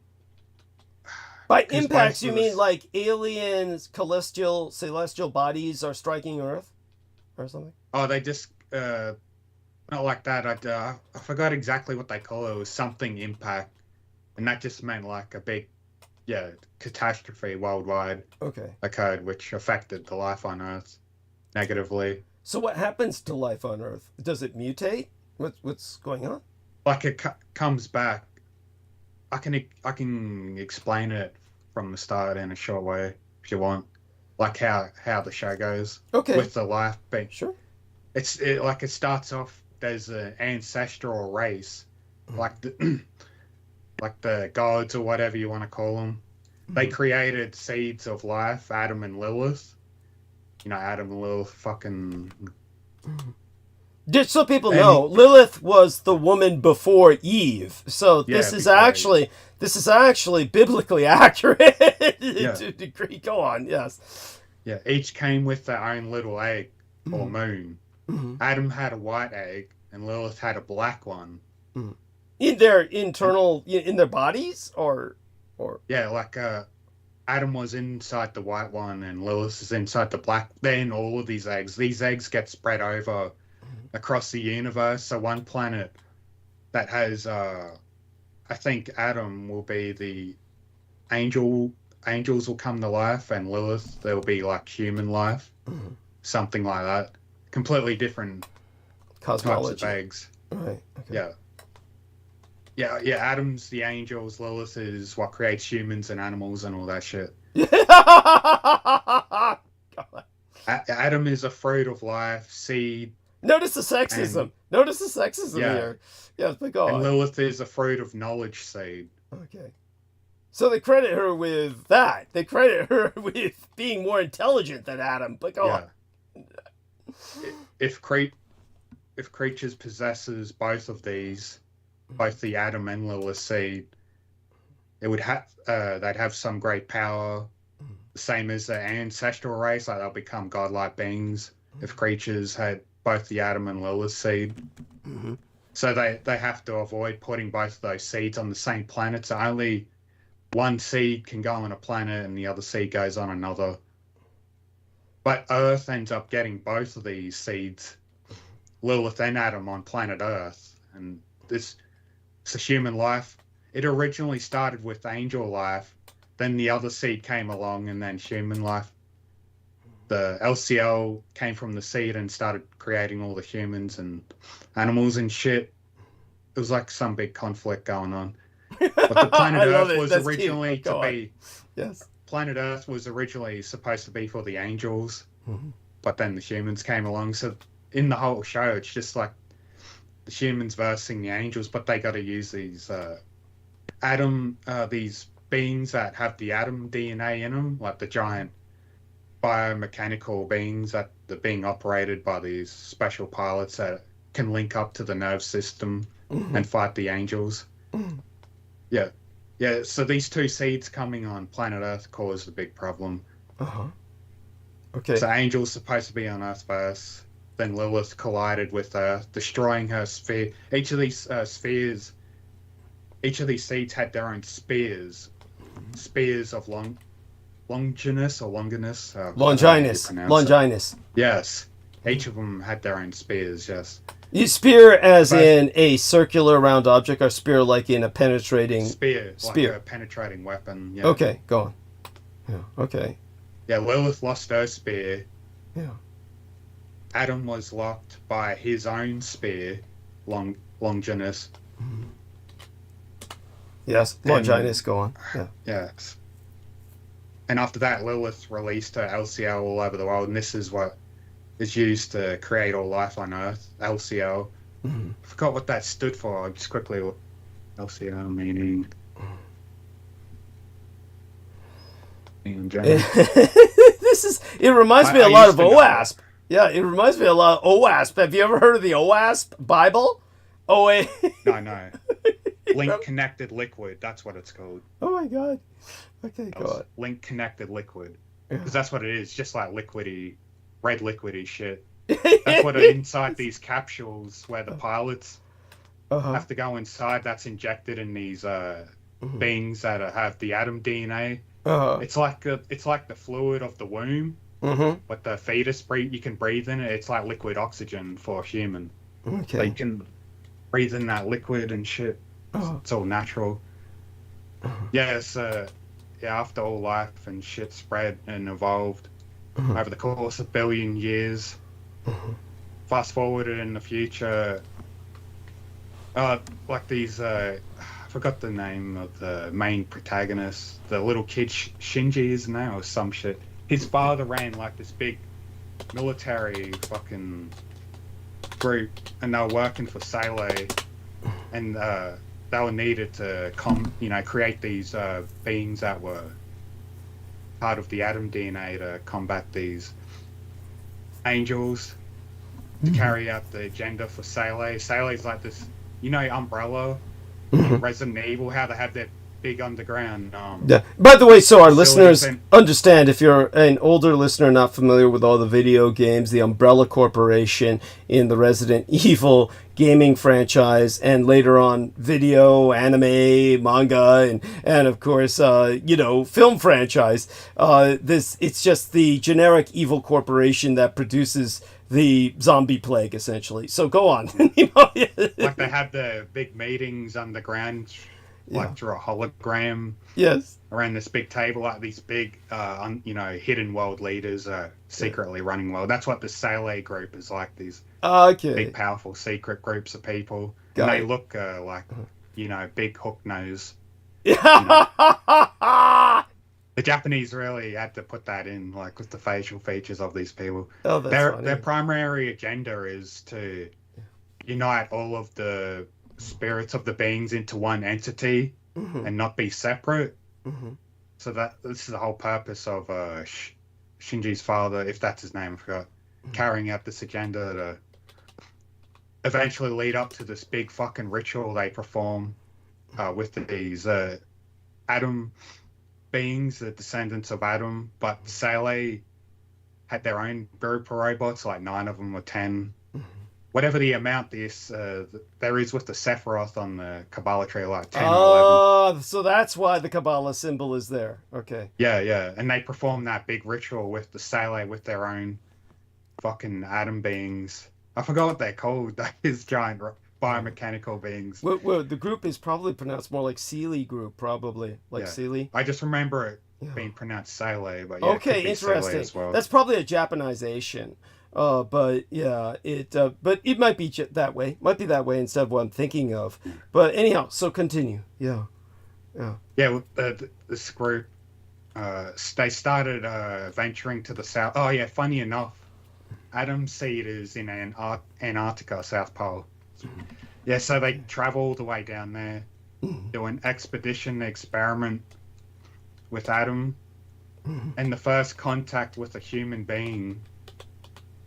By impacts, you mean like aliens, celestial bodies are striking Earth? Or something? Oh, they just... not like that. I forgot exactly what they call it. It was something impact. And that just meant like a big, catastrophe worldwide. Okay. Occurred, which affected the life on Earth negatively. So what happens to life on Earth? Does it mutate? What's going on? Like it comes back. I can explain it from the start in a short way if you want, like how the show goes. Okay. With the life being sure. It starts off. There's an ancestral race, like the gods or whatever you want to call them. They created seeds of life, Adam and Lilith. Adam and Lilith fucking... Just so people know, Lilith was the woman before Eve. So this is actually biblically accurate to a degree. Go on, yes. Yeah, each came with their own little egg or moon. Adam had a white egg and Lilith had a black one. In their in their bodies or yeah, like Adam was inside the white one and Lilith is inside the black. Then all of these eggs get spread over across the universe. So one planet that has I think Adam will be the angels will come to life, and Lilith there will be like human life, something like that. Completely different cosmology. Types of eggs. Right. Okay. Yeah, Adam's the angels, Lilith is what creates humans and animals and all that shit. Adam is a fruit of life, seed. Notice the sexism. Here. Yes, but go on. And Lilith is a fruit of knowledge seed. Okay. So they credit her with that. They credit her with being more intelligent than Adam, but go on. If creatures possesses both of these, both the Adam and Lilith seed, it would they'd have some great power, the same as the ancestral race, like they'll become godlike beings if creatures had both the Adam and Lilith seed. So they have to avoid putting both of those seeds on the same planet. So only one seed can go on a planet and the other seed goes on another. But Earth ends up getting both of these seeds, Lilith and Adam, on planet Earth. And it's a human life. It originally started with angel life. Then the other seed came along, and then human life. The LCL came from the seed and started creating all the humans and animals and shit. It was like some big conflict going on. But the planet Earth was originally to be... Yes. Planet Earth was originally supposed to be for the angels, but then the humans came along. So in the whole show, it's just like the humans versing the angels, but they got to use these these beings that have the atom DNA in them, like the giant biomechanical beings that are being operated by these special pilots that can link up to the nerve system and fight the angels. Yeah. Yeah, so these two seeds coming on planet Earth caused a big problem. Okay. So Angel's supposed to be on Earth first, then Lilith collided with Earth, destroying her sphere. Each of these spheres, each of these seeds had their own spears. Spears of Longinus or Longinus? Longinus. Yes. Each of them had their own spears, yes. You spear as in a circular round object, or spear like in a penetrating... Spear. Like a penetrating weapon, yeah. Okay, go on. Yeah, okay. Yeah, Lilith lost her spear. Yeah. Adam was locked by his own spear, Longinus. Yes, Longinus, go on. Yeah. Yes. And after that, Lilith released her LCL all over the world, and this is what is used to create all life on Earth, LCL. I forgot what that stood for. I'll just quickly look. LCL meaning... It reminds me a lot of OWASP. Yeah, it reminds me a lot of OWASP. Have you ever heard of the OWASP Bible? No. Link Connected Liquid, that's what it's called. Oh my god. Okay, go on. Link Connected Liquid. Because that's what it is, just like liquidy, red liquidy shit. That's what are inside these capsules where the pilots have to go inside. That's injected in these beings that have the atom DNA. It's like the fluid of the womb, but the fetus you can breathe in it. It's like liquid oxygen for a human. Okay. So you can breathe in that liquid and shit. It's all natural. After all life and shit spread and evolved over the course of billion years, fast forwarded in the future, like these, I forgot the name of the main protagonist, the little kid Shinji, isn't it, or some shit. His father ran like this big military fucking group, and they were working for Cyczîľe, and they were needed to create these beings that were part of the atom DNA to combat these angels, to carry out the agenda for Cyczîľe. Cyczîľe's like this, Umbrella, Resident Evil, how they have that big underground. Yeah. By the way, so our listeners understand, if you're an older listener not familiar with all the video games, the Umbrella Corporation in the Resident Evil gaming franchise, and later on video, anime, manga, and of course, film franchise. It's just the generic evil corporation that produces the zombie plague, essentially. So go on. Like they have the big meetings underground, through a hologram. Yes. Around this big table, like these big, hidden world leaders are secretly running world. That's what the Cyczîľe group is like. These big, powerful, secret groups of people. And they look like, big hook nose. The Japanese really had to put that in, like, with the facial features of these people. Oh, that's funny. Their primary agenda is to unite all of the spirits of the beings into one entity and not be separate. So this is the whole purpose of Shinji's father, if that's his name, I forgot, carrying out this agenda to eventually lead up to this big fucking ritual they perform with these atom beings, the descendants of Adam. But Cyczîľe had their own group of robots, like 9 of them or 10. whatever the amount there is with the Sephiroth on the Kabbalah tree, like 10 or 11. Oh, so that's why the Kabbalah symbol is there. Okay. Yeah. And they perform that big ritual with the Cīlæ with their own fucking atom beings. I forgot what they're called. These giant biomechanical beings. Well, the group is probably pronounced more like Sealy group, probably. Like Sealy. I just remember it being pronounced Cīlæ, but okay, interesting. As well. That's probably a Japanization. But yeah, but it might be that way. Might be that way instead of what I'm thinking of. But anyhow, so continue. Yeah. This group, they started venturing to the south. Oh yeah, funny enough, Atom Seed is in Antarctica, South Pole. Yeah, so they travel all the way down there, do an expedition experiment with Atom, and the first contact with a human being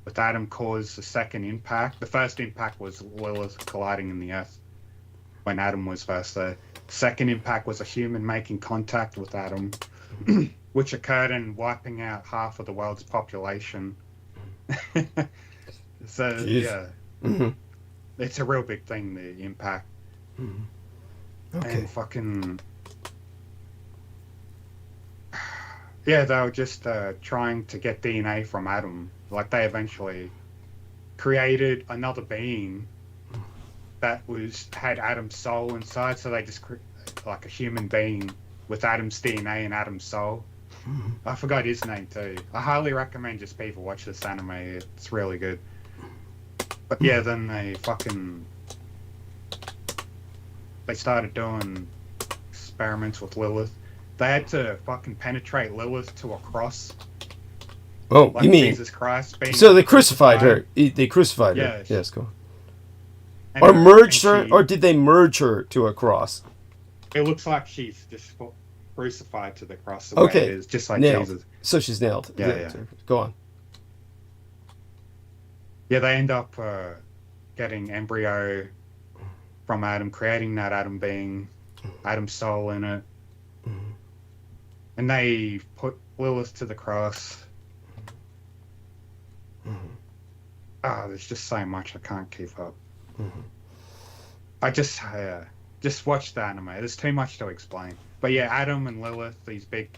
with Atom caused the second impact. The first impact was Lilith colliding in the Earth when Atom was first there. The second impact was a human making contact with Atom, which occurred in wiping out half of the world's population. So, Jeez. yeah. It's a real big thing, the impact. Okay. And fucking... Yeah, they were just trying to get DNA from Atom. Like, they eventually created another being that had Atom's soul inside, so they just like a human being with Atom's DNA and Atom's soul. I forgot his name too. I highly recommend just people watch this anime. It's really good. But yeah, then they started doing experiments with Lilith. They had to fucking penetrate Lilith to a cross. Oh, like you mean Jesus Christ? So they crucified her. They crucified her. Yes, go on. Or merged her, or did they merge her to a cross? It looks like she's just crucified to the cross. The way it is, just like nailed. Jesus. So she's nailed. Yeah. Go on. Yeah, they end up getting embryo from Atom, creating that Atom being, Atom's soul in it. And they put Lilith to the cross. There's just so much I can't keep up. I just watch the anime. There's too much to explain. But yeah, Atom and Lilith, these big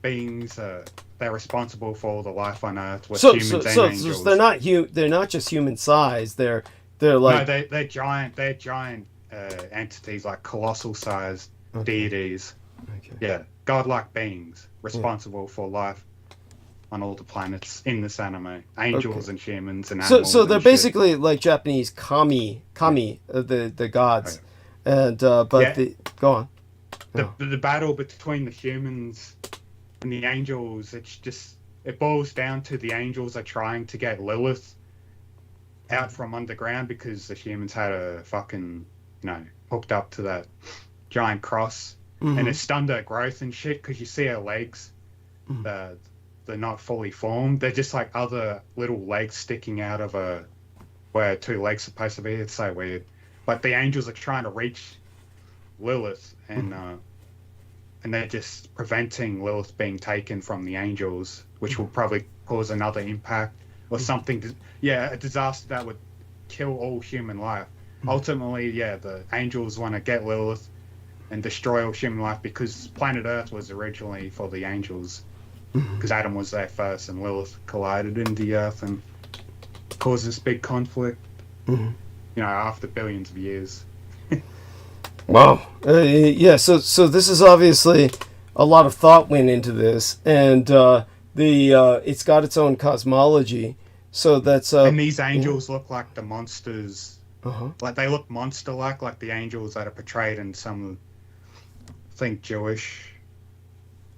beings, they're responsible for all the life on Earth with humans and angels. So they're not just human size. They're like they're giant entities, like colossal sized deities. Okay. Yeah, godlike beings responsible for life on all the planets in this anime. Angels and humans and animals. So they're basically like Japanese kami, the gods. And go on. The battle between the humans and the angels, it boils down to the angels are trying to get Lilith out from underground because the humans had a fucking, hooked up to that giant cross. And it's stunned her growth and shit because you see her legs. They're not fully formed. They're just like other little legs sticking out of where two legs are supposed to be. It's so weird. But the angels are trying to reach Lilith, and they're just preventing Lilith being taken from the angels, which will probably cause another impact or something. A disaster that would kill all human life. Ultimately, the angels want to get Lilith and destroy all human life because planet Earth was originally for the angels. Because Adam was there first and Lilith collided in the Earth and caused this big conflict. After billions of years. Wow. So this is obviously a lot of thought went into this, and it's got its own cosmology. So that's and these angels look like the monsters. Like they look monster-like, like the angels that are portrayed in some, I think, Jewish.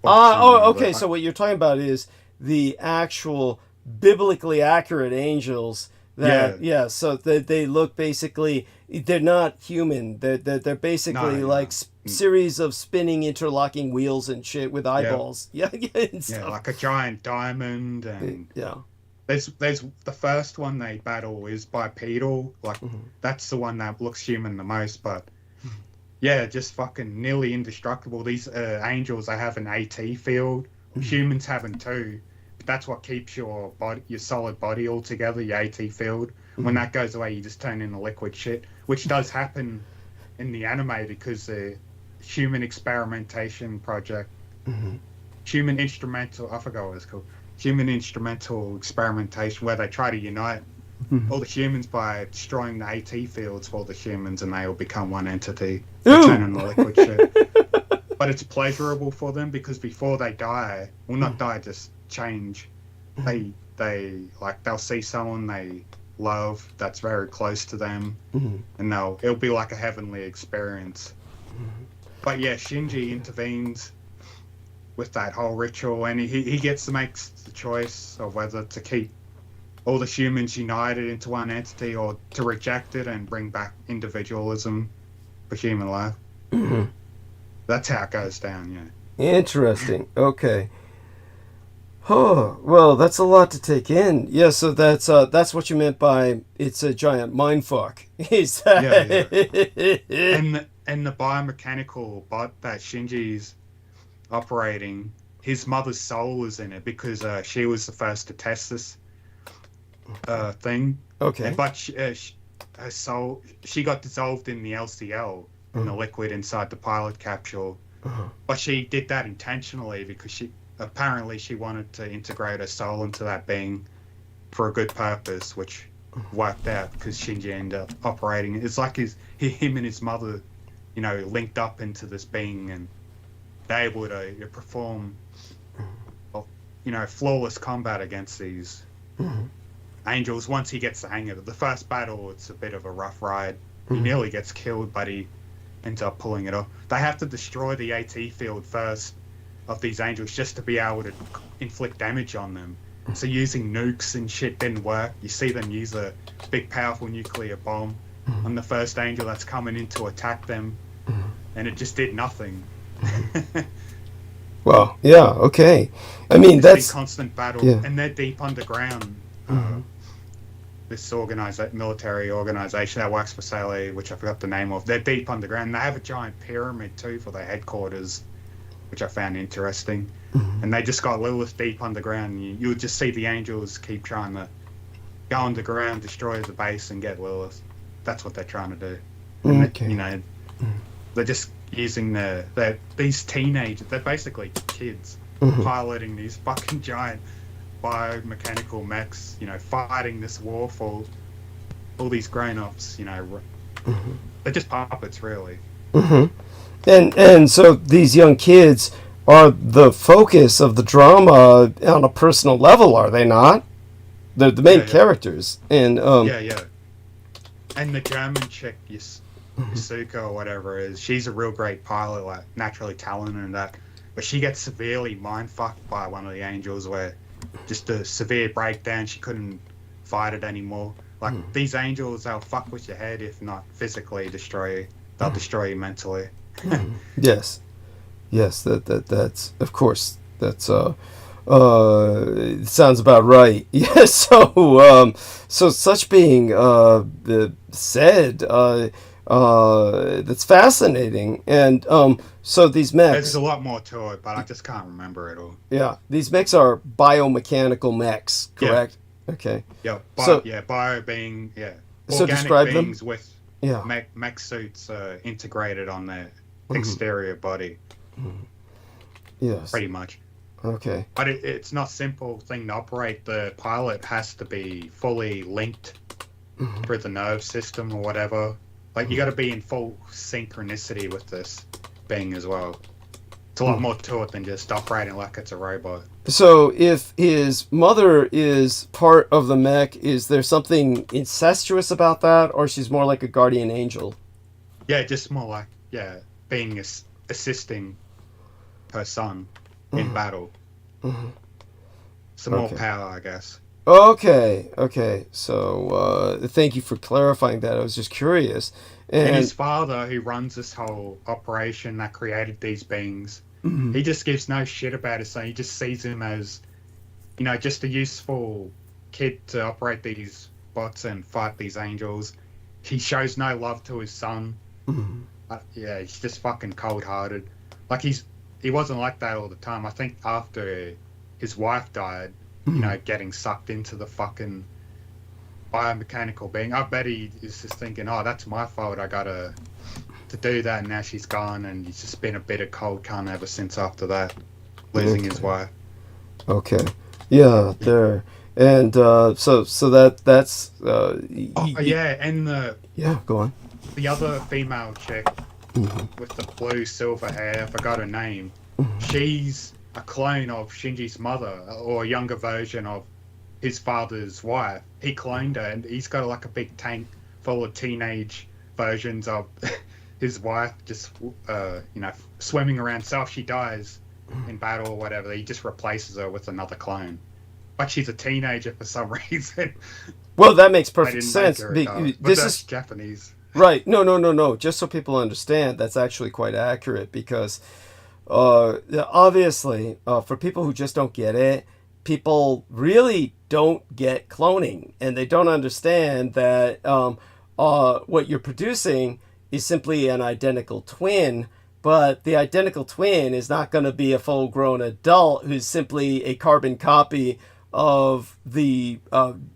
Okay. So what you're talking about is the actual biblically accurate angels. So they look basically, they're not human. They're basically series of spinning interlocking wheels and shit with eyeballs. Like a giant diamond and There's the first one they battle is bipedal. Like that's the one that looks human the most, but just fucking nearly indestructible. These angels, they have an AT field. Humans have them too. That's what keeps your solid body all together, your AT field. When that goes away, you just turn into liquid shit, which does happen in the anime because the human experimentation project, human instrumental, I forgot what it's called, human instrumental experimentation, where they try to unite all the humans by destroying the AT fields for all the humans, and they all become one entity. They turn into liquid shit. But it's pleasurable for them because before they die, well, not die, just change. They'll see someone they love that's very close to them, and it'll be like a heavenly experience. But yeah, Shinji intervenes with that whole ritual, and he gets to make the choice of whether to keep all the humans united into one entity or to reject it and bring back individualism for human life. That's how it goes down, yeah. Interesting. Okay. Oh, well, that's a lot to take in. Yeah, so that's what you meant by it's a giant mindfuck. Is that... Yeah. And the biomechanical bot that Shinji's operating, his mother's soul is in it because she was the first to test this thing. Okay. But her soul, she got dissolved in the LCL, in the liquid inside the pilot capsule. But she did that intentionally because she wanted to integrate her soul into that being for a good purpose, which worked out because Shinji ended up operating. It's like him and his mother, linked up into this being, and they're able to perform, flawless combat against these angels. Once he gets the hang of it, the first battle, it's a bit of a rough ride. He nearly gets killed, but he ends up pulling it off. They have to destroy the AT field first of these angels just to be able to inflict damage on them. So using nukes and shit didn't work. You see them use a big powerful nuclear bomb on the first angel that's coming in to attack them, and it just did nothing. Well, yeah, okay. I mean, that's a constant battle, and they're deep underground. This military organization that works for Cŷlæ, which I forgot the name of, they're deep underground. They have a giant pyramid too for their headquarters, which I found interesting. And they just got Lilith deep underground. You would just see the angels keep trying to go underground, destroy the base, and get Lilith. That's what they're trying to do. And they're just using these teenagers. They're basically kids piloting these fucking giant biomechanical mechs, fighting this war for all these grown-ups, they're just puppets, really. And so these young kids are the focus of the drama on a personal level, are they not? They're the main characters. And and the German chick, Yasuko or whatever it is, she's a real great pilot, like naturally talented and that, but she gets severely mind-fucked by one of the angels where just a severe breakdown, she couldn't fight it anymore. Like, these angels, they'll fuck with your head, if not physically destroy you. They'll destroy you mentally. Yes, that's of course, that's it sounds about right. Yes. So such being said, that's fascinating. And so these mechs, there's a lot more to it, but I just can't remember it all. Yeah, these mechs are biomechanical mechs, correct? Yeah. Okay. Yeah. Bio being so describe beings them with mech suits integrated on their exterior body. Yes. Pretty much. Okay. But it's not a simple thing to operate. The pilot has to be fully linked through the nerve system or whatever. Like, you got to be in full synchronicity with this being as well. It's a lot more to it than just operating like it's a robot. So if his mother is part of the mech, is there something incestuous about that, or she's more like a guardian angel? Yeah, just more like, being assisting her son in battle. Some more power, I guess. Okay. So thank you for clarifying that. I was just curious. And his father, who runs this whole operation that created these beings, he just gives no shit about his son. He just sees him as, just a useful kid to operate these bots and fight these angels. He shows no love to his son. He's just fucking cold-hearted. Like, he wasn't like that all the time. I think after his wife died, getting sucked into the fucking biomechanical being. I bet he is just thinking, oh, that's my fault. I gotta to do that, and now she's gone, and he's just been a bit of cold cunt ever since after that, losing his wife. Okay. Yeah, there. And so that's and go on. The other female chick with the blue silver hair, I forgot her name. She's a clone of Shinji's mother, or a younger version of his father's wife. He cloned her, and he's got like a big tank full of teenage versions of his wife, just swimming around. So if she dies in battle or whatever, he just replaces her with another clone. But she's a teenager for some reason. Well, that makes perfect sense. This is Japanese. Right. No. Just so people understand, that's actually quite accurate because obviously, for people who just don't get it, people really don't get cloning, and they don't understand that what you're producing is simply an identical twin, but the identical twin is not going to be a full-grown adult who's simply a carbon copy of the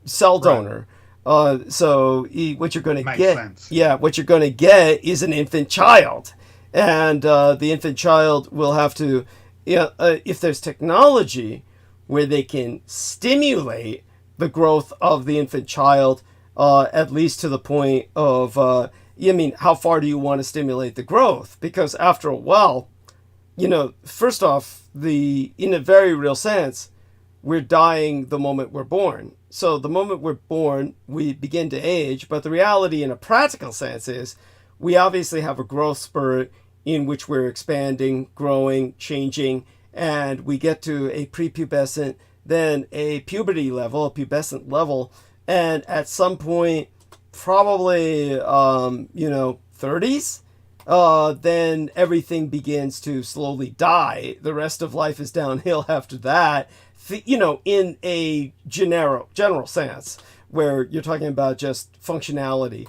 cell donor. So what you're going to get, what you're going to get is an infant child, and the infant child will have to, if there's technology where they can stimulate the growth of the infant child, at least to the point of, how far do you want to stimulate the growth? Because after a while, first off, in a very real sense, we're dying the moment we're born. So the moment we're born, we begin to age. But the reality in a practical sense is we obviously have a growth spurt in which we're expanding, growing, changing, and we get to a prepubescent, then a puberty level, a pubescent level. And at some point, probably, 30s, then everything begins to slowly die. The rest of life is downhill after that. In a general sense, where you're talking about just functionality.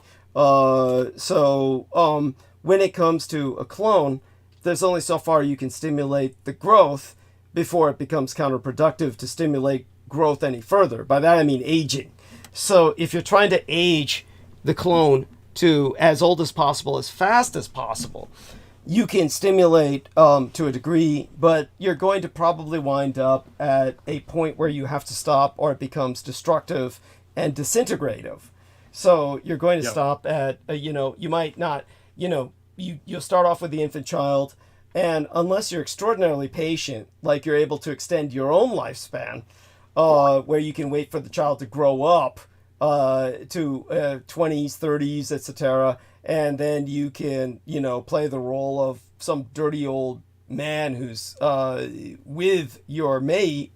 When it comes to a clone, there's only so far you can stimulate the growth before it becomes counterproductive to stimulate growth any further. By that I mean aging. So if you're trying to age the clone to as old as possible, as fast as possible, you can stimulate to a degree, but you're going to probably wind up at a point where you have to stop, or it becomes destructive and disintegrative. So you're going to stop at, you might not, you'll start off with the infant child, and unless you're extraordinarily patient, like you're able to extend your own lifespan, where you can wait for the child to grow up to 20s, 30s, etc., and then you can, play the role of some dirty old man who's with your mate,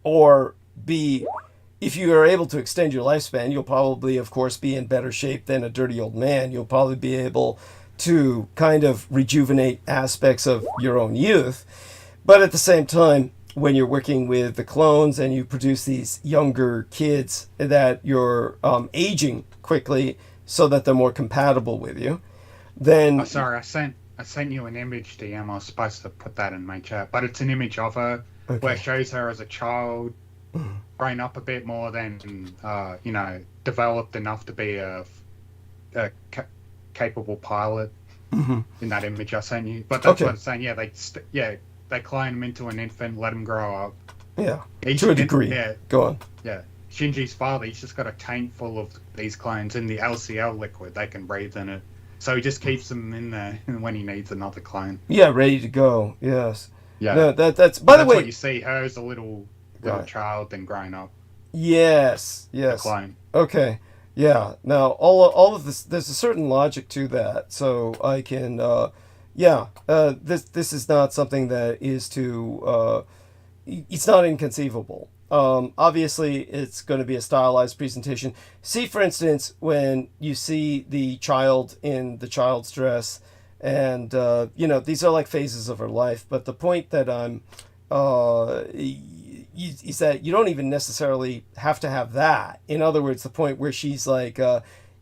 or if you are able to extend your lifespan, you'll probably, of course, be in better shape than a dirty old man. You'll probably be able to kind of rejuvenate aspects of your own youth. But at the same time, when you're working with the clones and you produce these younger kids that you're aging quickly, so that they're more compatible with you, then... Oh, sorry, I sent you an image, DM. I was supposed to put that in my chat, but it's an image of her where it shows her as a child, grown up a bit more than, developed enough to be a capable pilot in that image I sent you. But that's what I'm saying. Yeah, they clone him into an infant, let him grow up. Yeah, to a degree. Go on. Yeah. Shinji's father, he's just got a tank full of these clones in the LCL liquid. They can breathe in it. So he just keeps them in there when he needs another clone. Yeah, ready to go. Yes. Yeah. No, that's by the way, what you see her as a little child, then growing up. Yes. A clone. Okay. Yeah. Now all of this, there's a certain logic to that. So I can this is not something that is it's not inconceivable. Obviously, it's going to be a stylized presentation. See, for instance, when you see the child in the child's dress, and, these are like phases of her life. But the point that I'm, is that you don't even necessarily have to have that. In other words, the point where she's like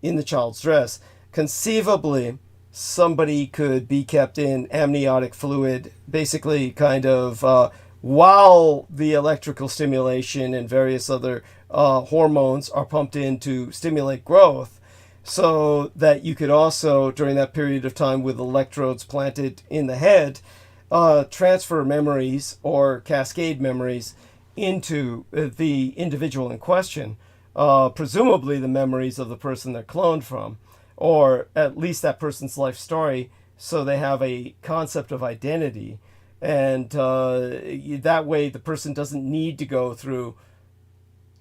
in the child's dress, conceivably, somebody could be kept in amniotic fluid, basically kind of while the electrical stimulation and various other hormones are pumped in to stimulate growth, so that you could also, during that period of time with electrodes planted in the head, transfer memories or cascade memories into the individual in question, presumably the memories of the person they're cloned from, or at least that person's life story, so they have a concept of identity. And that way the person doesn't need to go through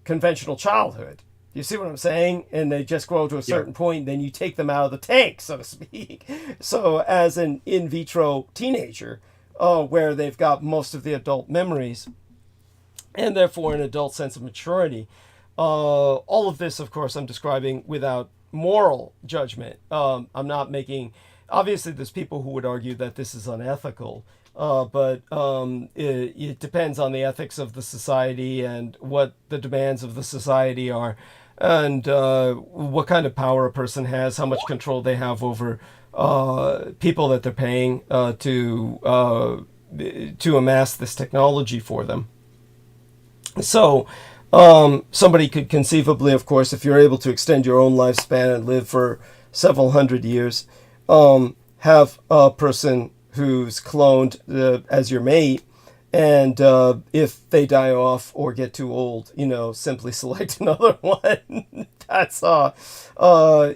conventional childhood. You see what I'm saying? And they just grow to a certain point, then you take them out of the tank, so to speak. So as an in vitro teenager, where they've got most of the adult memories, and therefore an adult sense of maturity. All of this, of course, I'm describing without moral judgment. I'm not making... Obviously, there's people who would argue that this is unethical, but it depends on the ethics of the society and what the demands of the society are, and what kind of power a person has, how much control they have over people that they're paying to amass this technology for them. So somebody could conceivably, of course, if you're able to extend your own lifespan and live for several hundred years, have a person who's cloned as your mate, and if they die off or get too old, simply select another one. That's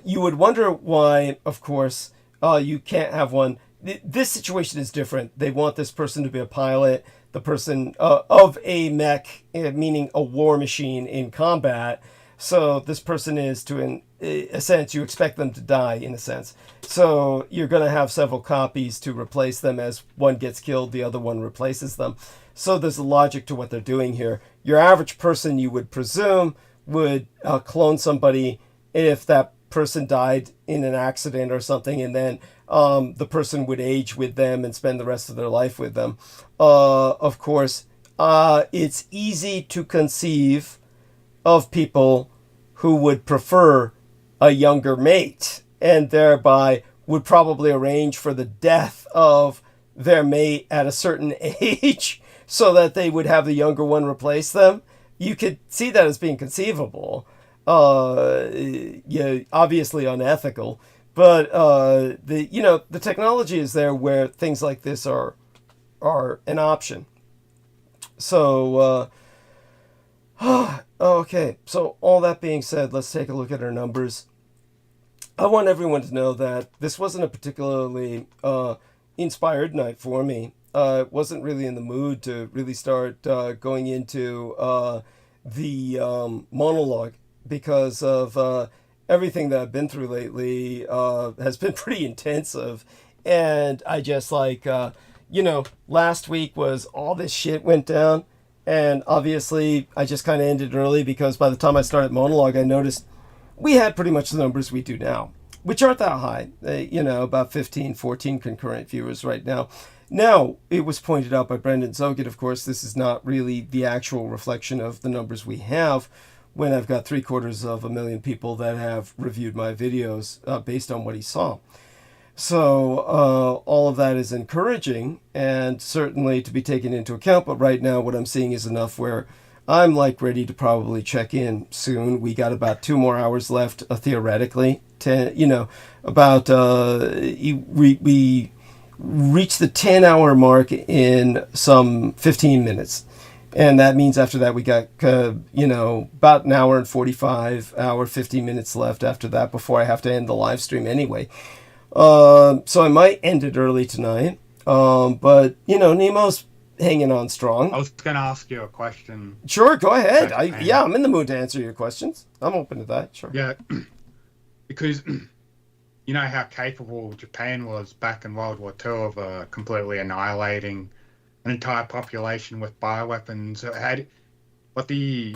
you would wonder why, of course, you can't have one. This situation is different. They want this person to be a pilot, the person of a mech, meaning a war machine in combat. So this person is, in a sense, you expect them to die, in a sense. So you're going to have several copies to replace them. As one gets killed, the other one replaces them. So there's a logic to what they're doing here. Your average person, you would presume, would clone somebody if that person died in an accident or something, and then the person would age with them and spend the rest of their life with them. Of course, it's easy to conceive of people who would prefer a younger mate, and thereby would probably arrange for the death of their mate at a certain age so that they would have the younger one replace them. You could see that as being conceivable. Obviously unethical, but the technology is there where things like this are an option. So okay, so all that being said, let's take a look at our numbers. I want everyone to know that this wasn't a particularly inspired night for me. I wasn't really in the mood to really start going into the monologue, because of everything that I've been through lately has been pretty intensive. And I just last week was all this shit went down. And obviously I just kind of ended early, because by the time I started monologue, I noticed we had pretty much the numbers we do now, which aren't that high. About 15, 14 concurrent viewers right now. Now, it was pointed out by Brendan Zoget, of course, this is not really the actual reflection of the numbers we have, when I've got 750,000 people that have reviewed my videos based on what he saw. So all of that is encouraging and certainly to be taken into account. But right now what I'm seeing is enough where I'm ready to probably check in soon. We got about 2 more hours left, theoretically. We reach the 10-hour mark in some 15 minutes. And that means after that we got, about an hour and 50 minutes left after that before I have to end the live stream anyway. So I might end it early tonight. But, Nemo's hanging on strong. I was going to ask you a question. Sure, go ahead. I'm in the mood to answer your questions. I'm open to that, sure. Yeah, because you know how capable Japan was back in World War II of completely annihilating an entire population with bioweapons.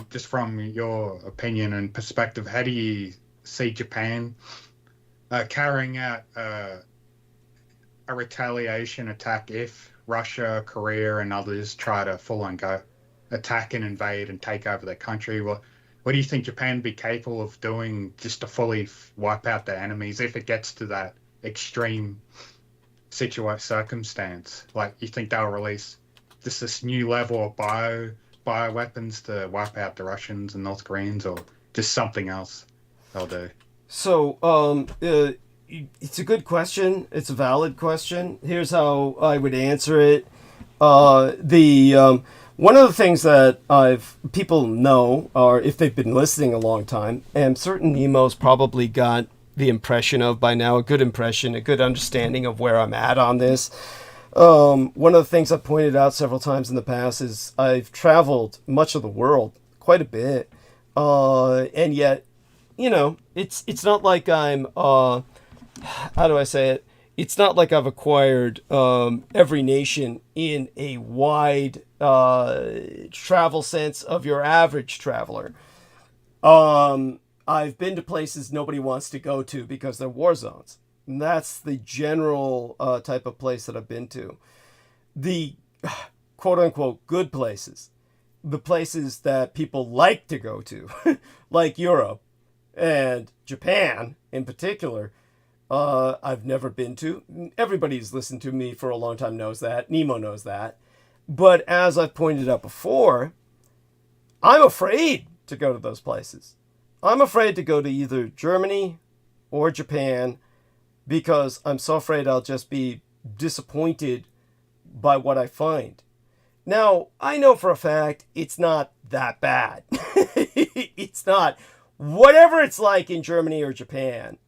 Just from your opinion and perspective, how do you see Japan carrying out a retaliation attack if Russia, Korea, and others try to full-on go attack and invade and take over their country? What do you think Japan would be capable of doing just to fully wipe out their enemies if it gets to that extreme circumstance? You think they'll release just this new level of bioweapons to wipe out the Russians and North Koreans, or just something else they'll do? So, it's a good question. It's a valid question. Here's how I would answer it. One of the things that people know, or if they've been listening a long time, and certain Nemo's probably got the impression of by now, a good impression, a good understanding of where I'm at on this. One of the things I've pointed out several times in the past is I've traveled much of the world, quite a bit, and yet, it's not like I'm, how do I say it? It's not like I've acquired every nation in a wide travel sense of your average traveler. I've been to places nobody wants to go to because they're war zones. And that's the general type of place that I've been to. The quote-unquote good places, the places that people like to go to, like Europe and Japan in particular, I've never been to. Everybody who's listened to me for a long time knows that. Nemo knows that. But as I've pointed out before, I'm afraid to go to those places. I'm afraid to go to either Germany or Japan because I'm so afraid I'll just be disappointed by what I find. Now, I know for a fact it's not that bad. It's not. Whatever it's like in Germany or Japan,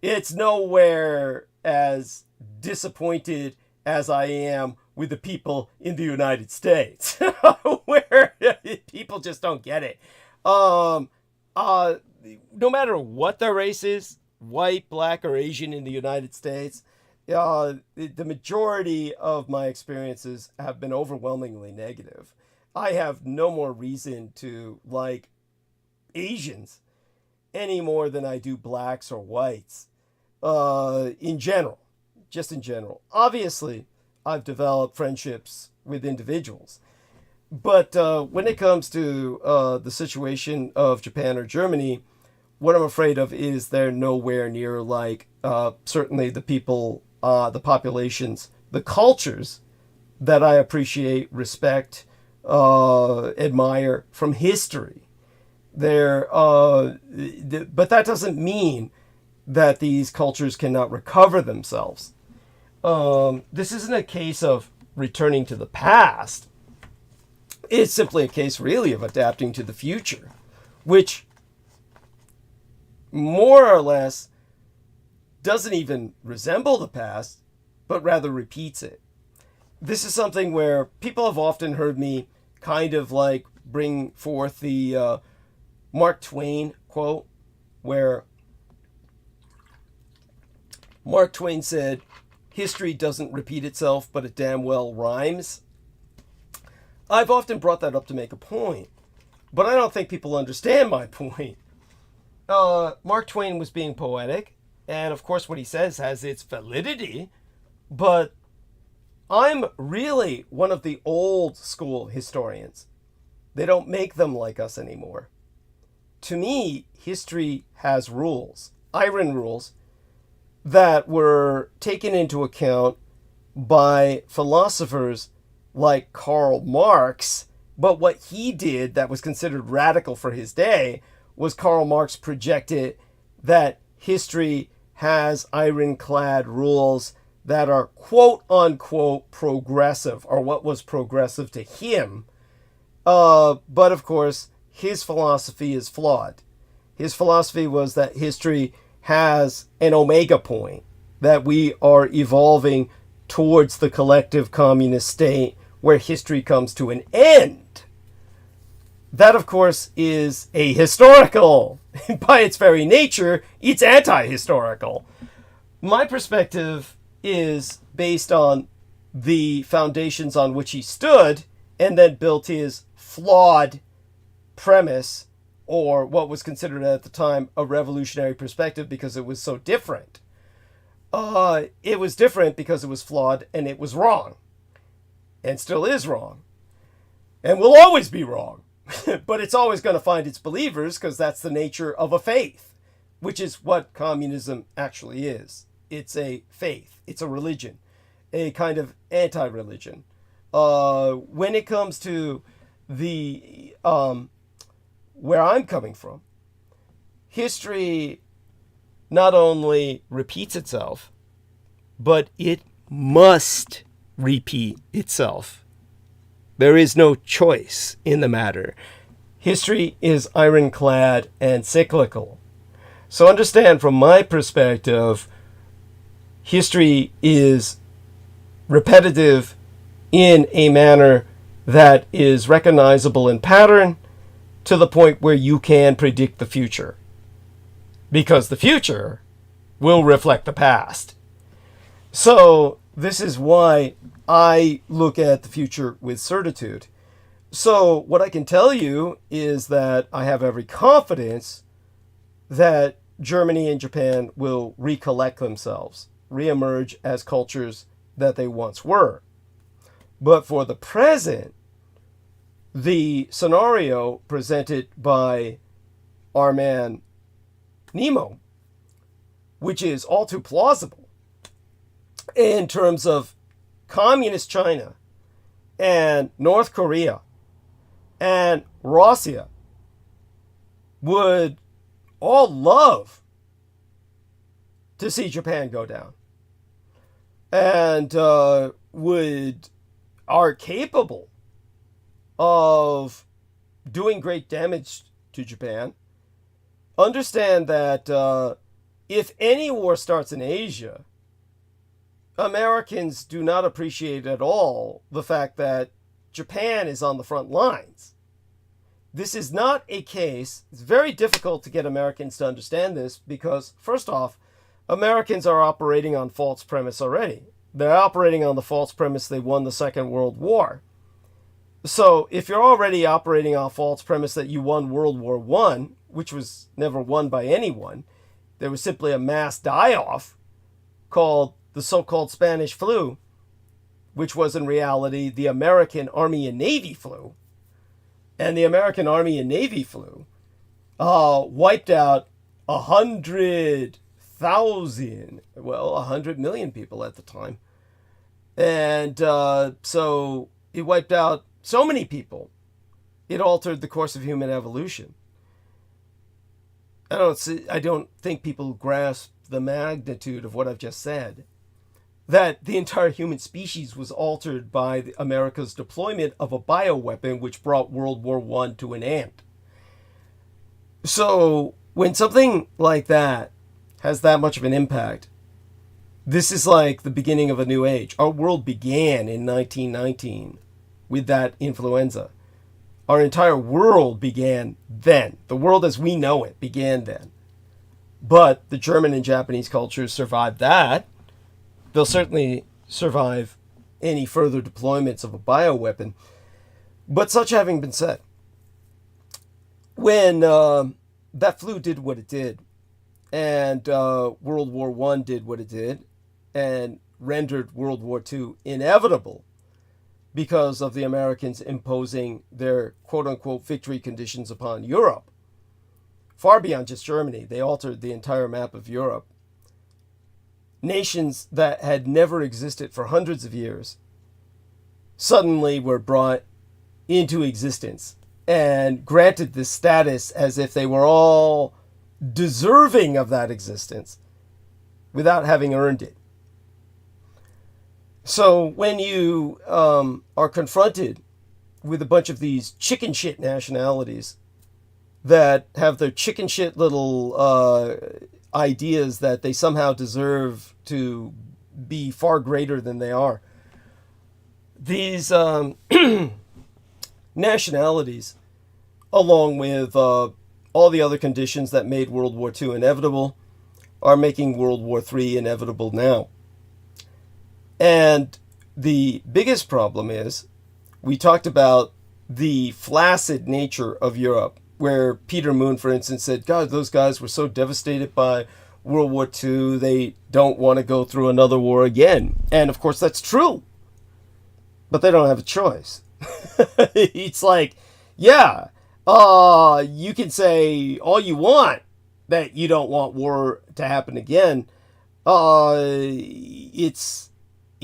it's nowhere as disappointed as I am with the people in the United States, where people just don't get it. No matter what their race is, white, black, or Asian in the United States, the majority of my experiences have been overwhelmingly negative. I have no more reason to like Asians any more than I do blacks or whites. In general, just in general. Obviously, I've developed friendships with individuals. But when it comes to the situation of Japan or Germany, what I'm afraid of is they're nowhere near like certainly the people, the populations, the cultures that I appreciate, respect, admire from history. But that doesn't mean that these cultures cannot recover themselves. This isn't a case of returning to the past. It's simply a case, really, of adapting to the future, which more or less doesn't even resemble the past, but rather repeats it. This is something where people have often heard me kind of like bring forth the Mark Twain quote, where Mark Twain said, "History doesn't repeat itself, but it damn well rhymes." I've often brought that up to make a point, but I don't think people understand my point. Mark Twain was being poetic, and of course what he says has its validity, but I'm really one of the old school historians. They don't make them like us anymore. To me, history has rules, iron rules, that were taken into account by philosophers like Karl Marx, but what he did that was considered radical for his day was Karl Marx projected that history has ironclad rules that are quote-unquote progressive, or what was progressive to him. But of course, his philosophy is flawed. His philosophy was that history has an omega point, that we are evolving towards the collective communist state where history comes to an end. That, of course, is ahistorical. By its very nature, it's anti-historical. My perspective is based on the foundations on which he stood and then built his flawed premise, or what was considered at the time a revolutionary perspective because it was so different. It was different because it was flawed and it was wrong. And still is wrong. And will always be wrong. But it's always going to find its believers because that's the nature of a faith, which is what communism actually is. It's a faith. It's a religion. A kind of anti-religion. when it comes to the where I'm coming from, history not only repeats itself, but it must repeat itself. There is no choice in the matter. History is ironclad and cyclical. So understand, from my perspective, history is repetitive in a manner that is recognizable in pattern to the point where you can predict the future. Because the future will reflect the past. So this is why I look at the future with certitude. So what I can tell you is that I have every confidence that Germany and Japan will recollect themselves, reemerge as cultures that they once were. But for the present, the scenario presented by our man Nemo, which is all too plausible in terms of communist China and North Korea and Russia, would all love to see Japan go down, and are capable of doing great damage to Japan. Understand that if any war starts in Asia, Americans do not appreciate at all the fact that Japan is on the front lines. This is not a case. It's very difficult to get Americans to understand this because, first off, Americans are operating on false premise already. They're operating on the false premise they won the Second World War. So if you're already operating on a false premise that you won World War I, which was never won by anyone, there was simply a mass die-off called the so-called Spanish flu, which was in reality the American Army and Navy flu. And the American Army and Navy flu wiped out 100,000, 100 million people at the time. And so it wiped out so many people, it altered the course of human evolution. I don't think people grasp the magnitude of what I've just said. That the entire human species was altered by America's deployment of a bioweapon which brought World War I to an end. So when something like that has that much of an impact, this is like the beginning of a new age. Our world began in 1919 with that influenza. Our entire world began then. The world as we know it began then. But the German and Japanese cultures survived that. They'll certainly survive any further deployments of a bioweapon. But such having been said, when that flu did what it did, and World War I did what it did, and rendered World War II inevitable because of the Americans imposing their quote-unquote victory conditions upon Europe, far beyond just Germany, they altered the entire map of Europe. Nations that had never existed for hundreds of years suddenly were brought into existence and granted this status as if they were all deserving of that existence without having earned it. So when you are confronted with a bunch of these chicken shit nationalities that have their chicken shit little ideas that they somehow deserve to be far greater than they are, these nationalities, along with all the other conditions that made World War II inevitable, are making World War III inevitable now. And the biggest problem is, we talked about the flaccid nature of Europe, where Peter Moon, for instance, said, God, those guys were so devastated by World War II, they don't want to go through another war again. And of course, that's true. But they don't have a choice. It's like, yeah, you can say all you want that you don't want war to happen again.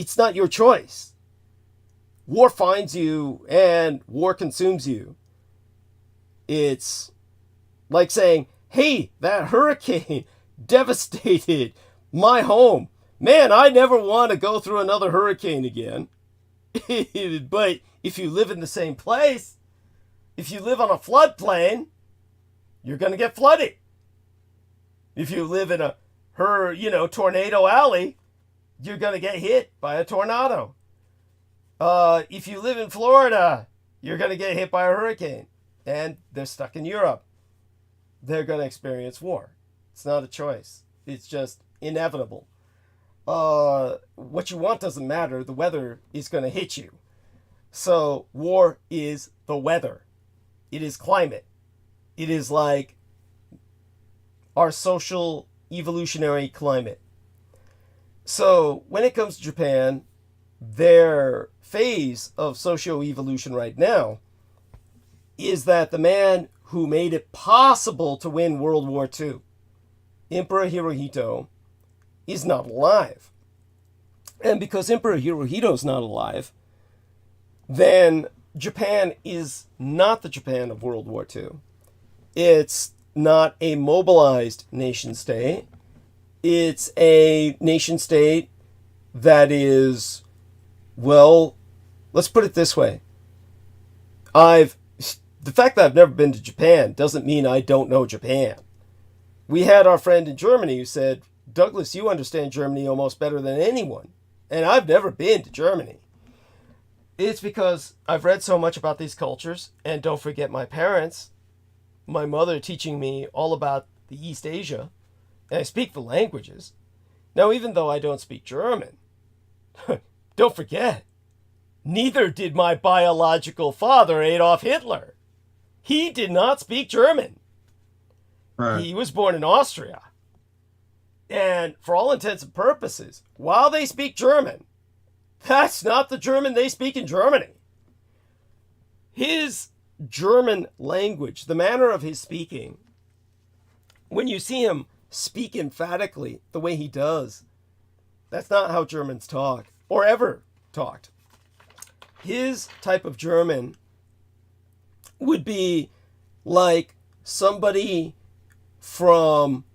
It's not your choice. war finds you and war consumes you. It's like saying, hey, that hurricane devastated my home. Man, I never want to go through another hurricane again. But if you live in the same place, if you live on a floodplain, you're going to get flooded. If you live in a tornado alley, you're going to get hit by a tornado. If you live in Florida, you're going to get hit by a hurricane. And they're stuck in Europe. They're going to experience war. It's not a choice. It's just inevitable. What you want doesn't matter. The weather is going to hit you. So war is the weather. It is climate. It is like our social evolutionary climate. So when it comes to Japan, their phase of socio-evolution right now is that the man who made it possible to win World War II, Emperor Hirohito, is not alive. And because Emperor Hirohito is not alive, then Japan is not the Japan of World War II. It's not a mobilized nation state. It's a nation state that is, well, let's put it this way. The fact that I've never been to Japan doesn't mean I don't know Japan. We had our friend in Germany who said, Douglas, you understand Germany almost better than anyone. And I've never been to Germany. It's because I've read so much about these cultures, and don't forget my parents, my mother teaching me all about the East Asia, and I speak the languages. Now, even though I don't speak German, don't forget, neither did my biological father, Adolf Hitler. He did not speak German. Right. He was born in Austria. And for all intents and purposes, while they speak German, that's not the German they speak in Germany. His German language, the manner of his speaking, when you see him speak emphatically the way he does, that's not how Germans talk, or ever talked. His type of German would be like somebody from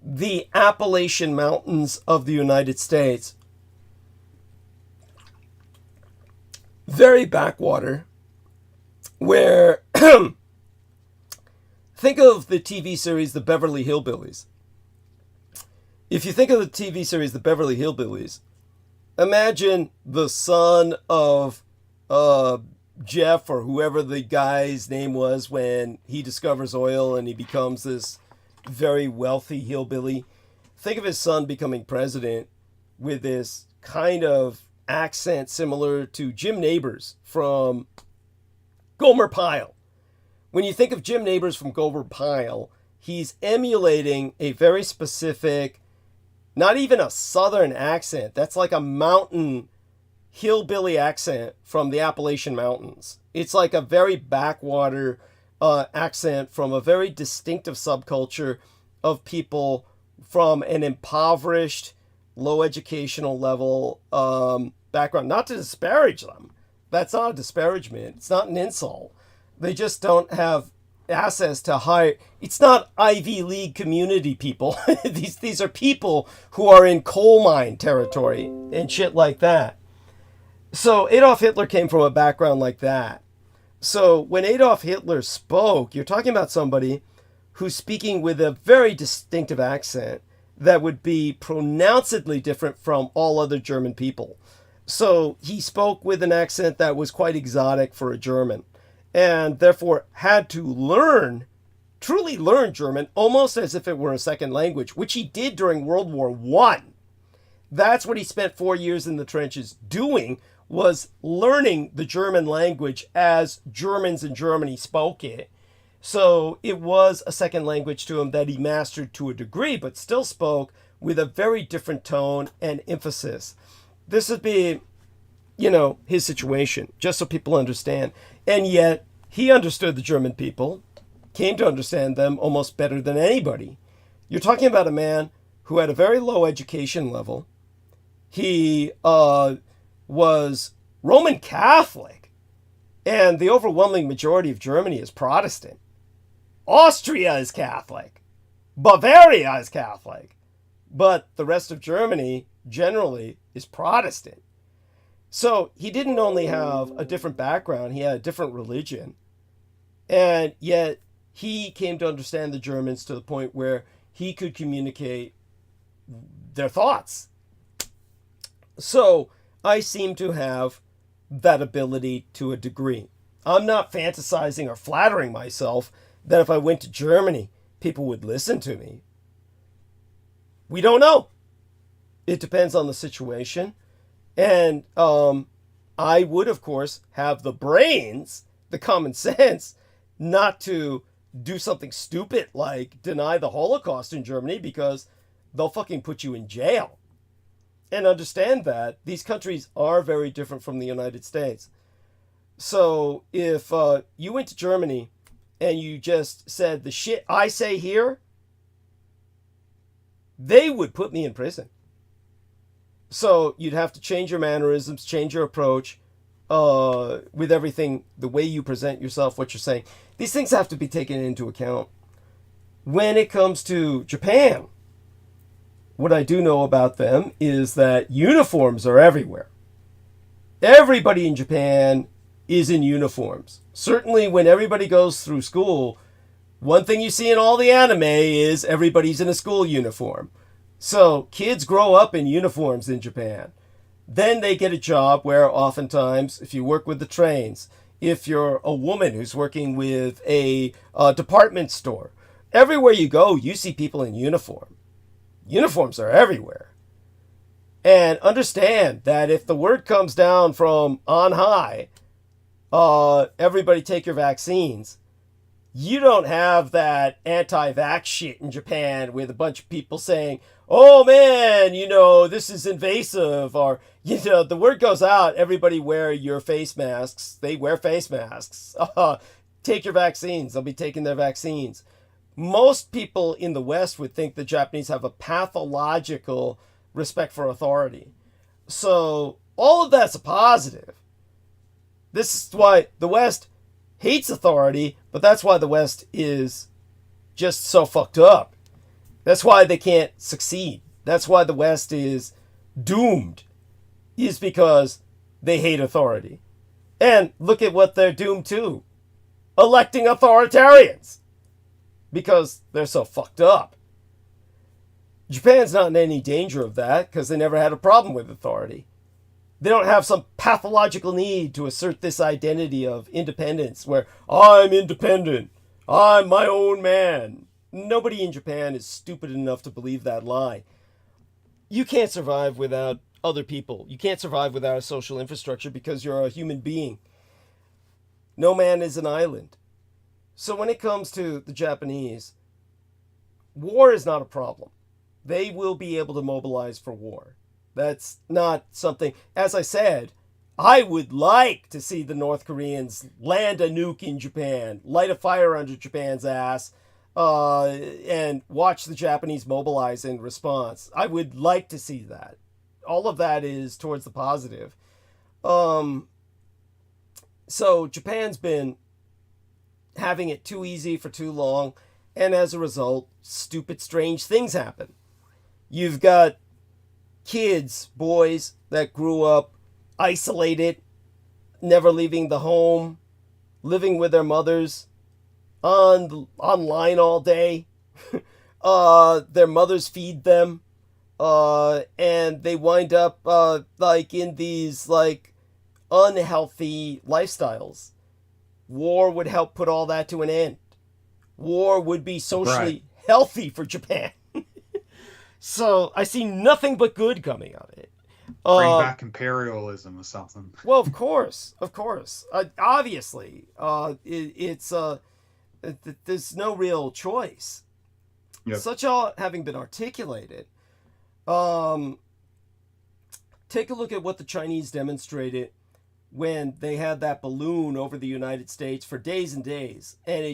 the Appalachian Mountains of the United States. Very backwater, where think of the TV series The Beverly Hillbillies. If you think of the TV series The Beverly Hillbillies, imagine the son of Jeff, or whoever the guy's name was when he discovers oil and he becomes this very wealthy hillbilly. Think of his son becoming president with this kind of accent similar to Jim Nabors from Gomer Pyle. When you think of Jim Nabors from Gomer Pyle, he's emulating a very specific, not even a southern accent. That's like a mountain hillbilly accent from the Appalachian Mountains. It's like a very backwater accent from a very distinctive subculture of people from an impoverished, low educational level background. Not to disparage them. That's not a disparagement. It's not an insult. They just don't have access to higher. It's not Ivy League community people. These are people who are in coal mine territory and shit like that. So Adolf Hitler came from a background like that. So when Adolf Hitler spoke, you're talking about somebody who's speaking with a very distinctive accent that would be pronouncedly different from all other German people. So he spoke with an accent that was quite exotic for a German, and therefore had to truly learn German, almost as if it were a second language, which he did during World War I. That's what he spent 4 years in the trenches doing, was learning the German language as Germans in Germany spoke it. So it was a second language to him that he mastered to a degree, but still spoke with a very different tone and emphasis. This would be, his situation, just so people understand. And yet, he understood the German people, came to understand them almost better than anybody. You're talking about a man who had a very low education level. He was Roman Catholic. And the overwhelming majority of Germany is Protestant. Austria is Catholic. Bavaria is Catholic. But the rest of Germany generally is Protestant. So he didn't only have a different background, he had a different religion. And yet he came to understand the Germans to the point where he could communicate their thoughts. So I seem to have that ability to a degree. I'm not fantasizing or flattering myself that if I went to Germany, people would listen to me. We don't know. It depends on the situation. And I would, of course, have the brains, the common sense, not to do something stupid like deny the Holocaust in Germany, because they'll fucking put you in jail. And understand that these countries are very different from the United States. So if you went to Germany and you just said the shit I say here, they would put me in prison. So you'd have to change your mannerisms, change your approach with everything, the way you present yourself, what you're saying. These things have to be taken into account. When it comes to Japan, what I do know about them is that uniforms are everywhere. Everybody in Japan is in uniforms. Certainly when everybody goes through school, one thing you see in all the anime is everybody's in a school uniform. So kids grow up in uniforms in Japan. Then they get a job where oftentimes, if you work with the trains, if you're a woman who's working with a department store, everywhere you go, you see people in uniform. Uniforms are everywhere. And understand that if the word comes down from on high, everybody take your vaccines, you don't have that anti-vax shit in Japan with a bunch of people saying, oh man, this is invasive, or, the word goes out, everybody wear your face masks. They wear face masks. Take your vaccines. They'll be taking their vaccines. Most people in the West would think the Japanese have a pathological respect for authority. So all of that's a positive. This is why the West hates authority, but that's why the West is just so fucked up. That's why they can't succeed. That's why the West is doomed, is because they hate authority. And look at what they're doomed to. Electing authoritarians. Because they're so fucked up. Japan's not in any danger of that because they never had a problem with authority. They don't have some pathological need to assert this identity of independence where I'm independent. I'm my own man. Nobody in Japan is stupid enough to believe that lie. You can't survive without other people. You can't survive without a social infrastructure because you're a human being. No man is an island. So when it comes to the Japanese, war is not a problem. They will be able to mobilize for war. That's not something, as I said, I would like to see the North Koreans land a nuke in Japan, light a fire under Japan's ass, and watch the Japanese mobilize in response. I would like to see that. All of that is towards the positive. So Japan's been having it too easy for too long, and as a result, stupid, strange things happen. You've got kids, boys, that grew up isolated, never leaving the home, living with their mothers, online all day. Their mothers feed them, and they wind up in these unhealthy lifestyles. War would help put all that to an end. War would be socially healthy for Japan. So I see nothing but good coming out of it. Bring back imperialism or something. Well, of course. Obviously, there's no real choice. Yep. Such all having been articulated, take a look at what the Chinese demonstrated when they had that balloon over the United States for days and days, and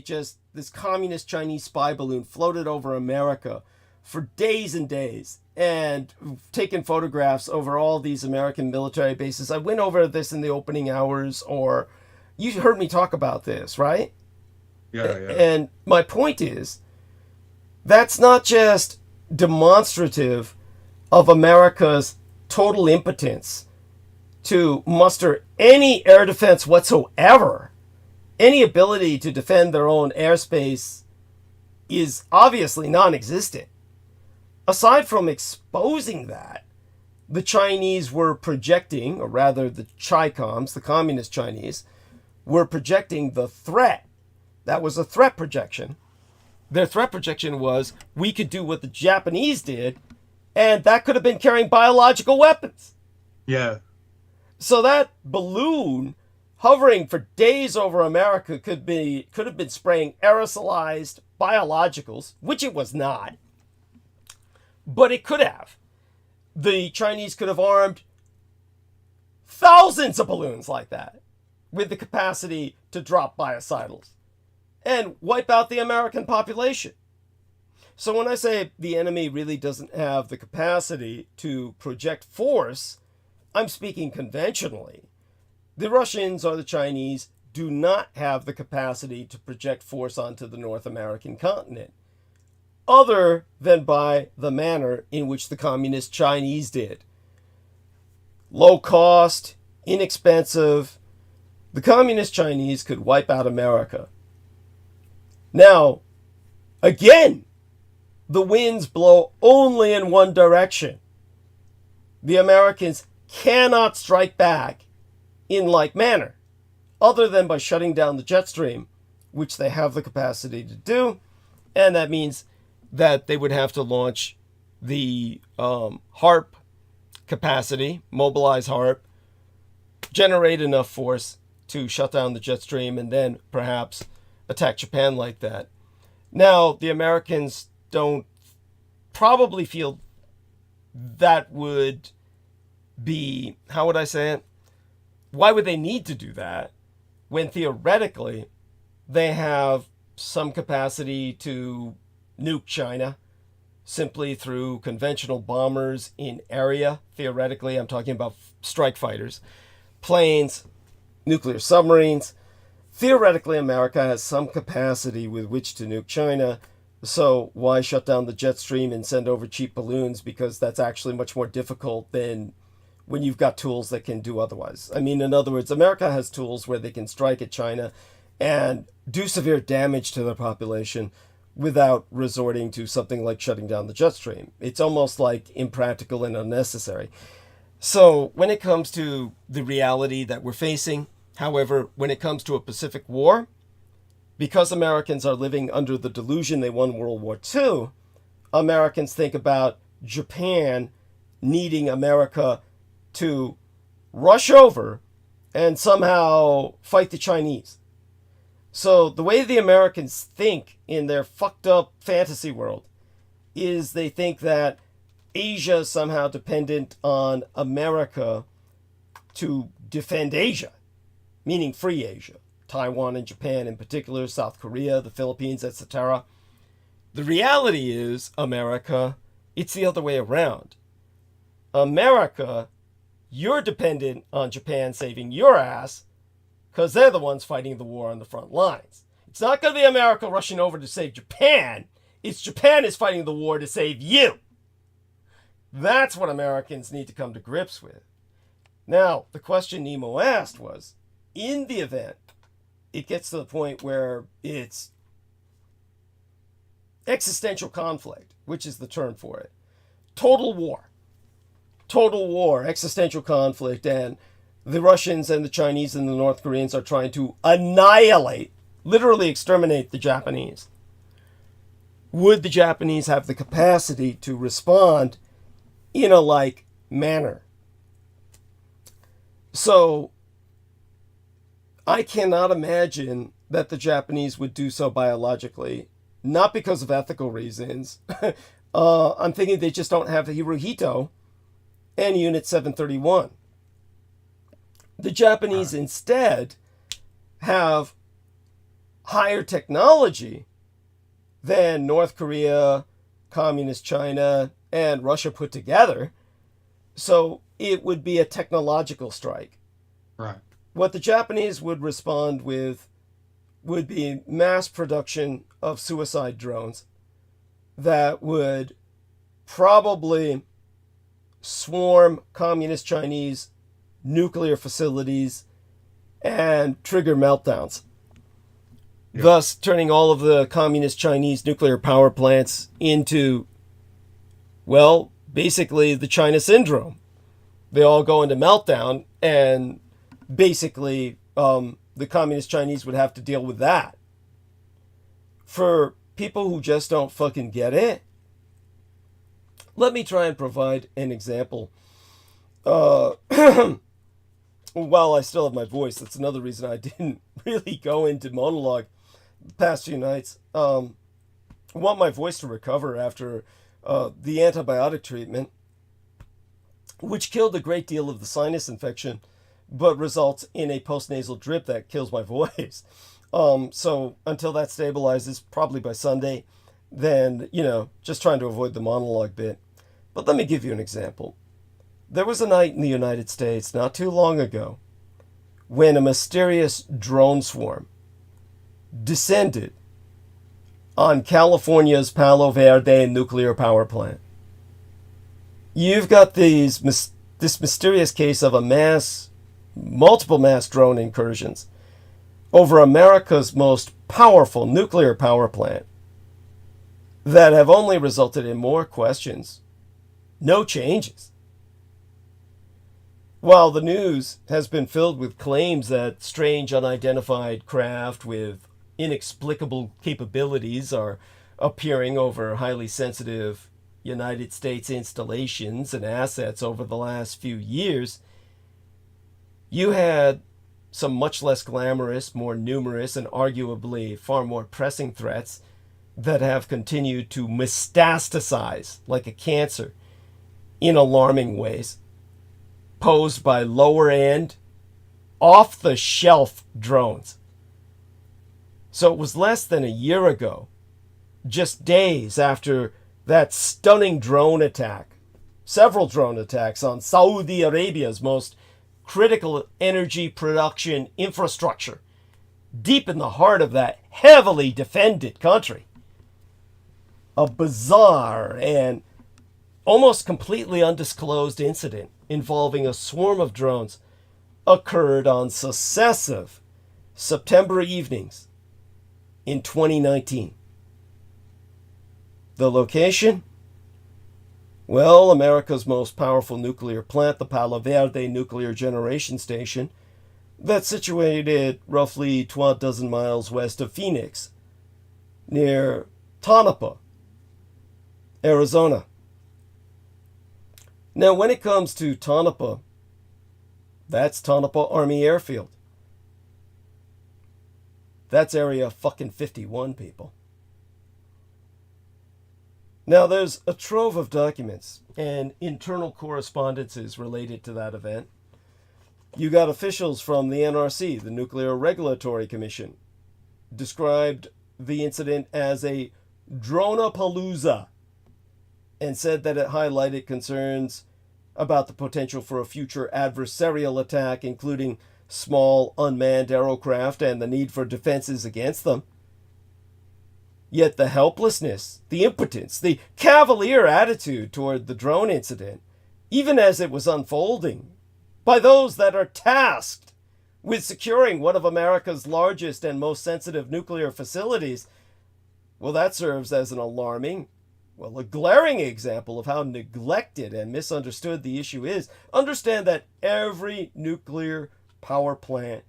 this communist Chinese spy balloon floated over America for days and days and taken photographs over all these American military bases. I went over this in the opening hours, or you heard me talk about this, right? Yeah. And my point is, that's not just demonstrative of America's total impotence to muster any air defense whatsoever. Any ability to defend their own airspace is obviously non-existent. Aside from exposing that, the Chinese were projecting, or rather the Chi-Coms, the communist Chinese, were projecting the threat. That was a threat projection. Their threat projection was, we could do what the Japanese did, and that could have been carrying biological weapons. Yeah. So that balloon hovering for days over America could have been spraying aerosolized biologicals, which it was not. But it could have. The Chinese could have armed thousands of balloons like that with the capacity to drop biocidals and wipe out the American population. So when I say the enemy really doesn't have the capacity to project force, I'm speaking conventionally. The Russians or the Chinese do not have the capacity to project force onto the North American continent, other than by the manner in which the communist Chinese did. Low cost, inexpensive. The communist Chinese could wipe out America. Now, again, the winds blow only in one direction. The Americans cannot strike back in like manner, other than by shutting down the jet stream, which they have the capacity to do, and that means that they would have to launch the HARP capacity, mobilize HARP, generate enough force to shut down the jet stream, and then perhaps attack Japan like that. Now, the Americans don't probably feel that would be, how would I say it? Why would they need to do that when theoretically they have some capacity to nuke China simply through conventional bombers in area? Theoretically, I'm talking about strike fighters, planes, nuclear submarines. Theoretically, America has some capacity with which to nuke China. So why shut down the jet stream and send over cheap balloons? Because that's actually much more difficult than when you've got tools that can do otherwise. I mean, in other words, America has tools where they can strike at China and do severe damage to their population without resorting to something like shutting down the jet stream. It's almost like impractical and unnecessary. So when it comes to the reality that we're facing, however, when it comes to a Pacific War, because Americans are living under the delusion they won World War II, Americans think about Japan needing America to rush over and somehow fight the Chinese. So the way the Americans think in their fucked up fantasy world is they think that Asia is somehow dependent on America to defend Asia, meaning free Asia, Taiwan and Japan in particular, South Korea, the Philippines, etc. The reality is, America, it's the other way around. America, you're dependent on Japan saving your ass because they're the ones fighting the war on the front lines. It's not going to be America rushing over to save Japan. It's Japan is fighting the war to save you. That's what Americans need to come to grips with. Now, the question Nemo asked was, in the event it gets to the point where it's existential conflict, which is the term for it, total war, existential conflict, and the Russians and the Chinese and the North Koreans are trying to annihilate, literally exterminate the Japanese. Would the Japanese have the capacity to respond in a like manner? So I cannot imagine that the Japanese would do so biologically, not because of ethical reasons. I'm thinking they just don't have the Hirohito and Unit 731. The Japanese instead have higher technology than North Korea, Communist China and Russia put together. So it would be a technological strike. Right. What the Japanese would respond with would be mass production of suicide drones that would probably swarm Communist Chinese nuclear facilities and trigger meltdowns, thus turning all of the Communist Chinese nuclear power plants into, well, basically the China syndrome. They all go into meltdown, and basically the Communist Chinese would have to deal with that. For people who just don't fucking get it, let me try and provide an example. While I still have my voice, that's another reason I didn't really go into monologue the past few nights. I want my voice to recover after the antibiotic treatment, which killed a great deal of the sinus infection, but results in a postnasal drip that kills my voice. So until that stabilizes, probably by Sunday, then, just trying to avoid the monologue bit. But let me give you an example. There was a night in the United States not too long ago when a mysterious drone swarm descended on California's Palo Verde nuclear power plant. You've got this mysterious case of multiple mass drone incursions over America's most powerful nuclear power plant that have only resulted in more questions, no changes. While the news has been filled with claims that strange unidentified craft with inexplicable capabilities are appearing over highly sensitive United States installations and assets over the last few years, you had some much less glamorous, more numerous, and arguably far more pressing threats that have continued to metastasize like a cancer in alarming ways, posed by lower-end, off-the-shelf drones. So it was less than a year ago, just days after that stunning drone attack, several drone attacks on Saudi Arabia's most critical energy production infrastructure, deep in the heart of that heavily defended country. A bizarre and almost completely undisclosed incident involving a swarm of drones occurred on successive September evenings in 2019. The location? Well, America's most powerful nuclear plant, the Palo Verde Nuclear Generation Station, that's situated roughly 12 miles west of Phoenix, near Tonopah, Arizona. Now, when it comes to Tonopah, that's Tonopah Army Airfield. That's Area fucking 51, people. Now, there's a trove of documents and internal correspondences related to that event. You got officials from the NRC, the Nuclear Regulatory Commission, described the incident as a dronapalooza and said that it highlighted concerns about the potential for a future adversarial attack, including small unmanned aircraft and the need for defenses against them. Yet the helplessness, the impotence, the cavalier attitude toward the drone incident, even as it was unfolding, by those that are tasked with securing one of America's largest and most sensitive nuclear facilities, well, that serves as an alarming, well, a glaring example of how neglected and misunderstood the issue is. Understand that every nuclear power plant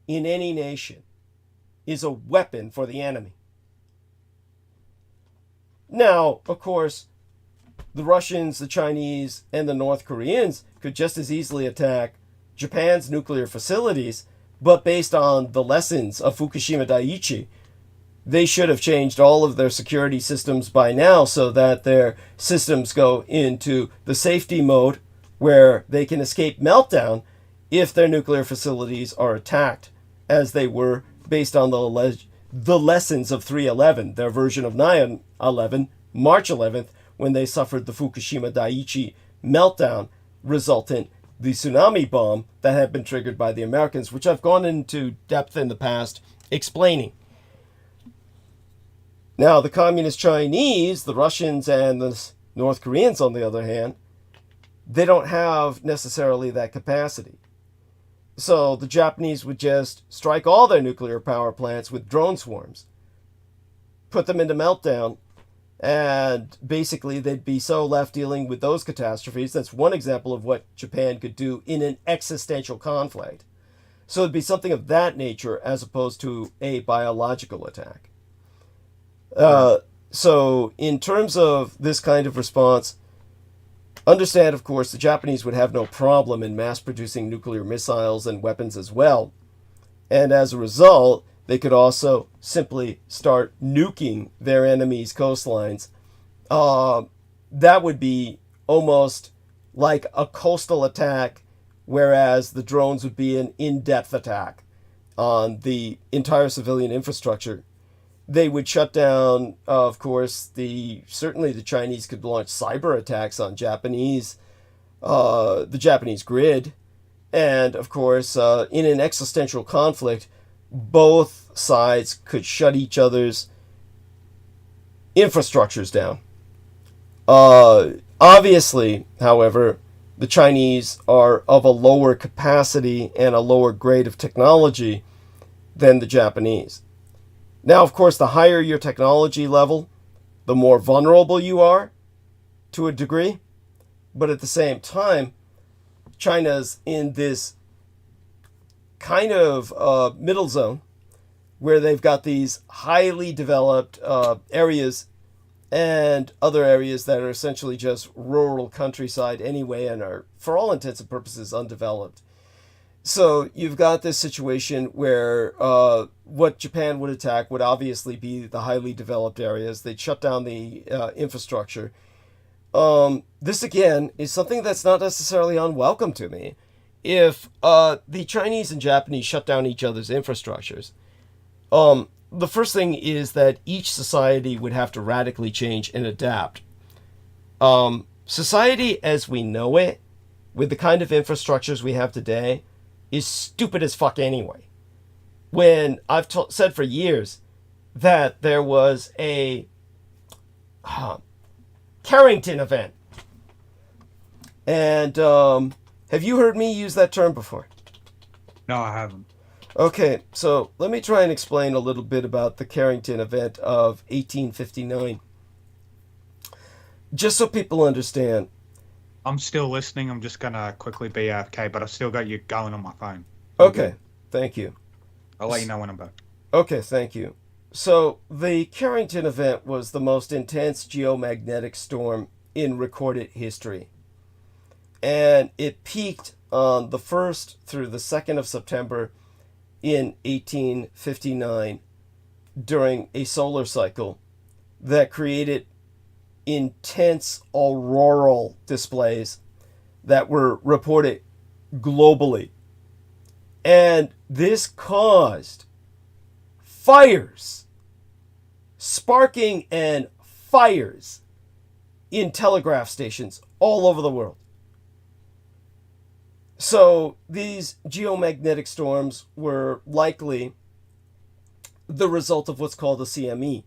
in any nation is a weapon for the enemy. Now, of course, the Russians, the Chinese, and the North Koreans could just as easily attack Japan's nuclear facilities, but based on the lessons of Fukushima Daiichi, they should have changed all of their security systems by now so that their systems go into the safety mode where they can escape meltdown if their nuclear facilities are attacked, as they were based on the lessons of 3/11, their version of 9/11, March 11th, when they suffered the Fukushima Daiichi meltdown resultant the tsunami bomb that had been triggered by the Americans, which I've gone into depth in the past explaining. Now, the Communist Chinese, the Russians, and the North Koreans, on the other hand, they don't have necessarily that capacity. So the Japanese would just strike all their nuclear power plants with drone swarms, put them into meltdown, and basically they'd be so left dealing with those catastrophes. That's one example of what Japan could do in an existential conflict. So it'd be something of that nature as opposed to a biological attack. So in terms of this kind of response, understand, of course, the Japanese would have no problem in mass-producing nuclear missiles and weapons as well. And as a result, they could also simply start nuking their enemies' coastlines. That would be almost like a coastal attack, whereas the drones would be an in-depth attack on the entire civilian infrastructure. They would shut down, of course, certainly the Chinese could launch cyber attacks on the Japanese grid. And, of course, in an existential conflict, both sides could shut each other's infrastructures down. Obviously, however, the Chinese are of a lower capacity and a lower grade of technology than the Japanese. Now, of course, the higher your technology level, the more vulnerable you are to a degree. But at the same time, China's in this kind of middle zone where they've got these highly developed areas and other areas that are essentially just rural countryside anyway and are, for all intents and purposes, undeveloped. So you've got this situation where what Japan would attack would obviously be the highly developed areas. They'd shut down the infrastructure. This, again, is something that's not necessarily unwelcome to me. If the Chinese and Japanese shut down each other's infrastructures, the first thing is that each society would have to radically change and adapt. Society as we know it, with the kind of infrastructures we have today, is stupid as fuck anyway. When I've said for years that there was a Carrington event. And have you heard me use that term before? No, I haven't. Okay, so let me try and explain a little bit about the Carrington event of 1859. Just so people understand. I'm still listening. I'm just going to quickly be AFK, but I've still got you going on my phone. Okay, thank you. I'll let you know when I'm back. Okay, thank you. So, the Carrington event was the most intense geomagnetic storm in recorded history. And it peaked on the 1st through the 2nd of September in 1859 during a solar cycle that created intense auroral displays that were reported globally. And this caused fires, sparking and fires in telegraph stations all over the world. So these geomagnetic storms were likely the result of what's called a CME,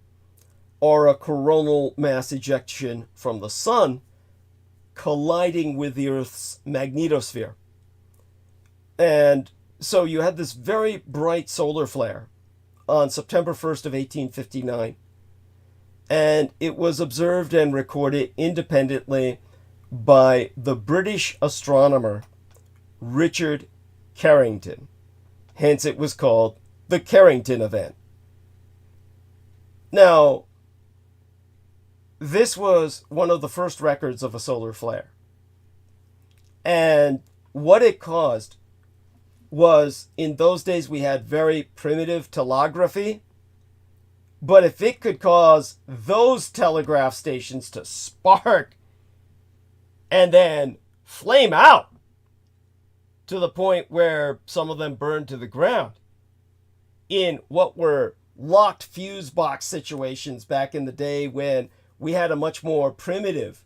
or a coronal mass ejection from the sun colliding with the Earth's magnetosphere. And so you had this very bright solar flare on September 1st of 1859. And it was observed and recorded independently by the British astronomer Richard Carrington. Hence it was called the Carrington event. Now, this was one of the first records of a solar flare. And what it caused was, in those days we had very primitive telegraphy, but if it could cause those telegraph stations to spark and then flame out to the point where some of them burned to the ground in what were locked fuse box situations back in the day when we had a much more primitive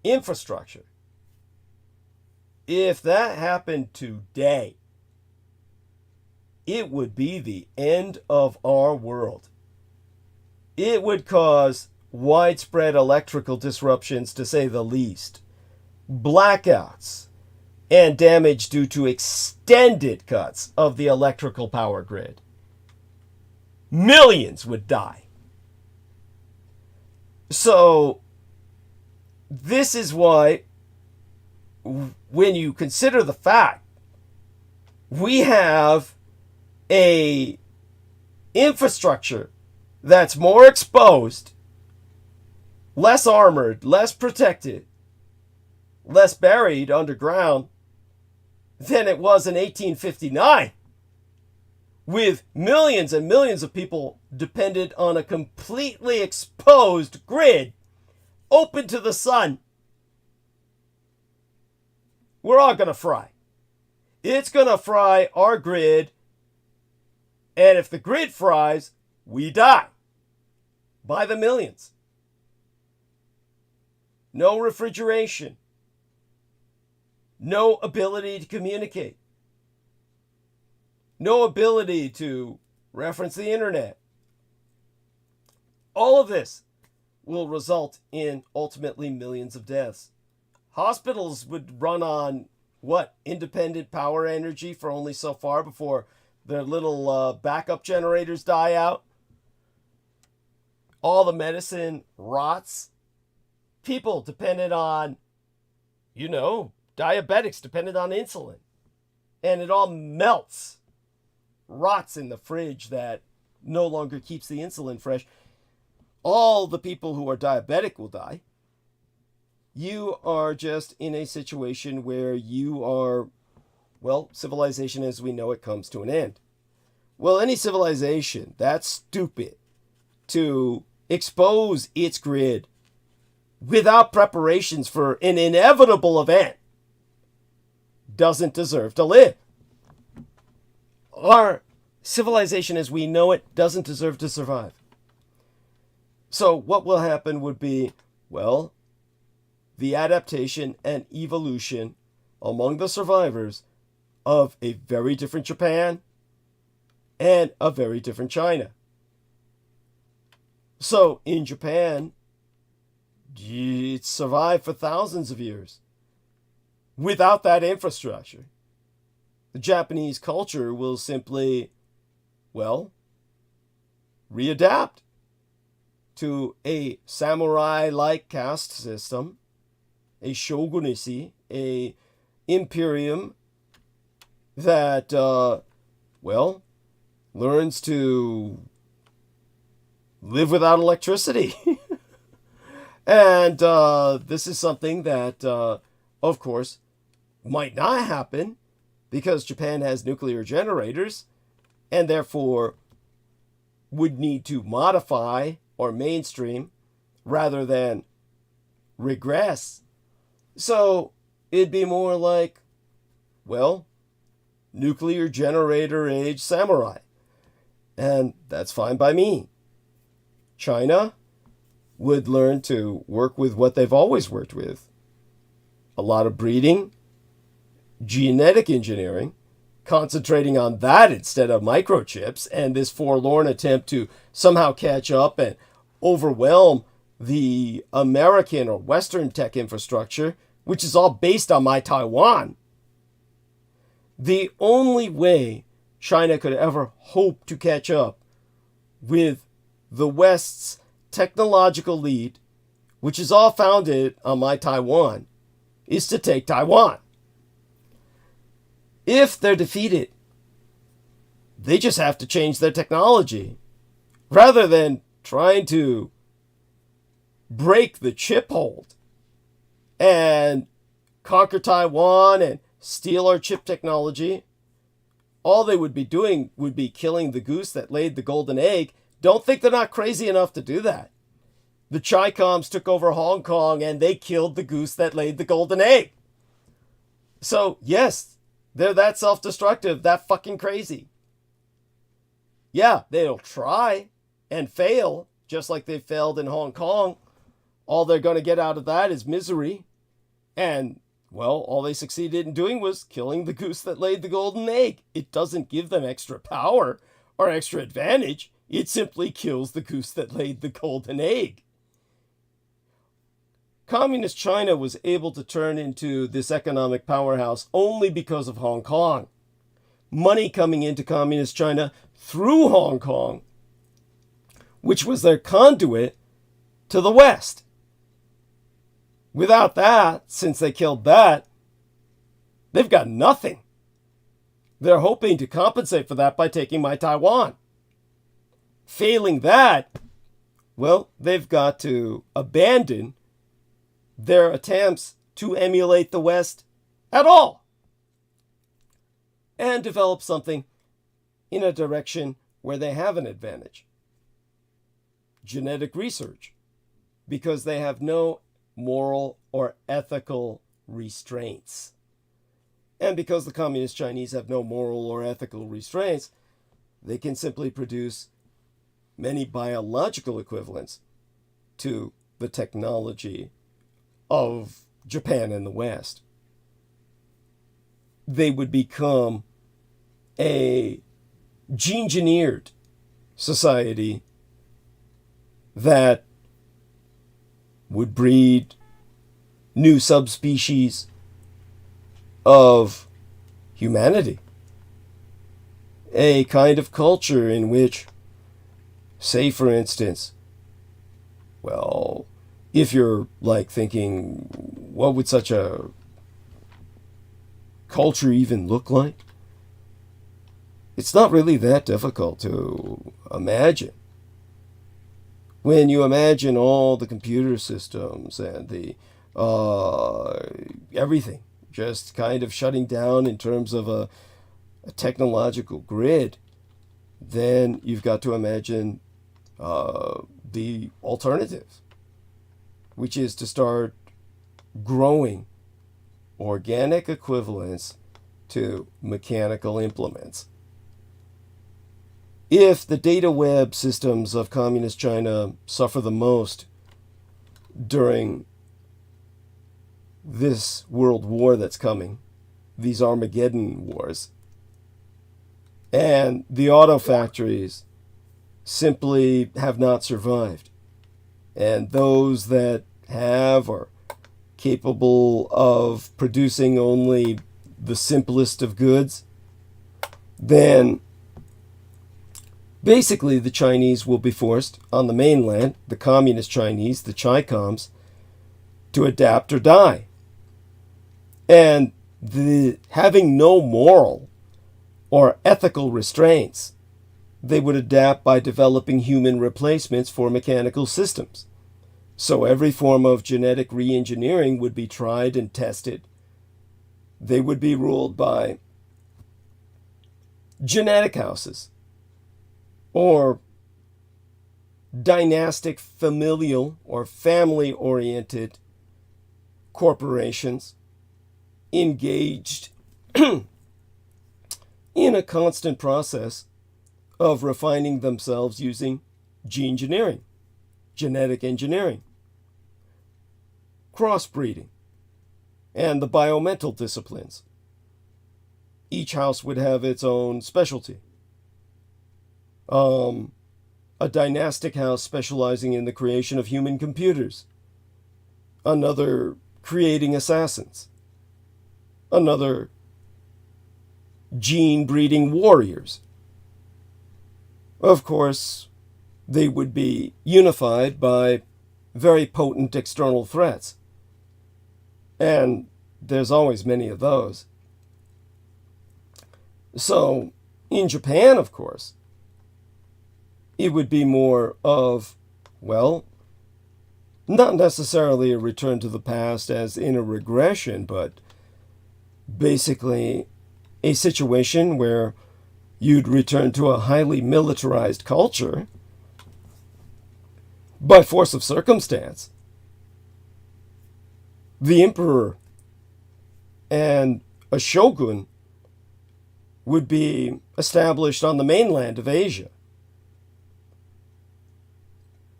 infrastructure. If that happened today, it would be the end of our world. It would cause widespread electrical disruptions, to say the least, blackouts, and damage due to extended cuts of the electrical power grid. Millions would die. So, this is why, when you consider the fact we have a infrastructure that's more exposed, less armored, less protected, less buried underground than it was in 1859, with millions and millions of people dependent on a completely exposed grid open to the sun. We're all going to fry. It's going to fry our grid, and if the grid fries, we die by the millions. No refrigeration. No ability to communicate. No ability to reference the internet. All of this will result in ultimately millions of deaths. Hospitals would run on what? Independent power energy for only so far before their little backup generators die out. All the medicine rots. People dependent on, diabetics dependent on insulin. And it all melts. Rots in the fridge that no longer keeps the insulin fresh. All the people who are diabetic will die. You are just in a situation where you are, civilization as we know it comes to an end. Well, any civilization that's stupid to expose its grid without preparations for an inevitable event doesn't deserve to live. Our civilization as we know it doesn't deserve to survive. So what will happen would be, the adaptation and evolution among the survivors of a very different Japan and a very different China. So in Japan, it survived for thousands of years without that infrastructure. The Japanese culture will simply, readapt to a samurai-like caste system, a shogunacy, a imperium that, learns to live without electricity. And this is something that, of course, might not happen because Japan has nuclear generators and therefore would need to modify or mainstream rather than regress. So it'd be more like, nuclear generator age samurai. And that's fine by me. China would learn to work with what they've always worked with. A lot of breeding, genetic engineering, concentrating on that instead of microchips, and this forlorn attempt to somehow catch up and overwhelm the American or Western tech infrastructure, which is all based on my Taiwan. The only way China could ever hope to catch up with the West's technological lead, which is all founded on my Taiwan, is to take Taiwan. If they're defeated, they just have to change their technology. Rather than trying to break the chip hold and conquer Taiwan and steal our chip technology, all they would be doing would be killing the goose that laid the golden egg. Don't think they're not crazy enough to do that. The Chi-Coms took over Hong Kong and they killed the goose that laid the golden egg. So, yes, they're that self-destructive, that fucking crazy. Yeah, they'll try and fail just like they failed in Hong Kong. All they're going to get out of that is misery. And, well, all they succeeded in doing was killing the goose that laid the golden egg. It doesn't give them extra power or extra advantage. It simply kills the goose that laid the golden egg. Communist China was able to turn into this economic powerhouse only because of Hong Kong. Money coming into Communist China through Hong Kong, which was their conduit to the West. Without that, since they killed that, they've got nothing. They're hoping to compensate for that by taking my Taiwan. Failing that, well, they've got to abandon their attempts to emulate the West at all and develop something in a direction where they have an advantage. Genetic research, because they have no moral or ethical restraints. And because the Communist Chinese have no moral or ethical restraints, they can simply produce many biological equivalents to the technology of Japan and the West. They would become a gene-engineered society that would breed new subspecies of humanity. A kind of culture in which, say for instance, well, if you're like thinking, what would such a culture even look like? It's not really that difficult to imagine. When you imagine all the computer systems and the everything just kind of shutting down in terms of a technological grid, then you've got to imagine the alternative, which is to start growing organic equivalents to mechanical implements. If the data web systems of Communist China suffer the most during this world war that's coming, these Armageddon wars, and the auto factories simply have not survived, and those that have are capable of producing only the simplest of goods, then basically the Chinese will be forced on the mainland, the Communist Chinese, the Chi-Coms, to adapt or die. And having no moral or ethical restraints, they would adapt by developing human replacements for mechanical systems. So every form of genetic re-engineering would be tried and tested. They would be ruled by genetic houses or dynastic, familial, or family-oriented corporations engaged in a constant process of refining themselves using gene engineering, genetic engineering, crossbreeding, and the biomental disciplines. Each house would have its own specialty. A dynastic house specializing in the creation of human computers, another creating assassins, another gene breeding warriors. Of course, they would be unified by very potent external threats. And there's always many of those. So, in Japan, of course, it would be more of, well, not necessarily a return to the past as in a regression, but basically a situation where you'd return to a highly militarized culture by force of circumstance. The emperor and a shogun would be established on the mainland of Asia,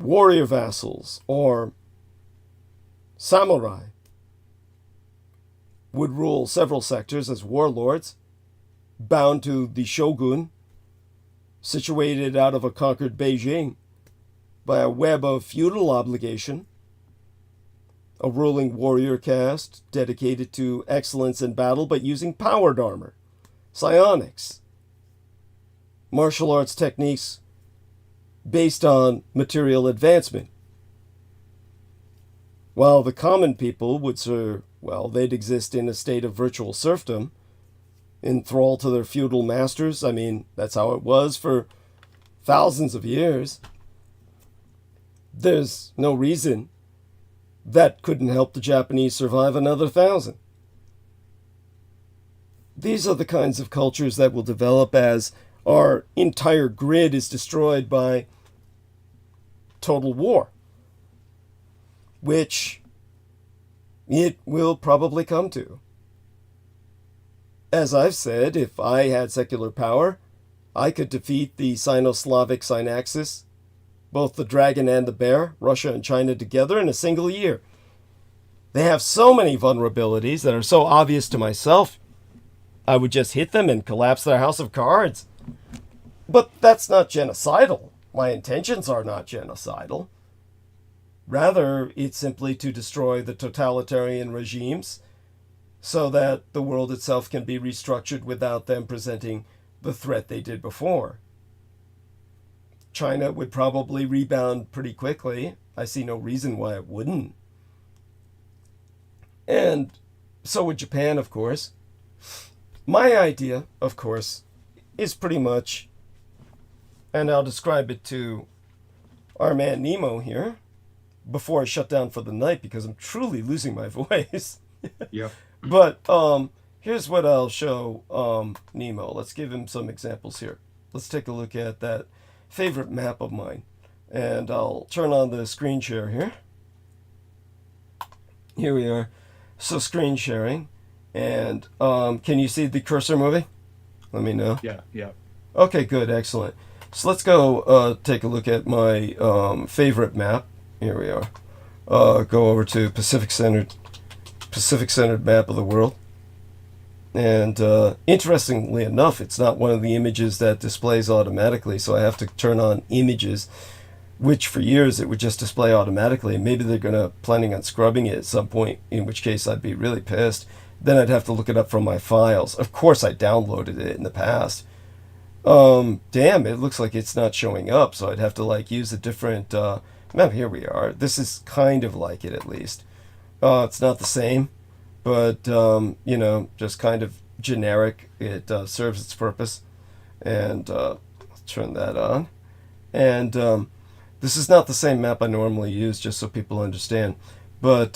warrior vassals or samurai would rule several sectors as warlords, bound to the shogun, situated out of a conquered Beijing by a web of feudal obligation, a ruling warrior caste dedicated to excellence in battle but using powered armor, psionics, martial arts techniques based on material advancement. While the common people would they'd exist in a state of virtual serfdom, in thrall to their feudal masters. I mean, that's how it was for thousands of years. There's no reason that couldn't help the Japanese survive another 1,000. These are the kinds of cultures that will develop as our entire grid is destroyed by total war, which it will probably come to. As I've said, if I had secular power, I could defeat the Sino-Slavic synaxis, both the dragon and the bear, Russia and China together in a single year. They have so many vulnerabilities that are so obvious to myself, I would just hit them and collapse their house of cards. But that's not genocidal. My intentions are not genocidal. Rather, it's simply to destroy the totalitarian regimes so that the world itself can be restructured without them presenting the threat they did before. China would probably rebound pretty quickly. I see no reason why it wouldn't. And so would Japan, of course. My idea, of course, is pretty much, and I'll describe it to our man Nemo here before I shut down for the night because I'm truly losing my voice. Yeah. But here's what I'll show Nemo. Let's give him some examples here. Let's take a look at that favorite map of mine. And I'll turn on the screen share here. Here we are. So screen sharing. And can you see the cursor moving? Let me know. Yeah. Okay, good, excellent. So let's go take a look at my favorite map. Here we are. Go over to Pacific centered map of the world. And interestingly enough, it's not one of the images that displays automatically, so I have to turn on images, which for years it would just display automatically. Maybe they're planning on scrubbing it at some point, in which case I'd be really pissed. Then I'd have to look it up from my files. Of course, I downloaded it in the past. Damn, it looks like it's not showing up, so I'd have to use a different map. Here we are. This is kind of like it, at least. It's not the same, but just kind of generic. It serves its purpose. And I'll turn that on. And this is not the same map I normally use, just so people understand, but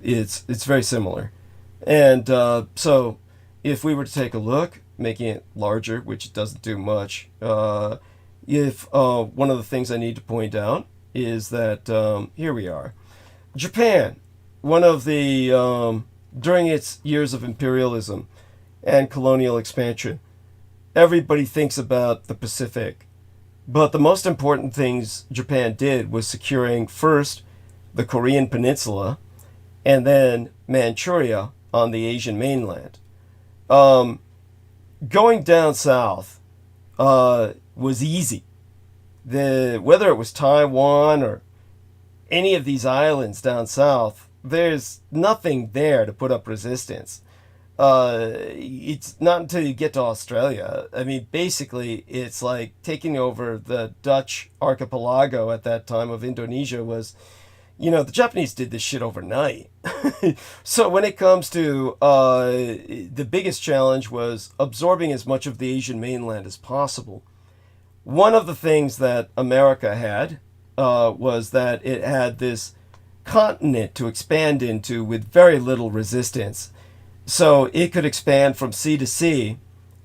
it's very similar. And so if we were to take a look, making it larger, which it doesn't do much, if one of the things I need to point out is that here we are. Japan, one of the, during its years of imperialism and colonial expansion, everybody thinks about the Pacific. But the most important things Japan did was securing first the Korean Peninsula and then Manchuria on the Asian mainland. Going down south was easy. Whether it was Taiwan or any of these islands down south, there's nothing there to put up resistance. It's not until you get to Australia. I mean, basically, it's like taking over the Dutch archipelago at that time of Indonesia was, the Japanese did this shit overnight. So when it comes to the biggest challenge was absorbing as much of the Asian mainland as possible. One of the things that America had was that it had this continent to expand into with very little resistance. So it could expand from sea to sea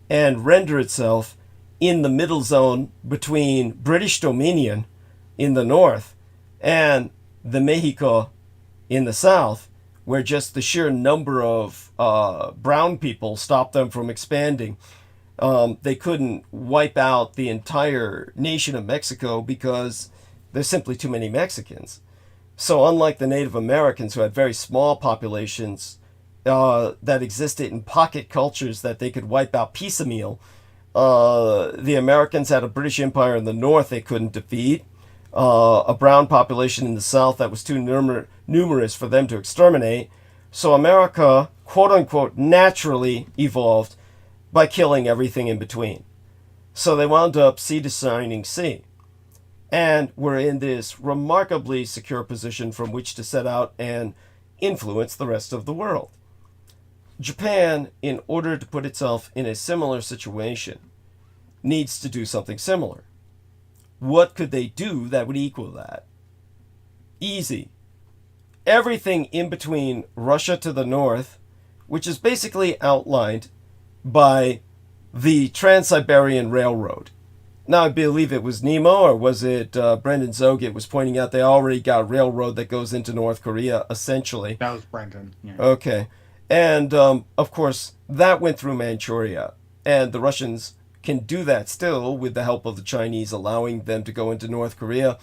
and render itself in the middle zone between British Dominion in the north and the Mexico in the south, where just the sheer number of brown people stopped them from expanding. They couldn't wipe out the entire nation of Mexico because There's simply too many Mexicans. So unlike the Native Americans, who had very small populations that existed in pocket cultures that they could wipe out piecemeal, the Americans had a British Empire in the north they couldn't defeat, a brown population in the south that was too numerous for them to exterminate. So America, quote unquote, naturally evolved by killing everything in between. So they wound up sea designing sea. And we're in this remarkably secure position from which to set out and influence the rest of the world. Japan, in order to put itself in a similar situation, needs to do something similar. What could they do that would equal that? Easy. Everything in between Russia to the north, which is basically outlined by the Trans-Siberian Railroad. Now, I believe it was Nemo, or was it Brendan Zoget was pointing out they already got a railroad that goes into North Korea, essentially. That was Brendan. Yeah. Okay. And, of course, that went through Manchuria. And the Russians can do that still with the help of the Chinese allowing them to go into North Korea.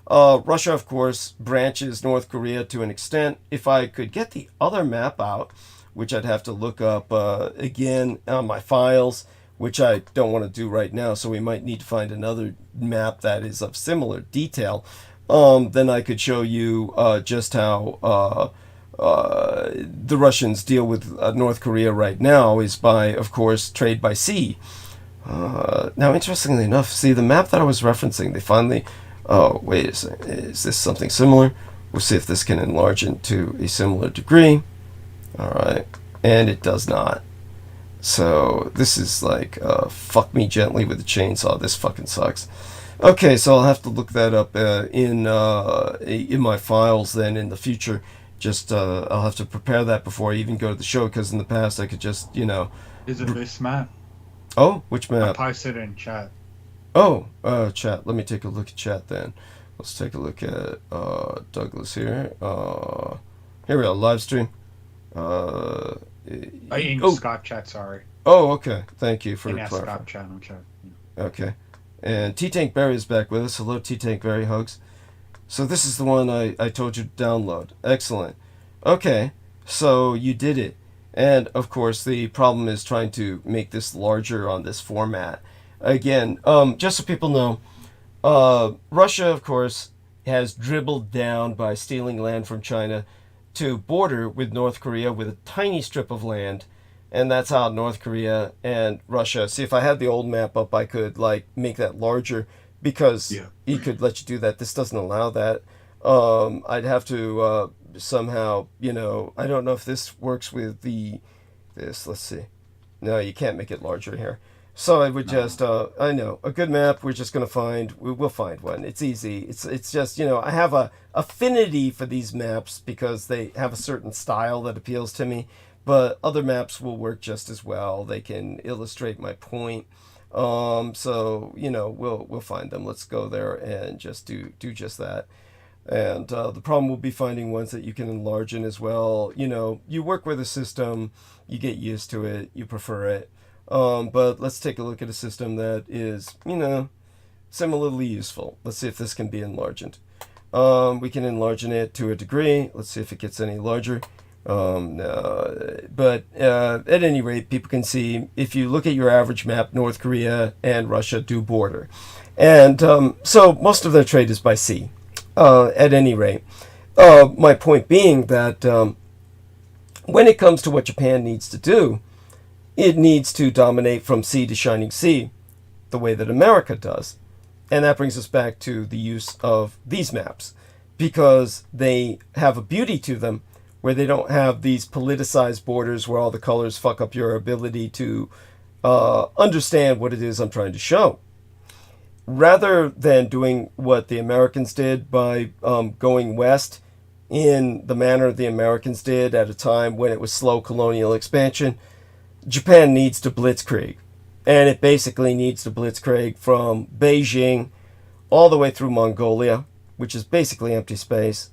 Russia, of course, branches North Korea to an extent. If I could get the other map out, which I'd have to look up again on my files, which I don't want to do right now, so we might need to find another map that is of similar detail. Then I could show you just how the Russians deal with North Korea right now is by, of course, trade by sea. Now, interestingly enough, see the map that I was referencing, they finally... Oh, wait a second. Is this something similar? We'll see if this can enlarge into a similar degree. All right. And it does not. So this is like, fuck me gently with a chainsaw. This fucking sucks. Okay, so I'll have to look that up in my files then in the future. Just, I'll have to prepare that before I even go to the show, because in the past I could just, Is it this map? Oh, which map? I posted it in chat. Oh, chat. Let me take a look at chat then. Let's take a look at Douglas here. Here we go, live stream. In Skype chat, sorry. Oh, okay. Thank you for clarifying. Skype chat, I'm chat. Okay. And T-Tank Berry is back with us. Hello, T-Tank Berry. Hugs. So this is the one I told you to download. Excellent. Okay. So you did it. And, of course, the problem is trying to make this larger on this format. Again, just so people know, Russia, of course, has dribbled down by stealing land from China to border with North Korea with a tiny strip of land. And that's how North Korea and Russia... See, if I had the old map up, I could, make that larger, because he could let you do that. This doesn't allow that. I'd have to somehow, I don't know if this works with this. Let's see. No, you can't make it larger here. So I would just, I know, a good map, we're just going to find, we'll find one. It's easy. It's just, I have a affinity for these maps because they have a certain style that appeals to me, but other maps will work just as well. They can illustrate my point. So, we'll find them. Let's go there and just do just that. And the problem will be finding ones that you can enlarge in as well. You work with a system, you get used to it, you prefer it. But let's take a look at a system that is, similarly useful. Let's see if this can be enlarged. We can enlarge it to a degree. Let's see if it gets any larger. No, but at any rate, people can see, if you look at your average map, North Korea and Russia do border. And so most of their trade is by sea, at any rate. My point being that when it comes to what Japan needs to do, it needs to dominate from sea to shining sea, the way that America does. And that brings us back to the use of these maps, because they have a beauty to them where they don't have these politicized borders where all the colors fuck up your ability to understand what it is I'm trying to show. Rather than doing what the Americans did by going west in the manner the Americans did at a time when it was slow colonial expansion, Japan needs to blitzkrieg. And it basically needs to blitzkrieg from Beijing all the way through Mongolia, which is basically empty space.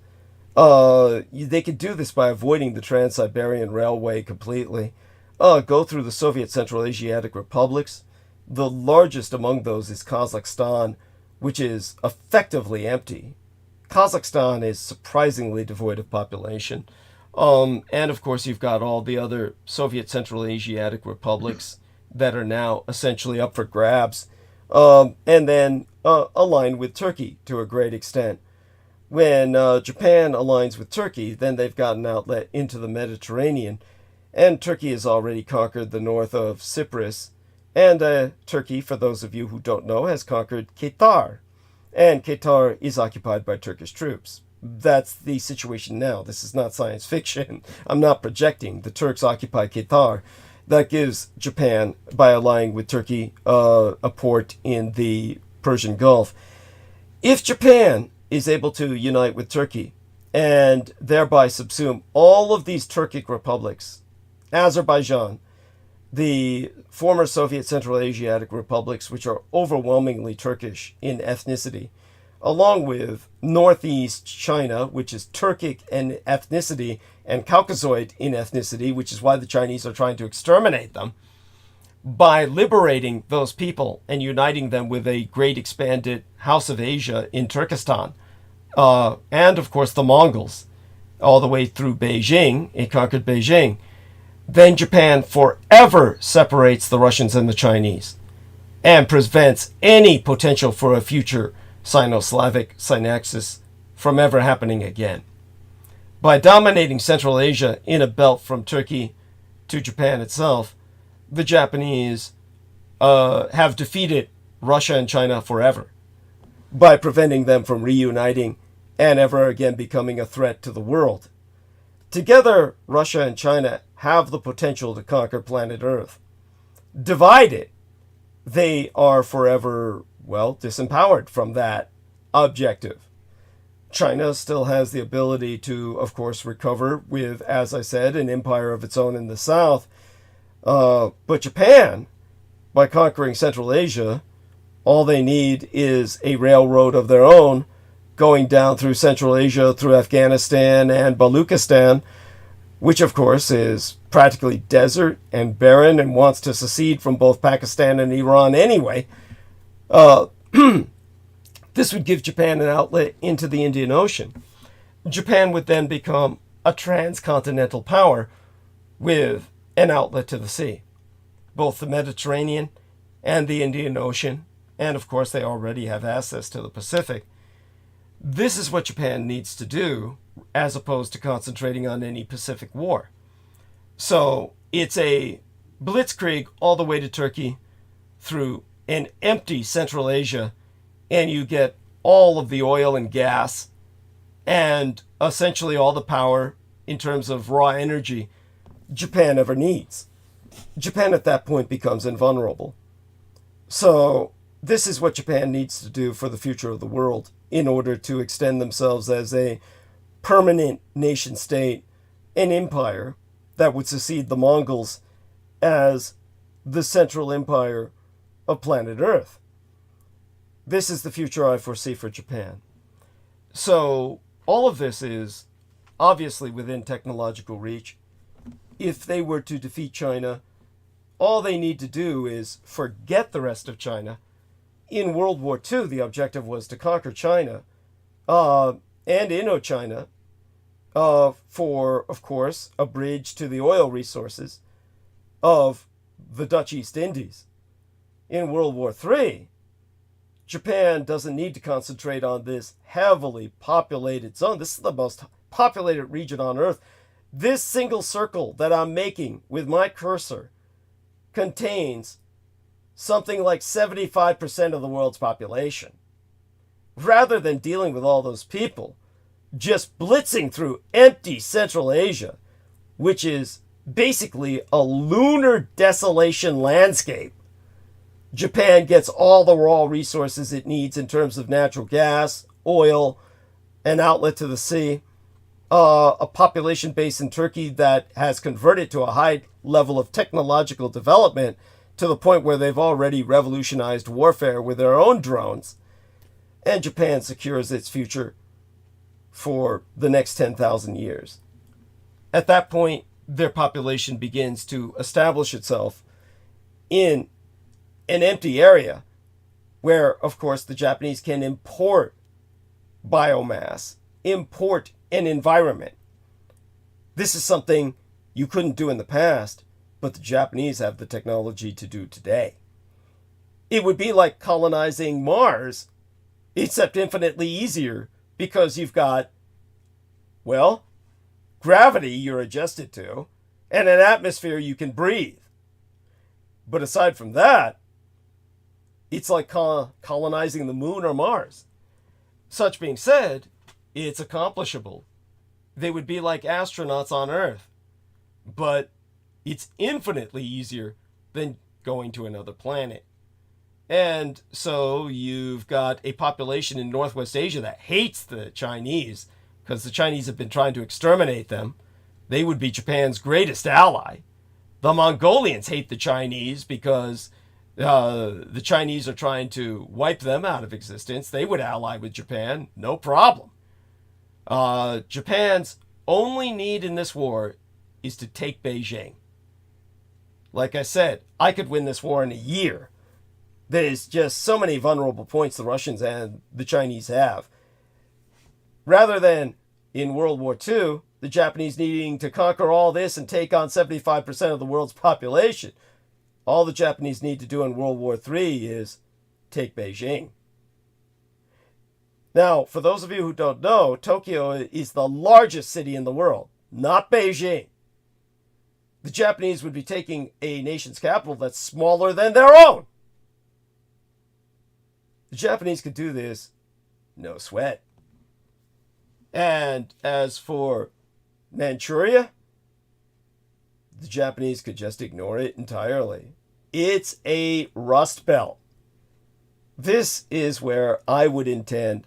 They could do this by avoiding the Trans-Siberian Railway completely. Go through the Soviet Central Asiatic republics. The largest among those is Kazakhstan, which is effectively empty. Kazakhstan is surprisingly devoid of population. And of course, you've got all the other Soviet Central Asiatic republics that are now essentially up for grabs, and then aligned with Turkey to a great extent. When Japan aligns with Turkey, then they've got an outlet into the Mediterranean, and Turkey has already conquered the north of Cyprus, and Turkey, for those of you who don't know, has conquered Qatar, and Qatar is occupied by Turkish troops. That's the situation now. This is not science fiction. I'm not projecting. The Turks occupy Qatar. That gives Japan, by allying with Turkey, a port in the Persian Gulf. If Japan is able to unite with Turkey and thereby subsume all of these Turkic republics, Azerbaijan, the former Soviet Central Asiatic republics, which are overwhelmingly Turkish in ethnicity, along with northeast China, which is Turkic in ethnicity and Caucasoid in ethnicity, which is why the Chinese are trying to exterminate them, by liberating those people and uniting them with a great expanded House of Asia in Turkestan, and of course the Mongols, all the way through Beijing, it conquered Beijing, then Japan forever separates the Russians and the Chinese and prevents any potential for a future Sino-Slavic synaxis from ever happening again. By dominating Central Asia in a belt from Turkey to Japan itself, the Japanese have defeated Russia and China forever by preventing them from reuniting and ever again becoming a threat to the world. Together, Russia and China have the potential to conquer planet Earth. Divided, they are forever, well, disempowered from that objective. China still has the ability to, of course, recover with, as I said, an empire of its own in the south. But Japan, by conquering Central Asia, all they need is a railroad of their own going down through Central Asia, through Afghanistan and Baluchistan, which of course is practically desert and barren and wants to secede from both Pakistan and Iran anyway. This would give Japan an outlet into the Indian Ocean. Japan would then become a transcontinental power with an outlet to the sea, both the Mediterranean and the Indian Ocean, and of course they already have access to the Pacific. This is what Japan needs to do, as opposed to concentrating on any Pacific war. So it's a blitzkrieg all the way to Turkey through an empty Central Asia, and you get all of the oil and gas and essentially all the power in terms of raw energy Japan ever needs. Japan at that point becomes invulnerable. So this is what Japan needs to do for the future of the world in order to extend themselves as a permanent nation state, an empire that would succeed the Mongols as the central empire of planet Earth. This is the future I foresee for Japan. So all of this is obviously within technological reach. If they were to defeat China, all they need to do is forget the rest of China. In World War II, the objective was to conquer China and Indochina for, of course, a bridge to the oil resources of the Dutch East Indies. In World War III, Japan doesn't need to concentrate on this heavily populated zone. This is the most populated region on Earth. This single circle that I'm making with my cursor contains something like 75% of the world's population. Rather than dealing with all those people, just blitzing through empty Central Asia, which is basically a lunar desolation landscape, Japan gets all the raw resources it needs in terms of natural gas, oil, an outlet to the sea, a population base in Turkey that has converted to a high level of technological development to the point where they've already revolutionized warfare with their own drones, and Japan secures its future for the next 10,000 years. At that point, their population begins to establish itself in an empty area where, of course, the Japanese can import biomass, import an environment. This is something you couldn't do in the past, but the Japanese have the technology to do today. It would be like colonizing Mars, except infinitely easier, because you've got, well, gravity you're adjusted to, and an atmosphere you can breathe. But aside from that, it's like colonizing the moon or Mars. Such being said, it's accomplishable. They would be like astronauts on Earth, but it's infinitely easier than going to another planet. And so you've got a population in Northwest Asia that hates the Chinese because the Chinese have been trying to exterminate them. They would be Japan's greatest ally. The Mongolians hate the Chinese because the Chinese are trying to wipe them out of existence. They would ally with Japan, no problem. Japan's only need in this war is to take Beijing. Like I said, I could win this war in a year. There's just so many vulnerable points the Russians and the Chinese have. Rather than in World War II, the Japanese needing to conquer all this and take on 75% of the world's population, all the Japanese need to do in World War III is take Beijing. Now, for those of you who don't know, Tokyo is the largest city in the world, not Beijing. The Japanese would be taking a nation's capital that's smaller than their own. The Japanese could do this, no sweat. And as for Manchuria, the Japanese could just ignore it entirely. It's a rust belt. This is where I would intend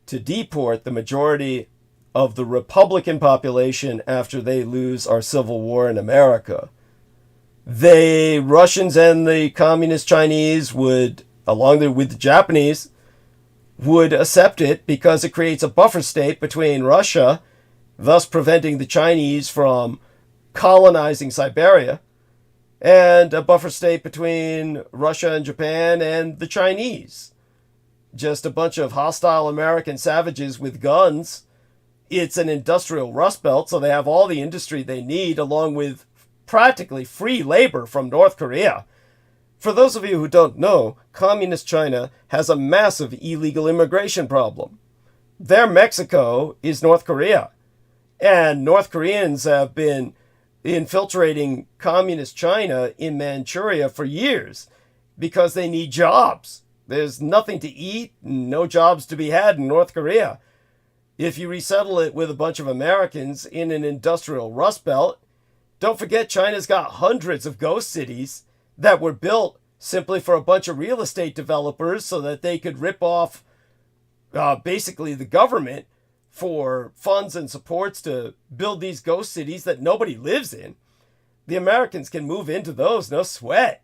to deport the majority of the Republican population after they lose our civil war in America. The Russians and the Communist Chinese would, along with the Japanese, would accept it because it creates a buffer state between Russia, thus preventing the Chinese from colonizing Siberia, and a buffer state between Russia and Japan and the Chinese. Just a bunch of hostile American savages with guns. It's an industrial rust belt, so they have all the industry they need, along with practically free labor from North Korea. For those of you who don't know, Communist China has a massive illegal immigration problem. Their Mexico is North Korea. And North Koreans have been infiltrating Communist China in Manchuria for years because they need jobs. There's nothing to eat, no jobs to be had in North Korea. If you resettle it with a bunch of Americans in an industrial rust belt, don't forget China's got hundreds of ghost cities that were built simply for a bunch of real estate developers so that they could rip off basically the government for funds and supports to build these ghost cities that nobody lives in. The Americans can move into those, no sweat.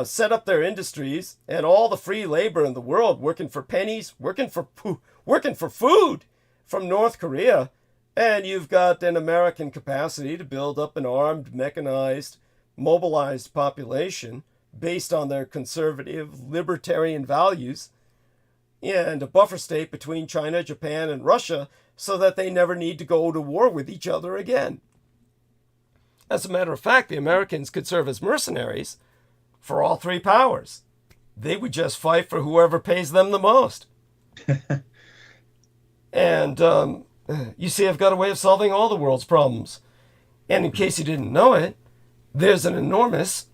Set up their industries, and all the free labor in the world working for pennies, working for food from North Korea, and you've got an American capacity to build up an armed, mechanized, mobilized population based on their conservative, libertarian values, and a buffer state between China, Japan, and Russia so that they never need to go to war with each other again. As a matter of fact, the Americans could serve as mercenaries for all three powers. They would just fight for whoever pays them the most. And you see, I've got a way of solving all the world's problems. And in case you didn't know it, there's an enormous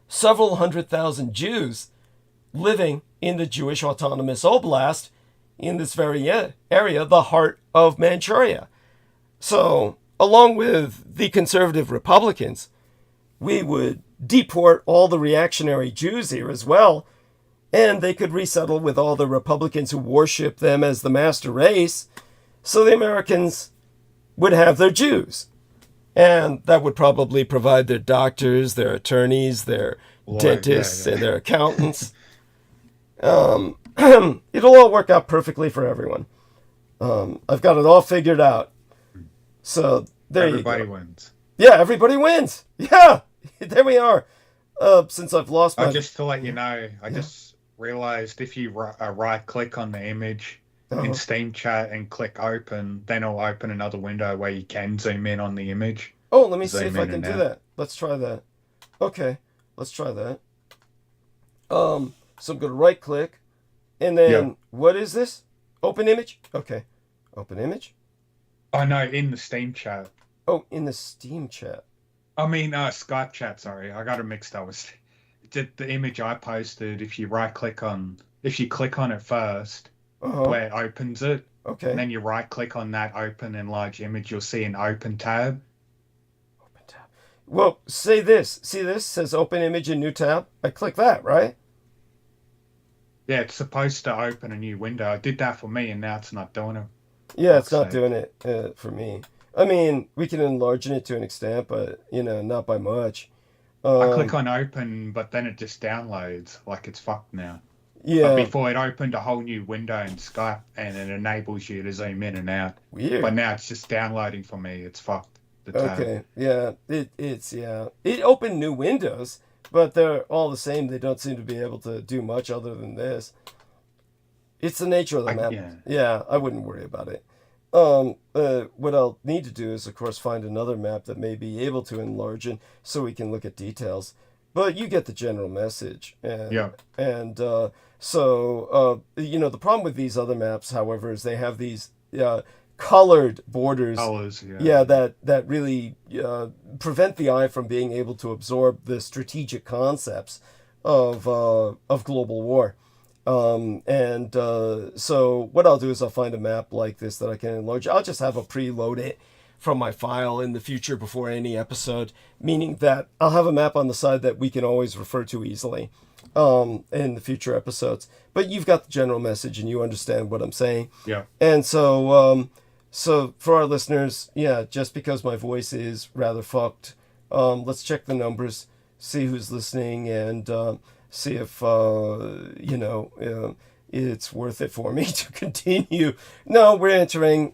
several 100,000 Jews living in the Jewish Autonomous Oblast in this very area, the heart of Manchuria. So, along with the conservative Republicans, we would deport all the reactionary Jews here as well, and they could resettle with all the Republicans who worship them as the master race, so the Americans would have their Jews. And that would probably provide their doctors, their attorneys, their dentists, and their accountants. It'll all work out perfectly for everyone. I've got it all figured out. So there you go. Everybody wins. Yeah, everybody wins. Yeah, there we are. since I've lost my... Just to let you know, I just realized if you right-click on the image in Steam Chat and click open, then it'll open another window where you can zoom in on the image. Oh, let me see if I can do that. Let's try that. Okay, let's try that. So I'm going to right-click, and then what is this? Open image? Okay, open image. Oh, no, in the Steam Chat. Oh, in the Steam Chat. I mean, Skype Chat, sorry. I got it mixed up with the image I posted. If you click on it first, where it opens it, and then you right-click on that open enlarge image, you'll see an open tab. Open tab. Well, say this. See this? Says open image in new tab. I click that, right? Yeah, it's supposed to open a new window. I did that for me, and now it's not doing it. Yeah, it's not doing it for me. I mean, we can enlarge it to an extent, but, not by much. I click on open, but then it just downloads like it's fucked now. Yeah. But before it opened a whole new window in Skype, and it enables you to zoom in and out. Weird. But now it's just downloading for me. It's fucked. Okay, yeah. It opened new windows, but they're all the same. They don't seem to be able to do much other than this. It's the nature of the map. Yeah, I wouldn't worry about it. What I'll need to do is, of course, find another map that may be able to enlarge it so we can look at details. But you get the general message. And so, the problem with these other maps, however, is they have these colored borders. Colors, that really prevent the eye from being able to absorb the strategic concepts of global war. So what I'll do is I'll find a map like this that I can enlarge. I'll just have a preload it from my file in the future before any episode, meaning that I'll have a map on the side that we can always refer to easily in the future episodes. But you've got the general message and you understand what I'm saying. Yeah. And so for our listeners, just because my voice is rather fucked, let's check the numbers, see who's listening, and see if, it's worth it for me to continue. No, we're entering,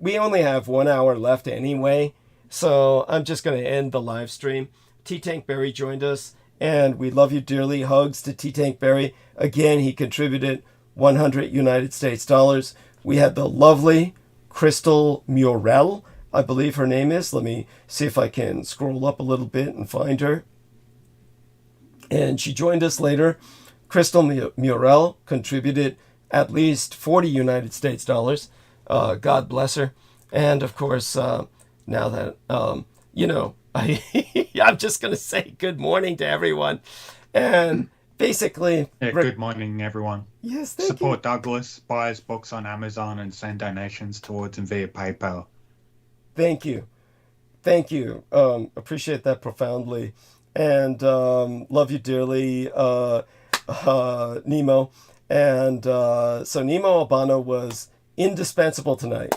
we only have 1 hour left anyway, so I'm just going to end the live stream. T-Tank Berry joined us, and we love you dearly. Hugs to T-Tank Berry. Again, he contributed 100 United States dollars. We had the lovely Crystal Murrell, I believe her name is. Let me see if I can scroll up a little bit and find her. And she joined us later. Crystal Murrell contributed at least 40 United States dollars. God bless her. And of course, now that, I'm just going to say good morning to everyone. And basically... good morning, everyone. Yes, thank you. Support Douglas, buy his books on Amazon, and send donations towards him via PayPal. Thank you. Thank you. Appreciate that profoundly. And love you dearly, Nemo. And so Nemo Albano was indispensable tonight.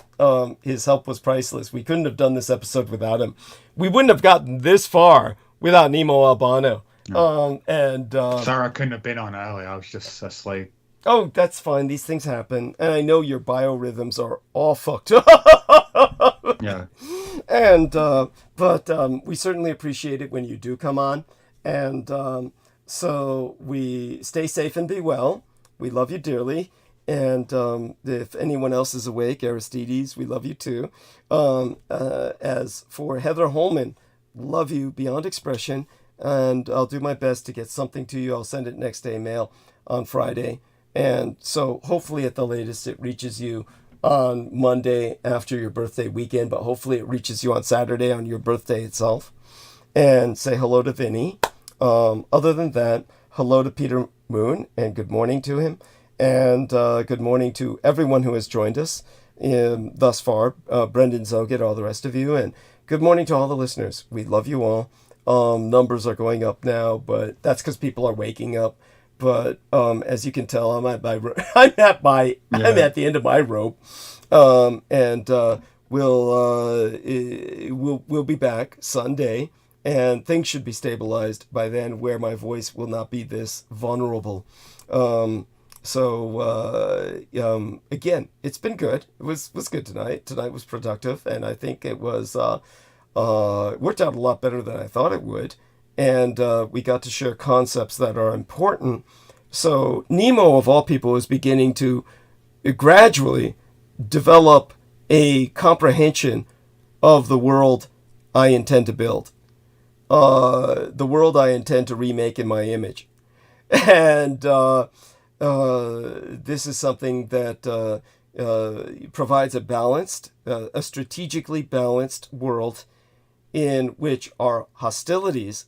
His help was priceless. We couldn't have done this episode without him. We wouldn't have gotten this far without Nemo Albano. Sorry I couldn't have been on early. I was just asleep. Oh, that's fine. These things happen. And I know your biorhythms are all fucked up. Yeah. And, but we certainly appreciate it when you do come on. And so we stay safe and be well. We love you dearly. And if anyone else is awake, Aristides, we love you too. As for Heather Holman, love you beyond expression. And I'll do my best to get something to you. I'll send it next day mail on Friday. And so hopefully at the latest it reaches you on Monday after your birthday weekend, but hopefully it reaches you on Saturday on your birthday itself. And say hello to Vinny. Other than that, hello to Peter Moon and good morning to him. And good morning to everyone who has joined us thus far. Brendan Zoget, all the rest of you. And good morning to all the listeners. We love you all. Numbers are going up now, but that's because people are waking up. But as you can tell, I'm at the end of my rope, and we'll be back Sunday, and things should be stabilized by then, where my voice will not be this vulnerable. Again, it's been good. It was good tonight. Tonight was productive, and I think it was worked out a lot better than I thought it would. and we got to share concepts that are important. So Nemo, of all people, is beginning to gradually develop a comprehension of the world I intend to build, the world I intend to remake in my image. And this is something that provides a balanced, a strategically balanced world in which our hostilities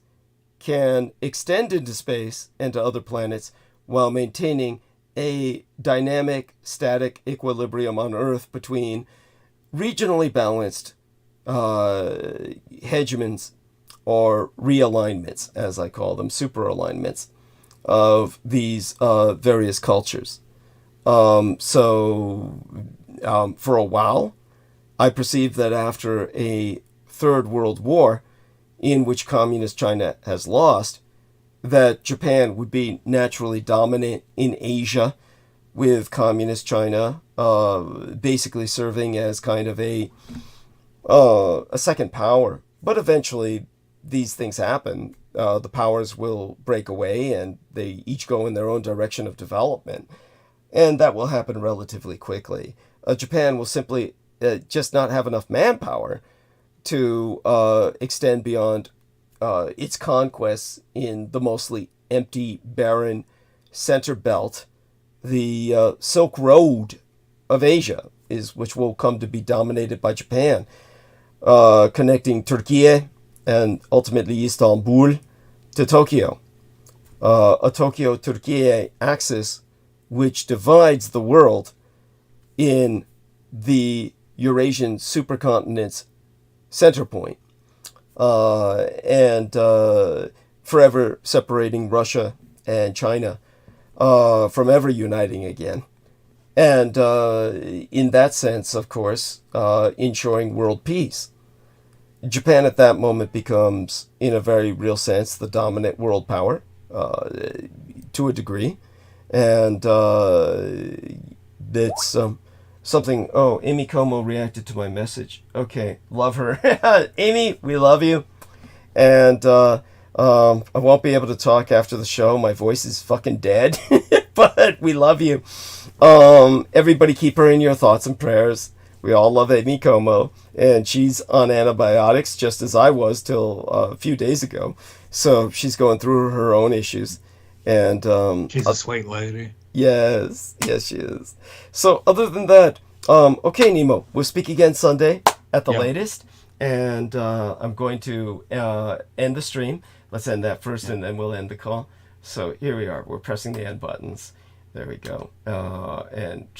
can extend into space and to other planets while maintaining a dynamic, static equilibrium on Earth between regionally balanced hegemons, or realignments, as I call them, super alignments of these various cultures. For a while, I perceived that after a Third World War, in which Communist China has lost, that Japan would be naturally dominant in Asia, with Communist China basically serving as kind of a second power. But eventually, these things happen. The powers will break away, and they each go in their own direction of development. And that will happen relatively quickly. Japan will simply just not have enough manpower to extend beyond its conquests in the mostly empty, barren center belt. The Silk Road of Asia which will come to be dominated by Japan, connecting Turkey and ultimately Istanbul to Tokyo. A Tokyo-Turkey axis which divides the world in the Eurasian supercontinent's center point, and forever separating Russia and China from ever uniting again. And in that sense, of course, ensuring world peace. Japan at that moment becomes, in a very real sense, the dominant world power to a degree. And it's something... Oh, Amy Como reacted to my message. Okay, love her. Amy, we love you. And I won't be able to talk after the show. My voice is fucking dead. But we love you. Everybody keep her in your thoughts and prayers. We all love Amy Como, and she's on antibiotics just as I was till a few days ago. So she's going through her own issues. And she's a sweet lady. Yes, she is. So other than that, okay, Nemo, we'll speak again Sunday at the latest. And I'm going to end the stream. Let's end that first, and then we'll end the call. So here we are. We're pressing the end buttons. There we go. And